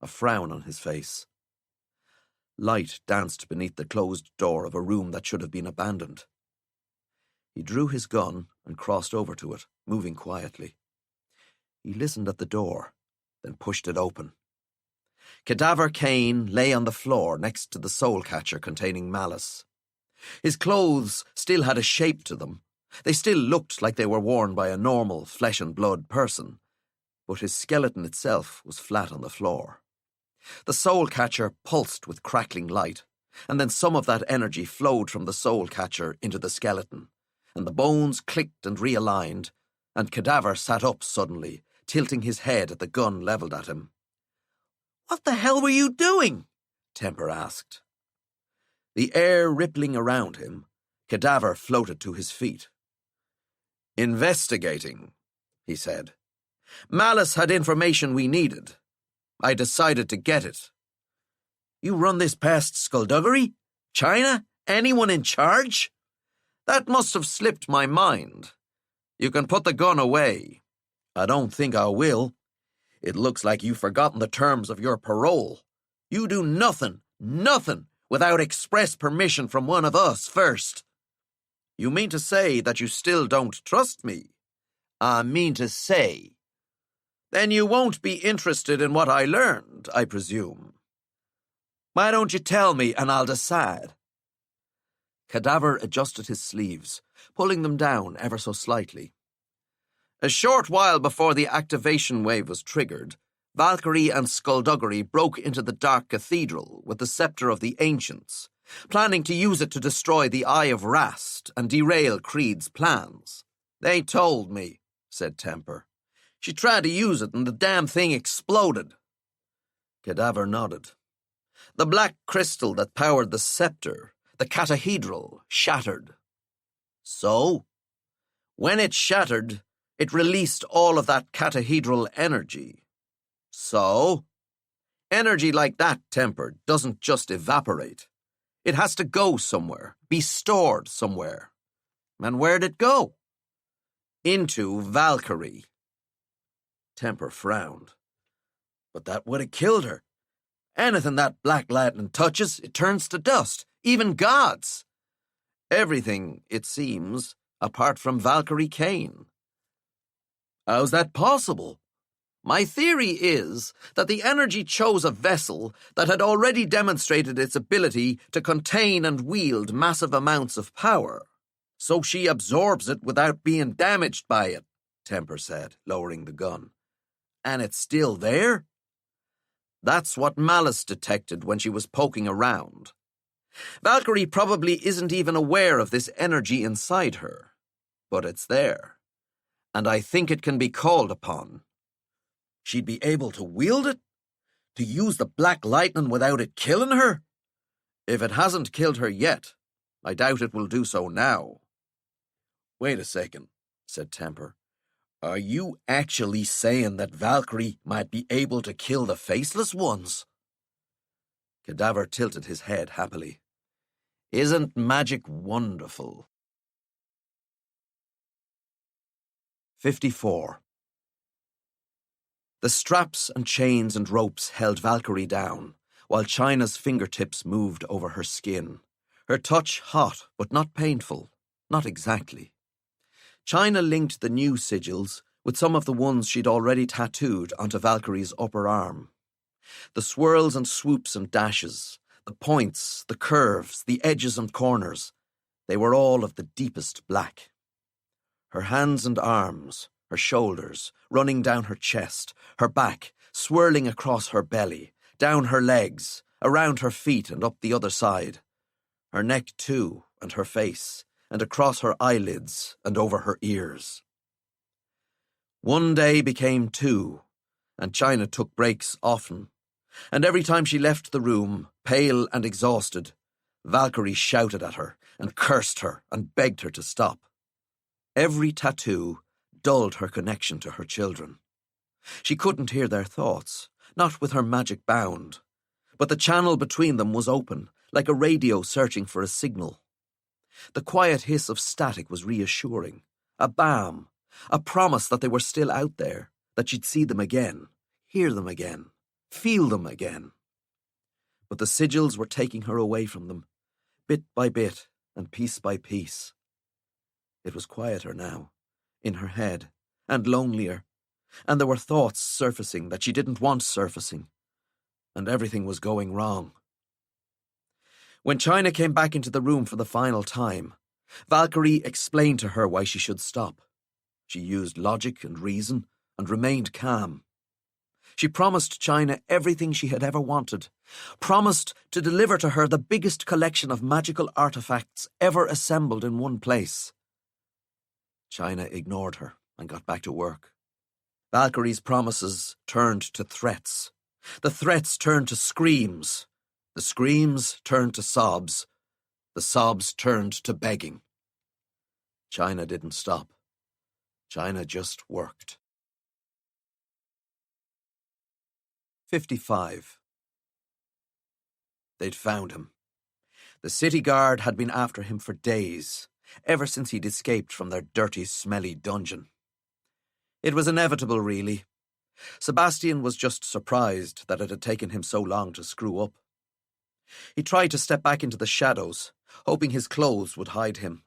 a frown on his face. Light danced beneath the closed door of a room that should have been abandoned. He drew his gun and crossed over to it, moving quietly. He listened at the door, then pushed it open. Cadaver Kane lay on the floor next to the soul catcher containing Malice. His clothes still had a shape to them. They still looked like they were worn by a normal flesh-and-blood person, but his skeleton itself was flat on the floor. The soul catcher pulsed with crackling light, and then some of that energy flowed from the soul catcher into the skeleton, and the bones clicked and realigned, and Cadaver sat up suddenly, tilting his head at the gun levelled at him. "What the hell were you doing?" Temper asked. The air rippling around him, Cadaver floated to his feet. "Investigating," he said. "Malice had information we needed. I decided to get it." "You run this past Skullduggery? China? Anyone in charge?" "That must have slipped my mind. You can put the gun away." "I don't think I will. It looks like you've forgotten the terms of your parole. You do nothing, without express permission from one of us first." "You mean to say that you still don't trust me?" "I mean to say." "Then you won't be interested in what I learned, I presume." "Why don't you tell me and I'll decide?" Cadaver adjusted his sleeves, pulling them down ever so slightly. A short while before the activation wave was triggered, Valkyrie and Skullduggery broke into the Dark Cathedral with the Scepter of the Ancients, planning to use it to destroy the Eye of Rast and derail Creed's plans. "They told me," said Temper. "She tried to use it and the damn thing exploded." Cadaver nodded. "The black crystal that powered the scepter, the catahedral, shattered." "So?" "When it shattered, it released all of that catahedral energy." "So?" "Energy like that, Temper, doesn't just evaporate. It has to go somewhere, be stored somewhere." "And where'd it go?" "Into Valkyrie." Temper frowned. "But that would have killed her. Anything that black lightning touches, it turns to dust, even gods. Everything, it seems, apart from Valkyrie Kane." "How's that possible?" "My theory is that the energy chose a vessel that had already demonstrated its ability to contain and wield massive amounts of power. So she absorbs it without being damaged by it, Temper said, lowering the gun. And it's still there? That's what Malice detected when she was poking around. Valkyrie probably isn't even aware of this energy inside her, but it's there, and I think it can be called upon. She'd be able to wield it? To use the black lightning without it killing her? If it hasn't killed her yet, I doubt it will do so now. Wait a second, said Temper. Are you actually saying that Valkyrie might be able to kill the faceless ones? Cadaver tilted his head happily. Isn't magic wonderful? 54. The straps and chains and ropes held Valkyrie down, while China's fingertips moved over her skin. Her touch hot, but not painful. Not exactly. China linked the new sigils with some of the ones she'd already tattooed onto Valkyrie's upper arm. The swirls and swoops and dashes, the points, the curves, the edges and corners, they were all of the deepest black. Her hands and arms, her shoulders, running down her chest, her back, swirling across her belly, down her legs, around her feet and up the other side. Her neck too, and her face, and across her eyelids and over her ears. One day became two, and China took breaks often, and every time she left the room, pale and exhausted, Valkyrie shouted at her and cursed her and begged her to stop. Every tattoo dulled her connection to her children. She couldn't hear their thoughts, not with her magic bound, but the channel between them was open, like a radio searching for a signal. The quiet hiss of static was reassuring, a balm, a promise that they were still out there, that she'd see them again, hear them again, feel them again. But the sigils were taking her away from them, bit by bit and piece by piece. It was quieter now, in her head, and lonelier, and there were thoughts surfacing that she didn't want surfacing, and everything was going wrong. When China came back into the room for the final time, Valkyrie explained to her why she should stop. She used logic and reason and remained calm. She promised China everything she had ever wanted, promised to deliver to her the biggest collection of magical artifacts ever assembled in one place. China ignored her and got back to work. Valkyrie's promises turned to threats. The threats turned to screams. The screams turned to sobs. The sobs turned to begging. China didn't stop. China just worked. 55. They'd found him. The city guard had been after him for days, ever since he'd escaped from their dirty, smelly dungeon. It was inevitable, really. Sebastian was just surprised that it had taken him so long to screw up. He tried to step back into the shadows, hoping his clothes would hide him.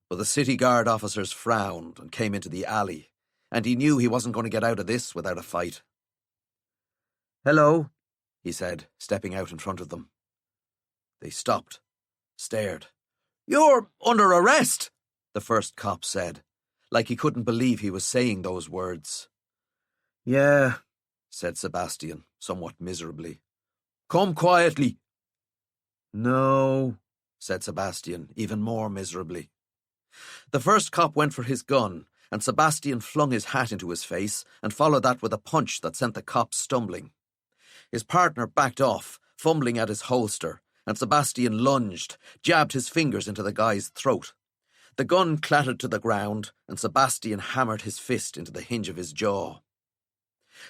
But the city guard officers frowned and came into the alley, and he knew he wasn't going to get out of this without a fight. "Hello," he said, stepping out in front of them. They stopped, stared. "You're under arrest," the first cop said, like he couldn't believe he was saying those words. "Yeah," said Sebastian, somewhat miserably. "Come quietly." "No," said Sebastian, even more miserably. The first cop went for his gun, and Sebastian flung his hat into his face and followed that with a punch that sent the cop stumbling. His partner backed off, fumbling at his holster, and Sebastian lunged, jabbed his fingers into the guy's throat. The gun clattered to the ground, and Sebastian hammered his fist into the hinge of his jaw.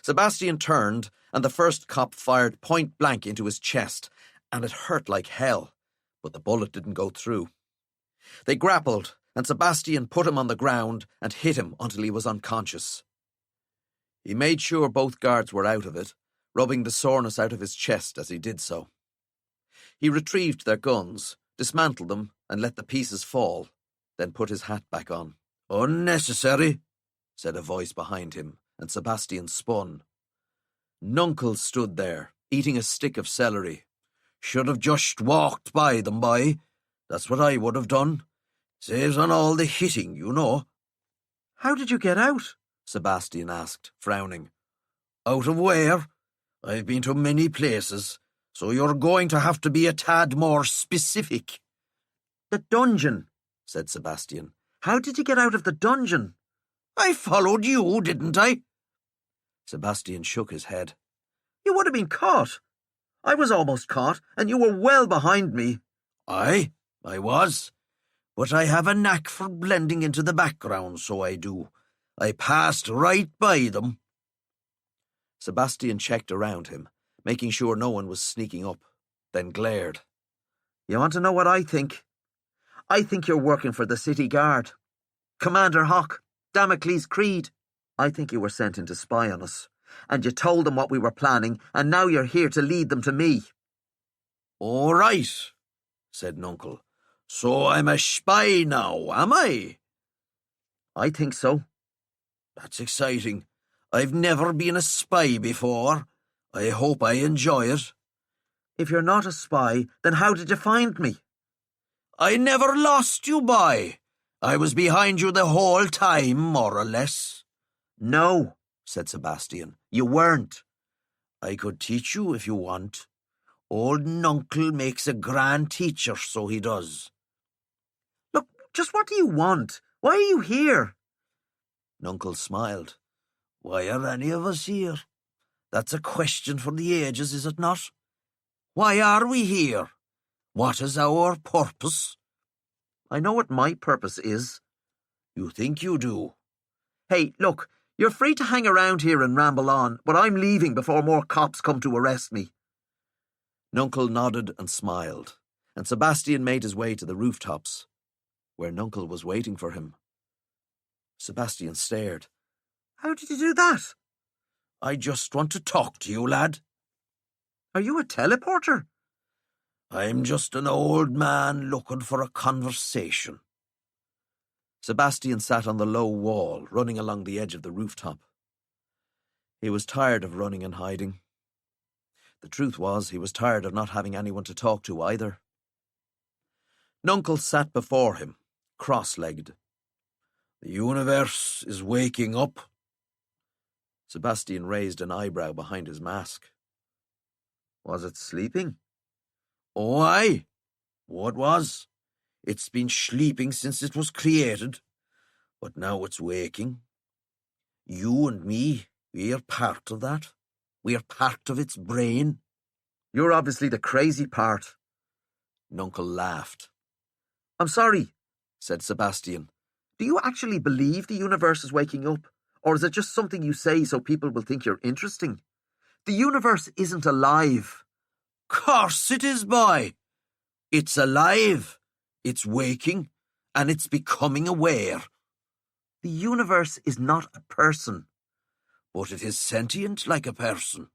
Sebastian turned, and the first cop fired point blank into his chest, and it hurt like hell, but the bullet didn't go through. They grappled, and Sebastian put him on the ground and hit him until he was unconscious. He made sure both guards were out of it, rubbing the soreness out of his chest as he did so. He retrieved their guns, dismantled them, and let the pieces fall, then put his hat back on. "Unnecessary," said a voice behind him, and Sebastian spun. Nuncle stood there, eating a stick of celery. "Should have just walked by them, boy. That's what I would have done. Saves on all the hitting, you know. How did you get out? Sebastian asked, frowning. Out of where? I've been to many places, so you're going to have to be a tad more specific. The dungeon, said Sebastian. How did you get out of the dungeon? I followed you, didn't I? Sebastian shook his head. You would have been caught. I was almost caught, and you were well behind me. I was. But I have a knack for blending into the background, so I do. I passed right by them. Sebastian checked around him, making sure no one was sneaking up, then glared. You want to know what I think? I think you're working for the city guard. Commander Hawk, Damocles Creed. I think you were sent in to spy on us, and you told them what we were planning, and now you're here to lead them to me. All right, said Nuncle. So I'm a spy now, am I? I think so. That's exciting. I've never been a spy before. I hope I enjoy it. If you're not a spy, then how did you find me? I never lost you, boy. I was behind you the whole time, more or less. No, said Sebastian. You weren't. I could teach you if you want. Old Nuncle makes a grand teacher, so he does. Look, just what do you want? Why are you here? Nuncle smiled. Why are any of us here? That's a question for the ages, is it not? Why are we here? What is our purpose? I know what my purpose is. You think you do? Hey, look, you're free to hang around here and ramble on, but I'm leaving before more cops come to arrest me. Nuncle nodded and smiled, and Sebastian made his way to the rooftops, where Nuncle was waiting for him. Sebastian stared. How did you do that? I just want to talk to you, lad. Are you a teleporter? I'm just an old man looking for a conversation. Sebastian sat on the low wall, running along the edge of the rooftop. He was tired of running and hiding. The truth was, he was tired of not having anyone to talk to either. Nuncle sat before him, cross-legged. The universe is waking up. Sebastian raised an eyebrow behind his mask. Was it sleeping? Oh, aye. What was? It's been sleeping since it was created, but now it's waking. You and me, we are part of that. We are part of its brain. You're obviously the crazy part. Nuncle laughed. I'm sorry, said Sebastian. Do you actually believe the universe is waking up? Or is it just something you say so people will think you're interesting? The universe isn't alive. Course it is, boy. It's alive. It's waking. And it's becoming aware. The universe is not a person. But it is sentient like a person.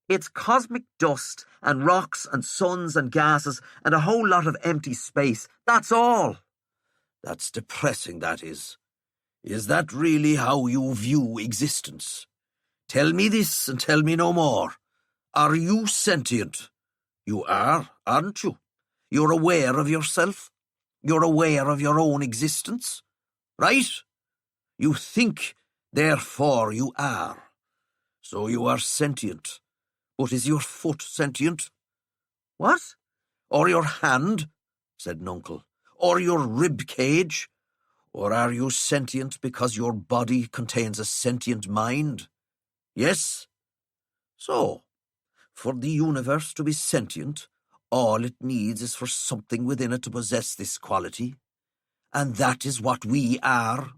It's cosmic dust and rocks and suns and gases and a whole lot of empty space. That's all. That's depressing, that is. Is that really how you view existence? Tell me this and tell me no more. Are you sentient? You are, aren't you? You're aware of yourself? You're aware of your own existence? Right? You think, therefore you are. So you are sentient. But is your foot sentient? What? Or your hand, said Nuncle. Or your rib cage? Or are you sentient because your body contains a sentient mind? Yes? So, for the universe to be sentient, all it needs is for something within it to possess this quality. And that is what we are.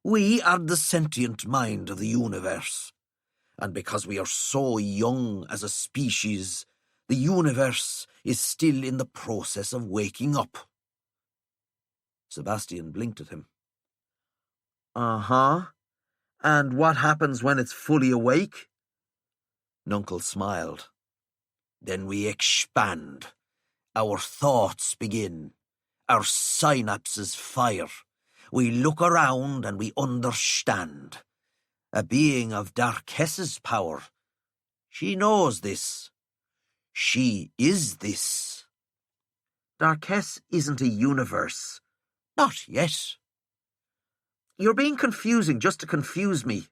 We are the sentient mind of the universe. And because we are so young as a species, the universe is still in the process of waking up. Sebastian blinked at him. Uh-huh. And what happens when it's fully awake? Nuncle smiled. Then we expand. Our thoughts begin. Our synapses fire. We look around and we understand. A being of Darkess's power. She knows this. She is this. Darkess isn't a universe. Not yet. You're being confusing just to confuse me.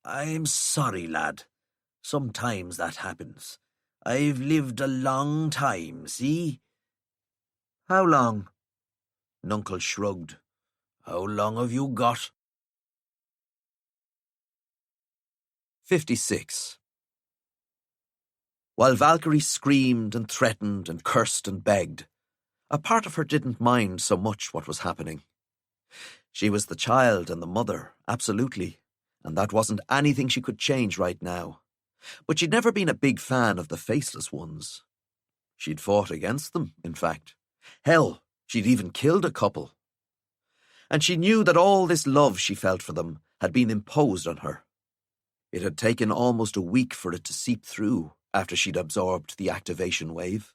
I'm sorry, lad. Sometimes that happens. I've lived a long time, see? How long? Nuncle shrugged. How long have you got? 56. While Valkyrie screamed and threatened and cursed and begged, a part of her didn't mind so much what was happening. She was the child and the mother, absolutely, and that wasn't anything she could change right now. But she'd never been a big fan of the faceless ones. She'd fought against them, in fact. Hell, she'd even killed a couple. And she knew that all this love she felt for them had been imposed on her. It had taken almost a week for it to seep through after she'd absorbed the activation wave.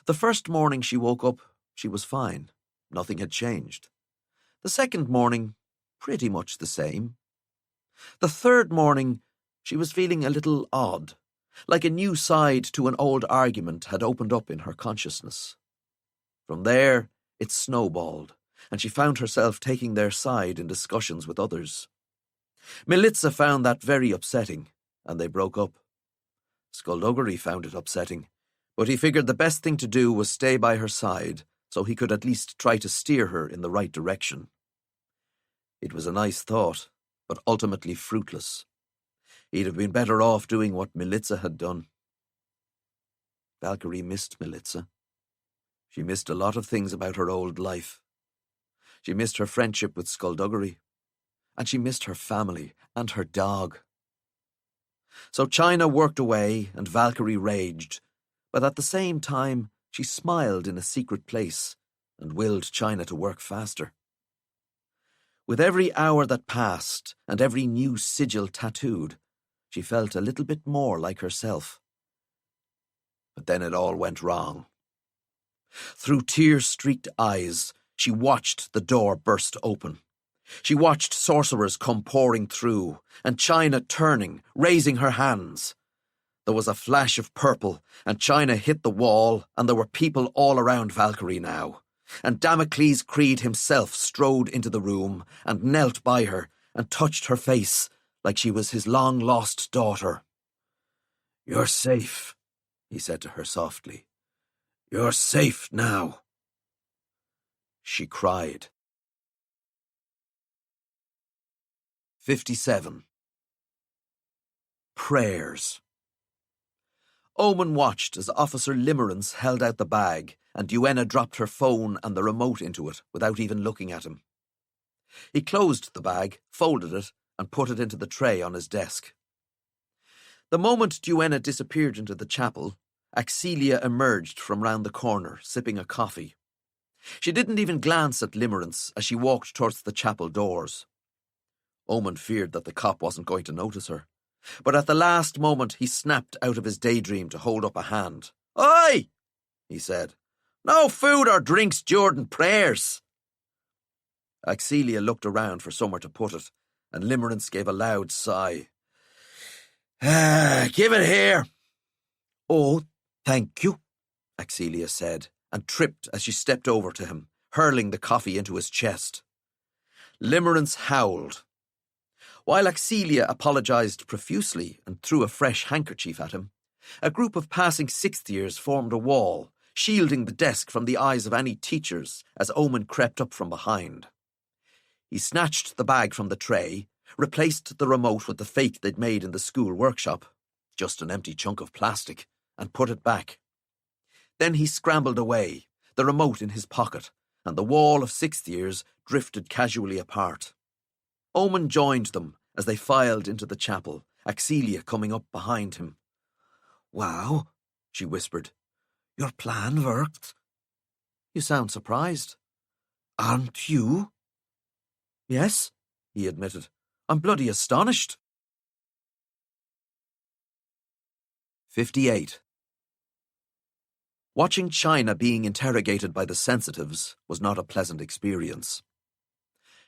The first morning she woke up, she was fine. Nothing had changed. The second morning, pretty much the same. The third morning, she was feeling a little odd, like a new side to an old argument had opened up in her consciousness. From there, it snowballed, and she found herself taking their side in discussions with others. Militza found that very upsetting, and they broke up. Skullduggery found it upsetting, but he figured the best thing to do was stay by her side so he could at least try to steer her in the right direction. It was a nice thought, but ultimately fruitless. He'd have been better off doing what Militza had done. Valkyrie missed Militza. She missed a lot of things about her old life. She missed her friendship with Skullduggery, and she missed her family and her dog. So China worked away and Valkyrie raged, but at the same time she smiled in a secret place and willed China to work faster. With every hour that passed and every new sigil tattooed, she felt a little bit more like herself. But then it all went wrong. Through tear-streaked eyes, she watched the door burst open. She watched sorcerers come pouring through, and China turning, raising her hands. There was a flash of purple, and China hit the wall, and there were people all around Valkyrie now. And Damocles Creed himself strode into the room and knelt by her and touched her face like she was his long-lost daughter. "You're safe," he said to her softly. "You're safe now." She cried. 57. Prayers. Omen watched as Officer Limerence held out the bag and Duenna dropped her phone and the remote into it without even looking at him. He closed the bag, folded it, and put it into the tray on his desk. The moment Duenna disappeared into the chapel, Axelia emerged from round the corner, sipping a coffee. She didn't even glance at Limerence as she walked towards the chapel doors. Omen feared that the cop wasn't going to notice her, but at the last moment he snapped out of his daydream to hold up a hand. "Oi!" he said. "No food or drinks during prayers." Axelia looked around for somewhere to put it, and Limerence gave a loud sigh. "Give it here." "Oh, thank you," Axelia said, and tripped as she stepped over to him, hurling the coffee into his chest. Limerence howled. While Axelia apologised profusely and threw a fresh handkerchief at him, a group of passing sixth years formed a wall, shielding the desk from the eyes of any teachers as Omen crept up from behind. He snatched the bag from the tray, replaced the remote with the fake they'd made in the school workshop, just an empty chunk of plastic, and put it back. Then he scrambled away, the remote in his pocket, and the wall of sixth years drifted casually apart. Omen joined them as they filed into the chapel, Axelia coming up behind him. "Wow," she whispered. "Your plan worked." "You sound surprised." "Aren't you?" "Yes," he admitted. "I'm bloody astonished." 58. Watching China being interrogated by the sensitives was not a pleasant experience.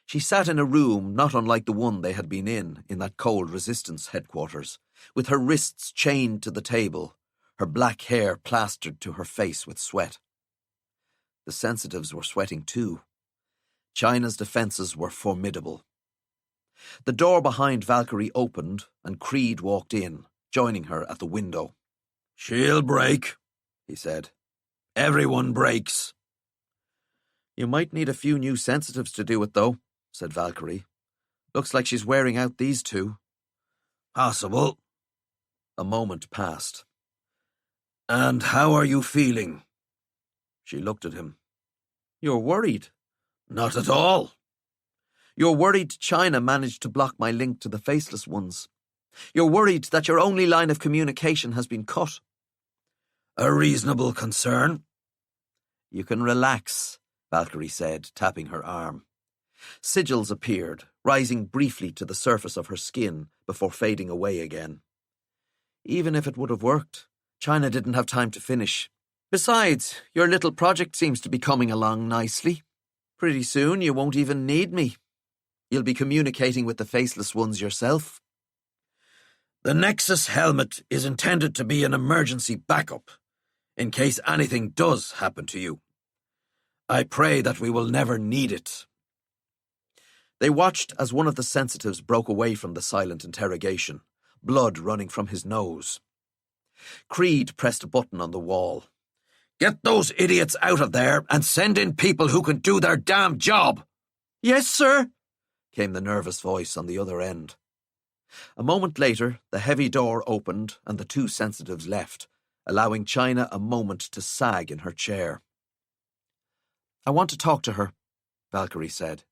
She sat in a room not unlike the one they had been in that cold resistance headquarters, with her wrists chained to the table, her black hair plastered to her face with sweat. The sensitives were sweating too. China's defences were formidable. The door behind Valkyrie opened and Creed walked in, joining her at the window. "She'll break," he said. "Everyone breaks." "You might need a few new sensitives to do it, though," said Valkyrie. "Looks like she's wearing out these two." "Possible." A moment passed. "And how are you feeling?" She looked at him. "You're worried." "Not at all." "You're worried China managed to block my link to the Faceless Ones. You're worried that your only line of communication has been cut." "A reasonable concern." "You can relax," Valkyrie said, tapping her arm. Sigils appeared, rising briefly to the surface of her skin before fading away again. Even if it would have worked, China didn't have time to finish. Besides, your little project seems to be coming along nicely. Pretty soon you won't even need me. You'll be communicating with the Faceless Ones yourself. "The Nexus helmet is intended to be an emergency backup, in case anything does happen to you. I pray that we will never need it." They watched as one of the sensitives broke away from the silent interrogation, blood running from his nose. Creed pressed a button on the wall. "Get those idiots out of there and send in people who can do their damn job." "Yes, sir," came the nervous voice on the other end. A moment later, the heavy door opened and the two sensitives left, allowing China a moment to sag in her chair. "I want to talk to her," Valkyrie said.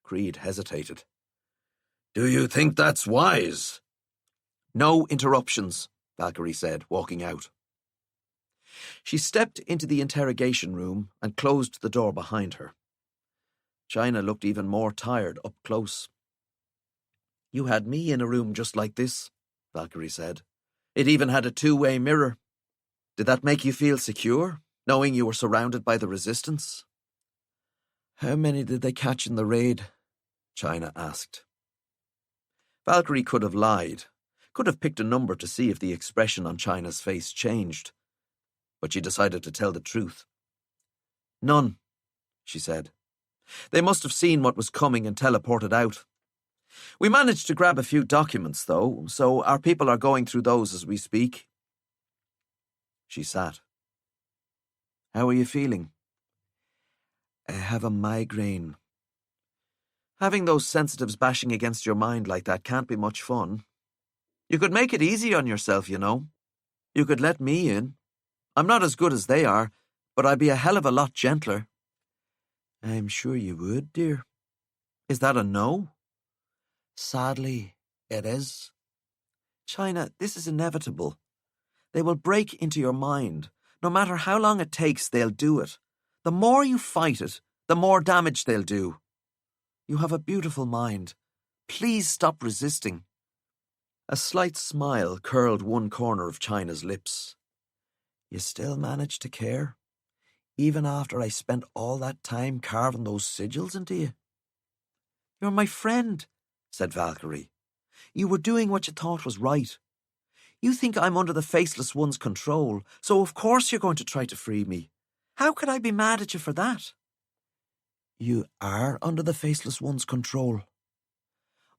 Creed hesitated. "Do you think that's wise?" "No interruptions," Valkyrie said, walking out. She stepped into the interrogation room and closed the door behind her. China looked even more tired up close. "You had me in a room just like this," Valkyrie said. "It even had a two-way mirror. Did that make you feel secure, knowing you were surrounded by the resistance?" "How many did they catch in the raid?" China asked. Valkyrie could have lied, could have picked a number to see if the expression on China's face changed. But she decided to tell the truth. "None," she said. "They must have seen what was coming and teleported out. We managed to grab a few documents, though, so our people are going through those as we speak." She sat. "How are you feeling?" "I have a migraine." "Having those sensitives bashing against your mind like that can't be much fun. You could make it easy on yourself, you know. You could let me in. I'm not as good as they are, but I'd be a hell of a lot gentler." "I'm sure you would, dear." "Is that a no?" "Sadly, it is." "China, this is inevitable. They will break into your mind. No matter how long it takes, they'll do it. The more you fight it, the more damage they'll do. You have a beautiful mind. Please stop resisting." A slight smile curled one corner of China's lips. "You still manage to care? Even after I spent all that time carving those sigils into you?" "You're my friend," said Valkyrie. "You were doing what you thought was right. You think I'm under the Faceless One's control, so of course you're going to try to free me. How could I be mad at you for that?" "You are under the Faceless One's control."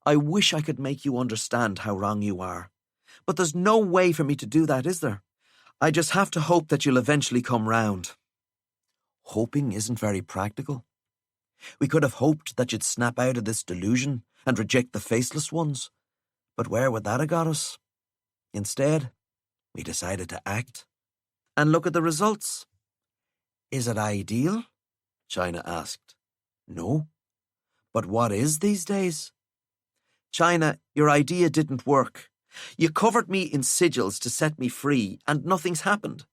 "I wish I could make you understand how wrong you are. But there's no way for me to do that, is there? I just have to hope that you'll eventually come round." "Hoping isn't very practical. We could have hoped that you'd snap out of this delusion and reject the Faceless Ones. But where would that have got us? Instead, we decided to act. And look at the results." "Is it ideal?" China asked. "No. But what is these days?" "China, your idea didn't work. You covered me in sigils to set me free, and nothing's happened.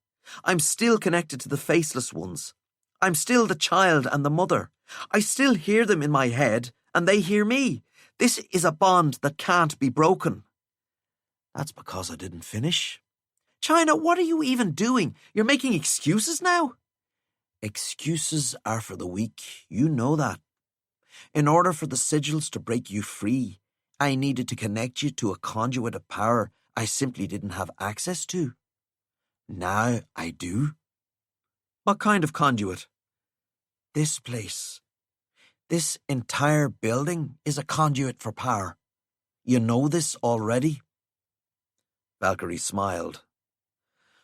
I'm still connected to the Faceless Ones. I'm still the child and the mother. I still hear them in my head, and they hear me. This is a bond that can't be broken." "That's because I didn't finish." "China, what are you even doing? You're making excuses now?" "Excuses are for the weak. You know that. In order for the sigils to break you free, I needed to connect you to a conduit of power I simply didn't have access to. Now I do." "What kind of conduit?" "This place. This entire building is a conduit for power. You know this already? Valkyrie smiled.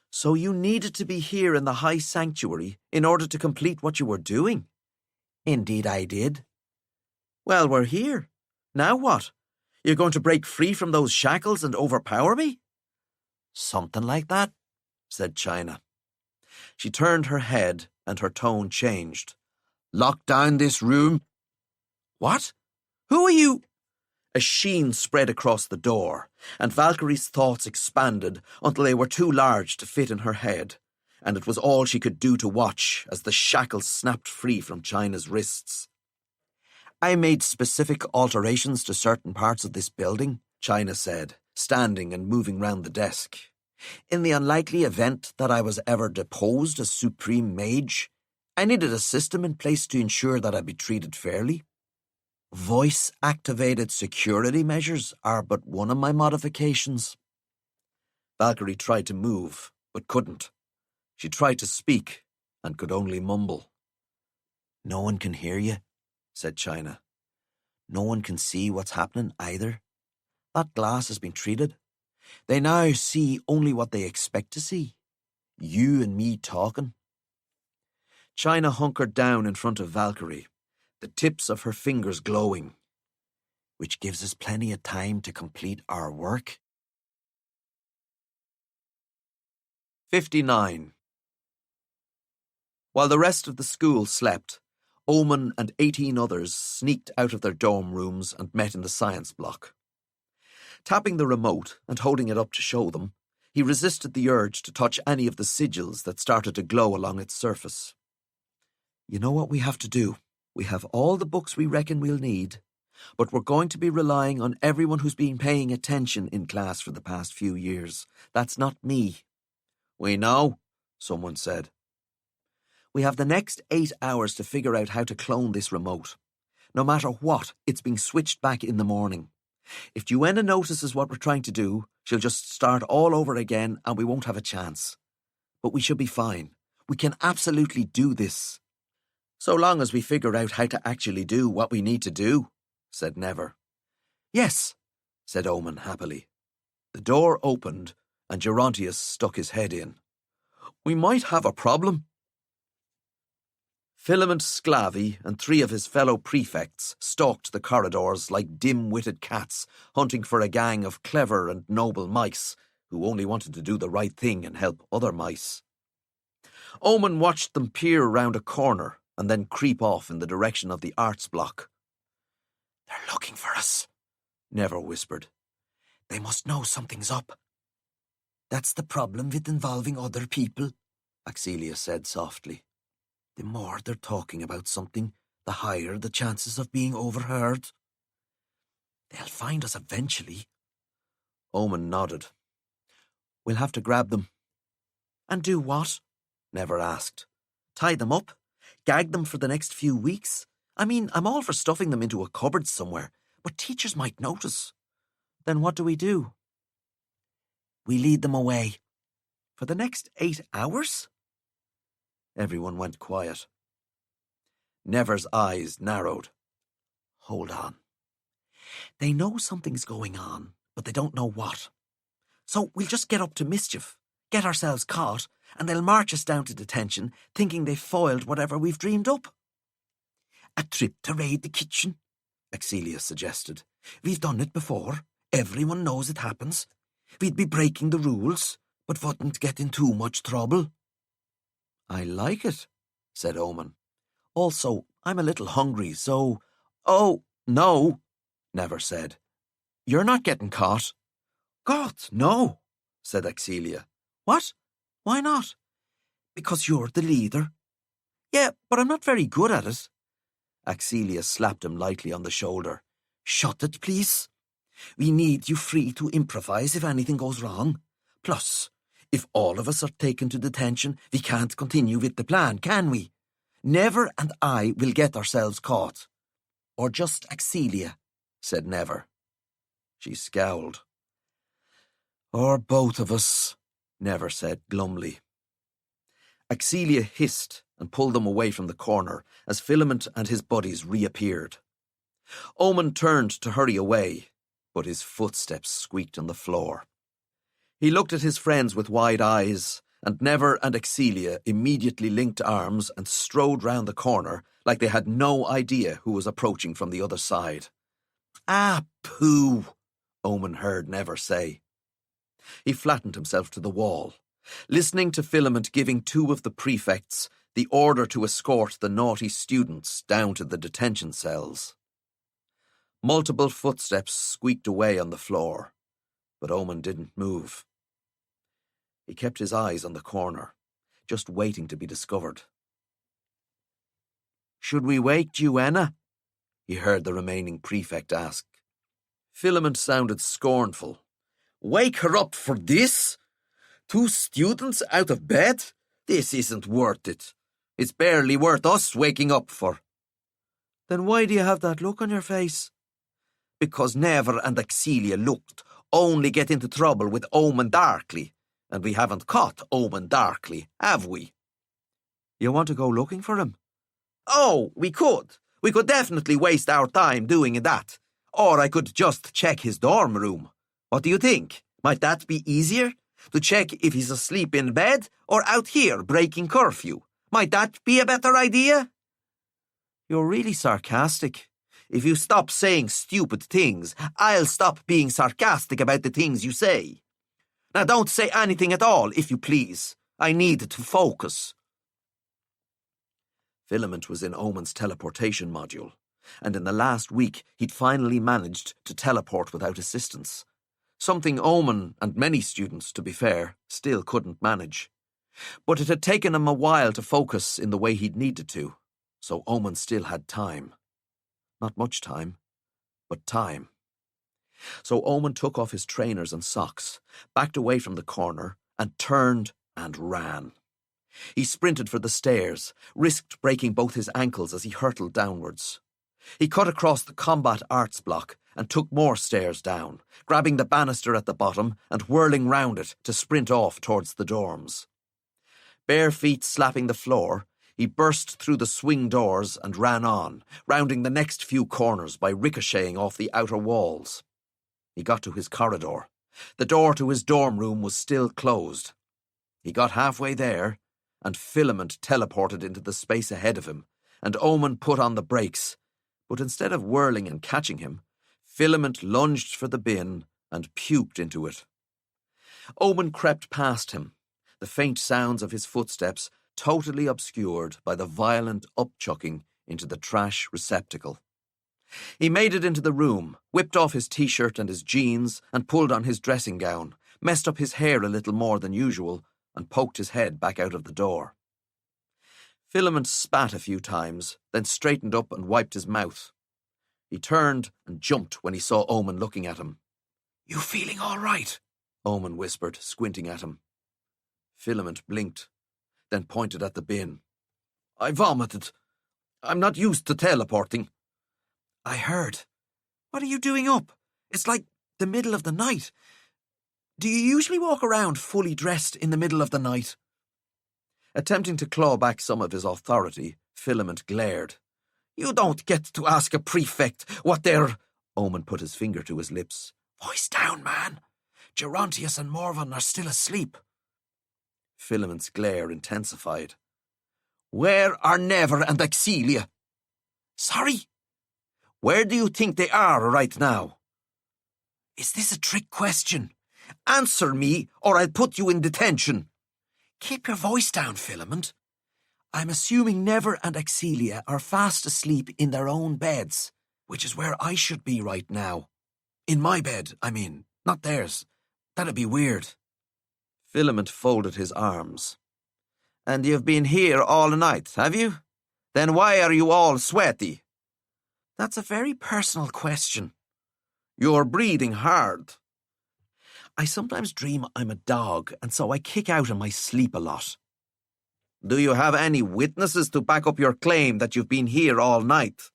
So you needed to be here in the high sanctuary in order to complete what you were doing? Indeed I did. Well, we're here. Now what? You're going to break free from those shackles and overpower me? Something like that, said China. She turned her head and her tone changed. Lock down this room. What? Who are you? A sheen spread across the door, and Valkyrie's thoughts expanded until they were too large to fit in her head, and it was all she could do to watch as the shackles snapped free from China's wrists. I made specific alterations to certain parts of this building, China said, standing and moving round the desk. In the unlikely event that I was ever deposed as Supreme Mage, I needed a system in place to ensure that I'd be treated fairly. Voice-activated security measures are but one of my modifications. Valkyrie tried to move, but couldn't. She tried to speak, and could only mumble. No one can hear you, said China. No one can see what's happening either. That glass has been treated. They now see only what they expect to see. You and me talking. China hunkered down in front of Valkyrie, the tips of her fingers glowing. Which gives us plenty of time to complete our work. 59. While the rest of the school slept, Omen and 18 others sneaked out of their dorm rooms and met in the science block. Tapping the remote and holding it up to show them, he resisted the urge to touch any of the sigils that started to glow along its surface. You know what we have to do? We have all the books we reckon we'll need, but we're going to be relying on everyone who's been paying attention in class for the past few years. That's not me. We know, someone said. We have the next 8 hours to figure out how to clone this remote. No matter what, it's being switched back in the morning. If Duenna notices what we're trying to do, she'll just start all over again and we won't have a chance. But we should be fine. We can absolutely do this. So long as we figure out how to actually do what we need to do, said Never. Yes, said Omen happily. The door opened and Gerontius stuck his head in. We might have a problem. Filament Sclavi and 3 of his fellow prefects stalked the corridors like dim-witted cats hunting for a gang of clever and noble mice who only wanted to do the right thing and help other mice. Omen watched them peer round a corner and then creep off in the direction of the arts block. They're looking for us, Never whispered. They must know something's up. That's the problem with involving other people, Axelia said softly. The more they're talking about something, the higher the chances of being overheard. They'll find us eventually. Omen nodded. We'll have to grab them. And do what? Never asked. Tie them up? Gag them for the next few weeks? I mean, I'm all for stuffing them into a cupboard somewhere, but teachers might notice. Then what do? We lead them away. For the next 8 hours? Everyone went quiet. Never's eyes narrowed. Hold on. They know something's going on, but they don't know what. So we'll just get up to mischief, get ourselves caught, and they'll march us down to detention, thinking they've foiled whatever we've dreamed up. A trip to raid the kitchen, Axelia suggested. We've done it before. Everyone knows it happens. We'd be breaking the rules, but wouldn't get in too much trouble. I like it, said Omen. Also, I'm a little hungry, so... Oh, no, Never said. You're not getting caught. God, no, said Axelia. What? Why not? Because you're the leader. Yeah, but I'm not very good at it. Axelia slapped him lightly on the shoulder. Shut it, please. We need you free to improvise if anything goes wrong. Plus, if all of us are taken to detention, we can't continue with the plan, can we? Never and I will get ourselves caught. Or just Axelia, said Never. She scowled. Or both of us, Never said glumly. Axelia hissed and pulled them away from the corner as Filament and his buddies reappeared. Omen turned to hurry away, but his footsteps squeaked on the floor. He looked at his friends with wide eyes, and Never and Excelia immediately linked arms and strode round the corner like they had no idea who was approaching from the other side. "Ah, pooh," Omen heard Never say. He flattened himself to the wall, listening to Filament giving two of the prefects the order to escort the naughty students down to the detention cells. Multiple footsteps squeaked away on the floor, but Omen didn't move. He kept his eyes on the corner, just waiting to be discovered. "Should we wake Duenna?" he heard the remaining prefect ask. Filament sounded scornful. "Wake her up for this? 2 students out of bed? This isn't worth it. It's barely worth us waking up for." "Then why do you have that look on your face?" "Because Never and Excelia looked only get into trouble with Omen Darkly, and we haven't caught Omen Darkly, have we?" "You want to go looking for him?" "Oh, we could. We could definitely waste our time doing that. Or I could just check his dorm room. What do you think? Might that be easier? To check if he's asleep in bed or out here breaking curfew? Might that be a better idea?" "You're really sarcastic. If you stop saying stupid things, I'll stop being sarcastic about the things you say. Now don't say anything at all, if you please. I need to focus." Filament was in Omen's teleportation module, and in the last week he'd finally managed to teleport without assistance. Something Omen, and many students, to be fair, still couldn't manage. But it had taken him a while to focus in the way he'd needed to, so Omen still had time. Not much time, but time. So Omen took off his trainers and socks, backed away from the corner, and turned and ran. He sprinted for the stairs, risked breaking both his ankles as he hurtled downwards. He cut across the combat arts block and took more stairs down, grabbing the banister at the bottom and whirling round it to sprint off towards the dorms. Bare feet slapping the floor, he burst through the swing doors and ran on, rounding the next few corners by ricocheting off the outer walls. He got to his corridor. The door to his dorm room was still closed. He got halfway there, and Filament teleported into the space ahead of him, and Omen put on the brakes, but instead of whirling and catching him, Filament lunged for the bin and puked into it. Omen crept past him, the faint sounds of his footsteps totally obscured by the violent upchucking into the trash receptacle. He made it into the room, whipped off his t-shirt and his jeans, and pulled on his dressing gown, messed up his hair a little more than usual, and poked his head back out of the door. Filament spat a few times, then straightened up and wiped his mouth. He turned and jumped when he saw Omen looking at him. "You feeling all right?" Omen whispered, squinting at him. Filament blinked, then pointed at the bin. "I vomited. I'm not used to teleporting." "I heard. What are you doing up? It's like the middle of the night. Do you usually walk around fully dressed in the middle of the night?" Attempting to claw back some of his authority, Filament glared. "You don't get to ask a prefect what they're—" Omen put his finger to his lips. "Voice down, man. Gerontius and Morven are still asleep." Filament's glare intensified. "Where are Never and Excelia?" "Sorry? Where do you think they are right now?" "Is this a trick question? Answer me, or I'll put you in detention." "Keep your voice down, Filament. I'm assuming Never and Excelia are fast asleep in their own beds, which is where I should be right now. In my bed, I mean, not theirs. That'd be weird." Filament folded his arms. "And you've been here all night, have you? Then why are you all sweaty?" "That's a very personal question." "You're breathing hard." "I sometimes dream I'm a dog, and so I kick out in my sleep a lot." "Do you have any witnesses to back up your claim that you've been here all night?"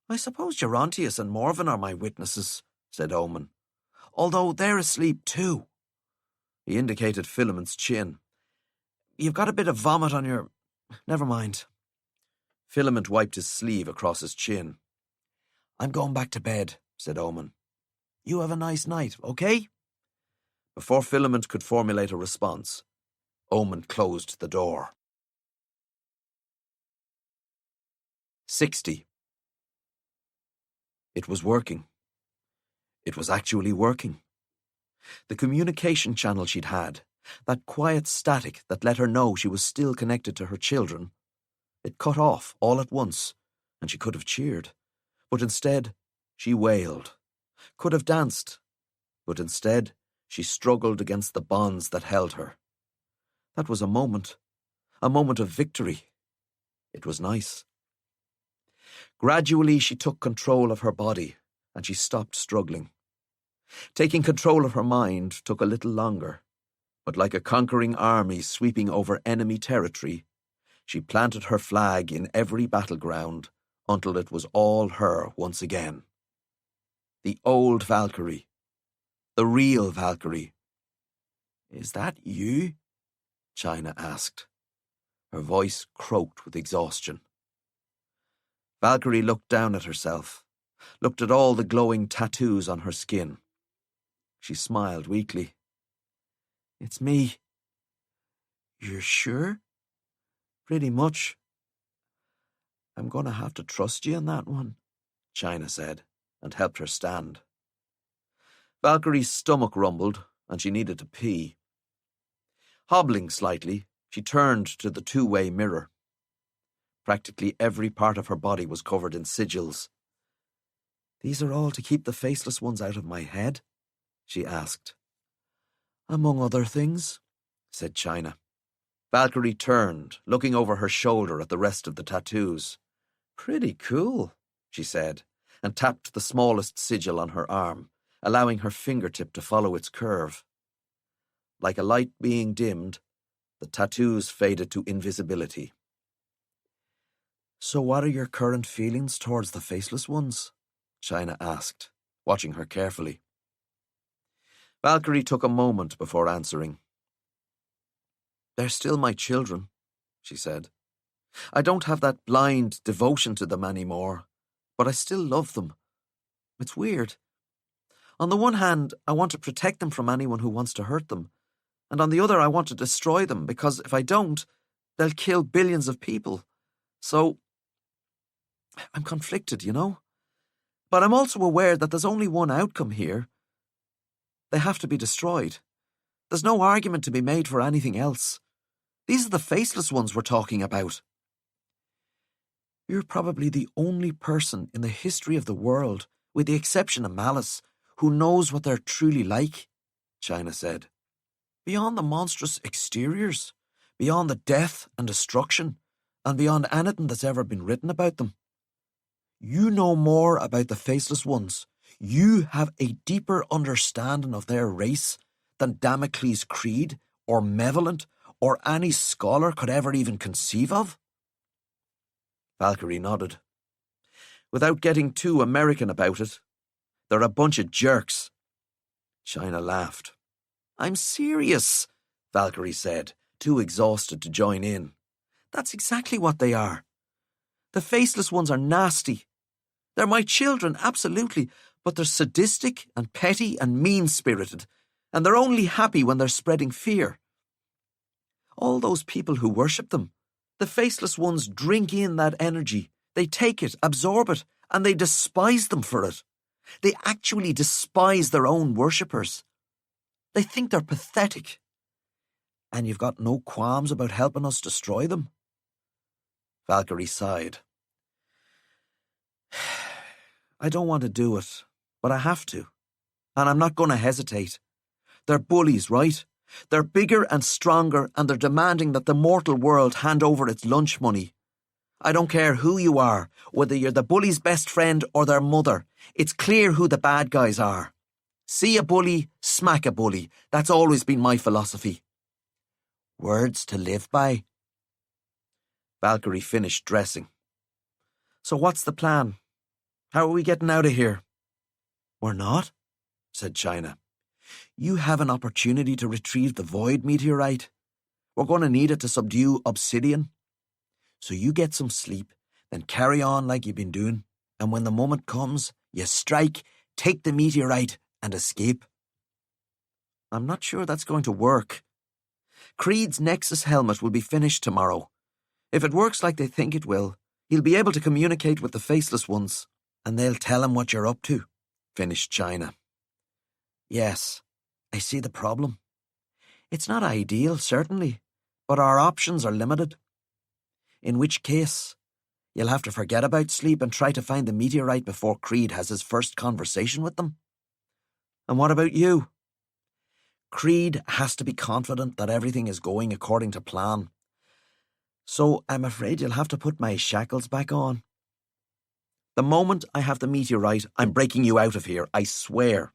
"I suppose Gerontius and Morven are my witnesses," said Omen, "although they're asleep too." He indicated Filament's chin. "You've got a bit of vomit on your—" Never mind. Filament wiped his sleeve across his chin. I'm going back to bed, said Omen. You have a nice night, okay? Before Filament could formulate a response, Omen closed the door. 60. It was working. It was actually working. The communication channel she'd had, that quiet static that let her know she was still connected to her children, it cut off all at once, and she could have cheered. But instead, she wailed. Could have danced. But instead, she struggled against the bonds that held her. That was a moment of victory. It was nice. Gradually, she took control of her body, and she stopped struggling. Taking control of her mind took a little longer, but like a conquering army sweeping over enemy territory, she planted her flag in every battleground until it was all her once again. The old Valkyrie. The real Valkyrie. "Is that you?" China asked. Her voice croaked with exhaustion. Valkyrie looked down at herself, looked at all the glowing tattoos on her skin. She smiled weakly. "It's me." "You're sure?" "Pretty much." "I'm going to have to trust you in that one," China said, and helped her stand. Valkyrie's stomach rumbled, and she needed to pee. Hobbling slightly, she turned to the two-way mirror. Practically every part of her body was covered in sigils. "These are all to keep the faceless ones out of my head?" she asked. "Among other things," said China. Valkyrie turned, looking over her shoulder at the rest of the tattoos. "Pretty cool," she said, and tapped the smallest sigil on her arm, allowing her fingertip to follow its curve. Like a light being dimmed, the tattoos faded to invisibility. "So what are your current feelings towards the faceless ones?" China asked, watching her carefully. Valkyrie took a moment before answering. "They're still my children," she said. "I don't have that blind devotion to them anymore, but I still love them. It's weird. On the one hand, I want to protect them from anyone who wants to hurt them, and on the other, I want to destroy them, because if I don't, they'll kill billions of people. So, I'm conflicted, you know? But I'm also aware that there's only one outcome here. They have to be destroyed. There's no argument to be made for anything else. These are the faceless ones we're talking about." "You're probably the only person in the history of the world, with the exception of Malice, who knows what they're truly like," China said. "Beyond the monstrous exteriors, beyond the death and destruction, and beyond anything that's ever been written about them. You know more about the faceless ones. You have a deeper understanding of their race than Damocles' Creed or Malevolent or any scholar could ever even conceive of." Valkyrie nodded. "Without getting too American about it, they're a bunch of jerks." China laughed. "I'm serious," Valkyrie said, too exhausted to join in. "That's exactly what they are. The faceless ones are nasty. They're my children, absolutely, but they're sadistic and petty and mean-spirited, and they're only happy when they're spreading fear. All those people who worship them, the faceless ones drink in that energy. They take it, absorb it, and they despise them for it. They actually despise their own worshippers. They think they're pathetic. And you've got no qualms about helping us destroy them?" Valkyrie sighed. "I don't want to do it, but I have to. And I'm not going to hesitate. They're bullies, right? They're bigger and stronger, and they're demanding that the mortal world hand over its lunch money. I don't care who you are, whether you're the bully's best friend or their mother. It's clear who the bad guys are. See a bully, smack a bully. That's always been my philosophy." "Words to live by." Valkyrie finished dressing. "So what's the plan? How are we getting out of here?" "We're not," said China. "You have an opportunity to retrieve the Void meteorite. We're going to need it to subdue Obsidian. So you get some sleep, then carry on like you've been doing, and when the moment comes, you strike, take the meteorite, and escape. I'm not sure that's going to work. Creed's Nexus helmet will be finished tomorrow. If it works like they think it will, he'll be able to communicate with the Faceless Ones. And they'll tell him what you're up to, Finished China. Yes, I see the problem. It's not ideal, certainly, but our options are limited. In which case, you'll have to forget about sleep and try to find the meteorite before Creed has his first conversation with them. And what about you? Creed has to be confident that everything is going according to plan. So I'm afraid you'll have to put my shackles back on. The moment I have the meteorite, I'm breaking you out of here, I swear.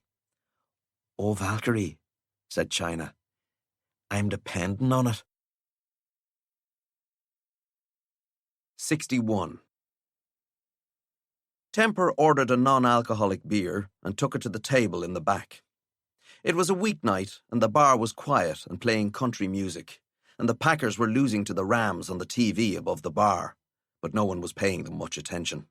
Oh, Valkyrie, said China, I'm depending on it. 61. Temper ordered a non-alcoholic beer and took it to the table in the back. It was a weeknight and the bar was quiet and playing country music, and the Packers were losing to the Rams on the TV above the bar, but no one was paying them much attention.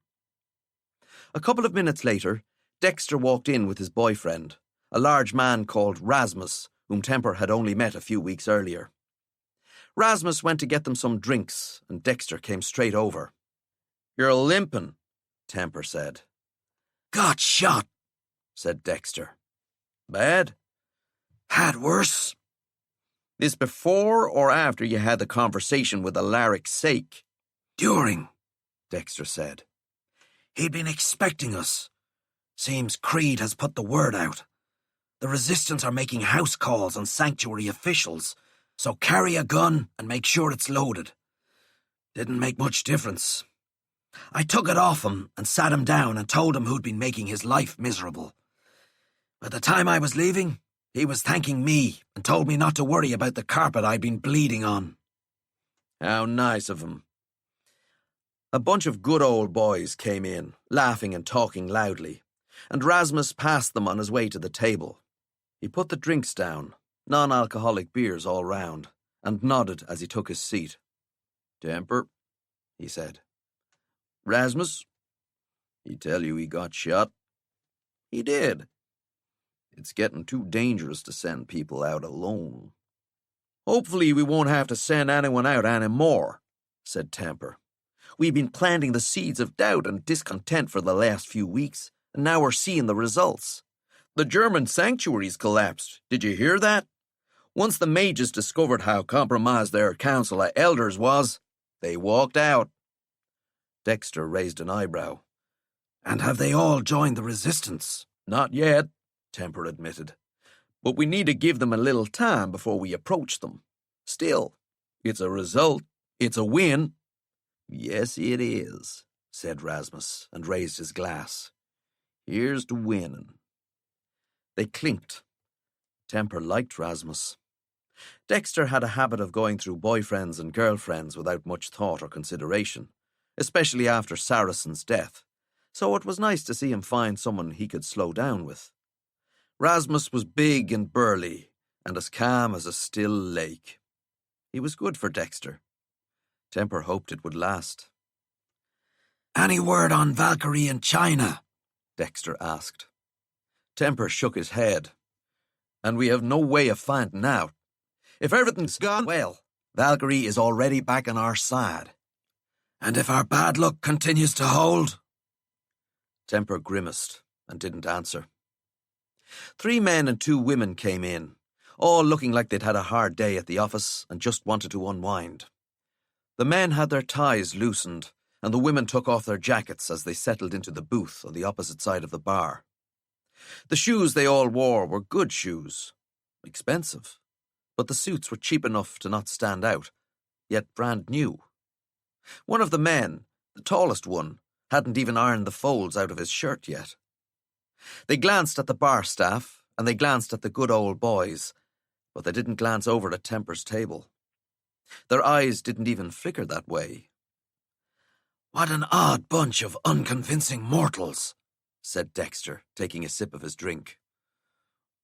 A couple of minutes later, Dexter walked in with his boyfriend, a large man called Rasmus, whom Temper had only met a few weeks earlier. Rasmus went to get them some drinks, and Dexter came straight over. "You're limping," Temper said. Got shot, said Dexter. "Bad? had worse. This before or after you had the conversation with Alaric Sake?" During, Dexter said. He'd been expecting us. Seems Creed has put the word out. The Resistance are making house calls on sanctuary officials, so carry a gun and make sure it's loaded. Didn't make much difference. I took it off him and sat him down and told him who'd been making his life miserable. By the time I was leaving, he was thanking me and told me not to worry about the carpet I'd been bleeding on. How nice of him. A bunch of good old boys came in, laughing and talking loudly, and Rasmus passed them on his way to the table. He put the drinks down, non-alcoholic beers all round, and nodded as he took his seat. "Temper," he said. "Rasmus, he tell you he got shot?" "He did." "It's getting too dangerous to send people out alone." "Hopefully we won't have to send anyone out anymore," said Temper. "We've been planting the seeds of doubt and discontent for the last few weeks, and now we're seeing the results. The German sanctuaries collapsed. Did you hear that? Once the mages discovered how compromised their council of elders was, they walked out." Dexter raised an eyebrow. And have they all joined the Resistance? "Not yet," Temper admitted. "But we need to give them a little time before we approach them. Still, it's a result. It's a win." "Yes, it is," said Rasmus, and raised his glass. "Here's to winning." They clinked. Temper liked Rasmus. Dexter had a habit of going through boyfriends and girlfriends without much thought or consideration, especially after Saracen's death, so it was nice to see him find someone he could slow down with. Rasmus was big and burly, and as calm as a still lake. He was good for Dexter. Temper hoped it would last. Any word on Valkyrie and China? Dexter asked. Temper shook his head. "And we have no way of finding out. If everything's gone well, Valkyrie is already back on our side." "And if our bad luck continues to hold?" Temper grimaced and didn't answer. 3 men and 2 women came in, all looking like they'd had a hard day at the office and just wanted to unwind. The men had their ties loosened, and the women took off their jackets as they settled into the booth on the opposite side of the bar. The shoes they all wore were good shoes, expensive, but the suits were cheap enough to not stand out, yet brand new. One of the men, the tallest one, hadn't even ironed the folds out of his shirt yet. They glanced at the bar staff, and they glanced at the good old boys, but they didn't glance over at Temper's table. Their eyes didn't even flicker that way. "What an odd bunch of unconvincing mortals," said Dexter, taking a sip of his drink.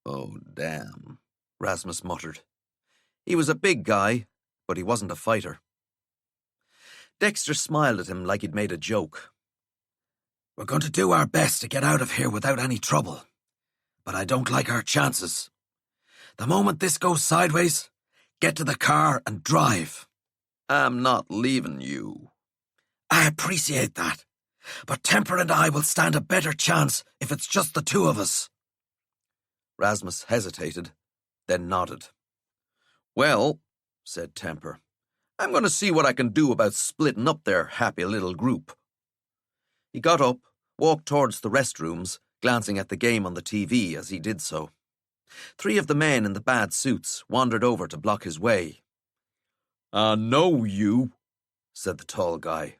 "Oh, damn," Rasmus muttered. He was a big guy, but he wasn't a fighter. Dexter smiled at him like he'd made a joke. We're going to do our best to get out of here without any trouble, but I don't like our chances. The moment this goes sideways, get to the car and drive. I'm not leaving you. I appreciate that, but Temper and I will stand a better chance if it's just the two of us. Rasmus hesitated, then nodded. Well, said Temper, I'm going to see what I can do about splitting up their happy little group. He got up, walked towards the restrooms, glancing at the game on the TV as he did so. 3 of the men in the bad suits wandered over to block his way. I know you, said the tall guy.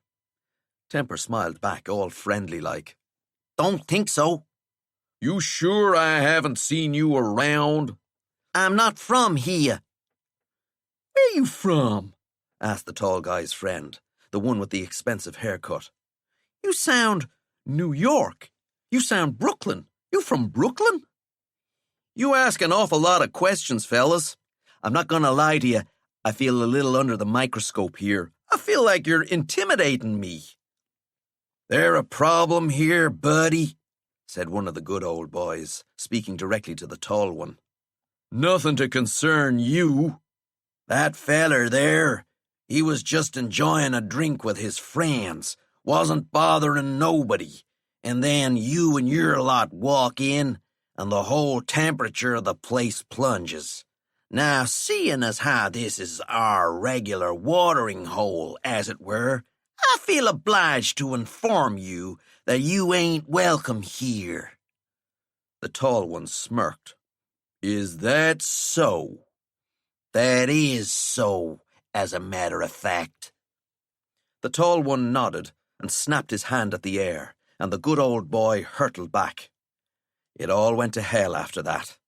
Temper smiled back, all friendly-like. Don't think so. You sure I haven't seen you around? I'm not from here. Where you from? Asked the tall guy's friend, the one with the expensive haircut. You sound New York. You sound Brooklyn. You from Brooklyn? You ask an awful lot of questions, fellas. I'm not going to lie to you. I feel a little under the microscope here. I feel like you're intimidating me. There a problem here, buddy? Said one of the good old boys, speaking directly to the tall one. Nothing to concern you. That feller there, he was just enjoying a drink with his friends, wasn't bothering nobody, and then you and your lot walk in, and the whole temperature of the place plunges. Now, seeing as how this is our regular watering hole, as it were, I feel obliged to inform you that you ain't welcome here. The tall one smirked. Is that so? That is so, as a matter of fact. The tall one nodded and snapped his hand at the air, and the good old boy hurtled back. It all went to hell after that.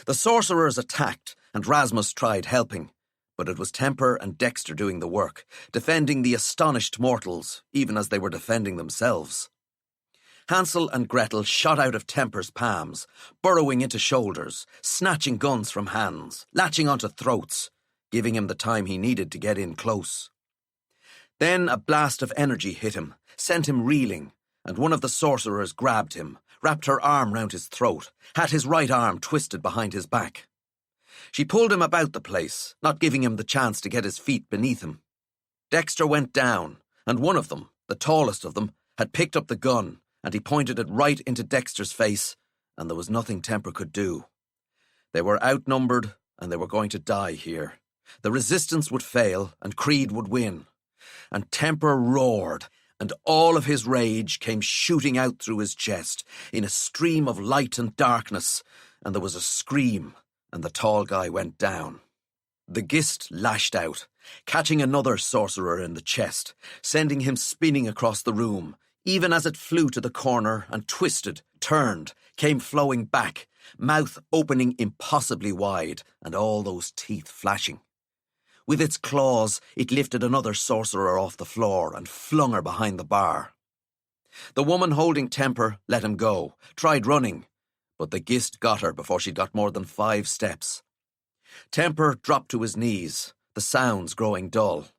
The sorcerers attacked, and Rasmus tried helping, but it was Temper and Dexter doing the work, defending the astonished mortals, even as they were defending themselves. Hansel and Gretel shot out of Temper's palms, burrowing into shoulders, snatching guns from hands, latching onto throats, giving him the time he needed to get in close. Then a blast of energy hit him, sent him reeling, and one of the sorcerers grabbed him, wrapped her arm round his throat, had his right arm twisted behind his back. She pulled him about the place, not giving him the chance to get his feet beneath him. Dexter went down, and one of them, the tallest of them, had picked up the gun, and he pointed it right into Dexter's face, and there was nothing Temper could do. They were outnumbered, and they were going to die here. The resistance would fail, and Creed would win. And Temper roared, and all of his rage came shooting out through his chest in a stream of light and darkness, and there was a scream, and the tall guy went down. The Gist lashed out, catching another sorcerer in the chest, sending him spinning across the room, even as it flew to the corner and twisted, turned, came flowing back, mouth opening impossibly wide, and all those teeth flashing. With its claws, it lifted another sorcerer off the floor and flung her behind the bar. The woman holding Temper let him go, tried running, but the Gist got her before she'd got more than 5 steps. Temper dropped to his knees, the sounds growing dull.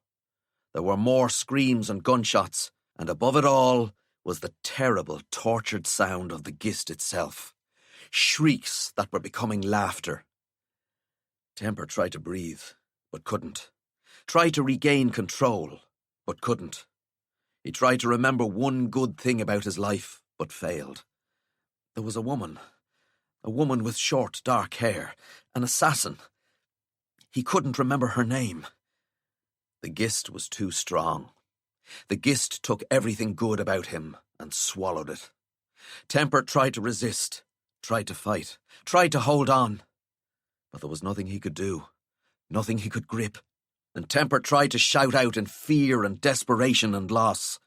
There were more screams and gunshots, and above it all was the terrible, tortured sound of the Gist itself. Shrieks that were becoming laughter. Temper tried to breathe, but couldn't. Tried to regain control, but couldn't. He tried to remember one good thing about his life, but failed. There was a woman with short, dark hair, an assassin. He couldn't remember her name. The Gist was too strong. The Gist took everything good about him and swallowed it. Temper tried to resist, tried to fight, tried to hold on. But there was nothing he could do, nothing he could grip, and Temper tried to shout out in fear and desperation and loss.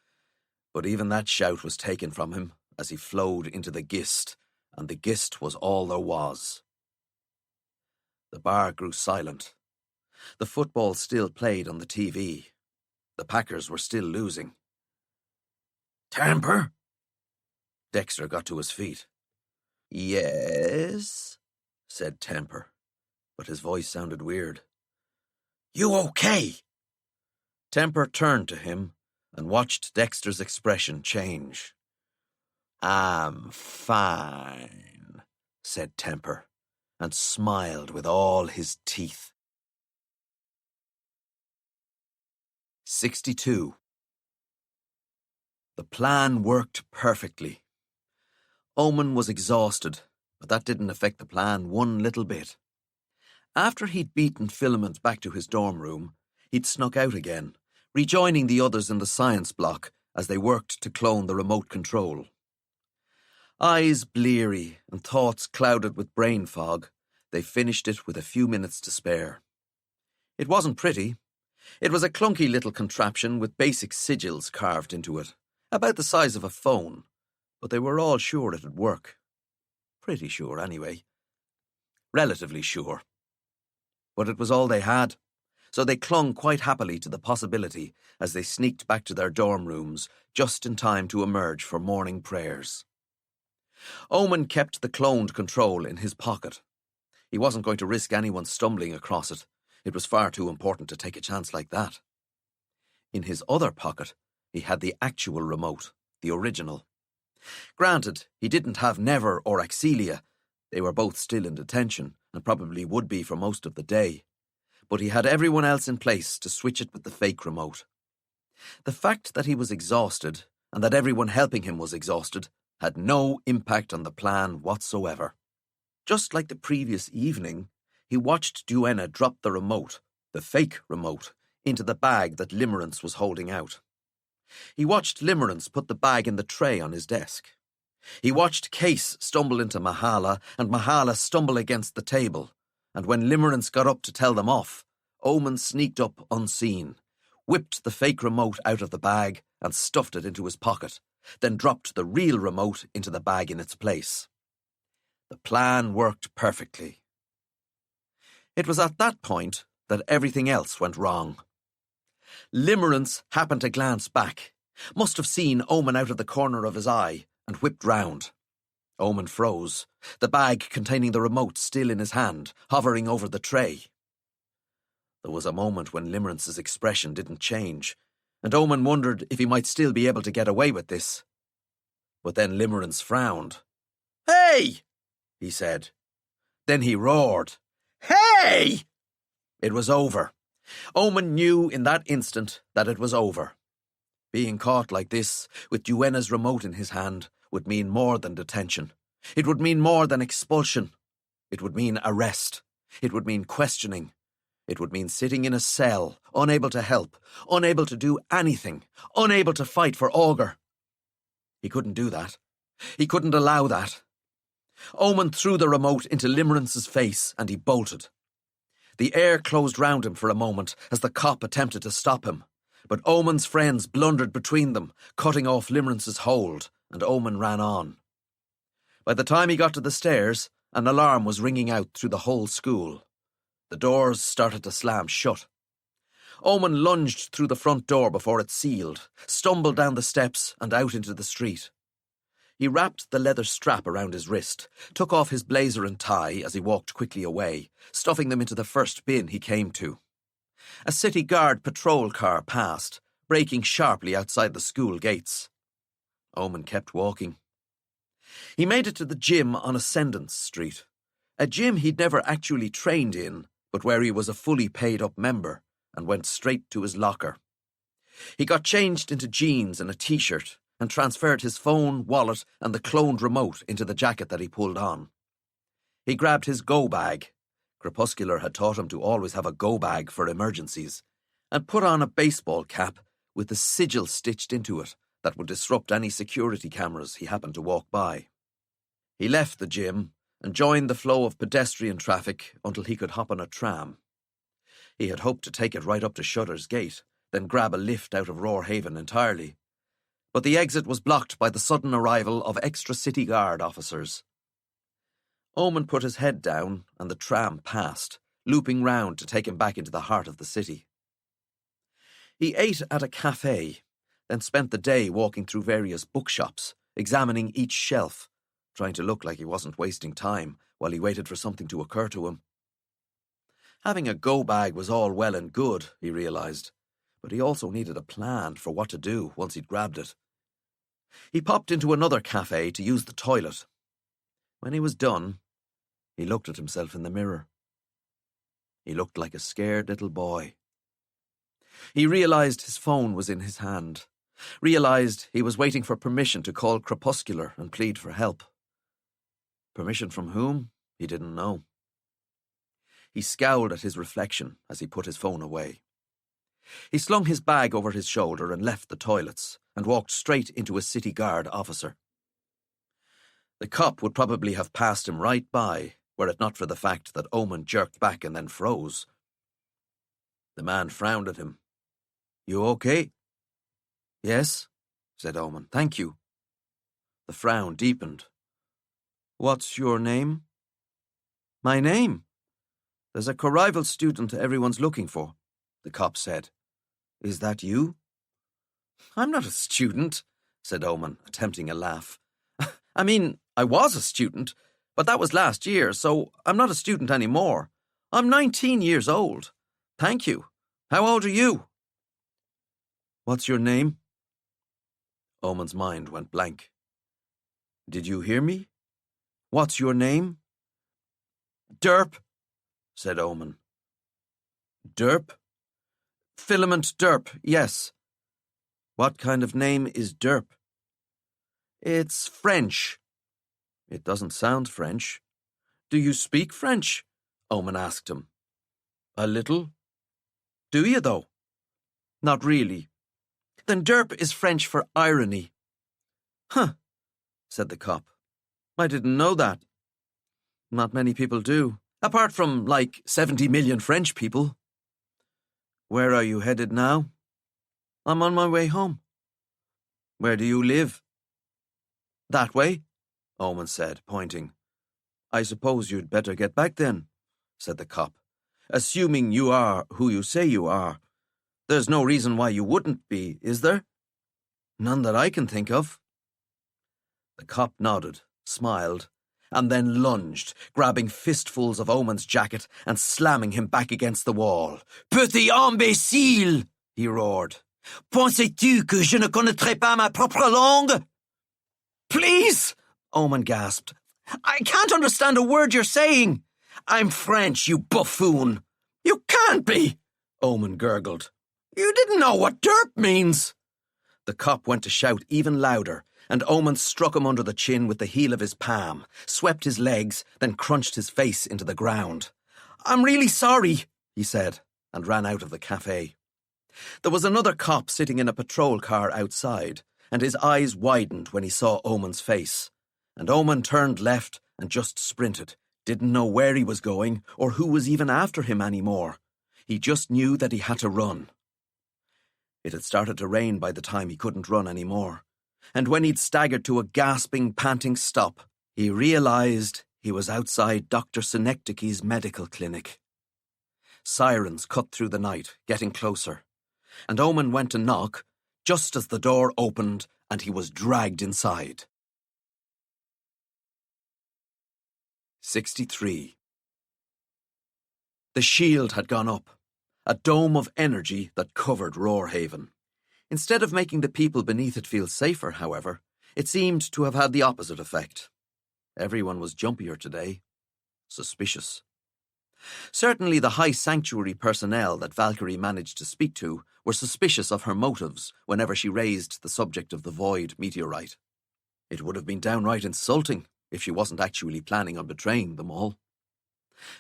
But even that shout was taken from him as he flowed into the Gist, and the Gist was all there was. The bar grew silent. The football still played on the TV. The Packers were still losing. Temper? Dexter got to his feet. Yes, said Temper, but his voice sounded weird. You okay? Temper turned to him and watched Dexter's expression change. "I'm fine," said Temper, and smiled with all his teeth. 62. The plan worked perfectly. Omen was exhausted, but that didn't affect the plan one little bit. After he'd beaten Filament back to his dorm room, he'd snuck out again, rejoining the others in the science block as they worked to clone the remote control. Eyes bleary and thoughts clouded with brain fog, they finished it with a few minutes to spare. It wasn't pretty. It was a clunky little contraption with basic sigils carved into it, about the size of a phone, but they were all sure it'd work. Pretty sure, anyway. Relatively sure. But it was all they had, so they clung quite happily to the possibility as they sneaked back to their dorm rooms just in time to emerge for morning prayers. Omen kept the cloned control in his pocket. He wasn't going to risk anyone stumbling across it. It was far too important to take a chance like that. In his other pocket, he had the actual remote, the original. Granted, he didn't have Never or Axelia. They were both still in detention, and probably would be for most of the day. But he had everyone else in place to switch it with the fake remote. The fact that he was exhausted, and that everyone helping him was exhausted, had no impact on the plan whatsoever. Just like the previous evening, he watched Duenna drop the remote, the fake remote, into the bag that Limerence was holding out. He watched Limerence put the bag in the tray on his desk. He watched Case stumble into Mahala, and Mahala stumble against the table, and when Limerence got up to tell them off, Omen sneaked up unseen, whipped the fake remote out of the bag and stuffed it into his pocket, then dropped the real remote into the bag in its place. The plan worked perfectly. It was at that point that everything else went wrong. Limerence happened to glance back, must have seen Omen out of the corner of his eye, and whipped round. Omen froze, the bag containing the remote still in his hand, hovering over the tray. There was a moment when Limerence's expression didn't change, and Omen wondered if he might still be able to get away with this. But then Limerence frowned. "Hey!" he said. Then he roared. "Hey!" It was over. Omen knew in that instant that it was over. Being caught like this, with Duenna's remote in his hand, would mean more than detention. It would mean more than expulsion. It would mean arrest. It would mean questioning. It would mean sitting in a cell, unable to help, unable to do anything, unable to fight for Augur. He couldn't do that. He couldn't allow that. Omen threw the remote into Limerence's face and he bolted. The air closed round him for a moment as the cop attempted to stop him, but Omen's friends blundered between them, cutting off Limerence's hold, and Omen ran on. By the time he got to the stairs, an alarm was ringing out through the whole school. The doors started to slam shut. Omen lunged through the front door before it sealed, stumbled down the steps and out into the street. He wrapped the leather strap around his wrist, took off his blazer and tie as he walked quickly away, stuffing them into the first bin he came to. A city guard patrol car passed, braking sharply outside the school gates. Omen kept walking. He made it to the gym on Ascendance Street, a gym he'd never actually trained in, but where he was a fully paid-up member, and went straight to his locker. He got changed into jeans and a t-shirt, and transferred his phone, wallet, and the cloned remote into the jacket that he pulled on. He grabbed his go-bag. Crepuscular had taught him to always have a go-bag for emergencies, and put on a baseball cap with the sigil stitched into it that would disrupt any security cameras he happened to walk by. He left the gym and joined the flow of pedestrian traffic until he could hop on a tram. He had hoped to take it right up to Shutter's Gate, then grab a lift out of Roarhaven entirely. But the exit was blocked by the sudden arrival of extra city guard officers. Omen put his head down and the tram passed, looping round to take him back into the heart of the city. He ate at a cafe, then spent the day walking through various bookshops, examining each shelf, trying to look like he wasn't wasting time while he waited for something to occur to him. Having a go-bag was all well and good, he realised, but he also needed a plan for what to do once he'd grabbed it. He popped into another cafe to use the toilet. When he was done, he looked at himself in the mirror. He looked like a scared little boy. He realized his phone was in his hand, realized he was waiting for permission to call Crepuscular and plead for help. Permission from whom? He didn't know. He scowled at his reflection as he put his phone away. He slung his bag over his shoulder and left the toilets and walked straight into a city guard officer. The cop would probably have passed him right by, were it not for the fact that Omen jerked back and then froze. The man frowned at him. "You okay?" "Yes," said Omen. "Thank you." The frown deepened. "What's your name?" "My name? There's a co-rival student everyone's looking for," the cop said. "Is that you?" "I'm not a student," said Omen, attempting a laugh. "I mean, I was a student, but that was last year, so I'm not a student anymore. I'm 19 years old. Thank you. How old are you?" "What's your name?" Omen's mind went blank. "Did you hear me? What's your name?" "Derp," said Omen. "Derp?" "Filament Derp, yes." "What kind of name is Derp?" "It's French." "It doesn't sound French." "Do you speak French?" Omen asked him. "A little." "Do you, though?" "Not really." "Then Derp is French for irony." "Huh," said the cop. "I didn't know that." "Not many people do, apart from, 70 million French people." "Where are you headed now?" "I'm on my way home." "Where do you live?" "That way," Omen said, pointing. "I suppose you'd better get back then," said the cop. "Assuming you are who you say you are. There's no reason why you wouldn't be, is there?" "None that I can think of." The cop nodded, smiled, and then lunged, grabbing fistfuls of Omen's jacket and slamming him back against the wall. "Petit imbécile!" he roared. "Pensais-tu que je ne connaîtrais pas ma propre langue?" "Please!" Omen gasped. "I can't understand a word you're saying." "I'm French, you buffoon." "You can't be," Omen gurgled. "You didn't know what derp means." The cop went to shout even louder, and Omen struck him under the chin with the heel of his palm, swept his legs, then crunched his face into the ground. "I'm really sorry," he said, and ran out of the cafe. There was another cop sitting in a patrol car outside, and his eyes widened when he saw Omen's face. And Omen turned left and just sprinted, didn't know where he was going or who was even after him anymore. He just knew that he had to run. It had started to rain by the time he couldn't run anymore, and when he'd staggered to a gasping, panting stop, he realized he was outside Dr. Synecdoche's medical clinic. Sirens cut through the night, getting closer, and Omen went to knock just as the door opened and he was dragged inside. 63. The shield had gone up, a dome of energy that covered Roarhaven. Instead of making the people beneath it feel safer, however, it seemed to have had the opposite effect. Everyone was jumpier today. Suspicious. Certainly the high sanctuary personnel that Valkyrie managed to speak to were suspicious of her motives whenever she raised the subject of the Void meteorite. It would have been downright insulting if she wasn't actually planning on betraying them all.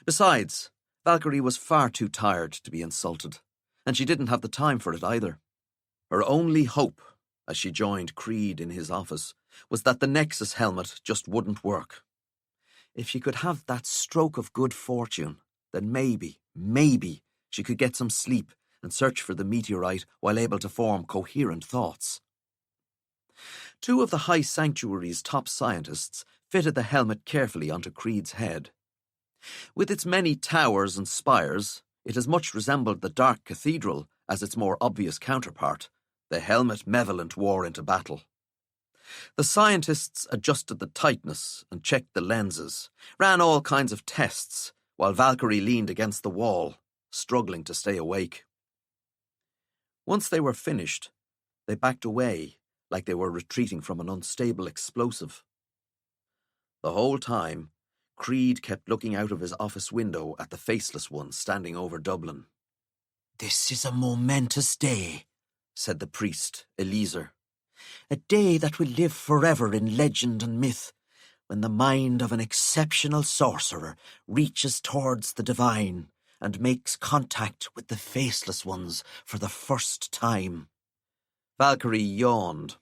Besides, Valkyrie was far too tired to be insulted, and she didn't have the time for it either. Her only hope, as she joined Creed in his office, was that the Nexus helmet just wouldn't work. If she could have that stroke of good fortune, then maybe she could get some sleep and search for the meteorite while able to form coherent thoughts. Two of the High Sanctuary's top scientists fitted the helmet carefully onto Creed's head. With its many towers and spires, it as much resembled the Dark Cathedral as its more obvious counterpart, the helmet Malevolent wore into battle. The scientists adjusted the tightness and checked the lenses, ran all kinds of tests, while Valkyrie leaned against the wall, struggling to stay awake. Once they were finished, they backed away like they were retreating from an unstable explosive. The whole time, Creed kept looking out of his office window at the faceless one standing over Dublin. "This is a momentous day," said the priest, Eliezer. "A day that will live forever in legend and myth, when the mind of an exceptional sorcerer reaches towards the divine and makes contact with the faceless ones for the first time." Valkyrie yawned.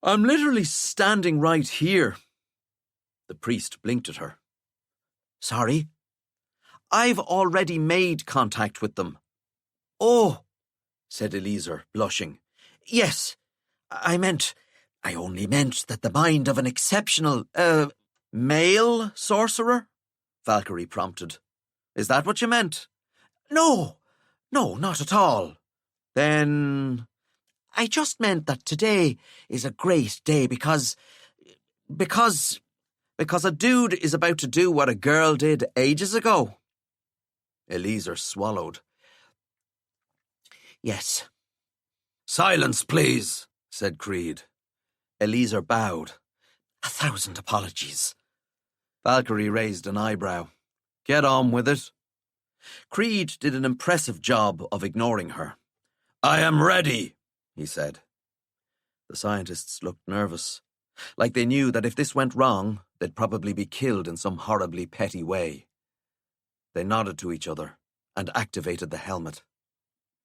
"I'm literally standing right here." The priest blinked at her. "Sorry?" "I've already made contact with them." "Oh," said Eliezer, blushing. "Yes, I only meant that the mind of an exceptional, male sorcerer?" Valkyrie prompted. "Is that what you meant?" No, not at all." "Then—" "I just meant that today is a great day because a dude is about to do what a girl did ages ago." Eliezer swallowed. "Yes." "Silence, please," said Creed. Eliezer bowed. "1,000 apologies." Valkyrie raised an eyebrow. "Get on with it." Creed did an impressive job of ignoring her. "I am ready," he said. The scientists looked nervous, like they knew that if this went wrong, they'd probably be killed in some horribly petty way. They nodded to each other and activated the helmet.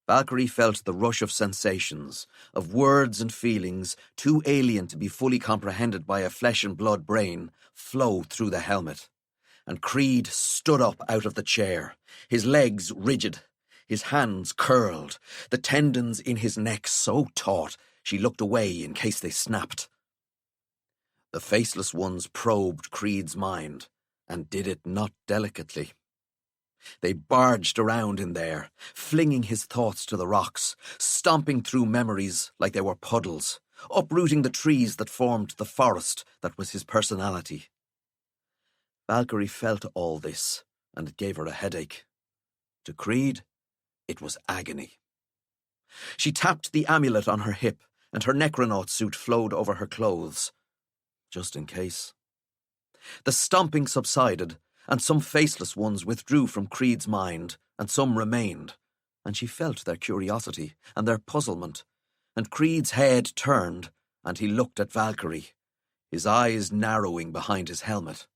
Valkyrie felt the rush of sensations, of words and feelings too alien to be fully comprehended by a flesh-and-blood brain, flow through the helmet. And Creed stood up out of the chair, his legs rigid, his hands curled, the tendons in his neck so taut she looked away in case they snapped. The faceless ones probed Creed's mind, and did it not delicately. They barged around in there, flinging his thoughts to the rocks, stomping through memories like they were puddles, uprooting the trees that formed the forest that was his personality. Valkyrie felt all this, and it gave her a headache. To Creed, it was agony. She tapped the amulet on her hip, and her necronaut suit flowed over her clothes, just in case. The stomping subsided, and some faceless ones withdrew from Creed's mind, and some remained, and she felt their curiosity and their puzzlement, and Creed's head turned, and he looked at Valkyrie, his eyes narrowing behind his helmet.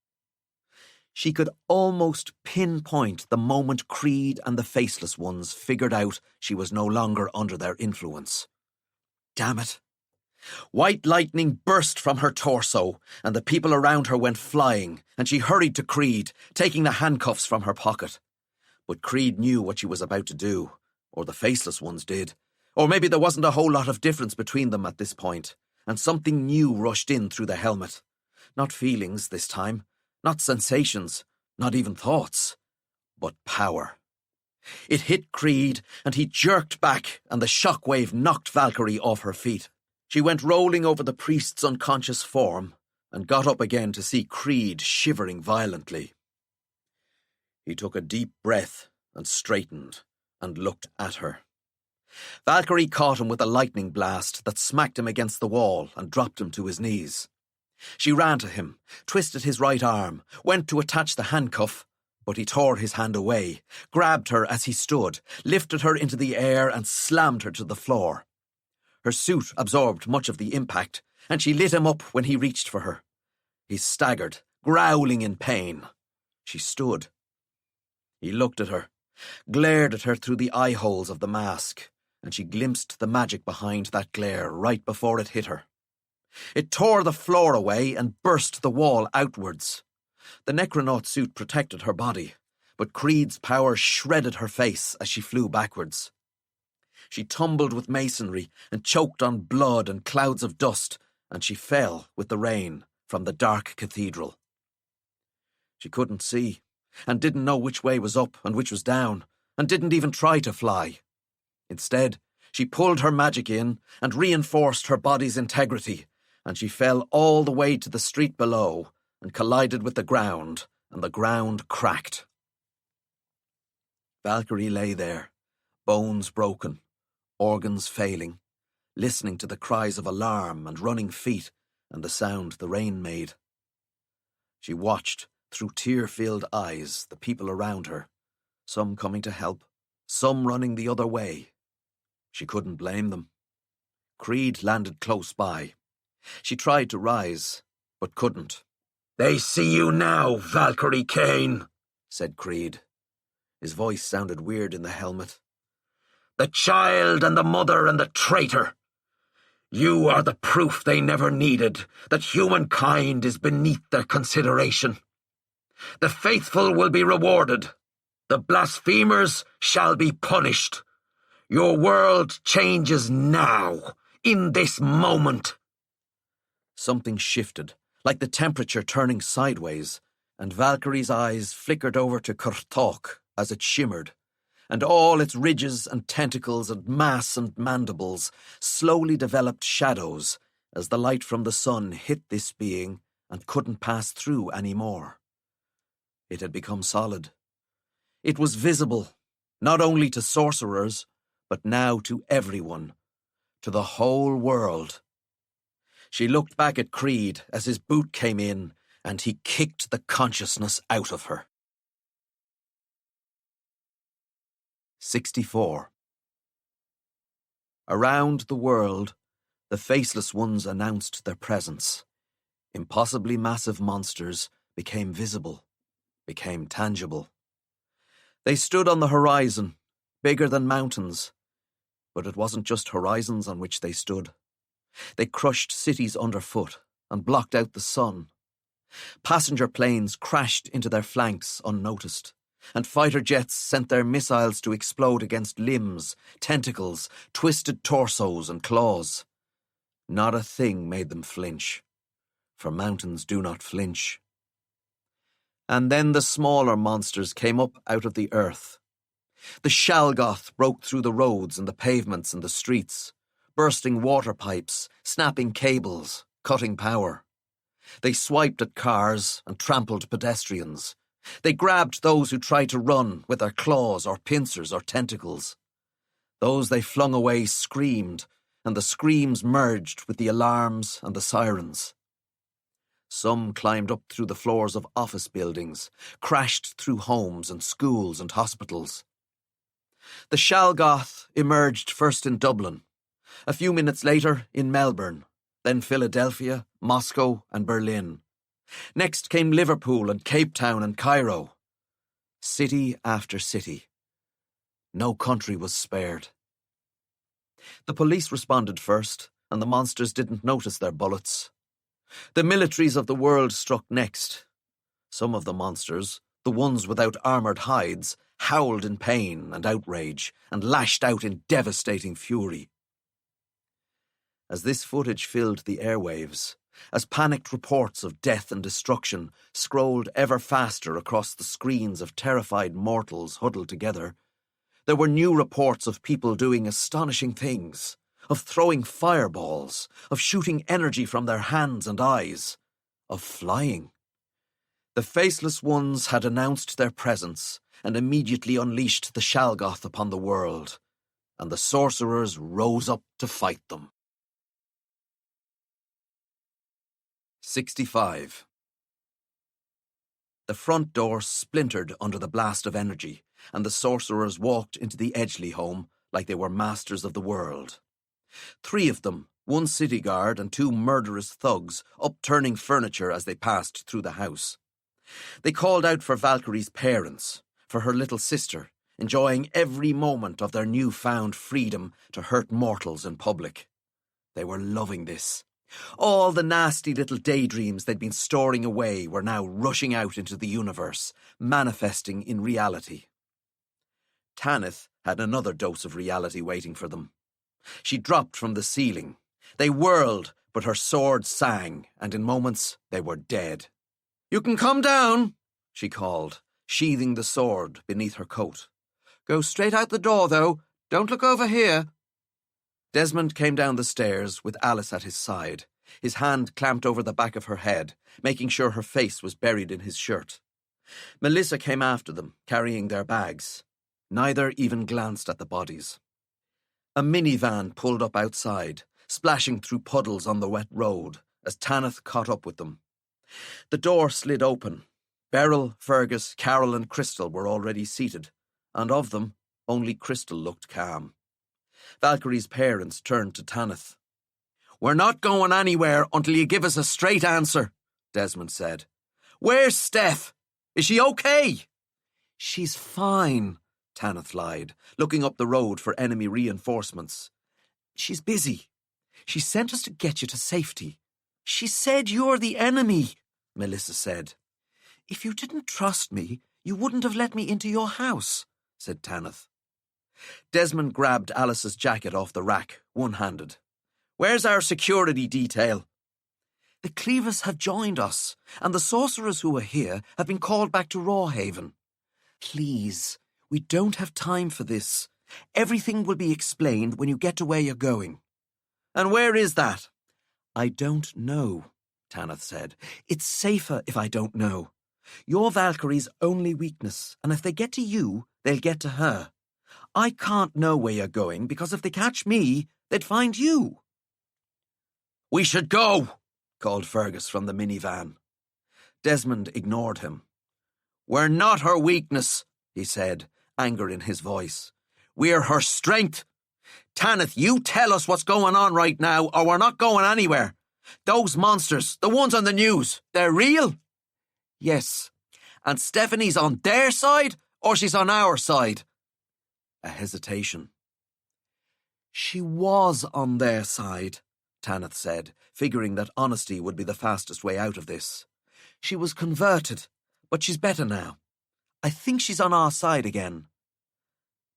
She could almost pinpoint the moment Creed and the faceless ones figured out she was no longer under their influence. Damn it. White lightning burst from her torso, and the people around her went flying, and she hurried to Creed, taking the handcuffs from her pocket. But Creed knew what she was about to do, or the faceless ones did, or maybe there wasn't a whole lot of difference between them at this point, and something new rushed in through the helmet. Not feelings this time, not sensations, not even thoughts, but power. It hit Creed, and he jerked back, and the shockwave knocked Valkyrie off her feet. She went rolling over the priest's unconscious form and got up again to see Creed shivering violently. He took a deep breath and straightened and looked at her. Valkyrie caught him with a lightning blast that smacked him against the wall and dropped him to his knees. She ran to him, twisted his right arm, went to attach the handcuff, but he tore his hand away, grabbed her as he stood, lifted her into the air and slammed her to the floor. Her suit absorbed much of the impact, and she lit him up when he reached for her. He staggered, growling in pain. She stood. He looked at her, glared at her through the eye holes of the mask, and she glimpsed the magic behind that glare right before it hit her. It tore the floor away and burst the wall outwards. The necronaut suit protected her body, but Creed's power shredded her face as she flew backwards. She tumbled with masonry and choked on blood and clouds of dust, and she fell with the rain from the dark cathedral. She couldn't see, and didn't know which way was up and which was down, and didn't even try to fly. Instead, she pulled her magic in and reinforced her body's integrity, and she fell all the way to the street below and collided with the ground, and the ground cracked. Valkyrie lay there, bones broken, organs failing, listening to the cries of alarm and running feet and the sound the rain made. She watched, through tear-filled eyes, the people around her, some coming to help, some running the other way. She couldn't blame them. Creed landed close by. She tried to rise, but couldn't. "They see you now, Valkyrie Kane," said Creed. His voice sounded weird in the helmet. "The child and the mother and the traitor. You are the proof they never needed that humankind is beneath their consideration. The faithful will be rewarded. The blasphemers shall be punished. Your world changes now, in this moment." Something shifted, like the temperature turning sideways, and Valkyrie's eyes flickered over to Kurtok as it shimmered, and all its ridges and tentacles and mass and mandibles slowly developed shadows as the light from the sun hit this being and couldn't pass through any more. It had become solid. It was visible, not only to sorcerers, but now to everyone, to the whole world. She looked back at Creed as his boot came in, and he kicked the consciousness out of her. 64. Around the world, the faceless ones announced their presence. Impossibly massive monsters became visible, became tangible. They stood on the horizon, bigger than mountains, but it wasn't just horizons on which they stood. They crushed cities underfoot and blocked out the sun. Passenger planes crashed into their flanks unnoticed, and fighter jets sent their missiles to explode against limbs, tentacles, twisted torsos and claws. Not a thing made them flinch, for mountains do not flinch. And then the smaller monsters came up out of the earth. The Shalgoth broke through the roads and the pavements and the streets, bursting water pipes, snapping cables, cutting power. They swiped at cars and trampled pedestrians. They grabbed those who tried to run with their claws or pincers or tentacles. Those they flung away screamed, and the screams merged with the alarms and the sirens. Some climbed up through the floors of office buildings, crashed through homes and schools and hospitals. The Shalgoth emerged first in Dublin, a few minutes later in Melbourne, then Philadelphia, Moscow and Berlin. Next came Liverpool and Cape Town and Cairo. City after city. No country was spared. The police responded first, and the monsters didn't notice their bullets. The militaries of the world struck next. Some of the monsters, the ones without armoured hides, howled in pain and outrage and lashed out in devastating fury. As this footage filled the airwaves, as panicked reports of death and destruction scrolled ever faster across the screens of terrified mortals huddled together, there were new reports of people doing astonishing things, of throwing fireballs, of shooting energy from their hands and eyes, of flying. The faceless ones had announced their presence and immediately unleashed the Shalgoth upon the world, and the sorcerers rose up to fight them. 65. The front door splintered under the blast of energy, and the sorcerers walked into the Edgeley home like they were masters of the world. 3 of them, 1 city guard and 2 murderous thugs, upturning furniture as they passed through the house. They called out for Valkyrie's parents, for her little sister, enjoying every moment of their newfound freedom to hurt mortals in public. They were loving this. All the nasty little daydreams they'd been storing away were now rushing out into the universe, manifesting in reality. Tanith had another dose of reality waiting for them. She dropped from the ceiling. They whirled, but her sword sang, and in moments they were dead. "You can come down," she called, sheathing the sword beneath her coat. "Go straight out the door, though. Don't look over here." Desmond came down the stairs with Alice at his side, his hand clamped over the back of her head, making sure her face was buried in his shirt. Melissa came after them, carrying their bags. Neither even glanced at the bodies. A minivan pulled up outside, splashing through puddles on the wet road, as Tanith caught up with them. The door slid open. Beryl, Fergus, Carol and Crystal were already seated, and of them, only Crystal looked calm. Valkyrie's parents turned to Tanith. "We're not going anywhere until you give us a straight answer," Desmond said. "Where's Steph? Is she okay?" "She's fine," Tanith lied, looking up the road for enemy reinforcements. "She's busy. She sent us to get you to safety." "She said you're the enemy," Melissa said. "If you didn't trust me, you wouldn't have let me into your house," said Tanith. Desmond grabbed Alice's jacket off the rack, one-handed. "Where's our security detail?" "The Cleavers have joined us, and the sorcerers who are here have been called back to Rawhaven. Please, we don't have time for this. Everything will be explained when you get to where you're going." "And where is that?" "I don't know," Tanith said. "It's safer if I don't know. You're Valkyrie's only weakness, and if they get to you, they'll get to her. I can't know where you're going, because if they catch me, they'd find you." "We should go," called Fergus from the minivan. Desmond ignored him. "We're not her weakness," he said, anger in his voice. "We're her strength. Tanith, you tell us what's going on right now, or we're not going anywhere. Those monsters, the ones on the news, they're real?" "Yes. And Stephanie's on their side, or she's on our side?" A hesitation. "She was on their side," Tanith said, figuring that honesty would be the fastest way out of this. "She was converted, but she's better now. I think she's on our side again."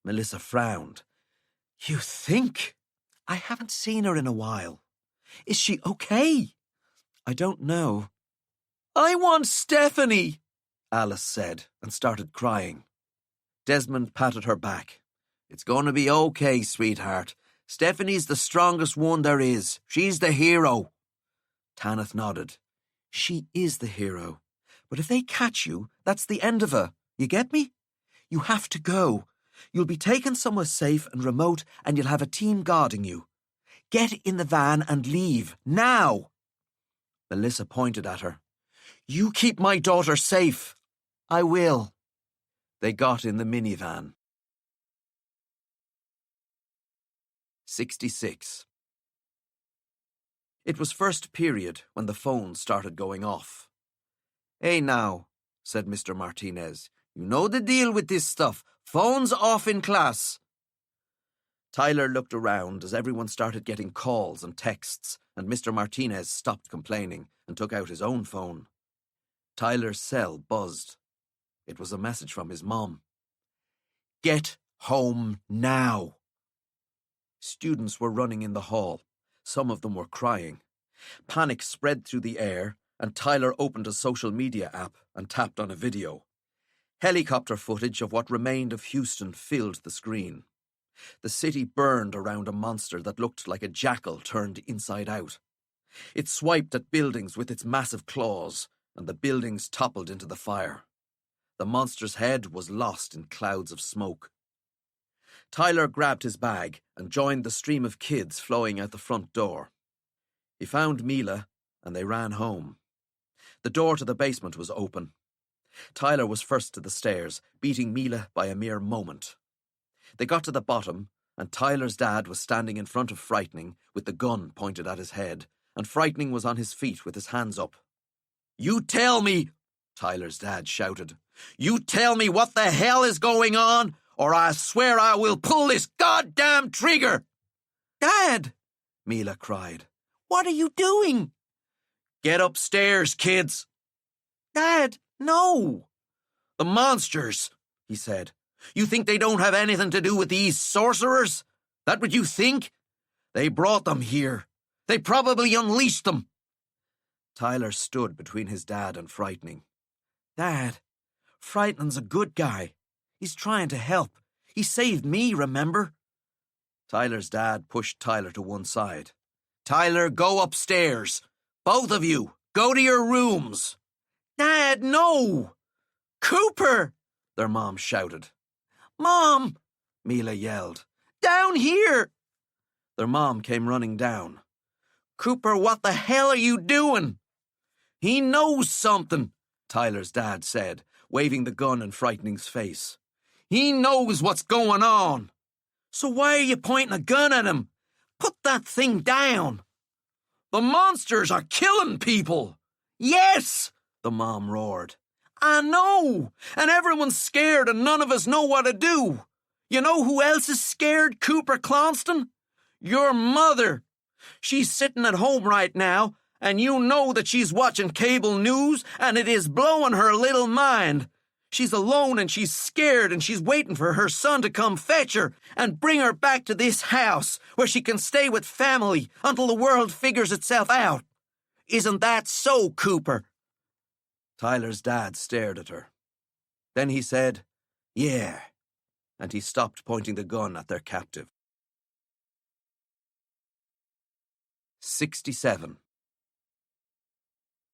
Melissa frowned. "You think? I haven't seen her in a while. Is she okay?" "I don't know." "I want Stephanie," Alice said, and started crying. Desmond patted her back. "It's going to be okay, sweetheart. Stephanie's the strongest one there is. She's the hero." Tanith nodded. "She is the hero. But if they catch you, that's the end of her. You get me? You have to go. You'll be taken somewhere safe and remote, and you'll have a team guarding you. Get in the van and leave, now." Melissa pointed at her. "You keep my daughter safe." "I will." They got in the minivan. 66. It was first period when the phone started going off. "Hey now," said Mr. Martinez. "You know the deal with this stuff. Phones off in class." Tyler looked around as everyone started getting calls and texts, and Mr. Martinez stopped complaining and took out his own phone. Tyler's cell buzzed. It was a message from his mom. "Get home now." Students were running in the hall. Some of them were crying. Panic spread through the air, and Tyler opened a social media app and tapped on a video. Helicopter footage of what remained of Houston filled the screen. The city burned around a monster that looked like a jackal turned inside out. It swiped at buildings with its massive claws, and the buildings toppled into the fire. The monster's head was lost in clouds of smoke. Tyler grabbed his bag and joined the stream of kids flowing out the front door. He found Mila, and they ran home. The door to the basement was open. Tyler was first to the stairs, beating Mila by a mere moment. They got to the bottom, and Tyler's dad was standing in front of Frightening with the gun pointed at his head, and Frightening was on his feet with his hands up. "You tell me," Tyler's dad shouted. "You tell me what the hell is going on, or I swear I will pull this goddamn trigger!" "Dad!" Mila cried. "What are you doing?" "Get upstairs, kids." "Dad, no!" "The monsters," he said. "You think they don't have anything to do with these sorcerers? That what you think? They brought them here. They probably unleashed them." Tyler stood between his dad and Frightening. "Dad, Frightening's a good guy. He's trying to help. He saved me, remember?" Tyler's dad pushed Tyler to one side. "Tyler, go upstairs. Both of you, go to your rooms." "Dad, no!" "Cooper!" their mom shouted. "Mom!" Mila yelled. "Down here!" Their mom came running down. "Cooper, what the hell are you doing?" "He knows something," Tyler's dad said, waving the gun in Frightening's face. "He knows what's going on." "So why are you pointing a gun at him? Put that thing down." "The monsters are killing people." "Yes," the mom roared. "I know, and everyone's scared and none of us know what to do. You know who else is scared, Cooper Clonston? Your mother. She's sitting at home right now, and you know that she's watching cable news, and it is blowing her little mind. She's alone and she's scared and she's waiting for her son to come fetch her and bring her back to this house where she can stay with family until the world figures itself out. Isn't that so, Cooper?" Tyler's dad stared at her. Then he said, "Yeah," and he stopped pointing the gun at their captive. 67.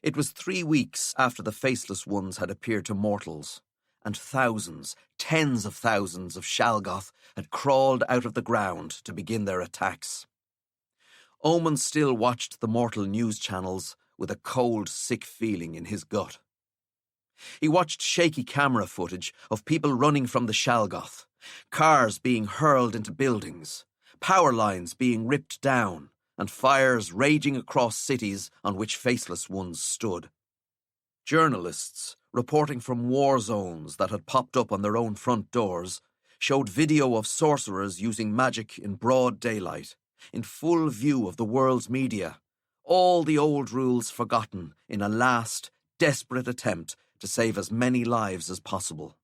It was 3 weeks after the Faceless Ones had appeared to mortals, and thousands, tens of thousands of Shalgoth had crawled out of the ground to begin their attacks. Omen still watched the mortal news channels with a cold, sick feeling in his gut. He watched shaky camera footage of people running from the Shalgoth, cars being hurled into buildings, power lines being ripped down, and fires raging across cities on which Faceless Ones stood. Journalists, reporting from war zones that had popped up on their own front doors, showed video of sorcerers using magic in broad daylight, in full view of the world's media, all the old rules forgotten in a last, desperate attempt to save as many lives as possible.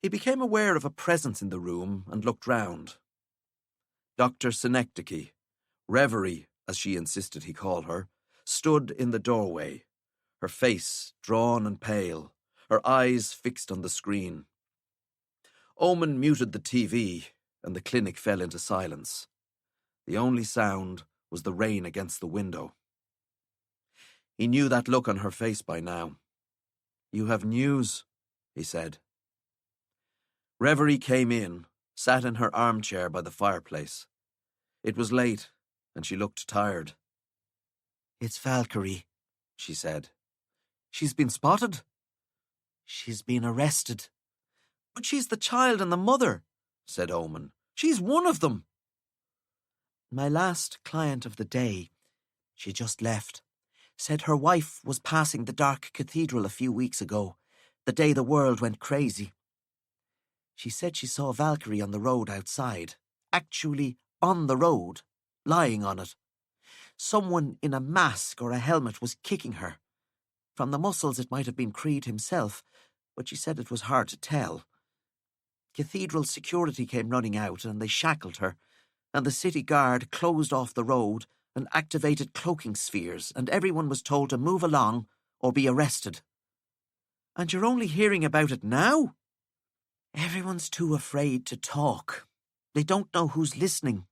He became aware of a presence in the room and looked round. Dr. Synecdoche, Reverie, as she insisted he call her, stood in the doorway, her face drawn and pale, her eyes fixed on the screen. Omen muted the TV, and the clinic fell into silence. The only sound was the rain against the window. He knew that look on her face by now. "You have news," he said. Reverie came in, sat in her armchair by the fireplace. It was late, and she looked tired. "It's Valkyrie," she said. "She's been spotted?" "She's been arrested." "But she's the child and the mother," said Omen. "She's one of them." "My last client of the day," she just left, said her wife was passing the dark cathedral a few weeks ago, the day the world went crazy. She said she saw Valkyrie on the road outside, actually on the road, lying on it. Someone in a mask or a helmet was kicking her. From the muscles it might have been Creed himself, but she said it was hard to tell. Cathedral security came running out and they shackled her, and the city guard closed off the road and activated cloaking spheres, and everyone was told to move along or be arrested. And you're only hearing about it now? Everyone's too afraid to talk. They don't know who's listening.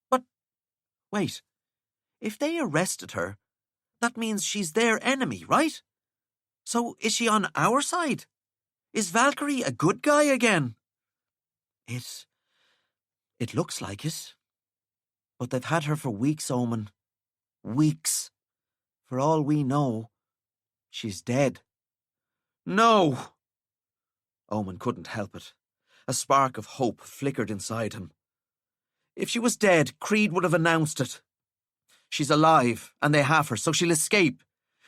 But, wait, if they arrested her, that means she's their enemy, right? So is she on our side? Is Valkyrie a good guy again? It looks like it. But they've had her for weeks, Omen. Weeks. For all we know, she's dead. No! Omen couldn't help it. A spark of hope flickered inside him. If she was dead, Creed would have announced it. She's alive, and they have her, so she'll escape.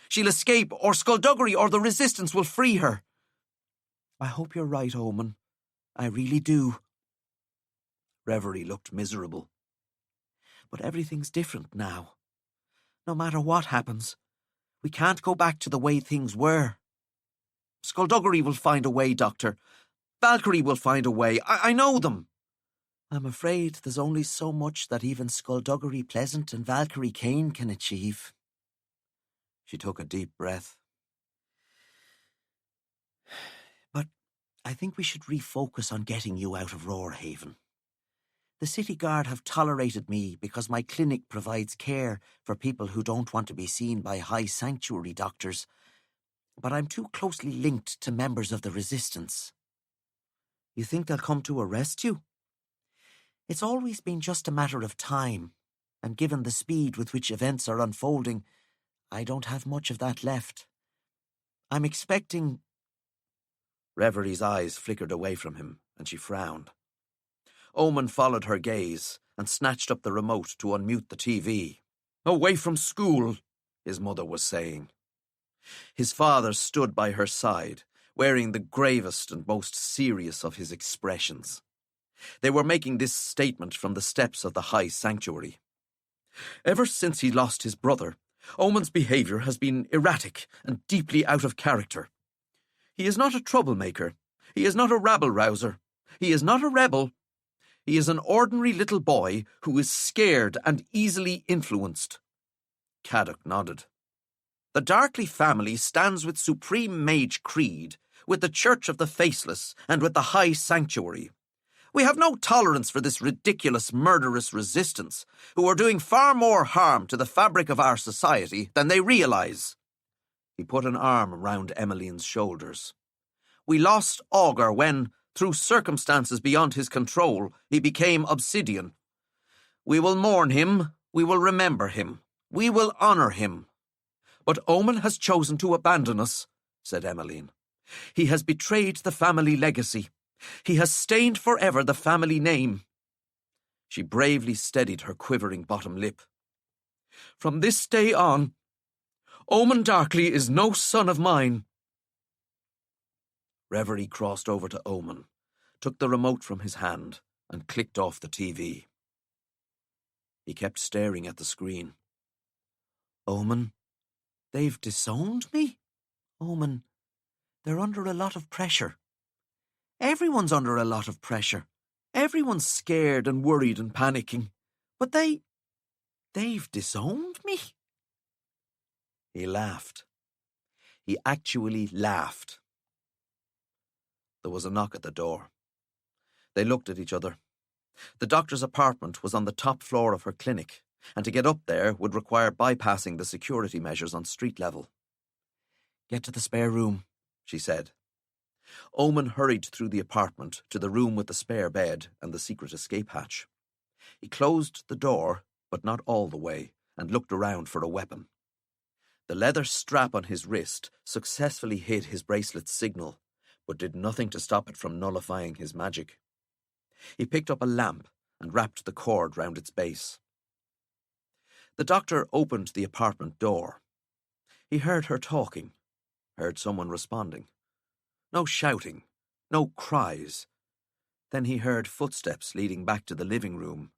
She'll escape, or Skullduggery or the Resistance will free her. I hope you're right, Omen. I really do. Reverie looked miserable. But everything's different now. No matter what happens, we can't go back to the way things were. Skullduggery will find a way, Doctor. Valkyrie will find a way. I know them. I'm afraid there's only so much that even Skullduggery Pleasant and Valkyrie Kane can achieve. She took a deep breath. But I think we should refocus on getting you out of Roarhaven. The city guard have tolerated me because my clinic provides care for people who don't want to be seen by high sanctuary doctors, but I'm too closely linked to members of the Resistance. You think they'll come to arrest you? It's always been just a matter of time, and given the speed with which events are unfolding, I don't have much of that left. I'm expecting... Reverie's eyes flickered away from him, and she frowned. Omen followed her gaze and snatched up the remote to unmute the TV. "Away from school," his mother was saying. His father stood by her side, wearing the gravest and most serious of his expressions. They were making this statement from the steps of the high sanctuary. "Ever since he lost his brother, Omen's behaviour has been erratic and deeply out of character. He is not a troublemaker. He is not a rabble-rouser. He is not a rebel. He is an ordinary little boy who is scared and easily influenced." Caddock nodded. "The Darkley family stands with Supreme Mage Creed, with the Church of the Faceless, and with the High Sanctuary. We have no tolerance for this ridiculous, murderous resistance, who are doing far more harm to the fabric of our society than they realise." He put an arm round Emmeline's shoulders. "We lost Augur when, through circumstances beyond his control, he became obsidian. We will mourn him, we will remember him, we will honour him. But Omen has chosen to abandon us," said Emmeline. "He has betrayed the family legacy. He has stained forever the family name." She bravely steadied her quivering bottom lip. "From this day on, Omen Darkley is no son of mine." Reverie crossed over to Omen, took the remote from his hand, and clicked off the TV. He kept staring at the screen. "Omen, they've disowned me? Omen, they're under a lot of pressure. Everyone's under a lot of pressure. Everyone's scared and worried and panicking. But they've disowned me?" He laughed. He actually laughed. There was a knock at the door. They looked at each other. The doctor's apartment was on the top floor of her clinic, and to get up there would require bypassing the security measures on street level. "Get to the spare room," she said. Omen hurried through the apartment to the room with the spare bed and the secret escape hatch. He closed the door, but not all the way, and looked around for a weapon. The leather strap on his wrist successfully hid his bracelet's signal, but did nothing to stop it from nullifying his magic. He picked up a lamp and wrapped the cord round its base. The doctor opened the apartment door. He heard her talking, heard someone responding. No shouting, no cries. Then he heard footsteps leading back to the living room.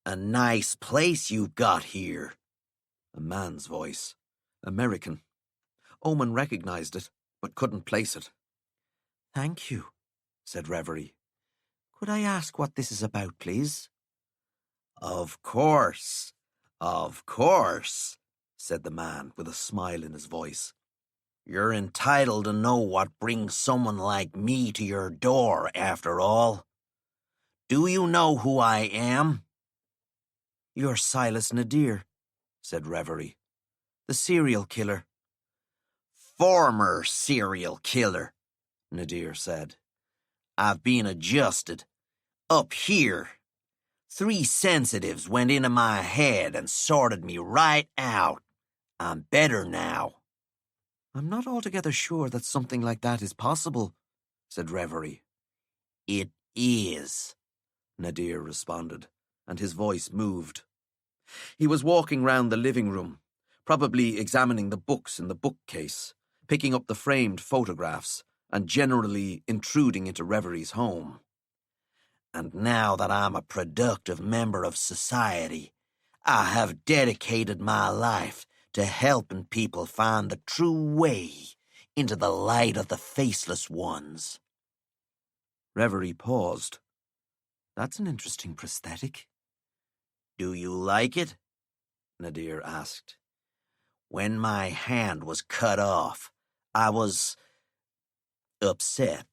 "A nice place you've got here." A man's voice. American. Omen recognized it, but couldn't place it. "Thank you," said Reverie. "Could I ask what this is about, please?" Of course, said the man with a smile in his voice. "You're entitled to know what brings someone like me to your door, after all. Do you know who I am?" "You're Silas Nadir," said Reverie. "The serial killer." "Former serial killer," Nadir said. "I've been adjusted. Up here. 3 sensitives went into my head and sorted me right out. I'm better now." "I'm not altogether sure that something like that is possible," said Reverie. "It is," Nadir responded, and his voice moved. He was walking round the living room, probably examining the books in the bookcase, picking up the framed photographs, and generally intruding into Reverie's home. "And now that I'm a productive member of society, I have dedicated my life to helping people find the true way into the light of the faceless ones." Reverie paused. "That's an interesting prosthetic." "Do you like it?" Nadir asked. "When my hand was cut off, I was upset.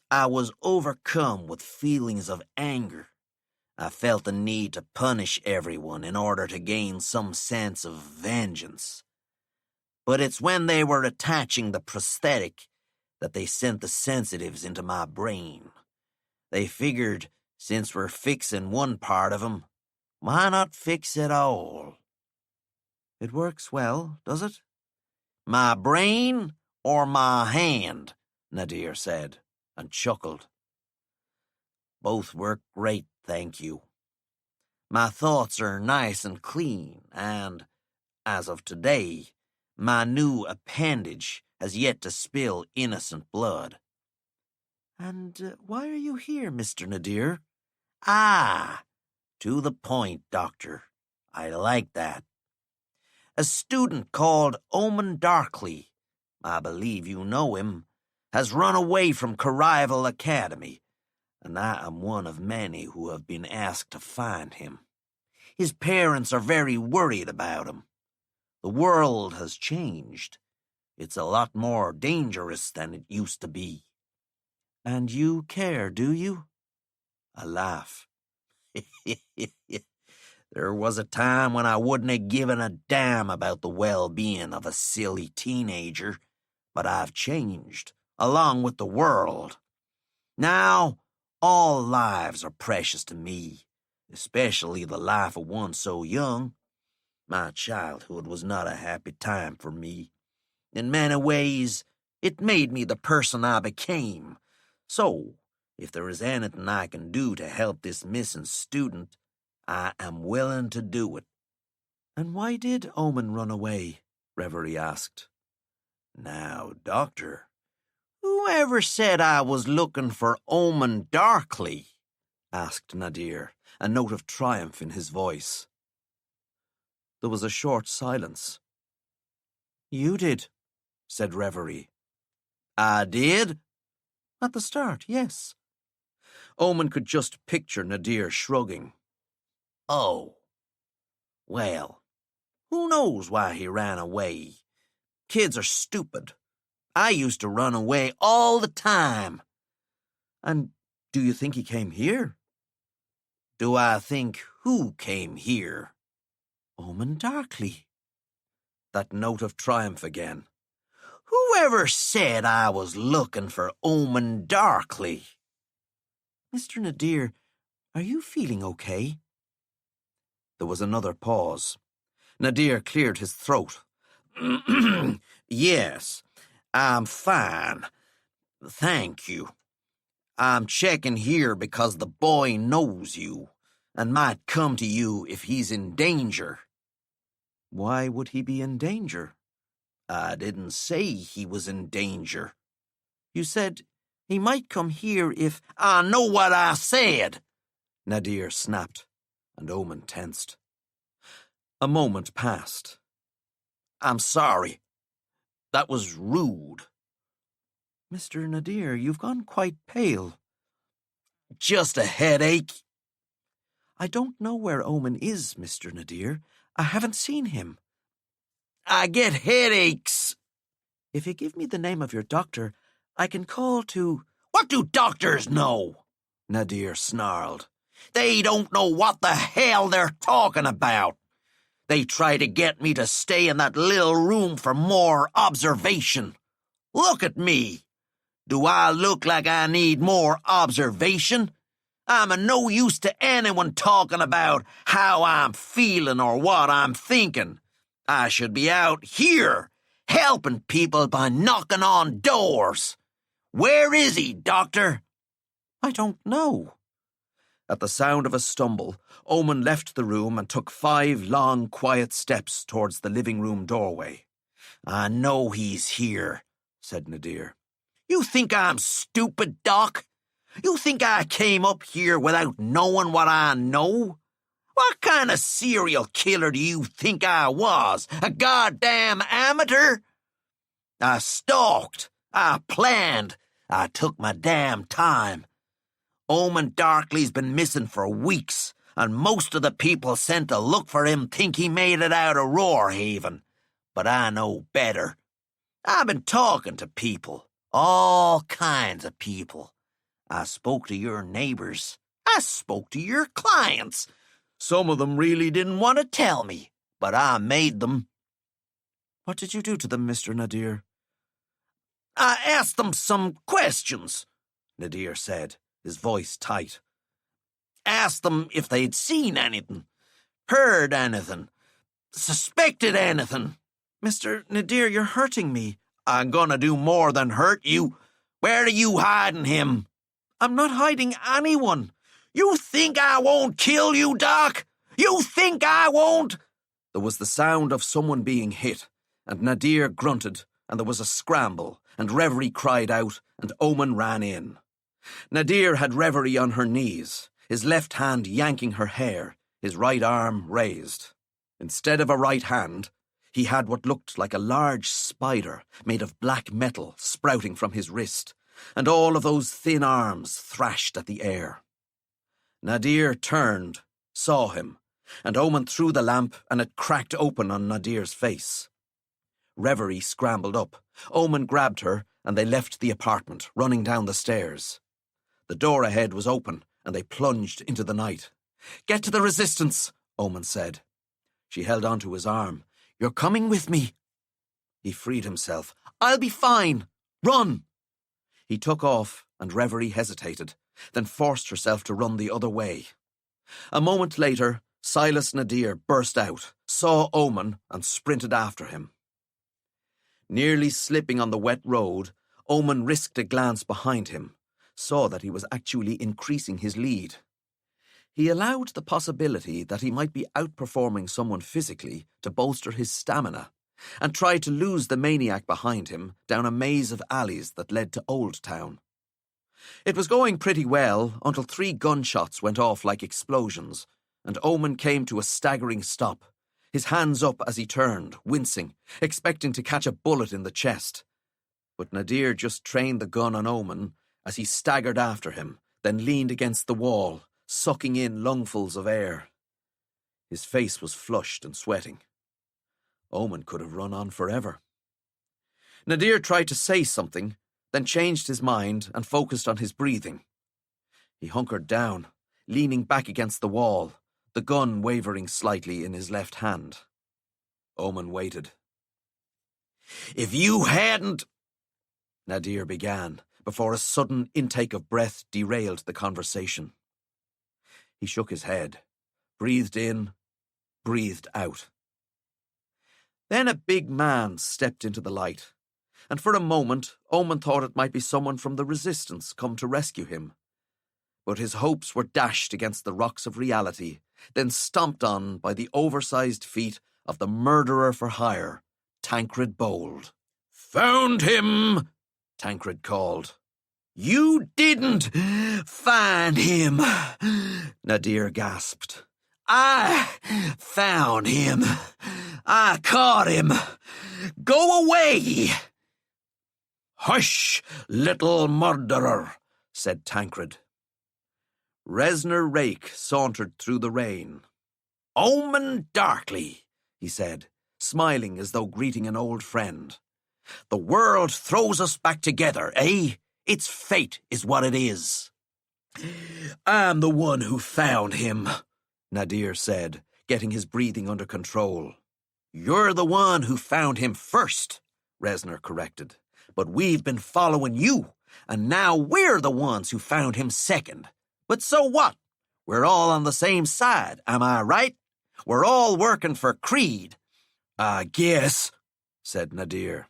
I was overcome with feelings of anger. I felt the need to punish everyone in order to gain some sense of vengeance. But it's when they were attaching the prosthetic that they sent the sensitives into my brain. They figured Since we're fixing one part of him, why not fix it all? It works well, does it? My brain or my hand? Nadir said, and chuckled. Both work great, thank you. My thoughts are nice and clean, and, as of today, my new appendage has yet to spill innocent blood. And why are you here, Mr. Nadir? Ah, to the point, Doctor. I like that. A student called Omen Darkly, I believe you know him, has run away from Corrival Academy, and I am one of many who have been asked to find him. His parents are very worried about him. The world has changed. It's a lot more dangerous than it used to be. And you care, do you? I laugh. There was a time when I wouldn't have given a damn about the well-being of a silly teenager, but I've changed, along with the world. Now, all lives are precious to me, especially the life of one so young. My childhood was not a happy time for me. In many ways, it made me the person I became. So, if there is anything I can do to help this missing student, I am willing to do it. And why did Omen run away? Reverie asked. Now, Doctor, whoever said I was looking for Omen Darkly? Asked Nadir, a note of triumph in his voice. There was a short silence. You did, said Reverie. I did? At the start, yes. Omen could just picture Nadir shrugging. Oh. Well, who knows why he ran away? Kids are stupid. I used to run away all the time. And do you think he came here? Do I think who came here? Omen Darkly. That note of triumph again. Whoever said I was looking for Omen Darkly? Mr. Nadir, are you feeling okay? There was another pause. Nadir cleared his throat. Yes, I'm fine. Thank you. I'm checking here because the boy knows you and might come to you if he's in danger. Why would he be in danger? I didn't say he was in danger. You said he might come here if... I know what I said, Nadir snapped, and Omen tensed. A moment passed. I'm sorry. That was rude. Mr. Nadir, you've gone quite pale. Just a headache. I don't know where Omen is, Mr. Nadir. I haven't seen him. I get headaches. If you give me the name of your doctor, I can call to... What do doctors know? Nadir snarled. They don't know what the hell they're talking about. They try to get me to stay in that little room for more observation. Look at me. Do I look like I need more observation? I'm of no use to anyone talking about how I'm feeling or what I'm thinking. I should be out here, helping people by knocking on doors. Where is he, Doctor? I don't know. At the sound of a stumble, Omen left the room and took 5 long, quiet steps towards the living room doorway. I know he's here, said Nadir. You think I'm stupid, Doc? You think I came up here without knowing what I know? What kind of serial killer do you think I was? A goddamn amateur? I stalked. I planned. I took my damn time. Omen Darkly's been missing for weeks, and most of the people sent to look for him think he made it out of Roarhaven. But I know better. I've been talking to people. All kinds of people. I spoke to your neighbors. I spoke to your clients. Some of them really didn't want to tell me, but I made them. What did you do to them, Mr. Nadir? I asked them some questions, Nadir said, his voice tight. asked them if they'd seen anything, heard anything, suspected anything. Mr. Nadir, you're hurting me. I'm gonna do more than hurt you. Where are you hiding him? I'm not hiding anyone. You think I won't kill you, Doc? You think I won't? There was the sound of someone being hit, and Nadir grunted, and there was a scramble, and Reverie cried out, and Omen ran in. Nadir had Reverie on her knees, his left hand yanking her hair, his right arm raised. Instead of a right hand, he had what looked like a large spider made of black metal sprouting from his wrist, and all of those thin arms thrashed at the air. Nadir turned, saw him, and Omen threw the lamp and it cracked open on Nadir's face. Reverie scrambled up. Omen grabbed her and they left the apartment, running down the stairs. The door ahead was open and they plunged into the night. "Get to the resistance," Omen said. She held onto his arm. "You're coming with me." He freed himself. "I'll be fine. Run." He took off and Reverie hesitated, then forced herself to run the other way. A moment later, Silas Nadir burst out, saw Omen, and sprinted after him. Nearly slipping on the wet road, Omen risked a glance behind him, saw that he was actually increasing his lead. He allowed the possibility that he might be outperforming someone physically to bolster his stamina, and tried to lose the maniac behind him down a maze of alleys that led to Old Town. It was going pretty well until 3 gunshots went off like explosions, and Omen came to a staggering stop, his hands up as he turned, wincing, expecting to catch a bullet in the chest. But Nadir just trained the gun on Omen as he staggered after him, then leaned against the wall, sucking in lungfuls of air. His face was flushed and sweating. Omen could have run on forever. Nadir tried to say something, then changed his mind and focused on his breathing. He hunkered down, leaning back against the wall, the gun wavering slightly in his left hand. Omen waited. "If you hadn't—" Nadir began, before a sudden intake of breath derailed the conversation. He shook his head, breathed in, breathed out. Then a big man stepped into the light, and for a moment Omen thought it might be someone from the Resistance come to rescue him. But his hopes were dashed against the rocks of reality, then stomped on by the oversized feet of the murderer for hire, Tancred Bold. "Found him!" Tancred called. "You didn't find him," Nadir gasped. "I found him. I caught him. Go away!" "Hush, little murderer," said Tancred. Resner Rake sauntered through the rain. "Omen Darkly," he said, smiling as though greeting an old friend. "The world throws us back together, eh? It's fate is what it is." "I'm the one who found him," Nadir said, getting his breathing under control. "You're the one who found him first," Resner corrected. "But we've been following you, and now we're the ones who found him second. But so what? We're all on the same side, am I right? We're all working for Creed." "I guess," said Nadir.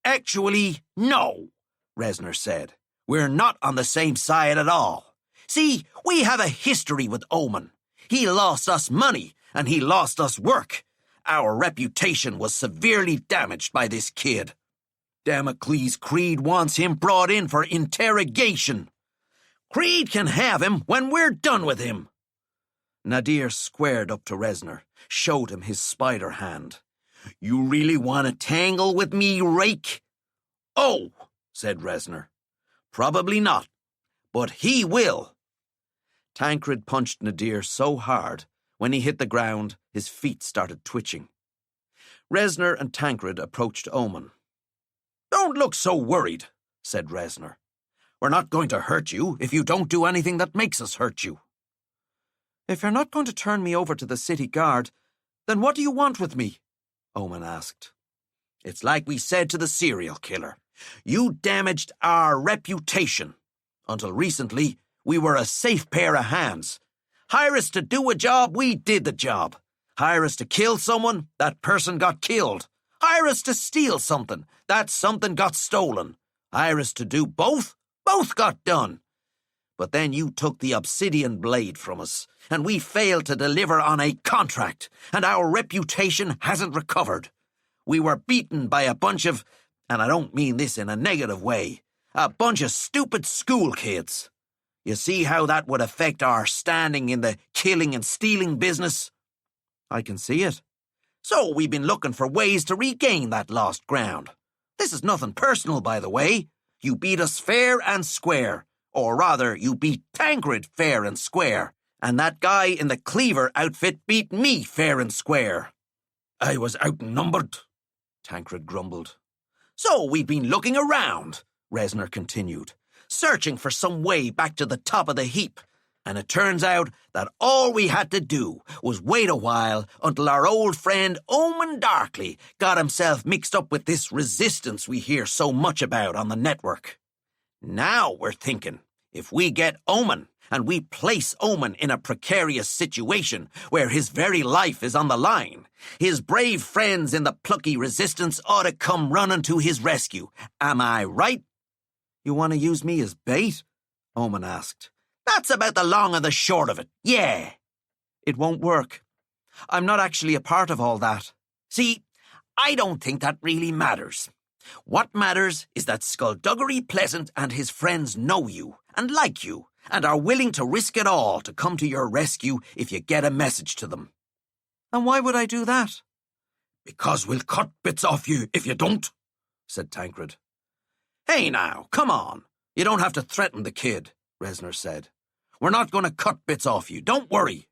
"Actually, no," Resner said. "We're not on the same side at all. See, we have a history with Omen. He lost us money, and he lost us work. Our reputation was severely damaged by this kid. Damocles Creed wants him brought in for interrogation. Creed can have him when we're done with him." Nadir squared up to Resner, showed him his spider hand. "You really want to tangle with me, Rake?" "Oh," said Resner. "Probably not, but he will." Tancred punched Nadir so hard, when he hit the ground, his feet started twitching. Resner and Tancred approached Omen. "Don't look so worried," said Resner. "We're not going to hurt you if you don't do anything that makes us hurt you." "If you're not going to turn me over to the city guard, then what do you want with me?" Omen asked. "It's like we said to the serial killer. You damaged our reputation. Until recently, we were a safe pair of hands. Hire us to do a job, we did the job. Hire us to kill someone, that person got killed. Hire us to steal something, that something got stolen. Hire us to do both got done. But then you took the obsidian blade from us, and we failed to deliver on a contract, and our reputation hasn't recovered. We were beaten by a bunch of, and I don't mean this in a negative way, a bunch of stupid school kids. You see how that would affect our standing in the killing and stealing business? I can see it. So we've been looking for ways to regain that lost ground. This is nothing personal, by the way. You beat us fair and square. Or rather, you beat Tancred fair and square. And that guy in the cleaver outfit beat me fair and square. I was outnumbered, Tancred grumbled. So we've been looking around, Resner continued, searching for some way back to the top of the heap. And it turns out that all we had to do was wait a while until our old friend Omen Darkly got himself mixed up with this resistance we hear so much about on the network. Now we're thinking, if we get Omen and we place Omen in a precarious situation where his very life is on the line, his brave friends in the plucky resistance ought to come running to his rescue. Am I right? You want to use me as bait? Omen asked. That's about the long and the short of it, yeah. It won't work. I'm not actually a part of all that. See, I don't think that really matters. What matters is that Skullduggery Pleasant and his friends know you and like you and are willing to risk it all to come to your rescue if you get a message to them. And why would I do that? Because we'll cut bits off you if you don't, said Tancred. Hey now, come on. You don't have to threaten the kid, Resner said. We're not going to cut bits off you, don't worry.